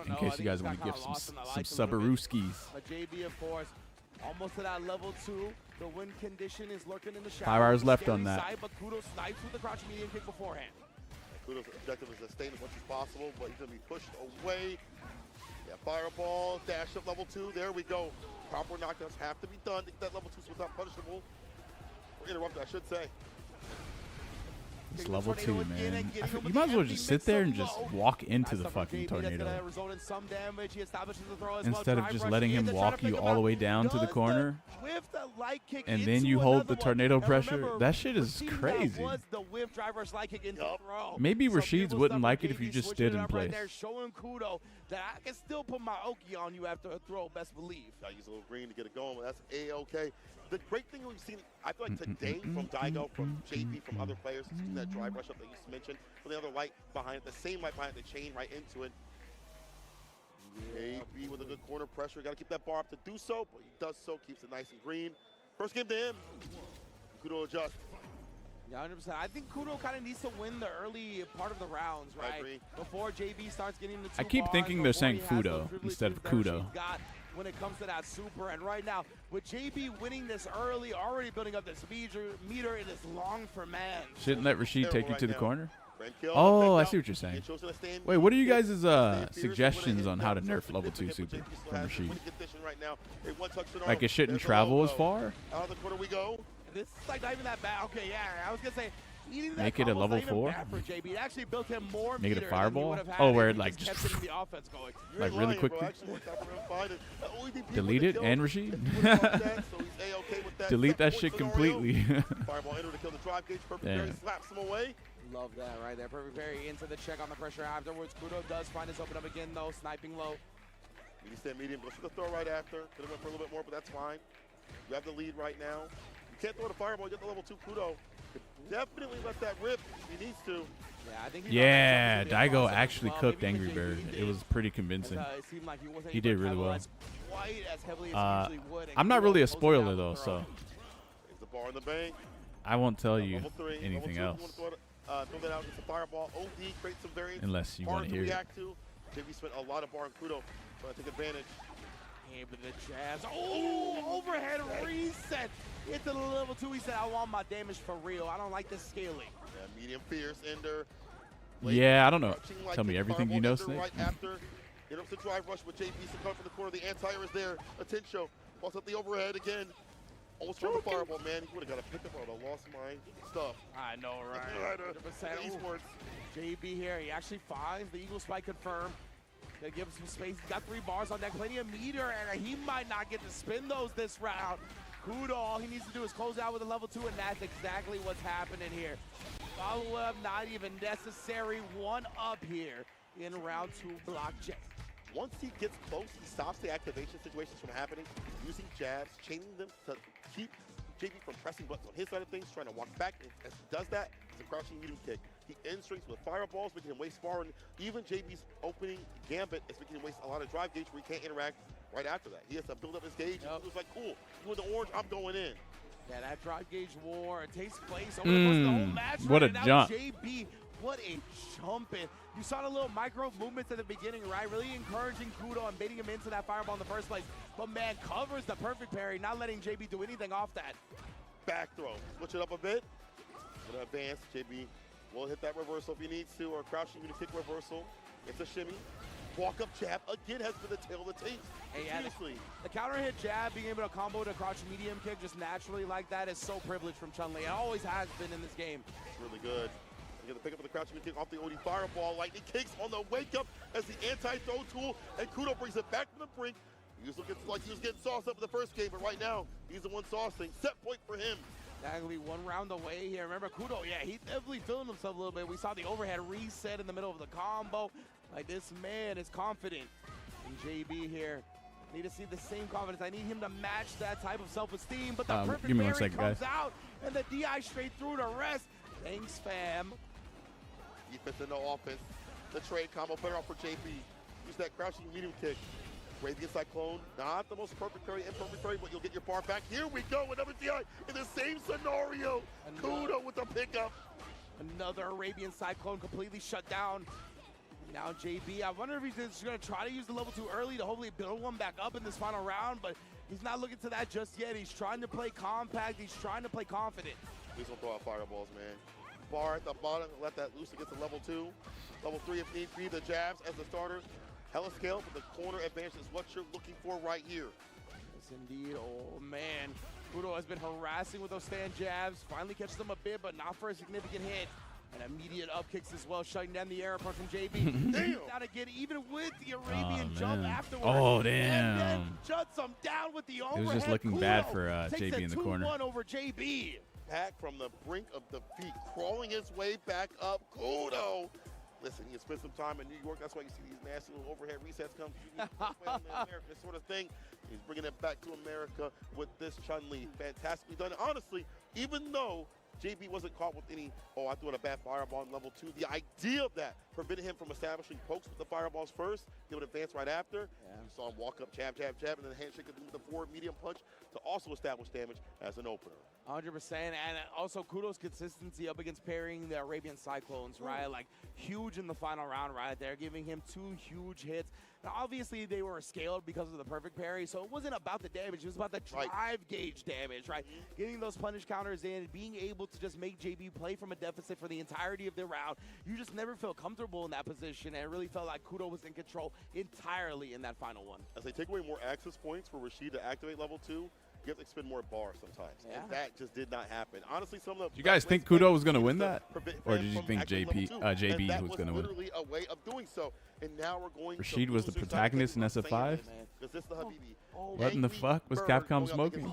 In case you guys want to gift some subarooskies. JB, of course, almost to that level 2. The win condition is lurking in the shadows. 5 hours left on that. But Kudo snipes with the crouch medium kick beforehand. Kudo's objective is to stay as much as possible, but he's going to be pushed away. Yeah, fireball, dash up level 2. There we go. Proper knockdowns have to be done to get that level 2 so it's not punishable. Or interrupted, I should say. It's level 2, man. You might as well just sit there and just walk into the fucking tornado. Instead of just letting him walk you all the way down to the corner. And then you hold the tornado pressure. That shit is crazy. Maybe Rashid's wouldn't like it if you just stood in place. Showing Kudo that I can still put my Oki on you after a throw, best believe. I use a little green to get it going, but that's A-okay. The great thing we've seen, I feel like today from Daigo, from JB, from other players, is that drive rush up that you just mentioned, with the other light behind it, the same light behind it, the chain right into it. JB with a good corner pressure, got to keep that bar up to do so, but he does so, keeps it nice and green. First game to him, Kudo adjust. Yeah, 100%. I think Kudo kind of needs to win the early part of the rounds, right? I agree. Before JB starts getting the 2 I keep thinking they're saying Fudo instead of Kudo. When it comes to that super, and right now with JB winning this early, already building up this meter, it is long for man. Shouldn't let Rashid take you to the corner? Oh, I see what you're saying. Wait, what are you guys' suggestions on how to nerf level 2 super from Rashid? Like it shouldn't travel as far? Out of the corner we go. This is like not even that bad. Okay, yeah, I was gonna say. Make it a level 4? It actually built him more. Make it a fireball? Oh, where it like just the offense going. Like really quickly. Delete it and Rashid. Delete that shit completely. Fireball enter to kill the drive gauge. Perfect parry slaps him away. Love that right there. Perfect parry into the check on the pressure afterwards. Kudo does find his open up again though, sniping low. You stand medium, goes for the throw right after. Could have went for a little bit more, but that's fine. You have the lead right now. You can't throw the fireball. You get the level 2 Kudo. Definitely let that rip if he needs to. Yeah, I think Daigo actually cooked Angry Bird. It was pretty convincing. He did really well. I'm not really a spoiler though, so the bar in the bank. I won't tell you anything else. Throw that out, it's a fireball. OD, create some variants. Unless you want to hear it. JB spent a lot of bar in Kudo, trying to take advantage. With the jabs. Oh, overhead reset. Into the level 2. He said, I want my damage for real. I don't like this scaling. Yeah, medium fierce, ender. Yeah, I don't know. Tell me everything you know, Snake. Right after. Hit up the drive rush with JB. So come from the corner. The anti-air is there. A 10 show. Walks up the overhead again. Almost found the fireball, man. He would have got a pickup. I would have lost my stuff. I know, right? 100%. Esports. JB here. He actually finds the Eagle Spike confirmed. They give him some space. He's got 3 bars on deck, plenty of meter, and he might not get to spin those this round. Kudo, all he needs to do is close out with a level 2, and that's exactly what's happening here. Follow up, not even necessary. 1 up here in round 2 block J. Once he gets close, he stops the activation situations from happening, using jabs, chaining them to keep JB from pressing buttons on his side of things, trying to walk back. As he does that, it's a crouching medium kick. He ends strings with fireballs, making him waste bar, and even JB's opening gambit is making him waste a lot of drive gauge where he can't interact right after that. He has to build up his gauge. It was like, cool, you in the orange, I'm going in. Yeah, that drive gauge war, it takes place over the course of the whole match. What a jump. JB, what a jump in. You saw the little micro movements at the beginning, right? Really encouraging Kudo and baiting him into that fireball in the first place. But man, covers the perfect parry, not letting JB do anything off that. Back throw, switch it up a bit. Gonna advance, JB will hit that reversal if he needs to, or crouching to kick reversal. It's a shimmy. Walk up jab again has been the tail of the tape. Hey, yeah, the counter hit jab, being able to combo to crouch medium kick just naturally like that is so privileged from Chun-Li. It always has been in this game. It's really good. You get the pick up of the crouching kick off the OD fireball. Lightning kicks on the wake up as the anti-throw tool, and Kudo brings it back from the brink. He was looking like he was getting sauced up in the first game, but right now he's the one saucing. Set point for him. Exactly, one round away here. Remember, Kudo, yeah, he's definitely feeling himself a little bit. We saw the overhead reset in the middle of the combo. Like, this man is confident. And JB here, need to see the same confidence. I need him to match that type of self-esteem, but the perfect parry comes out, and the DI straight through to rest. Thanks, fam. Defense and no offense. The trade combo better off for JB. Use that crouching medium kick. Radiant Cyclone, not the most perfect parry, imperfect parry, but you'll get your bar back. Here we go, another DI in the same scenario. Kudo with the pickup. Another Arabian Cyclone completely shut down. Now JB, I wonder if he's just going to try to use the level 2 early to hopefully build one back up in this final round, but he's not looking to that just yet. He's trying to play compact. He's trying to play confident. Please don't throw out fireballs, man. Bar at the bottom, let that loose against the level 2. Level 3 if need be, the jabs as the starter. Hella scale, but the corner advantage is what you're looking for right here. Yes, indeed. Oh, man. Kudo has been harassing with those stand jabs. Finally catches them a bit, but not for a significant hit. And immediate up kicks as well, shutting down the air apart from JB. Damn! Down again, even with the Arabian jump afterwards. Oh, damn. And then shuts him down with the overhead. It was just looking Kudo bad for JB in the corner. 2-1 over JB. Back from the brink of defeat, crawling his way back up. Kudo. Listen, he has spent some time in New York. That's why you see these nasty little overhead resets come to America sort of thing. He's bringing it back to America with this Chun-Li. Fantastically done. Honestly, even though JB wasn't caught with any, I threw out a bad fireball on level 2, the idea of that prevented him from establishing pokes with the fireballs first. He would advance right after. Yeah. You saw him walk up, jab, jab, jab, and then handshake with the forward medium punch to also establish damage as an opener. 100%, and also Kudo's consistency up against parrying the Arabian Cyclones, right? Like, huge in the final round right there, giving him 2 huge hits. Now, obviously, they were scaled because of the perfect parry, so it wasn't about the damage. It was about the drive gauge damage, right? Getting those punish counters in, being able to just make JB play from a deficit for the entirety of the round. You just never feel comfortable in that position, and it really felt like Kudo was in control entirely in that final one. As they take away more access points for Rashid to activate level 2, you have to expend more bars sometimes. Yeah. And that just did not happen. Honestly, some of the... Do you guys think Kudo was going to win that? Or did you think JB was going to win? Literally a way of doing so. And now we're going Rashid was the protagonist in SF5? What in the fuck was Capcom smoking?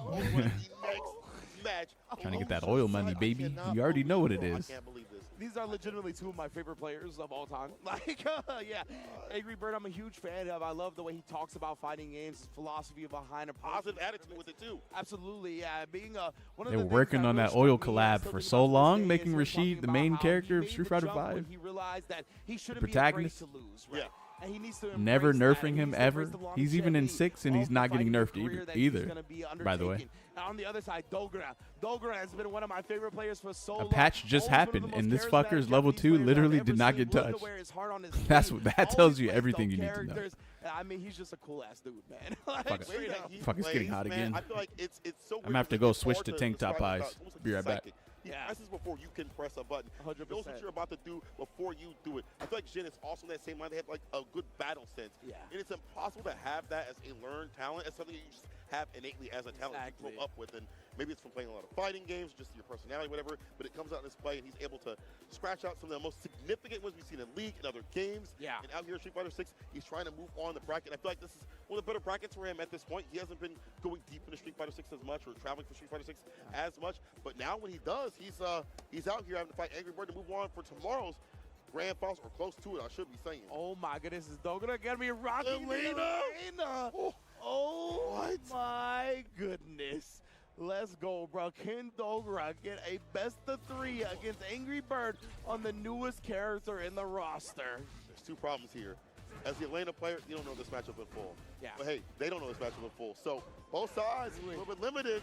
Trying to get that oil money, baby. You already know what it is. I can't believe this. These are legitimately 2 of my favorite players of all time. Like, yeah, Angry Bird, I'm a huge fan of. I love the way he talks about fighting games, his philosophy behind a positive attitude with it too. Absolutely, yeah. Being one of they were working on that oil collab for so long, making Rashid the main character of Street Fighter V. He realized that he shouldn't the protagonist. Be afraid to lose, right? Yeah. And he needs to never nerfing him ever. He's even in 6 and he's not getting nerfed either. By the way. Now on the other side, Dogra. Dogra has been one of my favorite players for so long. A patch just happened, and this fucker's level 2 literally did not get touched. That's what that tells you everything you need to know. I mean, he's just a cool ass dude, man. Like, fuck, it's getting hot again. I feel like it's so. I'm gonna have to go switch to tank top eyes. Be right back. Yeah. This is before you can press a button. 100%. Knows what you're about to do before you do it. I feel like Jin is also in that same line. They have like a good battle sense. Yeah. And it's impossible to have that as a learned talent. As something you just have innately as a talent to grow up with. And maybe it's from playing a lot of fighting games, just your personality, whatever. But it comes out in this play, and he's able to scratch out some of the most significant ones we've seen in League and other games. Yeah. And out here in Street Fighter 6, he's trying to move on the bracket. I feel like this is one of the better brackets for him at this point. He hasn't been going deep into Street Fighter 6 as much or traveling for Street Fighter 6 as much. But now when he does, he's out here having to fight Angry Bird to move on for tomorrow's grand finals, or close to it, I should be saying. Oh my goodness, is Dogra gonna be rocking Elena? Oh what? My goodness. Let's go, bro. Can Dogra get a best of 3 against Angry Bird on the newest character in the roster? There's 2 problems here. as the Elena player, you don't know this matchup in full. Yeah. But hey, they don't know this matchup in full. So both sides a little bit limited.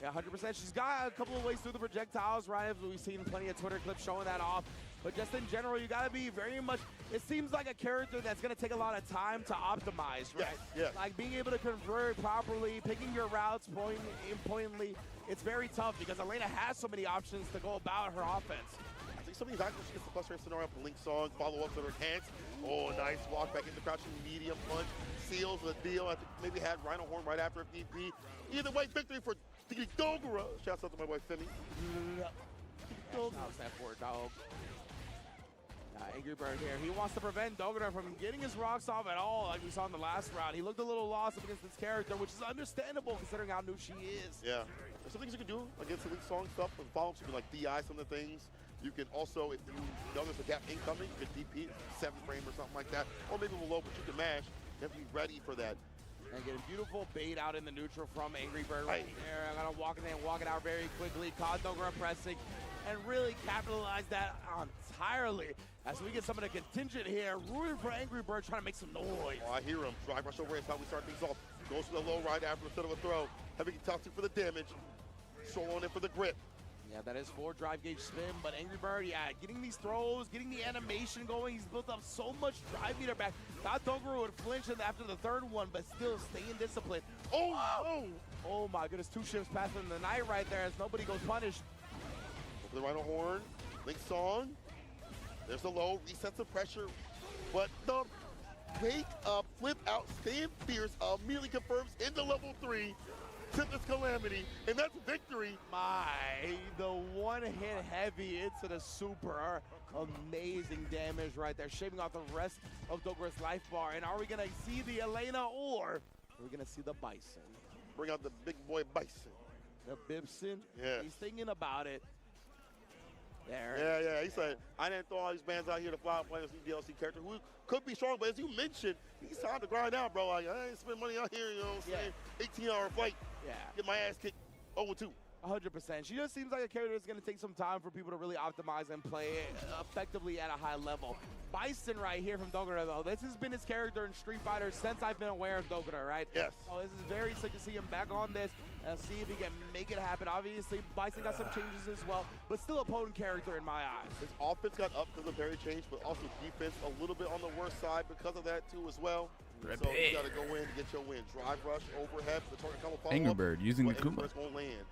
Yeah, 100%. She's got a couple of ways through the projectiles, right? We've seen plenty of Twitter clips showing that off. But just in general, you got to be very much, it seems like a character that's going to take a lot of time to optimize, right? Yeah. Like being able to convert properly, picking your routes pointedly, it's very tough because Elena has so many options to go about her offense. I think some of these icons, she gets the plus range scenario up, Link song, follow-ups on her hands. Oh, nice walk back into crouching medium punch. Seals the deal. I think maybe had Rhino Horn right after if need be. Either way, victory for Dogura. Shouts out to my boy Femi. How's that for, dog? Angry Bird here. He wants to prevent Dogura from getting his rocks off at all, like we saw in the last round. He looked a little lost against this character, which is understandable considering how new she is. Yeah. There's some things you can do against the Link song stuff and follow-ups. You can like DI some of the things. You can also, if you know there's a gap incoming, you can DP 7 frame or something like that. Or maybe below, but you can mash. You have to be ready for that. And get a beautiful bait out in the neutral from Angry Bird right there. I'm going to walk it in and walk it out very quickly. Caught Dogura pressing and really capitalize that entirely as we get some of the contingent here. Rooting for Angry Bird, trying to make some noise. Oh, I hear him. Drive rush over is how we start things off. Goes to the low right after instead of a throw. Heavy Toxic for the damage. Stroll on in for the grip. Yeah, that is 4 drive gauge spin, but Angry Bird, yeah, getting these throws, getting the animation going. He's built up so much drive meter back. Thought Dogura would flinch after the third one, but still staying disciplined. Oh my goodness, 2 shifts passing the Naii right there as nobody goes punished. For the Rhino Horn, Link song. There's the low, resets the pressure, but the wake up, flip out, stand fierce, immediately confirms into level 3. Tempest Calamity, and that's victory. The one hit heavy into the super. Amazing damage right there, shaving off the rest of Dogura's life bar. And are we going to see the Elena or are we going to see the Bison? Bring out the big boy Bison. The Bibson? Yeah. He's thinking about it. There. Yeah. He said, I didn't throw all these bands out here to fly and play this new DLC character who could be strong, but as you mentioned, he's time to grind out, bro. Like, I ain't spend money out here, you know what I'm saying? 18-hour flight. Yeah. Get my ass kicked 0-2. 100%. She just seems like a character that's going to take some time for people to really optimize and play effectively at a high level. Bison right here from Dogura, though. This has been his character in Street Fighter since I've been aware of Dogura, right? Yes. So this is very sick to see him back on this and see if he can make it happen. Obviously, Bison got some changes as well, but still a potent character in my eyes. His offense got up because of the parry change, but also defense a little bit on the worst side because of that, too, as well. So you got to go in to get your win. Drive rush, overhead, the target combo follow-up. Angry Bird using the Kuma. Won't land.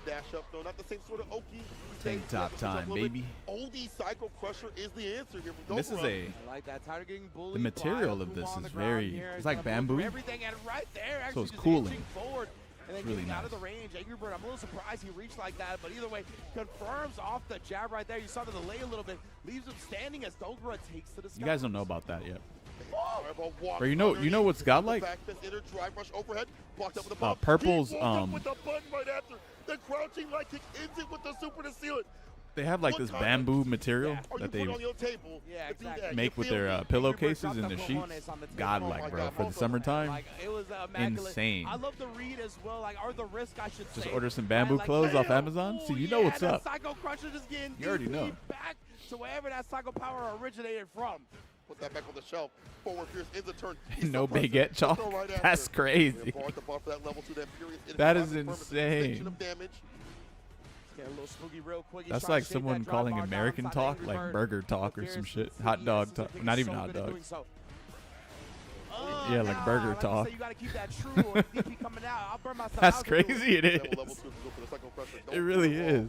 Dash up, though, not the same sort of Oki. Tank top time, baby. OD Psycho Crusher is the answer here from Dogura. This is I like that. Tired of getting bullied. The material of this is very, it's like bamboo. Everything and right there, so actually it's just cooling. Forward and then really getting out nice. of the range. Angry Bird, I'm a little surprised he reached like that, but either way, confirms off the jab right there. You saw the delay a little bit, leaves him standing as Dogura takes to the sky. You guys don't know about that yet. Or you know what's godlike? Purple's The crouching light kick ends it with the super to seal it. They have like this bamboo material that they make with their pillowcases and their sheets. Godlike, bro, for the summertime. Like, it was insane. I love the read as well, like, or the risk, I should say. Just order some bamboo clothes off Amazon. See, you know what's up. Psycho Crusher just getting You already know. back to wherever that Psycho power originated from. Put that back on the shelf. Forward Fierce ends the turn. No baguette chalk. That's crazy. That is insane. That's like someone calling American talk like burger talk or some shit. Hot dog talk. Not even hot dog. Yeah, like burger talk. That's crazy. It is. It really is.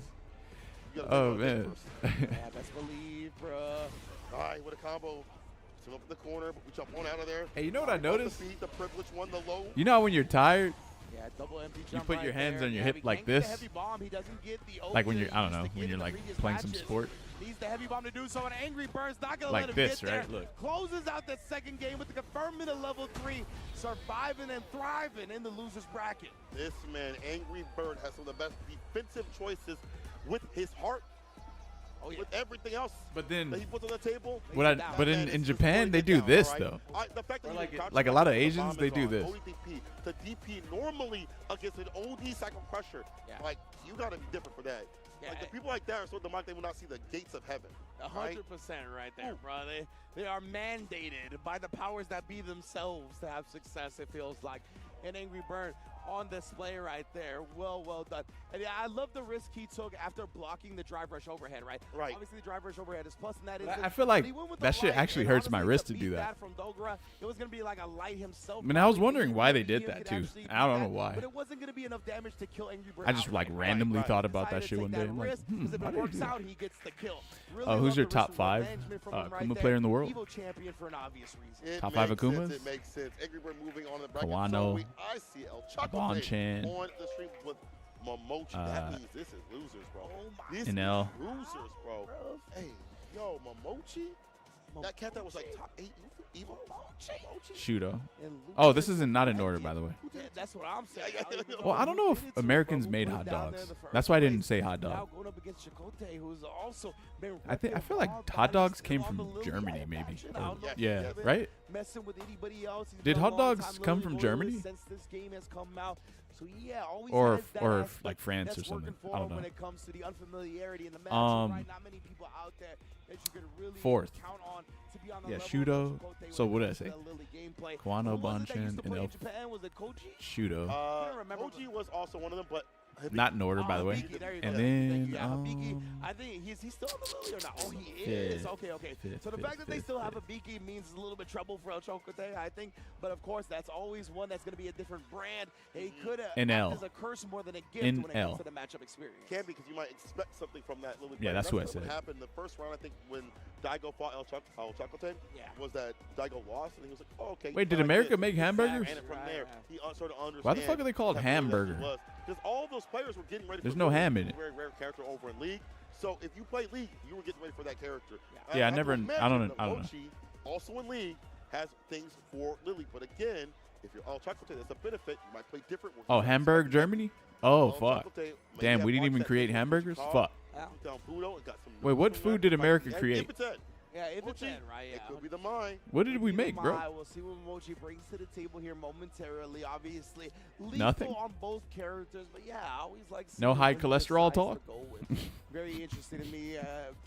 Oh, man. Yeah, best believe, bro. All right, with a combo. Still up in the corner, but we jump on out of there. Hey, you know what I noticed? The privilege won the low. You know how when you're tired, yeah, double empty you jump put your right hands there. on your Yeah, hip like this? Bomb, he doesn't get the Like when you're, I don't know, when you're like playing some sport. Needs the heavy bomb to do so, and Angry Bird's not going to Like let him this, get right? there. Look. Closes out the second game with the confirmation of level 3, surviving and thriving in the loser's bracket. This man, Angry Bird, has some of the best defensive choices with his heart. with everything else but then, that he puts on the table. But in Japan, they do this, though. The fact that like a lot of Asians, they do this. ODP to DP normally against an OD cycle pressure. Like, you got to be different for that. Like, the people like that are so demonic they will not see the gates of heaven. 100% right there, bro. They are mandated by the powers that be themselves to have success, it feels like. An Angry Bird on display right there. Well done. And yeah, I love the risk he took after blocking the drive rush overhead, right? Obviously, the drive rush overhead is plus, and that is. I feel like that shit actually hurts my wrist to do that. From Dogra, it was going to be like a light himself. I mean, I was wondering why they did that too. I don't know why. But it wasn't going to be enough damage to kill Angry Bird. I just like randomly thought about that shit one day. I'm like, if it works out, he gets the kill. Oh, who's your top 5 Akuma player in the world? Evil champion for an obvious reason. Top 5 Akumas? It makes sense. Angry Bird moving on the bracket. Kawano, I see El Chocolate Bonchan, on the stream with Momochi. That means this is losers, bro. This is NL. losers, bro. Hey, yo, Momochi? That cat that was like top 8 evil? Shudo. Oh, this isn't not in order, by the way. Yeah, that's what I'm saying. Well, I don't know if Americans made hot dogs. That's why I didn't say hot dog. Now going up against Chakotay, who's also been I feel like hot dogs came from Germany, maybe. Yeah, right? Messing with anybody else. Did hot dogs come from Germany? Since this game has come out. So yeah, always or like France or something. I don't know. When it comes to the unfamiliarity in the match, right? Not many people out there that you could really 4th. count on to be on the Yeah, level Shudo. So what did I say? Kawano, Bonchan, and El Shudo. Koji was also one of them, but not in order, by the way. And then, I think he's still on the lily or not? Oh, he is. Okay. So the fact that they still have a Biki means a little bit trouble for El Chocote, I think. But of course, that's always one that's going to be a different brand. He could have act as a curse more than a gift when it comes to the matchup experience. Can be, because you might expect something from that lily. Yeah, that's who I said. What happened in the first round, I think, when Daigo fought El Chocote, was that Daigo lost, and he was like, oh, okay. Wait, did America make hamburgers? And from there, he sort of understands. Why the fuck are they called hamburger? Because all those players were getting ready. There's no ham in it. Very rare character over in League. So if you play League, you were getting ready for that character. Yeah, I don't know. Also in League has things for Lily, but again, if you're all chocolate, that's a benefit. You might play different. Oh, Hamburg, Germany? Oh, fuck. Damn, we didn't even create hamburgers? Fuck. Wait, what food did America create? Yeah, if it's in, right? Yeah. It could be the mine. What did we make, bro? We'll see what Mochi brings to the table here momentarily. Obviously, nothing on both characters, but yeah, I always like. No high cholesterol talk. Very interesting to me,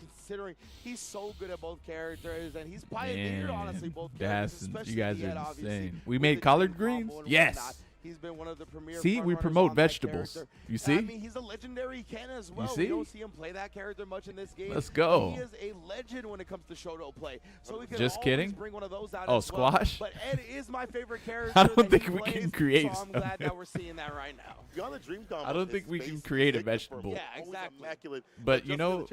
considering he's so good at both characters, and he's pioneered honestly both characters. You guys are insane. We made collard greens. Yes. He's been one of the premier. See, we promote vegetables. You see? I mean, he's a legendary Ken as well. You see? We don't see him play that character much in this game. Let's go. He is a legend when it comes to Shoto play. So we can just kidding. Bring one of those out. Oh, squash. But Ed is my favorite character. I don't think we can create. So I'm glad that we're seeing that right now. Beyond the Dream Combo, I don't think we can create a vegetable. Yeah, exactly. But you know,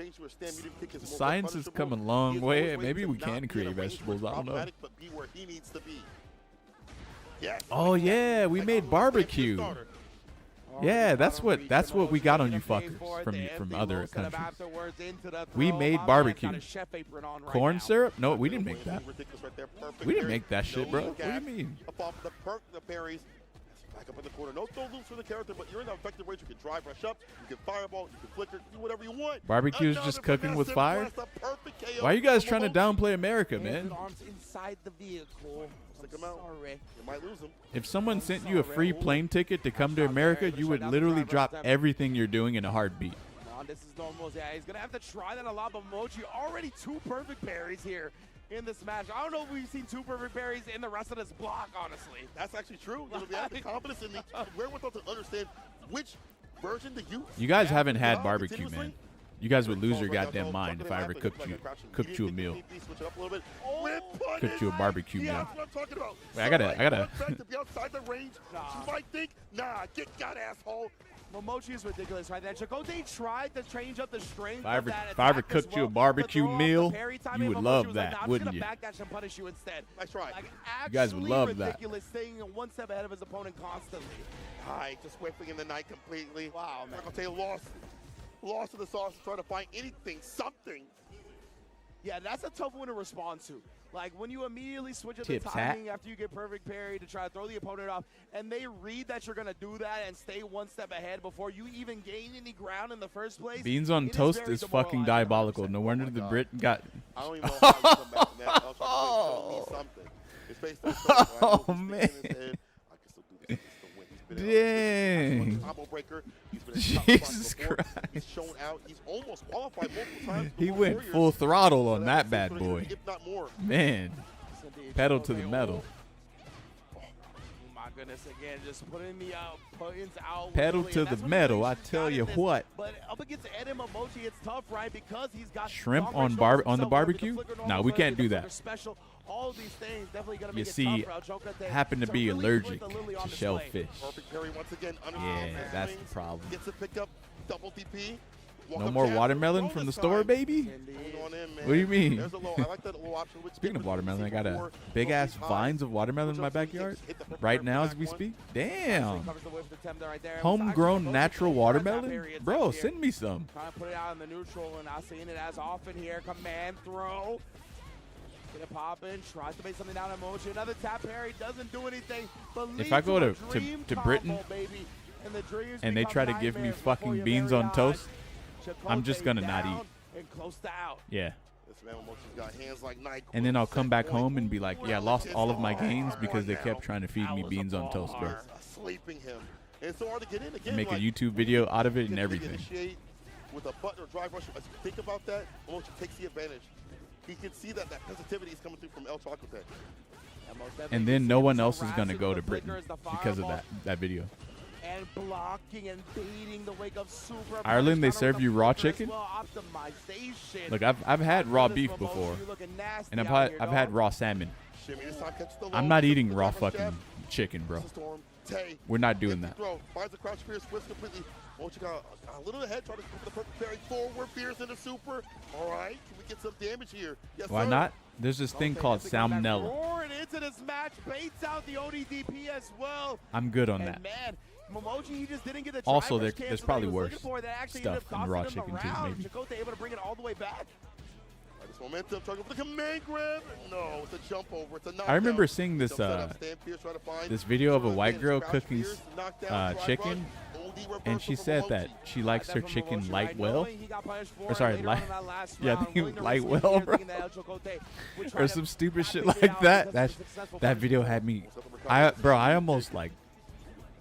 science has come a long way. Maybe we can create vegetables. I don't know. But be where he needs to be. Yes. Oh yeah, we made barbecue. Yeah, that's what we got on you fuckers from other countries. We made barbecue. Corn syrup? No, we didn't make that. We didn't make that shit, bro. What do you mean? The perk, the berries. Back up in the corner. No throw loops for the character, but you're in the effective range. You can drive, rush up, you can fireball, you can flicker, do whatever you want. Barbecue's just cooking with fire? Why are you guys trying to downplay America, man? Inside the vehicle. Stick them out. You might lose them. If someone sent you a free plane ticket to come to America, you would literally drop everything you're doing in a heartbeat. This is normal. Yeah, he's going to have to try that a lot, but Mochi already 2 perfect parries here in this match. I don't know if we've seen 2 perfect parries in the rest of this block, honestly. That's actually true. They have the confidence and the wherewithal to understand which version to use. You guys haven't had barbecue, man. You guys would lose your goddamn mind if I ever cooked you a meal. Cooked you a barbecue meal. Wait, I gotta. To be outside the range, you might think, nah, get got, asshole. Momochi is ridiculous right there. Chakotay tried to change up the strength. If I ever cooked you a barbecue meal, you would love that, wouldn't you? Punish you instead. That's right. Like, you guys would love that. Ridiculous, staying 1 step ahead of his opponent constantly. Just whipping in the night completely. Wow, man. Chakotay lost to the sauce, trying to find anything, something. Yeah, that's a tough one to respond to. Like when you immediately switch up the timing after you get perfect parry to try to throw the opponent off, and they read that you're going to do that and stay one step ahead before you even gain any ground in the first place. Beans on toast is fucking diabolical. No wonder the Brit got. I don't even know how you come back from that. I'll try to show me something. It's based on oh man. Dang. Jesus Christ. He's shown out. He's almost qualified multiple times. He went full throttle on that bad boy. Man. Pedal to the metal. Oh my goodness, again, just putting the buttons out. Pedal to the metal, I tell you what. But up against Ed and Momochi, it's tough, right? Because he's got shrimp on the barbecue? No, we can't do that. All these things definitely gonna you make see, it tough for happen to be allergic to shellfish. Yeah, that's the problem. Gets it picked up, double DP. No more watermelon from the store, baby? What do you mean? Speaking of watermelon, I got a big-ass vines of watermelon in my backyard right now as we speak. Damn. Homegrown natural watermelon? Bro, send me some. Trying to put it out in the neutral and not seeing it as often here. Command throw. Get it popping, tries to make something down at Mochi. Another tap parry, doesn't do anything. If I go to Britain and they try to give me fucking beans on toast, I'm just going to not eat. Yeah. And then I'll come back home and be like, yeah, I lost all of my gains because they kept trying to feed me beans on toast, bro. Make a YouTube video out of it and everything. With a button or drive rush, as you think about that, Mochi takes the advantage. He can see that positivity is coming through from El Chocolate. And then no one else is going to go to Britain because of that video. And blocking and baiting the wake of Super. Ireland, they serve you raw chicken? Look, I've had raw beef before. And I've had raw salmon. I'm not eating raw fucking chicken, bro. We're not doing that. Finds the crouch spear, splits completely. Mochi got a little ahead, trying to put the perfect parry forward, fears into super. All right, can we get some damage here? Yes, why not? There's this thing called salmonella. Roaring into this match, baits out the ODDP as well. I'm good on that. Man, Momochi, he just didn't get the also, there's probably worse stuff than raw chicken too, maybe. Chakotay able to bring it all the way back. This momentum, trying to go for the command grab. No, it's a jump over. It's a knockdown. I remember seeing this this video of a white girl cooking chicken, and she said that she likes her chicken light well. Or sorry, light. Yeah, I think light well, bro. Or some stupid shit like that. That video had me. I almost like.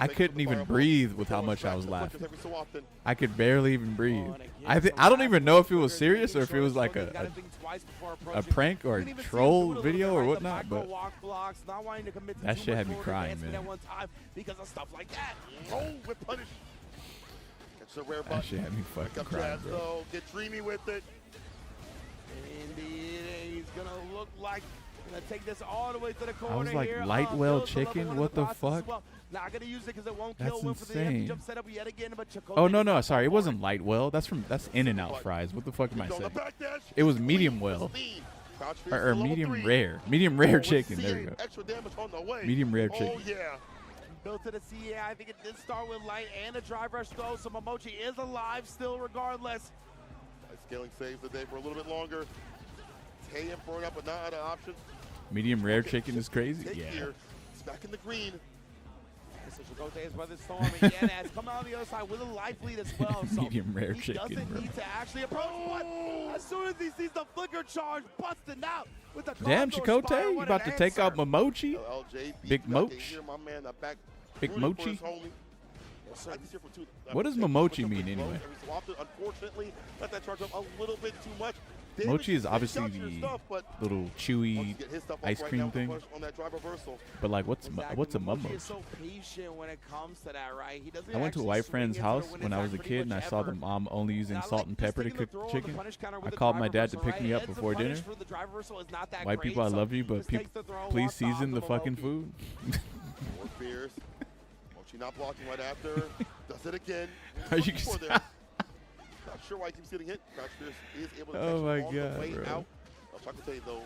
I couldn't even breathe with how much I was laughing. I could barely even breathe. I don't even know if it was serious or if it was like a prank or a troll video or whatnot, but that shit had me crying, man. That shit had me fucking crying, bro. Get dreamy with it. Indeed, he's gonna look like gonna take this all the way to the corner. I was like, Lightwell chicken? What the fuck? Not gonna use it because it won't That's kill. insane. Jump setup yet again, but oh no, sorry, it wasn't Lightwell. That's In-N-Out fries. What the fuck am I saying? It was medium well. Or medium rare. Medium rare chicken. There we go. Medium rare chicken. Oh yeah. Built to the CA. I think it did start with light and a drive rush though, so Momochi is alive still regardless. Scaling saves the day for a little bit longer. Tay and throwing up, but not out of options. Medium rare chicken is crazy. Yeah. It's back in the green. Chakotay is weathered storm again as come out on the other side with a life lead as well. So medium rare chicken. He doesn't need to actually approach, but as soon as he sees the flicker charge busting out with the damn Chakotay, you about to take out Momochi? Big Moch. Big Mochi. What does Momochi mean anyway? Unfortunately, let that charge up a little bit too much. Mochi is obviously the little chewy ice cream thing. But like, what's a mummo? So patient when it comes to that, right? He doesn't I went to a white friend's house when I was a kid, and I saw the mom only using salt and pepper to cook chicken. I called my dad to pick me up before dinner. White people, I love you, but please season the fucking food. More fears. Mochi not blocking right after. Does it again. Are you Not sure why he keeps getting hit. Crouch Spears is able to catch him all the way out. I'll try to tell you though,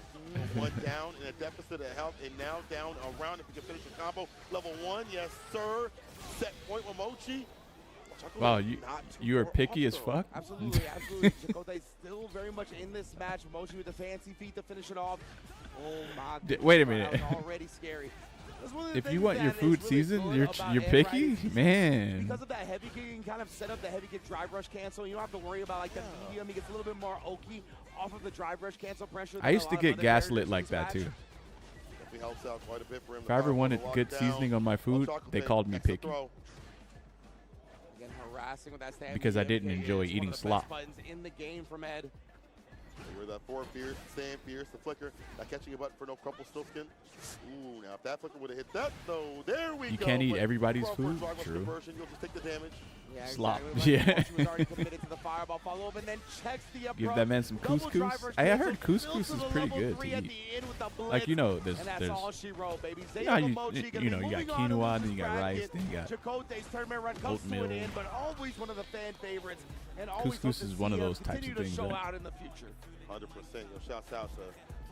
one down in a deficit of health, and now down around if we can finish the combo. Level 1, yes sir. Set point with Mochi. Wow, you are picky as fuck? Absolutely, absolutely. Chakotay's still very much in this match. Mochi with the fancy feet to finish it off. Oh my god. Wait a minute. Already scary. If you want your food seasoned, you're picky? Right? Man. Because of that heavy kick, you can kind of set up the heavy kick drive rush cancel. You don't have to worry about like the medium. He gets a little bit more oaky off of the drive rush cancel pressure. I used to get gaslit like that too. Helps out quite a bit for him. If I ever wanted good seasoning on my food, they called me picky. Again, harassing with that stand because I didn't enjoy eating slop. Buttons in the game from Ed. You're that four fierce, stand fierce, the flicker, not catching a button for no crumple still skin. Ooh, now if that flicker would have hit that though, there we go. You can't eat everybody's food. True. You'll just take the damage. Yeah, slop. Exactly. Yeah. Was already committed to the fireball follow up and then checks the up. Give that man some couscous. I heard couscous is pretty good to eat. Like, you know, there's you know, you got quinoa, then you got rice, then you got oatmeal. But always one of the fan favorites. And couscous is one of those types of things. Show out in the future. 100%. Shouts out to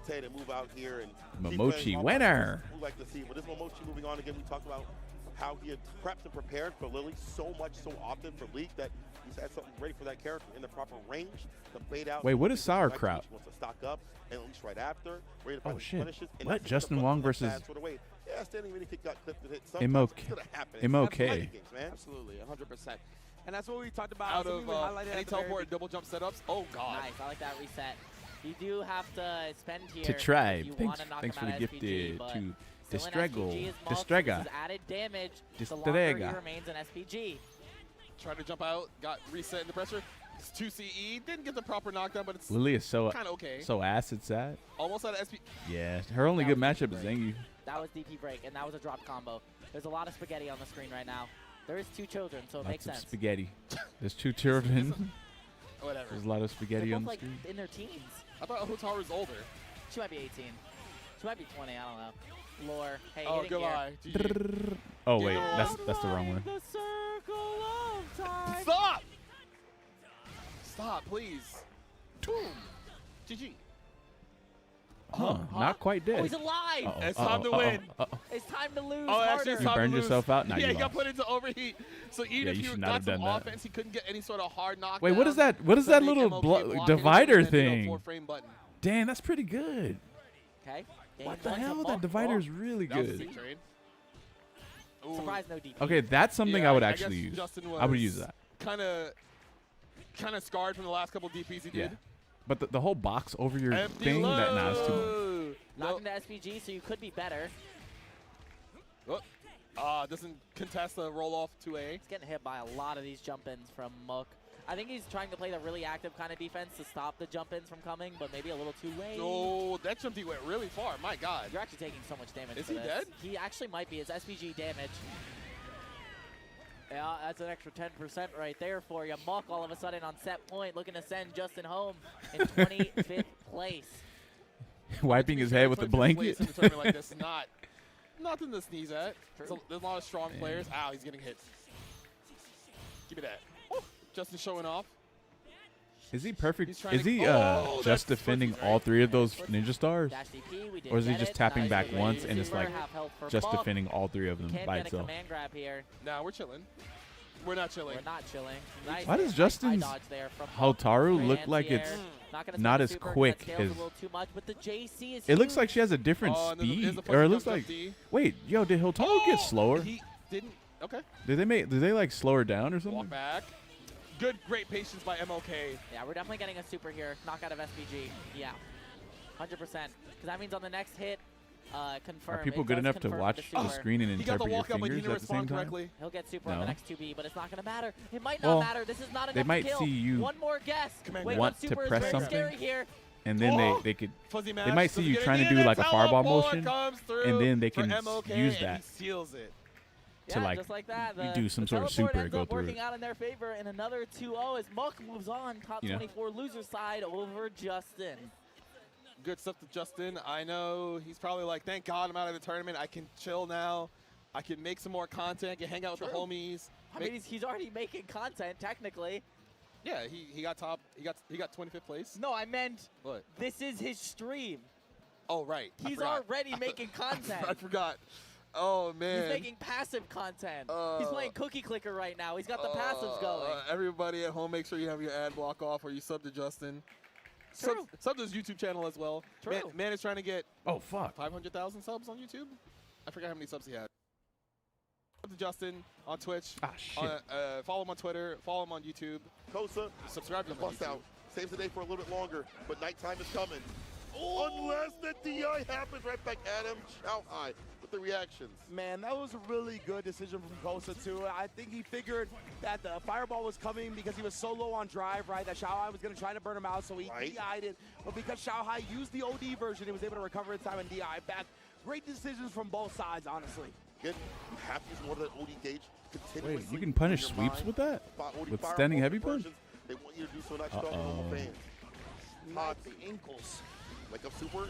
Tay to move out here and Momochi winner. We like to see, but this Momochi moving on again. We talked about how he had prepped and prepared for Lily so often for League that he's had something ready for that character in the proper range to bait out. Wait, what is sauerkraut? Wants to stock up and at least right after. Ready to oh shit! And what? Justin Wong versus yeah, standing mini kick got clipped and hit. MOK. Absolutely, 100%. And that's what we talked about. Out of any teleport and double jump setups. Oh god. Nice. I like that reset. You do have to spend here to try. Thanks for the gifted to Destrego. Destrega. Added damage. Destrega. Remains an SPG. Tried to jump out, got reset in the pressure. It's 2 CE, didn't get the proper knockdown, but it's Lily is so kind of okay. So acid sad. Almost out of SP. Yeah, her only good matchup is Zengi. That was DP break, and that was a drop combo. There's a lot of spaghetti on the screen right now. There is 2 children, so it makes sense. Spaghetti. There's 2 children. Whatever. There's a lot of spaghetti on the like screen. In their teens. I thought Hotaru's older. She might be 18. She might be 20. I don't know. Lore. Hey, oh, good lie. Oh wait, that's the wrong one. The circle of time. Stop! Stop, please. Boom. GG. Huh, not quite dead. Oh, he's alive. It's time to win. It's time to lose. Oh, actually, it's time you burned to lose. yourself out? Nah, yeah, you he got put into overheat. So even if you got some offense, he couldn't get any sort of hard knockdown. Wait, what is that? What is that little divider thing? Damn, that's pretty good. Okay. What the hell? That divider is really good. Surprise, no DP. Okay, that's something I would actually use. I would use that. Kind of scarred from the last couple DPs he did. But the whole box over your thing, that's too much. Knocking the SPG, so you could be better. Doesn't contest the roll off 2A. He's getting hit by a lot of these jump-ins from Mook. I think he's trying to play the really active kind of defense to stop the jump-ins from coming, but maybe a little too late. Oh, that jump D went really far. My God. You're actually taking so much damage. Is for he this. dead? He actually might be. It's SPG damage. Yeah, that's an extra 10% right there for you. Mook all of a sudden on set point, looking to send Justin home in 25th place. Wiping his head with a blanket. In a tournament like this, nothing to sneeze at. There's a lot of strong players. Ow, he's getting hit. Give me that. Oh, Justin showing off. Is he perfect? Is he just defending all 3 of those ninja stars? Or is he just tapping back once and it's like just defending all 3 of them by itself? Nah, we're chilling. We're not chilling. We're not chilling. Nice. Why does Justin's Hotaru look like it's not as quick as... It looks like she has a different speed. Or it looks like... Wait, yo, did Hotaru get slower? He didn't. Okay. Did they like slow her down or something? Walk back. Good, great patience by MLK. Yeah, we're definitely getting a super here. Knockout of SPG. Yeah. 100%. Because that means on the next hit, confirm. Are people good enough to watch the screen and interpret your fingers at the same time? He'll get super on the next 2B, but it's not going to matter. It might not matter. This is not enough they might to kill. See you one more guess. Want to press something, here. and then they could. They might see you trying to do like a fireball motion, and then they can use that. He seals it. To yeah, just like that. You do some sort of super and go through working out in their favor, and another 2-0 as Mook moves on, top 24 loser side over Justin. Good stuff to Justin. I know he's probably like, thank God I'm out of the tournament. I can chill now. I can make some more content. I can hang out with the homies. I mean, he's already making content technically. Yeah, he got top. He got 25th place. No, I meant what? This is his stream. Oh right. He's already making content. I forgot. Oh, man. He's making passive content. He's playing Cookie Clicker right now. He's got the passives going. Everybody at home, make sure you have your ad block off or you sub to Justin. True. Sub to his YouTube channel as well. True. Man is trying to get 500,000 subs on YouTube. I forgot how many subs he had. Sub to Justin on Twitch. Shit. Follow him on Twitter. Follow him on YouTube. Kosa, subscribe to him on bust YouTube. out. Saves the day for a little bit longer, but nighttime is coming. Unless the DI happens, right back at him. Shout high with the reactions. Man, that was a really good decision from Kosa, too. I think he figured that the fireball was coming because he was so low on drive, right, that Xiaohai was going to try to burn him out, so he DI'd it. But because Xiaohai used the OD version, he was able to recover his time and DI back. Great decisions from both sides, honestly. Good. You have to use more of that OD gauge continuously. Wait, you can punish sweeps with that? With standing heavy punch? They want you to do so not strong normal fans. Not the ankles. Like a super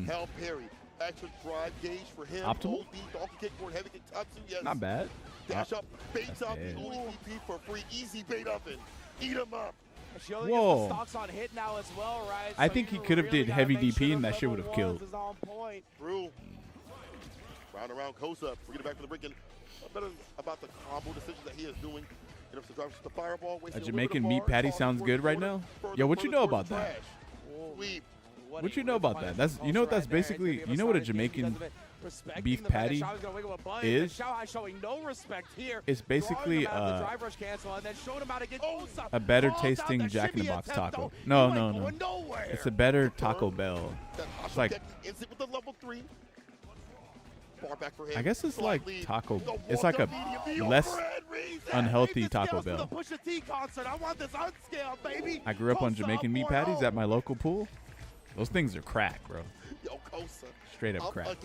hell parry. Extra drive gauge for him. Optimal? OD, donkey kick for heavy kick Tatsu, yes. Not bad. Dash up, baits out the OD DP for free. Easy bait oven. Eat him up. Whoa. Stocks on hit now as well, right? I think he could have did heavy DP and that shit would have killed. True. Round around Kosa. We get it back to the brick. Better about the combo decisions that he is doing. The fireball, a Jamaican meat patty sounds good right now. Yo, what you know about that? What you know about that? That's you know what that's basically. You know what a Jamaican beef patty is? It's basically a better tasting Jack in the Box taco. No. It's a better Taco Bell. It's like, I guess it's like Taco. It's like a less unhealthy Taco Bell. I grew up on Jamaican meat patties at my local pool. Those things are crack, bro. Yo, Kosa. Straight up crap.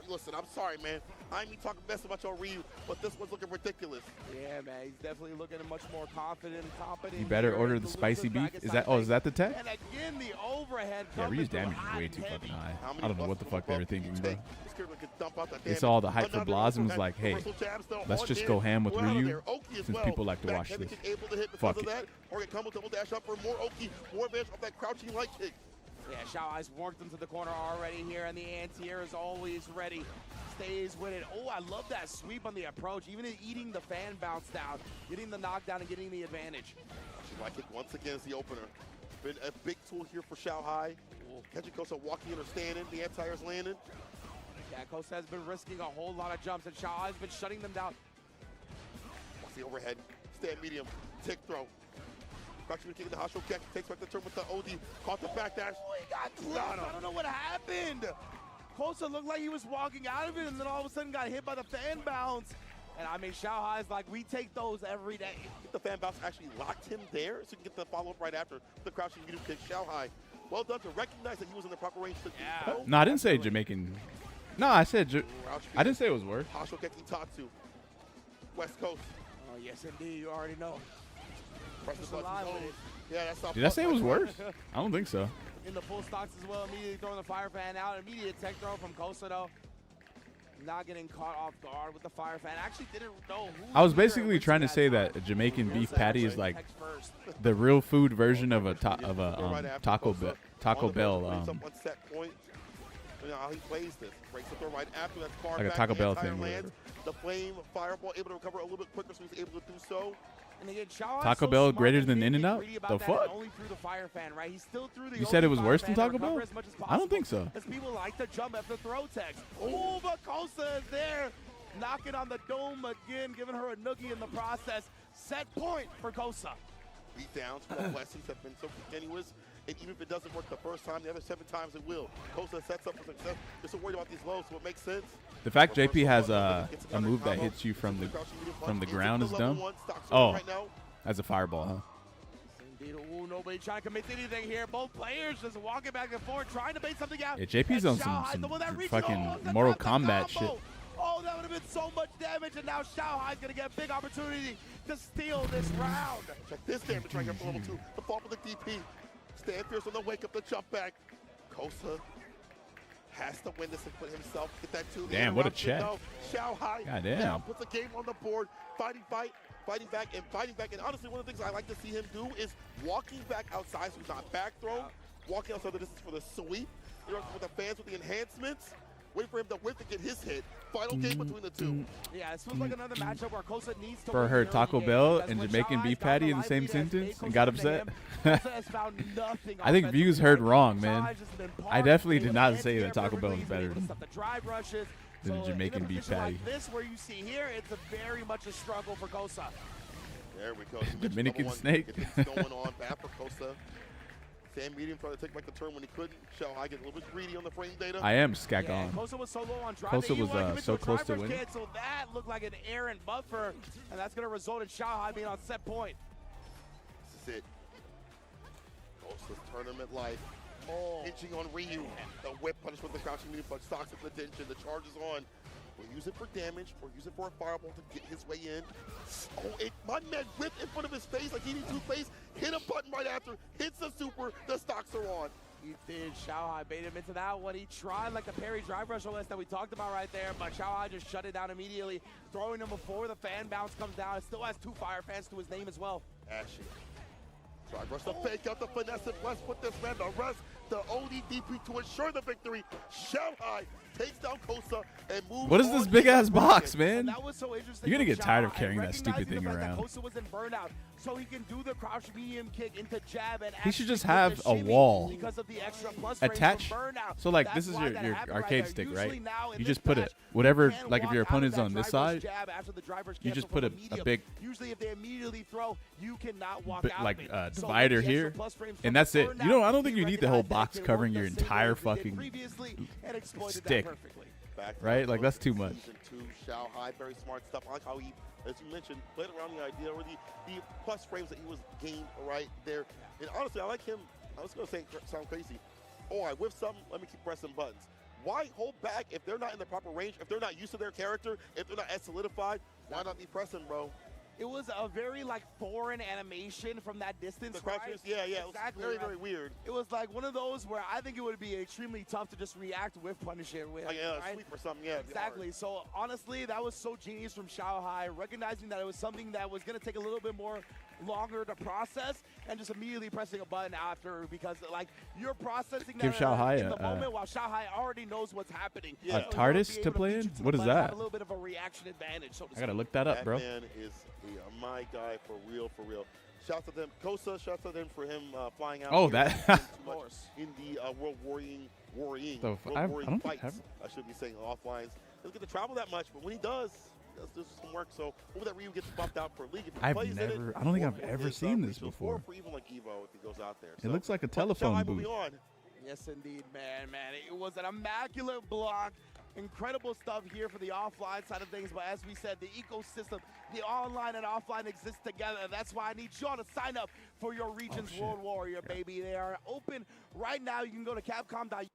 Listen, I'm sorry, man. I ain't talking mess about your Ryu, but this one's looking ridiculous. Yeah, man. He's definitely looking much more confident and competent. You better order the spicy beef. Is that? Oh, is that the tech? And again, the overhead. Yeah, Ryu's damage is way too fucking high. I don't know what the fuck they were thinking, bro. They saw all the hype for Blaz and was like, hey, let's just go ham with Ryu since people like to watch this. Fuck it. Or get combo double dash up for more Oki, more advantage off that crouching light kick. Yeah, Xiaohai's worked into the corner already here, and the anti-air is always ready. Stays with it. Oh, I love that sweep on the approach. Even eating the fan bounce down, getting the knockdown and getting the advantage. Light kick once again is the opener. Been a big tool here for Xiaohai. Catching Kosa walking in or standing. The anti-air's landing. Yeah, Kosa has been risking a whole lot of jumps, and Xiaohai's been shutting them down. Watch the overhead. Stand medium. Tick throw. Crouching kick the Hasho kick. Takes back the turn with the OD. Caught the back dash. Oh, he got clipped. I don't know what happened. Kosa looked like he was walking out of it, and then all of a sudden got hit by the fan bounce. And I mean, Xiaohai's like, we take those every day. The fan bounce actually locked him there, so you can get the follow-up right after the crouching medium kick. Xiaohai, well done to recognize that he was in the proper range to do. No, I didn't say Jamaican. No, I said I didn't say it was worse. Hasho kicking Tatsu. West Coast. Oh, yes, indeed. You already know. Yeah, that's not. Did I say it was worse? I don't think so. In the full stocks as well, immediately throwing the fire fan out. Immediate tech throw from Kosa, though. Not getting caught off guard with the fire fan. Actually didn't know who. I was basically trying to say that a Jamaican beef patty is like the real food version of a Taco Bell. You know how he plays this. Breaks the throw right after that far like back. A Taco Bell thing. The flame fireball able to recover a little bit quicker, so he's able to do so. And again, Taco Bell greater than In-N-Out? The fuck? Only through the fire fan, right? He still threw the you said it was worse than Taco Bell? I don't think so. As people like to jump after throw text. Oh, but Kosa is there. Knocking on the dome again, giving her a noogie in the process. Set point for Kosa. Beat downs, but blessings have been so continuous. And even if it doesn't work the first time, the other 7 times it will. Kosa sets up for success. They're so worried about these lows, so it makes sense. The fact JP has a move that hits you from the ground is dumb. Oh, that's a fireball, huh? Indeed, nobody trying to commit anything here. Both players just walking back and forth, trying to make something out. Yeah, JP's on some fucking Mortal Kombat shit. Oh, that would have been so much damage, and now Xiaohai's going to get a big opportunity to steal this round. Check this damage right here for level 2. The fall for the DP. Stand fierce on the wake up, the jump back. Kosa has to win this and put himself, get that 2. Damn, what a check. Xiaohai now puts the game on the board, fighting back. And honestly, one of the things I like to see him do is walking back outside so he's not back thrown, walking outside the distance for the sweep. With the fans with the enhancements. Wait for him to whip to get his hit. Final game between the two. Yeah, this feels like another matchup where Kosa needs to For her Taco Bell and Jamaican beef patty in the same sentence and got upset. I think Views heard wrong, man. I definitely did not say that Taco Bell is better than the Jamaican beef patty. Like this, where you see here, it's very much a struggle for Kosa. There we go. Dominican snake. Going on bad for Kosa. Sam Medium trying to take back the turn when he couldn't. Shall I get a little bit greedy on the frame data? I am Skagong. Kosa was so low on drive. Kosa was so close to winning. So that looked like an errant buffer, and that's going to result in Xiaohai being on set point. This is it. Kosa's tournament life. Oh. Hitching on Ryu. The whip punish with the crouching medium punch. Stocks at the tension. The charge is on. We'll use it for damage or use it for a fireball to get his way in. Oh, my man whipped in front of his face like he needs toothpaste. Hit a button right after. Hits the super. The stocks are on. He did. Xiaohai bait him into that one. He tried like the parry drive rush list that we talked about right there, but Xiaohai just shut it down immediately, throwing him before the fan bounce comes down. It still has 2 fire fans to his name as well. Ashy. Drive rush the fake out the finesse and West put this man to rest. The ODDP to ensure the victory. Xiaohai takes down Kosa and moves. What is this big ass box, man? That was so interesting. You're gonna get tired of carrying that stupid thing around. Kosa was in burnout, so he can do the crouch medium kick into jab and he should just have a wall because of the extra plus attached. So like this is your arcade stick, right? You just put it whatever. Like if your opponent's on this side, you just put a big. Usually, if they immediately throw, you cannot walk out. Like divider here, and that's it. You know, I don't think you need the whole box covering your entire fucking stick. Right? Like that's too much. Xiaohai, very smart stuff. I like how he, as you mentioned, played around the idea or the plus frames that he was gained right there. And honestly, I like him. I was going to say sound crazy. Oh, I whiffed something. Let me keep pressing buttons. Why hold back if they're not in the proper range, if they're not used to their character, if they're not as solidified? Why not be pressing, bro? It was a very foreign animation from that distance. The crouchers, yeah, exactly. It was very weird. It was like one of those where I think it would be extremely tough to just react with punish it with. Right? Sweep or something, yeah. Exactly. So honestly, that was so genius from Xiaohai, recognizing that it was something that was going to take a little bit more longer to process, and just immediately pressing a button after, because you're processing that in the moment while Xiaohai already knows what's happening. Yeah. TARDIS to play in? What is that? A little bit of a reaction advantage. So I gotta look that up, bro. That man is my guy for real, for real. Shouts to them. Kosa, shouts to them for him flying out. Oh, that. in the World Warring fights. I should be saying offlines. Doesn't get to travel that much, but when he does some work. So hopefully that Ryu gets bumped out for League. If he plays in it, I don't think I've ever seen this before. For even like Evo, if he goes out there. It looks like a telephone booth. Yes, indeed, man. It was an immaculate block. Incredible stuff here for the offline side of things, but as we said, the ecosystem, the online and offline exist together. That's why I need y'all to sign up for your region's World Warrior, baby. They are open right now. You can go to Capcom.com.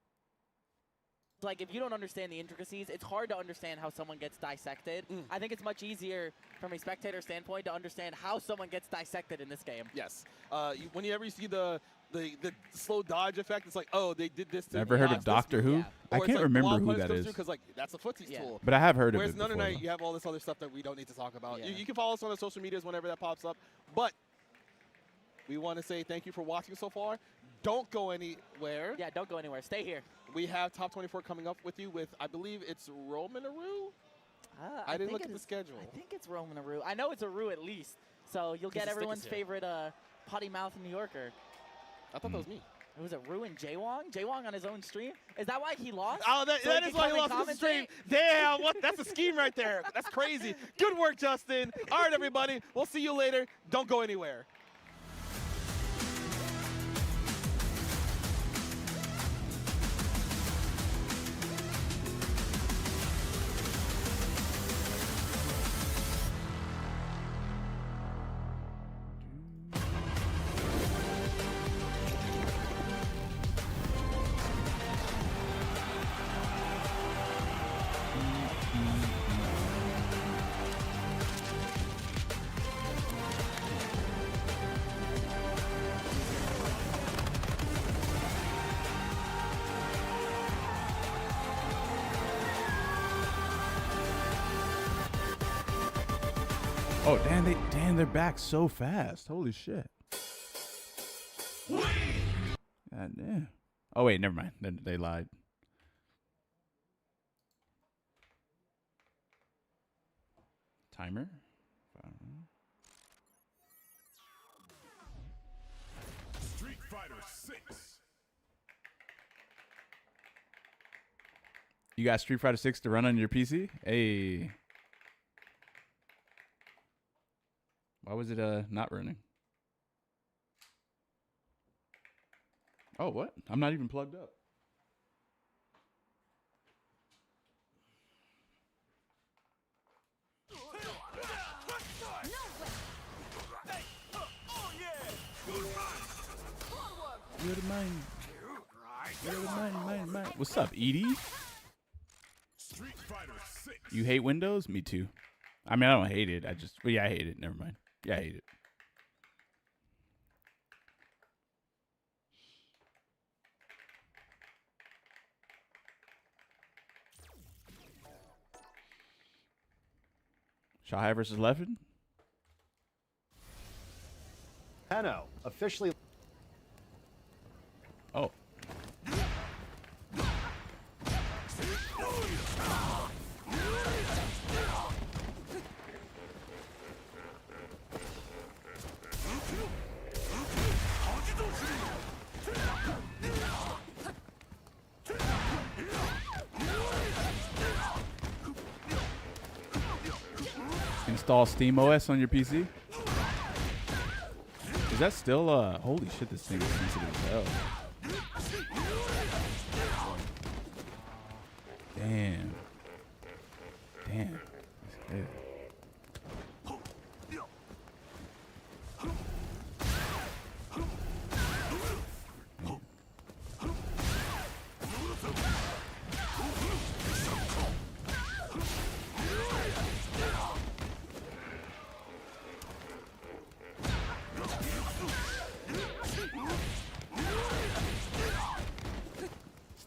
Like, if you don't understand the intricacies, it's hard to understand how someone gets dissected. I think it's much easier from a spectator standpoint to understand how someone gets dissected in this game. Yes. Whenever you see the slow dodge effect, it's like, oh, they did this to Never heard of Doctor Who? Yeah. I can't remember who that is. Because that's a footsies tool. But I have heard of it Whereas before. Night, you have all this other stuff that we don't need to talk about. You can follow us on the social medias whenever that pops up. But we want to say thank you for watching so far. Don't go anywhere. Yeah, don't go anywhere. Stay here. We have Top 24 coming up with you with, I believe it's Roman Aru? I didn't look at the schedule. I think it's Roman Aru. I know it's Aru at least. So you'll get everyone's favorite potty mouth New Yorker. I thought that was me. It was Aru and Jaewong? Jaewong on his own stream? Is that why he lost? Oh, that is why he lost his stream. Damn, that's a scheme right there. That's crazy. Good work, Justin. All right, everybody. We'll see you later. Don't go anywhere. Oh, damn, they're back so fast. Holy shit. God damn. Oh, wait, never mind. They lied. Timer. Street Fighter 6. You got Street Fighter 6 to run on your PC? Hey. Why was it not running? Oh, what? I'm not even plugged up. You're the mine. You're the mine. What's up, Edie? Street Fighter 6. You hate Windows? Me too. I mean, I don't hate it. Well, yeah, I hate it. Never mind. Yeah, I hate it. Shanghai versus Leffen? Heno, officially. Oh. Install SteamOS on your PC? Is that still, holy shit, this thing is sensitive as hell. Damn. Damn. That's good.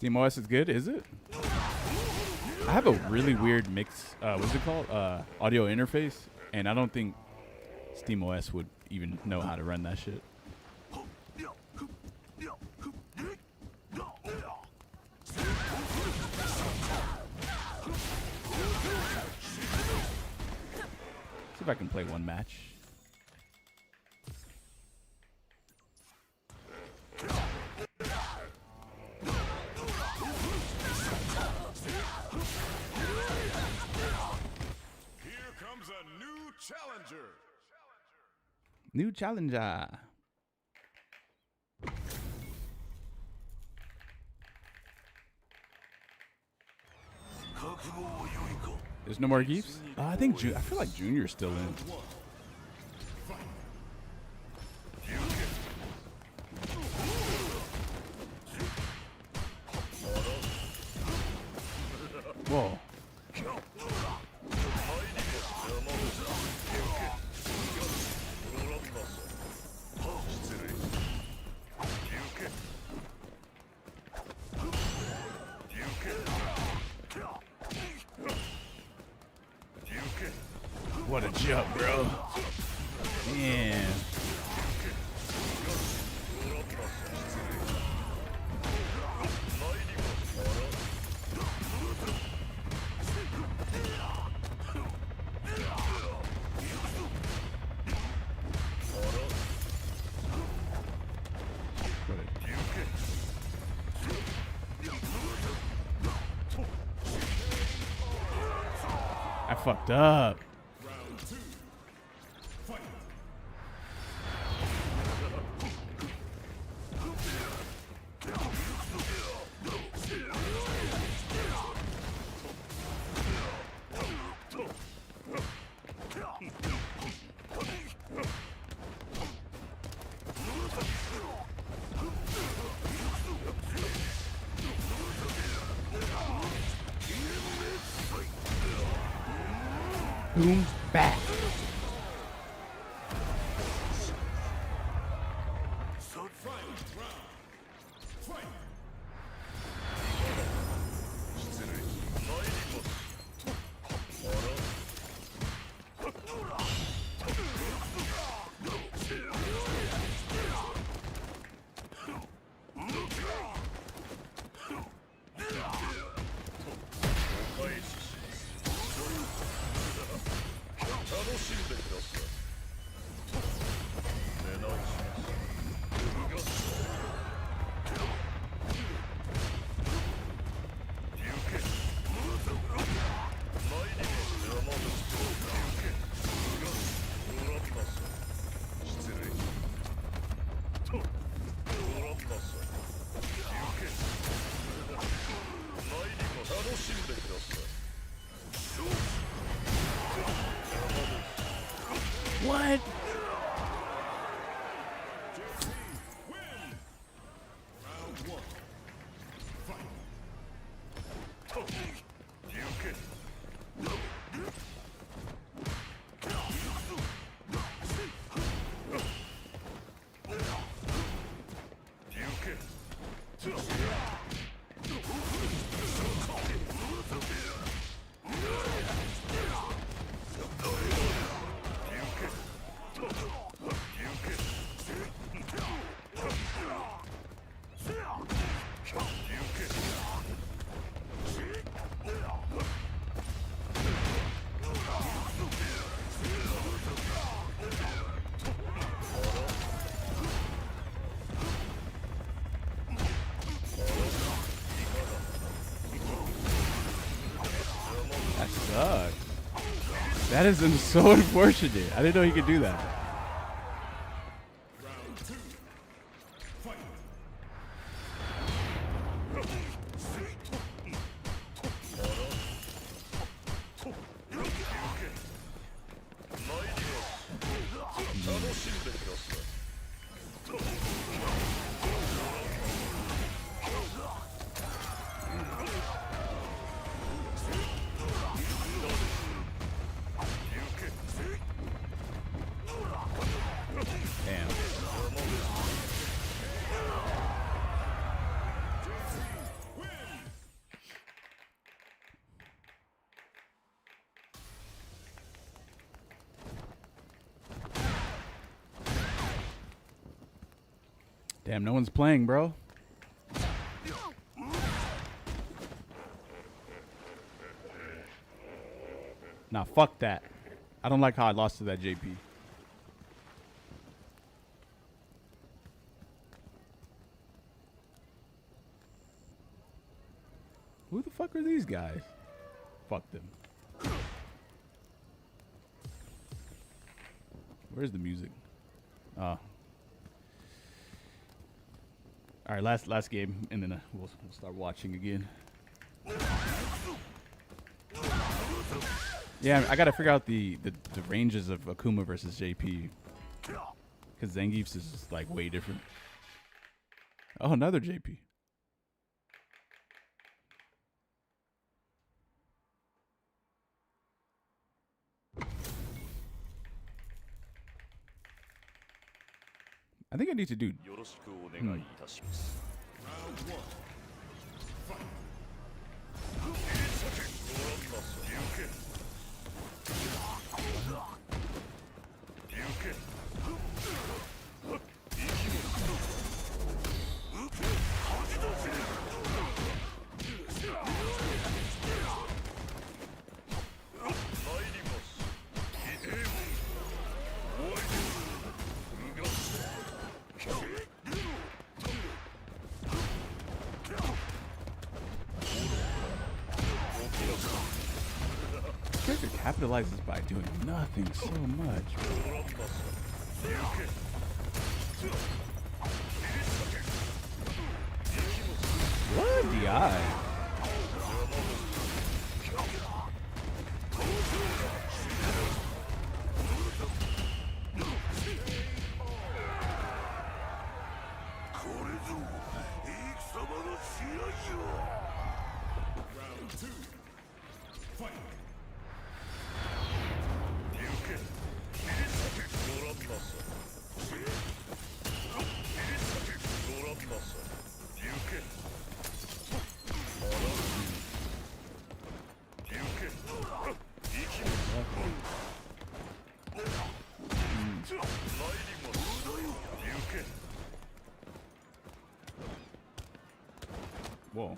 SteamOS is good, is it? I have a really weird mix, what's it called? Audio interface, and I don't think SteamOS would even know how to run that shit. See if I can play one match. Challenger. New challenger. There's no more Geefs? I think I feel like Junior's still in. Whoa. What a jump, bro. Damn. I fucked up. Boom, back. That is so unfortunate. I didn't know he could do that. Damn, no one's playing, bro. Nah, fuck that. I don't like how I lost to that JP. Who the fuck are these guys? Fuck them. Where's the music? Oh. All right, last game, and then we'll start watching again. Yeah, I gotta figure out the ranges of Akuma versus JP, because Zangief's is just, like, way different. Oh, another JP. I think I need to do. Character capitalizes by doing nothing so much. What a DI. Whoa.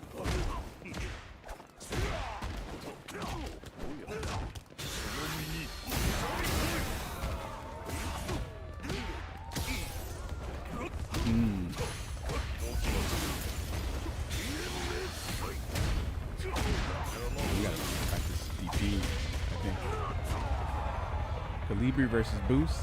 We gotta practice DP, I think. Calibri versus Boost.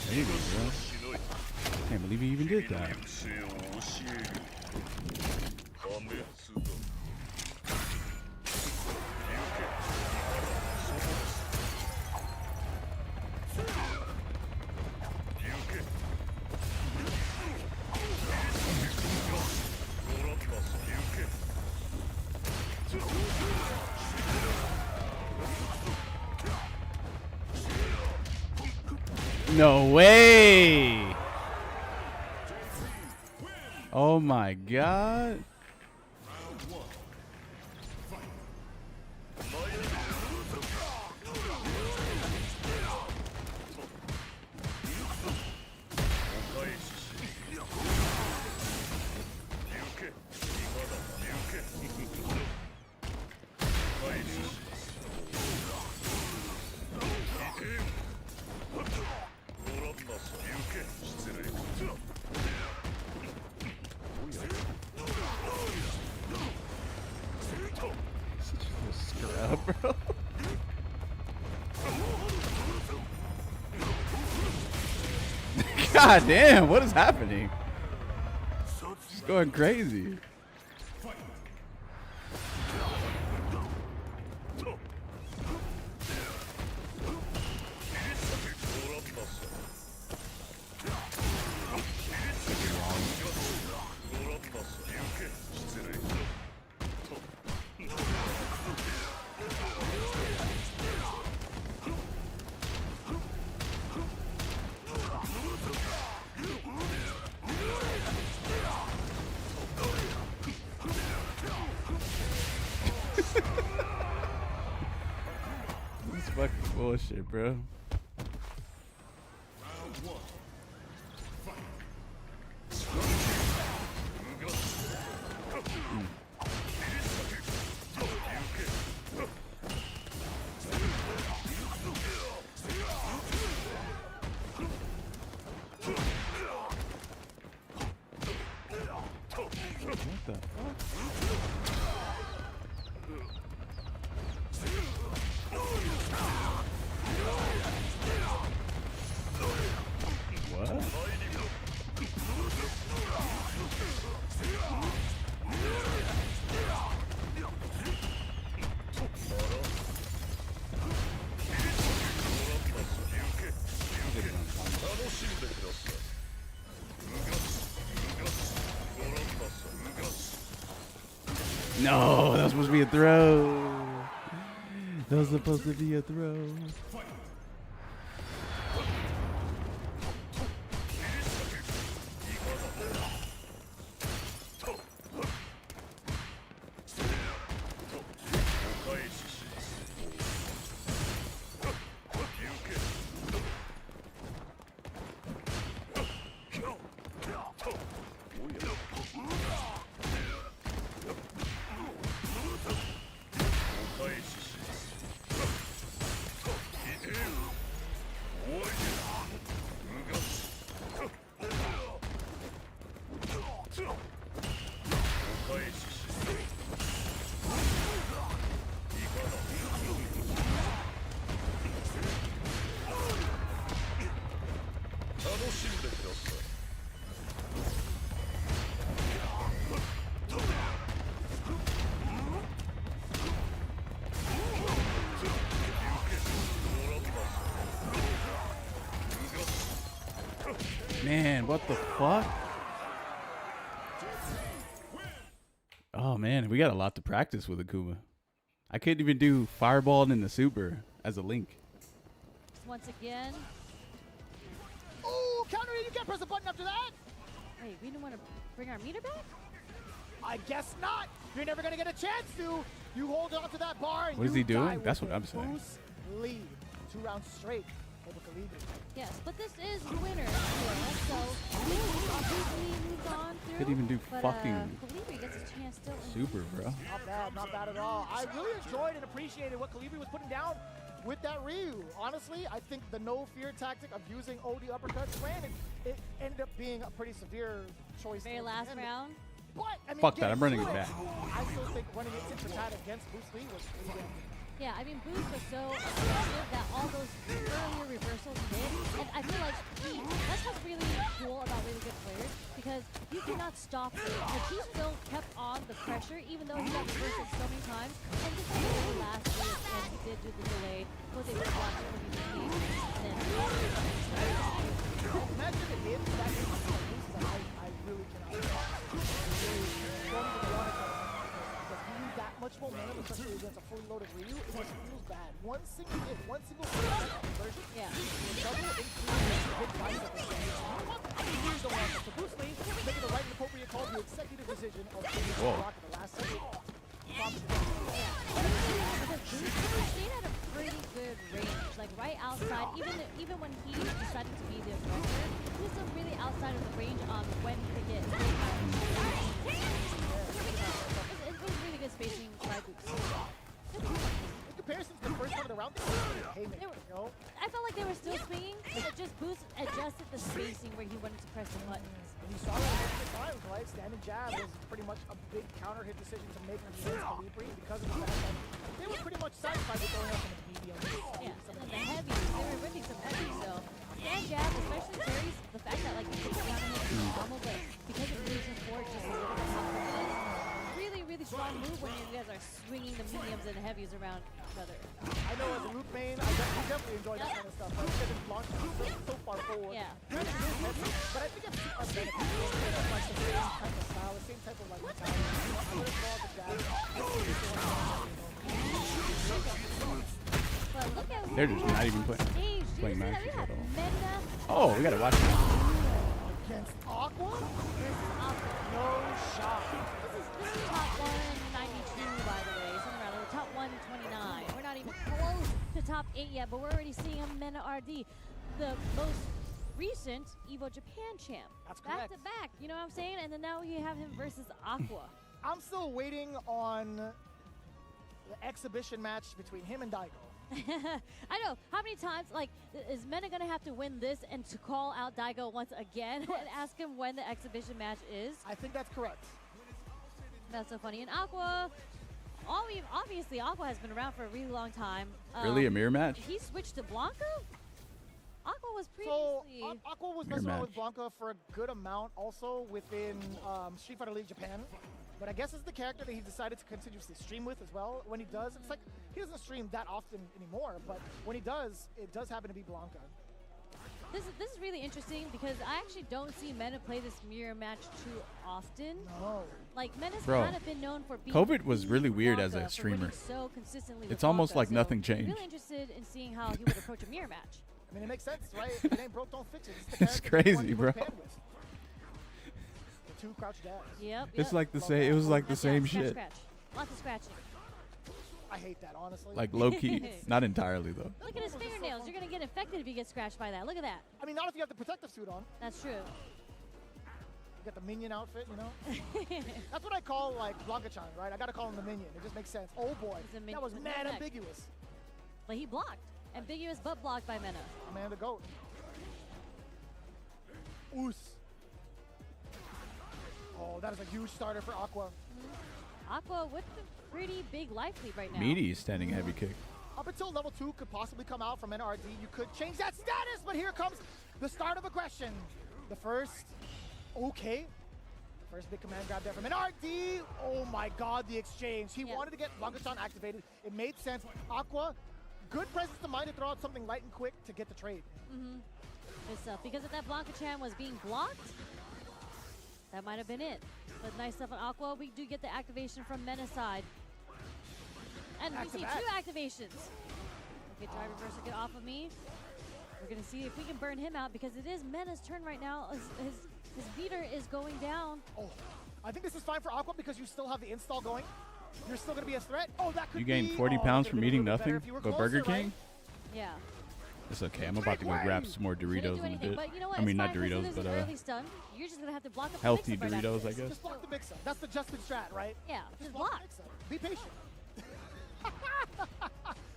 There you go, bro. Can't believe he even did that. No way. Oh my god. Bro. God damn, what is happening? It's going crazy. This is fucking bullshit, bro. What the fuck? What? No, that was supposed to be a throw. That was supposed to be a throw. Man, what the fuck? Oh man, we got a lot to practice with Akuma. I couldn't even do Fireball in the Super as a Link. Once again. Oh, counter it! You can't press the button after that. Wait, we didn't want to bring our meter back? I guess not. You're never gonna get a chance to. You hold on to that bar. And what is he doing? That's what I'm saying. Boost lead 2 rounds straight over Calibri. Yes, but this is the winner. So obviously moved on through. Could even do fucking Calibri gets a chance still. Super, bro. Not bad at all. I really enjoyed and appreciated what Calibri was putting down with that Ryu. Honestly, I think the no fear tactic of using OD uppercuts ran, it ended up being a pretty severe choice. Very last round. But I mean, fuck that, I'm running it back. I still think running it tit for tat against Bruce Lee was pretty good. Yeah, I mean, Boost was so aggressive that all those earlier reversals hit. And I feel like that's what's really cool about really good players, because you cannot stop him. Like, he still kept on the pressure, even though he got reversals so many times. And just like the very last hit, and he did do the delayed, was able to block it when he was and then imagine the hit that is I really cannot. That much momentum, especially against a fully loaded Ryu, it just feels bad. One single hit, one single conversion. Yeah. Double increase mindset this game. He hears the one, so Bruce Lee making the right and appropriate call, the executive decision of taking the block at the last second. Stayed at a pretty good range, like right outside. Even when he decided to be the aggressor, he was still really outside of the range on when he could get. It was really good spacing by Boots. In comparison to the first part of the round, I felt like they were still swinging, but just Boots adjusted the spacing where he wanted to press the buttons. And you saw that multiple times, right? Standing jab was pretty much a big counter hit decision to make against Calibri because of the fact that they were pretty much satisfied with going up in the medium. Yeah, and then the heavies, they were ripping some heavies though. Stand jab, especially carries the fact that like you can counter hit the normal, but because it moves him forward just a little bit really strong move when you guys are swinging the mediums and heavies around each other. I know as a Root main, I definitely enjoy that kind of stuff. Right? Because it's launched so far forward. Yeah. But I think it's too unbenefited. It's like the same type of style, the same type of like mentality. I'm going to throw out the jab. They're just not even playing matches at all. Meta. Oh, we gotta watch it. Against Aqua? No shot. This is top 192, by the way. Something around there. Top 129. We're not even close to top 8 yet, but we're already seeing a Mena RD, the most recent Evo Japan champ. That's correct. Back to back, you know what I'm saying? And then now you have him versus Aqua. I'm still waiting on the exhibition match between him and Daigo. I know. How many times, like, is Mena going to have to win this and to call out Daigo once again and ask him when the exhibition match is? I think that's correct. That's so funny. And Aqua, obviously, Aqua has been around for a really long time. Really, a mirror match? He switched to Blanca? Aqua was previously... So, Aqua was messing around with Blanca for a good amount also within Street Fighter League Japan. But I guess it's the character that he decided to continuously stream with as well. When he does, it's like he doesn't stream that often anymore, but when he does, it does happen to be Blanca. This is really interesting because I actually don't see Mena play this mirror match too often. No. Like, Mena's kind of been known for being COVID was really weird as a streamer. So consistently it's almost like nothing changed. I'm really interested in seeing how he would approach a mirror match. I mean, it makes sense, right? If it ain't broke, don't fix it. It's crazy, bro. Two crouch jabs. Yep. It's like the same. It was like the same shit. Scratch. Lots of scratching. I hate that, honestly. Like low key, not entirely though. Look at his fingernails. You're gonna get infected if you get scratched by that. Look at that. I mean, not if you have the protective suit on. That's true. You got the minion outfit, you know. That's what I call like Blanca-chan, right? I gotta call him the minion. It just makes sense. Oh boy, that was mad ambiguous. But he blocked. Ambiguous but blocked by Mena. Man, the GOAT. Oos. Oh, that is a huge starter for Aqua. Aqua with a pretty big life lead right now. Meaty is standing heavy kick. Up until level 2 could possibly come out from NRD, you could change that status, but here comes the start of aggression. The first, okay. First big command grab there from NRD. Oh my god, the exchange. He wanted to get Blanca-chan activated. It made sense. Aqua, good presence of mind to throw out something light and quick to get the trade. Good stuff. Because if that Blanca-chan was being blocked, that might have been it. But nice stuff on Aqua. We do get the activation from Mena's side. And we see 2 activations. Okay, drive reversal, get off of me. We're going to see if we can burn him out because it is Mena's turn right now. His beater is going down. Oh, I think this is fine for Aqua because you still have the install going. You're still going to be a threat. Oh, that could be... You gained 40 pounds from eating nothing but Burger King? Right? Yeah. It's okay. I'm about to go grab some more Doritos in a bit. But you know what? I mean, it's not Doritos, but you're just gonna have to block up healthy the Doritos, I guess. Just block the mix-up. That's the Justin strat, right? Yeah, just block. Be patient.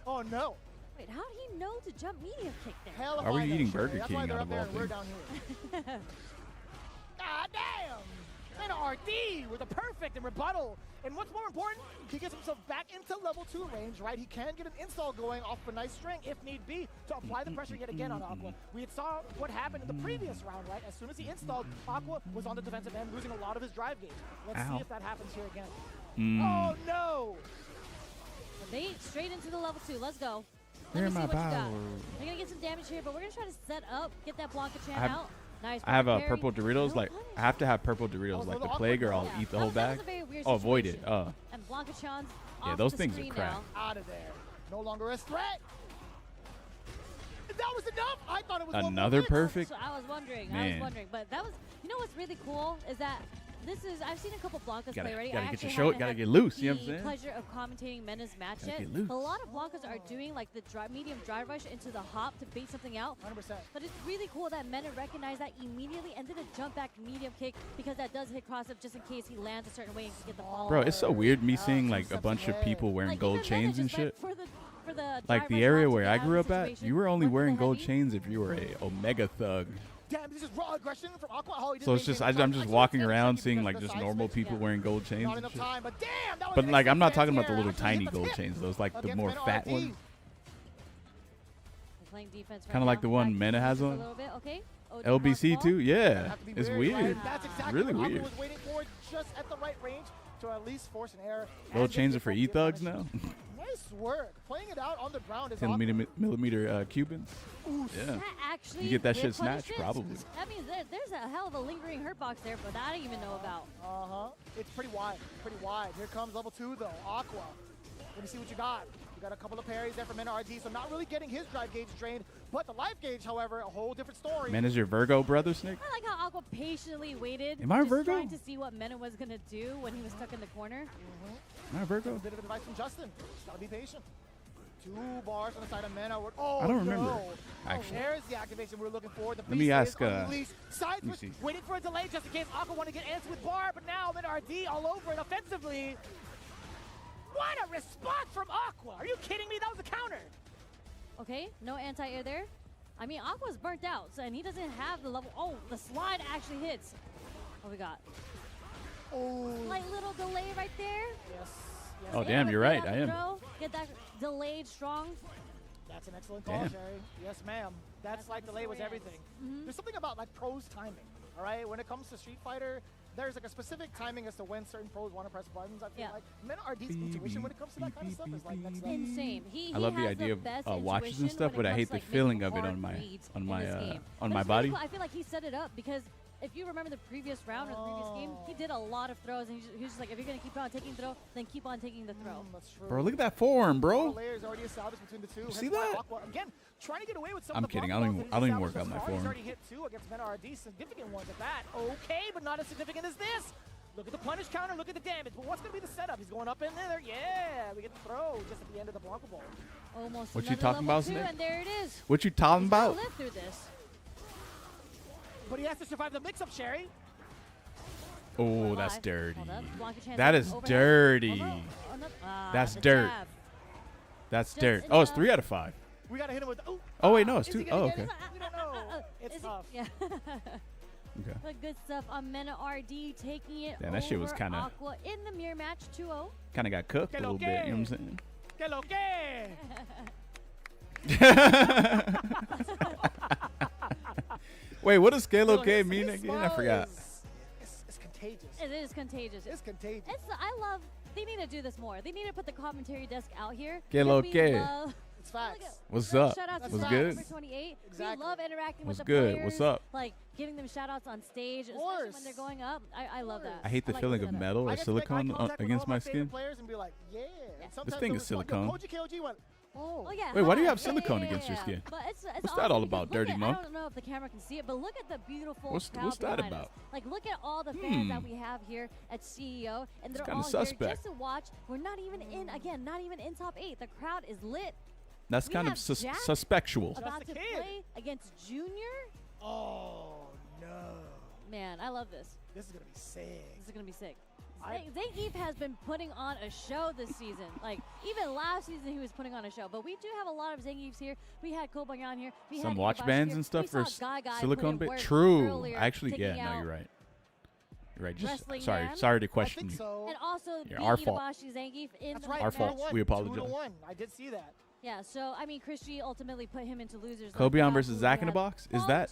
Oh no! Wait, how did he know to jump medium kick there? Hell Why were you eating Burger That's King why they're out up of there all and we're things? down here. God damn! And RD with a perfect and rebuttal. And what's more important, he gets himself back into level 2 range, right? He can get an install going off a nice string if need be to apply the pressure yet again on Aqua. We had saw what happened in the previous round, right? As soon as he installed, Aqua was on the defensive end, losing a lot of his drive gauge. Let's see if that happens here again. Oh no! Bait straight into the level 2. Let's go. Hear Let me see my what you got. power. We're gonna get some damage here, but we're gonna try to set up, get that Blanca-chan out. Nice. I have purple Doritos. Like I have to have purple Doritos, like the plague, or I'll eat the whole bag. Oh, avoid it. And Blanca-chan's yeah, those things are crap. Out of there. No longer a threat. that was enough. I thought it was another perfect. So I was wondering. Man. But that was. You know what's really cool is that. I've seen a couple Blancas play already. Gotta get your show. Gotta get loose. You know what I'm saying? The pleasure of commentating Mena's match yet. But a lot of Blancas are doing like the medium drive rush into the hop to bait something out. 100%. But it's really cool that Mena recognized that immediately and did a jump back medium kick because that does hit cross up just in case he lands a certain way and can get the follow. Bro, it's so weird me seeing like a bunch of people wearing gold chains and shit. Like the area where I grew up at, you were only wearing gold chains if you were a Omega thug. Damn, this is raw aggression from Aqua. Oh, So it's just I'm just walking around seeing like just normal people wearing gold chains and shit. But like I'm not talking about the little tiny gold chains. Those like the more fat ones. Kind of like the one Mena has on. LBC too. Yeah, it's weird. That's exactly really what weird. was waiting for, just at the right range to at least force an error. Gold chains are for E-thugs now. Nice work. Playing it out on the ground is 10mm Cubans. Ooh, yeah. Actually, You get that shit snatched, probably. That means there's a hell of a lingering hurt box there, but I didn't even know about. It's pretty wide. Pretty wide. Here comes level 2 though. Aqua. Let me see what you got. You got a couple of parries there from Mena RD, so not really getting his drive gauge drained, but the life gauge, however, a whole different story. Mena's your Virgo brother, Snick? I like how Aqua patiently waited. Am I a just Virgo? trying to see what Mena was gonna do when he was stuck in the corner. Am I a Virgo? A bit of advice from Justin. Just gotta be patient. 2 bars on the side of Mena. Oh, I don't remember, no. actually. There's the activation we're looking for. The Let me ask. Side switch, waiting for a delay just in case Aqua want to get answered with bar, but now Mena RD all over it offensively. What a response from Aqua! Are you kidding me? That was a counter. Okay, no anti-air there. I mean, Aqua's burnt out, so, and he doesn't have the level. Oh, the slide actually hits. What we got? Oh. Like little delay right there. Yes. Oh, damn, you're right. I am. Get that delayed strong. That's an excellent call, Sherry. Yes, ma'am. That slide delay was everything. There's something about like pros timing, all right? When it comes to Street Fighter, there's like a specific timing as to when certain pros want to press buttons. I feel like Mena RD's intuition when it comes to that kind of stuff is like next level. Insane. I love the idea of watches and stuff, but I hate the feeling of it on my body. Cool. I feel like he set it up because if you remember the previous round or the previous game, he did a lot of throws, and he was just like, if you're gonna keep on taking throw, then keep on taking the throw. That's true. Bro, look at that form, bro. Layers already established between the two. You see that? Aqua, again, trying to get away with some I'm of the kidding. block I balls don't that even he's work out my established thus far. form. He's already hit 2 against Mena RD, significant ones at that. Okay, but not as significant as this. Look at the punish counter, look at the damage. But what's going to be the setup? He's going up in there. Yeah, we get the throw just at the end of the Blanco Ball. Almost. What you talking about, Snick? And there it is. What you talking about? Live through this. But he has to survive the mix-up, Sherry. Oh, that's dirty. That is dirty. That's dirt. That's dirt. Oh, it's 3 out of 5. We got to hit him with. Oh, wait, no, it's 2. Oh, okay. We don't know. It's tough. Yeah. Okay. But good stuff on Mena RD taking it. Damn, that shit was kind of. Aqua in the mirror match 2-0. Kind of got cooked a little bit. You know what I'm saying? Que lo que? Wait, what does que lo que mean again? I forgot. It's contagious. It is contagious. It's contagious. I love. They need to do this more. They need to put the commentary desk out here. Que lo que? It's facts. What's up? What's good? Number 28. Exactly. We love interacting What's with the good? players. What's up? Like giving them shout outs on stage, especially when they're going up. I love that. I hate the feeling of metal or silicone against my skin. Players and be like, yeah. This thing is silicone. Oh yeah. Wait, why do you have silicone against your skin? But it's What's that all about, Dirty Monk? I don't know if the camera can see it, but look at the beautiful What's that about? us. Like, look at all the fans that we have here at CEO, and they're all suspect. here just to watch. We're not even in top 8. The crowd is lit. That's kind of suspectual. About to play against Junior. Oh no. Man, I love this. This is gonna be sick. This is gonna be sick. Zangief has been putting on a show this season. Like, even last season he was putting on a show. But we do have a lot of Zangiefs here. We had Kobayan here. We Some had watch Kibashi bands here. and stuff for Guy silicone put in bit. work True. earlier, Actually, yeah, taking no, out you're right. You're right. Just Wrestling sorry. Man. Sorry to question I think you. so. And also Yeah, our fault. Itabashi Zangief in That's the right. Our fault. We apologize. 2-1. I did see that. Yeah, so, I mean, Christy ultimately put him into losers. Kobayan versus Zach in a Box? Is that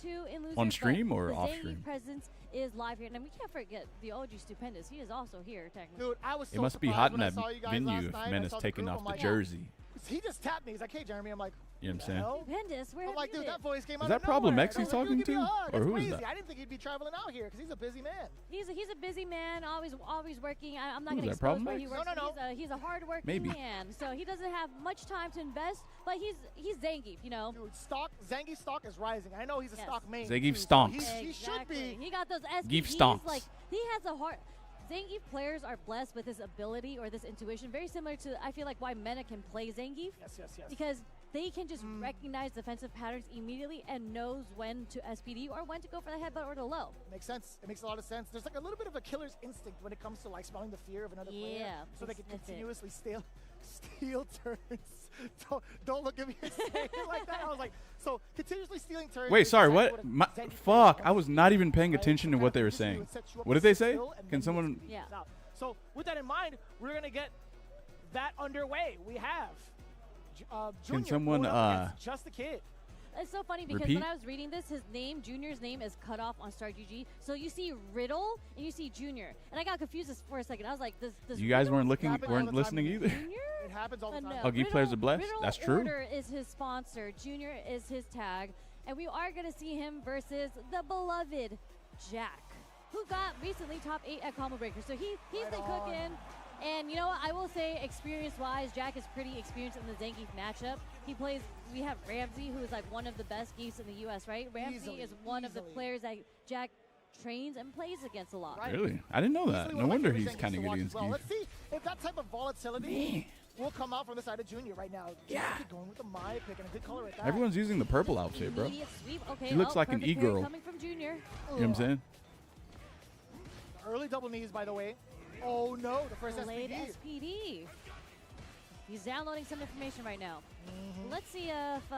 on stream or off Zangief stream? presence is live here. And we can't forget the OG Stupendous. He is also here, technically. Dude, I was so It must be surprised hot in when I that saw you guys venue last if night. Men I is saw the taking group, off I'm the like, jersey. he just tapped me. He's like, hey, Jeremy. I'm like, you know what I'm saying? Bendis, where I'm like, dude, that voice came out Is that of Problem nowhere. X he's I was like, talking dude, give me to? a hug. Or That's who is crazy. that? I didn't think he'd be traveling out here because he's a busy man. He's a busy man, always working. I'm not Who's going to that, expose Problem where X? he works. No. He's a hard-working Maybe. man, so he doesn't have much time to invest. But he's Zangief, you know. Dude, Zangief's stock is rising. I know he's a stock main. Zangief too, stonks. So he should be. He got those Geef SPDs. stonks. Like he has a heart. Zangief players are blessed with this ability or this intuition, very similar to I feel like why Meta can play Zangief. Yes. Because they can just recognize defensive patterns immediately and knows when to SPD or when to go for the headbutt or the low. Makes sense. It makes a lot of sense. There's like a little bit of a killer's instinct when it comes to like smelling the fear of another player, so they can continuously steal turns. Don't look at me and say it like that. I was like, so continuously stealing turns. Wait, sorry, what? Fuck, I was not even paying attention to what they were saying. What did they say? Can someone? Yeah. So with that in mind, we're gonna get that underway. We have. Junior, Can someone just a kid. It's so funny because when I was reading this, Junior's name is cut off on StarGG. So you see Riddle and you see Junior, and I got confused for a second. I was like, "This." You guys weren't listening either. It happens all the time. Oh, Geek players are blessed. Riddle That's true. Order is his sponsor. Junior is his tag, and we are gonna see him versus the beloved Jack, who got recently top 8 at Combo Breaker. So he's been cooking. And you know what? I will say, experience-wise, Jack is pretty experienced in the Zangief matchup. We have Ramsey, who is like one of the best geeks in the U.S., right? Ramsey is one of the players that Jack trains and plays against a lot. Right. Really? I didn't know that. No wonder he's kind of good against Geef. Let's see if that type of volatility will come out from the side of Junior right now. Yeah. Going with the Mai pick and a good color at that. Everyone's using the purple outfit, bro. Okay, He looks like an e-girl. Coming from Junior. You know what I'm saying? Early double knees, by the way. Oh no, the first Delayed SPD. He's downloading some information right now. Let's see if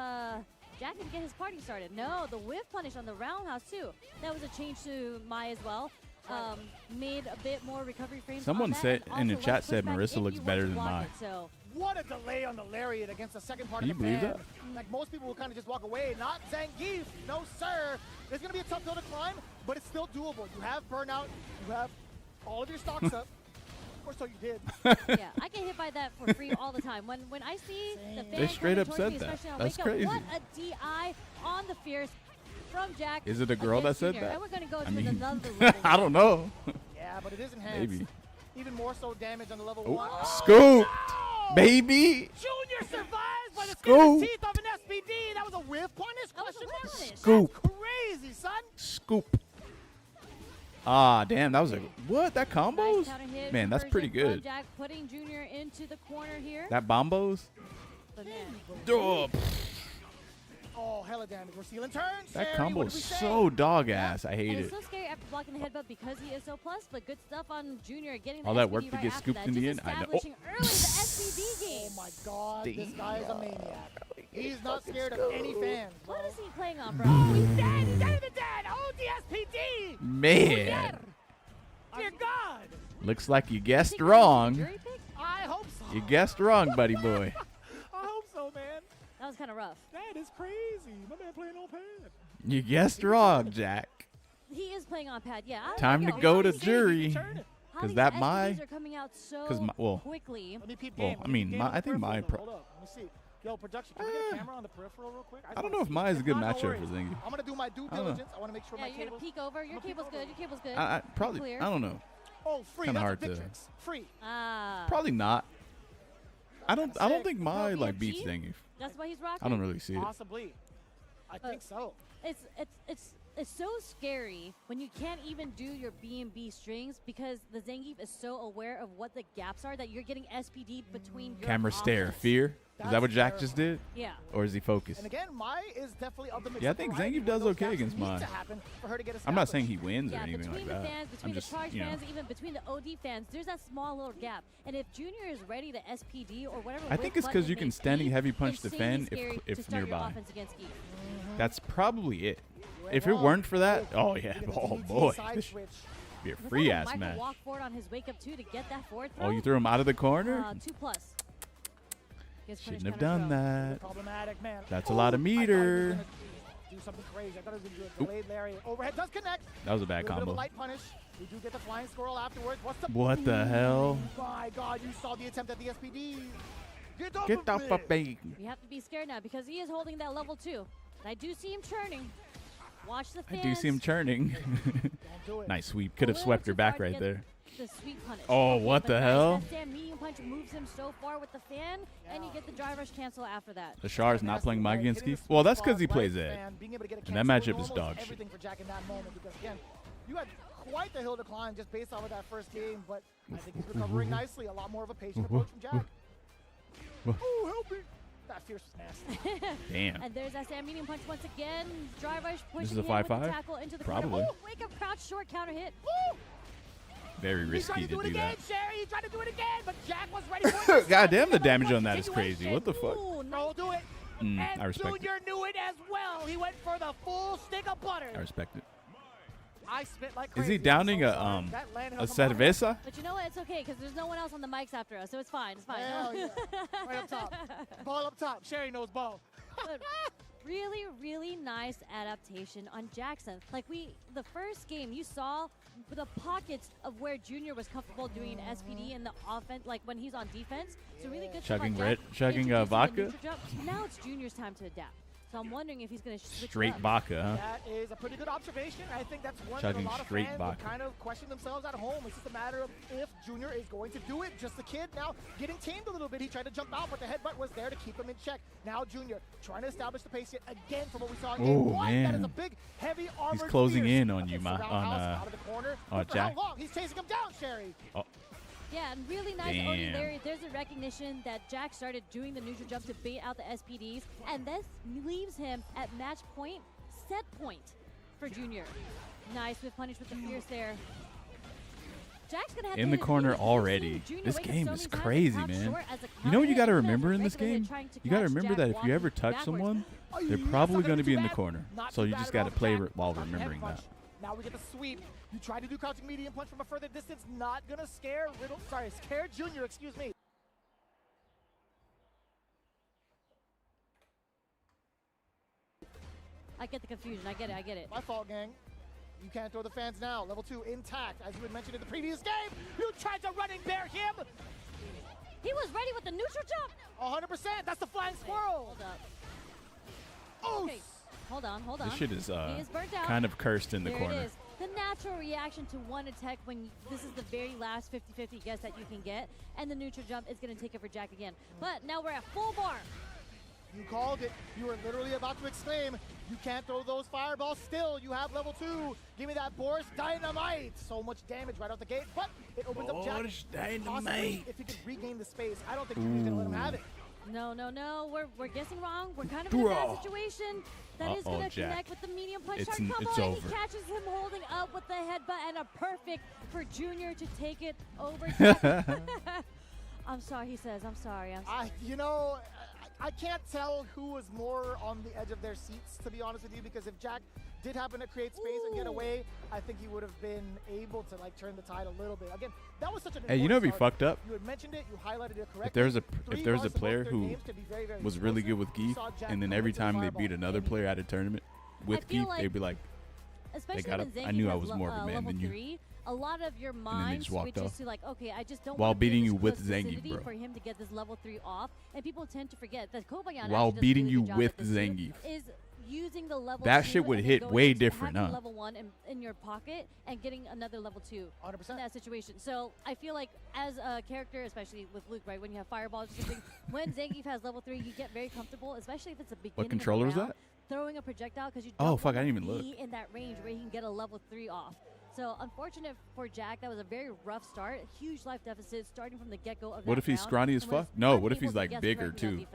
Jack can get his party started. No, the whiff punish on the roundhouse too. That was a change to Mai as well. Made a bit more recovery frames. Someone said in the chat said Marissa looks better than Mai. So what a delay on the lariat against the second part Can of the you believe fan. that? Like most people will kind of just walk away. Not Zangief. No, sir. It's going to be a tough hill to climb, but it's still doable. You have burnout. You have all of your stocks up. Or so you did. Yeah, I get hit by that for free all the time. When I see the fans They straight up coming said towards me, that. especially on That's Wake crazy. Up, what a DI on the Fierce from Jack. Is it a girl that against said Junior. that? And we're going to go I to mean, another level. I don't know. Yeah, but it is enhanced. Maybe. Even more so damage on the level Oh, 1. scoop, baby. Junior survives by the skin of Scoop. his teeth of an SPD. That was a whiff punish? Question mark? Scoop. That's crazy, son. Scoop. Ah, damn, that was a what? That combos? Counter hit Man, that's pretty conversion from good. Jack putting Junior into the corner here. That bombos? But man, Oh, Oh, hella damage. We're stealing turns. that Sherry, combo what is did we say? so dog ass. I hate and it. it's so scary after blocking the headbutt because he is so plus, but good stuff on Junior getting All the that SPD work to right get after scooped that. in the Just end? I know. establishing early the SPD game. Oh my god, this guy is a maniac. He's not scared of any fans. What is he playing on, bro? Oh, he's dead! He's dead of the dead! Oh, the SPD! Man. Dear God! Looks like you guessed wrong. I hope so. You guessed wrong, buddy boy. I hope so, man. That was kind of rough. That is crazy. My man playing on pad. You guessed wrong, Jack. He is playing on pad, yeah. Time to go to jury. Because that my my. are coming out so well, quickly. Let me peep well, game. I mean, my, I think my. Hold up. Let me see. Yo, production, can we get a camera on the peripheral real quick? I don't know if mine is a good matchup for Zingy. I'm going to do my due I don't know. diligence. I want to make sure Yeah, my you're going cable's... to peek over. Your cable's good. Your cable's good. I probably. Clear. I don't know. Oh, free. Kinda That's hard a to- Victrix. Free. Ah. Probably not. I don't think my like BFG? beats Zangief. That's why he's rocking? I don't really see it. Possibly. I think so. It's so scary when you can't even do your B&B strings because the Zangief is so aware of what the gaps are that you're getting SPD between your Camera stare, offense. fear. Is that what Jack just did? Yeah. Or is he focused? And again, Mai is definitely of the mix. Yeah, I think Zangief does okay against Mai. I'm not saying he wins or Yeah, anything between like the that. fans, between I'm just, the charge you know. fans, even between the OD fans, there's that small little gap. And if Junior is ready to SPD or whatever, I think it's because you can standing heavy punch the fan if nearby. That's probably it. If it weren't for that, oh yeah, oh boy, this would be a free ass match. Walk forward on his wake up two to get that forward throw. Oh, you threw him out of the corner? 2+. Shouldn't have done that. Problematic, man. That's a lot of meter. Do something crazy. I thought it was going to do a delayed lariat. Overhead does connect. That was a bad Bit of combo. a light punish. We do get the flying squirrel afterwards. What the hell? My God, you saw the attempt at the SPD. Get off of me. You have to be scared now because he is holding that level 2. And I do see him churning. Watch the fans. I do see him churning. Nice sweep. Could have swept her back right there. The sweep punish. Oh, what the hell? That medium punch moves him so far with the fan, and you get the driver's cancel after that. The Char's not playing Magi and Skeef? Well, that's because he plays Ed. And that matchup is dog shit. Everything for Jack in that moment because, again, you had quite the hill decline just based off of that first game, but I think he's recovering nicely. A lot more of a patient approach from Jack. Oh, help me. That fierce was nasty. Damn. And there's that Sam medium punch once again. Drive rush pushing This is a him with the 5-5? tackle into the Probably. corner. Oh, wake up crouch short counter hit. Woo! Very risky to do that. Sherry, he tried to do it again, but Jack was ready for it. God damn, the damage on that is crazy. What the fuck? Ooh, no, do it. I respect it. Junior knew it as well. He went for the full stick of butter. I respect it. I spit like Is crazy. he downing a cerveza? But you know what? It's okay because there's no one else on the mics after us, so it's fine. It's fine. Hell yeah. Right up top. Ball up top. Sherry knows ball. But really, really nice adaptation on Jackson. Like the first game, you saw the pockets of where Junior was comfortable doing SPD in the offense, like when he's on defense. So really good stuff on Jack. Chugging vodka? Now it's Junior's time to adapt. So I'm wondering if he's going to switch Straight vodka, huh? That is a pretty good observation. I think that's one Chugging that a lot of straight fans vodka. would kind of question themselves at home. It's just a matter of if Junior is going to do it. Just a kid now getting tamed a little bit. He tried to jump out, but the headbutt was there to keep him in check. Now Junior trying to establish the pace yet again from what we saw in game one. That is a big, heavy armored He's closing fierce. in on you, Out of the corner. For Jack. how long? He's chasing him down, Sherry. Oh. Yeah, and really nice Oni there. There's a recognition that Jack started doing the neutral jump to bait out the SPDs, and this leaves him at match point, set point for Junior. Nice with punish with the fierce there. Jack's gonna have in the corner already. This game is crazy, man. You know what you got to remember in this game? You got to remember that if you ever touch someone, they're probably going to be in the corner. So you just got to play while remembering that. Now we get the sweep. You try to do crouching medium punch from a further distance. Not gonna scare scare Junior, excuse me. I get the confusion. I get it. My fault, gang. You can't throw the fans now. Level 2 intact, as you had mentioned in the previous game. You tried to run and bear him. He was ready with the neutral jump. 100%. That's the flying squirrel. Hold up. Oh. Okay. Hold on. This shit is burnt out. kind of cursed in the there corner. It is. The natural reaction to one attack when this is the very last 50-50 guess that you can get, and the neutral jump is going to take it for Jack again. But now we're at full bar. You called it. You were literally about to exclaim, you can't throw those fireballs still. You have level 2. Give me that Boris Dynamite. So much damage right out the gate, but it opens up Jack. Possibly, if he could regain the space, I don't think he's going to let him have it. No. We're guessing wrong. We're kind of in a bad situation. That is going to connect with the medium punch shot combo, and he catches him holding up with the headbutt, and a perfect for Junior to take it over. I'm sorry, he says. I'm sorry. You know, I can't tell who was more on the edge of their seats, to be honest with you, because if Jack did happen to create space and get away, I think he would have been able to turn the tide a little bit. Again, that was such an you know what'd be fucked up? You had mentioned it, you highlighted it correctly. If there was a player who was really good with Geef, and then every time they beat another player at a tournament with Geef, they'd be like, I knew I was more of a man than you. A lot of your mind switches to okay, I just don't while want beating you with Zangief, bro. For him to get this level 3 off, and people tend to forget that Kobayan while beating you with Zangief is using the level that 2 shit would hit way different, huh? Level 1 in your pocket and getting another level 2 100% in that situation. So I feel like as a character, especially with Luke, right, when you have fireballs or something, when Zangief has level 3, you get very comfortable, especially if it's a beginning. What controller is that? Throwing a projectile because you I didn't even look. In that range where he can get a level 3 off. So unfortunate for Jack. That was a very rough start. Huge life deficit starting from the get-go of What if he's scrawny as fuck? No, what if he's bigger too?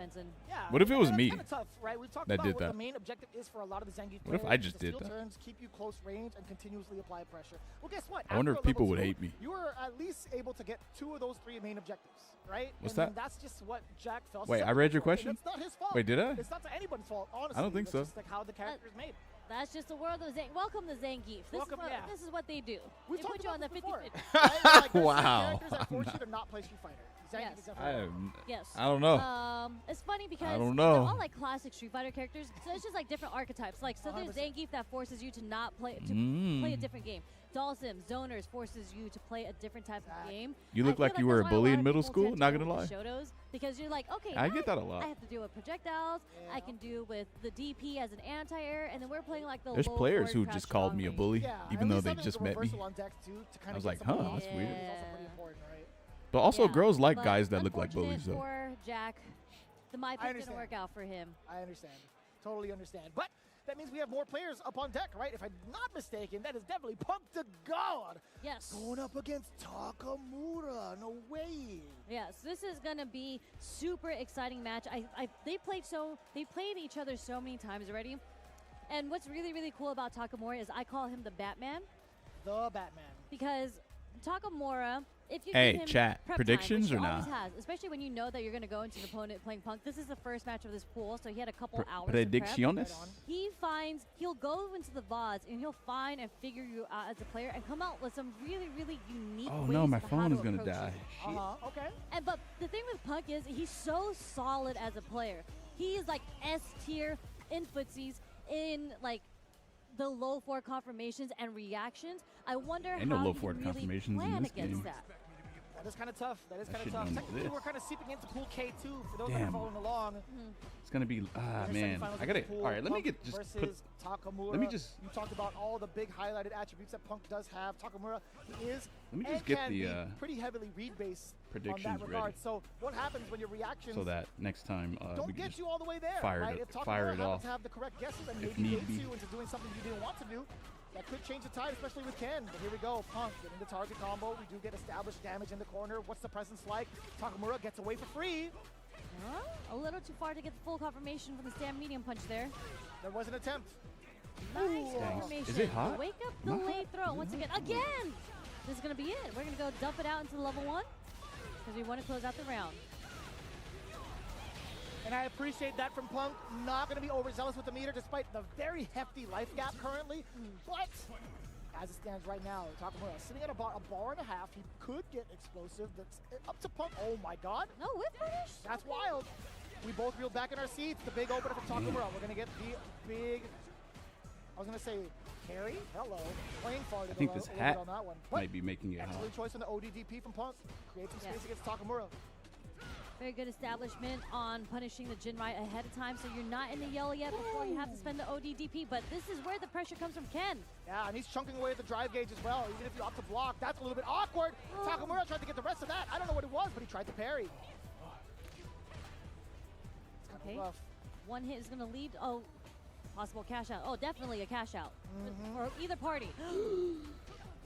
What if it was me tough, right? We talked that about did what that? The main objective is for a lot of the Zangief What if I just did that? Turns, keep you close range and continuously apply pressure. Well, guess what? I wonder if people would hate me. You were at least able to get 2 of those 3 main objectives, right? What's that? That's just what Jack felt. Wait, I read your question? It's not his fault. Wait, did I? It's not to anybody's fault, honestly. I don't think so. It's just how the character is made. That's just the world of Zangief. Welcome to Zangief. This is what they do. We've they put you on the 50-50. Right? Wow. Characters that force you to not play Street Fighter. Zangief except for Yes. I don't know. It's funny because I don't they're know. all like classic Street Fighter characters, so it's just like different archetypes. Like, so there's 100%. Zangief that forces you to not play play a different game. Doll Sims, Zoners forces you to play a different type of game. You look like you were a bully in middle school. Not gonna lie. Shotos because you're like, okay, I get that a lot. I have to deal with projectials. I can do with the DP as an anti-air, and then we're playing like the. There's low players who forward just crouch called strong me a range. bully, even though they having just the met me. reversal on deck too, to kind I of was get like, some huh, balance that's is weird. also pretty important, right? But also, Yeah, girls like but guys that look like bullies, unfortunate though. for Jack, the my pick didn't work out for him. I understand. Totally understand. But that means we have more players up on deck, right? If I'm not mistaken, that is definitely Punk to God. Yes. Going up against Takamura. No way. Yes, this is gonna be super exciting match. They played each other so many times already. And what's really, really cool about Takamura is I call him the Batman. The Batman. Because Takamura, if you Hey, give him chat, prep predictions time, which or he always nah? has, especially when you know that you're going to go into an opponent playing Punk. This is the first match of this pool, so he had a couple hours to prep. Predicciones? He'll go into the VODs and he'll find and figure you out as a player and come out with some really, really unique Oh ways no, my of how phone to is gonna approach die. you. Okay. But the thing with Punk is he's so solid as a player. He is like S tier in footsies, in like the low forward confirmations and reactions. I wonder Ain't no how low he forward can really confirmations in plan this against game. that. That is kind of tough. That is kind of shit tough. don't Technically, exist. we're kind of seeping into Pool K2 for those that Damn. are following along. It's gonna be man. Semifinals I of gotta. the pool, All right, let me Punk get just versus put. Takamura. Let me just. You talked about all the big highlighted attributes that Punk does have. Takamura is Let me and just get can the, be pretty heavily read-based on predictions that regard. ready. So what happens when your reactions So that next time we don't can get just you all the way there? fire right? it, If Takamura fire it happens off. to have the correct guesses and if maybe need be. baits you into doing something you didn't want to do, that could change the tide, especially with Ken. But here we go. Punk getting the target combo. We do get established damage in the corner. What's the presence like? Takamura gets away for free. A little too far to get the full confirmation from the stand medium punch there. There was an attempt. Nice Ooh. confirmation. Is it hot? Wake up the Not late throw once again. Again! This is going to be it. We're going to go dump it out into level 1 because we want to close out the round. And I appreciate that from Punk. Not going to be overzealous with the meter despite the very hefty life gap currently. But as it stands right now, Takamura sitting at about a bar and a half. He could get explosive. That's up to Punk. Oh my God. No whip punish? That's wild. We both reeled back in our seats. The big opener from Takamura. We're going to get the big, I was going to say carry. Hello. Playing farted I think this hat on that one. might be making it hot. Excellent choice on the ODDP from Punk. Create some space against Takamura. Very good establishment on punishing the Jinrai ahead of time, so you're not in the yellow yet before you have to spend the ODDP, but this is where the pressure comes from Ken. Yeah, and he's chunking away at the drive gauge as well. Even if you opt to block, that's a little bit awkward. Takamura tried to get the rest of that. I don't know what it was, but he tried to parry. Okay, one hit is going to lead. Oh, possible cash out. Oh, definitely a cash out for either party.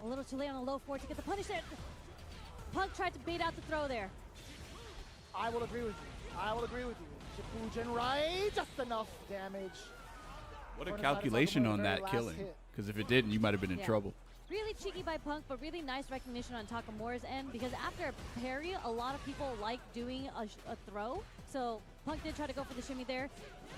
A little too late on the low forward to get the punish there. Punk tried to bait out the throw there. I will agree with you. I will agree with you. Shippuden right, just enough damage. What a calculation on that killing. Because if it didn't, you might have been in trouble. Really cheeky by Punk, but really nice recognition on Takamura's end because after a parry, a lot of people like doing a throw. So Punk did try to go for the shimmy there.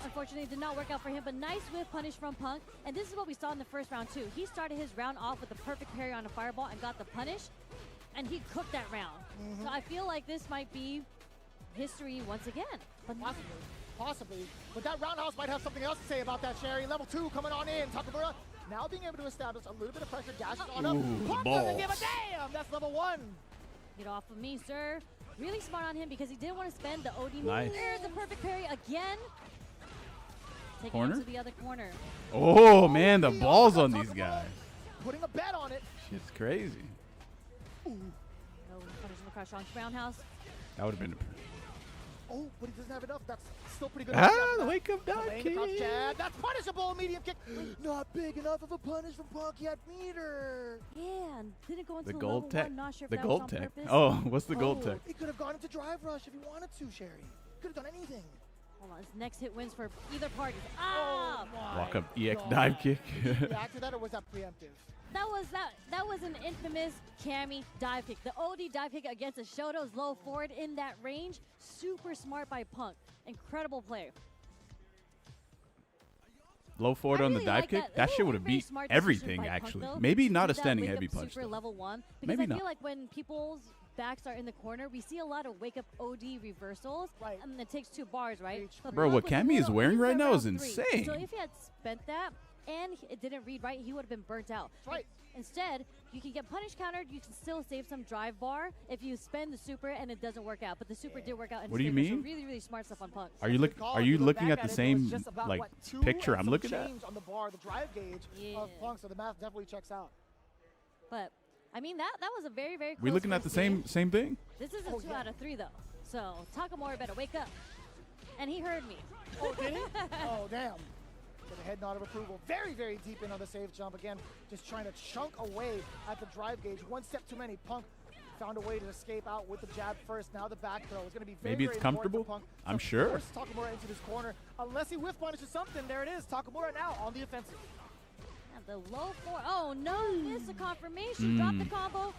Unfortunately, it did not work out for him, but nice whiff punish from Punk. And this is what we saw in the first round too. He started his round off with the perfect parry on a fireball and got the punish, and he cooked that round. So I feel like this might be history once again. But Possibly. But that roundhouse might have something else to say about that, Sherry. Level 2 coming on in. Takamura now being able to establish a little bit of pressure, dashing on up. Punk doesn't give a damn. That's level 1. Get off of me, sir. Really smart on him because he didn't want to spend the OD. Nice. There's the perfect parry again. Taking Corner? him to the other corner. Oh man, the balls on these guys. Putting a bet on it. Shit's crazy. No punish in the crush on roundhouse. That would have been. Oh, but he doesn't have enough. That's still pretty good. The wake up dive kick. That's punishable. Medium kick. Not big enough of a punish from Punk yet. Meter. Yeah, and didn't go into The level gold tech. 1. Not sure if The that was gold on tech. purpose. Oh, what's the gold tech? He could have gone into drive rush if he wanted to, Sherry. Could have done anything. Hold on, his next hit wins for either party. Ah! Walk up EX dive kick. React to that, or was that preemptive? That was an infamous Cammy dive kick. The OD dive kick against a Shoto's low forward in that range. Super smart by Punk. Incredible player. Low forward on the really dive like kick. that. That shit would have Very beat smart decision everything by Punk, actually. though, Maybe to not do a that standing wake heavy up punch super though. level 1 because Maybe I not. feel like when people's backs are in the corner, we see a lot of wake-up OD reversals. Right. And it takes 2 bars, right? But Bro, what Cammy is wearing right now is 3. insane. So if he had spent that and it didn't read right, he would have been burnt out. Right. Instead, you can get punish countered. You can still save some drive bar if you spend the super and it doesn't work out. But the super did work out. What do you mean? So really, really smart stuff on Punk. Are you looking at the same like picture I'm looking at? On the bar, the drive gauge of Punk, so the math definitely checks out. But I mean that was a very, very close We looking at the same thing? This is a 2 out of 3 though. So Takamura better wake up. And he heard me. Oh, did he? Oh, damn. Get a head nod of approval. Very, very deep in on the safe jump. Again, just trying to chunk away at the drive gauge. 1 step too many. Punk found a way to escape out with the jab first. Now the back throw is going to be very, Maybe it's comfortable. Punk. I'm sure. Force Takamura into this corner. Unless he whiff punishes something, there it is. Takamura now on the offensive. And the low 4. Oh, no. Missed a confirmation. Drop the combo.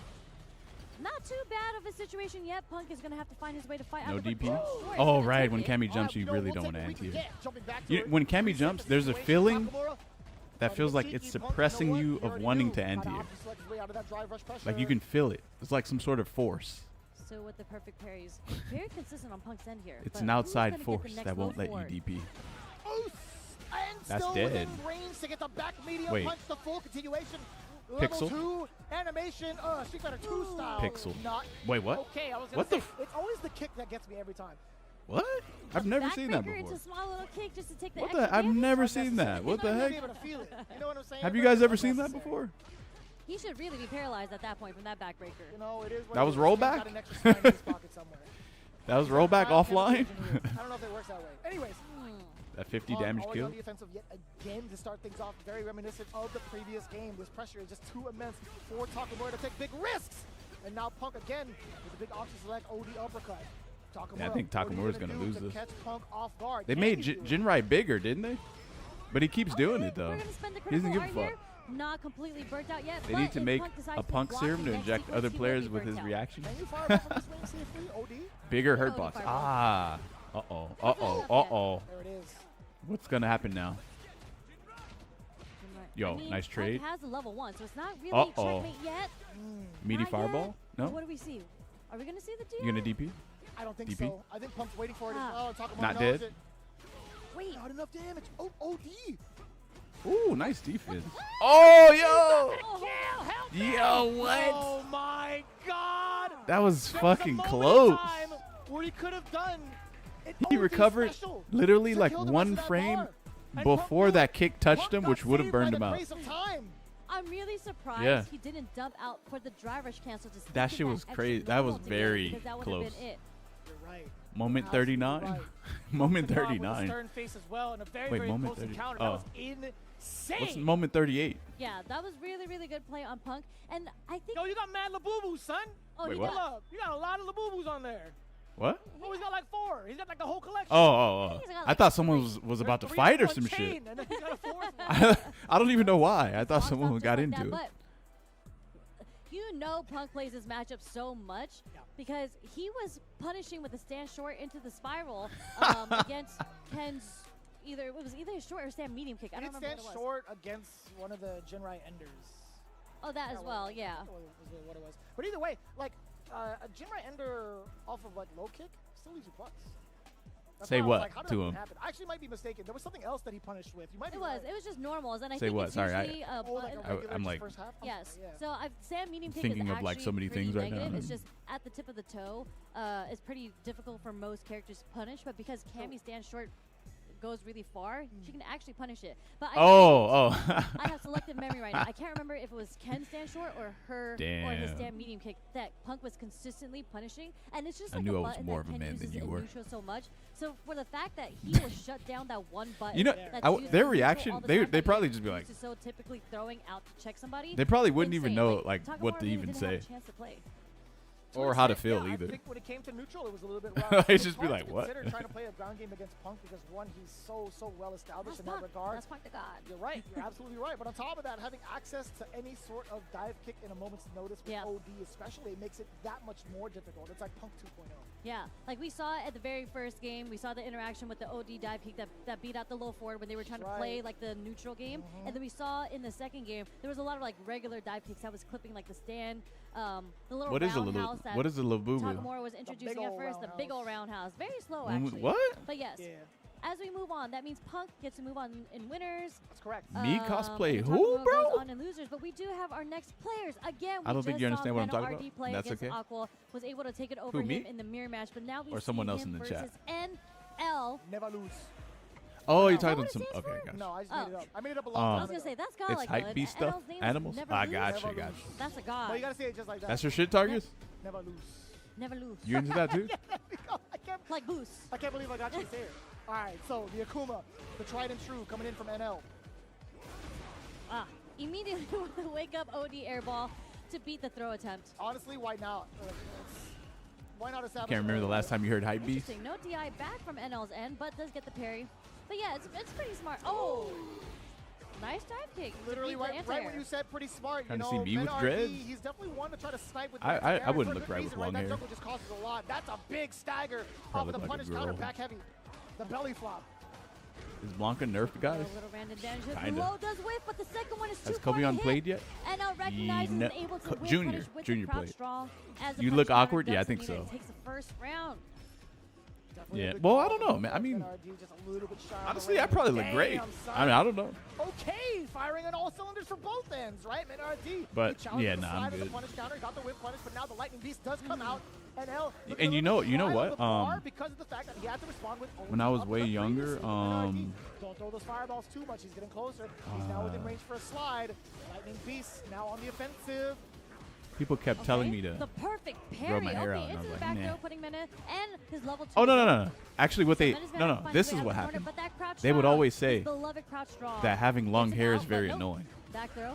Not too bad of a situation yet. Punk is going to have to find his way to fight No out. DP? Oh, right. When Cammy jumps, you really don't want to anti-air. When Cammy jumps, there's a feeling that feels like it's suppressing you of wanting to anti-air. Like you can feel it. It's like some sort of force. So with the perfect parries, very consistent on Punk's end here. It's an outside force that won't let you DP. That's dead. Wait. Pixel? 2 animation, Street Fighter 2 style. Pixel. Not Wait, what? Okay, I was gonna What say, the? It's always the kick that gets me every time. What? I've never seen that Backbreaker before. into small little kick just to take the What extra the? I've damage. never seen that. What the heck? You know what I'm saying? Have you guys ever seen that before? He should really be paralyzed at that point from that backbreaker. You know, it is That was rollback? That was rollback offline? I don't know if it works that way. Anyways. That 50 damage kill? On the offensive yet again to start things off. Very reminiscent of the previous game. This pressure is just too immense for Takamura to take big risks. And now Punk again with a big option select OD uppercut. Takamura, Yeah, I think Takamura's going to lose this. Catch Punk off guard. They made Jinrai bigger, didn't they? But he keeps doing it, though. He doesn't give a fuck. Not completely burnt out yet. They need to make a Punk serum to inject other players with his reaction. Bigger hurt box. Ah. Uh-oh. Uh-oh. Uh-oh. There it is. What's going to happen now? Yo, nice trade. Punk has a level 1, so it's not really checkmate yet. Meaty fireball? No? What do we see? Are we going to see the deal? You going to DP? I don't think DP? so. I think Punk's waiting for it as well. Not dead? Wait. Not enough damage. Oh, OD. Ooh, nice defense. Oh, yo! Yo, what? Oh, my God. That was fucking close. Where he could have done. He recovered literally like 1 frame before that kick touched him, which would have burned him out. I'm really surprised he didn't dump out for the drive rush cancel. That shit was crazy. That was very close. Moment 39. Moment 39. Wait, moment 30. Oh. What's moment 38? Yeah, that was really, really good play on Punk. And I think... Yo, you got mad Labubu, son. Oh, wait, you what? You got a lot of Labubus on there. What? Oh, he's got like 4. He's got like the whole collection. Oh. I thought someone was about to fight or some shit. And then he got a 4th one. I don't even know why. I thought someone got into it. But you know Punk plays his matchup so much because he was punishing with a stand short into the spiral against Ken's it was either a short or stand medium kick. I don't remember what it was. Stand short against one of the Jinrai Enders. Oh, that as well, yeah. What it was. But either way, like a Jinrai Ender off of like low kick still leaves you plus. Say what to him? I actually might be mistaken. There was something else that he punished with. You might be right. It was just normals, and I say think what? it's Sorry, usually I'm like yes. So Sam medium kick thinking is of like so many things right now. It's just at the tip of the toe. It's pretty difficult for most characters to punish, but because Cammy stands short goes really far, she can actually punish it. But I have selective memory right now. I can't remember if it was Ken stand short or her or his stand medium kick that Punk was consistently punishing, and it's just like I knew a I was button more that of a Ken man than uses you in were. neutral so much. So for the fact that he was shut down that one button, you know, their reaction, they probably just be like, so typically throwing out to check somebody. They probably wouldn't even know like what to even say. Or how to feel either. I think when it came to neutral, it was a little bit rough. I'd just be like, what? Consider trying to play a ground game against Punk because one, he's so well established in that regard. That's Punk to God. You're right. You're absolutely right. But on top of that, having access to any sort of dive kick in a moment's notice with OD especially, it makes it that much more difficult. It's like Punk 2.0. Yeah, like we saw at the very first game, we saw the interaction with the OD dive kick that beat out the low forward when they were trying to play like the neutral game. And then we saw in the second game, there was a lot of like regular dive kicks that was clipping like the stand, the little roundhouse that What is the Labubu? Takamura was introducing at first, the big old roundhouse. Very slow, actually. What? But yes, as we move on, that means Punk gets to move on in winners. That's correct. Me cosplay and who, Takamura bro? goes on in losers, but we do have our next players. Again, we I don't think you understand what I'm talking RD about. play That's against okay. Aqua, was able to take it over Who, me? him in the mirror match, but now we Or see someone else him in the versus chat. NL. Never lose. Oh, you're Is that talking what to it some. stands Okay, for? gotcha. No, I just made it up. I made it up a long time I was going to say, that's God It's like hype that. beast NL's stuff. name is Animals. Never I Lose. gotcha, Never gotcha. lose. That's a God. But you gotta say it just like that. That's your shit, Targus? Never lose. Never lose. You into that too? I can't, like boost. I can't believe I got you to say it. All right, so the Akuma, the tried and true, coming in from NL. Immediately with the wake up OD airball to beat the throw attempt. Honestly, why not? Why not establish? Can't remember the last time you heard hype beast. Interesting. No DI back from NL's end, but does get the parry. But yeah, it's pretty smart. Oh, nice dive kick. Literally right when you said pretty smart. Trying you to know, see me with NRD, dreads? He's definitely one to try to snipe with. I wouldn't look right with long hair. That juggle just causes a lot. That's a big stagger Probably off of the look like a punish counter, girl. back heavy. The belly flop. Is Blanca nerfed, guys? A little random damage. Kinda. Low does whiff, but the second one is too Has far to Kobeon hit. played yet? NL recognizes and able to whiff Junior. punish with Junior the crouch played. strong. As the You punish look counter awkward? Yeah, I doesn't think mean so. It takes the first round. Yeah. Well, I don't know, man. I mean, honestly, I probably look great. I mean, I don't know. Okay, firing on all cylinders for both ends, right? NRD. But, he challenged yeah, the nah, I'm slide of the good. punish counter, got the whip punish, but now the lightning beast does come out. NL. And you know what? Because of the fact that he had to respond with When I was up way the younger, don't throw those fireballs too much. He's getting closer. He's now within range for a slide. Lightning beast now on the offensive. people kept telling me to The perfect grow parry. my hair Okay, out, and I into was the like, back nah. throw, putting Mena and his level 2. Oh no. Actually, what they Mena's gonna find this his way is out what the corner, happened. but that crouch They would strong, always his say beloved crouch strong. that having long Into hair now, is very but nope. annoying. Back throw.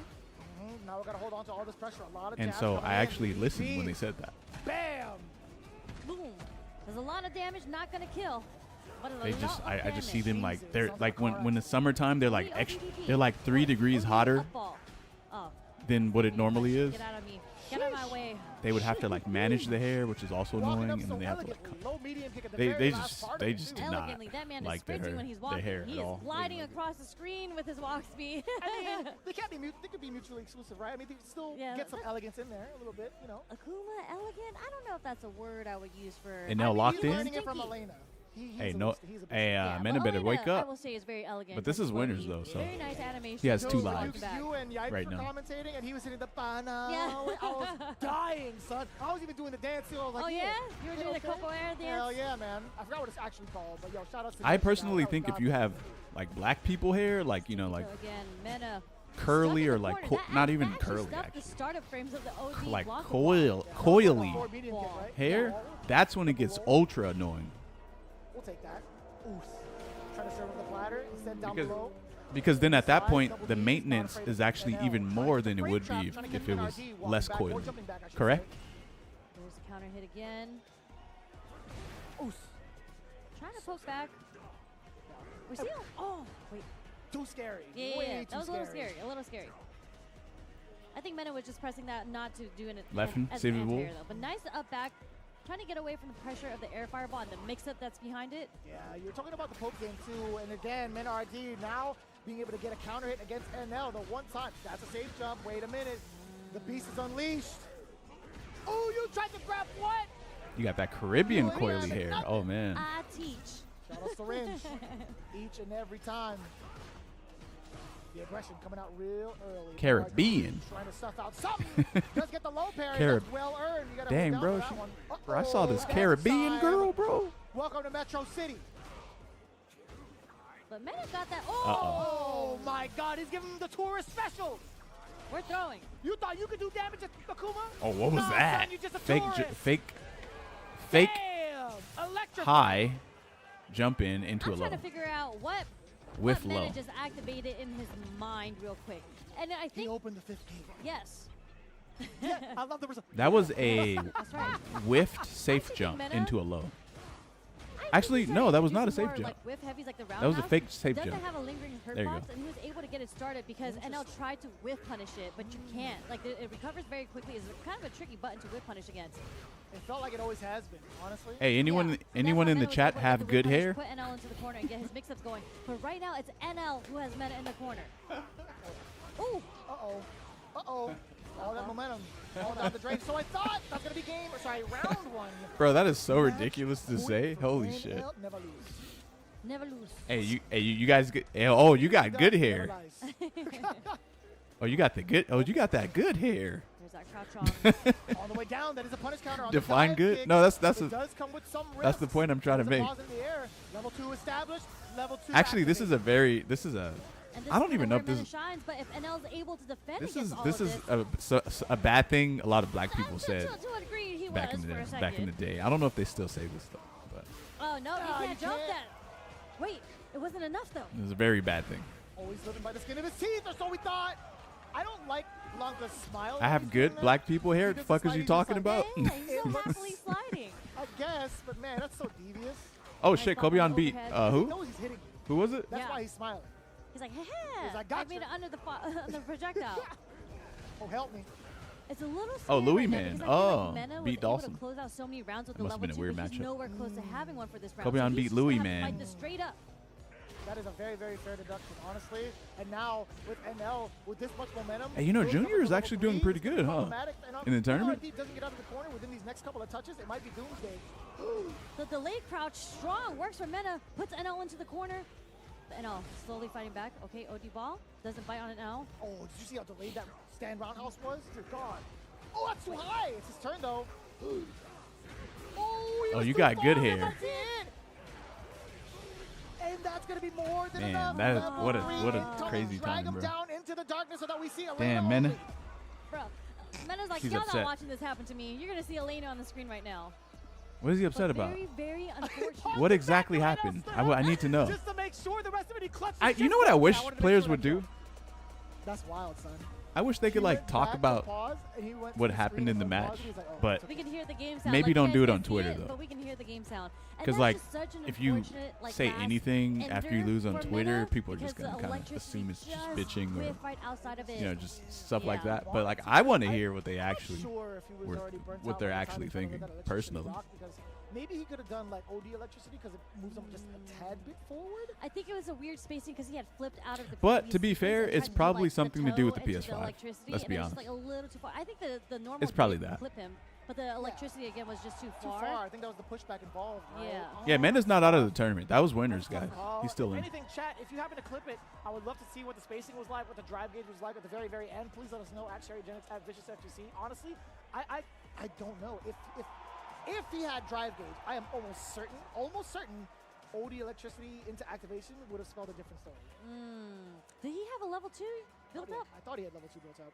Now we gotta hold on to all this pressure. A lot of And jabs so coming I in. actually listened when they said that. Bam! Boom. There's a lot of damage, not gonna kill. But a They lot just of I just see damage. them like they're like when the summertime they're like they're like 3 degrees hotter Oh, than what it normally is. get out of me. Get out of my way. They would have to like manage the hair, which is also annoying, and then they have to like they just did not Elegantly, that man is like their sprinting when he's hair, walking. their hair He at is all. gliding across the screen with his walk speed. I mean, they can't be they could be mutually exclusive, right? I mean, they still get some elegance in there a little bit, you know. Akuma elegant? I don't know if that's a word I would use for. And now locked he's in? learning it from Elena. Hey, no, Mena but better Elena, wake I up. will say is very elegant. But this is winners though, so Very nice animation. he has two Dude, lives You and Yipes right were now. commentating, and he was hitting the banana. Yeah. I was dying, son. I was even doing the dance too. I was like, Oh, yeah? You were doing the okay? Coco Air dance? Hell yeah, man. I forgot what it's actually called, but yo, shout out to I Yipes, personally man. think That if was you God. have like black people hair, like like So again, Mena curly stuck or in the like corner. That not even actually curly, stuck actually. the startup frames of the OD like block coily Forward medium kick, right? hair. That's when it gets ultra annoying. We'll take that. Oof. Trying to serve with the platter. Instead down Because- below. Because then at that point, the maintenance is actually even more than it would be if it was less coily. Correct? There's a counter hit again. Oof. Trying to poke back. We're still. Oh, wait. Too scary. Yeah, Way that was too a little scary. A little scary. I think Mena was just pressing that not to do it Left him, as save an the anti-air wolf. though. But nice up back. Trying to get away from the pressure of the air fireball and the mix-up that's behind it. Yeah, you're talking about the poke game too, and again, MenRD now being able to get a counter hit against NL the one time. That's a safe jump. Wait a minute. The beast is unleashed. Oh, you tried to grab what? You got that Caribbean coily hair. Oh man. I teach. Shout out syringe. Each and every time. The aggression coming out real early. Caribbean. Trying to stuff out something. Does get the low parry. That's well earned. You gotta Dang, hold bro. down for that one. Bro, I saw this Uh-oh, Caribbean backside. girl, bro. Welcome to Metro City. But Mena got that. Oh my God, he's giving him the tourist special. We're throwing. You thought you could do damage at Akuma? Oh, what was Nah, that? son, you're just a Fake, tourist. fake Damn! Electric. high jump into I'm a low. trying to figure out what Whiff Mena low. just activated in his mind real quick. And I think He opened the 15. yes. Yeah, I love the result. That was a That's right. whiffed safe jump Mena- into a low. Actually, no, that was not a safe More jump. like whiff heavies like the That was a roundhouse. fake safe Doesn't jump. have a lingering hurt There you box, go. and he was able to get it started because NL tried to whiff punish it, but you can't. Like it recovers very quickly. It's kind of a tricky button to whiff punish against. It felt like it always has been, honestly. Hey, anyone Yeah. anyone That's in why the Mena was chat able to have get the good whiff punish, hair? Put NL into the corner and get his mix-ups going. But right now, it's NL who has Mena in the corner. Ooh. Uh-oh. Uh-oh. All that momentum, all down the drain. So I thought that was going to be game, round 1. Bro, that is so ridiculous to say. Holy shit. Never lose. Never lose. Hey, you guys get. Oh, you got good hair. Oh, you got that good hair. There's that crouch on. On the way down, that is a punish counter on Define the good? kick. No, that's It does come with some that's the point I'm trying to make. Level 2 established. Level 2 Actually, this is a I don't even know if this this is. shines, but if NL's able to defend This is a bad thing. A lot of black people said to a degree, he back was in the for a day. second. Back in the day, I don't know if they still say this stuff, but Oh no, he can't jump that. Wait, it wasn't enough though. it was a very bad thing. Always living by the skin of his teeth, or so we thought. I don't like Blanca's smile. I have good black people hair. What the fuck is you talking about? Yeah, he's so happily sliding. I guess, but man, that's so devious. Oh shit, Kobe on beat. Who? He knows he's hitting you. Who was it? That's why he's smiling. He's like, He's like, I made it under the projectile. Oh, help me. It's a little Oh, scary Louis right now man. because I feel Oh, like Mena was beat able Dawson. to close out so many rounds with That the must have level been a weird 2, but he's matchup. nowhere close to having one for this round. Kobe So on he's beat just gonna Louis, have to man. fight this straight up. That is a very, very fair deduction, honestly. And now with NL, with this much momentum, Hey, you know, Junior is actually doing pretty good, huh? In the tournament. If he doesn't get out of the corner within these next couple of touches, it might be doomsday. The delayed crouch, strong, works for Mena, puts NL into the corner. NL slowly fighting back. Okay, OD ball, doesn't bite on it now. Oh, did you see how delayed that stand roundhouse was? Dear God. Oh, that's too high. It's his turn, though. Oh, you got good hair. That's it. And that's going to be more than Man, enough. that is Level what a three. crazy Drag time, him bro. down into the darkness so that we see Elena Damn, Mena. only. Bro, Mena's like, She's y'all upset. not watching this happen to me. You're going to see Elena on the screen right now. What is he upset about? Very, very unfortunate. What exactly happened? I need to know. Just to make sure the rest of it, he clutched You know what I wish players would do? That's wild, son. I wish they could like talk about what happened in the match, but we can hear the game sound. maybe Like, don't you do guys it on can't see Twitter it, though. But we can hear the game sound. And Because that's like, just such an if you unfortunate, like, say last anything after you ender lose on for Twitter, Mena people are just because gonna the kind of electricity assume it's just just bitching or whiffed right outside of it. you know just stuff like Yeah. that. But like, I want to hear what they actually Sure if he was were, already burnt what out they're by the time actually he finally thinking got that electricity personally. rock, because maybe he could have done like OD electricity because it moves him just a tad bit forward. I think it was a weird spacing because he had flipped out of the But to be previous fair, sequence and it's tried to do, probably like, the something to do with the toe into PS5. electricity, Let's and be it was honest. just, like, a little too far. I think the normal It's probably did that. clip him, but the electricity again was just too Too far. far. I think that was the pushback involved. Right? Yeah. Yeah, Mena's not out of the tournament. That was winners, guys. He's still if in. anything, chat, if you happen to clip it, I would love to see what the spacing was like, what the drive gauge was like at the very, very end. Please let us know at Sherrygenics, at Vicious FGC. Honestly, I don't know. If he had drive gauge, I am almost certain OD electricity into activation would have spelled a different story. Did he have a level 2 built up? I thought he had level 2 built up.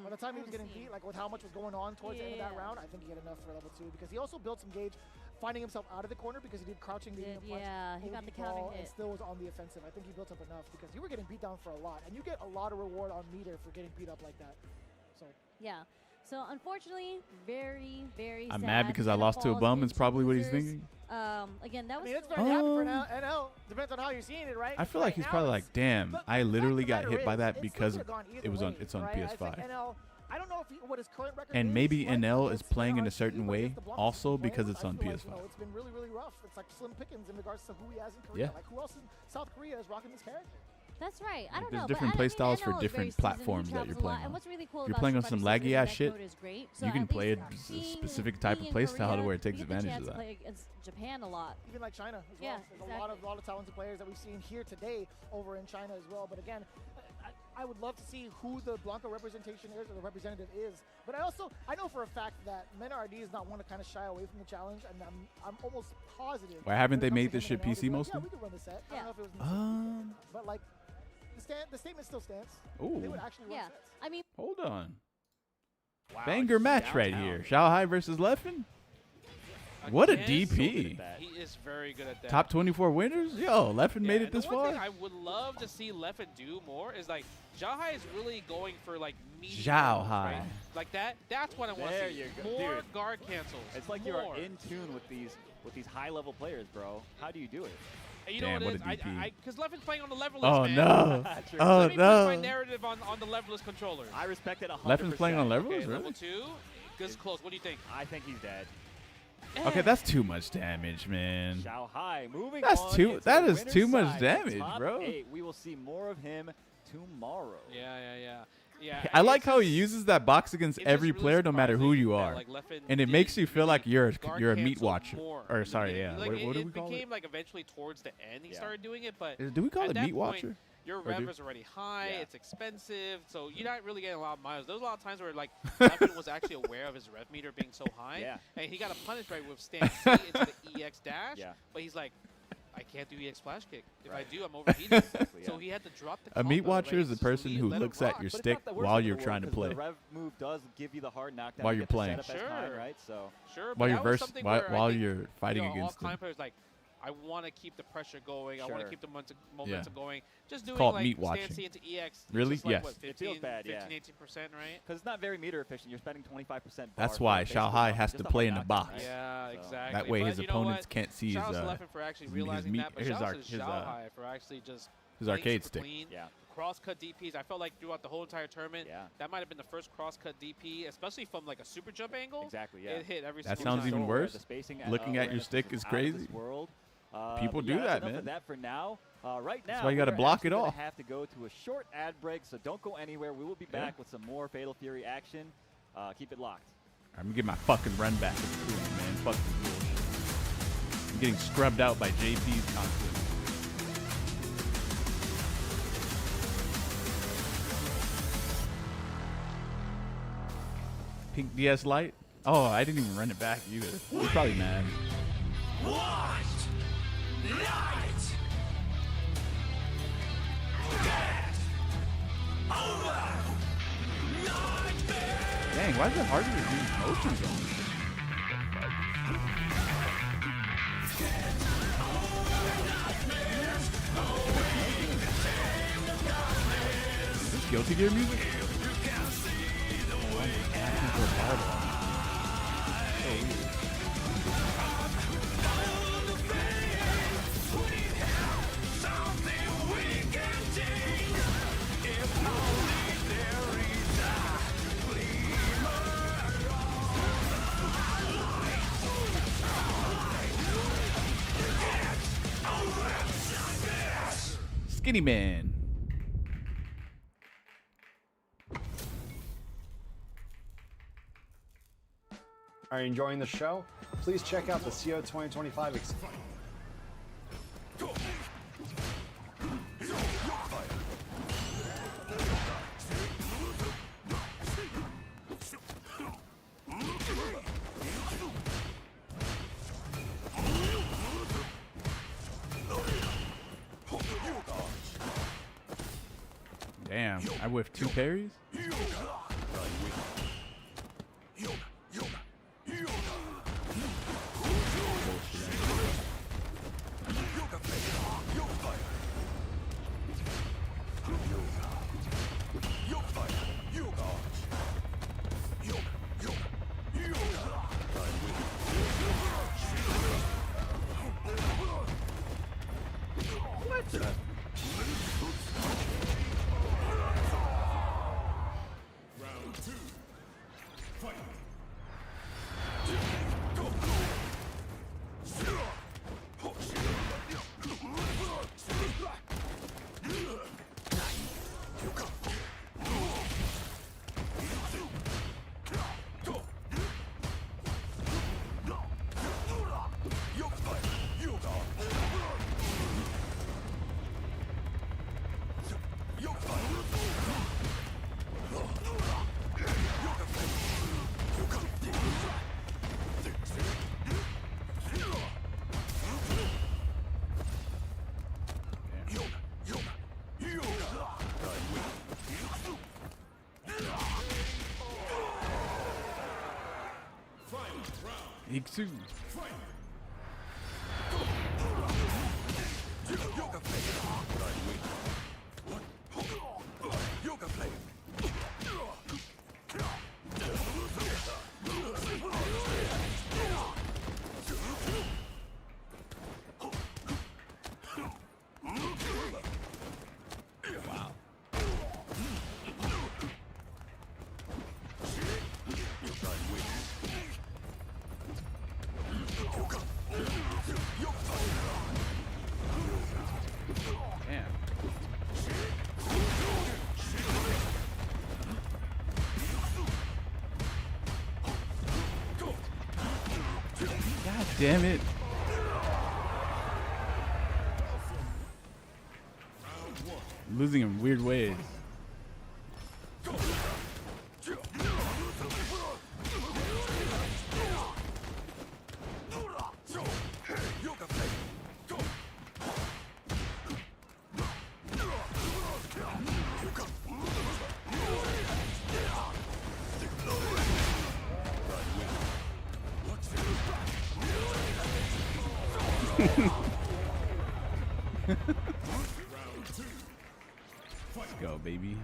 By the time he was getting beat, like with how much was going on towards the end of that round, I think he had enough for level 2 because he also built some gauge, finding himself out of the corner because he did crouching medium punch. Yeah, he got OD the counter ball, hit. and still was on the offensive. I think he built up enough because you were getting beat down for a lot, and you get a lot of reward on meter for getting beat up like that. So Yeah. So unfortunately, very, very I'm sad. mad because I Mena lost to a falls bum. It's into probably what he's losers. thinking. Again, that was. it's very happy for NL. Depends on how you're seeing it, right? I feel like he's probably like, damn, I literally got hit by that because it's on PS5. I don't know if what his current record And is, maybe right? NL But is playing in a certain but way against the Blancs also he's playing because with, it's I on feel like, PS5. it's been really, really rough. It's like slim pickings in regards to who he has in Korea. Yeah. Like who else in South Korea is rocking this character? That's right. I don't There's know. different but play I styles mean, for NL is different very seasoned. He platforms that you're travels a lot. playing And on. what's really cool If you're about playing on Super some Mario laggy Super ass is shit, that code is great. So you can at play a least being- specific type of being in play style to Korea, where it takes we get the advantage chance of to that. play against Japan a lot. Even like China as Yeah, well. There's a lot of talented players that we've seen here today over in China as well. But again, I would love to see who the Blanca representation is or the representative is. But I know for a fact that Mena RD is not one to kind of shy away from the challenge, and I'm almost positive. Why haven't they when it made comes this to shit him and NL, PC they'd be like, mostly? Yeah, we could run the set. I don't know if it was but like the statement still stands. They Ooh. would actually run sets. I mean, Hold on. Wow, Banger match right downtown. here. Shanghai versus Leffen. What a Again, DP. He is very good at that. Top 24 winners? Yo, Leffen made it this the one far. thing I would love to see Leffen do more is like Shanghai is really going for like medium. Shanghai. Right? Like that. That's what I want There to see. you go. More Dude, guard cancels. It's like more. you're in tune with these high-level players, bro. How do you do it? And you Damn, know what what a it is? DP. Because Leffen's playing on the leveless, Oh, man. no. True. Oh, Let me no. push my narrative on the leveless controller. I respect it 100%. Leffen's playing on levelers, Okay, really? level 2. This is close. What do you think? I think he's dead. Okay, that's too much damage, man. Shanghai moving That's on too- into that the is winner's too much side. damage, Top bro. 8. We will see more of him tomorrow. Yeah. Yeah, I like how he uses that box against every really player, no matter who you are, like, and it makes you feel like you're a meat cancel watcher. more. Or sorry, yeah. Like, what do we call it? It became like eventually towards the end he started doing it, but Do we call it at meat that point, watcher? Your Or rev do- is already high. It's expensive, so you're not really getting a lot of miles. There was a lot of times where like Leffen was actually aware of his rev meter being so high, and he got a punish right with stand C into the EX dash. But he's like, I can't do EX splash kick. If I do, I'm overheating. So he had to drop the A meat combo, watcher right? is a Just person leave, who let looks him at rock. your But it's stick not the worst while in the you're world, trying to 'cause play. The rev move does give you the hard knockdown. While You you're get to playing. set up as time, right? So Sure, While but you're that was vers- something while- where I while think, you're fighting all against them. climb players like, I want to keep the pressure going. I want to keep the momentum going. Just doing called like meat stand watching. C into EX. Really? Just like, Yes. What, 15, it feels bad, 15, 18%, right? Because it's not very meter efficient. You're spending 25%. That's bar why for Shao basically Hai nothing. has Just to a hard play in the knockdown, box. right? Yeah, So- exactly. That way but his you know opponents what? can't see his Shout out to Leffen for actually realizing meat- that, but his shout out arc- to his, Shao Hai for actually just his playing arcade super stick. Clean. Yeah. Cross-cut DPs. I felt like throughout the whole entire tournament, that might have been the first cross-cut DP, especially from like a super jump angle. Exactly, yeah. It hit every That single sounds time. even worse. The spacing Looking at your awareness stick is is out of this crazy. world. People But do yeah, that, enough man. of that for now. Right now, That's why you gotta we're block actually it gonna off. have to go to a short ad break, so don't go anywhere. We will be back with some more Fatal Fury action. Keep it locked. I'm gonna get my fucking run back. Cool, man. Fuck this bullshit. I'm getting scrubbed out by JP's constantly. Pink DS Lite? Oh, I didn't even run it back either. You're probably mad. Dang, why is it harder to do these motions on? Is this Guilty Gear music? Skinny Man. Are you enjoying the show? Please check out the CO 2025 Damn, I whiffed 2 parries? Iksu. Damn. damn it. Losing in weird ways. Let's go, baby.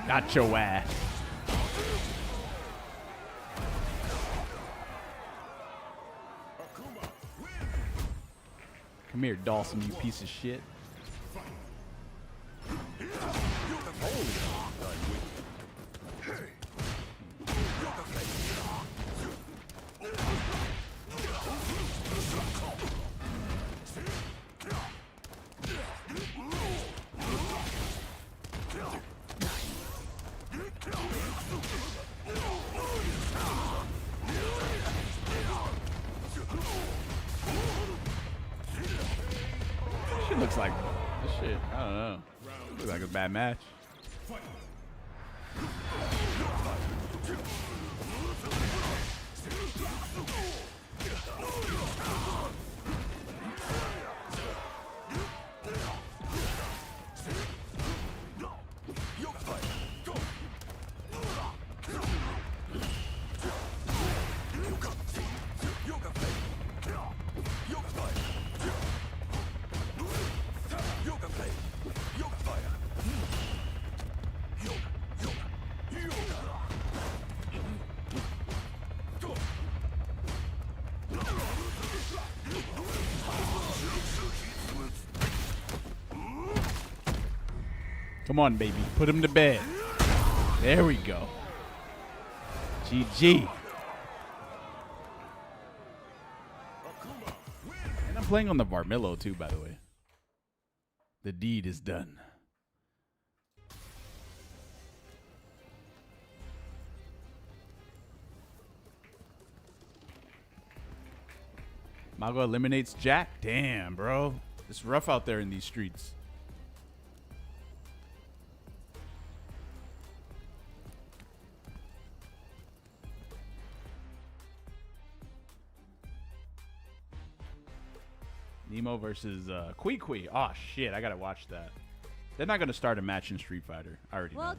Got your ass. Come here, Dawson, you piece of shit. Looks like this shit. I don't know. Looks like a bad match. Come on, baby. Put him to bed. There we go. GG. And I'm playing on the Varmillo, too, by the way. The deed is done. Mago eliminates Jack. Damn, bro. It's rough out there in these streets. Nemo versus Kui. Oh, shit. I got to watch that. They're not going to start a match in Street Fighter. I already know.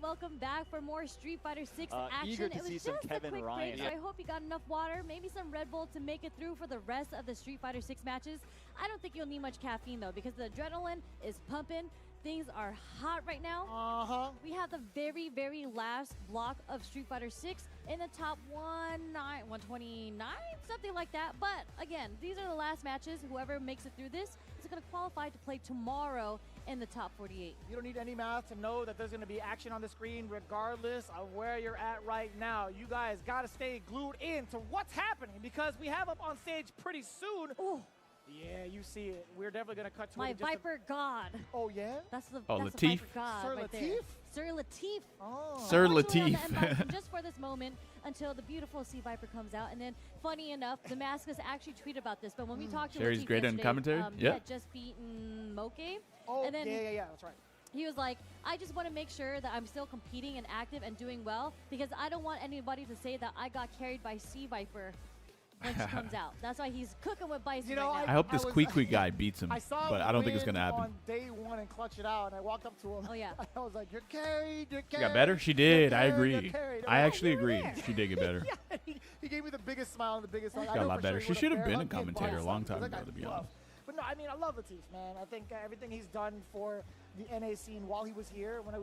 Welcome back for more Street Fighter 6 action. Eager to it was see just some a Kevin quick Ryan. break, so I hope you got enough water, maybe some Red Bull to make it through for the rest of the Street Fighter 6 matches. I don't think you'll need much caffeine, though, because the adrenaline is pumping. Things are hot right now. We have the very, very last block of Street Fighter 6 in the top 129, something like that. But again, these are the last matches. Whoever makes it through this is going to qualify to play tomorrow in the top 48. You don't need any math to know that there's going to be action on the screen regardless of where you're at right now. You guys got to stay glued in to what's happening because we have up on stage pretty soon. Ooh. Yeah, you see it. We're definitely going to cut to My it. Viper God. Oh, yeah? That's the Latif? the Viper God Sir right Latif? there. Sir Latif. Oh. Sir Unfortunately, Latif. on the unboxing just for this moment until the beautiful Sea Viper comes out. And then, funny enough, Damascus actually tweeted about this. But when we talked to Sherry's Latif great in yesterday, commentary? he had just beaten Moke. Oh, and then yeah, that's right. He was like, I just want to make sure that I'm still competing and active and doing well because I don't want anybody to say that I got carried by Sea Viper. when she comes out. That's why he's cooking with Bison You know, right now. I hope this Kwee guy beats him, but I don't think it's going to happen. on day 1 and clutch it out, and I walked up to him. Oh, yeah. I was like, you're carried, you're She carried. got better? She did. You're I carried, agree. you're carried. I actually agree. She did get better. Yeah, he gave me the biggest smile and the biggest hug. She got a lot better. She should have been a commentator a long time ago, to be honest. But no, I mean, I love Latif, man. I think everything he's done for the NA scene while he was here, when he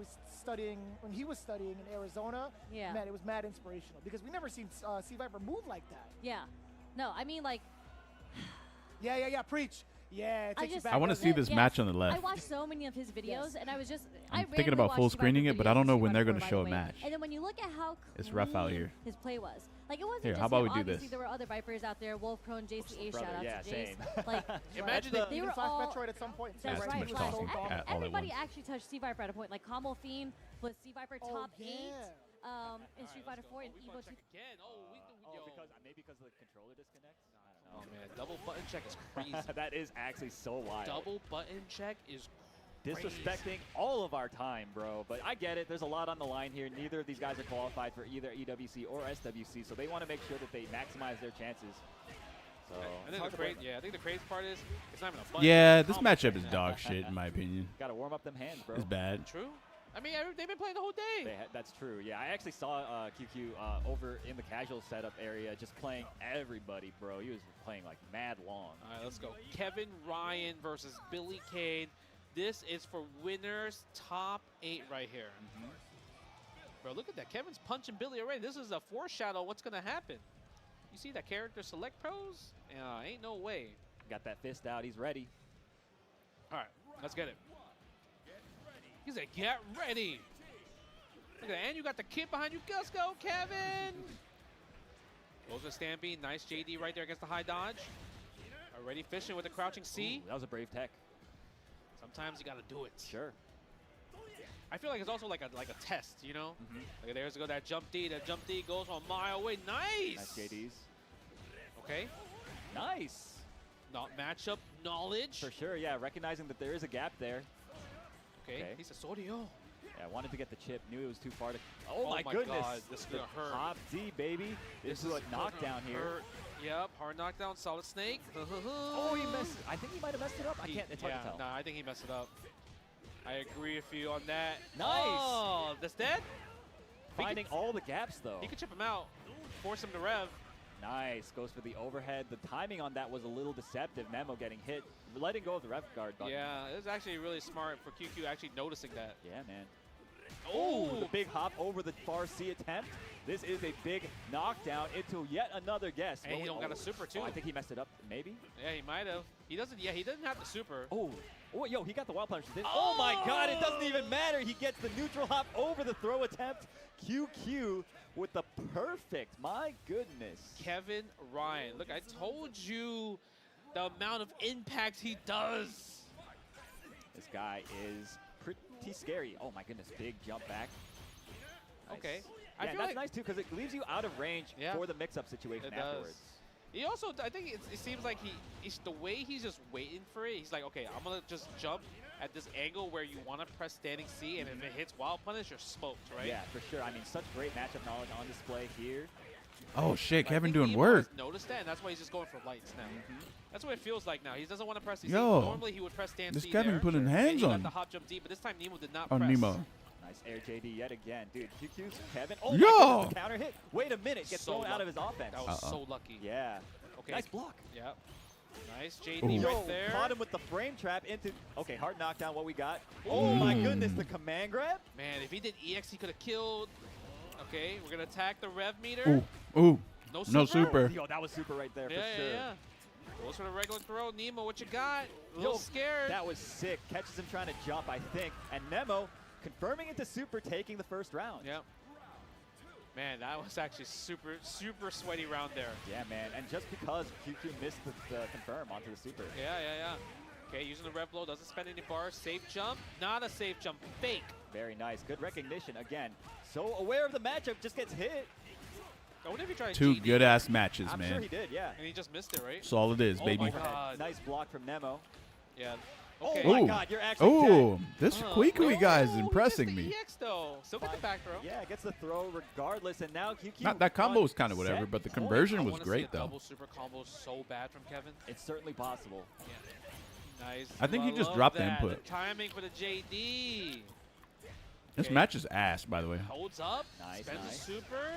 was studying in Arizona, Yeah. man, it was mad inspirational because we never seen C Viper move like that. Yeah. No, I mean, like... Yeah, preach. Yeah, it takes you back. I want to see this match on the left. I watched so many of his videos, and I was just... I'm thinking about full screening it, but I don't know when they're going to show a match. And then when you look at how It's rough out here. his play was. Like, it wasn't Here, just how about him. we do Obviously, this? there were other Vipers out there. Wolf Crone, JCA, shout out yeah, to Jace. same. Like, Imagine they were Slash all... Metroid at some point. That's That's right. too much talking Slash- all at Everybody once. actually touched C Viper at a point. Like, Combo Fiend was C Viper top 8 yeah. in Street Fighter 4 and Evo 2. Again. Oh, Maybe because of the controller disconnect? I don't Oh know. man, double button check is crazy. That is actually so wild. Double button check is Disrespecting all of our time, bro. But I get it. There's a lot on the line here. Neither of these guys are qualified for either EWC or SWC, so they want to make sure that they maximize their chances. So I think the crazy part is it's not even a button. Yeah, this matchup is dog shit, in my opinion. Got to warm up them hands, bro. It's bad. True. I mean, they've been playing the whole day. That's true. Yeah, I actually saw QQ over in the casual setup area just playing everybody, bro. He was playing like mad long. All right, let's go. Kevin Ryan versus Billy Kane. This is for winners top 8 right here. Bro, look at that. Kevin's punching Billy already. This is a foreshadow of what's going to happen. You see that character select pros? Ain't no way. Got that fist out. He's ready. All right, let's get it. He said, get ready. Look at that. And you got the kid behind you. Let's go, Kevin. Goes with Stampede. Nice JD right there against the high dodge. Already fishing with the crouching C. Ooh, that was a brave tech. Sometimes you got to do it. Sure. I feel like it's also like a test, you know? Like there's go that jump D. That jump D goes a mile away. Nice. Nice JDs. Okay. Nice. Not matchup knowledge. For sure, yeah. Recognizing that there is a gap there. Okay. He said, Sodio. Yeah, wanted to get the chip. Knew it was too far to. Oh my goodness. God. This is going to hurt. Top D, baby. This is a knockdown here. Hurt. Yep. Hard knockdown. Solid snake. Oh, he messed it. I think he might have messed it up. It's hard to tell. No, I think he messed it up. I agree with you on that. Nice. Oh, that's dead? Finding all the gaps, though. He could chip him out. Force him to rev. Nice. Goes for the overhead. The timing on that was a little deceptive. Nemo getting hit. Letting go of the rev guard button. Yeah, it was actually really smart for QQ actually noticing that. Yeah, man. Oh, the big hop over the far C attempt. This is a big knockdown into yet another guess. And he don't got a super, too. Oh, I think he messed it up, maybe. Yeah, he might have. He doesn't. Yeah, he doesn't have the super. Oh, yo, he got the wild punch. Oh my God, it doesn't even matter. He gets the neutral hop over the throw attempt. QQ with the perfect. My goodness. Kevin Ryan. Look, I told you the amount of impact he does. This guy is pretty scary. Oh my goodness, big jump back. Nice. Okay. Yeah, that's like nice too because it leaves you out of range for the mix-up situation afterwards. He also, I think it seems like the way he's just waiting for it, he's like, okay, I'm going to just jump at this angle where you want to press standing C, and if it hits wild punish, you're smoked, right? Yeah, for sure. I mean, such great matchup knowledge on display here. Oh, shit, Kevin doing Evo work. has noticed that, and that's why he's just going for lights now. That's what it feels like now. He doesn't want to press C. Yo, Normally, he would press stand this C Kevin there, putting and hands he on. let the hop jump D, but this time Nemo did not On press. Nemo. Nice air JD yet again. Dude, QQ's Kevin. Oh, Yo! my goodness, the counter hit. Wait a minute. Gets So thrown out lucky. of his offense. That was so lucky. Yeah. Okay. Nice block. Yep. Nice JD Yo, right there. caught him with the frame trap into. Okay, hard knockdown. What we got? Oh my goodness, the command grab. Man, if he did EX, he could have killed. Okay, we're gonna attack the rev meter. Ooh. No super. Yo, that was super right there for sure. Yeah. Goes for the regular throw. Nemo, what you got? A little scared. That was sick. Catches him trying to jump, I think. And Nemo confirming it to super, taking the first round. Yep. Man, that was actually super sweaty round there. Yeah, man. And just because QQ missed the confirm onto the super. Yeah. Okay, using the rev blow, doesn't spend any bars. Safe jump. Not a safe jump. Fake. Very nice. Good recognition. Again, so aware of the matchup, just gets hit. I wonder if he tried Two GD. good-ass matches, I'm man. sure he did, yeah. And he just missed it, right? That's all it is, Oh baby. my God. Nice block from Nemo. Yeah. Okay. Oh my God, you're actually dead. This Kui guy is impressing me. EX though. Still get the back throw. Yeah, gets the throw regardless, and now QQ. Not that combo was kind of whatever, but the conversion was great though. Double super combo so bad from Kevin. It's certainly possible. Yeah. Nice. I think he just dropped the input. The timing for the JD. This match is ass, by the way. Holds up. Nice. Spends a super.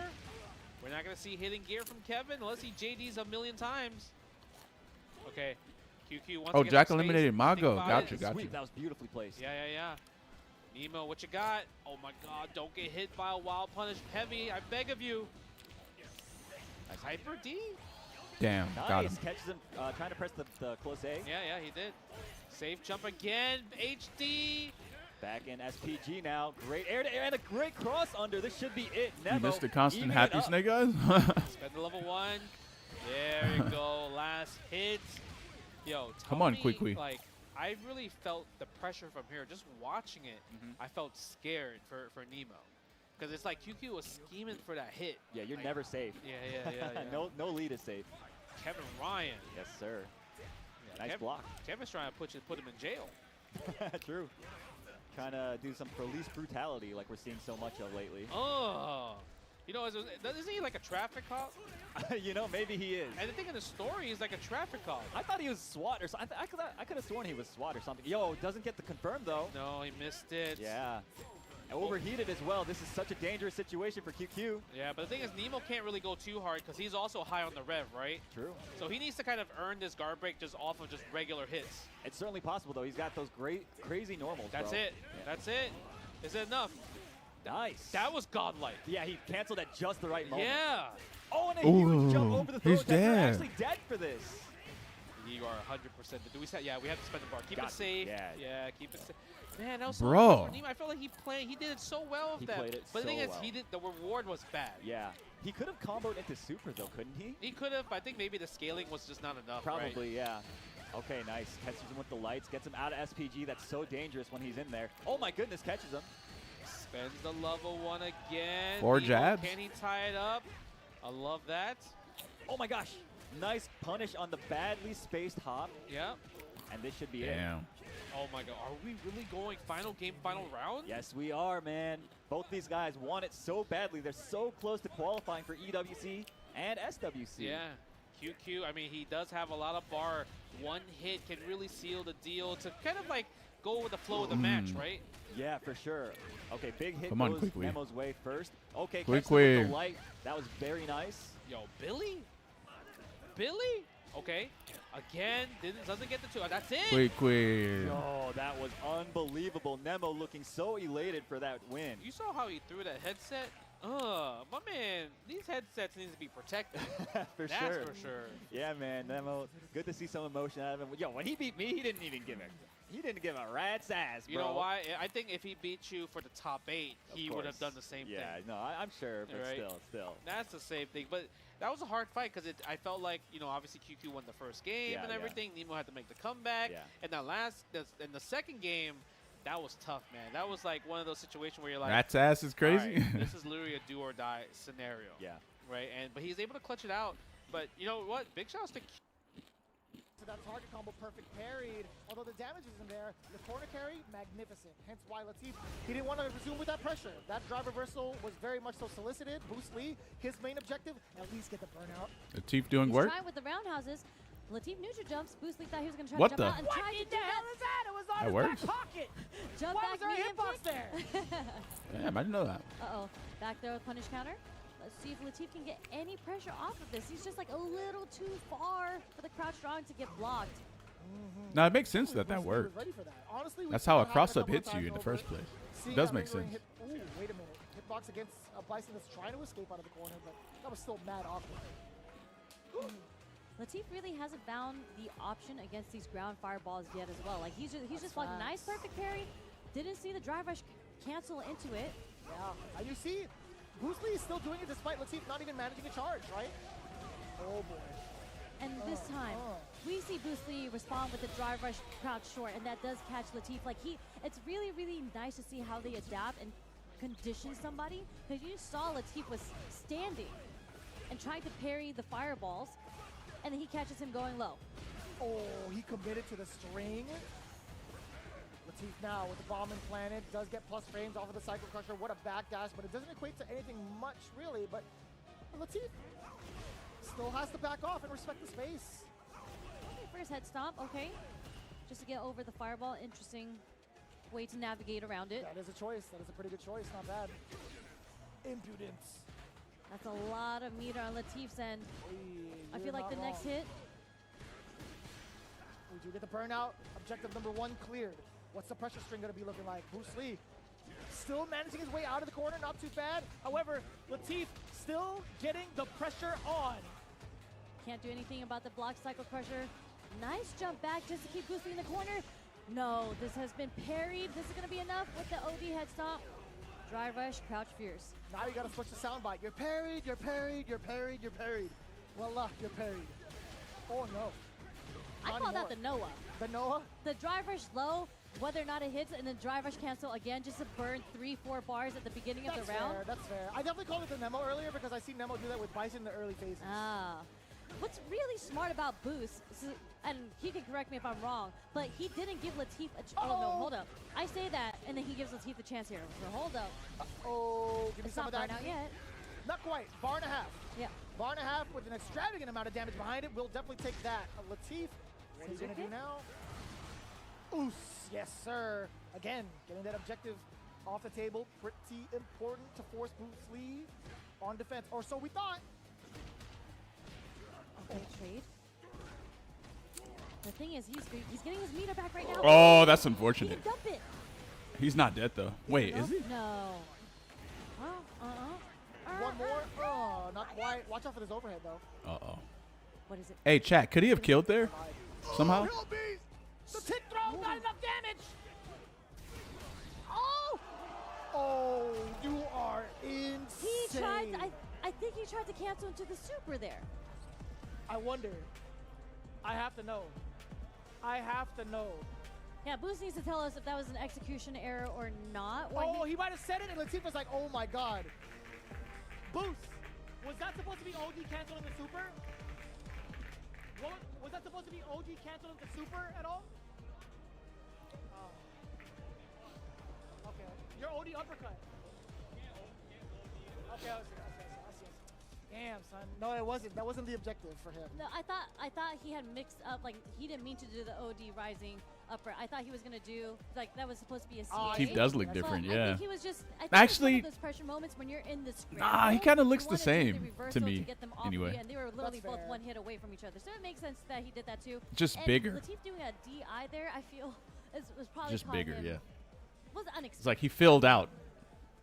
We're not gonna see hidden gear from Kevin unless he JDs a million times. Okay. QQ once again. Jack eliminated Mago. Gotcha. Sweet. That was beautifully placed. Yeah. Nemo, what you got? Oh my God, don't get hit by a wild punish heavy. I beg of you. Nice. Hyper D? Damn, got him. Catches him trying to press the close A. Yeah, he did. Safe jump again. HD. Back in SPG now. Great air to air and a great cross under. This should be it. Nemo, you missed the constant happy snake, guys? Spend the level 1. There you go. Last hit. Yo, come on, Kui. Like, I really felt the pressure from here. Just watching it, I felt scared for Nemo. Because it's like QQ was scheming for that hit. Yeah, you're never safe. Yeah. No lead is safe. Kevin Ryan. Yes, sir. Yeah, nice block. Kevin's trying to put him in jail. True. Trying to do some police brutality like we're seeing so much of lately. Oh. You know, isn't he like a traffic cop? You know, maybe he is. And the thing in the story is like a traffic cop. I thought he was SWAT or something. I could have sworn he was SWAT or something. Yo, doesn't get the confirm though. No, he missed it. Yeah. Overheated as well. This is such a dangerous situation for QQ. Yeah, but the thing is, Nemo can't really go too hard because he's also high on the rev, right? True. So he needs to kind of earn this guard break just off of just regular hits. It's certainly possible, though. He's got those great, crazy normals, That's bro. it. Yeah. That's it. Is it enough? Nice. That was godlike. Yeah, he canceled at just the right moment. Yeah. Oh, and a huge jump over the throw. He's dead. Actually dead for this. You are 100%. Do we say? Yeah, we have to spend the bar. Keep it safe. Yeah, keep it safe. Man, that was so bro. I felt like he did it so well with that. Played it but the thing so is, well. the reward was bad. Yeah. He could have comboed into super, though, couldn't he? He could have. I think maybe the scaling was just not enough. Probably, right? yeah. Okay, nice. Catches him with the lights. Gets him out of SPG. That's so dangerous when he's in there. Oh, my goodness. Catches him. Spends the level 1 again. 4 jabs. Can he tie it up? I love that. Oh, my gosh. Nice punish on the badly spaced hop. Yeah. And this should be it. Oh my God, are we really going final game, final round? Yes, we are, man. Both these guys want it so badly. They're so close to qualifying for EWC and SWC. Yeah, QQ, I mean, he does have a lot of bar. One hit can really seal the deal to kind of like go with the flow of the match, right? Yeah, for sure. Okay, big hit Come on, goes Kui. Nemo's way first. Okay, Kui. catch him with the light. That was very nice. Yo, Billy? Okay. Again, doesn't get the 2. That's it. Kui. Oh, that was unbelievable. Nemo looking so elated for that win. You saw how he threw that headset? My man, these headsets need to be protected. For That's sure. for sure. Yeah, man, Nemo, good to see some emotion out of him. Yo, when he beat me, he didn't even give it. He didn't give a rat's ass, bro. You know why? I think if he beat you for the top 8, he would have done the same thing. Yeah, no, I'm sure, but right? still. That's the same thing. But that was a hard fight because I felt like, you know, obviously QQ won the first game and everything. Nemo had to make the comeback. Yeah. And that in the second game, that was tough, man. That was like one of those situations where you're like, rat's ass is crazy. Right, this is literally a do or die scenario. Yeah. Right. But he's able to clutch it out. But you know what? Big shouts to that target combo perfect parried. Although the damage isn't there, the corner carry, magnificent. Hence why Latif, he didn't want to resume with that pressure. That drive reversal was very much so solicited. Boost Lee, his main objective, at least get the burnout. Latif doing work? Trying with the roundhouses. Latif neutral jumps. Boost Lee thought he was going to try what to jump out and try to do hell is that? It was on that his works. back pocket. Jump Why back was there a hitbox there? Damn, I didn't know that. Uh-oh. Back there with punish counter. Let's see if Latif can get any pressure off of this. He's just like a little too far for the crouch strong to get blocked. No, it makes sense that worked. Honestly, that's how a cross-up hits you in the first place. It does make sense. Ooh, wait a minute. Hitbox against a Bison that's trying to escape out of the corner, but that was still mad awkward. Latif really hasn't found the option against these ground fireballs yet as well. Like he's just like nice perfect parry. Didn't see the drive rush cancel into it. Yeah, and you see, Boost Lee is still doing it despite Latif not even managing a charge, right? Oh boy. And this time, we see Boost Lee respond with the drive rush crouch short, and that does catch Latif. Like it's really, really nice to see how they adapt and condition somebody. Because you saw Latif was standing and trying to parry the fireballs, and then he catches him going low. Oh, he committed to the string. Latif now with the bomb implanted, does get plus frames off of the Cycle Crusher. What a backdash, but it doesn't equate to anything much, really. But Latif still has to back off and respect the space. Okay, first head stomp, okay. Just to get over the fireball, interesting way to navigate around it. That is a choice. That is a pretty good choice. Not bad. Impudence. That's a lot of meter on Latif's end. I feel like the next hit. We do get the burnout. Objective number 1 cleared. What's the pressure string going to be looking like? Bruce Lee still managing his way out of the corner. Not too bad. However, Latif still getting the pressure on. Can't do anything about the block Cycle Crusher. Nice jump back just to keep boosting in the corner. No, this has been parried. This is going to be enough with the OD head stomp. Dry rush, crouch fierce. Now you got to switch the soundbite. You're parried, you're parried, you're parried, you're parried. Voila, you're parried. Oh no. I call that the Noah. The Noah? The drive rush low, whether or not it hits, and then drive rush cancel again just to burn 3-4 bars at the beginning of the round. That's fair. I definitely called it the Nemo earlier because I see Nemo do that with Bison in the early phases. Ah. What's really smart about Boost, and he can correct me if I'm wrong, but he didn't give Latif a chance. Oh, no, hold up. I say that, and then he gives Latif the chance here. So hold up. Give me some of that. It's not burnout yet. Not quite. Bar and a half. Yeah. Bar and a half with an extravagant amount of damage behind it. We'll definitely take that. Latif, what he's going to do now? Oos. Yes, sir. Again, getting that objective off the table. Pretty important to force Bruce Lee on defense. Or so we thought. Okay, trade. The thing is, he's getting his meter back right now. Oh, that's unfortunate. He can dump it. He's not dead, though. Wait, is he? No. One more. Oh, not quite. Watch out for this overhead, though. Uh-oh. What is it? Hey, chat, could he have killed there somehow? The tick throw, not enough damage. Oh, you are insane. He tried. I think he tried to cancel into the super there. I wonder. I have to know. I have to know. Yeah, Boost needs to tell us if that was an execution error or not. Oh, he might have said it, and Latif was like, oh my god. Boost, was that supposed to be OG canceling the super? Was that supposed to be OG canceling the super at all? Okay, your OD uppercut. Okay, I see. Damn, son. No, it wasn't. That wasn't the objective for him. No, I thought he had mixed up. Like he didn't mean to do the OD rising upper. I thought he was gonna do like that was supposed to be a CA. He does look different, yeah. I think he was just. I think actually, it was one of those pressure moments when you're in the scramble. Nah, he kind of looks the same to me. Anyway. And they were literally both one hit away from each other, so it makes sense that he did that too. Just and bigger. Latif doing a DI there, I feel, was probably just bigger, yeah. Was unexpected. It's like he filled out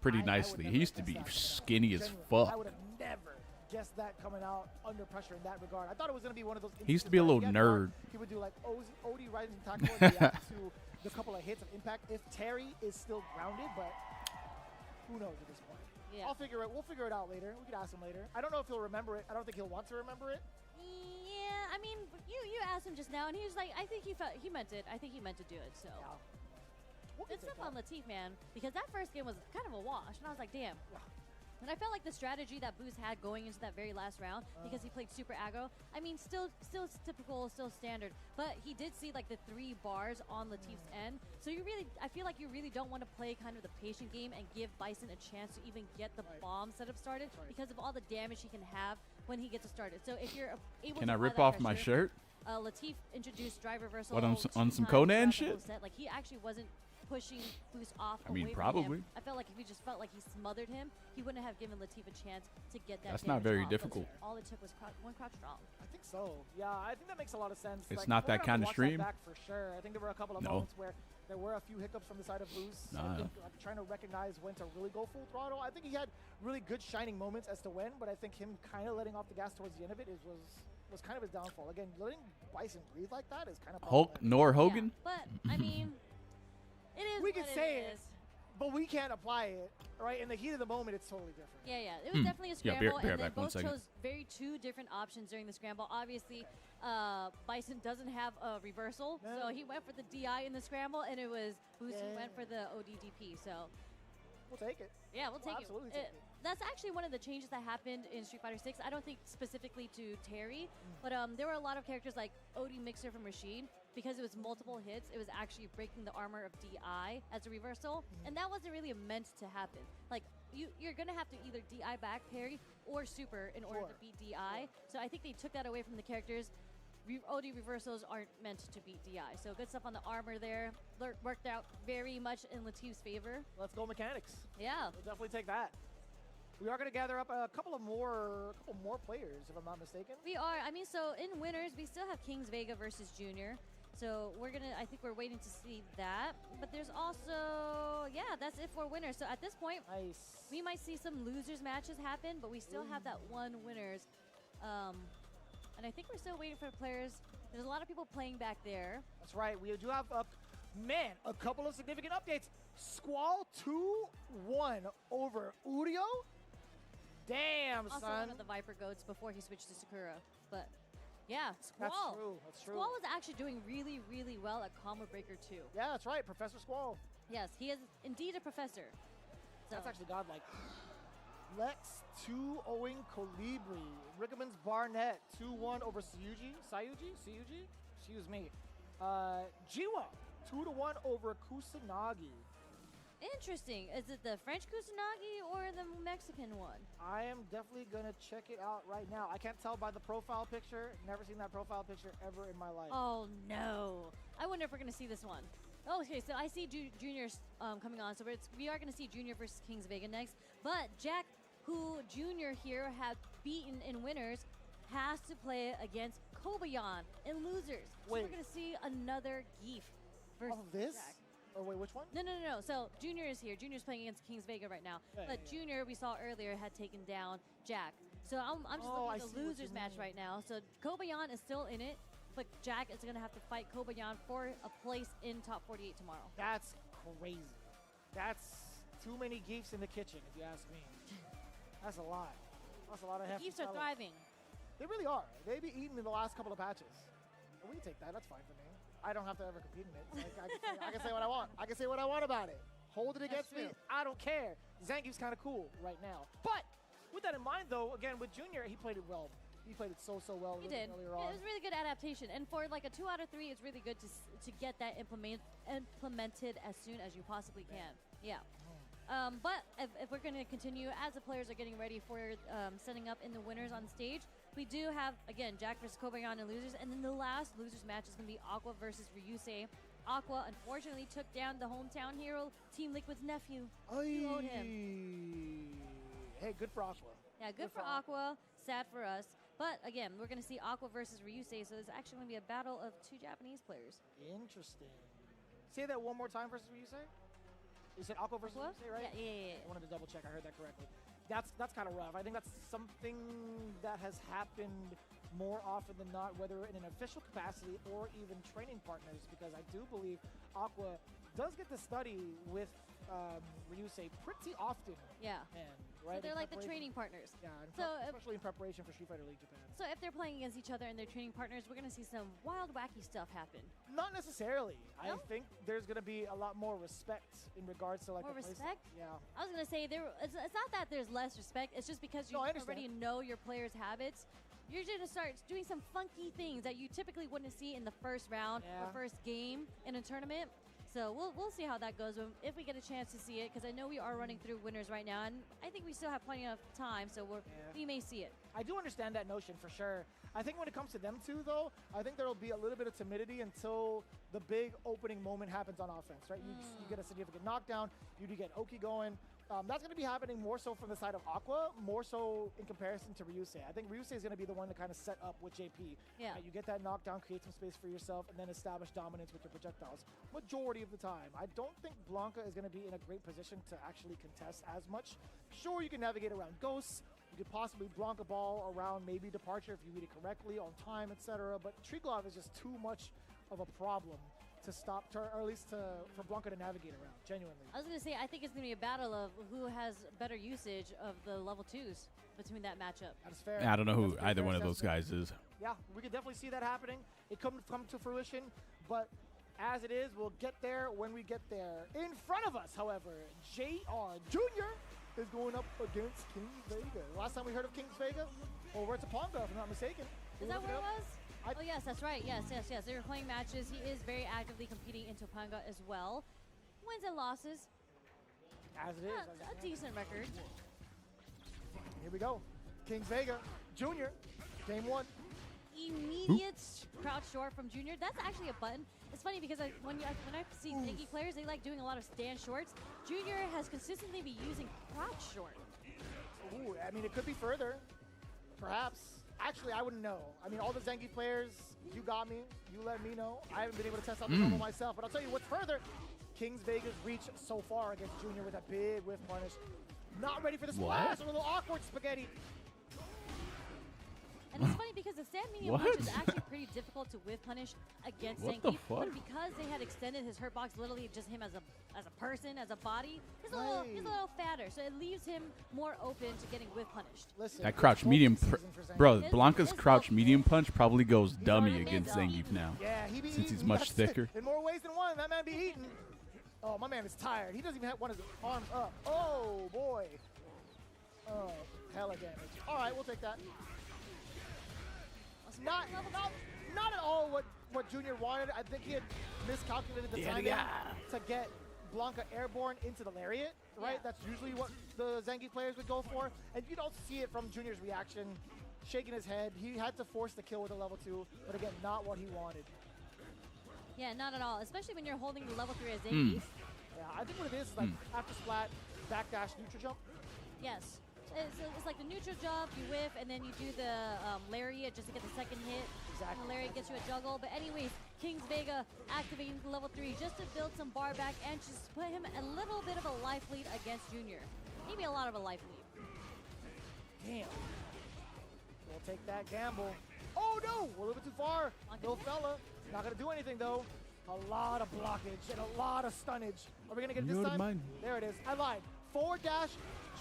pretty nicely. He used to be skinny as fuck. I would have never guessed that coming out under pressure in that regard. I thought it was going to be one of those. He used to be a little nerd. He would do like OD rising tackle and react to the couple of hits of impact if Terry is still grounded, but who knows at this point. Yeah. We'll figure it out later. We could ask him later. I don't know if he'll remember it. I don't think he'll want to remember it. Yeah, I mean, you asked him just now, and he was like, I think he meant it. I think he meant to do it. So. Yeah. Good stuff on Latif, man, because that first game was kind of a wash, and I was like, damn. And I felt like the strategy that Boost had going into that very last round, because he played super aggro, I mean, still typical, still standard, but he did see like the 3 bars on Latif's end, so I feel like you really don't want to play kind of the patient game and give Bison a chance to even get the bomb setup started, because of all the damage he can have when he gets it started. So if you're able Can to I apply rip that off pressure, my shirt? Latif introduced drive reversal. What, on some times Conan throughout the shit? whole set. Like he actually wasn't pushing Boost off. I mean, away from probably. him. I felt like if he just felt like he smothered him, he wouldn't have given Latif a chance to get that. That's not very difficult. All it took was one crouch strong. I think so. Yeah, I think that makes a lot of sense. It's like, not that kind of stream. Back for sure. I think there were a couple of moments where there were a few hiccups from the side of Boost. I think, like, trying to recognize when to really go full throttle. I think he had really good shining moments as to when, but I think him kind of letting off the gas towards the end of it was kind of his downfall. Again, letting Bison breathe like that is kind of Hulk nor Hogan. Yeah, but I mean, it is. We can say it, but we can't apply it. Right in the heat of the moment, it's totally different. Yeah, it was definitely a scramble, be right and they back. both chose two different options during the scramble. Obviously, Bison doesn't have a reversal, so he went for the DI in the scramble, and it was Boost who went for the ODDP. So we'll take it. Yeah, we'll take absolutely it. Take it. That's actually one of the changes that happened in Street Fighter 6. I don't think specifically to Terry, but there were a lot of characters like OD Mixer from Rashid because it was multiple hits, it was actually breaking the armor of DI as a reversal, and that wasn't really meant to happen. Like, you're going to have to either DI back parry or super in order to beat DI. So I think they took that away from the characters. OD reversals aren't meant to beat DI. So good stuff on the armor there. Worked out very much in Latif's favor. Let's go mechanics. Yeah. We'll definitely take that. We are going to gather up a couple more players, if I'm not mistaken. We are. I mean, so in winners, we still have Kings Vega versus Junior. So I think we're waiting to see that. But there's also, yeah, that's it for winners. So at this point, we might see some losers matches happen, but we still have that one winners. And I think we're still waiting for the players. There's a lot of people playing back there. That's right. We do have, a couple of significant updates. Squall 2-1 over Urio. Damn, also son. one of the Viper Goats before he switched to Sakura. But yeah, Squall. That's true. That's true. Squall was actually doing really, really well at Combo Breaker 2. Yeah, that's right. Professor Squall. Yes, he is indeed a professor. So. That's actually godlike. Lex 2-0ing Colibri. Rickman's Barnett 2-1 over Sayuji. Excuse me. Jiwa 2-1 over Kusanagi. Interesting. Is it the French Kusanagi or the Mexican one? I am definitely going to check it out right now. I can't tell by the profile picture. Never seen that profile picture ever in my life. Oh, no. I wonder if we're going to see this one. Oh, okay, so I see Junior's coming on. So we are going to see Junior versus Kings Vega next. But Jack, who Junior here had beaten in winners, has to play against Kobayan in losers. So we're going to see another Geef versus Jack. Oh, wait, which one? No. So Junior is here. Junior's playing against Kings Vega right now. But Junior, we saw earlier, had taken down Jack. So I'm just looking at the losers match right now. So Kobayan is still in it, but Jack is going to have to fight Kobayan for a place in top 48 tomorrow. That's crazy. That's too many Geefs in the kitchen, if you ask me. That's a lot. That's a lot of hefty Geefs are thriving. They really are. They be eating in the last couple of patches. We can take that. That's fine for me. I don't have to ever compete in it. Like, I can say what I want. I can say what I want about it. Hold it against me. I don't care. Zangief's kind of cool right now. But with that in mind, though, again, with Junior, he played it well. He played it so well. He did. Earlier on. It was really good adaptation. And for like a 2 out of 3, it's really good to get that implemented as soon as you possibly can. Yeah. But if we're going to continue, as the players are getting ready for setting up in the winners on stage, we do have, again, Jack versus Kobayan in losers. And then the last losers match is going to be Aqua versus Ryusei. Aqua, unfortunately, took down the hometown hero, Team Liquid's nephew. You owed him. Hey, good for Aqua. Yeah, good for Aqua. Sad for us. But, again, we're going to see Aqua versus Ryusei, so it's actually going to be a battle of 2 Japanese players. Interesting. Say that one more time versus Ryusei. You said Aqua versus Ryusei, right? Yeah. I wanted to double check. I heard that correctly. That's kind of rough. I think that's something that has happened more often than not, whether in an official capacity or even training partners, because I do believe Aqua does get to study with Ryusei pretty often. Yeah. Right? So they're like the training partners. Yeah, especially in preparation for Street Fighter League Japan. So if they're playing against each other and they're training partners, we're going to see some wild, wacky stuff happen. Not necessarily. No? I think there's going to be a lot more respect in regards to like more the respect? Yeah. I was going to say it's not that there's less respect. It's just because you already know your players' habits. You're going to start doing some funky things that you typically wouldn't see in the first round or first game in a tournament. So we'll see how that goes if we get a chance to see it, because I know we are running through winners right now, and I think we still have plenty of time, so we may see it. I do understand that notion for sure. I think when it comes to them two, though, I think there will be a little bit of timidity until the big opening moment happens on offense, right? You get a significant knockdown, you do get Oki going. That's going to be happening more so from the side of Aqua, more so in comparison to Ryusei. I think Ryusei is going to be the one to kind of set up with JP. Yeah. You get that knockdown, create some space for yourself, and then establish dominance with your projectiles. Majority of the time. I don't think Blanca is going to be in a great position to actually contest as much. Sure, you can navigate around ghosts. You could possibly Blanca ball around maybe departure if you read it correctly, on time, etc. But Triglav is just too much of a problem to stop, or at least for Blanca to navigate around, genuinely. I was going to say, I think it's going to be a battle of who has better usage of the level 2s between that matchup. That's fair. I don't know who either one of those guys is. Yeah, we could definitely see that happening. It come to fruition, but as it is, we'll get there when we get there. In front of us, however, JR Jr. is going up against Kings Vega. Last time we heard of Kings Vega, over at Topanga, if I'm not mistaken. Is that where it was? Oh, yes, that's right. Yes. They were playing matches. He is very actively competing in Topanga as well. Wins and losses. As it is. A decent record. Here we go. Kings Vega, Junior, game 1. Immediate crouch short from Junior. That's actually a button. It's funny because when I see Zangy players, they like doing a lot of stand shorts. Junior has consistently been using crouch short. Ooh, I mean, it could be further. Perhaps. Actually, I wouldn't know. I mean, all the Zangy players, you got me. You let me know. I haven't been able to test out the normal myself. But I'll tell you what's further. Kings Vega's reach so far against Junior with a big whiff punish. Not ready for the splash. A little awkward spaghetti. And it's funny because the stand medium punch is actually pretty difficult to whiff punish against Zangy. But because they had extended his hurt box, literally just him as a person, as a body, he's a little fatter. So it leaves him more open to getting whiff punished. Listen, that crouch medium, bro, Blanca's crouch medium punch probably goes dummy against Zangief now. Yeah, since he's much thicker. In more ways than one, that man be eating. Oh, my man is tired. He doesn't even have one of his arms up. Oh, boy. Oh, hella damage. All right, we'll take that. Not at all what Junior wanted. I think he had miscalculated the timing to get Blanca airborne into the lariat, right? That's usually what the Zangy players would go for. And you don't see it from Junior's reaction, shaking his head. He had to force the kill with a level 2, but again, not what he wanted. Yeah, not at all, especially when you're holding the level 3 as Zangief. Yeah, I think what it is like after splat, backdash, neutral jump. Yes. It's like the neutral jump, you whiff, and then you do the lariat just to get the second hit. Exactly. The lariat gets you a juggle. But anyways, Kings Vega activating the level 3 just to build some bar back and just put him a little bit of a life lead against Junior. Maybe a lot of a life lead. Damn. We'll take that gamble. Oh no, we're a little bit too far. Little fella. Not gonna do anything though. A lot of blockage and a lot of stunnage. Are we gonna get it this time? There it is. I lied. Forward dash,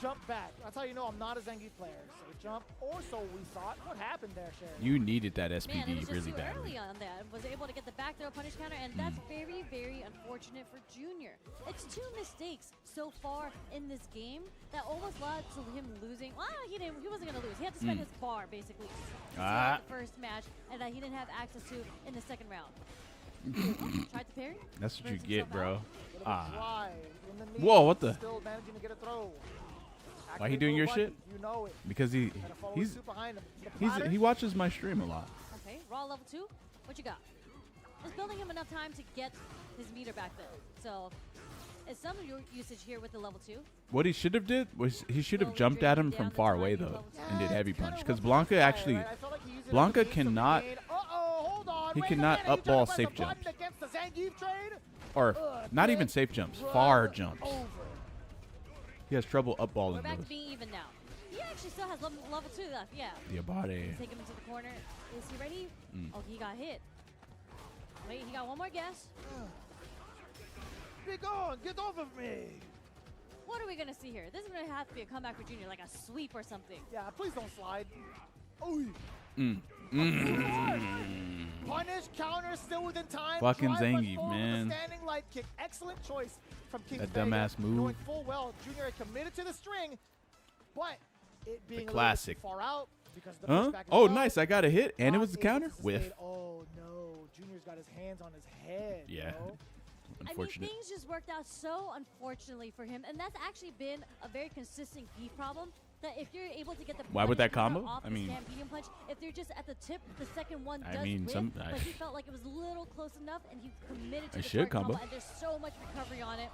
jump back. That's how you know I'm not a Zangief player. So jump, or so we thought. What happened there, Sharon? You needed that SPD Man, it was really just too badly. early on that. Was able to get the back throw punish counter, and that's very, very unfortunate for Junior. It's 2 mistakes so far in this game that almost led to him losing. Well, he wasn't gonna lose. He had to spend his bar basically the first match, and that he didn't have access to in the second round. Tried to parry. That's what you get, bro. Whoa, what the? Still managing to get a throw. Why he doing your shit? You know it. Because he watches my stream a lot. Okay, raw level 2. What you got? It's building him enough time to get his meter back there. So it's some of your usage here with the level 2. What he should have did was he should have jumped at him from far away though and did heavy punch. Because Blanca actually, Blanca cannot. He cannot up ball safe jumps. Or not even safe jumps, far jumps. He has trouble up balling We're back those. to being even now. He actually still has level 2 left, yeah. The body. Take him into the corner. Is he ready? Oh, he got hit. Wait, he got one more guess. Be gone, get off of me. What are we gonna see here? This is gonna have to be a comeback for Junior, like a sweep or something. Yeah, please don't slide. Oh. Punish, counter, still within time. Fucking Zangief, man. Standing light kick. Excellent choice from King That dumbass move. Knowing full well, Junior had committed to the string, but it being the classic. A little bit far out because the pushback is nice. I got a hit, and it was the counter. Whiff. Oh, no. Junior's got his hands on his head. Yeah. Bro. I mean, things just worked out so unfortunately for him, and that's actually been a very consistent beef problem. That if you're able to get the why would that combo? Off I mean, the medium punch, if they're just at the tip, the second one does whiff, but he felt like it was a little close enough, and he committed to the should combo. And there's so much recovery on it.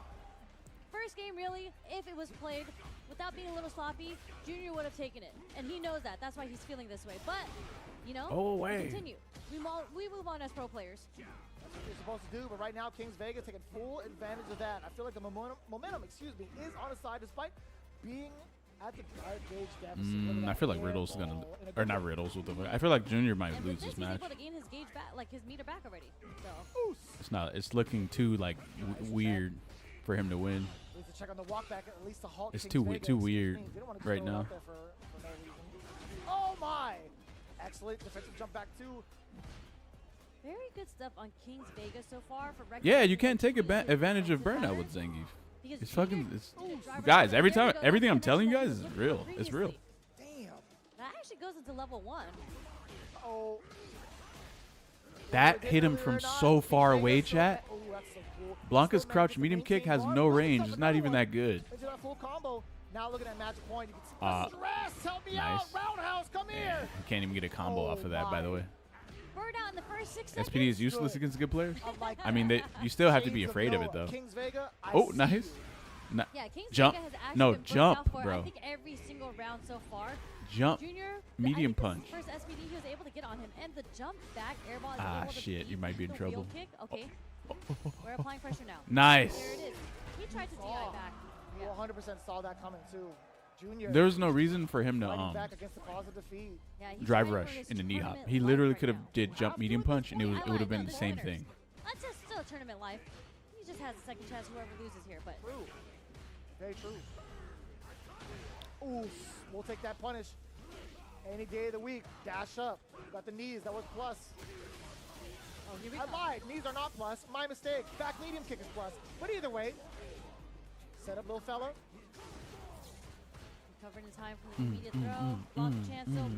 First game, really, if it was played without being a little sloppy, Junior would have taken it, and he knows that. That's why he's feeling this way. But you know, we continue. We move on as pro players. That's what you're supposed to do, but right now, Kings Vega taking full advantage of that. I feel like the momentum, is on his side despite being at the gauge deficit. I feel like Riddle's gonna, or not Riddle's. I feel like Junior might lose this match. He's able to gain his gauge back, like his meter back already. So. It's not. It's looking too like weird for him to win. To check on the walk back, at least to halt it's Kings too weird right now. For no reason. Oh my! Excellent defensive jump back too. Very good stuff on Kings Vega so far for Yeah, you can't take advantage of burnout with Zangief. It's fucking, guys. Everything I'm telling you guys is real. It's real. Damn. That actually goes into level 1. Oh. That hit him from so far away, chat. Blanca's crouch medium kick has no range. It's not even that good. Into that full combo. Now looking at magic point. You can see stress. Help me out. Roundhouse, come here. You can't even get a combo off of that, by the way. Bird out in the first 6 seconds. SPD is useless against good players. I mean, you still have to be afraid of it, though. Oh, nice. Yeah, King's jump. Vega has actually No, been jump, for, bro. I think every single round so far. Jump. Junior, medium punch. First SPD, he was able to get on him, and the jump back airball is able to shit, you might be in the trouble. Kick. Okay, we're applying pressure now. Nice. There it is. He tried to DI back. You 100% saw that coming too. Junior. There was no reason for him to back against the cause of defeat. Yeah, drive rush in the knee hop. He literally could have did jump medium punch, and it would have been the same thing. That's just still a tournament life. He just has a second chance whoever loses here, but. True. Very true. Oof. We'll take that punish. Any day of the week. Dash up. Got the knees. That was plus. Oh, here we I lied. Knees are not plus. My mistake. Back medium kick is plus. But either way, set up little fella. Covered in time from the immediate throw. Block chance. So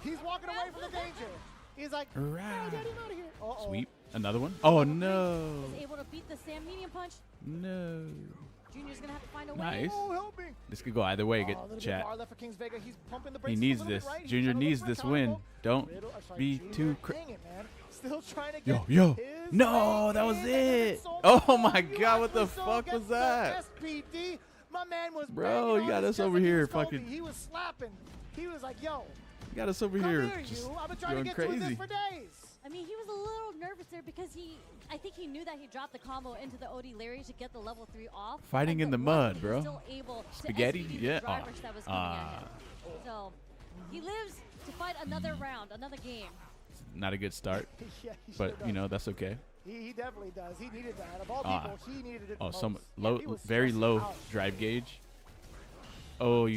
he's walking away from the danger. He's like, right. Get him out of here. Sweep. Another one. Oh, no. Is able to beat the Sam medium punch. No. Junior's going to have to find a way. Nice. Oh, help me. This could go either way. Get chat. He's pumping the he needs this. Right. Junior needs this win. Don't be too Still trying to get Yo. No, that was it. Oh, my God. What the fuck was that? SPD. My man was bro, you got us over here fucking. He was slapping. He was like, yo. You got us over here just I've been trying going to get crazy. This for days. I mean, he was a little nervous there because I think he knew that he dropped the combo into the OD Larry to get the level 3 off. Fighting in the mud, bro. Still able Spaghetti? to Yeah. that was coming at him. So he lives to fight another round, another game. Not a good start. Yeah, but, you know, that's okay. He definitely does. He needed that. Of all people, he needed it the most. Some very low drive gauge. Oh,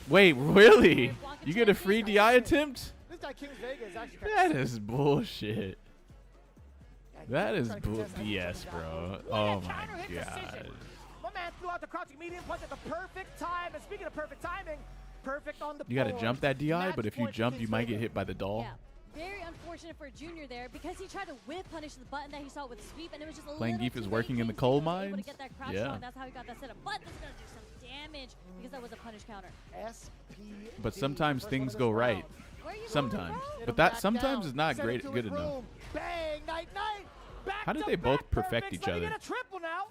wait, really? You get a free DI attempt? This guy King's Vega is actually that is bullshit. That is BS, bro. Oh my god. My man threw out the crouching medium punch at the perfect time. And speaking of perfect timing, perfect on the You gotta jump that DI, but if you jump, you might get hit by the doll. Yeah. Very unfortunate for Junior there because he tried to whip punish the button that he saw with sweep, and it was just a Playing little Geef is working in the coal mines. Yeah. That's how he got that setup. But this is going to do some damage because that was a punish counter. But sometimes things go right. Sometimes. But that sometimes is not great, good enough. Bang, night. How did they both perfect each other? Get a triple now.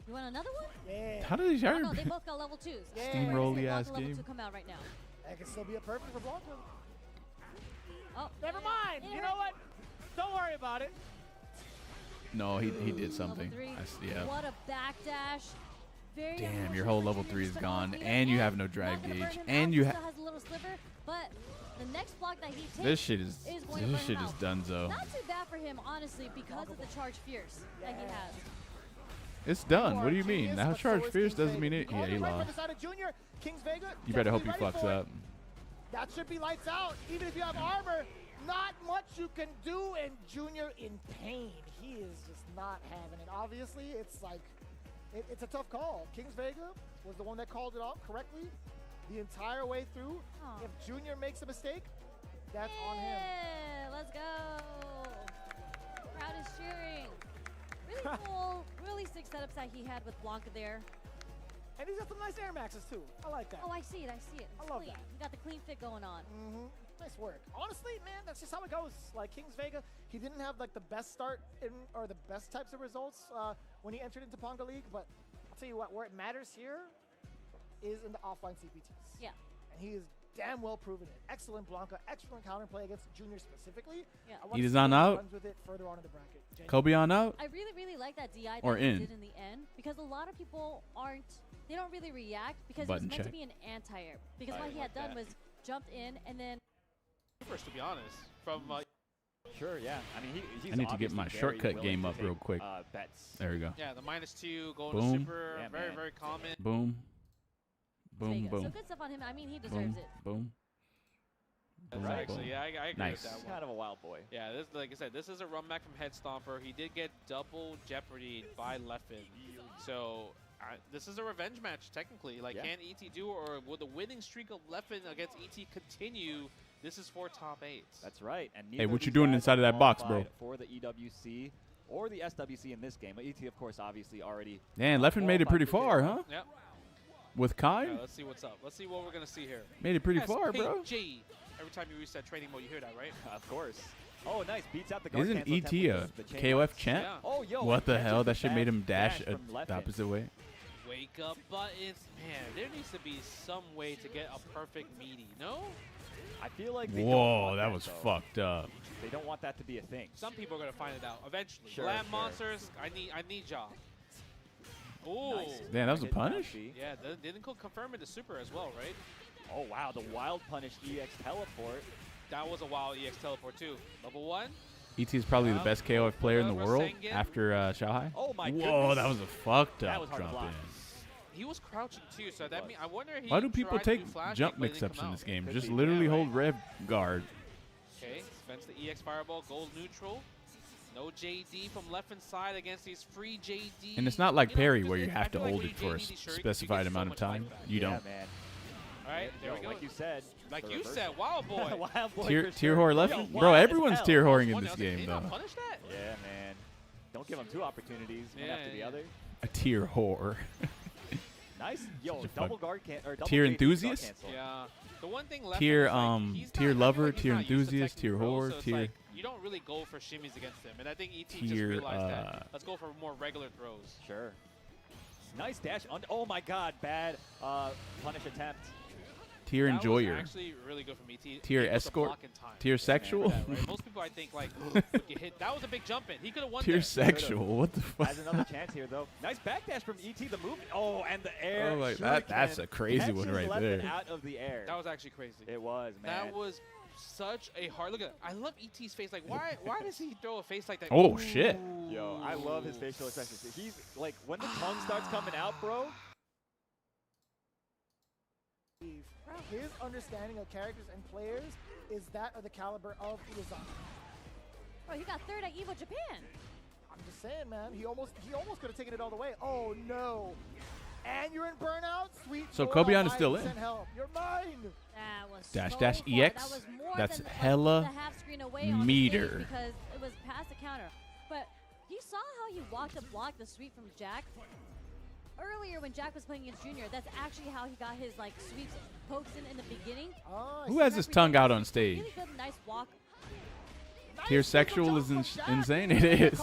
You want another one? Yeah. How did they no, they both got level 2s. Steamroll-y ass game. Level 2 come out right now. That can still be a perfect for Blanca. Oh, never mind. You know what? Don't worry about it. No, he did something. Yeah. What a backdash. Damn, your whole level 3 is gone, and you have no drive gauge, and you have. Has a little sliver, but the next block that he takes this shit is donezo. Not too bad for him, honestly, because of the charge fierce that he has. It's done. What do you mean? Now charge fierce doesn't mean it. Yeah, he lost. You better hope he fucks up. That should be lights out. Even if you have armor, not much you can do, and Junior in pain. He is just not having it. Obviously, it's like, it's a tough call. King's Vega was the one that called it off correctly the entire way through. If Junior makes a mistake, that's on him. Let's go. Crowd is cheering. Really cool, really sick setups that he had with Blanca there. And he's got some nice air maxes too. I like that. Oh, I see it. It's I love clean. that. He got the clean fit going on. Nice work. Honestly, man, that's just how it goes. Like King's Vega, he didn't have like the best start or the best types of results when he entered into Ponga League. But I'll tell you what, where it matters here is in the offline CPTs. Yeah. And he is damn well proven it. Excellent Blanca, excellent counterplay against Junior specifically. Yeah. He is on out. Runs with it further on in the bracket. Kobe on out. I really like that DI or that in. he did in the end because a lot of people they don't really react because Button it was meant check. to be an anti-air. Because what he had done was jumped in and then. First, to be honest, from. Sure, yeah. I mean, he's I need to get my shortcut game up real quick. Bets. There we go. Yeah, the -2 going Boom. to super, yeah, very common. Boom. Boom, boom. So good stuff on him. I mean, he deserves it. Boom. Actually, yeah, I agree nice. with that one. Kind of a wild boy. Yeah, this, like I said, this is a run back from Head Stomper. He did get double jeopardy by Leffen. So this is a revenge match, technically. Like, can ET do, or will the winning streak of Leffen against ET continue This is for top 8s. That's right. And hey, what you doing inside of that box, bro? For the EWC or the SWC in this game. ET, of course, obviously already. Man, Leffen made it pretty far, huh? Yep. With Kai? Let's see what's up. Let's see what we're going to see here. Made it pretty far, bro. G. Every time you reset training mode, you hear that, right? Of course. Oh, nice. Beats out the guard. Isn't ET a KOF champ? Yeah. Oh, yo. What the hell? That shit made him dash the opposite way. Wake up buttons. Man, there needs to be some way to get a perfect meaty, no? I feel like they whoa, that was fucked up. They don't want that to be a thing. Some people are going to find it out eventually. Sure, Glam monsters, I need y'all. Ooh. Nice. Damn, that was a punish? Yeah, didn't confirm it to super as well, right? Oh, wow. The wild punish EX teleport. That was a wild EX teleport, too. Level 1. ET is probably the best KOF player in the world after Xiaohai. Oh, my goodness. Whoa, that was a fucked up drop in. He was crouching, too, so that means I wonder if he Why do people take jump kick, mix-ups in this game? Just literally hold rev guard. Okay, spends the EX fireball, gold neutral. No JD from left and side against these free JD. And it's not like parry where you have to hold it for a specified amount of time. You don't. Man. All right, there we go. Like you said. Like you said, Wild Boy. Wild Boy Tier whore Leffen? Bro, everyone's tier whoring in this game, though. Punish that? Yeah, man. Don't give them 2 opportunities, one after the other. A tier whore. Nice. Yo, double guard can't or double tier enthusiast? Yeah. The one thing left tier is tier lover, tier enthusiast, tier whore, so tier. Like, you don't really go for shimmies against them, and I think ET just tier, realized that. Let's go for more regular throws. Sure. Nice dash. Oh my God, bad punish attempt. Tier enjoyer. Was actually really good from ET. Tier escort. Tier sexual. That, right? Most people, I think, like get hit. That was a big jump in. He could have won. Tier sexual. What the fuck? Has another chance here though. Nice backdash from ET. The move. Oh, and the air. Oh, like that's a crazy one right there. Out of the air. That was actually crazy. It was, man. That was such a hard look. I love ET's face. Like, why does he throw a face like that? Oh Ooh. shit. Yo, I love his facial expressions. He's like when the tongue starts coming out, bro. His understanding of characters and players is that of the caliber of Iwazaki. Bro, he got 3rd at EVO Japan. I'm just saying, man. He almost could have taken it all the way. Oh no! And you're in burnout, sweet. So Kobion is still in. Help. You're mine. That was dash so dash far. EX. That was more that's than, hella the half screen away on meter. the because it was past the counter. But you saw how he walked and blocked the sweep from Jack. Earlier when Jack was playing against Junior, that's actually how he got his like sweeps pokes in the beginning. Who has his tongue out on stage? Really good, nice walk. Tier sexual is insane. It is.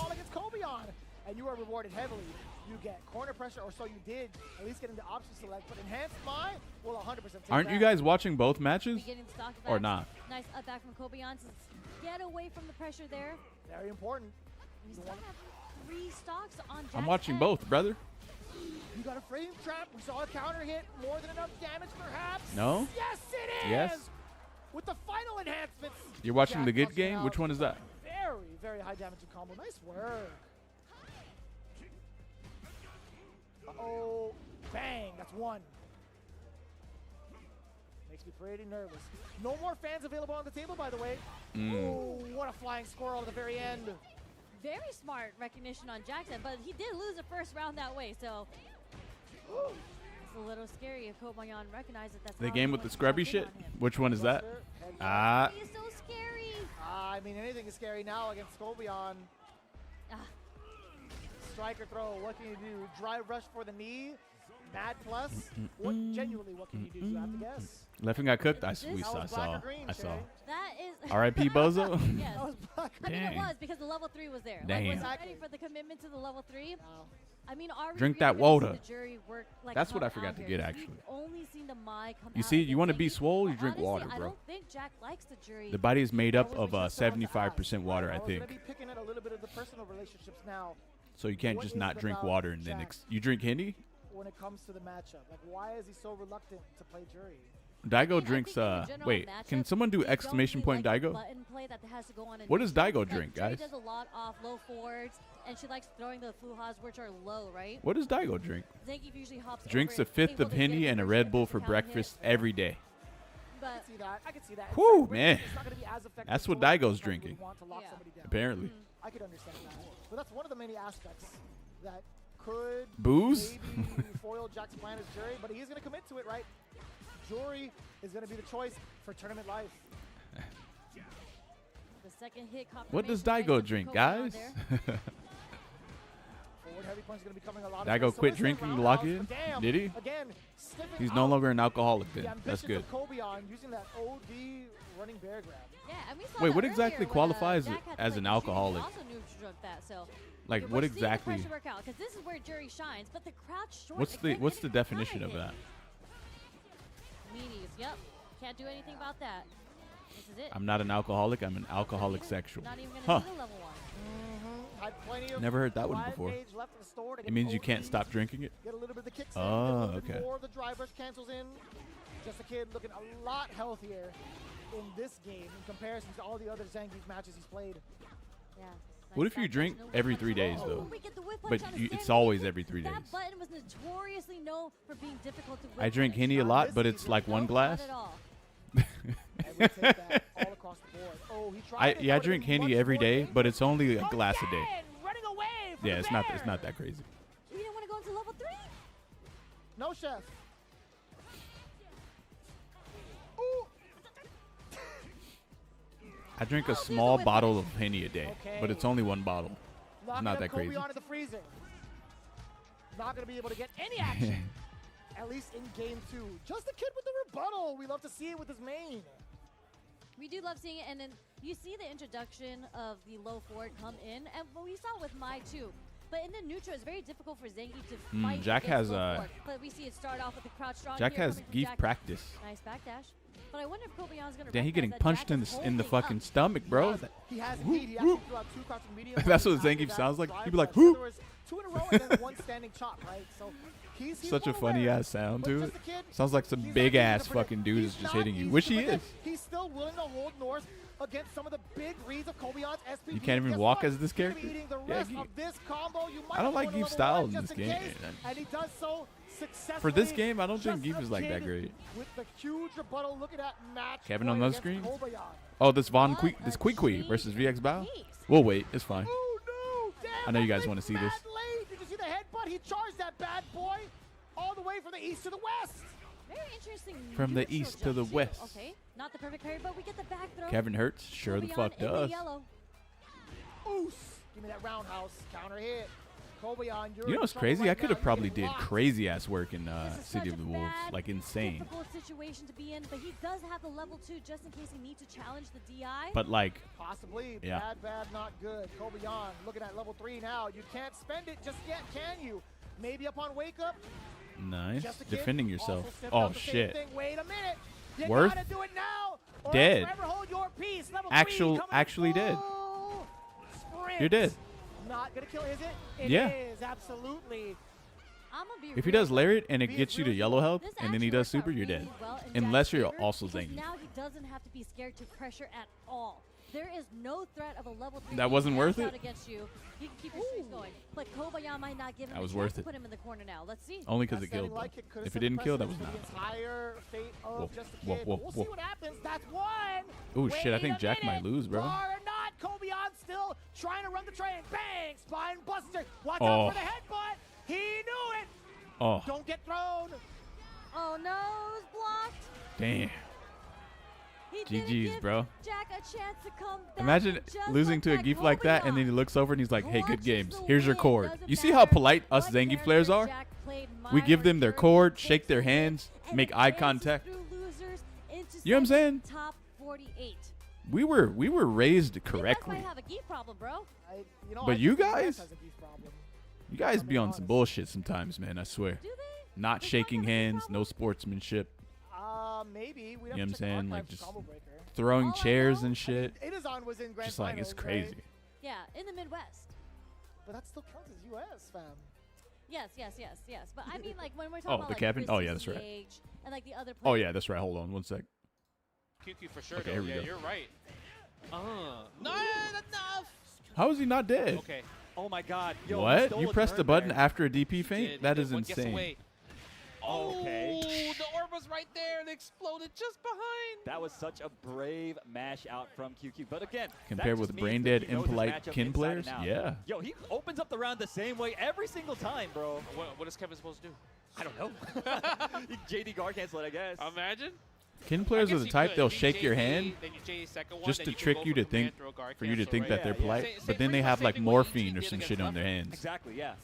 And you are rewarded heavily. You get corner pressure, or so you did. At least getting the option select, but enhanced by will 100%. Aren't you guys watching both matches? Or not? Nice up back from Kobion to get away from the pressure there. Very important. You still have 3 stocks on Jack's I'm watching end. both, brother. You got a frame trap. We saw a counter hit. More than enough damage, perhaps. No? Yes, it is. Yes. With the final enhancements. You're watching Jack the good busting game? out. Which one is that? Very, very high damaging combo. Nice work. Uh-oh. Bang. That's 1. Makes me pretty nervous. No more fans available on the table, by the way. Oh, what a flying squirrel at the very end. Very smart recognition on Jackson, but he did lose the first round that way, so it's a little scary if Kobayan recognizes that's The game with the scrubby shit? Which one is that? Ah. He's so scary. I mean, anything is scary now against Kobian. Striker throw, what can you do? Drive rush for the knee? Mad plus? What genuinely, what can you do? You have to guess. Leffen got cooked? I saw. That is R.I.P. Bozo? Yes. I mean, it Dang. was because the level 3 was there. Damn. Like, was he ready for the commitment to the level 3? I mean, are we Drink really that gonna see water. the jury work, like, That's what come I forgot out to here? get, 'Cause actually. we've only seen the Mai come You out see, against you want to be Ziggy. swole, you But drink honestly, water, I bro. don't think Jack likes the jury. The body is made up of 75% water, I I was think. going to be picking at a little bit of the personal relationships now. So you can't What just is not it drink about water and then Jack you drink Hindi? when it comes to the matchup? Like, why is he so reluctant to play jury? Daigo drinks, wait, can someone do exclamation point Daigo? What does Daigo drink, guys? She does a lot off low forwards, and she likes throwing the fuhas, which are low, right? What does Daigo drink? Zangief usually hops Drinks over a it, 5th able of to Hindi get and a the Red first Bull for counter hit. breakfast every day. I can see that. I can see that. Whew, It's man. not gonna be as effective That's what tool as Daigo's you would drinking. want to lock somebody down. Apparently. I could understand that. But that's one of the many aspects that could Booze? maybe foil Jack's plan as jury, but he's going to commit to it, right? Jury is going to be the choice for tournament life. Second hit What does Daigo drink, guys? Daigo quit drinking to lock in? Did he? He's no longer an alcoholic then. That's good. Using that OD running bear grab. Yeah, and we saw Wait, that what exactly earlier qualifies when, it Jack as had an to alcoholic? Also knew to drunk that, so Like, we're what seeing the exactly? pressure work out, 'cause this is where Jury shines, but the crouch short. What's the definition of that? Meanies, yep. Can't do anything about that. This is it. I'm not an alcoholic. I'm an alcoholic sexual. Not even gonna Huh. do the level 1. Never heard that one before. It means you can't stop drinking it? Get a little bit of the kicks Oh, in, okay. More of the dry brush cancels in. Just a kid looking a lot healthier in this game in comparison to all the other Zangief matches he's played. Yeah. What if you drink every 3 days, though? We get the whip But punch on you, the it's stand. always every 3 days. That button was notoriously known for being difficult to whip I drink punish. Henny a lot, but it's like one glass. Not at all. I drink Henny every day, but it's only a glass a day. Yeah, it's not that crazy. You didn't want to go into level 3? No, chef. I drink a small bottle of Henny a day, but it's only one bottle. It's not that crazy. Onto the freezer. Not going to be able to get any action, at least in game 2. Just a kid with the rebuttal. We love to see it with his main. We do love seeing it, and then you see the introduction of the low forward come in, and we saw it with Mai too. But in the neutral, it's very difficult for Zangief to fight. Jack has but we see it start off with the crouch strong. Jack has Geef practice. Nice backdash. But I wonder if Kobeon's gonna. Damn, he getting punched in the fucking stomach, bro. He has heat. He actually threw out 2 crouching medium. That's what Zangief sounds like. He'd be like, whoop. There was 2 in a row and then 1 standing chop, right? So he's Such a well funny aware. ass sound But to just it. a kid, Sounds like some big ass fucking dude is just hitting you. Which he is. He's still willing to hold North against some of the big reads of Kobeon's SPP. You can't even walk as this character. Yeah, I don't like Geef's style in this game. And he does so successfully. For this game, I don't think Geef is like that great. With the huge rebuttal, look at that match. Kevin on the screen. Kobeon. Oh, this this Quiqui versus VX Bao. We'll wait. It's fine. I know you guys want to see this. Did you see the headbutt? He charged that bad boy all the way from the east to the west. Very interesting. From the east to the west. Okay, not the perfect parry, but we get the back throw. Kevin Hurts sure the fuck does. Oos. Give me that roundhouse counter hit. Kobeon, You know what's crazy? I could have probably did crazy ass work in City of the Wolves, like insane. Difficult situation to be in, but he does have the level 2 just in case he needs to challenge the DI. But like, possibly yeah. bad, not good. Kobeon looking at level 3 now. You can't spend it just yet, can you? Maybe upon wake up. Nice. Defending yourself. Oh shit. Wait a minute. You Worth. gotta do it now, or Dead. hold your peace. Level Actually dead. Sprint. You're dead. Not gonna kill, is it? It Yeah. is, absolutely. If he does Lariat and it gets you to yellow health, and then he does super, you're dead. Unless you're also Zangief. Now he doesn't have to be scared to pressure at all. There is no threat of a level 3 That wasn't worth out it? against you. You can keep your streaks going. But Kobayashi might not give him That a was chance worth to it. put him in the corner now. Let's see. Only because it killed. Though. If it didn't kill, that was not. Whoa, whoa, whoa, We'll whoa. see what happens. That's one. Oh shit! I think Wait a Jack might minute. lose, bro. Or not. Kobeon still trying to run the train. Bang! Spine buster. Watch Oh. out for the headbutt. He knew it. Oh. Don't get thrown. Oh no, it was blocked. Damn. He GG's, bro. Jack a chance to come back. Imagine just losing like to a that Geef like that, Kobayashi. and then he looks over and he's like, "Hey, good games. Here's your cord." You see how polite us Zangief players are? We give them their cord, shake their hands, make eye contact. You know what I'm saying? Top 48. We were raised correctly. Might have a Geef problem, bro. But you guys, you guys be on some bullshit sometimes, man. I swear. Not shaking hands, no sportsmanship. Maybe. You know what I'm saying? Like just throwing chairs and shit. Itazan was in Grand Just like it's Finals, crazy. right? Yeah, in the Midwest. But that still counts as U.S., fam. Yes. But I mean, like when we're talking Oh, about the like captain? Oh, yeah, Chris's that's right. age and like the other Oh players. yeah, that's right. Hold on, one sec. QQ for sure. Okay, though. here we Yeah, go. you're right. Not enough. How is he not dead? Okay. Oh my God. Yo, he What? stole You a pressed the turn button there. after a DP Did, feint? he That did. is One gets insane. away. Okay. Oh, the orb was right there and exploded just behind. That was such a brave mash out from QQ. But again, Compared that with just brain means that dead, he knows his impolite matchup kin inside players? and out. Yeah. Yo, he opens up the round the same way every single time, bro. What is Kevin supposed to do? I don't know. JD guard cancel it, I guess. Imagine. Kin players are the type they'll shake your hand just to trick you to think, for you to think that they're polite, but then they have like morphine or some shit on their hands. Exactly, yeah.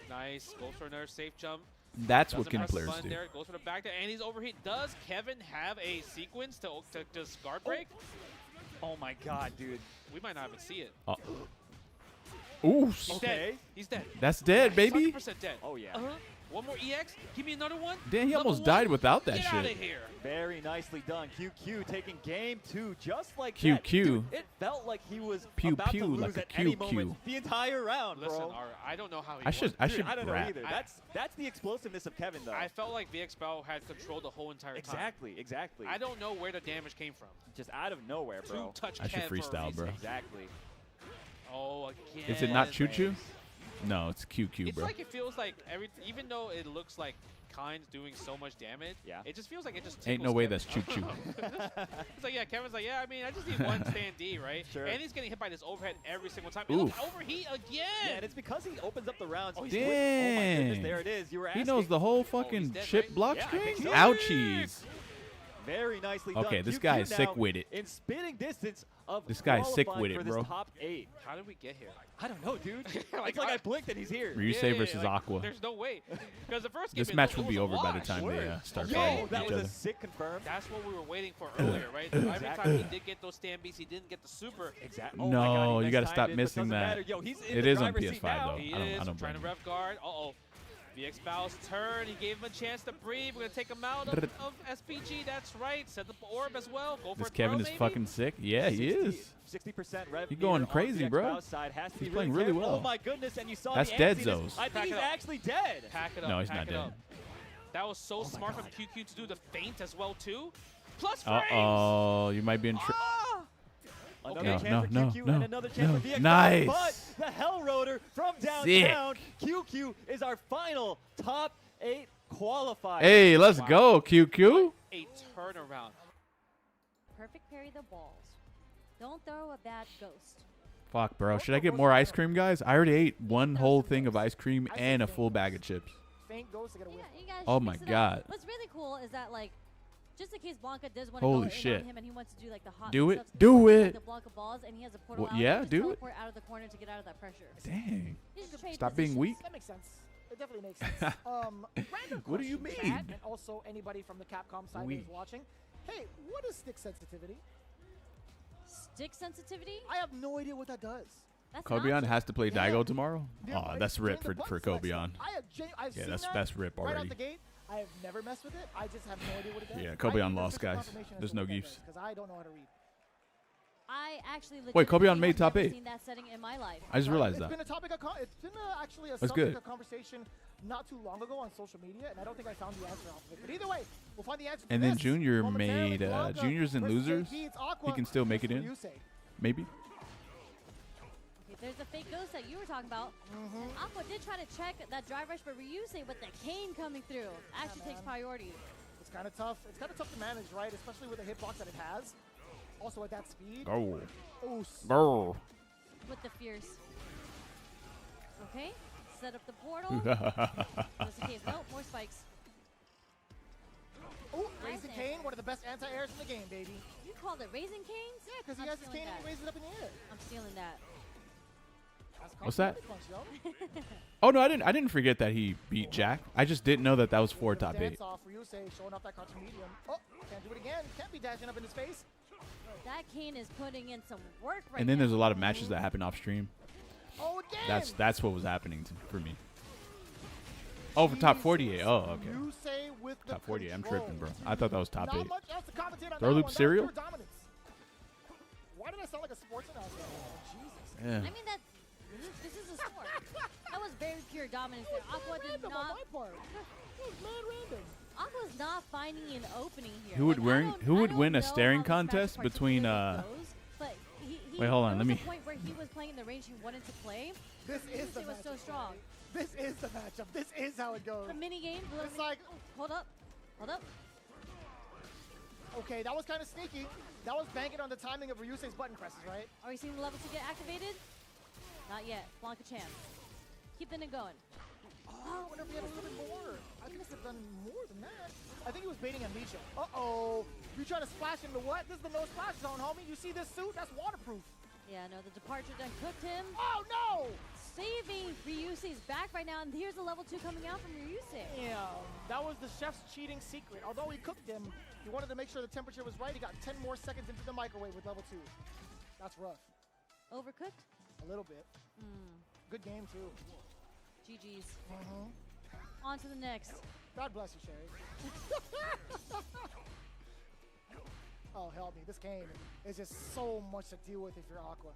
Nice. Goes for another safe jump. That's what Kin players do. There. Goes for the back there, and he's overheat. Does Kevin have a sequence to just guard break? Oh my god, dude. We might not even see it. Ooh. He's dead. He's dead. That's dead, baby. 100% dead. Oh, yeah. One more EX. Give me another one. Damn, he almost died without that Get shit. Out of here. Very nicely done. QQ taking game 2 just like QQ. that. Dude, it felt like he was about to lose like at any moment the entire round, Listen, bro. I don't know how he I should I don't know rap. either. That's the explosiveness of Kevin, though. I felt like VXBell had control the whole entire time. Exactly. I don't know where the damage came from. Just out of nowhere, bro. Two-touch I should Kev for a freestyle, bro. Exactly. Oh, again. Is it not Choo Choo? No, it's QQ, It's bro. like it feels like even though it looks like Kind's doing so much damage, it just feels like it just Ain't no tickles way Kevin. that's Choo Choo. It's like, yeah, Kevin's like, yeah, I mean, I just need one stand D, right? Sure. And he's getting hit by this overhead every single time. Oof. And look, overheat again! Yeah, and it's because he opens up the rounds. Oh, he's Oh my goodness, Dang. there it is. You were He asking. knows the whole fucking dead, chip right? block Yeah, I strings? think so. Ouchies. Very nicely done. Okay, this QQ guy is sick now with it. In spitting distance of This guy is sick qualifying with it, for this bro. top 8. How did we get here? I don't know, dude. It's like I blinked and he's here. Ryusei versus Aqua. There's no way. Because the first game This it match was will be a over by the wash. time they start Yo, fighting that each was other. a sick confirm. That's what we were waiting for earlier, right? Every time he did get those stand beats, he didn't get the super. Exactly. No, oh my God, you got to mistimed stop it, but missing doesn't that. matter. Yo, he's in It the is on driver's seat PS5 now. though. He I is don't trying blame to you. rev guard. VX Bow's turn. He gave him a chance to breathe. We're going to take him out of SPG. That's right. Set the orb as well. Go for This a Kevin throw, is maybe? fucking sick. Yeah, he is. 60% rev. He's going meter on crazy, VX bro. Bow's side. Has to He's be playing really careful. well. Oh my goodness, and you saw That's the dead emptiness. Zoes. I think Pack he's it up. actually dead. Pack it up. No, he's pack not it dead. up. That was so smart from QQ to do the feint as well, too. Plus frames! Uh-oh, you might be in Another No, chance no, for QQ no, and another chance no. for VX. Nice. But the Hell Rotor from downtown. QQ is our final top 8 qualifier. Hey, let's go, QQ. A turnaround. Perfect parry the balls. Don't throw a bad ghost. Fuck, bro. Should I get more ice cream, guys? I already ate one whole thing of ice cream and a full bag of chips. Faint ghost to get a win. You guys Oh should my mix it up. God. What's really cool is that, like, just in case Blanca does want to Holy go in shit. on him and he wants to do like the hot Do mix it. ups, Do like it. the Blanca balls and he has a portal Well, out, yeah, just do it. teleport out of the corner to get out of that pressure. Dang. He's a trade Stop being position. weak. That makes sense. It definitely makes sense. Random What do you question, mean? chat, and also anybody from the Capcom side Weak. who's watching. Hey, what is stick sensitivity? Stick sensitivity? I have no idea what that does. That's Kobeon has to play Yeah. Daigo tomorrow? Yeah, Oh, like, that's rip during for the button flex Kobeon. stuff. I've Yeah, seen that's that rip right already. out the gate. I have never messed with it. I just have no idea what it does. Yeah, Kobeon lost, guys. There's no geefs. Because I don't know how to read. I actually Wait, Kobeon legitimately made have top never 8. seen that setting in my life. I just realized It's that. been a topic of it's been actually a That's subject good. of conversation not too long ago on social media, and I don't think I found the answer off of it. But either way, we'll find the answer. And to then this Junior momentarily. made Blanca Juniors and versus Losers. JP, it's Aqua He can still make it in. versus Ryusei. Maybe. Okay, there's the fake ghost that you were talking about. And Aqua did try to check that drive rush, but Ryusei with the cane coming through actually takes priority. It's kind of tough. It's kind of tough to manage, right? Especially with the hitbox that it has. Also at that speed. Go. Oh, Go. With the fierce. Okay, set up the portal. Just in case. Nope, more spikes. Oh, Nice Raising answer. Cane, one of the best anti-airs in the game, baby. You called it Raising Canes? Yeah, because he has his cane and he raises it up in the air. I'm stealing that. What's that? Punch, yo. Oh no, I didn't forget that he beat Jack. I just didn't know that was 4 top 8. Dance off Ryusei, showing off that crouch medium. Oh, can't do it again. Can't be dashing up in his face. That cane is putting in some work right And then now. there's a lot of matches that happen off stream. Oh, again. That's what was happening for me. Oh, for top 48. Oh, okay. Ryusei with the Top 48. I'm control. tripping, bro. I thought that was top 8. Not much else to commentate on Throw that loop one. That was cereal? pure dominance. Why did I sound like a sports announcer? Oh, Jesus. Yeah. I mean, this is a sport. That was very pure dominance there. Aqua did Random not. on my part. That was mad random. Aqua's not finding an opening here. Who would Like, who would I don't win a know staring how this match contest between particularly goes, but he Wait, hold on, there let was me- a point where he was playing in the range he wanted to play. This is the It was so matchup. strong. This is the matchup. This is how it goes. The mini game. It's like, hold up, hold up. okay, that was kind of sneaky. That was banking on the timing of Ryusei's button presses, right? Are we seeing the level 2 get activated? Not yet. Blanca champ. Keep the going. Oh, I wonder if he had a little bit more. I think he must have done more than that. I think he was was baiting Amnesia. Uh-oh. You trying to splash into what? This is the no splash zone, homie. You see this suit? That's waterproof. Yeah, no, the departure done cooked him. Oh, no! Saving Ryusei's back right now, and here's the level 2 coming out from Ryusei. Yeah, that was the chef's cheating secret. Although he cooked him, he wanted to make sure the temperature was right. He got 10 more seconds into the microwave with level 2. That's rough. Overcooked? A little bit. Good game, too. GG's. On to the next. God bless you, Sherry. Oh, help me. This game is just so much to deal with if you're Aqua.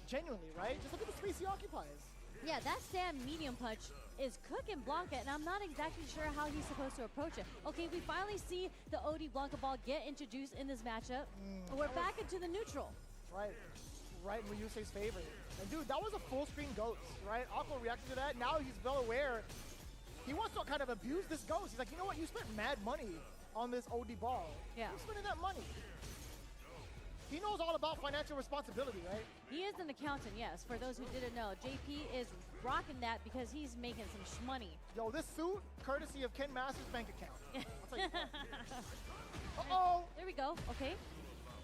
Genuinely, right? Just look at the space he occupies. Yeah, that stand medium punch is cooking Blanca, and I'm not exactly sure how he's supposed to approach it. Okay, we finally see the OD Blanca ball get introduced in this matchup. We're back into the neutral. Right. Right in Ryusei's favor. And dude, that was a full screen ghost, right? Aqua reacted to that. Now he's well aware. He wants to kind of abuse this ghost. He's like, you know what? You spent mad money on this OD ball. Yeah. Who's spending that money? He knows all about financial responsibility, right? He is an accountant, yes. For those who didn't know, JP is rocking that because he's making some money. Yo, this suit, courtesy of Ken Masters' bank account. I'll tell you what. Uh-oh. There we go. Okay.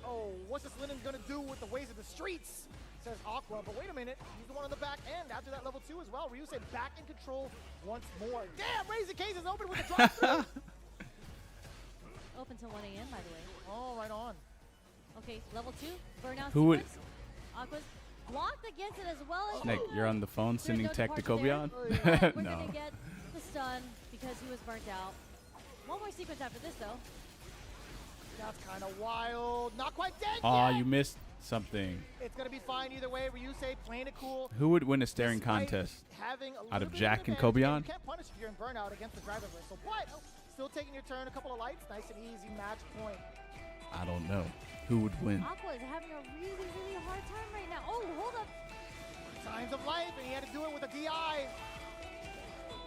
Oh, what's this Linen gonna do with the ways of the streets? Says Aqua, but wait a minute. He's the one on the back end after that level 2 as well. Ryusei back in control once more. Damn, Raise the Case is open with the drop through. Open till 1 a.m., by the way. Oh, right on. Okay, level 2, burnout Who would? Aqua's blocked against it as well as Snake, you're on the phone sending tech to Kobion? We're No. gonna get the stun because he was burnt out. One more sequence after this, though. That's kind of wild. Not quite dead Aw, yet. you missed something. It's gonna be fine either way. Ryusei playing it cool. Who would win a staring contest out of Jack and Kobion? You can't punish if you're in burnout against the driver reversal, but still taking your turn. A couple of lights, nice and easy match point. I don't know. Who would win? Aqua is having a really, really hard time right now. Oh, hold up. Signs of life, and he had to do it with a DI.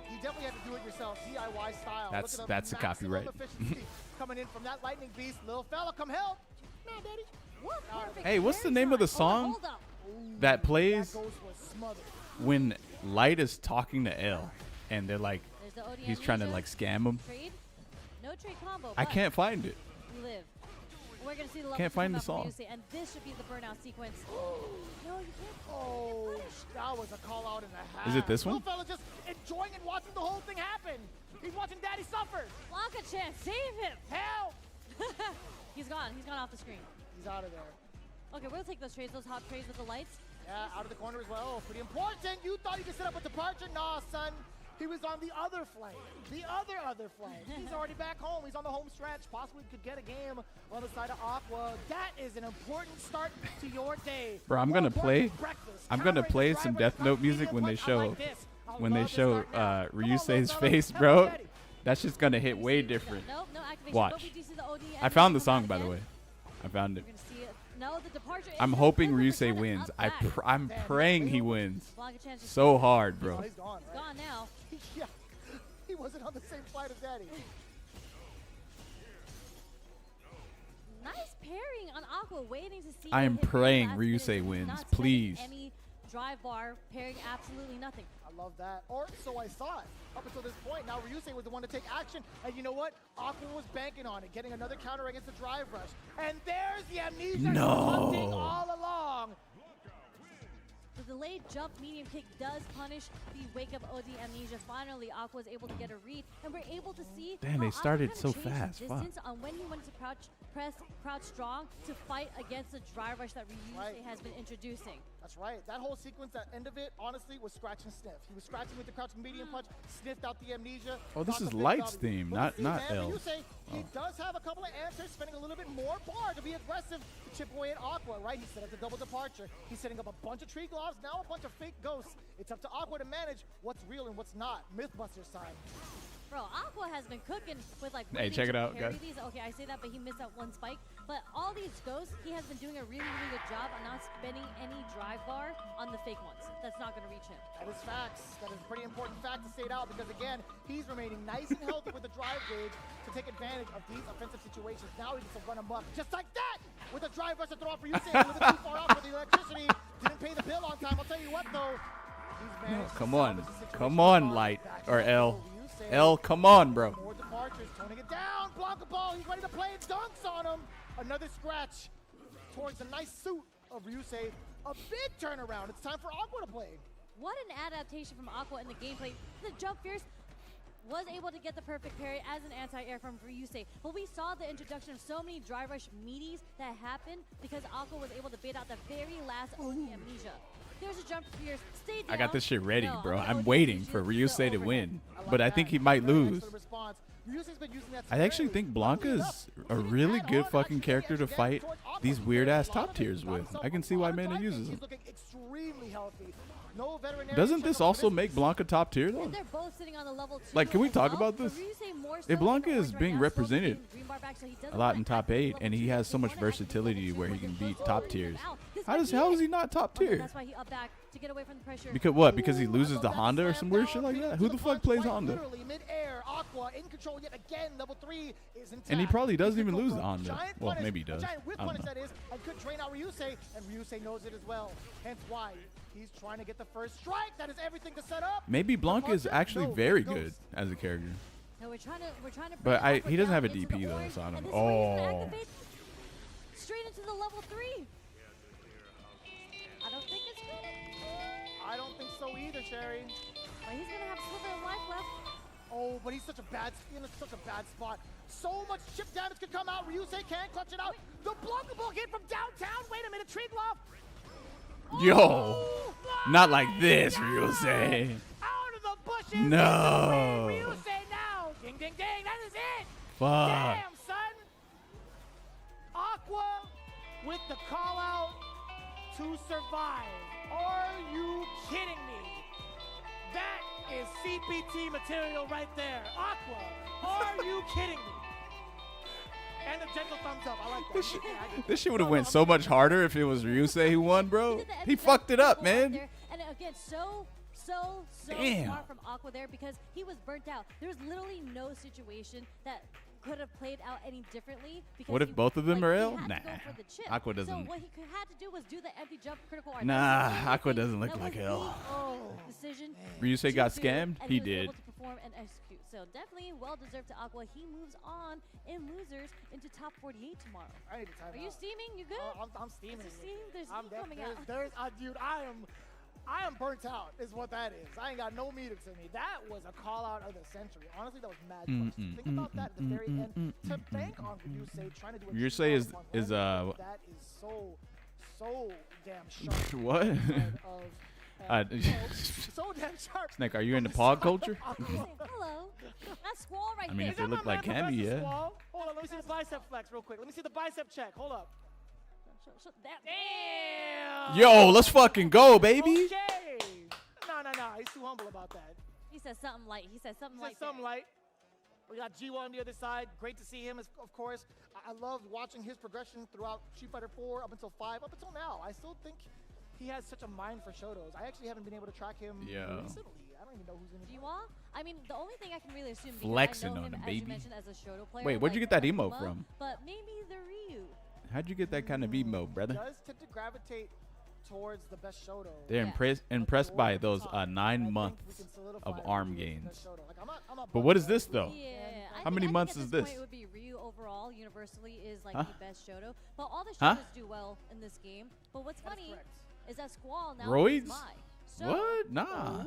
You definitely had to do it yourself, DIY style. That's a copyright. Efficiency coming in from that lightning beast. Little fella, come help. Nah, daddy. Hey, what's the name of the song that plays when Light is talking to L and they're like, he's trying to like scam him? No trade combo. I can't find it. We live. We're gonna see the Can't find the song. And this should be the burnout sequence. No, you can't. Oh, that was a call out and a half. Is it this one? Little fella just enjoying and watching the whole thing happen. He's watching Daddy suffer. Blanca chance, save him. Help. He's gone. He's gone off the screen. He's out of there. Okay, we'll take those trades, those hot trades with the lights. Yeah, out of the corner as well. Pretty important. You thought you could set up a departure? Nah, son. He was on the other flank. The other flank. He's already back home. He's on the home stretch. Possibly could get a game on the side of Aqua. That is an important start to your day. Bro, I'm gonna play some Death Note music when they show Ryusei's face, bro. That's just gonna hit way different. Watch. I found the song, by the way. I found it. No, the departure. I'm hoping Ryusei wins. I'm praying he wins. So hard, bro. He's gone, right? He's gone now. Yeah, he wasn't on the same flight as Daddy. Nice pairing on Aqua, waiting to see. I am praying Ryusei wins, please. Any drive bar pairing absolutely nothing. I love that. Or so I thought. Up until this point, now Ryusei was the one to take action. And you know what? Aqua was banking on it, getting another counter against the drive rush. And there's the amnesia hunting all along. The delayed jump medium kick does punish the wake up OD amnesia. Finally, Aqua is able to get a read, and we're able to see. Damn, they started so fast. Distance on when he wanted to press strong to fight against the drive rush that Ryusei has been introducing. That's right. That whole sequence, that end of it, honestly, was scratch and sniff. He was scratching with the crouching medium punch, sniffed out the amnesia. Oh, this is Light's theme, not L's. He does have a couple of answers, spending a little bit more bar to be aggressive to chip away at Aqua, right? He set up the double departure. He's setting up a bunch of tree gloves, now a bunch of fake ghosts. It's up to Aqua to manage what's real and what's not. Mythbusters time. Bro, Aqua has been cooking with like. Hey, check it out, guys. Okay, I say that, but he missed that one spike. But all these ghosts, he has been doing a really, really good job on not spending any drive bar on the fake ones. That's not going to reach him. That is facts. That is a pretty important fact to state out because, again, he's remaining nice and healthy with the drive gauge to take advantage of these offensive situations. Now he gets to run him up just like that with a drive rush to throw off for Ryusei. A little bit too far off for the electricity. Didn't pay the bill on time. I'll tell you what, though. Come on, Light or L. L, come on, bro. More departure. Archer's toning it down. Blanca Ball, he's ready to play. Dunks on him. Another scratch towards a nice suit of Ryusei. A big turnaround. It's time for Aqua to play. What an adaptation from Aqua in the gameplay. The jump fierce was able to get the perfect parry as an anti-air from Ryusei. But we saw the introduction of so many dry rush meaties that happened because Aqua was able to bait out the very last amnesia. There's a jump fierce. Stay down. I got this shit ready, bro. I'm waiting for Ryusei to win, but I think he might lose. I actually think Blanca is a really good fucking character to fight these weird-ass top tiers with. I can see why Mana uses him. Doesn't this also make Blanca top tier, though? Like, can we talk about this? If Blanca is being represented a lot in top 8, and he has so much versatility where he can beat top tiers, how is he not top tier? Because what? Because he loses the Honda or some weird shit like that? Who the fuck plays Honda? And he probably doesn't even lose the Honda. Well, maybe he does. I don't know. And could drain out Ryusei, and Ryusei knows it as well. Hence why he's trying to get the first strike. That is everything to set up. Maybe Blanca is actually very good as a character. No, we're trying to but he doesn't have a DP though, so I don't know. Oh. Straight into the level 3. I don't think it's good. I don't think so either, Sherry. But he's gonna have a sliver of life left. Oh, but he's in such a bad spot. So much chip damage could come out. Ryusei can't clutch it out. The Blanca Ball hit from downtown. Wait a minute, Trigloff. Yo, not like this, Ryusei. Out of the bushes. No. Ryusei now. Ding, ding, ding. That is it. Fuck. Damn, son. Aqua with the call out to survive. Are you kidding me? That is CPT material right there. Aqua, are you kidding me? And a gentle thumbs up. I like that. This shit would have went so much harder if it was Ryusei who won, bro. He fucked it up, man. And again, so smart from Aqua there because he was burnt out. There was literally no situation that could have played out any differently. Because what if both of them are ill? Nah, Aqua doesn't. So what he had to do was do the empty jump critical art. Nah, Aqua doesn't look like ill. Ryusei got scammed? He did. Able to perform and execute. So definitely well deserved to Aqua. He moves on in losers into top 48 tomorrow. I need to time Are you steaming? You good? I'm steaming. There's heat coming out. Dude, I am burnt out is what that is. I ain't got no meter to me. That was a call out of the century. Honestly, that was mad clutch. Think about that at the very end. To bank on Ryusei trying to do a Ryusei is that is so damn sharp. What? So damn sharp. Snake, are you into pog culture? Hello. That's Squall right I mean, here. if they look like Cammy, yeah. Hold on, let me see the bicep flex real quick. Let me see the bicep check. Hold up. Damn. Yo, let's fucking go, baby. Okay. No. He's too humble about that. He said something light. Something light. We got G1 on the other side. Great to see him, of course. I loved watching his progression throughout Street Fighter 4 up until 5, up until now. I still think he has such a mind for Shotos. I actually haven't been able to track him recently. I don't even know who's in the G1? I mean, the only thing I can really assume flexing I know on him, the baby. as you mentioned, as a Shoto player. Wait, where'd you get that emo from? But maybe the Ryu. How'd you get that kind of emo, brother? He does tend to gravitate towards the best Shoto. They're impressed by those 9 months of arm gains. But what is this though? Yeah, how many months is this? It would be Ryu overall universally is like the best Shoto. But all the Shotos do well in this game. But what's funny is that Squall now Roids? plays Mai. So, what? Nah.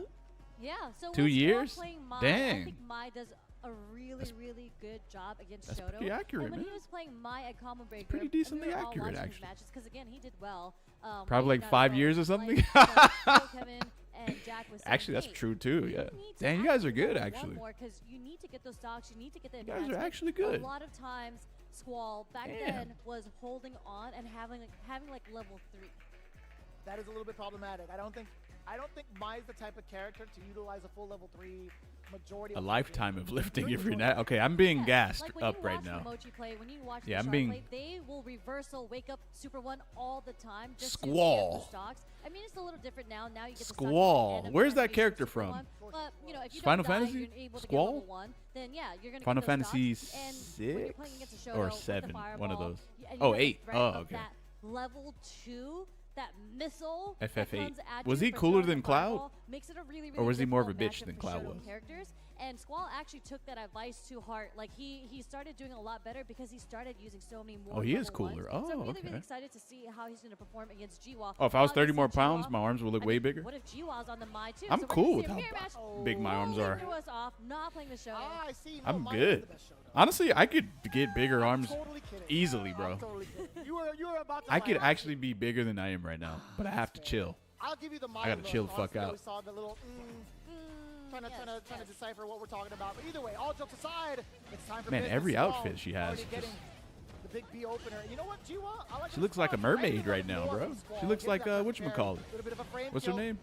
Yeah. So 2 years? Mai, Dang. I think Mai does a really good job against That's Shoto. pretty accurate, and when man. he was playing Mai at Combo Breaker, pretty decently we were all accurate, watching his actually. matches because again he did well. Probably like 5 years or something. And Jack was actually, that's true too. Yeah. Dang, you guys are good actually. Because you need to get those stocks. You need to get the. You guys are actually good. A lot of times, Squall back then was holding on and having like level 3. That is a little bit problematic. I don't think Mai's the type of character to utilize a full level 3 majority. A lifetime of lifting if you're not. Okay, I'm being gassed up right now. When you watch I'm being. Play, they will reversal wake up Super 1 all the time. Just Squall. To get the stocks. I mean, it's a little different now. Now you get the Squall. Where's that character from? But you know, if you Final don't Fantasy? die, you're able to Squall? get level 1, then yeah, you're gonna Final get those Fantasy stocks. 6 or 7, one of those. And Oh, you have 8. the threat Oh, of okay. that level 2 that missile FF8. Was he cooler than Cloud? Makes it a really, really or was he more of a difficult bitch matchup than for Cloud Shoto was? characters. And Squall actually took that advice to heart. Like he started doing a lot better because he started using so many more. Oh, he is level cooler. ones. Oh, so I'm really, okay. really excited to see how he's going to perform against Jiwa. Oh, if I was 30 more pounds, my arms would look way bigger. What if Jiwa's on the Mai too? I'm so cool with how big my Oh, arms are. threw us off, not playing the show. I see. No, I'm Mai good. is the best show, Honestly, I could get bigger arms totally kidding. easily, bro. I'm totally kidding. You were about to I could laugh. actually be bigger than I am right now, but I have to chill. I'll give you the Mai I gotta look. chill the fuck Honestly, out. We saw the little trying to decipher what we're talking about. But either way, all jokes aside, it's time for Man, business. every Squall outfit she has already just- getting the big B opener. You know what, Jiwa? I like She looks like a mermaid right now, bro. She looks like whatchamacallit. What's her name?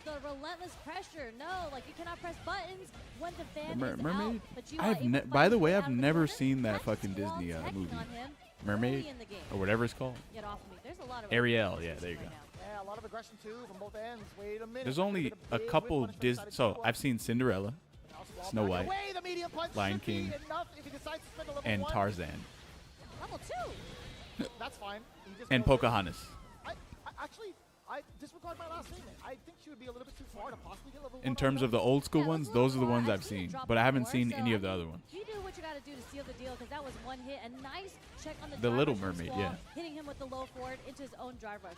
The relentless pressure. No, like you cannot press buttons when the fan is Mermaid? out. But Jiwa By the way, I've never seen that fucking Disney movie. on him Mermaid? early in the game. Or whatever it's called. Get off me. There's a lot of Ariel, yeah, there you go. Yeah, a lot of aggression too from both ends. Wait a minute. There's only a couple Disney. So I've seen Cinderella, Snow White, Lion King, and Tarzan, Level 2. That's fine. and Pocahontas. I disregard my last statement. I think she would be a little bit too far to possibly get level 1. In terms of the old school ones, those are the ones I've seen, but I haven't seen any of the other ones. You do what you got to do to seal the deal because that was one hit. A nice check on the The drive Little rush from Mermaid, Squall, yeah. hitting him with the low forward into his own drive rush.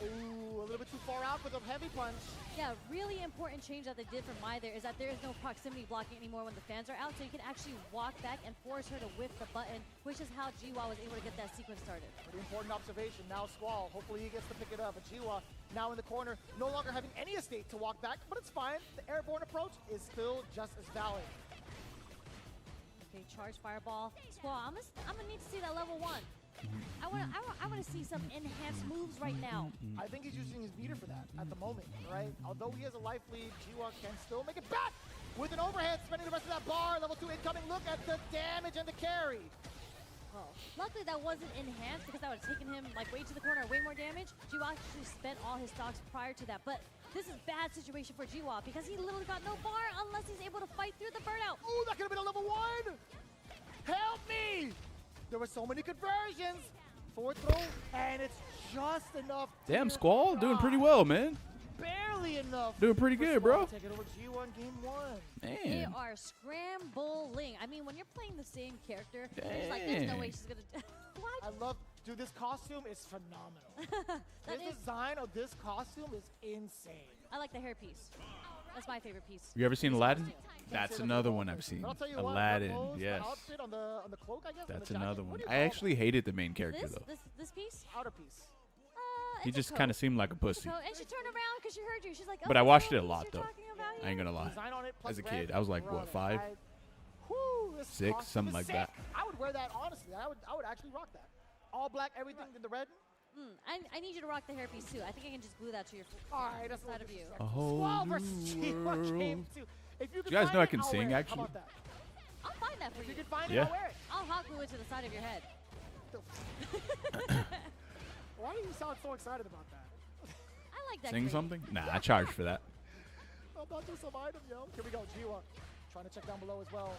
Ooh, a little bit too far out with a heavy punch. Yeah, really important change that they did for Mai there is that there is no proximity blocking anymore when the fans are out, so you can actually walk back and force her to whip the button, which is how Jiwa was able to get that sequence started. Pretty important observation. Now Squall, hopefully he gets to pick it up. But Jiwa now in the corner, no longer having any estate to walk back, but it's fine. The airborne approach is still just as valid. Okay, charge fireball. Squall, I'm gonna need to see that level 1. I want to see some enhanced moves right now. I think he's using his meter for that at the moment, right? Although he has a life lead, Jiwa can still make it back with an overhead, spending the rest of that bar. Level 2 incoming. Look at the damage and the carry. Well, luckily that wasn't enhanced because that would have taken him like way to the corner, way more damage. Jiwa actually spent all his stocks prior to that, but this is bad situation for Jiwa because he literally got no bar unless he's able to fight through the burnout. Ooh, that could have been a level 1. Help me! There were so many conversions. Forward throw, and it's just enough. Damn, Squall doing pretty well, man. Barely enough. Doing pretty good, bro. Take it over G1 game 1. They Man. are scrambling. I mean, when you're playing the same character, it's like there's no way she's gonna. What? I love, dude. This costume is phenomenal. The design of this costume is insane. I like the hairpiece. That's my favorite piece. You ever seen Aladdin? That's another one I've seen. Aladdin, yes. On the cloak, I guess, That's another one. I actually hated the main character though. This piece? Outer piece. He just kind of seemed like a pussy. And she turned around because she heard you. She's like, But I watched it a lot though. I ain't gonna lie. As a kid, I was like, what, 5? 6, something like that. I would wear that honestly. I would actually rock that. All black, everything in the red. I need you to rock the hairpiece too. I think I can just glue that to your All right, that's side of you. A whole Squall versus new G1 game world. 2. If you Do you guys know I can I'll sing, wear it. actually? How about that? I'll find that for If you. you can find Yeah. it, I'll wear it. I'll hot glue it to the side of your head. Why do you sound so excited about that? I like that. Sing green. something? Nah, I charge for that. I'm about to some item, yo. Here we go, G1. Trying to check down below as well.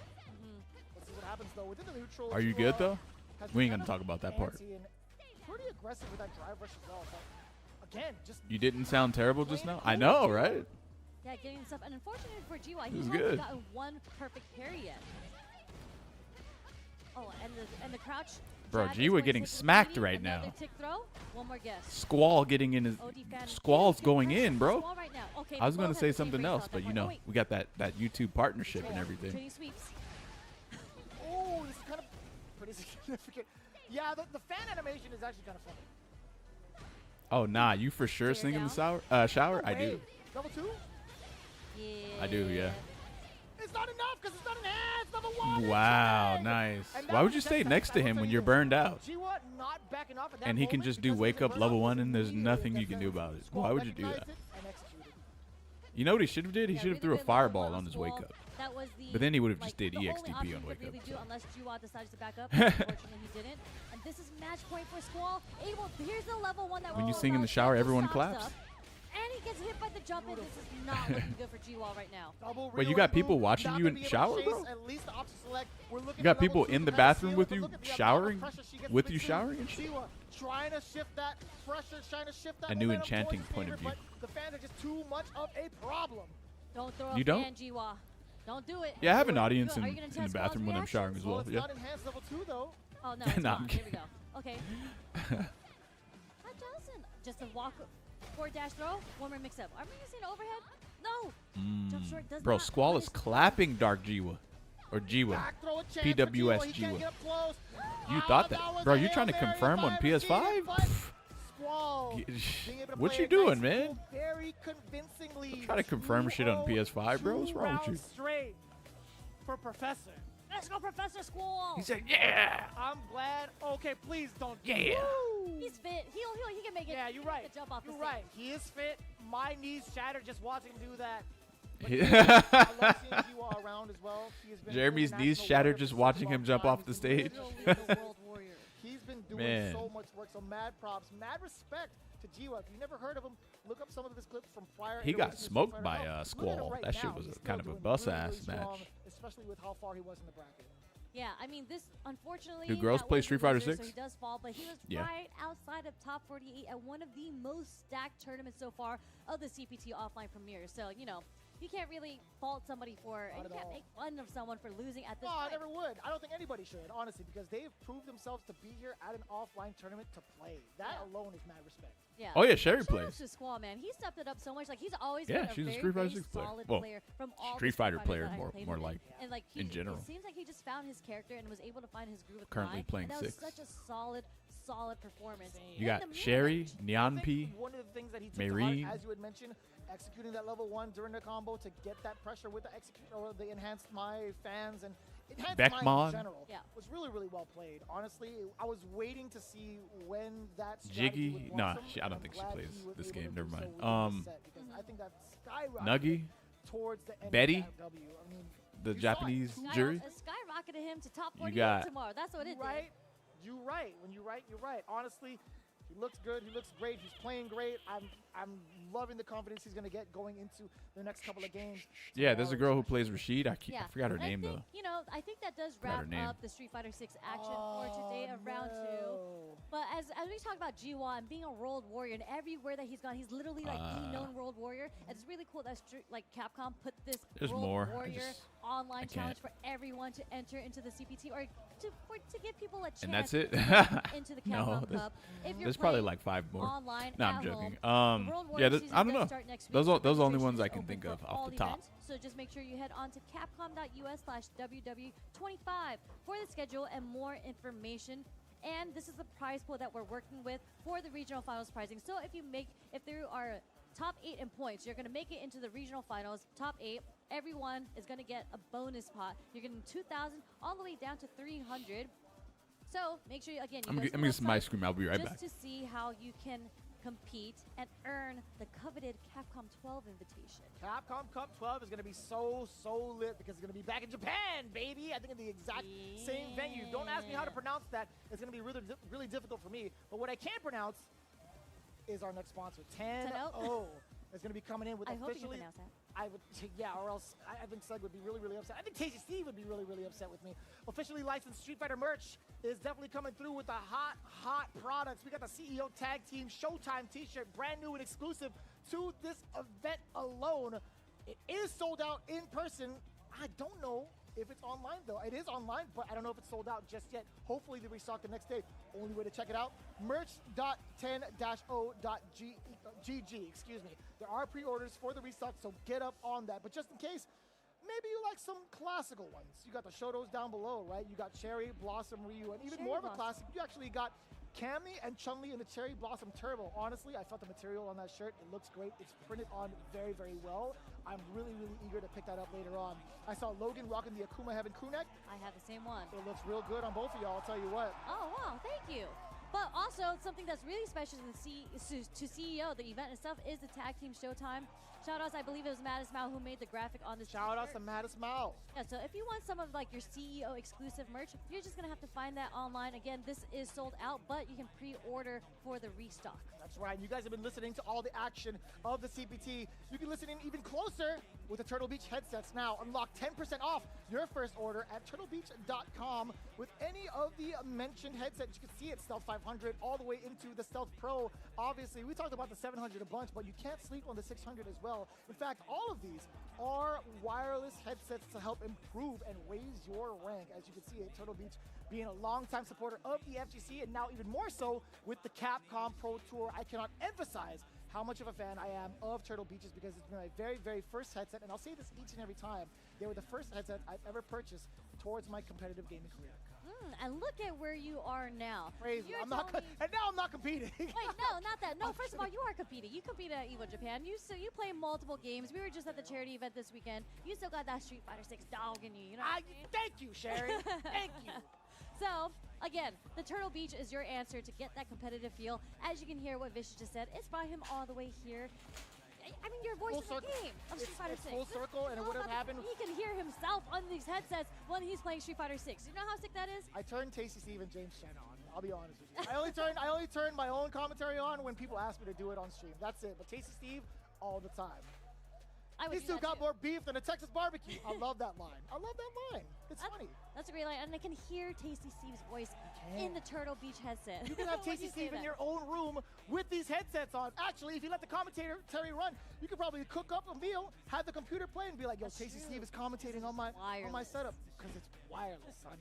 Let's see what happens though. Within the neutral. Are you G1 good though? has We ain't been gonna talk about that part. antsy and pretty aggressive with that drive rush as well. But again, just You didn't sound terrible just now? I know, right? Yeah, getting stuff. And unfortunately for GY, This is he hasn't good. gotten one perfect parry yet. Oh, and the crouch. Bro, jab is G, we're going to getting hit the smacked booty. right now. Another tick throw. One more guess. Squall getting in his Squall's going in, bro. Squall right now. Okay, I was both gonna have say the same something brace else, out but that you point. Oh, know, wait. we got that YouTube partnership and everything. Trading sweeps. oh, this is kind of pretty significant. Yeah, the fan animation is actually kind of funny. Oh nah, you for sure sing in the shower? Shower? I do. Level 2? Yeah. I do, yeah. It's not enough because it's not enhanced. Level 1. Wow, nice. Why would you stay next to him when you're burned out? G1 not backing off at that And he can moment just do because wake of up the level burnout 1 and there's immediately nothing you gets can that do about it. Squall Why would you do that? recognized it and executed. You know what he should have did? He Yeah, should have really threw a good level fireball one on his Squall. wake up. That was the, But then he would have like, just did the only EXTP option on he wake could up. really do so. unless Jiwa decides to back up. Unfortunately, he didn't. And this is match point for Squall. Here's the level 1 that When you we're sing in the about. shower, Get everyone stocks claps? up. And he gets hit by the jump in. This is not looking good for G-Wall right now. Wait, you got people watching you in the shower, bro? You got people in the bathroom with you showering? With you showering and shit? Trying to shift that pressure, trying to shift that a new enchanting point of view. The fans are just too much of a problem. Don't throw you a fan, G-Wall. Don't do it. Yeah, I have an audience in the bathroom when I'm showering as well. It's Yeah. not enhanced level 2 though. Oh no, it's Nah, not. Here we go. Okay. Matt Johnson, just a walk, forward dash throw, one more mix up. Are we gonna see an overhead? No. Jump short does Bro, not. Squall is clapping Dark Jiwa. Or Jiwa. PWS Jiwa. You thought that. Bro, you trying to confirm on PS5? What you doing, man? Very convincingly. Trying to confirm shit on PS5, bro? What's wrong with you? Straight for Professor. Let's go, Professor Squall. He said, yeah. I'm glad. Okay, please don't. Yeah. He's fit. He can make it. Yeah, you're right. Jump off the you're stage. right. He is fit. My knees shattered just watching him do that. Yeah. I love seeing G-Wall around as well. He has been Jeremy's knees shattered just watching him jump off the stage. He's been doing so much work. So mad props, mad respect to G-Wall. If you never heard of him, look up some of his clips from prior. He got smoked by Squall. That shit was kind of a bus-ass match. Especially with how far he was in the bracket. Yeah, I mean, this, unfortunately, do girls play Street Fighter 6? So he does fall, but he was right outside of top 48 at one of the most stacked tournaments so far of the CPT offline premiere. So, you know, you can't really fault somebody for, and you can't make fun of someone for losing at this point. I never would. I don't think anybody should, honestly, because they've proved themselves to be here at an offline tournament to play. That alone is mad respect. Yeah. Oh yeah, Sherry Shout plays. out to Squall, man. He stepped it up so much. Like he's always Yeah, been she's a very, Street Fighter very 6 player. solid Well, player from all Street the Fighter Fighters player that I've more played with. like And like in general. It seems like he just found his character and was able to find his groove with Currently Naii, playing and that 6. was such a solid performance. You got Sherry, Nyanpi, One of the things that he took Marine. to heart, as you had mentioned, executing that level 1 during the combo to get that pressure with the the enhanced my fans and enhanced my in general was really, really well played. Honestly, I was waiting to see when that strategy would Jiggy, nah, blossom, I don't think she plays this game. Never mind. I think that skyrocketed Nuggy, towards the end Betty, of that W. I mean, the Japanese jury. Skyrocketed him to top 48 got- tomorrow. That's what it right? You're right. When you're right, you're right. Honestly, he looks good. He looks great. He's playing great. I'm loving the confidence he's going to get going into the next couple of games. Yeah, there's a girl who plays Rashid. I forgot her And name I think, though. You know, I think that does Forgot her wrap name. up the Street Fighter 6 action for today of round 2. But as we talk about G1 and being a world warrior, and everywhere that he's gone, he's literally like the known world warrior. It's really cool that Capcom put this There's world more. warrior online can't. challenge for everyone to enter into the CPT or to give people a chance And that's it? to get into the No, Capcom there's- Cup. If you're there's probably playing like 5 more. Online No, I'm at joking. home, the World Warrior season I don't does know. start next week, Those so are the only registration ones is I can open think for of all off the top. events. So just make sure you head on to capcom.us/WW25 for the schedule and more information. And this is the prize pool that we're working with for the regional finals pricing. So if there are top 8 in points, you're going to make it into the regional finals, top 8. Everyone is going to get a bonus pot. You're getting 2,000 all the way down to 300. So make sure, again, you I'm go to the getting some website ice cream. I'll be right back. just to see how you can compete and earn the coveted Capcom 12 invitation. Capcom Cup 12 is going to be so lit because it's going to be back in Japan, baby. I think in the exact same venue. Don't ask me how to pronounce that. It's going to be really difficult for me. But what I can pronounce is our next sponsor, 10-0. Is going to be coming in with I hope you officially. can pronounce that. I would, yeah, or else I think Sug would be really upset. I think Tasty Steve would be really upset with me. Officially licensed Street Fighter merch is definitely coming through with the hot products. We got the CEO Tag Team Showtime T-shirt, brand new and exclusive to this event alone. It is sold out in person. I don't know if it's online though. It is online, but I don't know if it's sold out just yet. Hopefully they restock the next day. Only way to check it out, merch.10-o.gg, excuse me. There are pre-orders for the restock, so get up on that. But just in case, maybe you like some classical ones. You got the Shotos down below, right? You got Cherry, Blossom, Ryu, and even more of a classic, you actually got Cammy and Chun-Li in the Cherry Blossom Turbo. Honestly, I felt the material on that shirt. It looks great. It's printed on very well. I'm really eager to pick that up later on. I saw Logan rocking the Akuma Heaven crew neck. I have the same one. It looks real good on both of y'all, I'll tell you what. Oh, wow, thank you. But also, something that's really special to CEO, the event itself, is the Tag Team Showtime. Shout-outs, I believe it was Mattis Mao who made the graphic on this. Shout-outs to Mattis Mao. Yeah, so if you want some of like your CEO exclusive merch, you're just gonna have to find that online. Again, this is sold out, but you can pre-order for the restock. That's right. You guys have been listening to all the action of the CPT. You can listen in even closer with the Turtle Beach headsets now. Unlock 10% off your first order at turtlebeach.com with any of the mentioned headsets. You can see it, Stealth 500 all the way into the Stealth Pro. Obviously, we talked about the 700 a bunch, but you can't sleep on the 600 as well. In fact, all of these are wireless headsets to help improve and raise your rank. As you can see, Turtle Beach being a longtime supporter of the FGC, and now even more so with the Capcom Pro Tour. I cannot emphasize how much of a fan I am of Turtle Beaches because it's been my very, very first headset, and I'll say this each and every time. They were the first headset I've ever purchased towards my competitive gaming career. And look at where you are now. Crazy. And now I'm not competing. Wait, no, not that. No, first of all, you are competing. You compete at EVO Japan. You play multiple games. We were just at the charity event this weekend. You still got that Street Fighter 6 dog in you. You know what I mean? Thank you, Sherry. Thank you. So, again, the Turtle Beach is your answer to get that competitive feel. As you can hear what Vicious just said, it's brought him all the way here. I mean, your voice in the game of Street Fighter 6. Full circle, and it would have happened. He can hear himself on these headsets when he's playing Street Fighter 6. You know how sick that is? I turned Tasty Steve and James Chen on. I'll be honest with you. I only turn my own commentary on when people ask me to do it on stream. That's it. But Tasty Steve, all the time. These two got more beef than a Texas barbecue. I love that line. I love that line. It's funny. That's a great line. And I can hear Tasty Steve's voice in the Turtle Beach headset. You can have Tasty Steve in your own room with these headsets on. Actually, if you let the commentary run, you could probably cook up a meal, have the computer play, and be like, yo, Tasty Steve is commentating on my setup. Because it's wireless, son.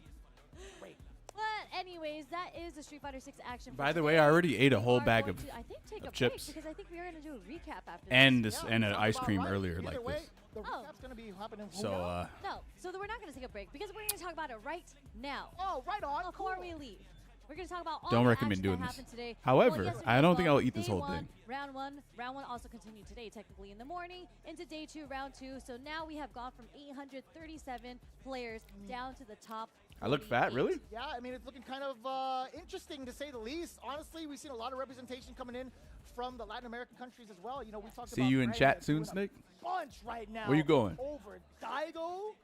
Great. But anyways, that is the Street Fighter 6 action. By the way, I already ate a whole bag of chips. Because I think we are going to do a recap after and this. And an ice cream earlier like way, this. The recap's going to be happening. So, no, so we're not going to take a break because we're going to talk about it right now. Oh, right on. Before we leave. We're going to talk about all don't the recommend action doing that this. happened today. However, I don't think I'll eat this whole thing. Round one also continued today, technically in the morning, into day 2, round 2. So now we have gone from 837 players down to the top. I look fat, really? Yeah, I mean, it's looking kind of interesting to say the least. Honestly, we've seen a lot of representation coming in from the Latin American countries as well. You know, we talked about. See you in chat soon, Snake. Bunch right now. Where you going? Over Daigo,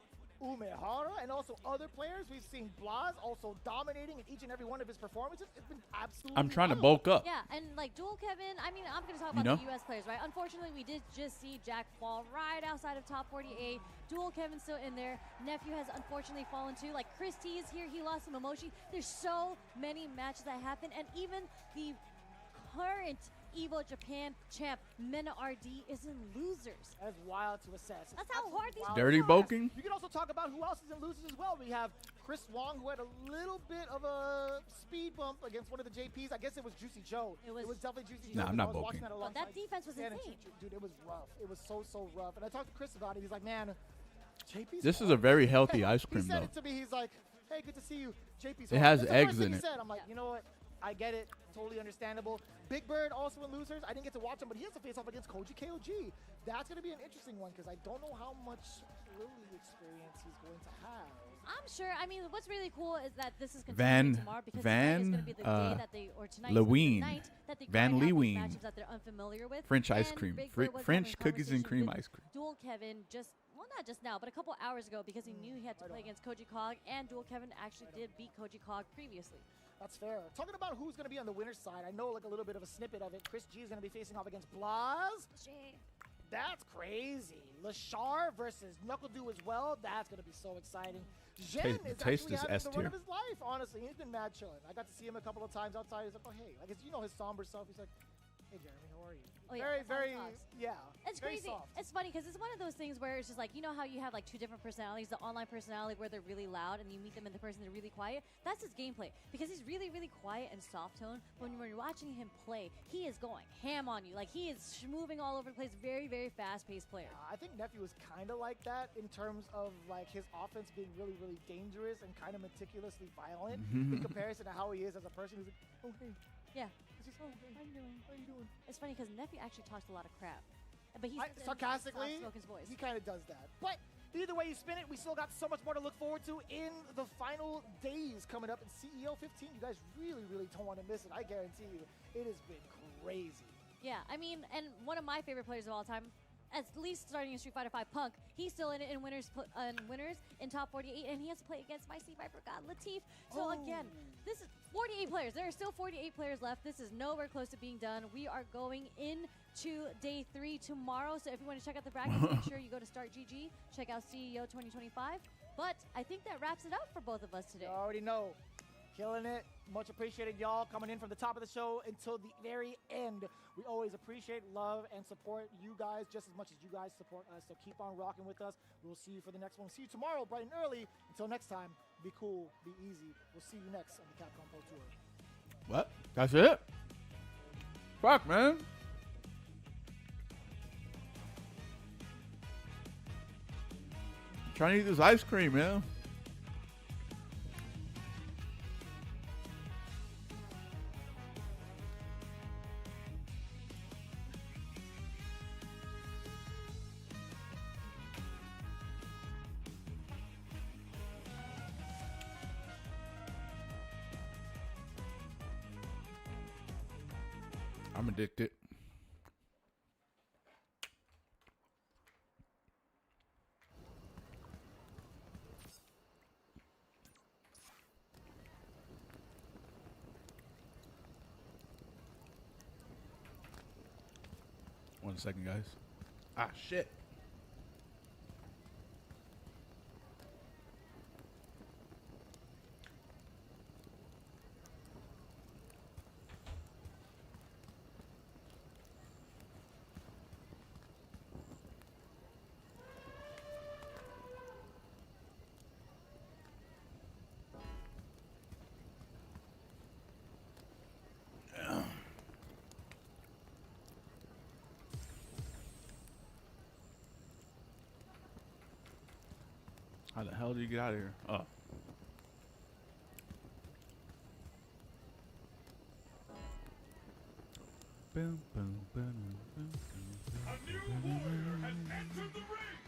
Umehara, and also other players. We've seen Blas also dominating in each and every one of his performances. It's been absolutely I'm trying wild. to bulk up. Yeah, and like Dual Kevin, I mean, I'm going to talk about the U.S. players, right? Unfortunately, we did just see Jack fall right outside of top 48. Dual Kevin's still in there. Nephew has unfortunately fallen too. Like Chris T is here. He lost some emotion. There's so many matches that happen, and even the current EVO Japan champ, Mena RD, is in losers. That's wild to assess. That's how hard these Dirty bulking? You can also talk about who else is in losers as well. We have Chris Wong, who had a little bit of a speed bump against one of the JPs. I guess it was Juicy Joe. It was definitely Juicy Joe. Nah, I'm not bulking. That defense was insane. Dude, it was rough. It was so rough. And I talked to Chris about it. He's like, man, JP's This is a very healthy ice cream, He said though. it to me. He's like, hey, good to see you. JP's It has That's the eggs first thing in he it. said. I'm like, you know what? I get it. Totally understandable. Big Bird also in losers. I didn't get to watch him, but he has to face off against Koji KOG. That's going to be an interesting one because I don't know how much Lily experience he's going to have. I'm sure. I mean, what's really cool is that this is continuing tomorrow because tonight is going to be the day that they, or tonight is the night that they Van Leeuwen. matches that they're unfamiliar with. French ice And cream. Big Bird was French having cookies and cream ice cream. Dual Kevin well, not just now, but a couple hours ago because he knew he had to play against Koji Cog, and Dual Kevin actually did beat Koji Cog previously. That's fair. Talking about who's going to be on the winner's side, I know like a little bit of a snippet of it. Chris G is going to be facing off against Blas. That's crazy. Lashar versus Knuckle-Doo as well. That's going to be so exciting. Jen is actually having the run of his life, honestly. He's been mad chilling. I got to see him a couple of times outside. He's like, oh, hey. Like, you know his somber self. He's like, hey, Jeremy, how are you? Oh, yeah, very, yeah. It's very crazy. soft. It's funny because it's one of those things where it's just like, you know how you have like 2 different personalities, the online personality where they're really loud and you meet them in the person they're really quiet. That's his gameplay because he's really, really quiet and soft tone. When you're watching him play, he is going ham on you. Like he is moving all over the place. Very, very fast-paced player. I think Nephew is kind of like that in terms of like his offense being really, really dangerous and kind of meticulously violent in comparison to how he is as a person who's like, oh, hey. Yeah. Just, oh, hey, how you doing? It's funny because Nephew actually talks a lot of crap. But he's sarcastically, his voice. he kind of does that. But either way you spin it, we still got so much more to look forward to in the final days coming up in CEO 15. You guys really, really don't want to miss it. I guarantee you, it has been crazy. Yeah, I mean, and one of my favorite players of all time, at least starting in Street Fighter 5 Punk. He's still in it in winners in top 48, and he has to play against Spicy Viper God Latif. So again, this is 48 players. There are still 48 players left. This is nowhere close to being done. We are going into day 3 tomorrow. So if you want to check out the brackets, make sure you go to Start GG, check out CEO 2025. But I think that wraps it up for both of us today. You already know. Killing it. Much appreciated, y'all, coming in from the top of the show until the very end. We always appreciate, love, and support you guys just as much as you guys support us. So keep on rocking with us. We'll see you for the next one. See you tomorrow, bright and early. Until next time, be cool, be easy. We'll see you next on the Capcom Pro Tour. What? That's it? Fuck, man. Trying to eat this ice cream, man. I'm addicted. One second, guys. Ah, shit. How the hell do you get out of here? Oh. Boom, boom, boom, boom, boom, a new warrior has entered the ring.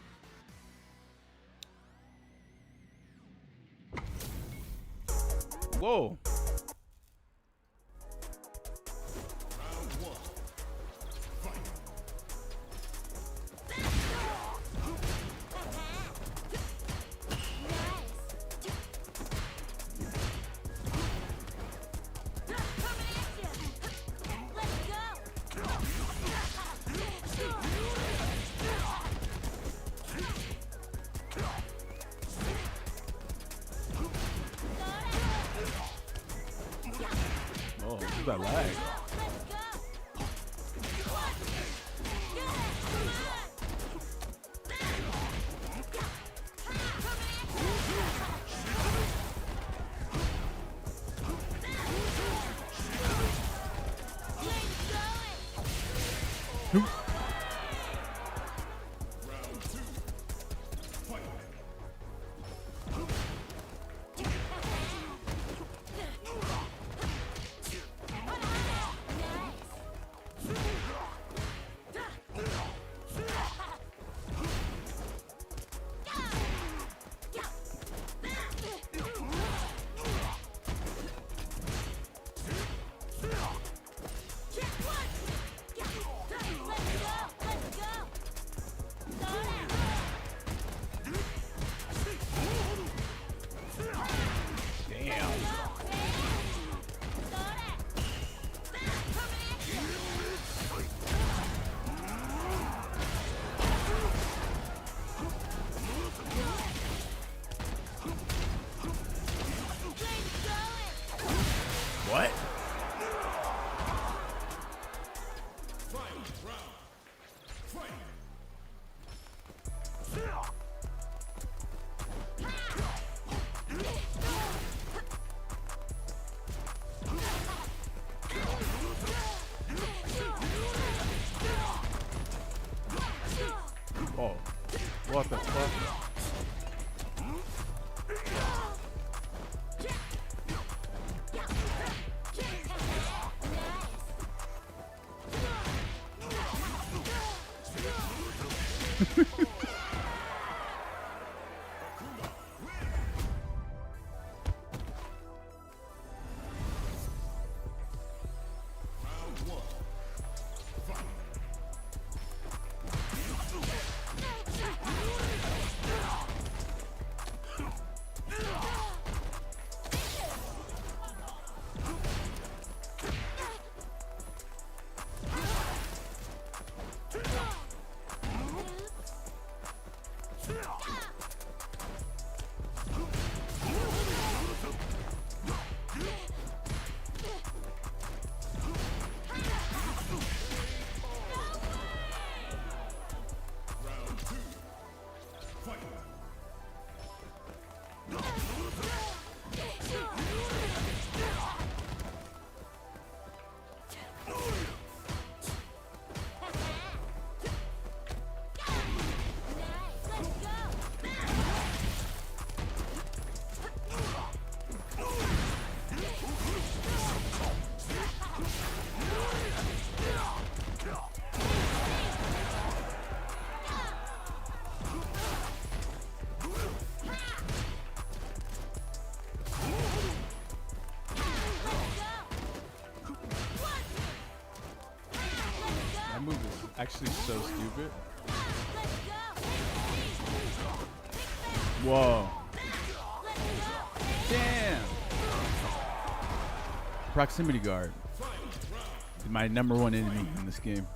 Whoa. Round 1. Fight. Oh, look at that lag. What? Oh, what the fuck? Actually so stupid. Whoa. Damn. Proximity guard. My #1 enemy in this game.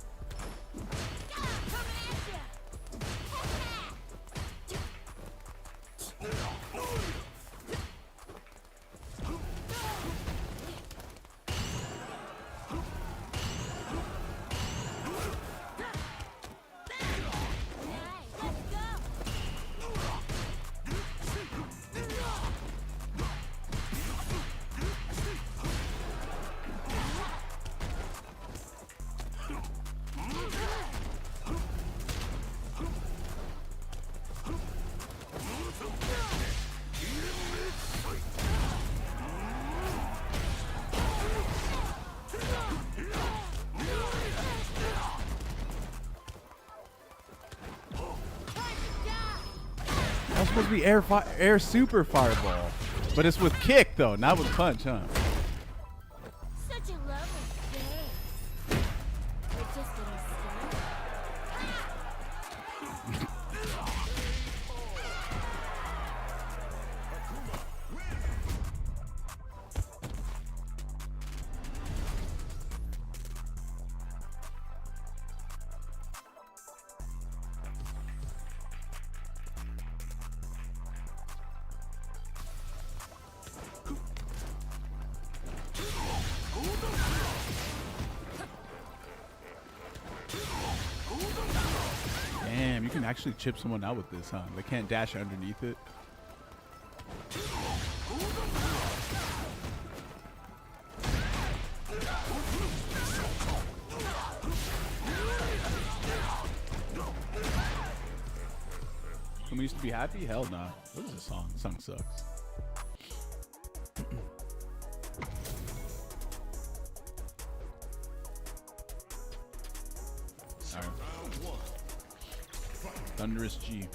That's supposed to be air super fireball, but it's with kick though, not with punch, huh? Such a lovely face. We're just getting started. Damn, you can actually chip someone out with this, huh? They can't dash underneath it. Someone used to be happy? Hell nah. What is this song? This song sucks. Thunderous G.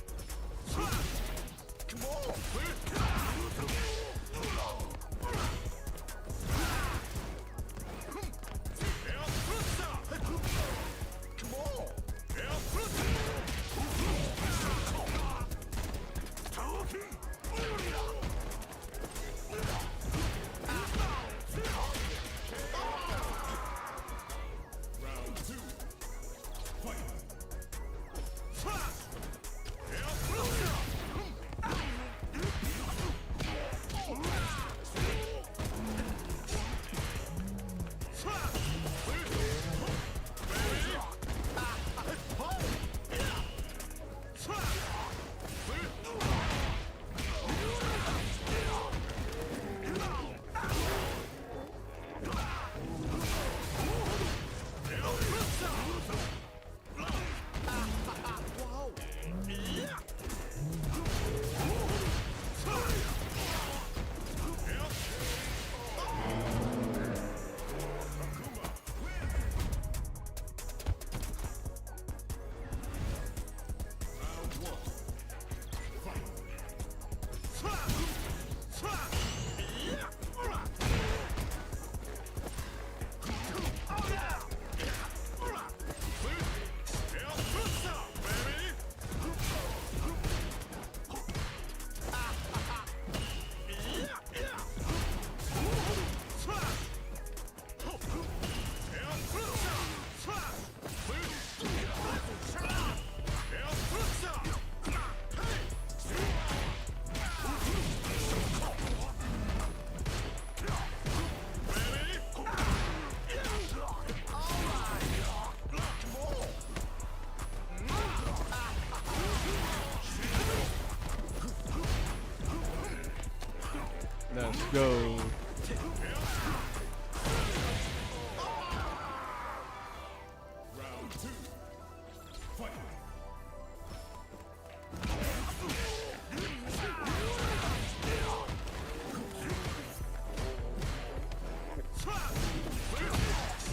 Let's go.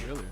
Really?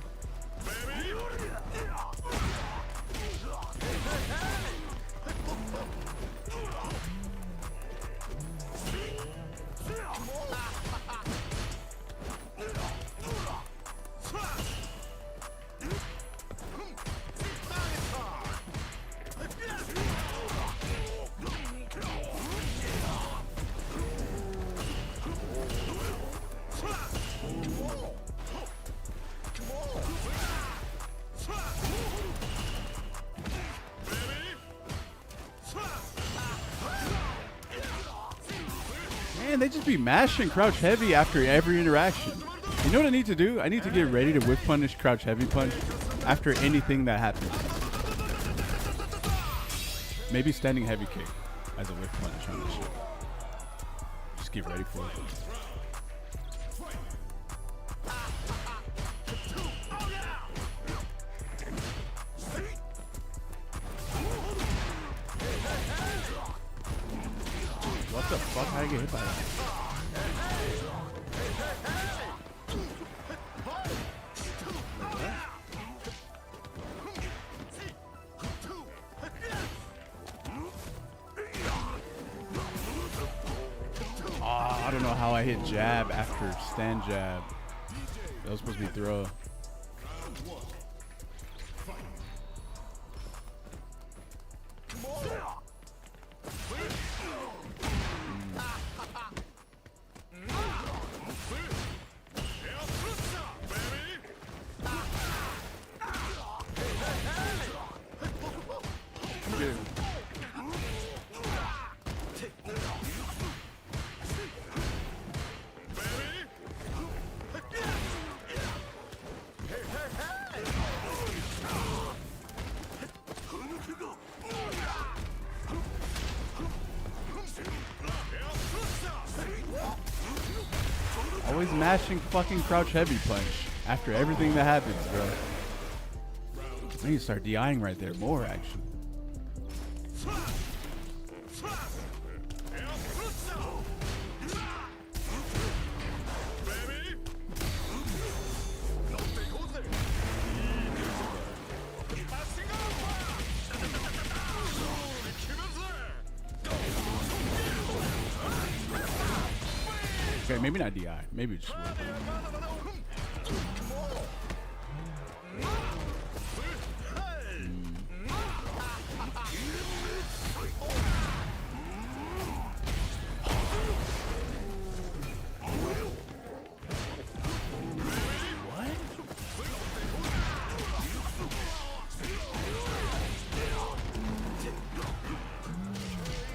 Man, they just be mashing crouch heavy after every interaction. You know what I need to do? I need to get ready to whip punish crouch heavy punch after anything that happens. Maybe standing heavy kick as a whip punish on this shit. Just get ready for it. What the fuck? How did I get hit by that? Oh, I don't know how I hit jab after stand jab. That was supposed to be throw. Always mashing fucking crouch heavy punch after everything that happens, bro. I need to start DIing right there more, actually. Okay, maybe not DI. Maybe just wait.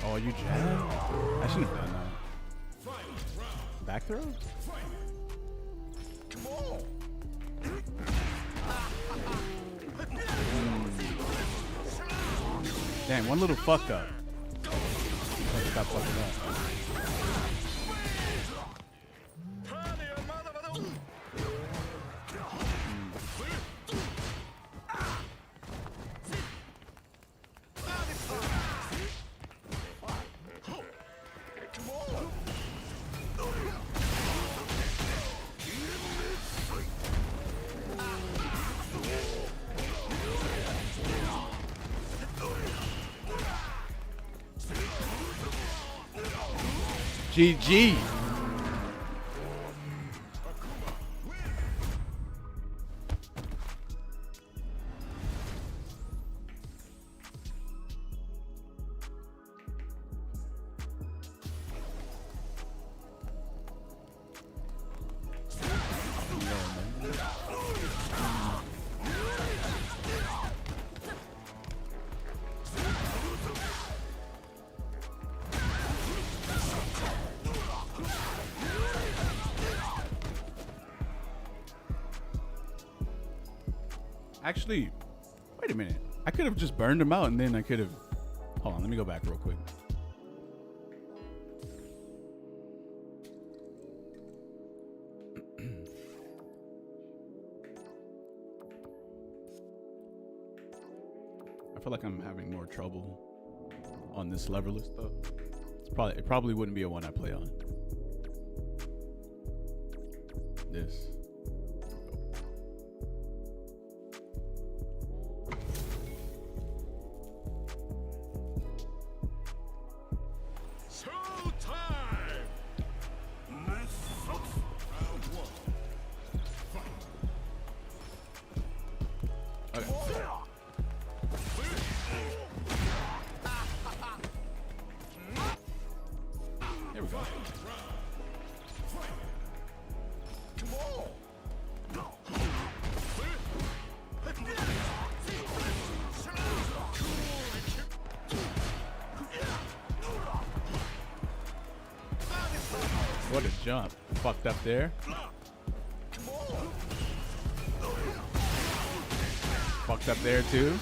Oh, you jab? I shouldn't have done that. Back throw? Damn, one little fuck up. Stop fucking up. GG. Actually, wait a minute. I could have just burned him out and then I could have... Hold on, let me go back real quick. I feel like I'm having more trouble on this leverless though. It probably wouldn't be a one I play on. This. What a jump. Fucked up there. Fucked up there too.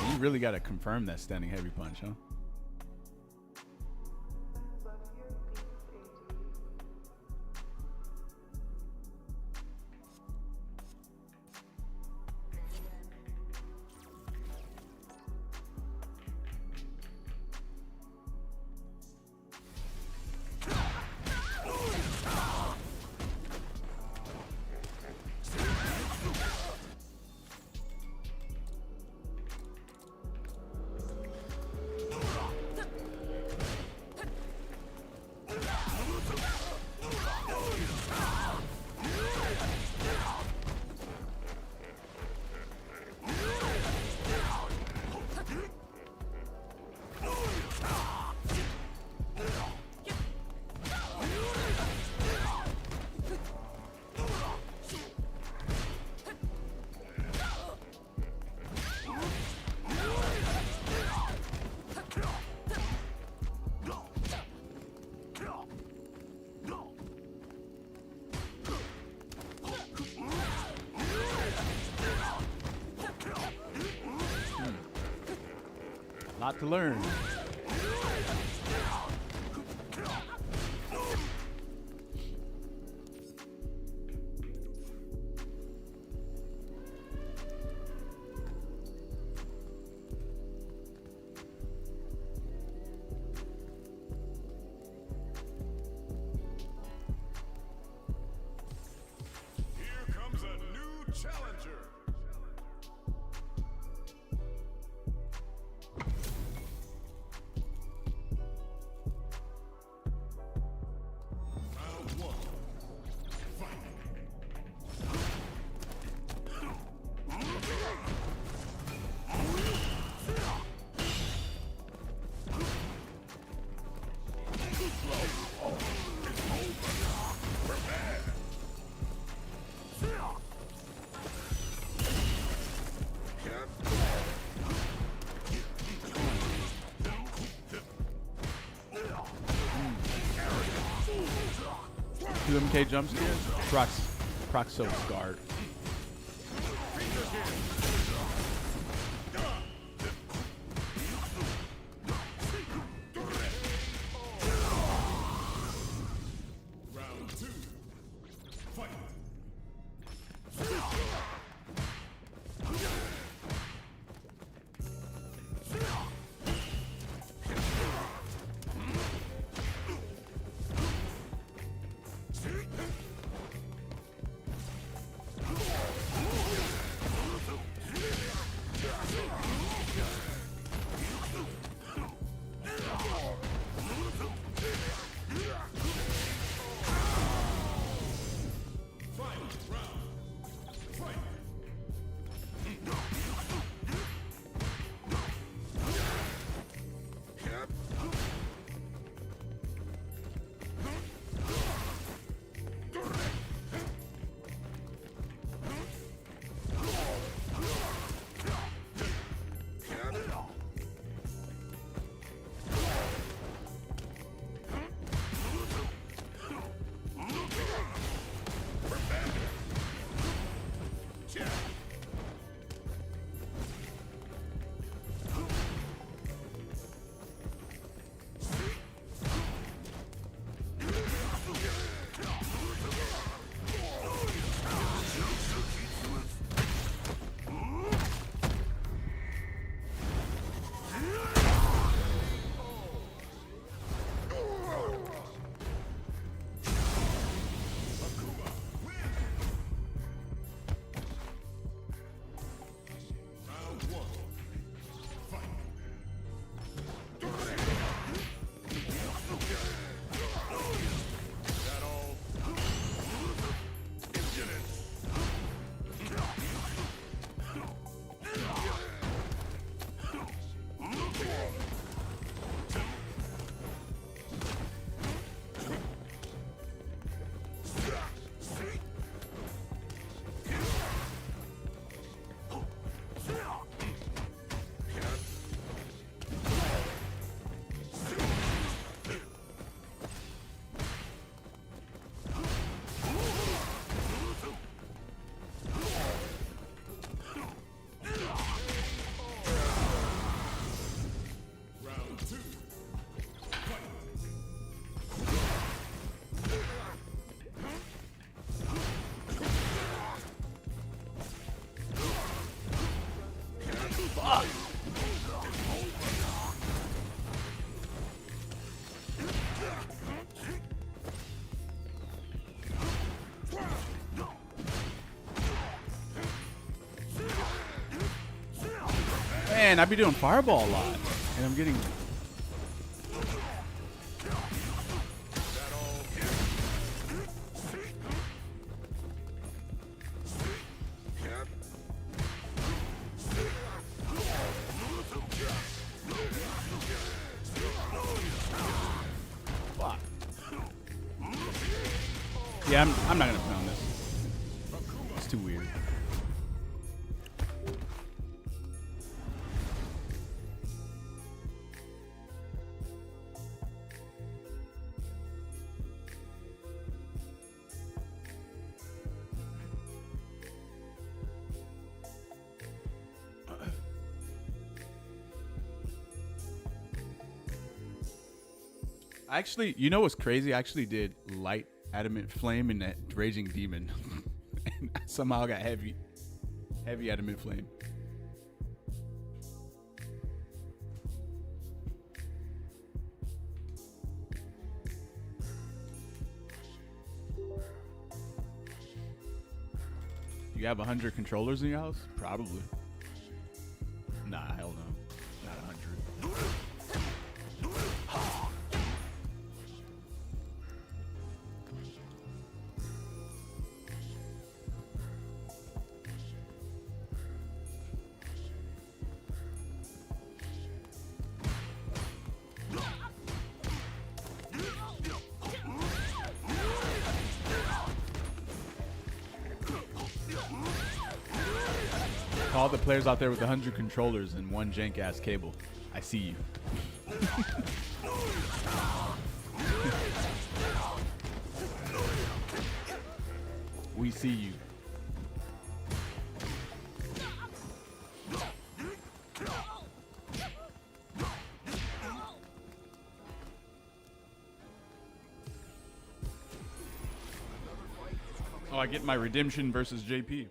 You really got to confirm that standing heavy punch, huh? Lot to learn. Here comes a new challenger. QMK jump scare. Proc so scarred. Man, I be doing fireball a lot, and I'm getting. Yeah, I'm not gonna put on this. It's too weird. Actually, you know what's crazy? I actually did light adamant flame in that raging demon, and somehow I got heavy adamant flame. You have 100 controllers in your house? Probably. Nah, hell no. Not 100. All the players out there with 100 controllers and one jank-ass cable. I see you. We see you. Oh, I get my redemption versus JP.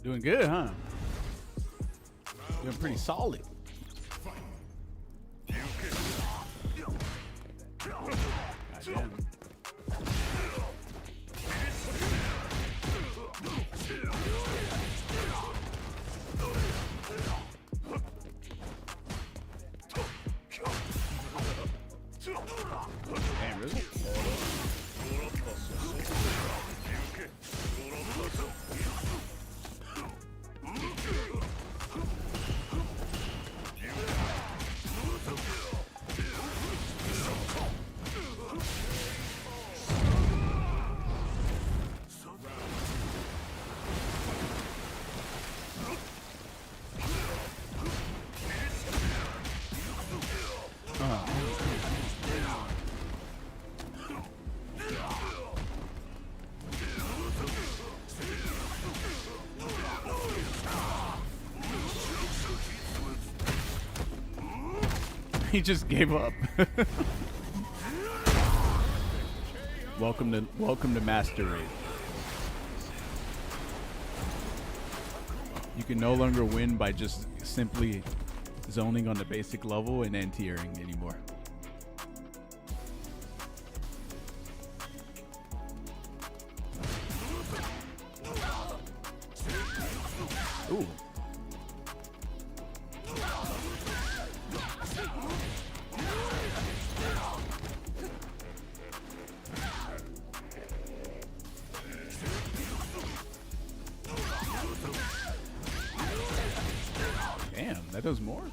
Doing good, huh? Doing pretty solid. Goddamn. Damn, really? He just gave up. Welcome to Master Raid. You can no longer win by just simply zoning on the basic level and anti-airing anymore. Ooh. Damn, that does more?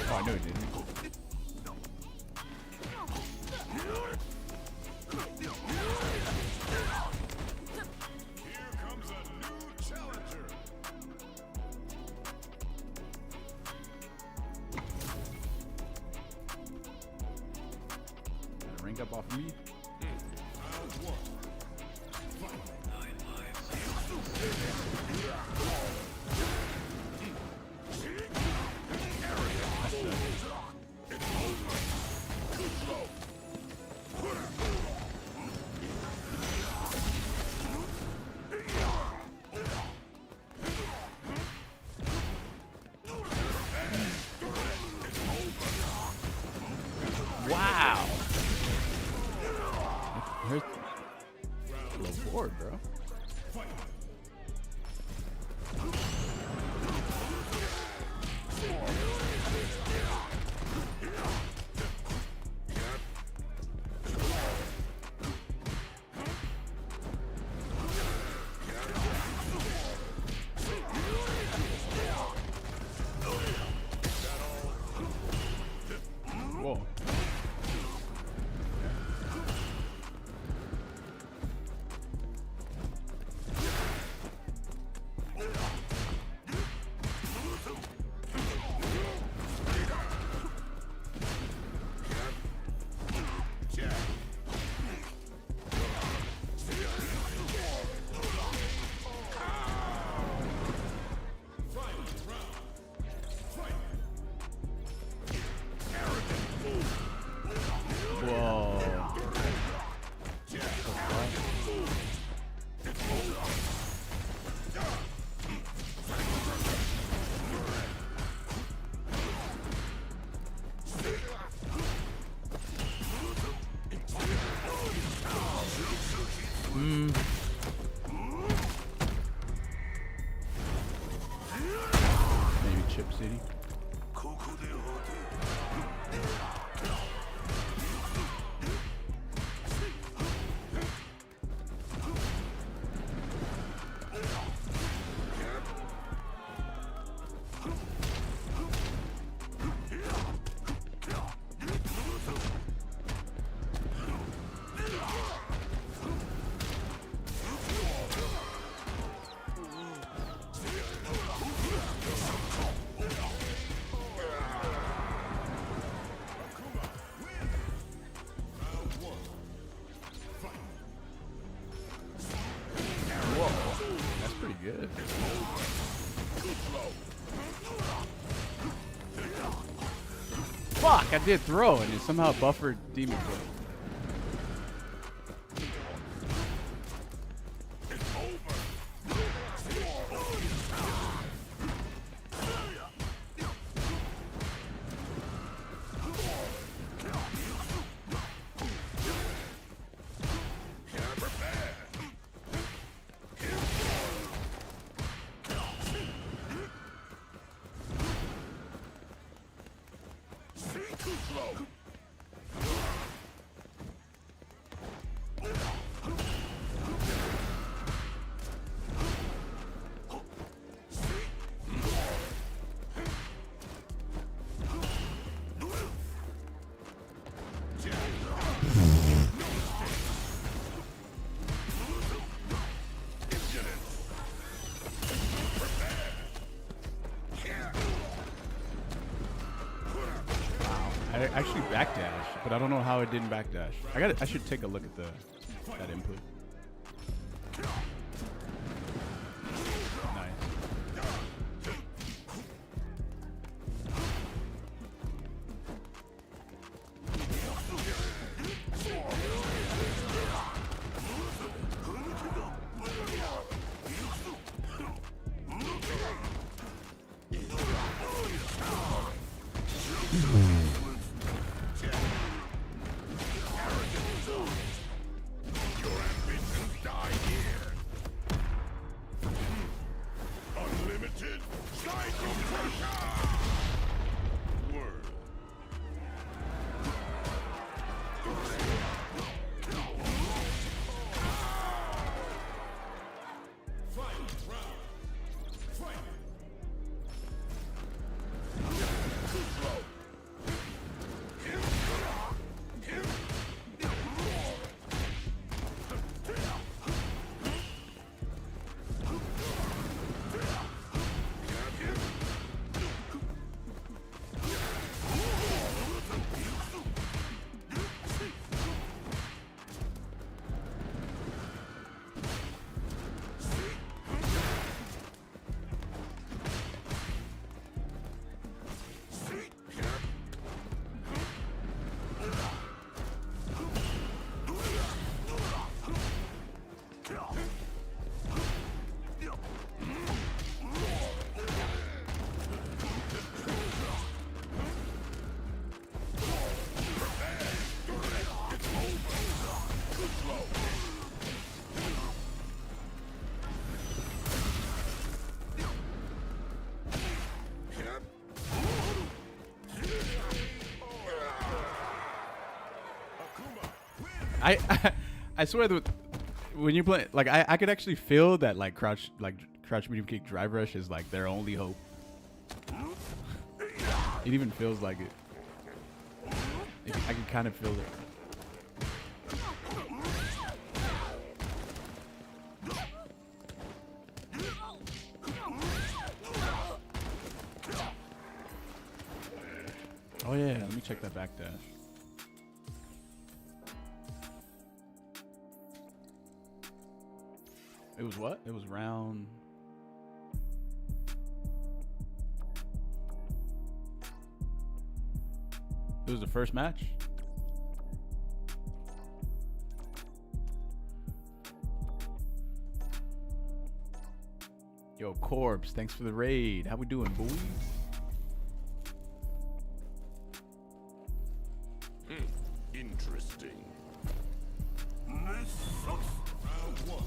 Oh, I know it didn't. Ring up off of me. Wow. Hurt. Low board, bro. Whoa. Whoa. Maybe Chip City. Whoa, that's pretty good. Fuck, I did throw and it somehow buffered Demon Blade. I actually backdash, but I don't know how it didn't backdash. I should take a look at that input. Unlimited cycle pressure! Word. Fight round. Fight. I swear that when you play, like I could actually feel that like crouch medium kick drive rush is like their only hope. It even feels like it. I can kind of feel it. Oh yeah, let me check that back dash. It was what? It was round. It was the first match. Yo, Corbs, thanks for the raid. How we doing, boys? Interesting. This sucks. Round one.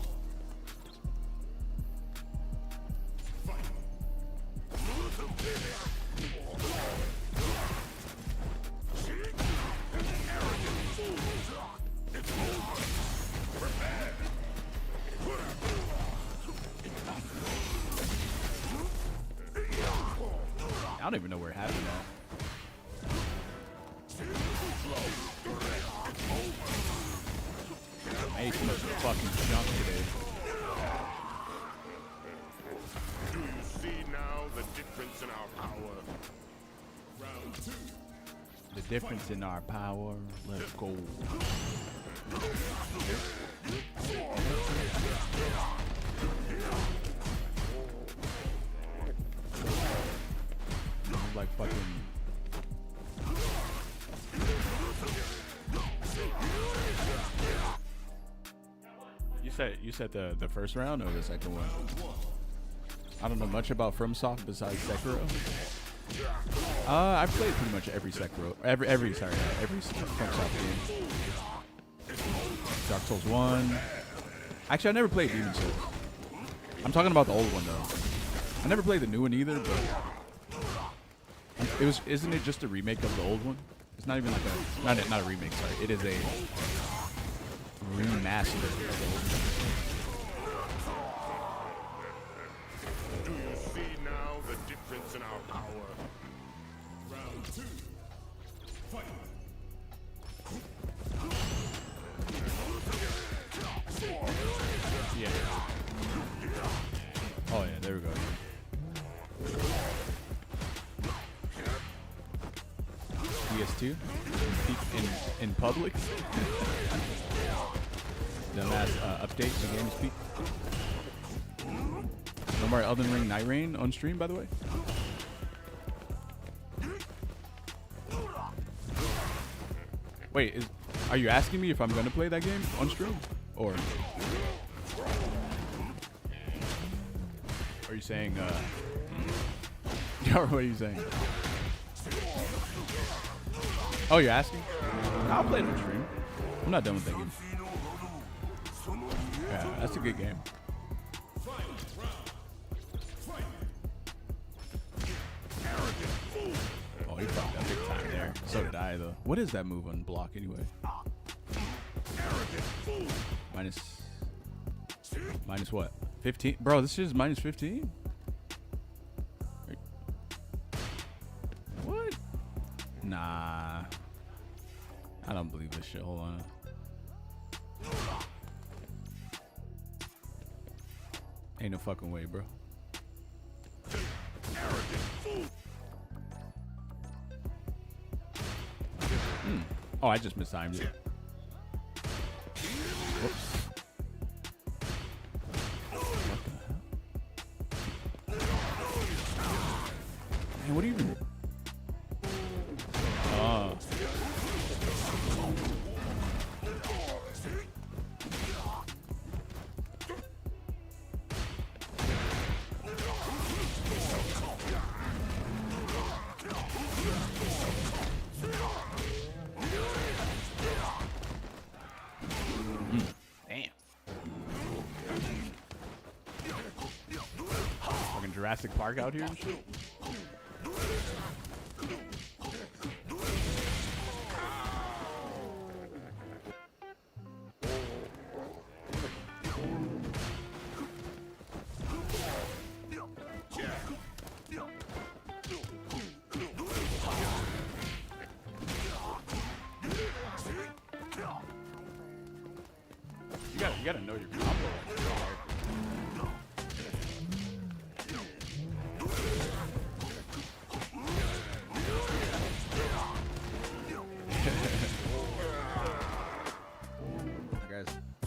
Fight. It's over. Prepare. I don't even know where it happened at. I ate too much fucking junk today. Do you see now the difference in our power? Round two. The difference in our power. Let's go. Like fucking. You said the first round or the second one? I don't know much about FromSoft besides Sekiro. I've played pretty much every Sekiro, every FromSoft game. Dark Souls 1. Actually, I never played Demon Souls. I'm talking about the old one though. I never played the new one either, but isn't it just a remake of the old one? It's not even like not a remake, sorry. It is a remaster of the old one. Do you see now the difference in our power? Round two. Fight. Yeah. Oh yeah, there we go. PS2 in public. The last update to Game Speak. No more Elden Ring Night Rain on stream, by the way. Wait, are you asking me if I'm gonna play that game on stream, or are you saying? What are you saying? Oh, you're asking? I'll play it on stream. I'm not done with that game. Yeah, that's a good game. Oh, he fucked up big time there. So did I, though. What is that move on block, anyway? Minus what? 15? Bro, this is minus 15? What? Nah. I don't believe this shit. Hold on. Ain't no fucking way, bro. Oh, I just mistimed it. Whoops. Man, what do you even... Oh. Jurassic Park out here and shit. You gotta know your combo.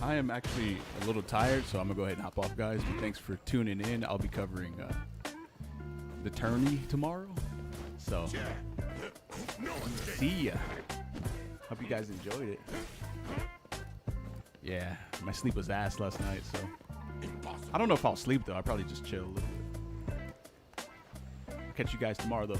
I am actually a little tired, so I'm gonna go ahead and hop off, guys. But thanks for tuning in. I'll be covering the tourney tomorrow, so see ya. Hope you guys enjoyed it. Yeah, my sleep was ass last night, so I don't know if I'll sleep though. I'll probably just chill a little bit. Catch you guys tomorrow though.